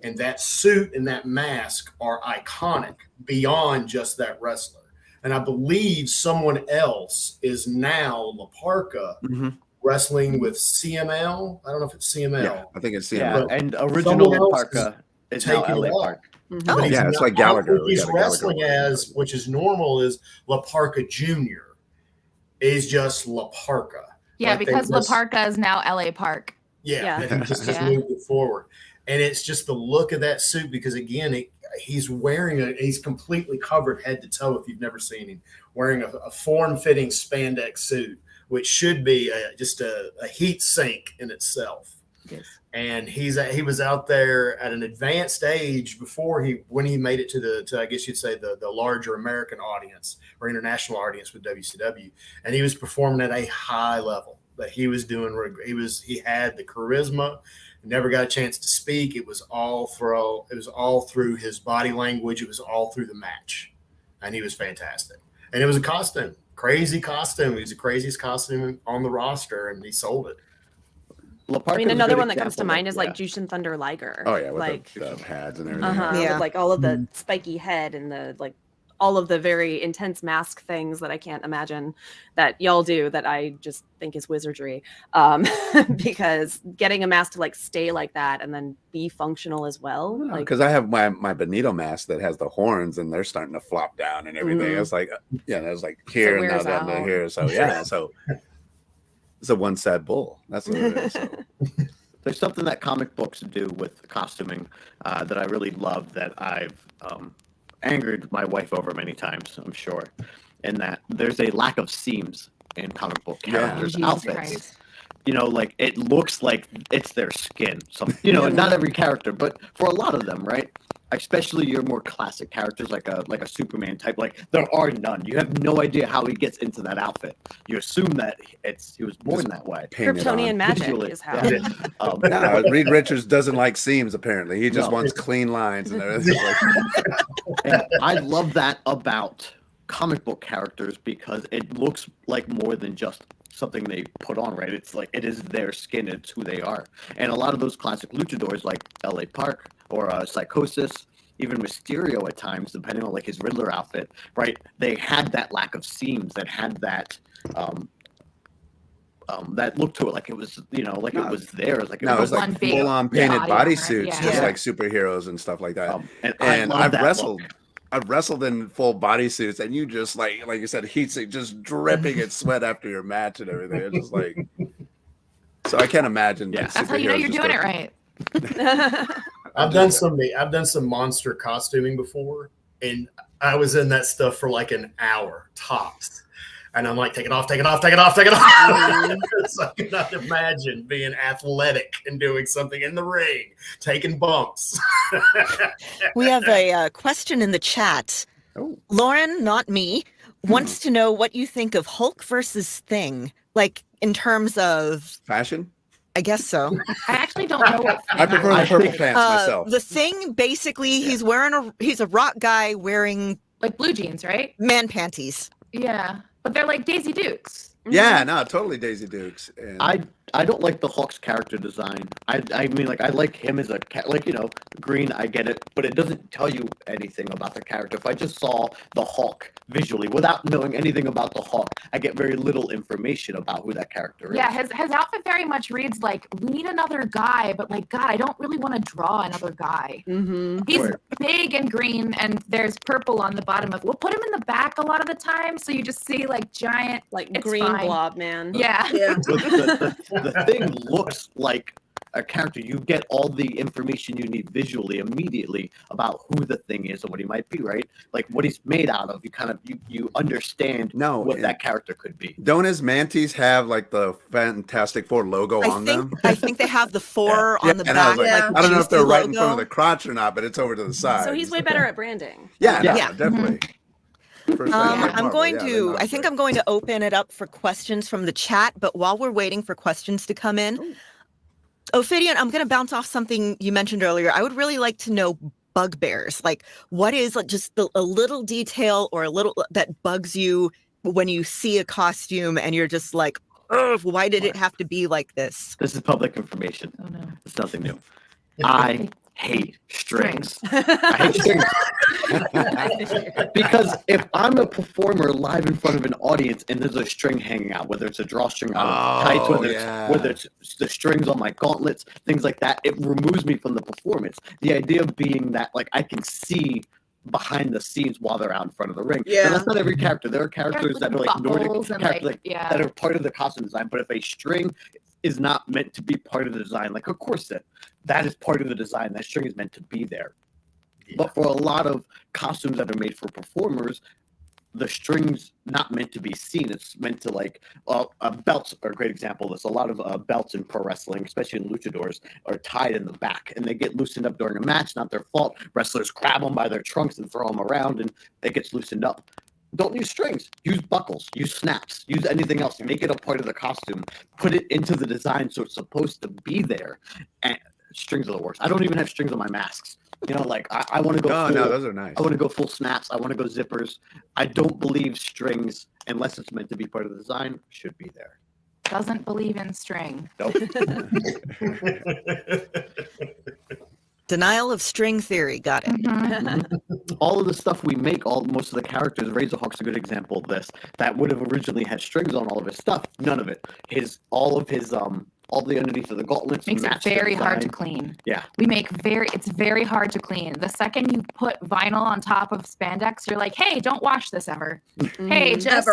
And that suit and that mask are iconic beyond just that wrestler. And I believe someone else is now La Parka wrestling with CML. I don't know if it's CML. Yeah, I think it's CML. Yeah, and original La Parka is now taking LA it Park. Oh, yeah, it's like Gallagher. What he's wrestling as, which is normal, is La Parka Jr. is just La Parka. Yeah, Like because La Parka is now LA Park. Yeah, he just moved it forward. And it's just the look of that suit, because again, he's completely covered head to toe. If you've never seen him wearing a form-fitting spandex suit, which should be just a heat sink in itself. Yes. And he was out there at an advanced age when he made it to I guess you'd say the larger American audience or international audience with WCW, and he was performing at a high level. That he was doing, he had the charisma. Never got a chance to speak. It was all through his body language. It was all through the match, and he was fantastic. And it was a costume, crazy costume. He was the craziest costume on the roster, and he sold it. I mean, another one that comes to mind is like Jushin Thunder Liger. Oh yeah, with like the pads and everything. with like all of the spiky head and the like all of the very intense mask things that I can't imagine that y'all do, that I just think is wizardry. Because getting a mask to like stay like that and then be functional as well. Because I have my Benito mask that has the horns and they're starting to flop down and everything. It's like, it's like here and now down to here. So so it's a one sad bull. That's what it is. So. There's something that comic books do with costuming that I really love, that I've angered my wife over many times, I'm sure, and that there's a lack of seams in comic book characters' outfits. Christ. Like it looks like it's their skin. So, not every character, but for a lot of them, right? Especially your more classic characters, like a Superman type, like there are none. You have no idea how he gets into that outfit. You assume that he was born that way. Kryptonian magic is how. No, Reed Richards doesn't like seams. Apparently, he just wants clean lines and everything. And I love that about comic book characters, because it looks like more than just something they put on, right? It's like it is their skin, it's who they are. And a lot of those classic luchadors like LA Park or Psychosis, even Mysterio at times, depending on like his Riddler outfit, right? They had that lack of seams, that had that that look to it, like it was, it was theirs. Like it was like full on painted bodysuits, just like superheroes and stuff like that. And I've wrestled in full bodysuits, and you just like you said, heat sink, just dripping in sweat after your match and everything. It's just like, so I can't imagine. That's how you know you're doing it right. I've done some monster costuming before, and I was in that stuff for like an hour tops. And I'm like, take it off. So I cannot imagine being athletic and doing something in the ring, taking bumps. We have a question in the chat. Lauren, not me, wants to know what you think of Hulk versus Thing, like in terms of fashion. I guess so. I actually don't know what I prefer the purple pants myself. The Thing, basically, he's a rock guy wearing like blue jeans, right? Man panties. Yeah. But they're like Daisy Dukes. Yeah, no, totally Daisy Dukes. And I don't like the Hulk's character design. I mean, like, I like him as green, I get it, but it doesn't tell you anything about the character. If I just saw the Hulk visually, without knowing anything about the Hulk, I get very little information about who that character is. Yeah, his outfit very much reads like, we need another guy, but like, God, I don't really want to draw another guy. He's big and green, and there's purple on the bottom of. We'll put him in the back a lot of the time, so you just see like giant, green blob man. Yeah. The Thing looks like a character, you get all the information you need visually immediately about who the thing is and what he might be, right? Like what he's made out of. You kind of you understand what that character could be. Don't his manties have like the Fantastic Four logo on them? I think they have the four on the and I back. was like, like I don't know if they're juicy right in front of logo. the crotch or not, but it's over to the side. So he's way better at branding. Yeah, no, Yeah. definitely. I'm going to. I think I'm going to open it up for questions from the chat. But while we're waiting for questions to come in, Ophidian, I'm going to bounce off something you mentioned earlier. I would really like to know bugbears. Like, what is like just a little detail or a little that bugs you when you see a costume and you're just like, oh, why did it have to be like this? This is public information. Oh no, it's nothing new. I hate strings. I hate strings. Because if I'm a performer live in front of an audience and there's a string hanging out, whether it's a drawstring on tights, whether it's the strings on my gauntlets, things like that, it removes me from the performance. The idea being that like I can see behind the scenes while they're out in front of the ring. Yeah. And that's not every character. There are characters that are like Nordic and, characters yeah. that are part of the costume design. But if a string is not meant to be part of the design, like a corset, that is part of the design. That string is meant to be there. Yeah. But for a lot of costumes that are made for performers, the string's not meant to be seen. It's meant to like belts are a great example of this. A lot of belts in pro wrestling, especially in luchadors, are tied in the back and they get loosened up during a match. Not their fault. Wrestlers grab them by their trunks and throw them around and it gets loosened up. Don't use strings. Use buckles. Use snaps. Use anything else. Make it a part of the costume. Put it into the design so it's supposed to be there. And strings are the worst. I don't even have strings on my masks. You know, like I want to go. Oh, full, no, those are nice. I want to go full snaps. I want to go zippers. I don't believe strings, unless it's meant to be part of the design, should be there. Doesn't believe in string. Nope. Denial of string theory. Got it. Mhm. All of the stuff we make, most of the characters, Razorhawk's a good example of this, that would have originally had strings on all of his stuff. None of it. All the underneath of the gauntlets Makes it match the very hard to design. clean. Yeah. It's very hard to clean. The second you put vinyl on top of spandex, you're like, hey, don't wash this ever. Hey, just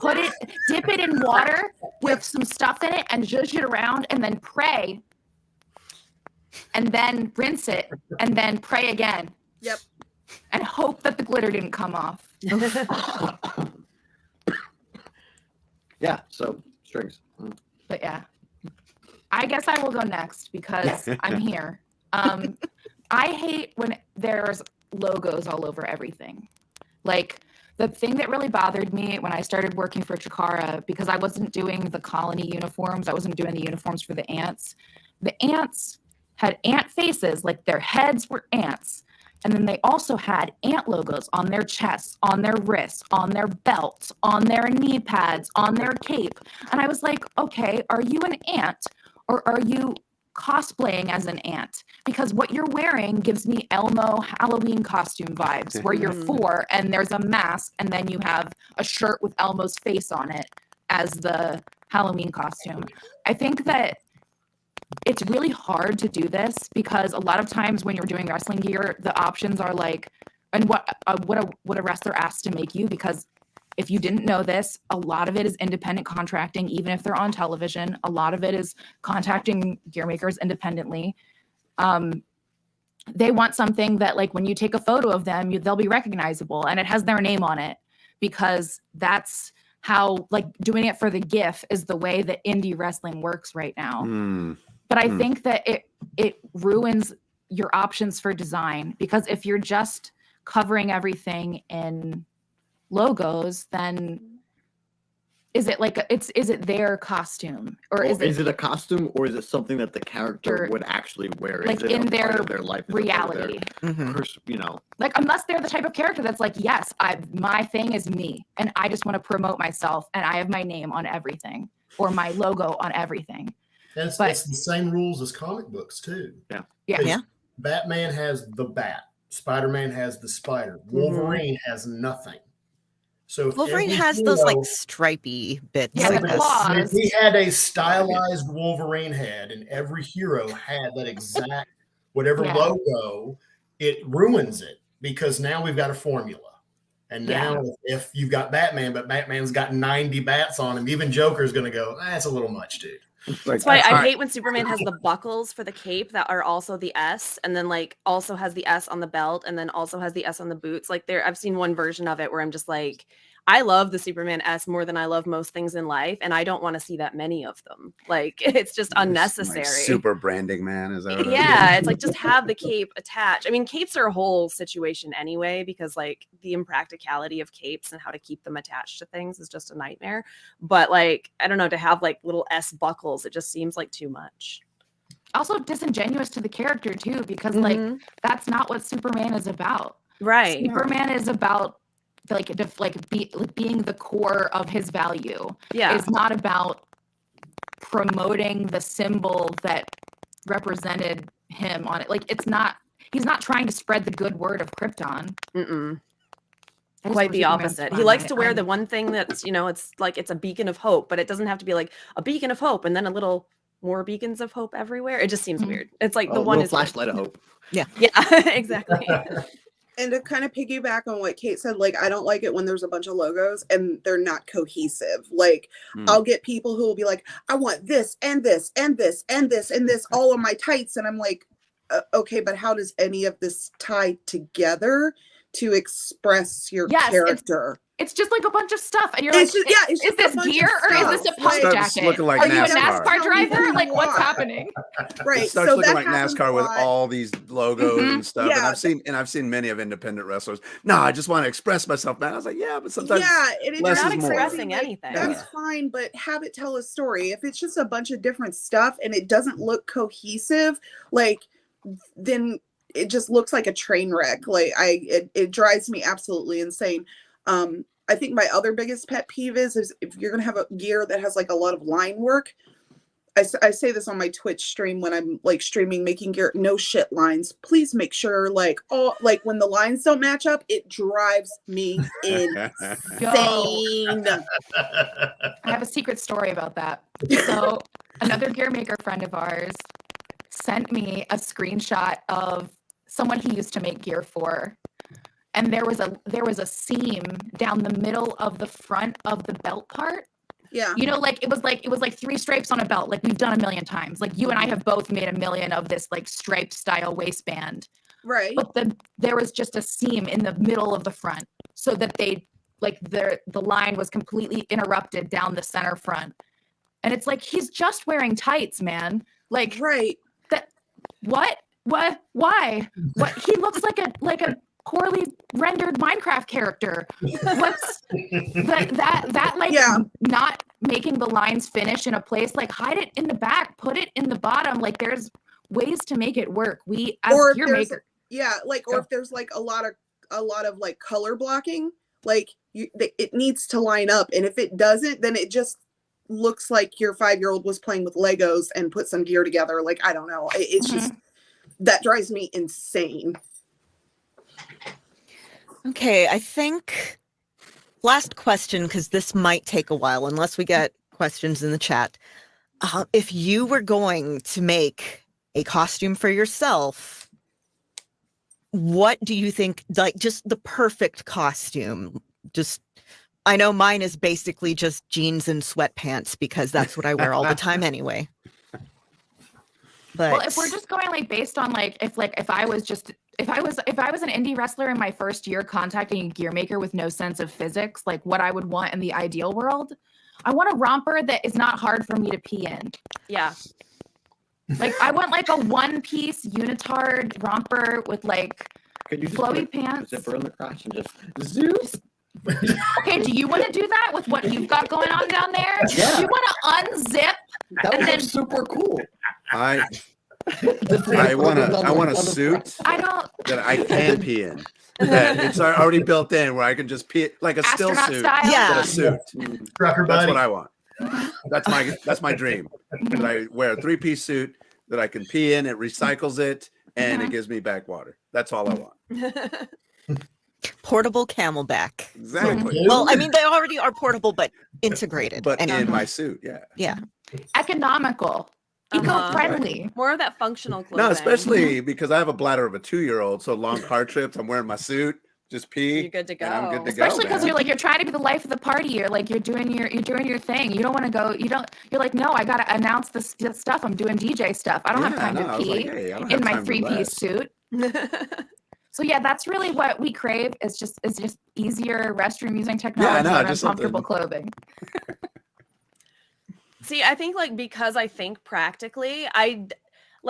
put it, dip it in water with some stuff in it and zhuzh it around and then pray. And then rinse it and then pray again. Yep. And hope that the glitter didn't come off. Yeah, so strings. But yeah, I guess I will go next because I'm here. I hate when there's logos all over everything. Like the thing that really bothered me when I started working for Chikara, because I wasn't doing the colony uniforms, I wasn't doing the uniforms for the ants. The ants had ant faces, like their heads were ants. And then they also had ant logos on their chests, on their wrists, on their belts, on their knee pads, on their cape. And I was like, okay, are you an ant or are you cosplaying as an ant? Because what you're wearing gives me Elmo Halloween costume vibes, where you're four and there's a mask and then you have a shirt with Elmo's face on it as the Halloween costume. I think that it's really hard to do this because a lot of times when you're doing wrestling gear, the options are like, and what a wrestler asks to make you, because if you didn't know this, a lot of it is independent contracting, even if they're on television. A lot of it is contacting gear makers independently. They want something that, like, when you take a photo of them, they'll be recognizable and it has their name on it, because that's how, like, doing it for the GIF is the way that indie wrestling works right now. But I think that it ruins your options for design, because if you're just covering everything in logos, then is it their costume, or is it a costume, or is it something that the character would actually wear? like is it in a part their of their life? Is it part of reality? you know, Like, unless they're the type of character that's like, yes, my thing is me and I just want to promote myself and I have my name on everything or my logo on everything. And it's the same rules as comic books too. Yeah. Batman has the bat. Spider-Man has the spider. Wolverine has nothing. So if Wolverine every has those like stripy bits. Yeah, the claws. If he had a stylized Wolverine head and every hero had that exact whatever logo, it ruins it, because now we've got a formula. And now if you've got Batman, but Batman's got 90 bats on him, even Joker's going to go, that's a little much, dude. That's why I hate when Superman has the buckles for the cape that are also the S, and then like also has the S on the belt, and then also has the S on the boots. Like I've seen one version of it where I'm just like, I love the Superman S more than I love most things in life, and I don't want to see that many of them. Like it's just unnecessary. Like super branding, man. Is that what Yeah, it's like just have the cape attached. I mean, capes are a whole situation anyway, because like the impracticality of capes and how to keep them attached to things is just a nightmare. But like, I don't know, to have like little S buckles, it just seems like too much. Also disingenuous to the character too, because like that's not what Superman is about. Right. Superman is about being the core of his value. Yeah. It's not about promoting the symbol that represented him on it. Like he's not trying to spread the good word of Krypton. Quite the opposite. He likes to wear the one thing that's, it's like it's a beacon of hope, but it doesn't have to be like a beacon of hope and then a little more beacons of hope everywhere. It just seems weird. It's like the one is flashlight of hope. Yeah, exactly. And to kind of piggyback on what Kate said, like, I don't like it when there's a bunch of logos and they're not cohesive. Like, I'll get people who will be like, I want this and this and this and this and this all on my tights. And I'm like, okay, but how does any of this tie together to express your character? It's just like a bunch of stuff, and you're like, is this gear or is this a pump jacket? Looking like Are you a NASCAR. NASCAR driver? Like, what's happening? Right. It starts looking like NASCAR with all these logos and stuff. Yeah. And I've seen many of independent wrestlers. No, I just want to express myself, man. I was like, yeah, but sometimes and less you're not is more. expressing anything. That's fine, but have it tell a story. If it's just a bunch of different stuff and it doesn't look cohesive, like then it just looks like a train wreck. Like it drives me absolutely insane. I think my other biggest pet peeve is if you're gonna have a gear that has like a lot of line work. I say this on my Twitch stream when I'm like streaming making gear. No shit lines. Please make sure like when the lines don't match up, it drives me insane. I have a secret story about that. So another gear maker friend of ours sent me a screenshot of someone he used to make gear for. And there was a seam down the middle of the front of the belt part. Yeah. Like it was like 3 stripes on a belt, like we've done a million times. Like you and I have both made a million of this like striped style waistband. Right. But there was just a seam in the middle of the front, so that the line was completely interrupted down the center front. And it's like, he's just wearing tights, man. Like, right. What? Why? What? He looks like a poorly rendered Minecraft character. What's that like not making the lines finish in a place? Like, hide it in the back, put it in the bottom. Like, there's ways to make it work. We as gear maker. Yeah, like, or if there's like a lot of like color blocking, like it needs to line up, and if it doesn't, then it just looks like your 5-year-old was playing with Legos and put some gear together. Like, I don't know. It's just that drives me insane. Okay, I think last question, because this might take a while unless we get questions in the chat. If you were going to make a costume for yourself, what do you think, like, just the perfect costume? I know mine is basically just jeans and sweatpants because that's what I wear all the time anyway. But well, if we're just going like based on if I was an indie wrestler in my first year contacting a gear maker with no sense of physics, like what I would want in the ideal world, I want a romper that is not hard for me to pee in. Yeah. Like I want like a one-piece unitard romper with like flowy pants. Zipper in the crotch and just zoom. Okay, do you want to do that with what you've got going on down there? Yeah. Do you want to unzip? That would then be super cool. I want a suit that I can pee in. That it's already built in where I can just pee like a still Astronaut suit, style? but a suit. That's what I want. That's my dream. That I wear a 3-piece suit that I can pee in. It recycles it and it gives me back water. That's all I want. Portable Camelback. Exactly. Well, I mean, they already are portable, but integrated. But in my suit, yeah. Economical, eco-friendly. More of that functional clothing. No, especially because I have a bladder of a 2-year-old. So long car trips, I'm wearing my suit. just pee. You're good to go. And I'm good to Especially go. because you're trying to be the life of the party. You're doing your thing. You don't want to go. You're like, no, I gotta announce this stuff. I'm doing DJ stuff. I don't have time to pee in my 3-piece suit. So yeah, that's really what we crave. Is just easier restroom using technology and comfortable clothing. See, I think like because I think practically,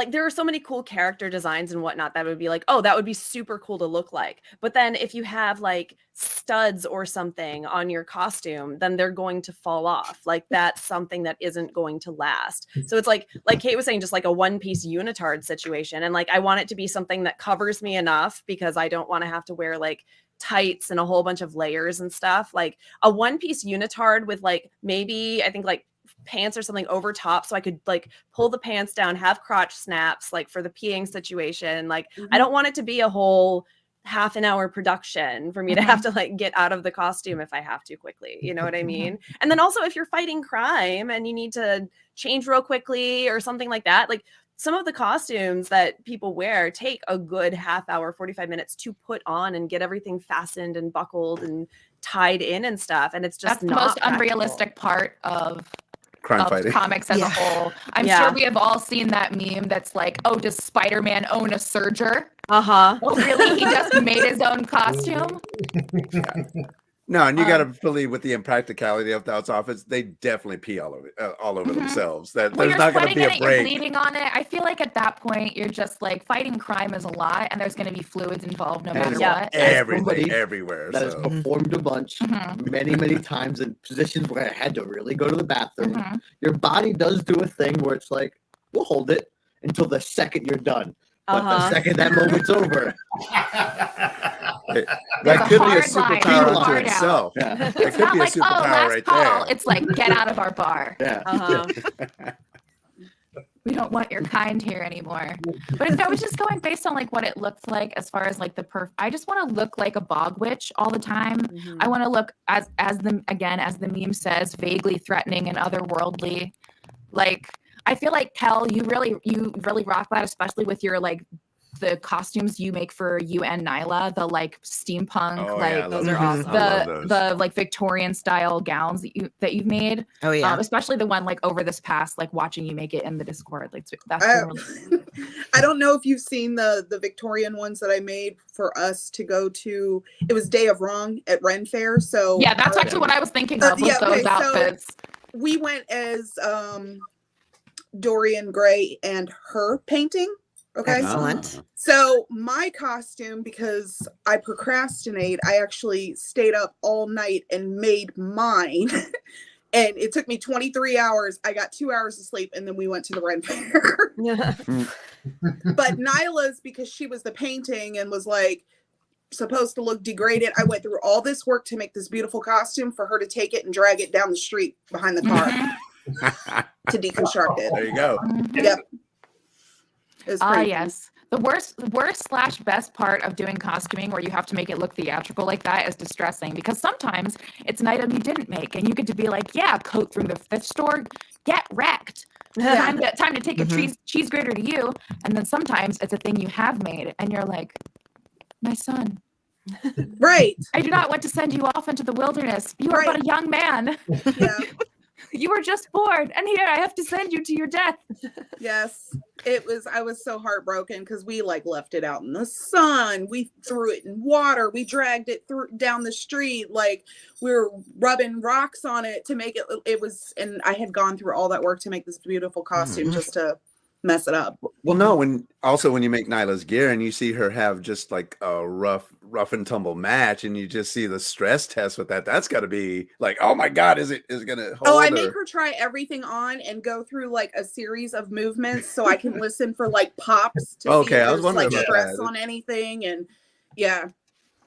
there are so many cool character designs and whatnot that would be like, oh, that would be super cool to look like. But then if you have like studs or something on your costume, then they're going to fall off. Like that's something that isn't going to last. So it's like Kate was saying, just like a one-piece unitard situation. And like I want it to be something that covers me enough because I don't want to have to wear like tights and a whole bunch of layers and stuff. Like a one-piece unitard with like maybe I think like pants or something over top so I could like pull the pants down, have crotch snaps like for the peeing situation. Like I don't want it to be a whole half an hour production for me to have to like get out of the costume if I have to quickly, you know what I mean? And then also if you're fighting crime and you need to change real quickly or something like that, like some of the costumes that people wear take a good half hour, 45 minutes to put on and get everything fastened and buckled and tied in and stuff. And it's just that's the most unrealistic part of crime fighting comics as a whole. I'm sure we have all seen that meme that's like, oh, does Spider-Man own a serger? Oh, really? He just made his own costume? No, and you got to believe with the impracticality of the office, they definitely pee all over themselves. That When there's you're not going to sweating be in a it, you're break. bleeding on it. I feel like at that point, you're just like fighting crime is a lot, and there's going to be fluids involved no matter what. Everything, everywhere. That has So. performed a bunch many, many times in positions where I had to really go to the bathroom. Your body does do a thing where it's like, we'll hold it until the second you're done. But the second that moment's over. That could be a superpower unto itself. Yeah. That It's could not be a like, oh, superpower last right call. there. It's like, get out of our bar. Yeah. We don't want your kind here anymore. But if I was just going based on like what it looks like as far as like I just want to look like a bog witch all the time. I want to look as the meme says, vaguely threatening and otherworldly. Like I feel like Kel, you really rock that, especially with your like the costumes you make for you and Nyla, the like steampunk, those are awesome. the like Victorian style gowns that you've made. Oh yeah, especially the one like over this past like watching you make it in the Discord. Like that's really I don't know if you've seen the Victorian ones that I made for us to go to. It was Day of Wrong at Ren Fair. So yeah, that's actually what I was thinking of with those outfits. So we went as Dorian Gray and her painting. Okay. Excellent. So my costume, because I procrastinate, I actually stayed up all night and made mine. And it took me 23 hours. I got 2 hours of sleep and then we went to the Ren Fair. But Nyla's, because she was the painting and was like supposed to look degraded, I went through all this work to make this beautiful costume for her to take it and drag it down the street behind the car to deconstruct it. There you go. Yep. Yes. The worst / best part of doing costuming where you have to make it look theatrical like that is distressing, because sometimes it's an item you didn't make and you get to be like, yeah, coat from the thrift store, get wrecked. Time to take a cheese grater to you. And then sometimes it's a thing you have made and you're like, my son. Right. I do not want to send you off into the wilderness. You are but a young man. Yeah. You were just born, and here I have to send you to your death. Yes, I was so heartbroken because we like left it out in the sun. We threw it in water. We dragged it down the street. Like we were rubbing rocks on it to make it. It was, and I had gone through all that work to make this beautiful costume just to mess it up. Well, no, when you make Nyla's gear and you see her have just like a rough and tumble match and you just see the stress test with that's got to be like, oh my God, is it going to hold? Oh, I make her try everything on and go through like a series of movements so I can listen for like pops to see if I was there's wondering like about stress that. on anything. And yeah.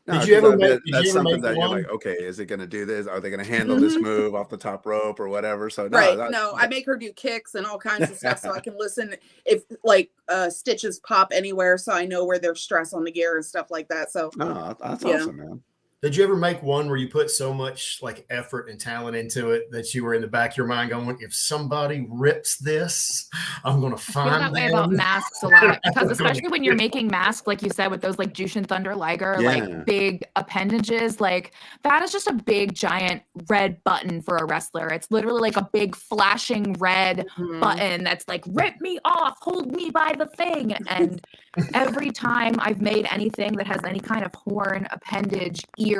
No, Did you ever that's something make that you're one? like, okay, is it going to do this? Are they going to handle this move off the top rope or whatever? So I make her do kicks and all kinds of stuff so I can listen if like stitches pop anywhere, so I know where there's stress on the gear and stuff like that. So that's awesome, man. Did you ever make one where you put so much like effort and talent into it that you were in the back of your mind going, if somebody rips this, I'm going to I feel find that way them? about masks a lot because especially when you're making masks, like you said, with those like Jushin Thunder Liger, Yeah. like big appendages, like that is just a big giant red button for a wrestler. It's literally like a big flashing red button that's like, rip me off, hold me by the thing. And every time I've made anything that has any kind of horn, appendage, ear,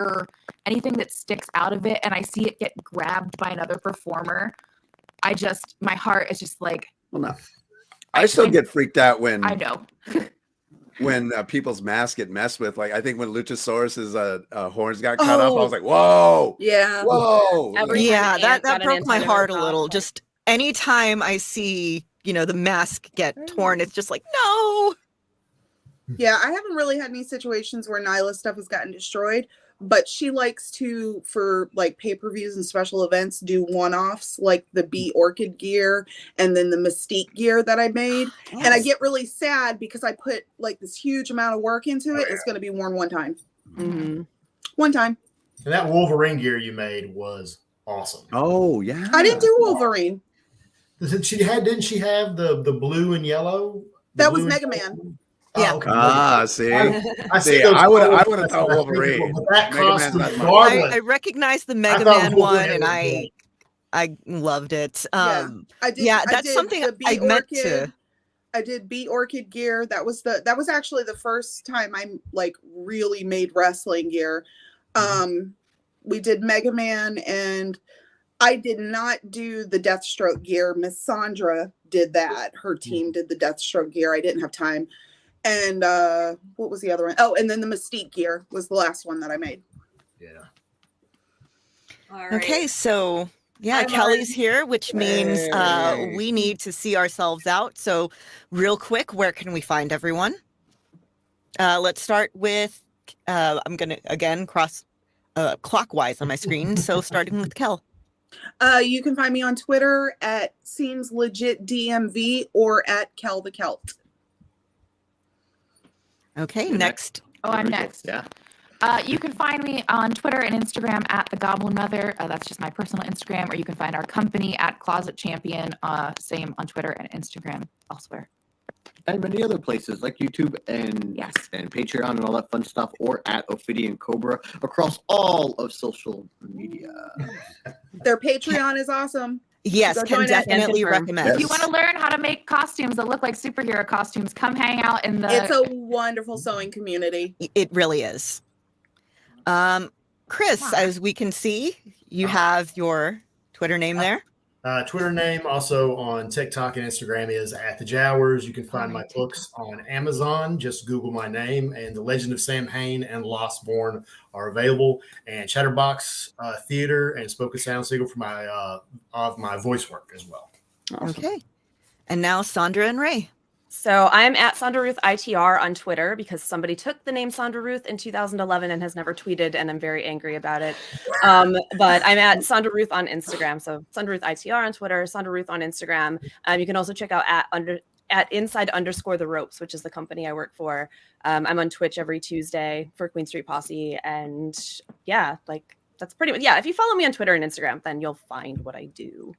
anything that sticks out of it, and I see it get grabbed by another performer, my heart is just like, Well, no. I still get freaked out when I know. when people's masks get messed with. Like I think when Luchasaurus's horns got cut off, I was like, "Whoa, Yeah, whoa!" Yeah, that broke my heart a little. Just anytime I see, the mask get torn, it's just like, no. Yeah, I haven't really had any situations where Nyla's stuff has gotten destroyed, but she likes to, for like pay-per-views and special events, do one-offs like the Bee Orchid gear and then the Mystique gear that I made. And I get really sad because I put like this huge amount of work into it. It's going to be worn one time. One time. And that Wolverine gear you made was awesome. Oh yeah. I didn't do Wolverine. Didn't she have the blue and yellow? That was Mega Man. Yeah. Oh, okay. See, see those I would photos. have thought Wolverine. That Mega Man's costume, not regardless. I recognized the Mega thought Man Wolverine one, and was I loved it. I did. That's something I meant to. I did Bee Orchid gear. That was actually the first time I like really made wrestling gear. We did Mega Man, and I did not do the Deathstroke gear. Miss Sandra did that. Her team did the Deathstroke gear. I didn't have time. And what was the other one? Oh, and then the Mystique gear was the last one that I made. Yeah. All right. Okay, so yeah, I'm Kelly's on. here, which means we need to see ourselves out. So real quick, where can we find everyone? Let's start with, I'm going to, again, cross clockwise on my screen. So starting with Kel. You can find me on Twitter at Seems Legit DMV or at Kel the Celt. Okay, next. Oh, I'm next. Yeah. You can find me on Twitter and Instagram at the Goblin Mother. That's just my personal Instagram, or you can find our company at Closet Champion. Same on Twitter and Instagram elsewhere. And many other places like YouTube and Patreon and all that fun stuff, or at Ophidian Cobra across all of social media. Their Patreon is awesome. Yes, Go can join it. definitely recommend. If you want to learn how to make costumes that look like superhero costumes, come hang out in the. It's a wonderful sewing community. It really is. Chris, as we can see, you have your Twitter name there. Twitter name also on TikTok and Instagram is @thejowers. You can find my books on Amazon. Just Google my name, and The Legend of Sam Hain and Lost Born are available. And Chatterbox Theater and Spoken Sound Signal for my voice work as well. Okay. And now Sandra and Ray. So I'm at Sandra Ruth ITR on Twitter because somebody took the name Sandra Ruth in 2011 and has never tweeted, and I'm very angry about it. But I'm at Sandra Ruth on Instagram. So Sandra Ruth ITR on Twitter, Sandra Ruth on Instagram. You can also check out at inside_the ropes, which is the company I work for. I'm on Twitch every Tuesday for Queen Street Posse. And yeah, like that's pretty much, yeah. If you follow me on Twitter and Instagram, then you'll find what I do.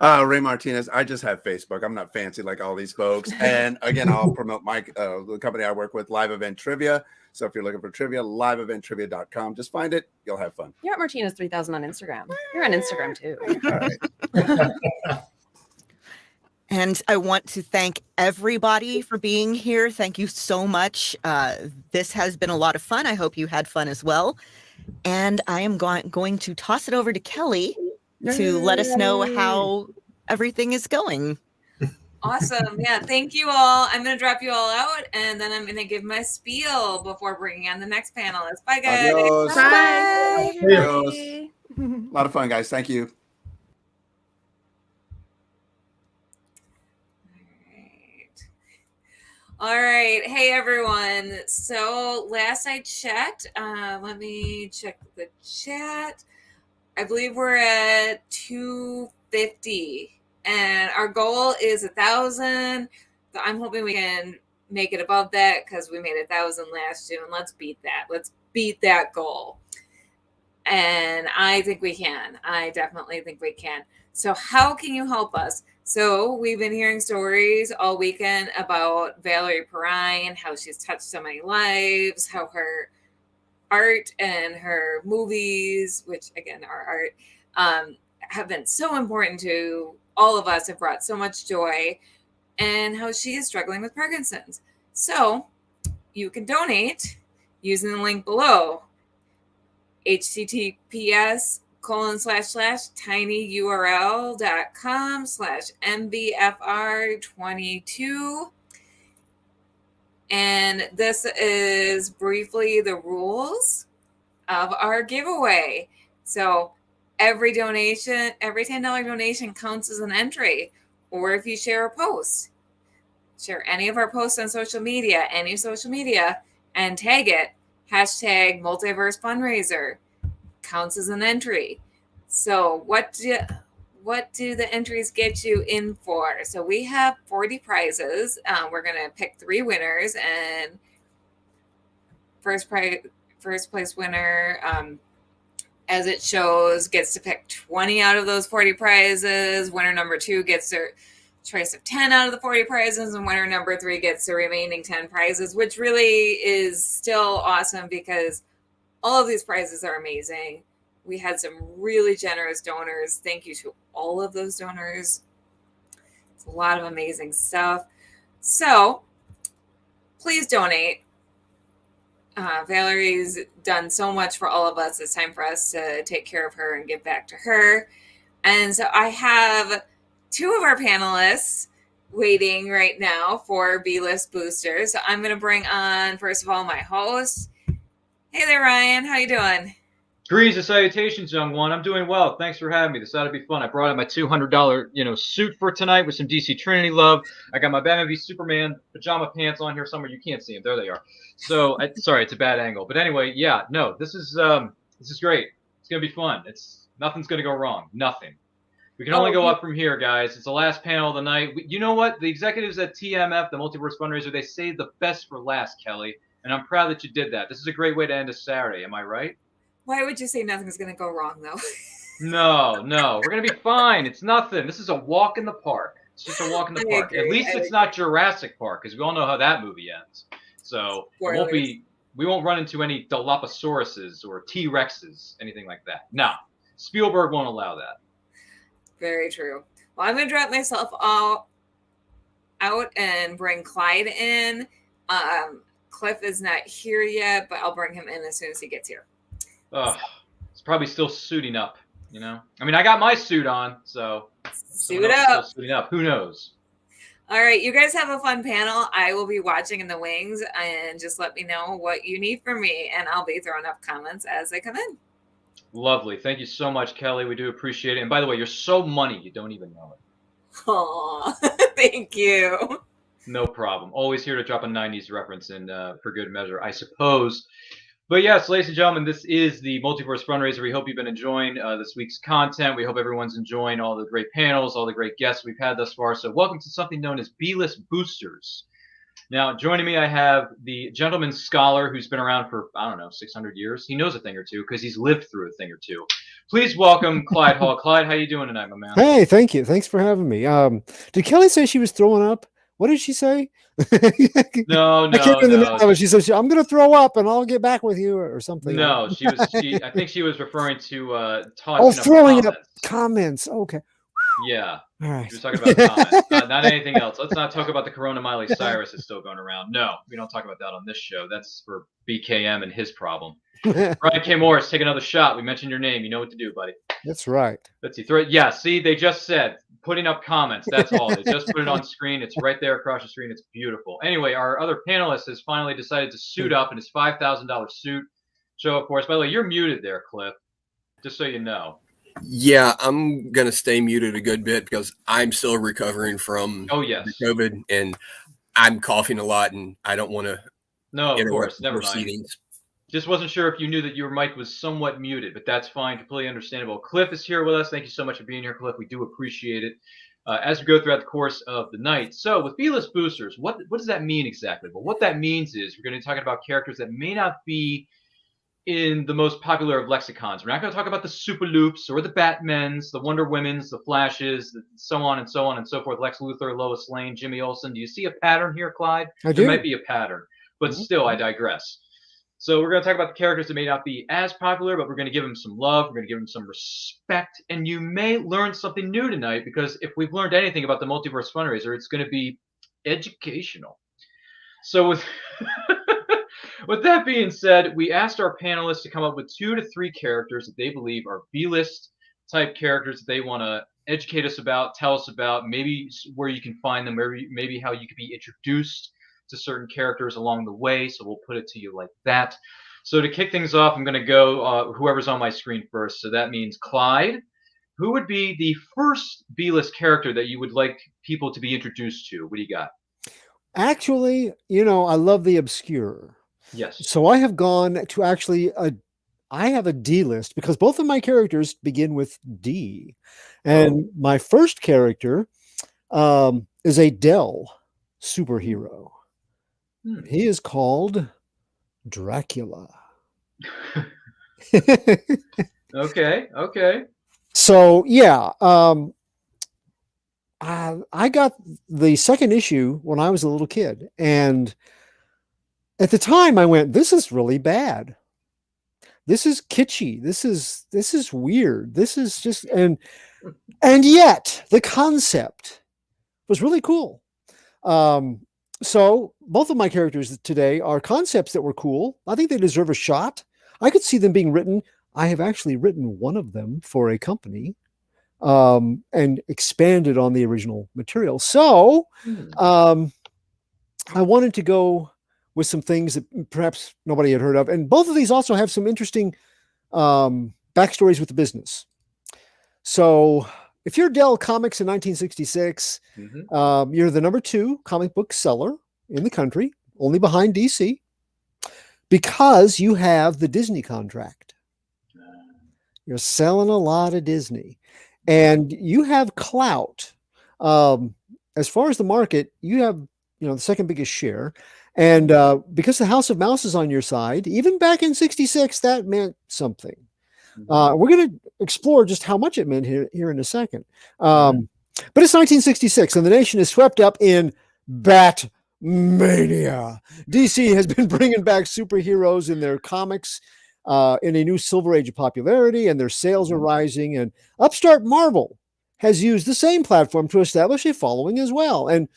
Ray Martinez. I just have Facebook. I'm not fancy like all these folks. And again, I'll promote my the company I work with, Live Event Trivia. So if you're looking for trivia, liveeventtrivia.com. Just find it. You'll have fun. You're at Martinez 3000 on Instagram. You're on Instagram too. All right. And I want to thank everybody for being here. Thank you so much. This has been a lot of fun. I hope you had fun as well. And I am going to toss it over to Kelly to let us know how everything is going. Awesome. Yeah. Thank you all. I'm going to drop you all out, and then I'm going to give my spiel before bringing on the next panelist. Bye, guys. Adios. Bye. Adios. A lot of fun, guys. Thank you. All right. Hey, everyone. So last I checked, let me check the chat. I believe we're at 250, and our goal is 1,000. So I'm hoping we can make it above that because we made 1,000 last June. Let's beat that. Let's beat that goal. And I think we can. I definitely think we can. So how can you help us? So we've been hearing stories all weekend about Valerie Perrine, how she's touched so many lives, how her art and her movies, which again are art, have been so important to all of us, have brought so much joy, and how she is struggling with Parkinson's. So you can donate using the link below, https://tinyurl.com/MVFR22. And this is briefly the rules of our giveaway. So every donation, every $10 donation counts as an entry. Or if you share a post, share any of our posts on social media, any social media, and tag it, hashtag Multiverse FunRaiser, counts as an entry. So what do the entries get you in for? So we have 40 prizes. We're going to pick 3 winners, and first place winner, as it shows, gets to pick 20 out of those 40 prizes. Winner number 2 gets their choice of 10 out of the 40 prizes, and winner number 3 gets the remaining 10 prizes, which really is still awesome because all of these prizes are amazing. We had some really generous donors. Thank you to all of those donors. It's a lot of amazing stuff. So please donate. Valerie's done so much for all of us. It's time for us to take care of her and give back to her. And so I have 2 of our panelists waiting right now for B-list boosters. So I'm going to bring on, first of all, my host. Hey there, Ryan. How you doing? Greetings and salutations, young one. I'm doing well. Thanks for having me. This ought to be fun. I brought in my $200, suit for tonight with some DC Trinity love. I got my Batman v Superman pajama pants on here somewhere. You can't see them. There they are. So, sorry, it's a bad angle. But anyway, yeah, no, this is great. It's gonna be fun. Nothing's gonna go wrong. Nothing. We can only go up from here, guys. It's the last panel of the night. You know what? The executives at TMF, the Multiverse FunRaiser, they saved the best for last, Kelly. And I'm proud that you did that. This is a great way to end a Saturday. Am I right? Why would you say nothing's going to go wrong, though? No. We're going to be fine. It's nothing. This is a walk in the park. It's just a walk in the park. At least it's not Jurassic Park, because we all know how that movie ends. So we won't run into any Dilophosaurus's or T-Rexes, anything like that. No. Spielberg won't allow that. Very true. Well, I'm going to drop myself out and bring Clyde in. Cliff is not here yet, but I'll bring him in as soon as he gets here. It's probably still suiting up, I mean, I got my suit on, so suit up. Still suiting up. Who knows? All right, you guys have a fun panel. I will be watching in the wings, and just let me know what you need from me, and I'll be throwing up comments as they come in. Lovely. Thank you so much, Kelly. We do appreciate it. And by the way, you're so money, you don't even know it. Aw, thank you. No problem. Always here to drop a 90s reference in for good measure, I suppose. But yes, ladies and gentlemen, this is the Multiverse FunRaiser. We hope you've been enjoying this week's content. We hope everyone's enjoying all the great panels, all the great guests we've had thus far. So welcome to something known as B-list boosters. Now, joining me, I have the gentleman scholar who's been around for, 600 years. He knows a thing or two because he's lived through a thing or two. Please welcome Clyde Hall. Clyde, how you doing tonight, my man? Hey, thank you. Thanks for having me. Did Kelly say she was throwing up? What did she say? No. She said, I'm going to throw up and I'll get back with you or something. No, I think she was referring to throwing up comments. Okay. Yeah. All right. She was talking about comments, not anything else. Let's not talk about the Corona Miley Cyrus is still going around. No, we don't talk about that on this show. That's for BKM and his problem. Brian K. Morris, take another shot. We mentioned your name. You know what to do, buddy. That's right. Let's see. Yeah, see, they just said putting up comments. That's all. They just put it on screen. It's right there across the screen. It's beautiful. Anyway, our other panelist has finally decided to suit up in his $5,000 suit. Show up for us. By the way, you're muted there, Cliff, just so you know. Yeah, I'm going to stay muted a good bit because I'm still recovering from COVID, and I'm coughing a lot, and I don't want to of course. Never proceedings. Mind. Just wasn't sure if you knew that your mic was somewhat muted, but that's fine. Completely understandable. Cliff is here with us. Thank you so much for being here, Cliff. We do appreciate it. as we go throughout the course of the night. So with B-list boosters, what does that mean exactly? Well, what that means is we're going to be talking about characters that may not be in the most popular of lexicons. We're not going to talk about the Super Loops or the Batmans, the Wonder Womens, the Flashes, so on and so on and so forth. Lex Luthor, Lois Lane, Jimmy Olsen. Do you see a pattern here, Clyde? I There do. might be a pattern, but still, I digress. So we're going to talk about the characters that may not be as popular, but we're going to give them some love. We're going to give them some respect. And you may learn something new tonight, because if we've learned anything about the Multiverse Fundraiser, it's going to be educational. So with that being said, we asked our panelists to come up with 2 to 3 characters that they believe are B-list type characters that they want to educate us about, tell us about, maybe where you can find them, maybe how you could be introduced to certain characters along the way. So we'll put it to you like that. So to kick things off, I'm going to go whoever's on my screen first. So that means Clyde. Who would be the first B-list character that you would like people to be introduced to? What do you got? Actually, I love the obscure. Yes. So I have gone to I have a D list because both of my characters begin with D. And my first character is a Dell superhero. He is called Dracula. Okay. So yeah, I got the second issue when I was a little kid, and at the time I went, "This is really bad. This is kitschy. This is weird. This is just," and yet the concept was really cool. So both of my characters today are concepts that were cool. I think they deserve a shot. I could see them being written. I have actually written one of them for a company and expanded on the original material. So I wanted to go with some things that perhaps nobody had heard of. And both of these also have some interesting backstories with the business. So if you're Dell Comics in 1966, you're the #2 comic book seller in the country, only behind DC, because you have the Disney contract. You're selling a lot of Disney, and you have clout. As far as the market, you have the second biggest share. And because the House of Mouse is on your side, even back in 66, that meant something. We're going to explore just how much it meant here in a second. But it's 1966, and the nation is swept up in Batmania. DC has been bringing back superheroes in their comics in a new silver age of popularity, and their sales are rising. And upstart Marvel has used the same platform to establish a following as well. And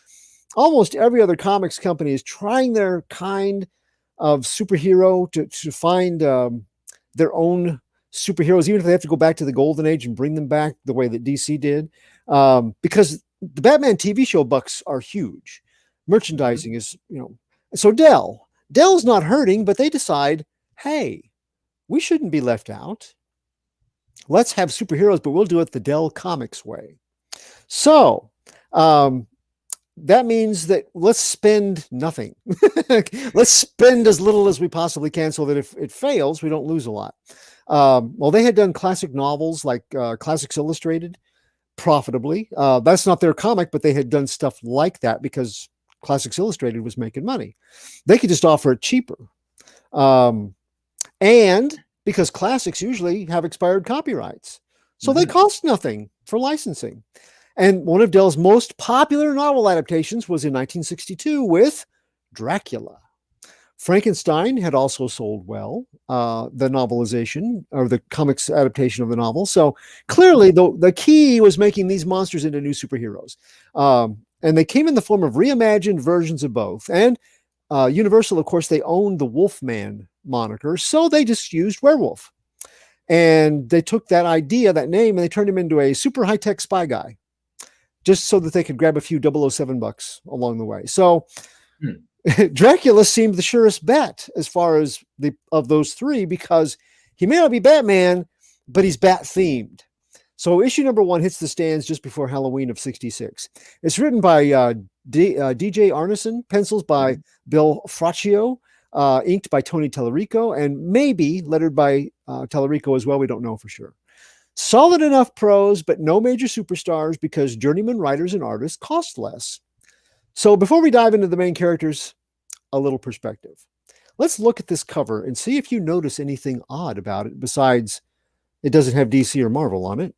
almost every other comics company is trying their kind of superhero to find their own superheroes, even if they have to go back to the golden age and bring them back the way that DC did. Because the Batman TV show bucks are huge. Merchandising is, so Dell's not hurting, but they decide, hey, we shouldn't be left out. Let's have superheroes, but we'll do it the Dell Comics way. So, that means that let's spend nothing. Let's spend as little as we possibly can so that if it fails, we don't lose a lot. Well, they had done classic novels like Classics Illustrated profitably. That's not their comic, but they had done stuff like that because Classics Illustrated was making money. They could just offer it cheaper. And because classics usually have expired copyrights, so they cost nothing for licensing. And one of Dell's most popular novel adaptations was in 1962 with Dracula. Frankenstein had also sold well, the novelization or the comics adaptation of the novel. So clearly the key was making these monsters into new superheroes. And they came in the form of reimagined versions of both. And Universal, of course, they owned the Wolfman moniker, so they just used werewolf. And they took that idea, that name, and they turned him into a super high-tech spy guy, just so that they could grab a few 007 bucks along the way. So Dracula seemed the surest bet as far as of those three, because he may not be Batman, but he's Bat-themed. So issue #1 hits the stands just before Halloween of 66. It's written by DJ Arneson, pencils by Bill Fraccio, inked by Tony Tallarico, and maybe lettered by Tallarico as well. We don't know for sure. Solid enough prose, but no major superstars because journeyman writers and artists cost less. So before we dive into the main characters, a little perspective. Let's look at this cover and see if you notice anything odd about it besides it doesn't have DC or Marvel on it.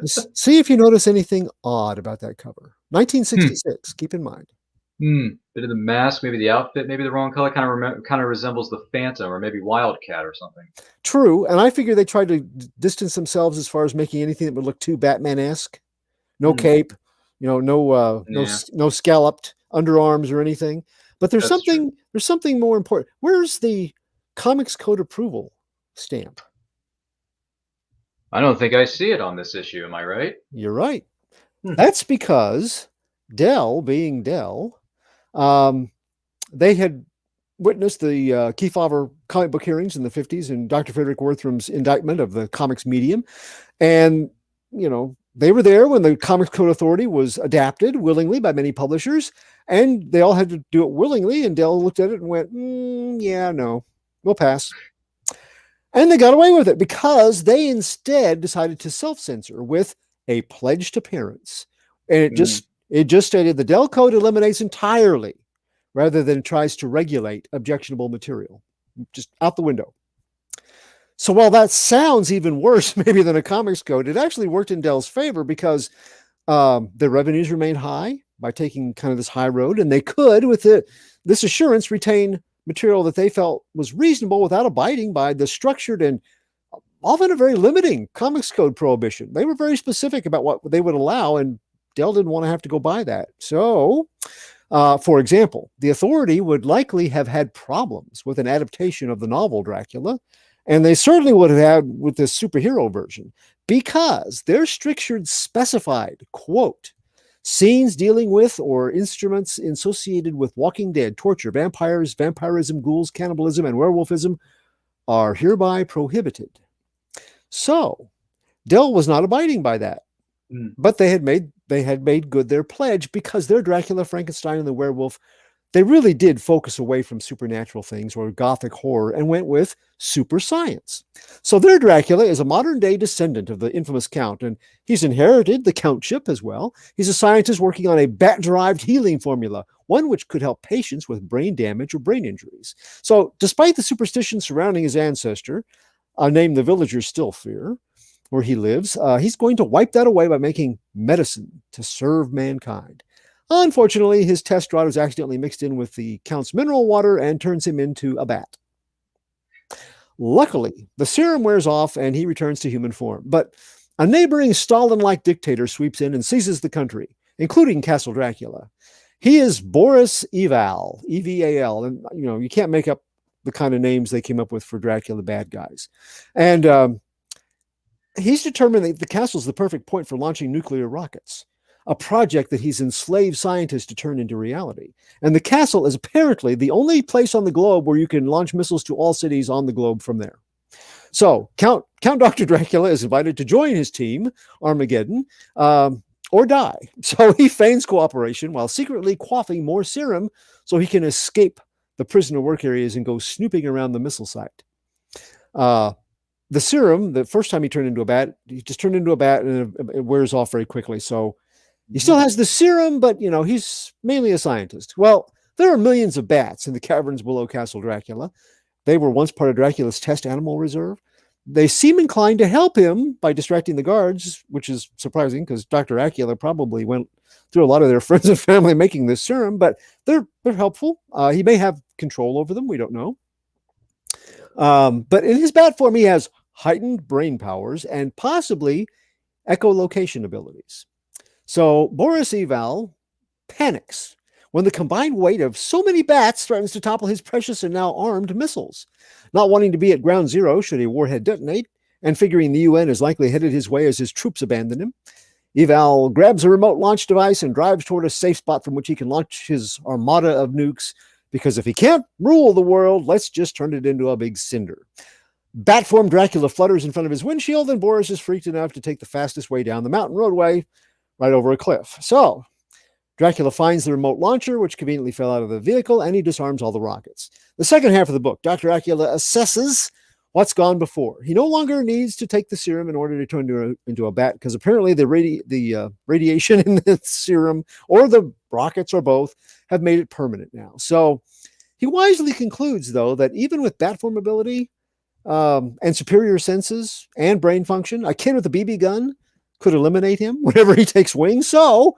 See if you notice anything odd about that cover. 1966, keep in mind. Bit of the mask, maybe the outfit, maybe the wrong color. Kind of resembles the Phantom or maybe Wildcat or something. True, and I figure they tried to distance themselves as far as making anything that would look too Batman-esque. No cape, no scalloped underarms or anything. But there's something more important. Where's the Comics Code approval stamp? I don't think I see it on this issue. Am I right? You're right. That's because Dell, being Dell, they had witnessed the Kefauver comic book hearings in the 50s and Dr. Frederick Wertham's indictment of the comics medium. And, they were there when the Comics Code Authority was adapted willingly by many publishers, and they all had to do it willingly. And Dell looked at it and went, yeah, no, we'll pass. And they got away with it because they instead decided to self-censor with a pledged appearance. And it just stated the Dell Code eliminates entirely rather than tries to regulate objectionable material. Just out the window. So while that sounds even worse maybe than a Comics Code, it actually worked in Dell's favor because their revenues remained high by taking kind of this high road, and they could, with this assurance, retain material that they felt was reasonable without abiding by the structured and often a very limiting Comics Code prohibition. They were very specific about what they would allow, and Dell didn't want to have to go by that. So, for example, the Authority would likely have had problems with an adaptation of the novel Dracula, and they certainly would have had with this superhero version, because their strictures specified, quote, scenes dealing with or instruments associated with Walking Dead, torture, vampires, vampirism, ghouls, cannibalism, and werewolfism are hereby prohibited. So Dell was not abiding by that, but they had made good their pledge because their Dracula, Frankenstein, and the werewolf, they really did focus away from supernatural things or gothic horror and went with super science. So their Dracula is a modern-day descendant of the infamous Count, and he's inherited the Countship as well. He's a scientist working on a bat-derived healing formula, one which could help patients with brain damage or brain injuries. So despite the superstition surrounding his ancestor, a name the villagers still fear, where he lives, he's going to wipe that away by making medicine to serve mankind. Unfortunately, his test rod is accidentally mixed in with the Count's mineral water and turns him into a bat. Luckily, the serum wears off and he returns to human form. But a neighboring Stalin-like dictator sweeps in and seizes the country, including Castle Dracula. He is Boris Eval, E-V-A-L. And, you can't make up the kind of names they came up with for Dracula bad guys. And he's determined that the castle is the perfect point for launching nuclear rockets, a project that he's enslaved scientists to turn into reality. And the castle is apparently the only place on the globe where you can launch missiles to all cities on the globe from there. So Count Dr. Dracula is invited to join his team, Armageddon, or die. So he feigns cooperation while secretly quaffing more serum so he can escape the prisoner work areas and go snooping around the missile site. The serum, the first time he turned into a bat, he just turned into a bat and it wears off very quickly. So he still has the serum, but, he's mainly a scientist. Well, there are millions of bats in the caverns below Castle Dracula. They were once part of Dracula's test animal reserve. They seem inclined to help him by distracting the guards, which is surprising because Dr. Dracula probably went through a lot of their friends and family making this serum, but they're helpful. He may have control over them. We don't know. But in his bat form, he has heightened brain powers and possibly echolocation abilities. So Boris Eval panics when the combined weight of so many bats threatens to topple his precious and now armed missiles. Not wanting to be at ground zero should a warhead detonate, and figuring the UN is likely headed his way as his troops abandon him, Eval grabs a remote launch device and drives toward a safe spot from which he can launch his armada of nukes, because if he can't rule the world, let's just turn it into a big cinder. Bat-form Dracula flutters in front of his windshield, and Boris is freaked enough to take the fastest way down the mountain roadway right over a cliff. So Dracula finds the remote launcher, which conveniently fell out of the vehicle, and he disarms all the rockets. The second half of the book, Dr. Dracula assesses what's gone before. He no longer needs to take the serum in order to turn into a bat, because apparently the radiation in the serum or the rockets or both have made it permanent now. So he wisely concludes, though, that even with bat form ability and superior senses and brain function, a kid with a BB gun could eliminate him whenever he takes wing. So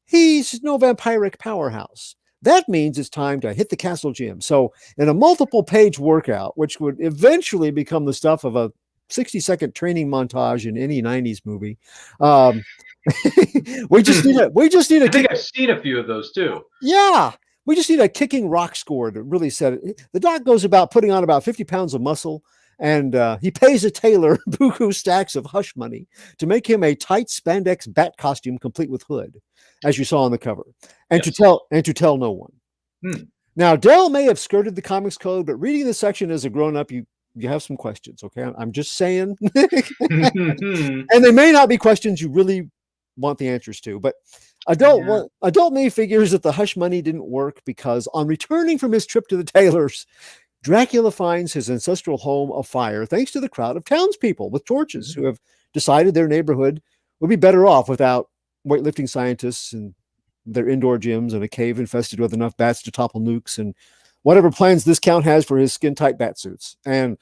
he's no vampiric powerhouse. That means it's time to hit the castle gym. So in a multiple page workout, which would eventually become the stuff of a 60-second training montage in any 90s movie, we just need a I think I've seen a few of those too. Yeah. We just need a kicking rock score to really set it. The doc goes about putting on about 50 pounds of muscle, and he pays a tailor buku stacks of hush money to make him a tight spandex bat costume complete with hood, as you saw on the cover, and to tell no one. Now, Dell may have skirted the comics code, but reading this section as a grown-up, you have some questions, okay? I'm just saying. And they may not be questions you really want the answers to, but adult me figures that the hush money didn't work because on returning from his trip to the tailor's, Dracula finds his ancestral home afire thanks to the crowd of townspeople with torches who have decided their neighborhood would be better off without weightlifting scientists and their indoor gyms and a cave infested with enough bats to topple nukes and whatever plans this count has for his skin-tight bat suits. And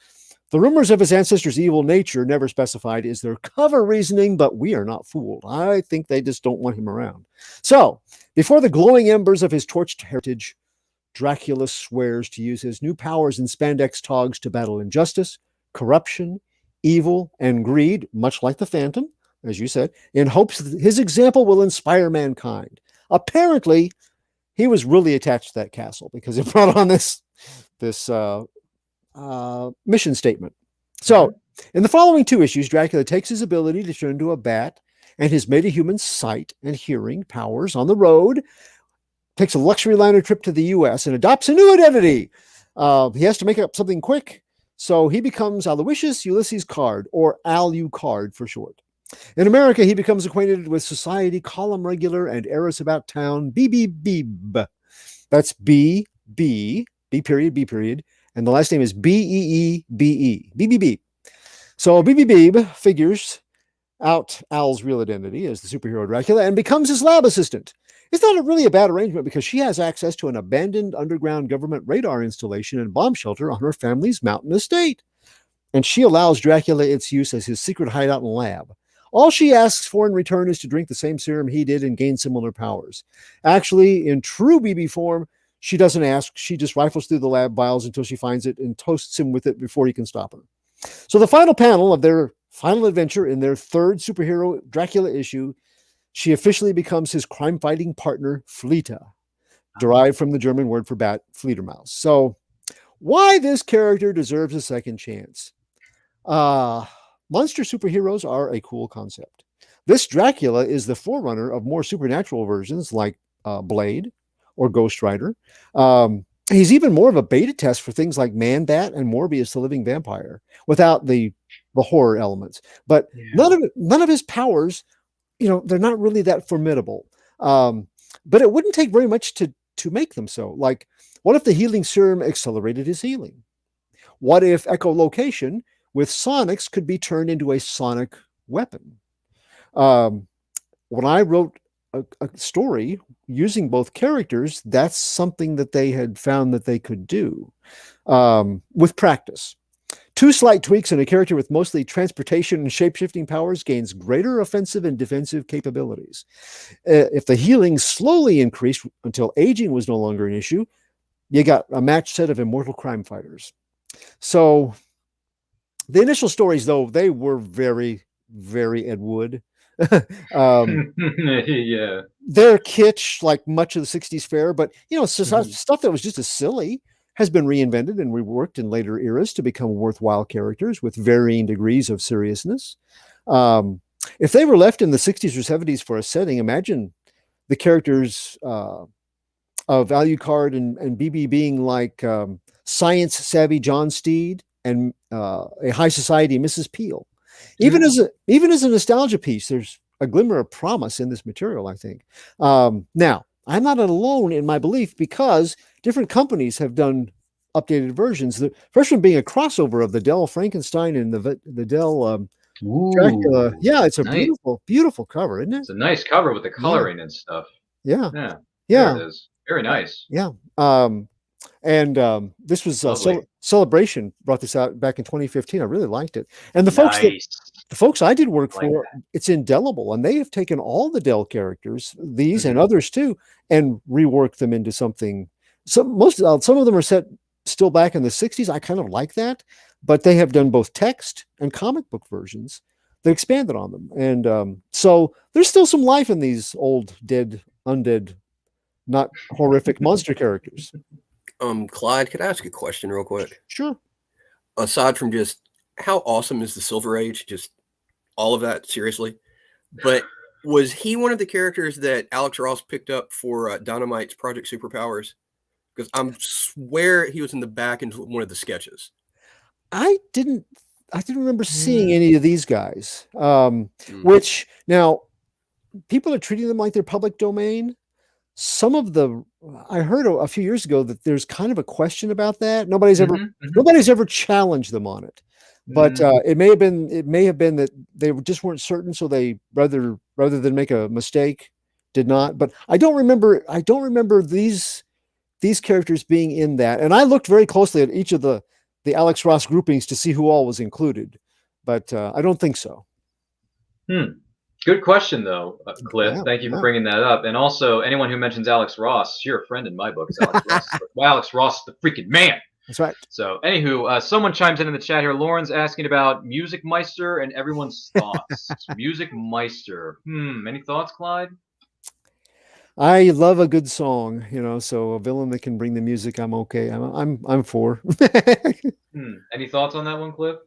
the rumors of his ancestors' evil nature, never specified, is their cover reasoning, but we are not fooled. I think they just don't want him around. So, before the glowing embers of his torched heritage, Dracula swears to use his new powers and spandex togs to battle injustice, corruption, evil, and greed, much like the Phantom, as you said, in hopes that his example will inspire mankind. Apparently, he was really attached to that castle because it brought on this mission statement. So, in the following 2 issues, Dracula takes his ability to turn into a bat and his meta-human sight and hearing powers on the road, takes a luxury liner trip to the U.S. and adopts a new identity. He has to make up something quick, so he becomes Aloysius Ulysses Card, or Alucard for short. In America, he becomes acquainted with Society column regular and heiress about town B.B. Beeb. That's B period, and the last name is B-E-E-B-E. B.B. Beeb. So B.B. Beeb figures out Al's real identity as the superhero Dracula and becomes his lab assistant. It's not really a bad arrangement because she has access to an abandoned underground government radar installation and bomb shelter on her family's mountain estate. And she allows Dracula its use as his secret hideout and lab. All she asks for in return is to drink the same serum he did and gain similar powers. Actually, in true BB form, she doesn't ask. She just rifles through the lab vials until she finds it and toasts him with it before he can stop her. So the final panel of their final adventure in their 3rd superhero Dracula issue, she officially becomes his crime-fighting partner, Fleeta, derived from the German word for bat, Fledermaus. So why this character deserves a second chance? Monster superheroes are a cool concept. This Dracula is the forerunner of more supernatural versions like Blade or Ghost Rider. He's even more of a beta test for things like Man-Bat and Morbius the Living Vampire without the horror elements. But none of his powers, they're not really that formidable. But it wouldn't take very much to make them so. Like, what if the healing serum accelerated his healing? What if echolocation with sonics could be turned into a sonic weapon? When I wrote a story using both characters, that's something that they had found that they could do with practice. 2 slight tweaks in a character with mostly transportation and shape-shifting powers gains greater offensive and defensive capabilities. If the healing slowly increased until aging was no longer an issue, you got a matched set of immortal crime fighters. So the initial stories, though, they were very, very Ed Wood. Yeah. They're kitsch like much of the 60s fare, but stuff that was just as silly has been reinvented and reworked in later eras to become worthwhile characters with varying degrees of seriousness. If they were left in the 60s or 70s for a setting, imagine the characters of Alucard and BB being like science-savvy John Steed and a high society Mrs. Peel. Even as a nostalgia piece, there's a glimmer of promise in this material, I think. Now, I'm not alone in my belief because different companies have done updated versions. The first one being a crossover of the Dell Frankenstein and the Dell Dracula. Yeah, it's a nice. beautiful cover, isn't it? It's a nice cover with the coloring and stuff. Yeah. Yeah. Yeah. There it is. Very nice. Yeah. This was Celebration brought this out back in 2015. I really liked it. And the folks I did work for, it's indelible, and they have taken all the Dell characters, these and others too, and reworked them into something. Some of them are set still back in the 60s. I kind of like that, but they have done both text and comic book versions that expanded on them. And so there's still some life in these old undead, not horrific monster characters. Clyde, could I ask a question real quick? Sure. Aside from just how awesome is the Silver Age, just all of that, seriously. But was he one of the characters that Alex Ross picked up for Dynamite's Project Superpowers? Because I swear he was in the back in one of the sketches. I didn't remember seeing any of these guys. Which now people are treating them like they're public domain. I heard a few years ago that there's kind of a question about that. Nobody's ever challenged them on it, but it may have been that they just weren't certain, so they rather than make a mistake, did not. But I don't remember these characters being in that. And I looked very closely at each of the Alex Ross groupings to see who all was included, but I don't think so. Good question, though, Cliff. Thank you for bringing that up. And also, anyone who mentions Alex Ross, you're a friend in my books. Alex Ross, the freaking man. That's right. So, anywho, someone chimes in the chat here. Lauren's asking about Music Meister and everyone's thoughts. Music Meister. Any thoughts, Clyde? I love a good song, so a villain that can bring the music, I'm okay. I'm for. Any thoughts on that one, Cliff?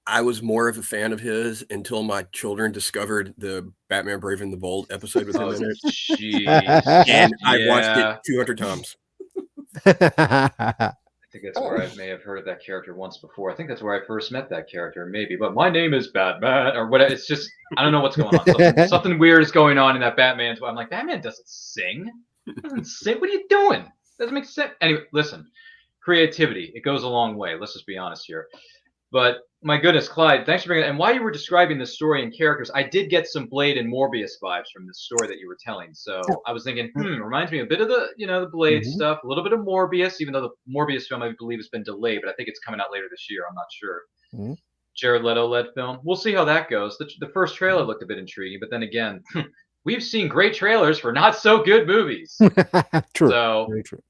I was more of a fan of his until my children discovered the Batman Brave and the Bold episode with him in it. Jeez. And I watched it 200 times. I think that's where I may have heard of that character once before. I think that's where I first met that character, maybe. But my name is Batman, or whatever. It's just, I don't know what's going on. Something weird is going on in that Batman's. I'm like, Batman doesn't sing. Sing. What are you doing? Doesn't make sense. Anyway, listen. Creativity. It goes a long way. Let's just be honest here. But my goodness, Clyde, thanks for bringing it. And while you were describing the story and characters, I did get some Blade and Morbius vibes from the story that you were telling. So I was thinking, reminds me a bit of the Blade stuff, a little bit of Morbius, even though the Morbius film, I believe, has been delayed, but I think it's coming out later this year. I'm not sure. Jared Leto led film. We'll see how that goes. The first trailer looked a bit intriguing, but then again, we've seen great trailers for not so good movies. True. So, very true.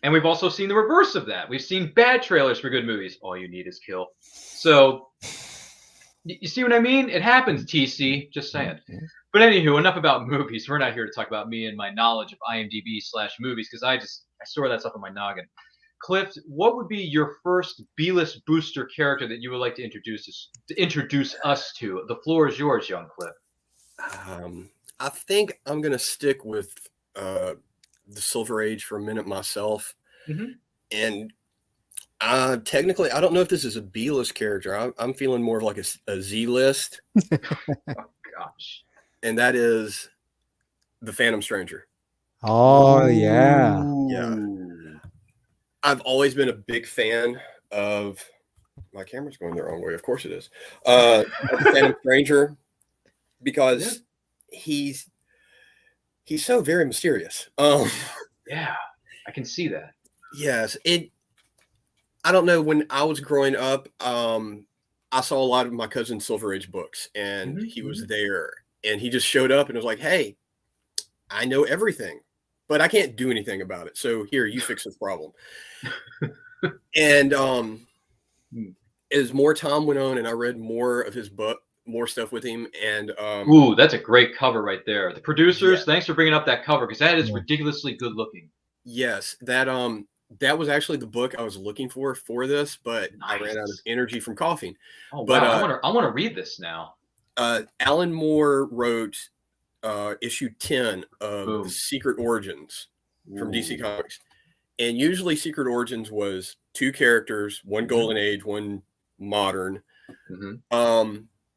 And we've also seen the reverse of that. We've seen bad trailers for good movies. All you need is kill. So, you see what I mean? It happens, TC. Just saying. But anywho, enough about movies. We're not here to talk about me and my knowledge of IMDb/movies because I store that stuff in my noggin. Cliff, what would be your first B-list booster character that you would like to introduce us to? The floor is yours, young Cliff. I think I'm going to stick with the Silver Age for a minute myself. And technically, I don't know if this is a B-list character. I'm feeling more of like a Z-list. Oh, gosh. And that is the Phantom Stranger. Oh, yeah. Yeah. I've always been a big fan of... My camera's going the wrong way. Of course it is. The Phantom Stranger, because he's so very mysterious. Yeah, I can see that. Yes. I don't know, when I was growing up, I saw a lot of my cousin's Silver Age books, and he was there, and he just showed up and was like, hey, I know everything, but I can't do anything about it. So here, you fix this problem. And as more time went on and I read more of his book, more stuff with him, and ooh, that's a great cover right there. The producers, thanks for bringing up that cover, because that is ridiculously good looking. Yes, that was actually the book I was looking for this, but I ran out of energy from coughing. Oh, but wow. I want to read this now. Alan Moore wrote issue 10 of The Secret Origins from DC Comics, and usually Secret Origins was 2 characters, one Golden Age, one modern.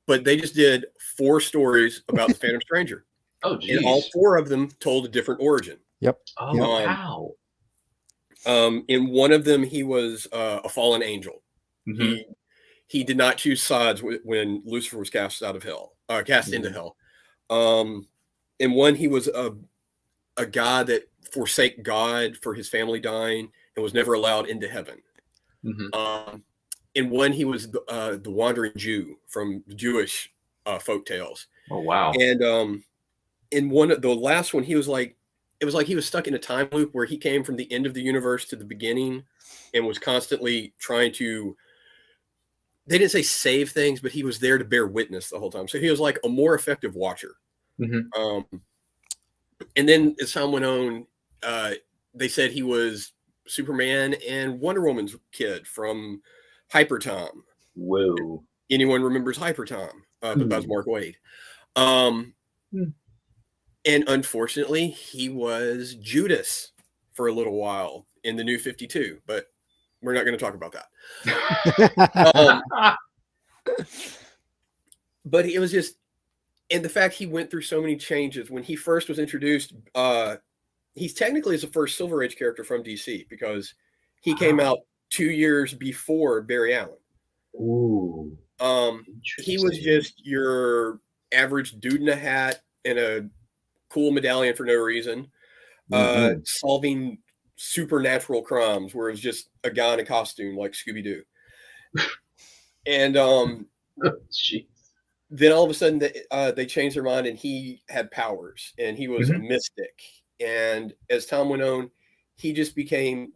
But they just did 4 stories about the Phantom Stranger. Oh, geez. And all 4 of them told a different origin. Yep. Oh, wow. In one of them, he was a fallen angel. Mhm. He did not choose sides when Lucifer was cast out of hell, cast into hell. In one, he was a guy that forsake God for his family dying and was never allowed into heaven. In one, he was the wandering Jew from Jewish folk tales. Oh wow! And in the last one, he was like, it was like he was stuck in a time loop where he came from the end of the universe to the beginning, and was constantly trying to. They didn't say save things, but he was there to bear witness the whole time. So he was like a more effective watcher. And then as time went on, they said he was Superman and Wonder Woman's kid from Hyper Time. Whoa! Anyone remembers Hyper Time? But that's Mark Waid. And unfortunately, he was Judas for a little while in the New 52. But we're not going to talk about that. But it was just, and the fact he went through so many changes when he first was introduced. He's technically is the first Silver Age character from DC because he came out 2 years before Barry Allen. Ooh. He was just your average dude in a hat and a cool medallion for no reason, solving supernatural crimes where it was just a guy in a costume like Scooby-Doo. And then all of a sudden they changed their mind and he had powers and he was a mystic. And as time went on, he just became,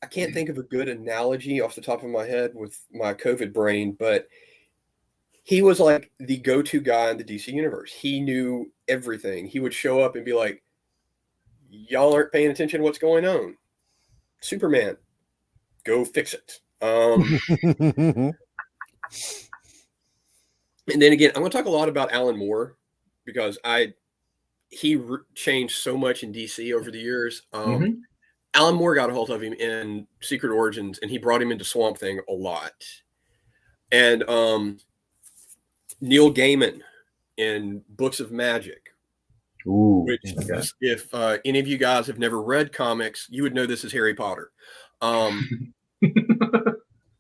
I can't think of a good analogy off the top of my head with my COVID brain, but he was like the go-to guy in the DC universe. He knew everything. He would show up and be like, y'all aren't paying attention to what's going on. Superman, go fix it. And then again, I'm going to talk a lot about Alan Moore because he changed so much in DC over the years. Alan Moore got a hold of him in Secret Origins, and he brought him into Swamp Thing a lot. And Neil Gaiman in Books of Magic. Ooh, which if any of you guys have never read comics, you would know this is Harry Potter.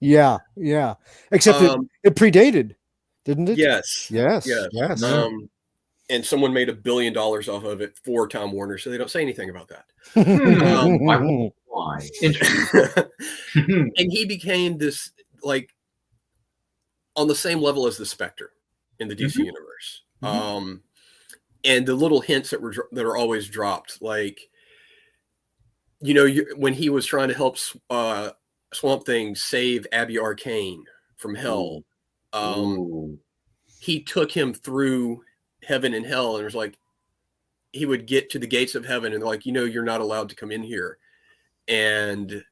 Yeah. Except it predated, didn't it? Yes. Yes. And someone made $1 billion off of it for Time Warner, so they don't say anything about that. Why? Interesting. And he became this, like, on the same level as the Spectre in the DC universe. And the little hints that are always dropped, like, you know, when he was trying to help Swamp Thing save Abby Arcane from hell, he took him through heaven and hell, and it was like he would get to the gates of heaven, and they're like, you know, you're not allowed to come in here, and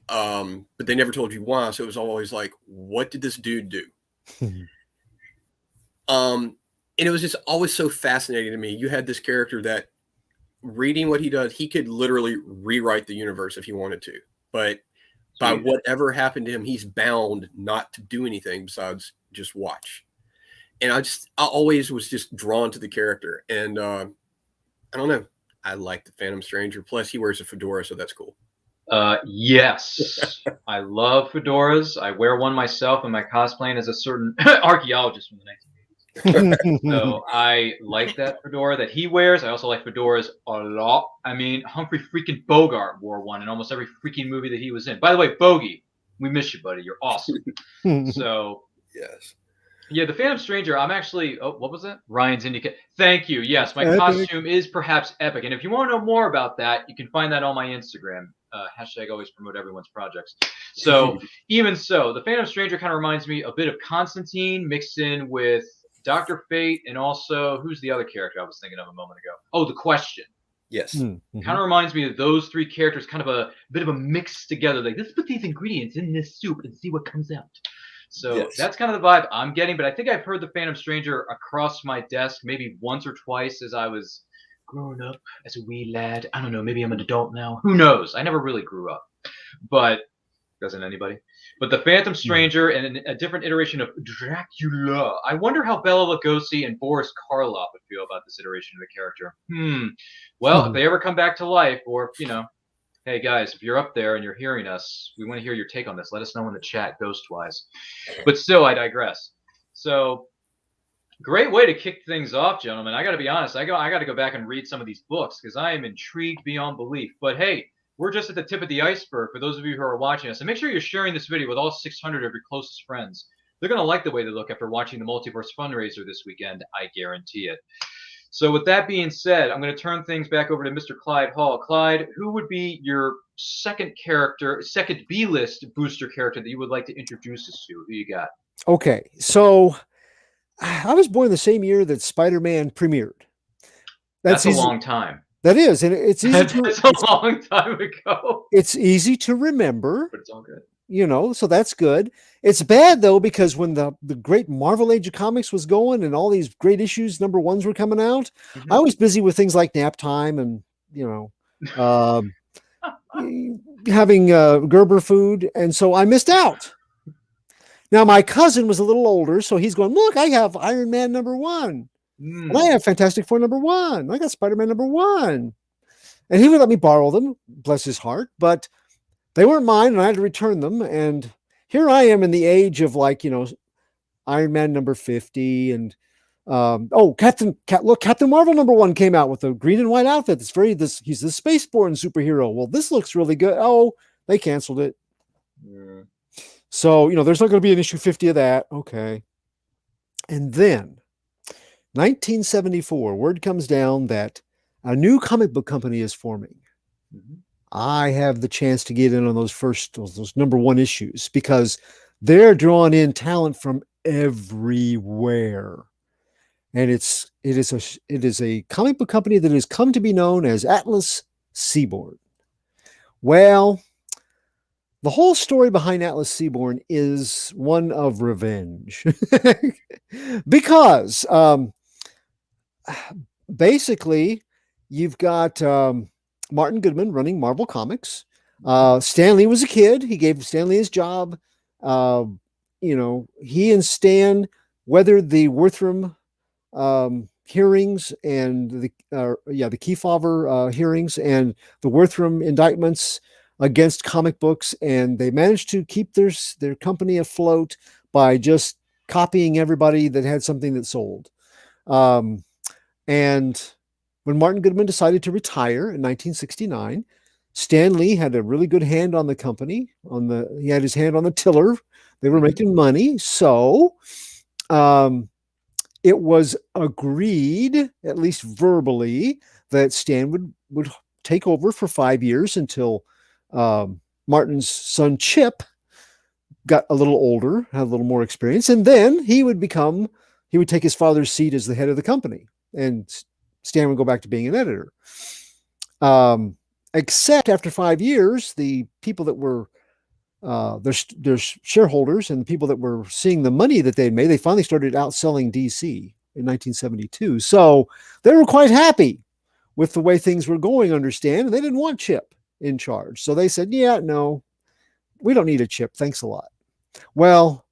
but they never told you why, so it was always like, what did this dude do? And it was just always so fascinating to me. You had this character that, reading what he does, he could literally rewrite the universe if he wanted to, but by whatever happened to him, he's bound not to do anything besides just watch. And I always was just drawn to the character. And I don't know, I like the Phantom Stranger. Plus, he wears a fedora, so that's cool. Yes, I love fedoras. I wear one myself, and my cosplaying as a certain archaeologist from the 1980s. So I like that fedora that he wears. I also like fedoras a lot. I mean, Humphrey freaking Bogart wore one in almost every freaking movie that he was in. By the way, Bogey, we miss you, buddy. You're awesome. So yes. Yeah, the Phantom Stranger, I'm actually, what was that? Ryan's Indica. Thank you. Yes, my Epic. costume is perhaps epic. And if you want to know more about that, you can find that on my Instagram. Hashtag always promote everyone's projects. So even so, the Phantom Stranger kind of reminds me a bit of Constantine mixed in with Dr. Fate, and also, who's the other character I was thinking of a moment ago? Oh, The Question. Yes. Kind of reminds me of those three characters, kind of a bit of a mix together. Like, let's put these ingredients in this soup and see what comes out. So that's kind of the vibe I'm getting, but I think I've heard the Phantom Stranger across my desk maybe once or twice as I was growing up as a wee lad. I don't know, maybe I'm an adult now. Who knows? I never really grew up. But doesn't anybody? But the Phantom Stranger and a different iteration of Dracula. I wonder how Bela Lugosi and Boris Karloff would feel about this iteration of the character. Well, if they ever come back to life, or, you know, Hey guys, if you're up there and you're hearing us, we want to hear your take on this. Let us know in the chat, ghost-wise. But still, I digress. So, great way to kick things off, gentlemen. I got to be honest. I got to go back and read some of these books because I am intrigued beyond belief. But hey, we're just at the tip of the iceberg for those of you who are watching us. And make sure you're sharing this video with all 600 of your closest friends. They're going to like the way they look after watching the Multiverse Fundraiser this weekend. I guarantee it. So with that being said, I'm going to turn things back over to Mr. Clyde Hall. Clyde, who would be your second B-list booster character that you would like to introduce us to? Who you got? Okay, so I was born the same year that Spider-Man premiered. That's a long time. That is, and it's easy. That's a long time ago. It's easy to remember. But it's all good. You know, so that's good. It's bad though, because when the great Marvel Age of Comics was going and all these great issues, number ones were coming out, I was busy with things like nap time and, you know, having Gerber food. And so I missed out. Now my cousin was a little older, so he's going, look, I have Iron Man #1. And I have Fantastic Four #1. I got Spider-Man #1. And he would let me borrow them, bless his heart, but they weren't mine, and I had to return them. And here I am in the age of, like, you know, Iron Man #50 and Captain Marvel #1 came out with a green and white outfit. It's he's the spaceborne superhero. Well, this looks really good. Oh, they canceled it. Yeah. So, you know, there's not going to be an issue 50 of that. Okay. And then 1974, word comes down that a new comic book company is forming. I have the chance to get in on those #1 issues because they're drawing in talent from everywhere. And it is a comic book company that has come to be known as Atlas Seaboard. Well, the whole story behind Atlas Seaboard is one of revenge. Because basically you've got Martin Goodman running Marvel Comics. Stan Lee was a kid. He gave Stan Lee his job. You know, he and Stan weathered the Wortham hearings and the Kefauver hearings and the Wortham indictments against comic books, and they managed to keep their company afloat by just copying everybody that had something that sold. And when Martin Goodman decided to retire in 1969, Stan Lee had a really good hand on the company. He had his hand on the tiller. They were making money. So it was agreed, at least verbally, that Stan would take over for 5 years until Martin's son Chip got a little older, had a little more experience, and then he would take his father's seat as the head of the company, and Stan would go back to being an editor. Except after 5 years, the people that were their shareholders and the people that were seeing the money that they'd made, they finally started outselling DC in 1972. So they were quite happy with the way things were going under Stan, and they didn't want Chip in charge. So they said, yeah, no, we don't need a Chip. Thanks a lot. Well,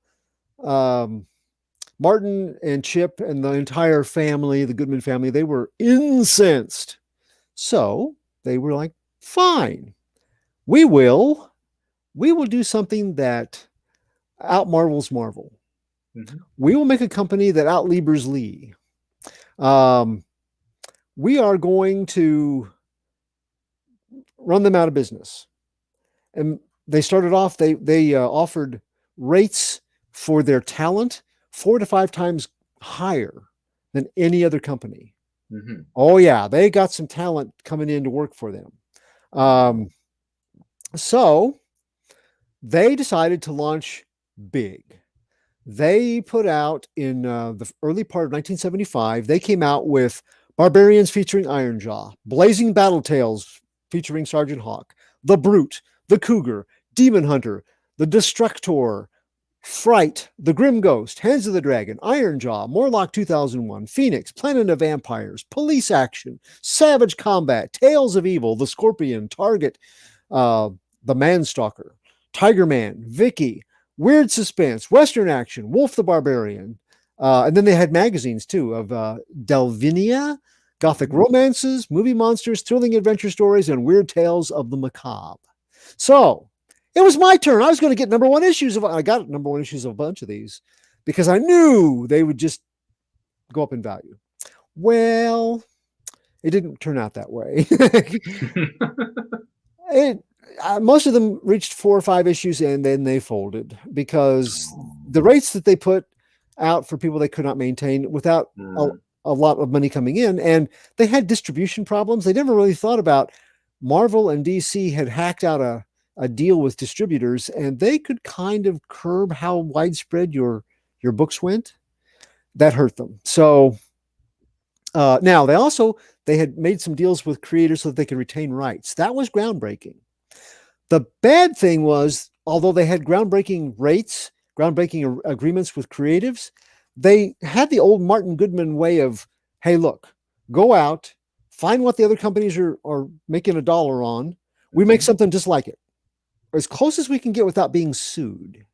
Martin and Chip and the entire family, the Goodman family, they were incensed. So they were like, fine, we will do something that out-Marvels Marvel. We will make a company that out-Liebers Lee. We are going to run them out of business. And they started off, they offered rates for their talent 4 to 5 times higher than any other company. Oh yeah, they got some talent coming in to work for them. So they decided to launch big. They put out in the early part of 1975, they came out with Barbarians featuring Ironjaw, Blazing Battle Tales featuring Sergeant Hawk, The Brute, The Cougar, Demon Hunter, The Destructor, Fright, The Grim Ghost, Hands of the Dragon, Ironjaw, Morlock 2001, Phoenix, Planet of Vampires, Police Action, Savage Combat, Tales of Evil, The Scorpion, Target, The Manstalker, Tiger Man, Vicky, Weird Suspense, Western Action, Wolf the Barbarian. And then they had magazines too of Delvinia, gothic romances, movie monsters, thrilling adventure stories, and weird tales of the macabre. So it was my turn. I was going to get number one issues of. I got number one issues of a bunch of these because I knew they would just go up in value. Well, it didn't turn out that way. Most of them reached 4 or 5 issues and then they folded because the rates that they put out for people they could not maintain without a lot of money coming in, and they had distribution problems. They never really thought about Marvel and DC had hacked out a deal with distributors, and they could kind of curb how widespread your books went. That hurt them. So now they had made some deals with creators so that they could retain rights. That was groundbreaking. The bad thing was, although they had groundbreaking rates, groundbreaking agreements with creatives, they had the old Martin Goodman way of, hey, look, go out, find what the other companies are making $1 on. We make something just like it, as close as we can get without being sued.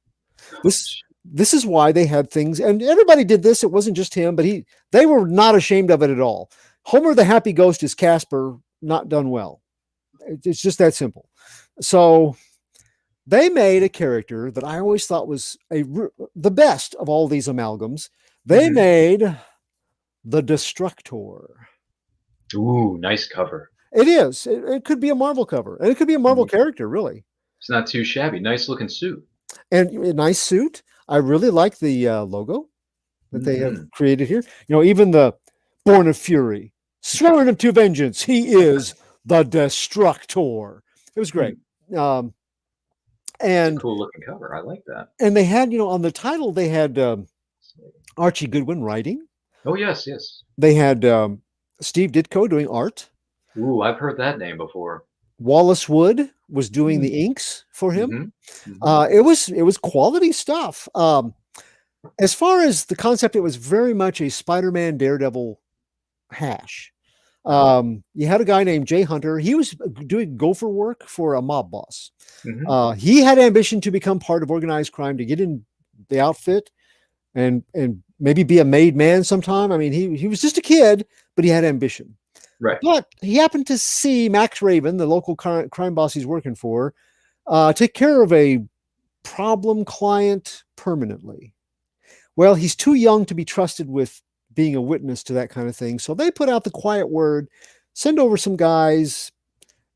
This is why they had things, and everybody did this. It wasn't just him, but they were not ashamed of it at all. Homer the Happy Ghost is Casper, not done well. It's just that simple. So they made a character that I always thought was the best of all these amalgams. They made the Destructor. Ooh, nice cover. It is. It could be a Marvel cover, and it could be a Marvel character, really. It's not too shabby. Nice looking suit. And a nice suit. I really like the logo that they have created here. Even the Born of Fury, sworn him to vengeance. He is the Destructor. It was great. And cool looking cover. I like that. And they had, on the title, they had Archie Goodwin writing. Oh, yes. They had Steve Ditko doing art. Ooh, I've heard that name before. Wallace Wood was doing the inks for him. It was quality stuff. As far as the concept, it was very much a Spider-Man Daredevil hash. You had a guy named Jay Hunter. He was doing gopher work for a mob boss. He had ambition to become part of organized crime, to get in the outfit and maybe be a made man sometime. I mean, he was just a kid, but he had ambition. Right. But he happened to see Max Raven, the local crime boss he's working for, take care of a problem client permanently. Well, he's too young to be trusted with being a witness to that kind of thing. So they put out the quiet word, send over some guys,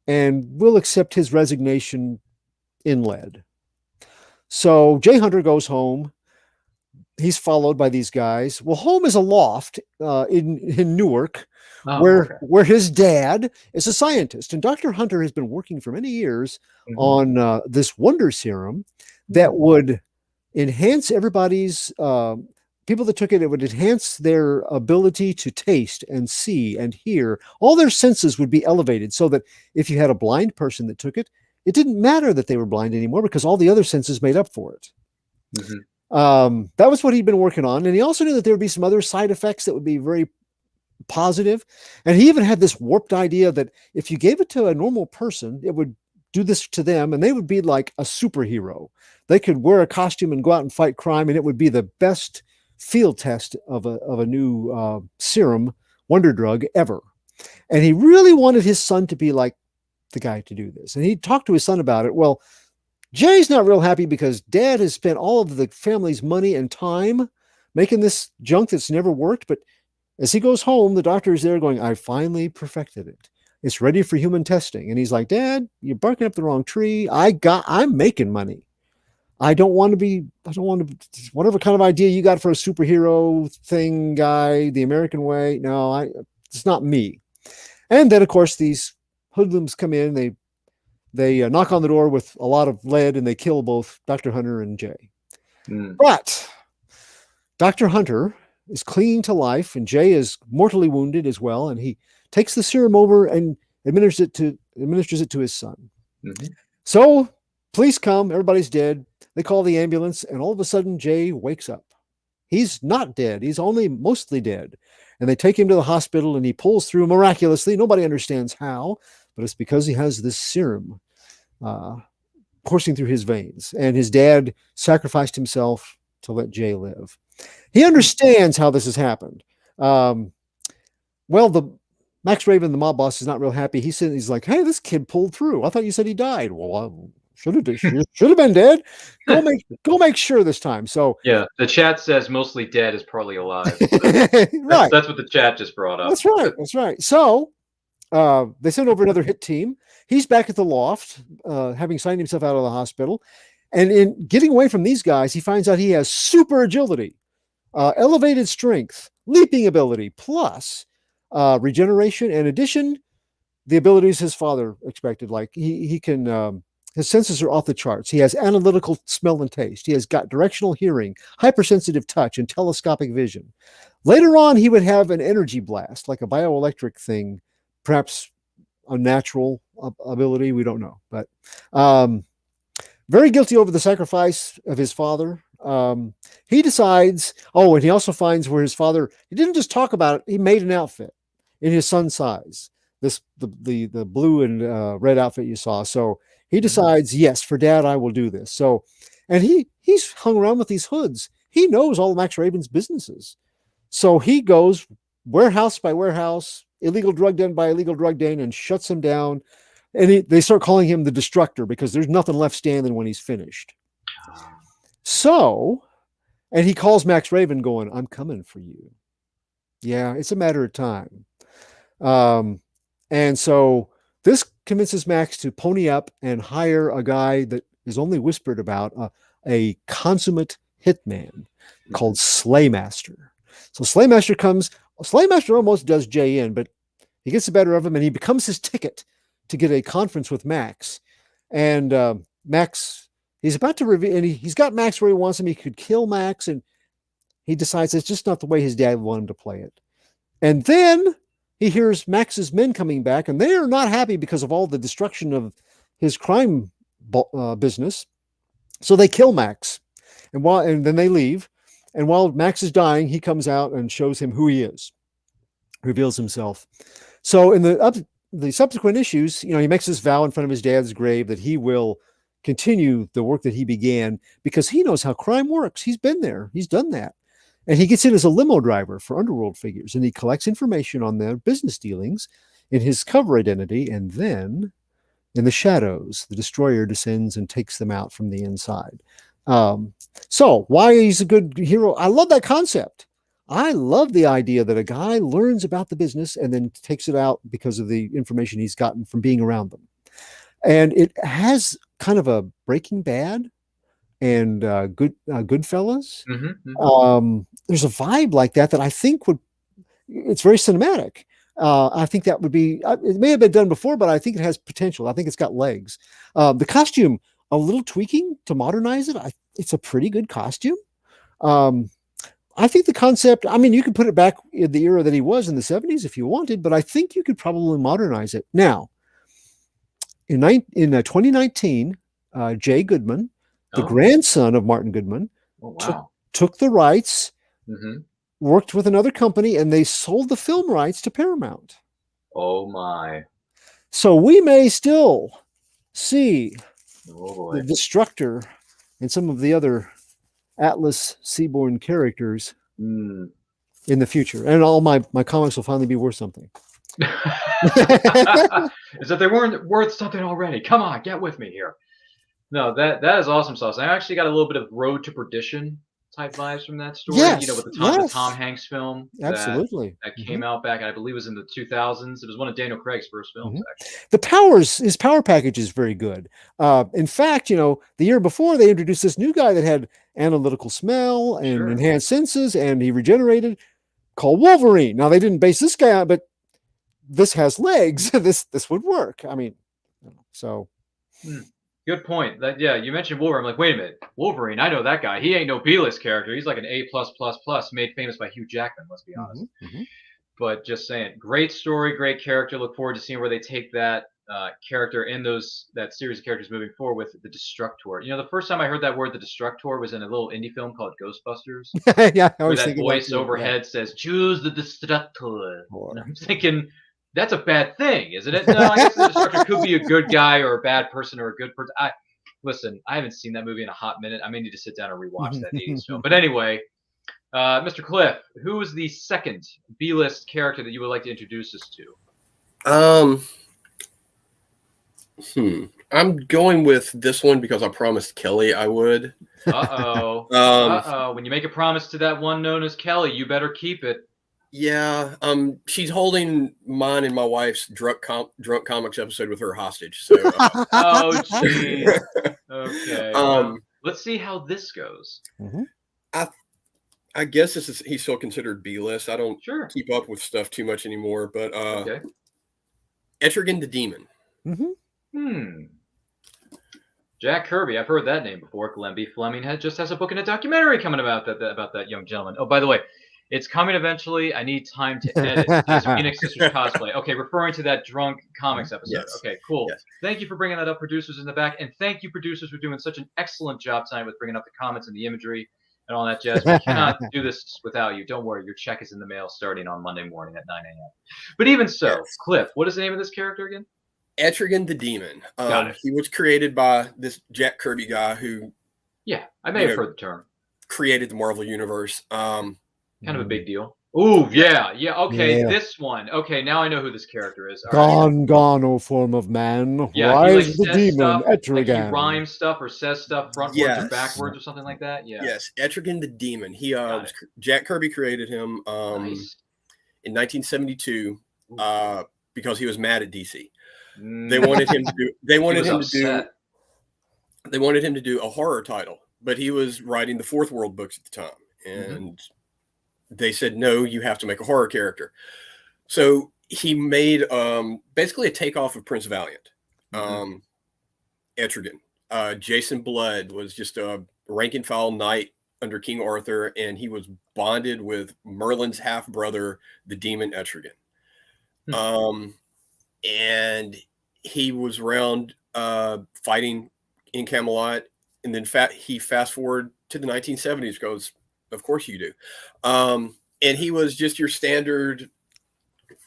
and we'll accept his resignation in lead. So Jay Hunter goes home. He's followed by these guys. Well, home is a loft in Newark, where his dad is a scientist. And Dr. Hunter has been working for many years on this wonder serum that would enhance everybody's people that took it. It would enhance their ability to taste and see and hear. All their senses would be elevated, so that if you had a blind person that took it, it didn't matter that they were blind anymore, because all the other senses made up for it. That was what he'd been working on. And he also knew that there would be some other side effects that would be very positive. And he even had this warped idea that if you gave it to a normal person, it would do this to them, and they would be like a superhero. They could wear a costume and go out and fight crime, and it would be the best field test of a new serum wonder drug ever. And he really wanted his son to be like the guy to do this. And he talked to his son about it. Well, Jay's not real happy because dad has spent all of the family's money and time making this junk that's never worked. But as he goes home, the doctor is there going, I finally perfected it. It's ready for human testing. And he's like, Dad, you're barking up the wrong tree. I'm making money. I don't want to, whatever kind of idea you got for a superhero thing, guy, the American way. No, it's not me. And then, of course, these hoodlums come in. They knock on the door with a lot of lead, and they kill both Dr. Hunter and Jay. But Dr. Hunter is clinging to life, and Jay is mortally wounded as well. And he takes the serum over and administers it to his son. So police come, everybody's dead. They call the ambulance, and all of a sudden Jay wakes up. He's not dead. He's only mostly dead. And they take him to the hospital, and he pulls through miraculously. Nobody understands how, but it's because he has this serum coursing through his veins. And his dad sacrificed himself to let Jay live. He understands how this has happened. Well, Max Raven, the mob boss, is not real happy. He's like, "Hey, this kid pulled through. I thought you said he died." Well, should have been dead. Go make sure this time. So yeah, the chat says mostly dead is partly alive. right, that's what the chat just brought up. That's right. So they send over another hit team. He's back at the loft, having signed himself out of the hospital, and in getting away from these guys, he finds out he has super agility, elevated strength, leaping ability, plus regeneration. In addition, the abilities his father expected. Like he can. His senses are off the charts. He has analytical smell and taste. He has got directional hearing, hypersensitive touch, and telescopic vision. Later on, he would have an energy blast, like a bioelectric thing, perhaps a natural ability. We don't know. But very guilty over the sacrifice of his father. He decides, and he also finds where his father, he didn't just talk about it, he made an outfit in his son's size. The blue and red outfit you saw. So he decides, yes, for Dad, I will do this. So, and he's hung around with these hoods. He knows all of Max Raven's businesses. So he goes warehouse by warehouse, illegal drug den by illegal drug den, and shuts him down. And they start calling him the Destructor because there's nothing left standing when he's finished. So, and he calls Max Raven going, "I'm coming for you. Yeah, it's a matter of time." And so this convinces Max to pony up and hire a guy that is only whispered about, a consummate hitman called Slaymaster. So Slaymaster comes. Slaymaster almost does Jay in, but he gets the better of him, and he becomes his ticket to get a conference with Max. And Max, he's about to reveal, and he's got Max where he wants him. He could kill Max, and he decides it's just not the way his dad wanted him to play it. And then he hears Max's men coming back, and they are not happy because of all the destruction of his crime business. So they kill Max, and then they leave. And while Max is dying, he comes out and shows him who he is, reveals himself. So in the subsequent issues, he makes this vow in front of his dad's grave that he will continue the work that he began because he knows how crime works. He's been there. He's done that. And he gets in as a limo driver for underworld figures, and he collects information on their business dealings in his cover identity. And then in the shadows, the Destroyer descends and takes them out from the inside. So why he's a good hero? I love that concept. I love the idea that a guy learns about the business and then takes it out because of the information he's gotten from being around them. And it has kind of a Breaking Bad and Goodfellas. There's a vibe like that I think it's very cinematic. I think that would be, it may have been done before, but I think it has potential. I think it's got legs. The costume, a little tweaking to modernize it. It's a pretty good costume. I think the concept, you could put it back in the era that he was in the 70s if you wanted, but I think you could probably modernize it. Now, in 2019, Jay Goodman, the grandson of Martin Goodman, took the rights, worked with another company, and they sold the film rights to Paramount. Oh my. So we may still see the Destructor and some of the other Atlas Seaborn characters in the future. And all my comics will finally be worth something. Is that they weren't worth something already? Come on, get with me here. No, that is awesome sauce. I actually got a little bit of Road to Perdition type vibes from that story. Yes, with the Tom Hanks film. Absolutely. That came out back, I believe it was in the 2000s. It was one of Daniel Craig's first films, actually. His power package is very good. In fact, the year before they introduced this new guy that had analytical smell and enhanced senses, and he regenerated, called Wolverine. Now they didn't base this guy on, but this has legs. This would work. So. Good point. You mentioned Wolverine. I'm like, wait a minute, Wolverine. I know that guy. He ain't no B-list character. He's like an A+++, made famous by Hugh Jackman. Let's be honest. But just saying, great story, great character. Look forward to seeing where they take that character and that series of characters moving forward with the Destructor. The first time I heard that word, the Destructor, was in a little indie film called Ghostbusters. Yeah, where that voice overhead says, "Choose the Destructor." And I'm thinking, that's a bad thing, isn't it? No, I guess the Destructor could be a good guy or a bad person or a good person. Listen, I haven't seen that movie in a hot minute. I may need to sit down and rewatch that 80s film. But anyway, Mr. Cliff, who is the second B-list character that you would like to introduce us to? I'm going with this one because I promised Kelly I would. When you make a promise to that one known as Kelly, you better keep it. Yeah, she's holding mine and my wife's drunk comics episode with her hostage. So, oh, geez. Okay. Well, let's see how this goes. I guess he's still considered B-list. I don't keep up with stuff too much anymore, but Etrigan the Demon. Jack Kirby, I've heard that name before. Glenby Fleming just has a book and a documentary coming about that young gentleman. Oh, by the way, it's coming eventually. I need time to edit. Just Phoenix Sisters cosplay. Okay, referring to that drunk comics episode. Yes. Okay, cool. Yes. Thank you for bringing that up, producers in the back, and thank you, producers, for doing such an excellent job tonight with bringing up the comments and the imagery and all that jazz. We cannot do this without you. Don't worry, your check is in the mail starting on Monday morning at 9 a.m. But even so, Cliff, what is the name of this character again? Etrigan the Demon. Got it. He was created by this Jack Kirby guy who, I may have heard the term. Created the Marvel Universe. Kind of a big deal. Ooh, yeah. Okay, Yeah. this one. Okay, now I know who this character is. All Gone, gone, O form of man. Yeah, Rise he the says demon, stuff, like he Etrigan. rhymes stuff or says stuff frontwards or backwards or something like that. Yeah. Yes, Etrigan the Demon. He Jack Kirby created him in 1972 because he was mad at DC. They wanted him to do. They wanted him to do a horror title, but he was writing the Fourth World books at the time, and they said no, you have to make a horror character. So he made basically a takeoff of Prince Valiant. Etrigan. Jason Blood was just a rank and file knight under King Arthur, and he was bonded with Merlin's half brother, the demon Etrigan. And he was around fighting in Camelot, and then he fast forward to the 1970s because of course you do. And he was just your standard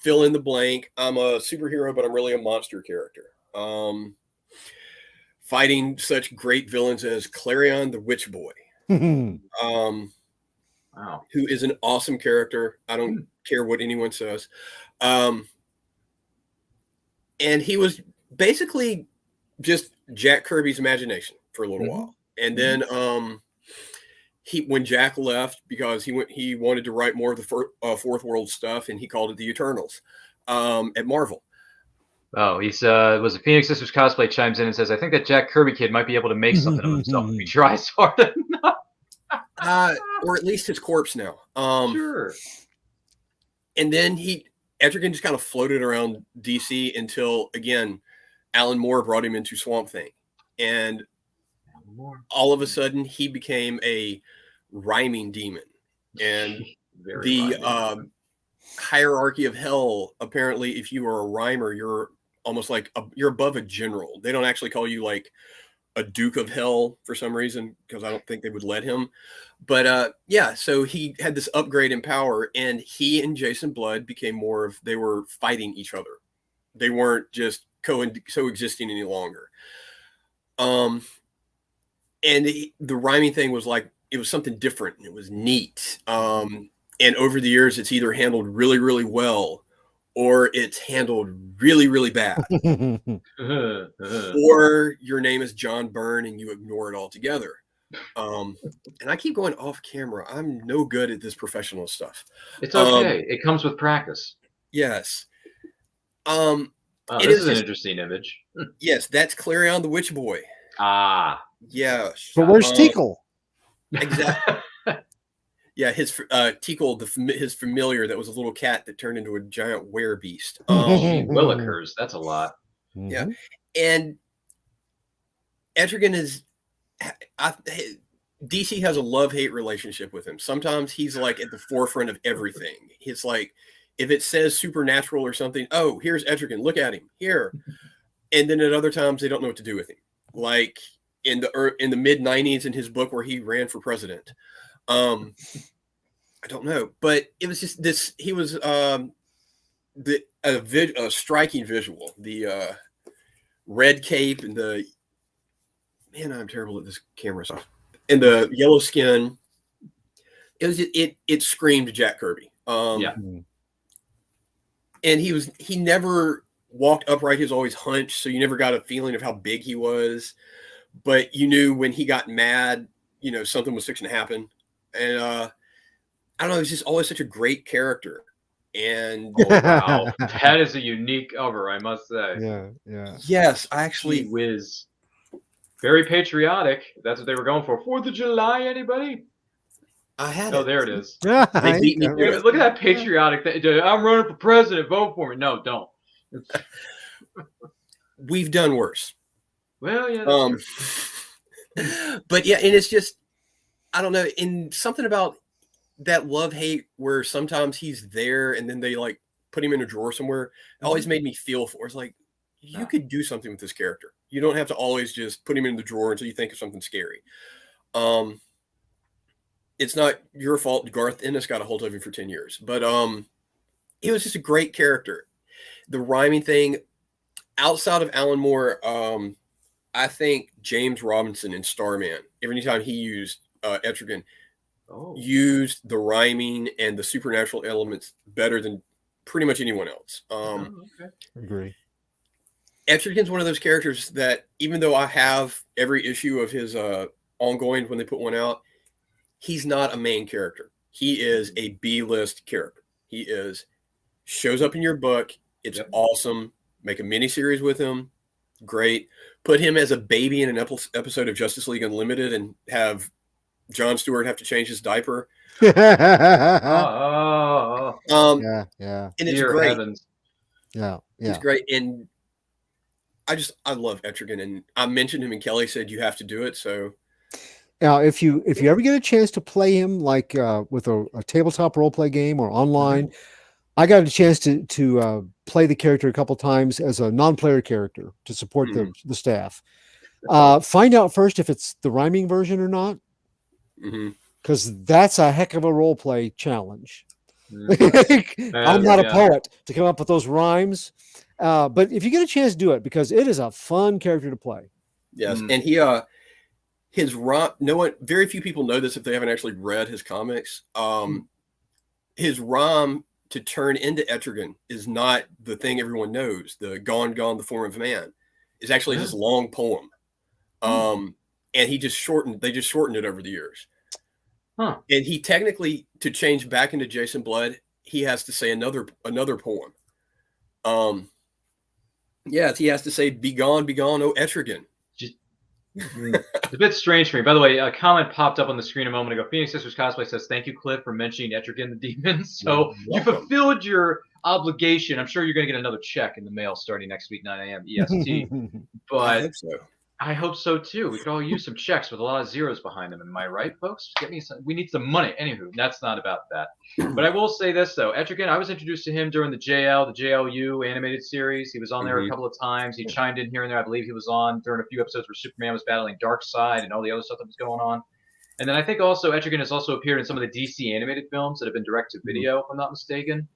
fill in the blank. I'm a superhero, but I'm really a monster character. Fighting such great villains as Clarion the Witch Boy. Who is an awesome character. I don't care what anyone says. And he was basically just Jack Kirby's imagination for a little while. And then when Jack left, because he wanted to write more of the Fourth World stuff, and he called it the Eternals at Marvel. Oh, he's was a Phoenix Sisters cosplay chimes in and says, I think that Jack Kirby kid might be able to make something of himself if he tries hard enough. Or at least his corpse now. Sure. And then Etrigan just kind of floated around DC until, again, Alan Moore brought him into Swamp Thing. And all of a sudden, he became a rhyming demon. And the hierarchy of hell, apparently, if you are a rhymer, you're almost like you're above a general. They don't actually call you like a Duke of Hell for some reason, because I don't think they would let him. But so he had this upgrade in power, and he and Jason Blood became they were fighting each other. They weren't just coexisting any longer. And the rhyming thing was like, it was something different. It was neat. And over the years, it's either handled really, really well, or it's handled really, really bad. Or your name is John Byrne and you ignore it altogether. And I keep going off camera. I'm no good at this professional stuff. It's okay. It comes with practice. Yes. This is an interesting image. Yes, that's Clarion the Witch Boy. Yes. But where's Tickle? Exactly. Yeah, his Tickle, his familiar that was a little cat that turned into a giant werebeast. Willikers, that's a lot. Yeah. And Etrigan is... DC has a love-hate relationship with him. Sometimes he's like at the forefront of everything. It's like, if it says supernatural or something, oh, here's Etrigan, look at him, here. And then at other times, they don't know what to do with him. Like in the mid-90s in his book where he ran for president. I don't know, but it was just this. He was a striking visual. The red cape and the I'm terrible at this camera stuff. And the yellow skin. It was it screamed Jack Kirby. And he never walked upright. He was always hunched, so you never got a feeling of how big he was. But you knew when he got mad, you know, something was fixing to happen. And I don't know, he's just always such a great character. And oh wow, that is a unique cover, I must say. Yeah. Yes, I actually whiz. Very patriotic. That's what they were going for. 4th of July, anybody? I had Oh, it. there it is. They beat me. Look at that patriotic thing. I'm running for president. Vote for me. No, don't. We've done worse. Well, yeah. But yeah, and it's just, I don't know, in something about that love-hate where sometimes he's there and then they like put him in a drawer somewhere, it always made me feel for. It's like, you could do something with this character. You don't have to always just put him in the drawer until you think of something scary. It's not your fault Garth Ennis got a hold of him for 10 years, but he was just a great character. The rhyming thing, outside of Alan Moore, I think James Robinson in Starman, every time he used Etrigan, used the rhyming and the supernatural elements better than pretty much anyone else. Agree. Etrigan's one of those characters that, even though I have every issue of his ongoing when they put one out, he's not a main character. He is a B-list character. He shows up in your book. It's awesome. Make a miniseries with him. Great. Put him as a baby in an episode of Justice League Unlimited and have Jon Stewart have to change his diaper. Yeah. And it's Dear great. heavens. Yeah. It's great. And I love Etrigan, and I mentioned him and Kelly said you have to do it. So now, if you ever get a chance to play him, like with a tabletop role play game or online, I got a chance to play the character a couple times as a non-player character to support the staff. Find out first if it's the rhyming version or not, because that's a heck of a role play challenge. I'm not a poet to come up with those rhymes, but if you get a chance, do it, because it is a fun character to play. Yes, and his rhyme. Very few people know this if they haven't actually read his comics. His rhyme to turn into Etrigan is not the thing everyone knows. The "Gone, Gone, the Form of Man" is actually his long poem, and they just shortened it over the years. And he technically, to change back into Jason Blood, he has to say another poem. Yes, he has to say, "Be gone, oh Etrigan." It's a bit strange for me. By the way, a comment popped up on the screen a moment ago. Phoenix Sisters Cosplay says, "Thank you, Cliff, for mentioning Etrigan the Demon." So you fulfilled your obligation. I'm sure you're going to get another check in the mail starting next week, 9 a.m. EST. But I hope so too. We could all use some checks with a lot of zeros behind them. Am I right, folks? Get me some. We need some money. Anywho, that's not about that. But I will say this though, Etrigan. I was introduced to him during the JLU animated series. He was on there a couple of times. He chimed in here and there. I believe he was on during a few episodes where Superman was battling Darkseid and all the other stuff that was going on. And then I think also Etrigan has also appeared in some of the DC animated films that have been direct to video, if I'm not mistaken.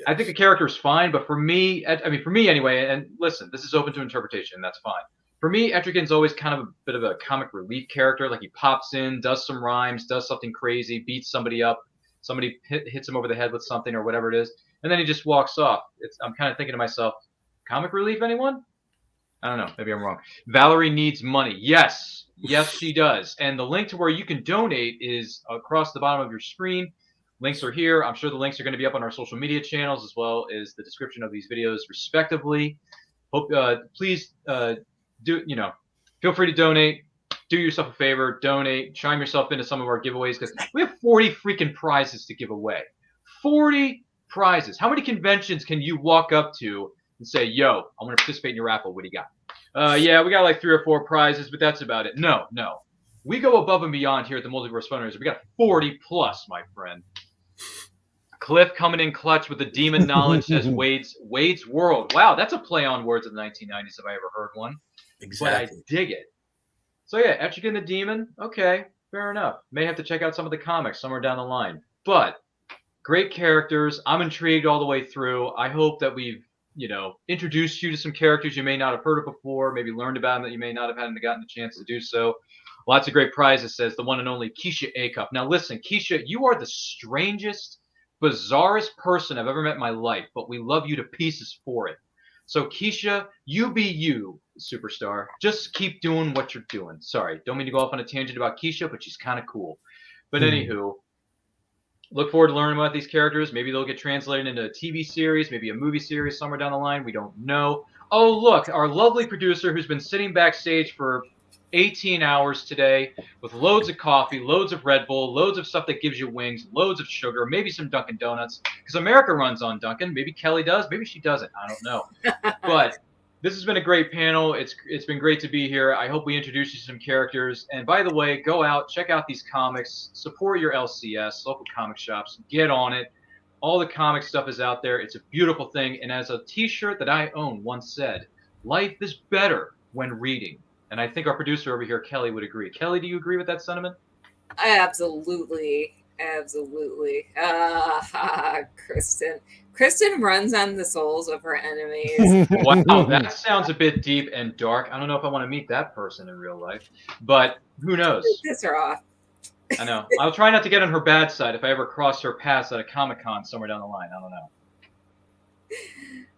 I think the character is fine, but for me anyway, and listen, this is open to interpretation. That's fine. For me, Etrigan's always kind of a bit of a comic relief character. Like he pops in, does some rhymes, does something crazy, beats somebody up, somebody hits him over the head with something or whatever it is, and then he just walks off. I'm kind of thinking to myself, comic relief, anyone? I don't know. Maybe I'm wrong. Valerie needs money. Yes, she does. And the link to where you can donate is across the bottom of your screen. Links are here. I'm sure the links are going to be up on our social media channels as well as the description of these videos respectively. Hope please feel free to donate. Do yourself a favor, donate, chime yourself into some of our giveaways, because we have 40 freaking prizes to give away. 40 prizes. How many conventions can you walk up to and say, "Yo, I want to participate in your raffle. What do you got?" Yeah, we got like 3 or 4 prizes, but that's about it. No. We go above and beyond here at the Multiverse FunRaiser. We got 40 plus, my friend. Cliff coming in clutch with the demon knowledge, says Wade's World. Wow, that's a play on words of the 1990s if I ever heard one. Exactly. But I dig it. So yeah, Etrigan the Demon. Okay, fair enough. May have to check out some of the comics somewhere down the line. But great characters. I'm intrigued all the way through. I hope that we've, introduced you to some characters you may not have heard of before, maybe learned about them that you may not have gotten the chance to do so. Lots of great prizes, says the one and only Keisha Acup. Now listen, Keisha, you are the strangest, bizarrest person I've ever met in my life, but we love you to pieces for it. So Keisha, you be you, superstar. Just keep doing what you're doing. Sorry, don't mean to go off on a tangent about Keisha, but she's kind of cool. But anywho, look forward to learning about these characters. Maybe they'll get translated into a TV series, maybe a movie series somewhere down the line. We don't know. Oh, look, our lovely producer who's been sitting backstage for 18 hours today with loads of coffee, loads of Red Bull, loads of stuff that gives you wings, loads of sugar, maybe some Dunkin' Donuts, because America runs on Dunkin'. Maybe Kelly does, maybe she doesn't. I don't know. But this has been a great panel. It's been great to be here. I hope we introduced you to some characters. And by the way, go out, check out these comics, support your LCS, local comic shops, get on it. All the comic stuff is out there. It's a beautiful thing. And as a t-shirt that I own once said, life is better when reading. And I think our producer over here, Kelly, would agree. Kelly, do you agree with that sentiment? Absolutely. Kristen runs on the souls of her enemies. Wow, that sounds a bit deep and dark. I don't know if I want to meet that person in real life, but who knows? Piss her off. I know. I'll try not to get on her bad side if I ever cross her paths at a Comic-Con somewhere down the line. I don't know.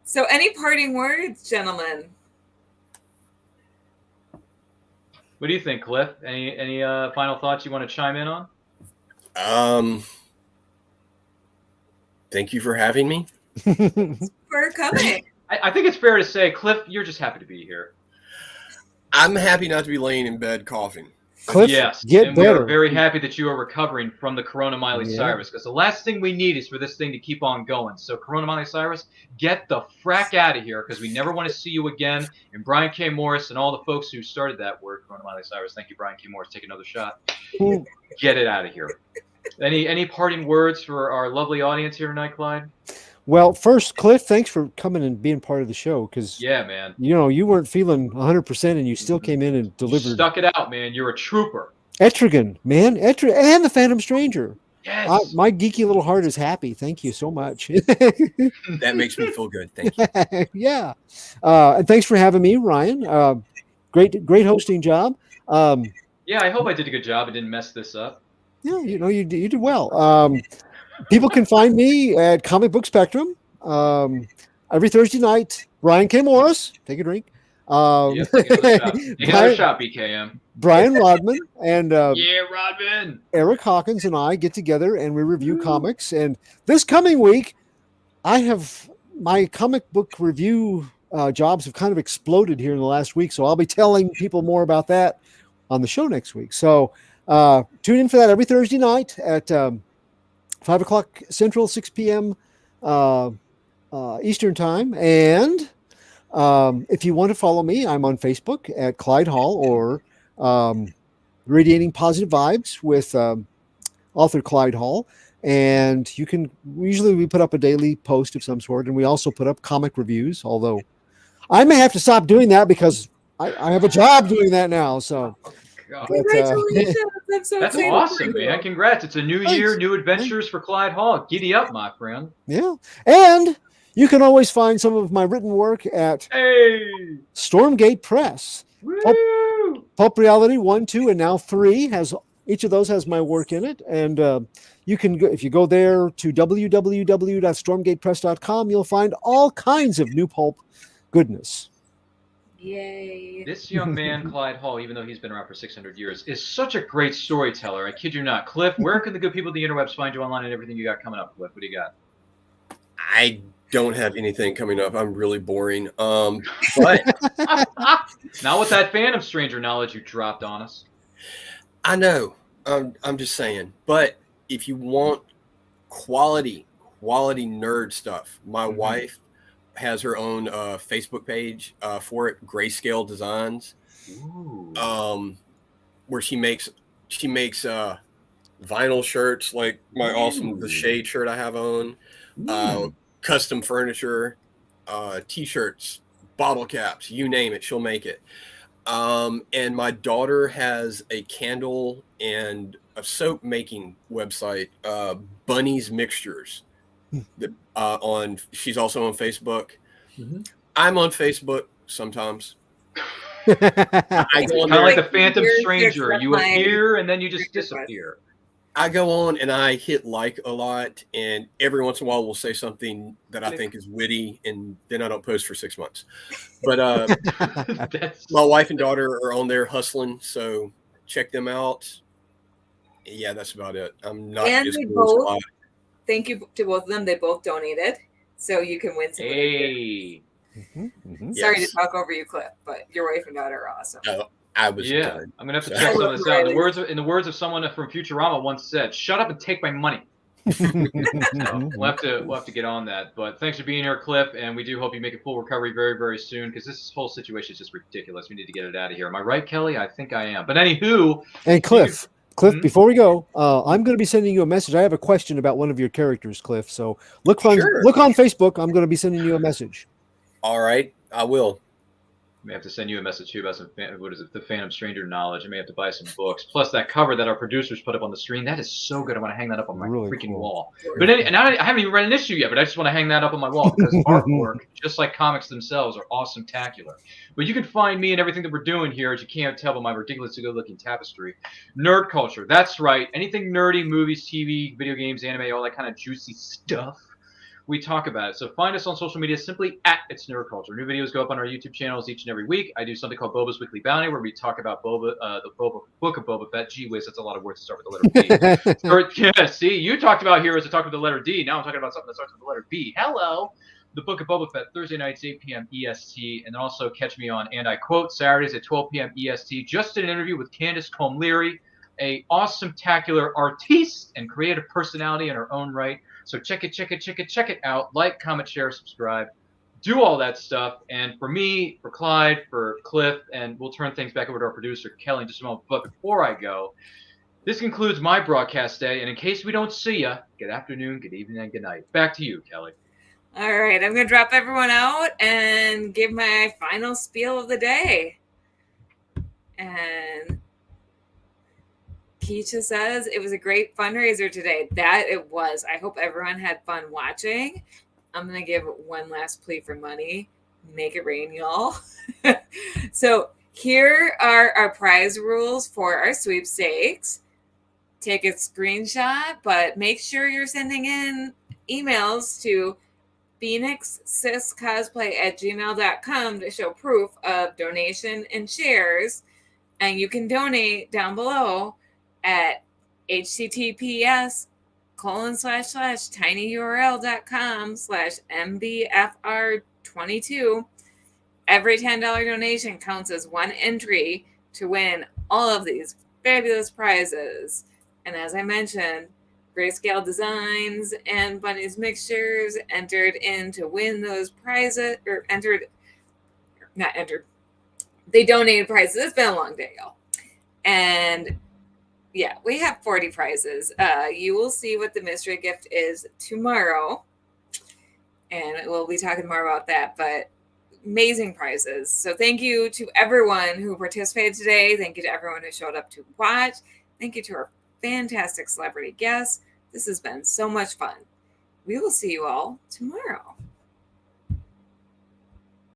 So any parting words, gentlemen? What do you think, Cliff? Any final thoughts you want to chime in on? Thank you for having me. For coming. I think it's fair to say, Cliff, you're just happy to be here. I'm happy not to be laying in bed coughing. Cliff, yes, get and better. we're very happy that you are recovering from the Corona Miley Cyrus, because the last thing we need is for this thing to keep on going. So Corona Miley Cyrus, get the frack out of here, because we never want to see you again. And Brian K. Morris and all the folks who started that word, Corona Miley Cyrus, thank you, Brian K. Morris. Take another shot. Get it out of here. Any parting words for our lovely audience here tonight, Clyde? Well, first, Cliff, thanks for coming and being part of the show, because Yeah, man. you weren't feeling 100% and you still came in and delivered. Stuck it out, man. You're a trooper. Etrigan, man, and the Phantom Stranger. Yes. My geeky little heart is happy. Thank you so much. That makes me feel good. Thank you. Yeah. And thanks for having me, Ryan. Great hosting job. Yeah, I hope I did a good job and didn't mess this up. Yeah, you did well. People can find me at Comic Book Spectrum every Thursday night. Brian K. Morris, take a drink. Take another shot, BKM. Brian Rodman and Rodman. Eric Hawkins and I get together and we review comics. And this coming week, I have my comic book review jobs have kind of exploded here in the last week. So I'll be telling people more about that on the show next week. So tune in for that every Thursday night at 5 o'clock Central, 6 p.m. Eastern Time. And if you want to follow me, I'm on Facebook at Clyde Hall or Radiating Positive Vibes with author Clyde Hall. And usually we put up a daily post of some sort, and we also put up comic reviews, although I may have to stop doing that because I have a job doing that now. So Congratulations. I'm so That's excited awesome, for you. man. Congrats. It's a new year, new adventures for Clyde Hall. Giddy up, my friend. Yeah. And you can always find some of my written work at Stormgate Press. Pulp Reality 1, 2, and now 3 each of those has my work in it. And you can go, if you go there to www.stormgatepress.com, you'll find all kinds of new pulp goodness. Yay. This young man, Clyde Hall, even though he's been around for 600 years, is such a great storyteller. I kid you not. Cliff, where can the good people of the interwebs find you online and everything you got coming up, Cliff? What do you got? I don't have anything coming up. I'm really boring. But Not with that Fandom Stranger knowledge you dropped on us. I know. I'm just saying. But if you want quality nerd stuff, my wife has her own Facebook page for it, Grayscale Designs, where she makes vinyl shirts like my awesome The Shade shirt I have on, custom furniture, t-shirts, bottle caps, you name it, she'll make it. And my daughter has a candle and a soap making website, Bunny's Mixtures. She's also on Facebook. I'm on Facebook sometimes. Kind of like the Phantom Stranger. You appear and then you just disappear. I go on and I hit like a lot, and every once in a while we'll say something that I think is witty, and then I don't post for 6 months. But my wife and daughter are on there hustling, so check them out. Yeah, that's about it. I'm not And as they cool as a both, lot. thank you to both of them. They both donated, so you can win some. Hey. Sorry Yes. to talk over you, Cliff, but your wife and daughter are awesome. Oh, I was done. I'm gonna have to So- check some of this out. In the words of someone from Futurama once said, "Shut up and take my money." So we'll have to get on that. But thanks for being here, Cliff, and we do hope you make a full recovery very, very soon, because this whole situation is just ridiculous. We need to get it out of here. Am I right, Kelly? I think I am. But anywho, And Cliff, before we go, I'm going to be sending you a message. I have a question about one of your characters, Cliff. So look on Facebook. I'm going to be sending you a message. All right, I will. I may have to send you a message too about some the Phantom Stranger knowledge. I may have to buy some books. Plus that cover that our producers put up on the screen. That is so good. I want to hang that up on my freaking wall. But and I haven't even read an issue yet, but I just want to hang that up on my wall because artwork, just like comics themselves, are awesome-tacular. But you can find me and everything that we're doing here, as you can't tell by my ridiculously good-looking tapestry. Nerd culture. That's right. Anything nerdy, movies, TV, video games, anime, all that kind of juicy stuff. We talk about it. So find us on social media simply at It's Nerd Culture. New videos go up on our YouTube channels each and every week. I do something called Boba's Weekly Bounty, where we talk about Boba, the Boba Book of Boba Fett. Gee whiz, that's a lot of words to start with the letter B. Yeah, see, you talked about heroes that talk with the letter D. Now I'm talking about something that starts with the letter B. Hello. The Book of Boba Fett, Thursday nights, 8 p.m. EST. And then also catch me on, and I quote, Saturdays at 12 p.m. EST. Just did an interview with Candace Comleary, a awesome-tacular artiste and creative personality in her own right. So check it out. Like, comment, share, subscribe. Do all that stuff. And for me, for Clyde, for Cliff, and we'll turn things back over to our producer, Kelly, in just a moment. But before I go, this concludes my broadcast day. And in case we don't see you, good afternoon, good evening, and good night. Back to you, Kelly. All right, I'm going to drop everyone out and give my final spiel of the day. And Keisha says it was a great fundraiser today. That it was. I hope everyone had fun watching. I'm going to give one last plea for money. Make it rain, y'all. So here are our prize rules for our sweepstakes. Take a screenshot, but make sure you're sending in emails to phoenixsiscosplay@gmail.com to show proof of donation and shares. And you can donate down below at https://tinyurl.com/mbfr22. Every $10 donation counts as one entry to win all of these fabulous prizes. And as I mentioned, Grayscale Designs and Bunny's Mixtures entered in to win those prizes, or not entered. They donated prizes. It's been a long day, y'all. And yeah, we have 40 prizes. You will see what the mystery gift is tomorrow. And we'll be talking more about that. But amazing prizes. So thank you to everyone who participated today. Thank you to everyone who showed up to watch. Thank you to our fantastic celebrity guests. This has been so much fun. We will see you all tomorrow.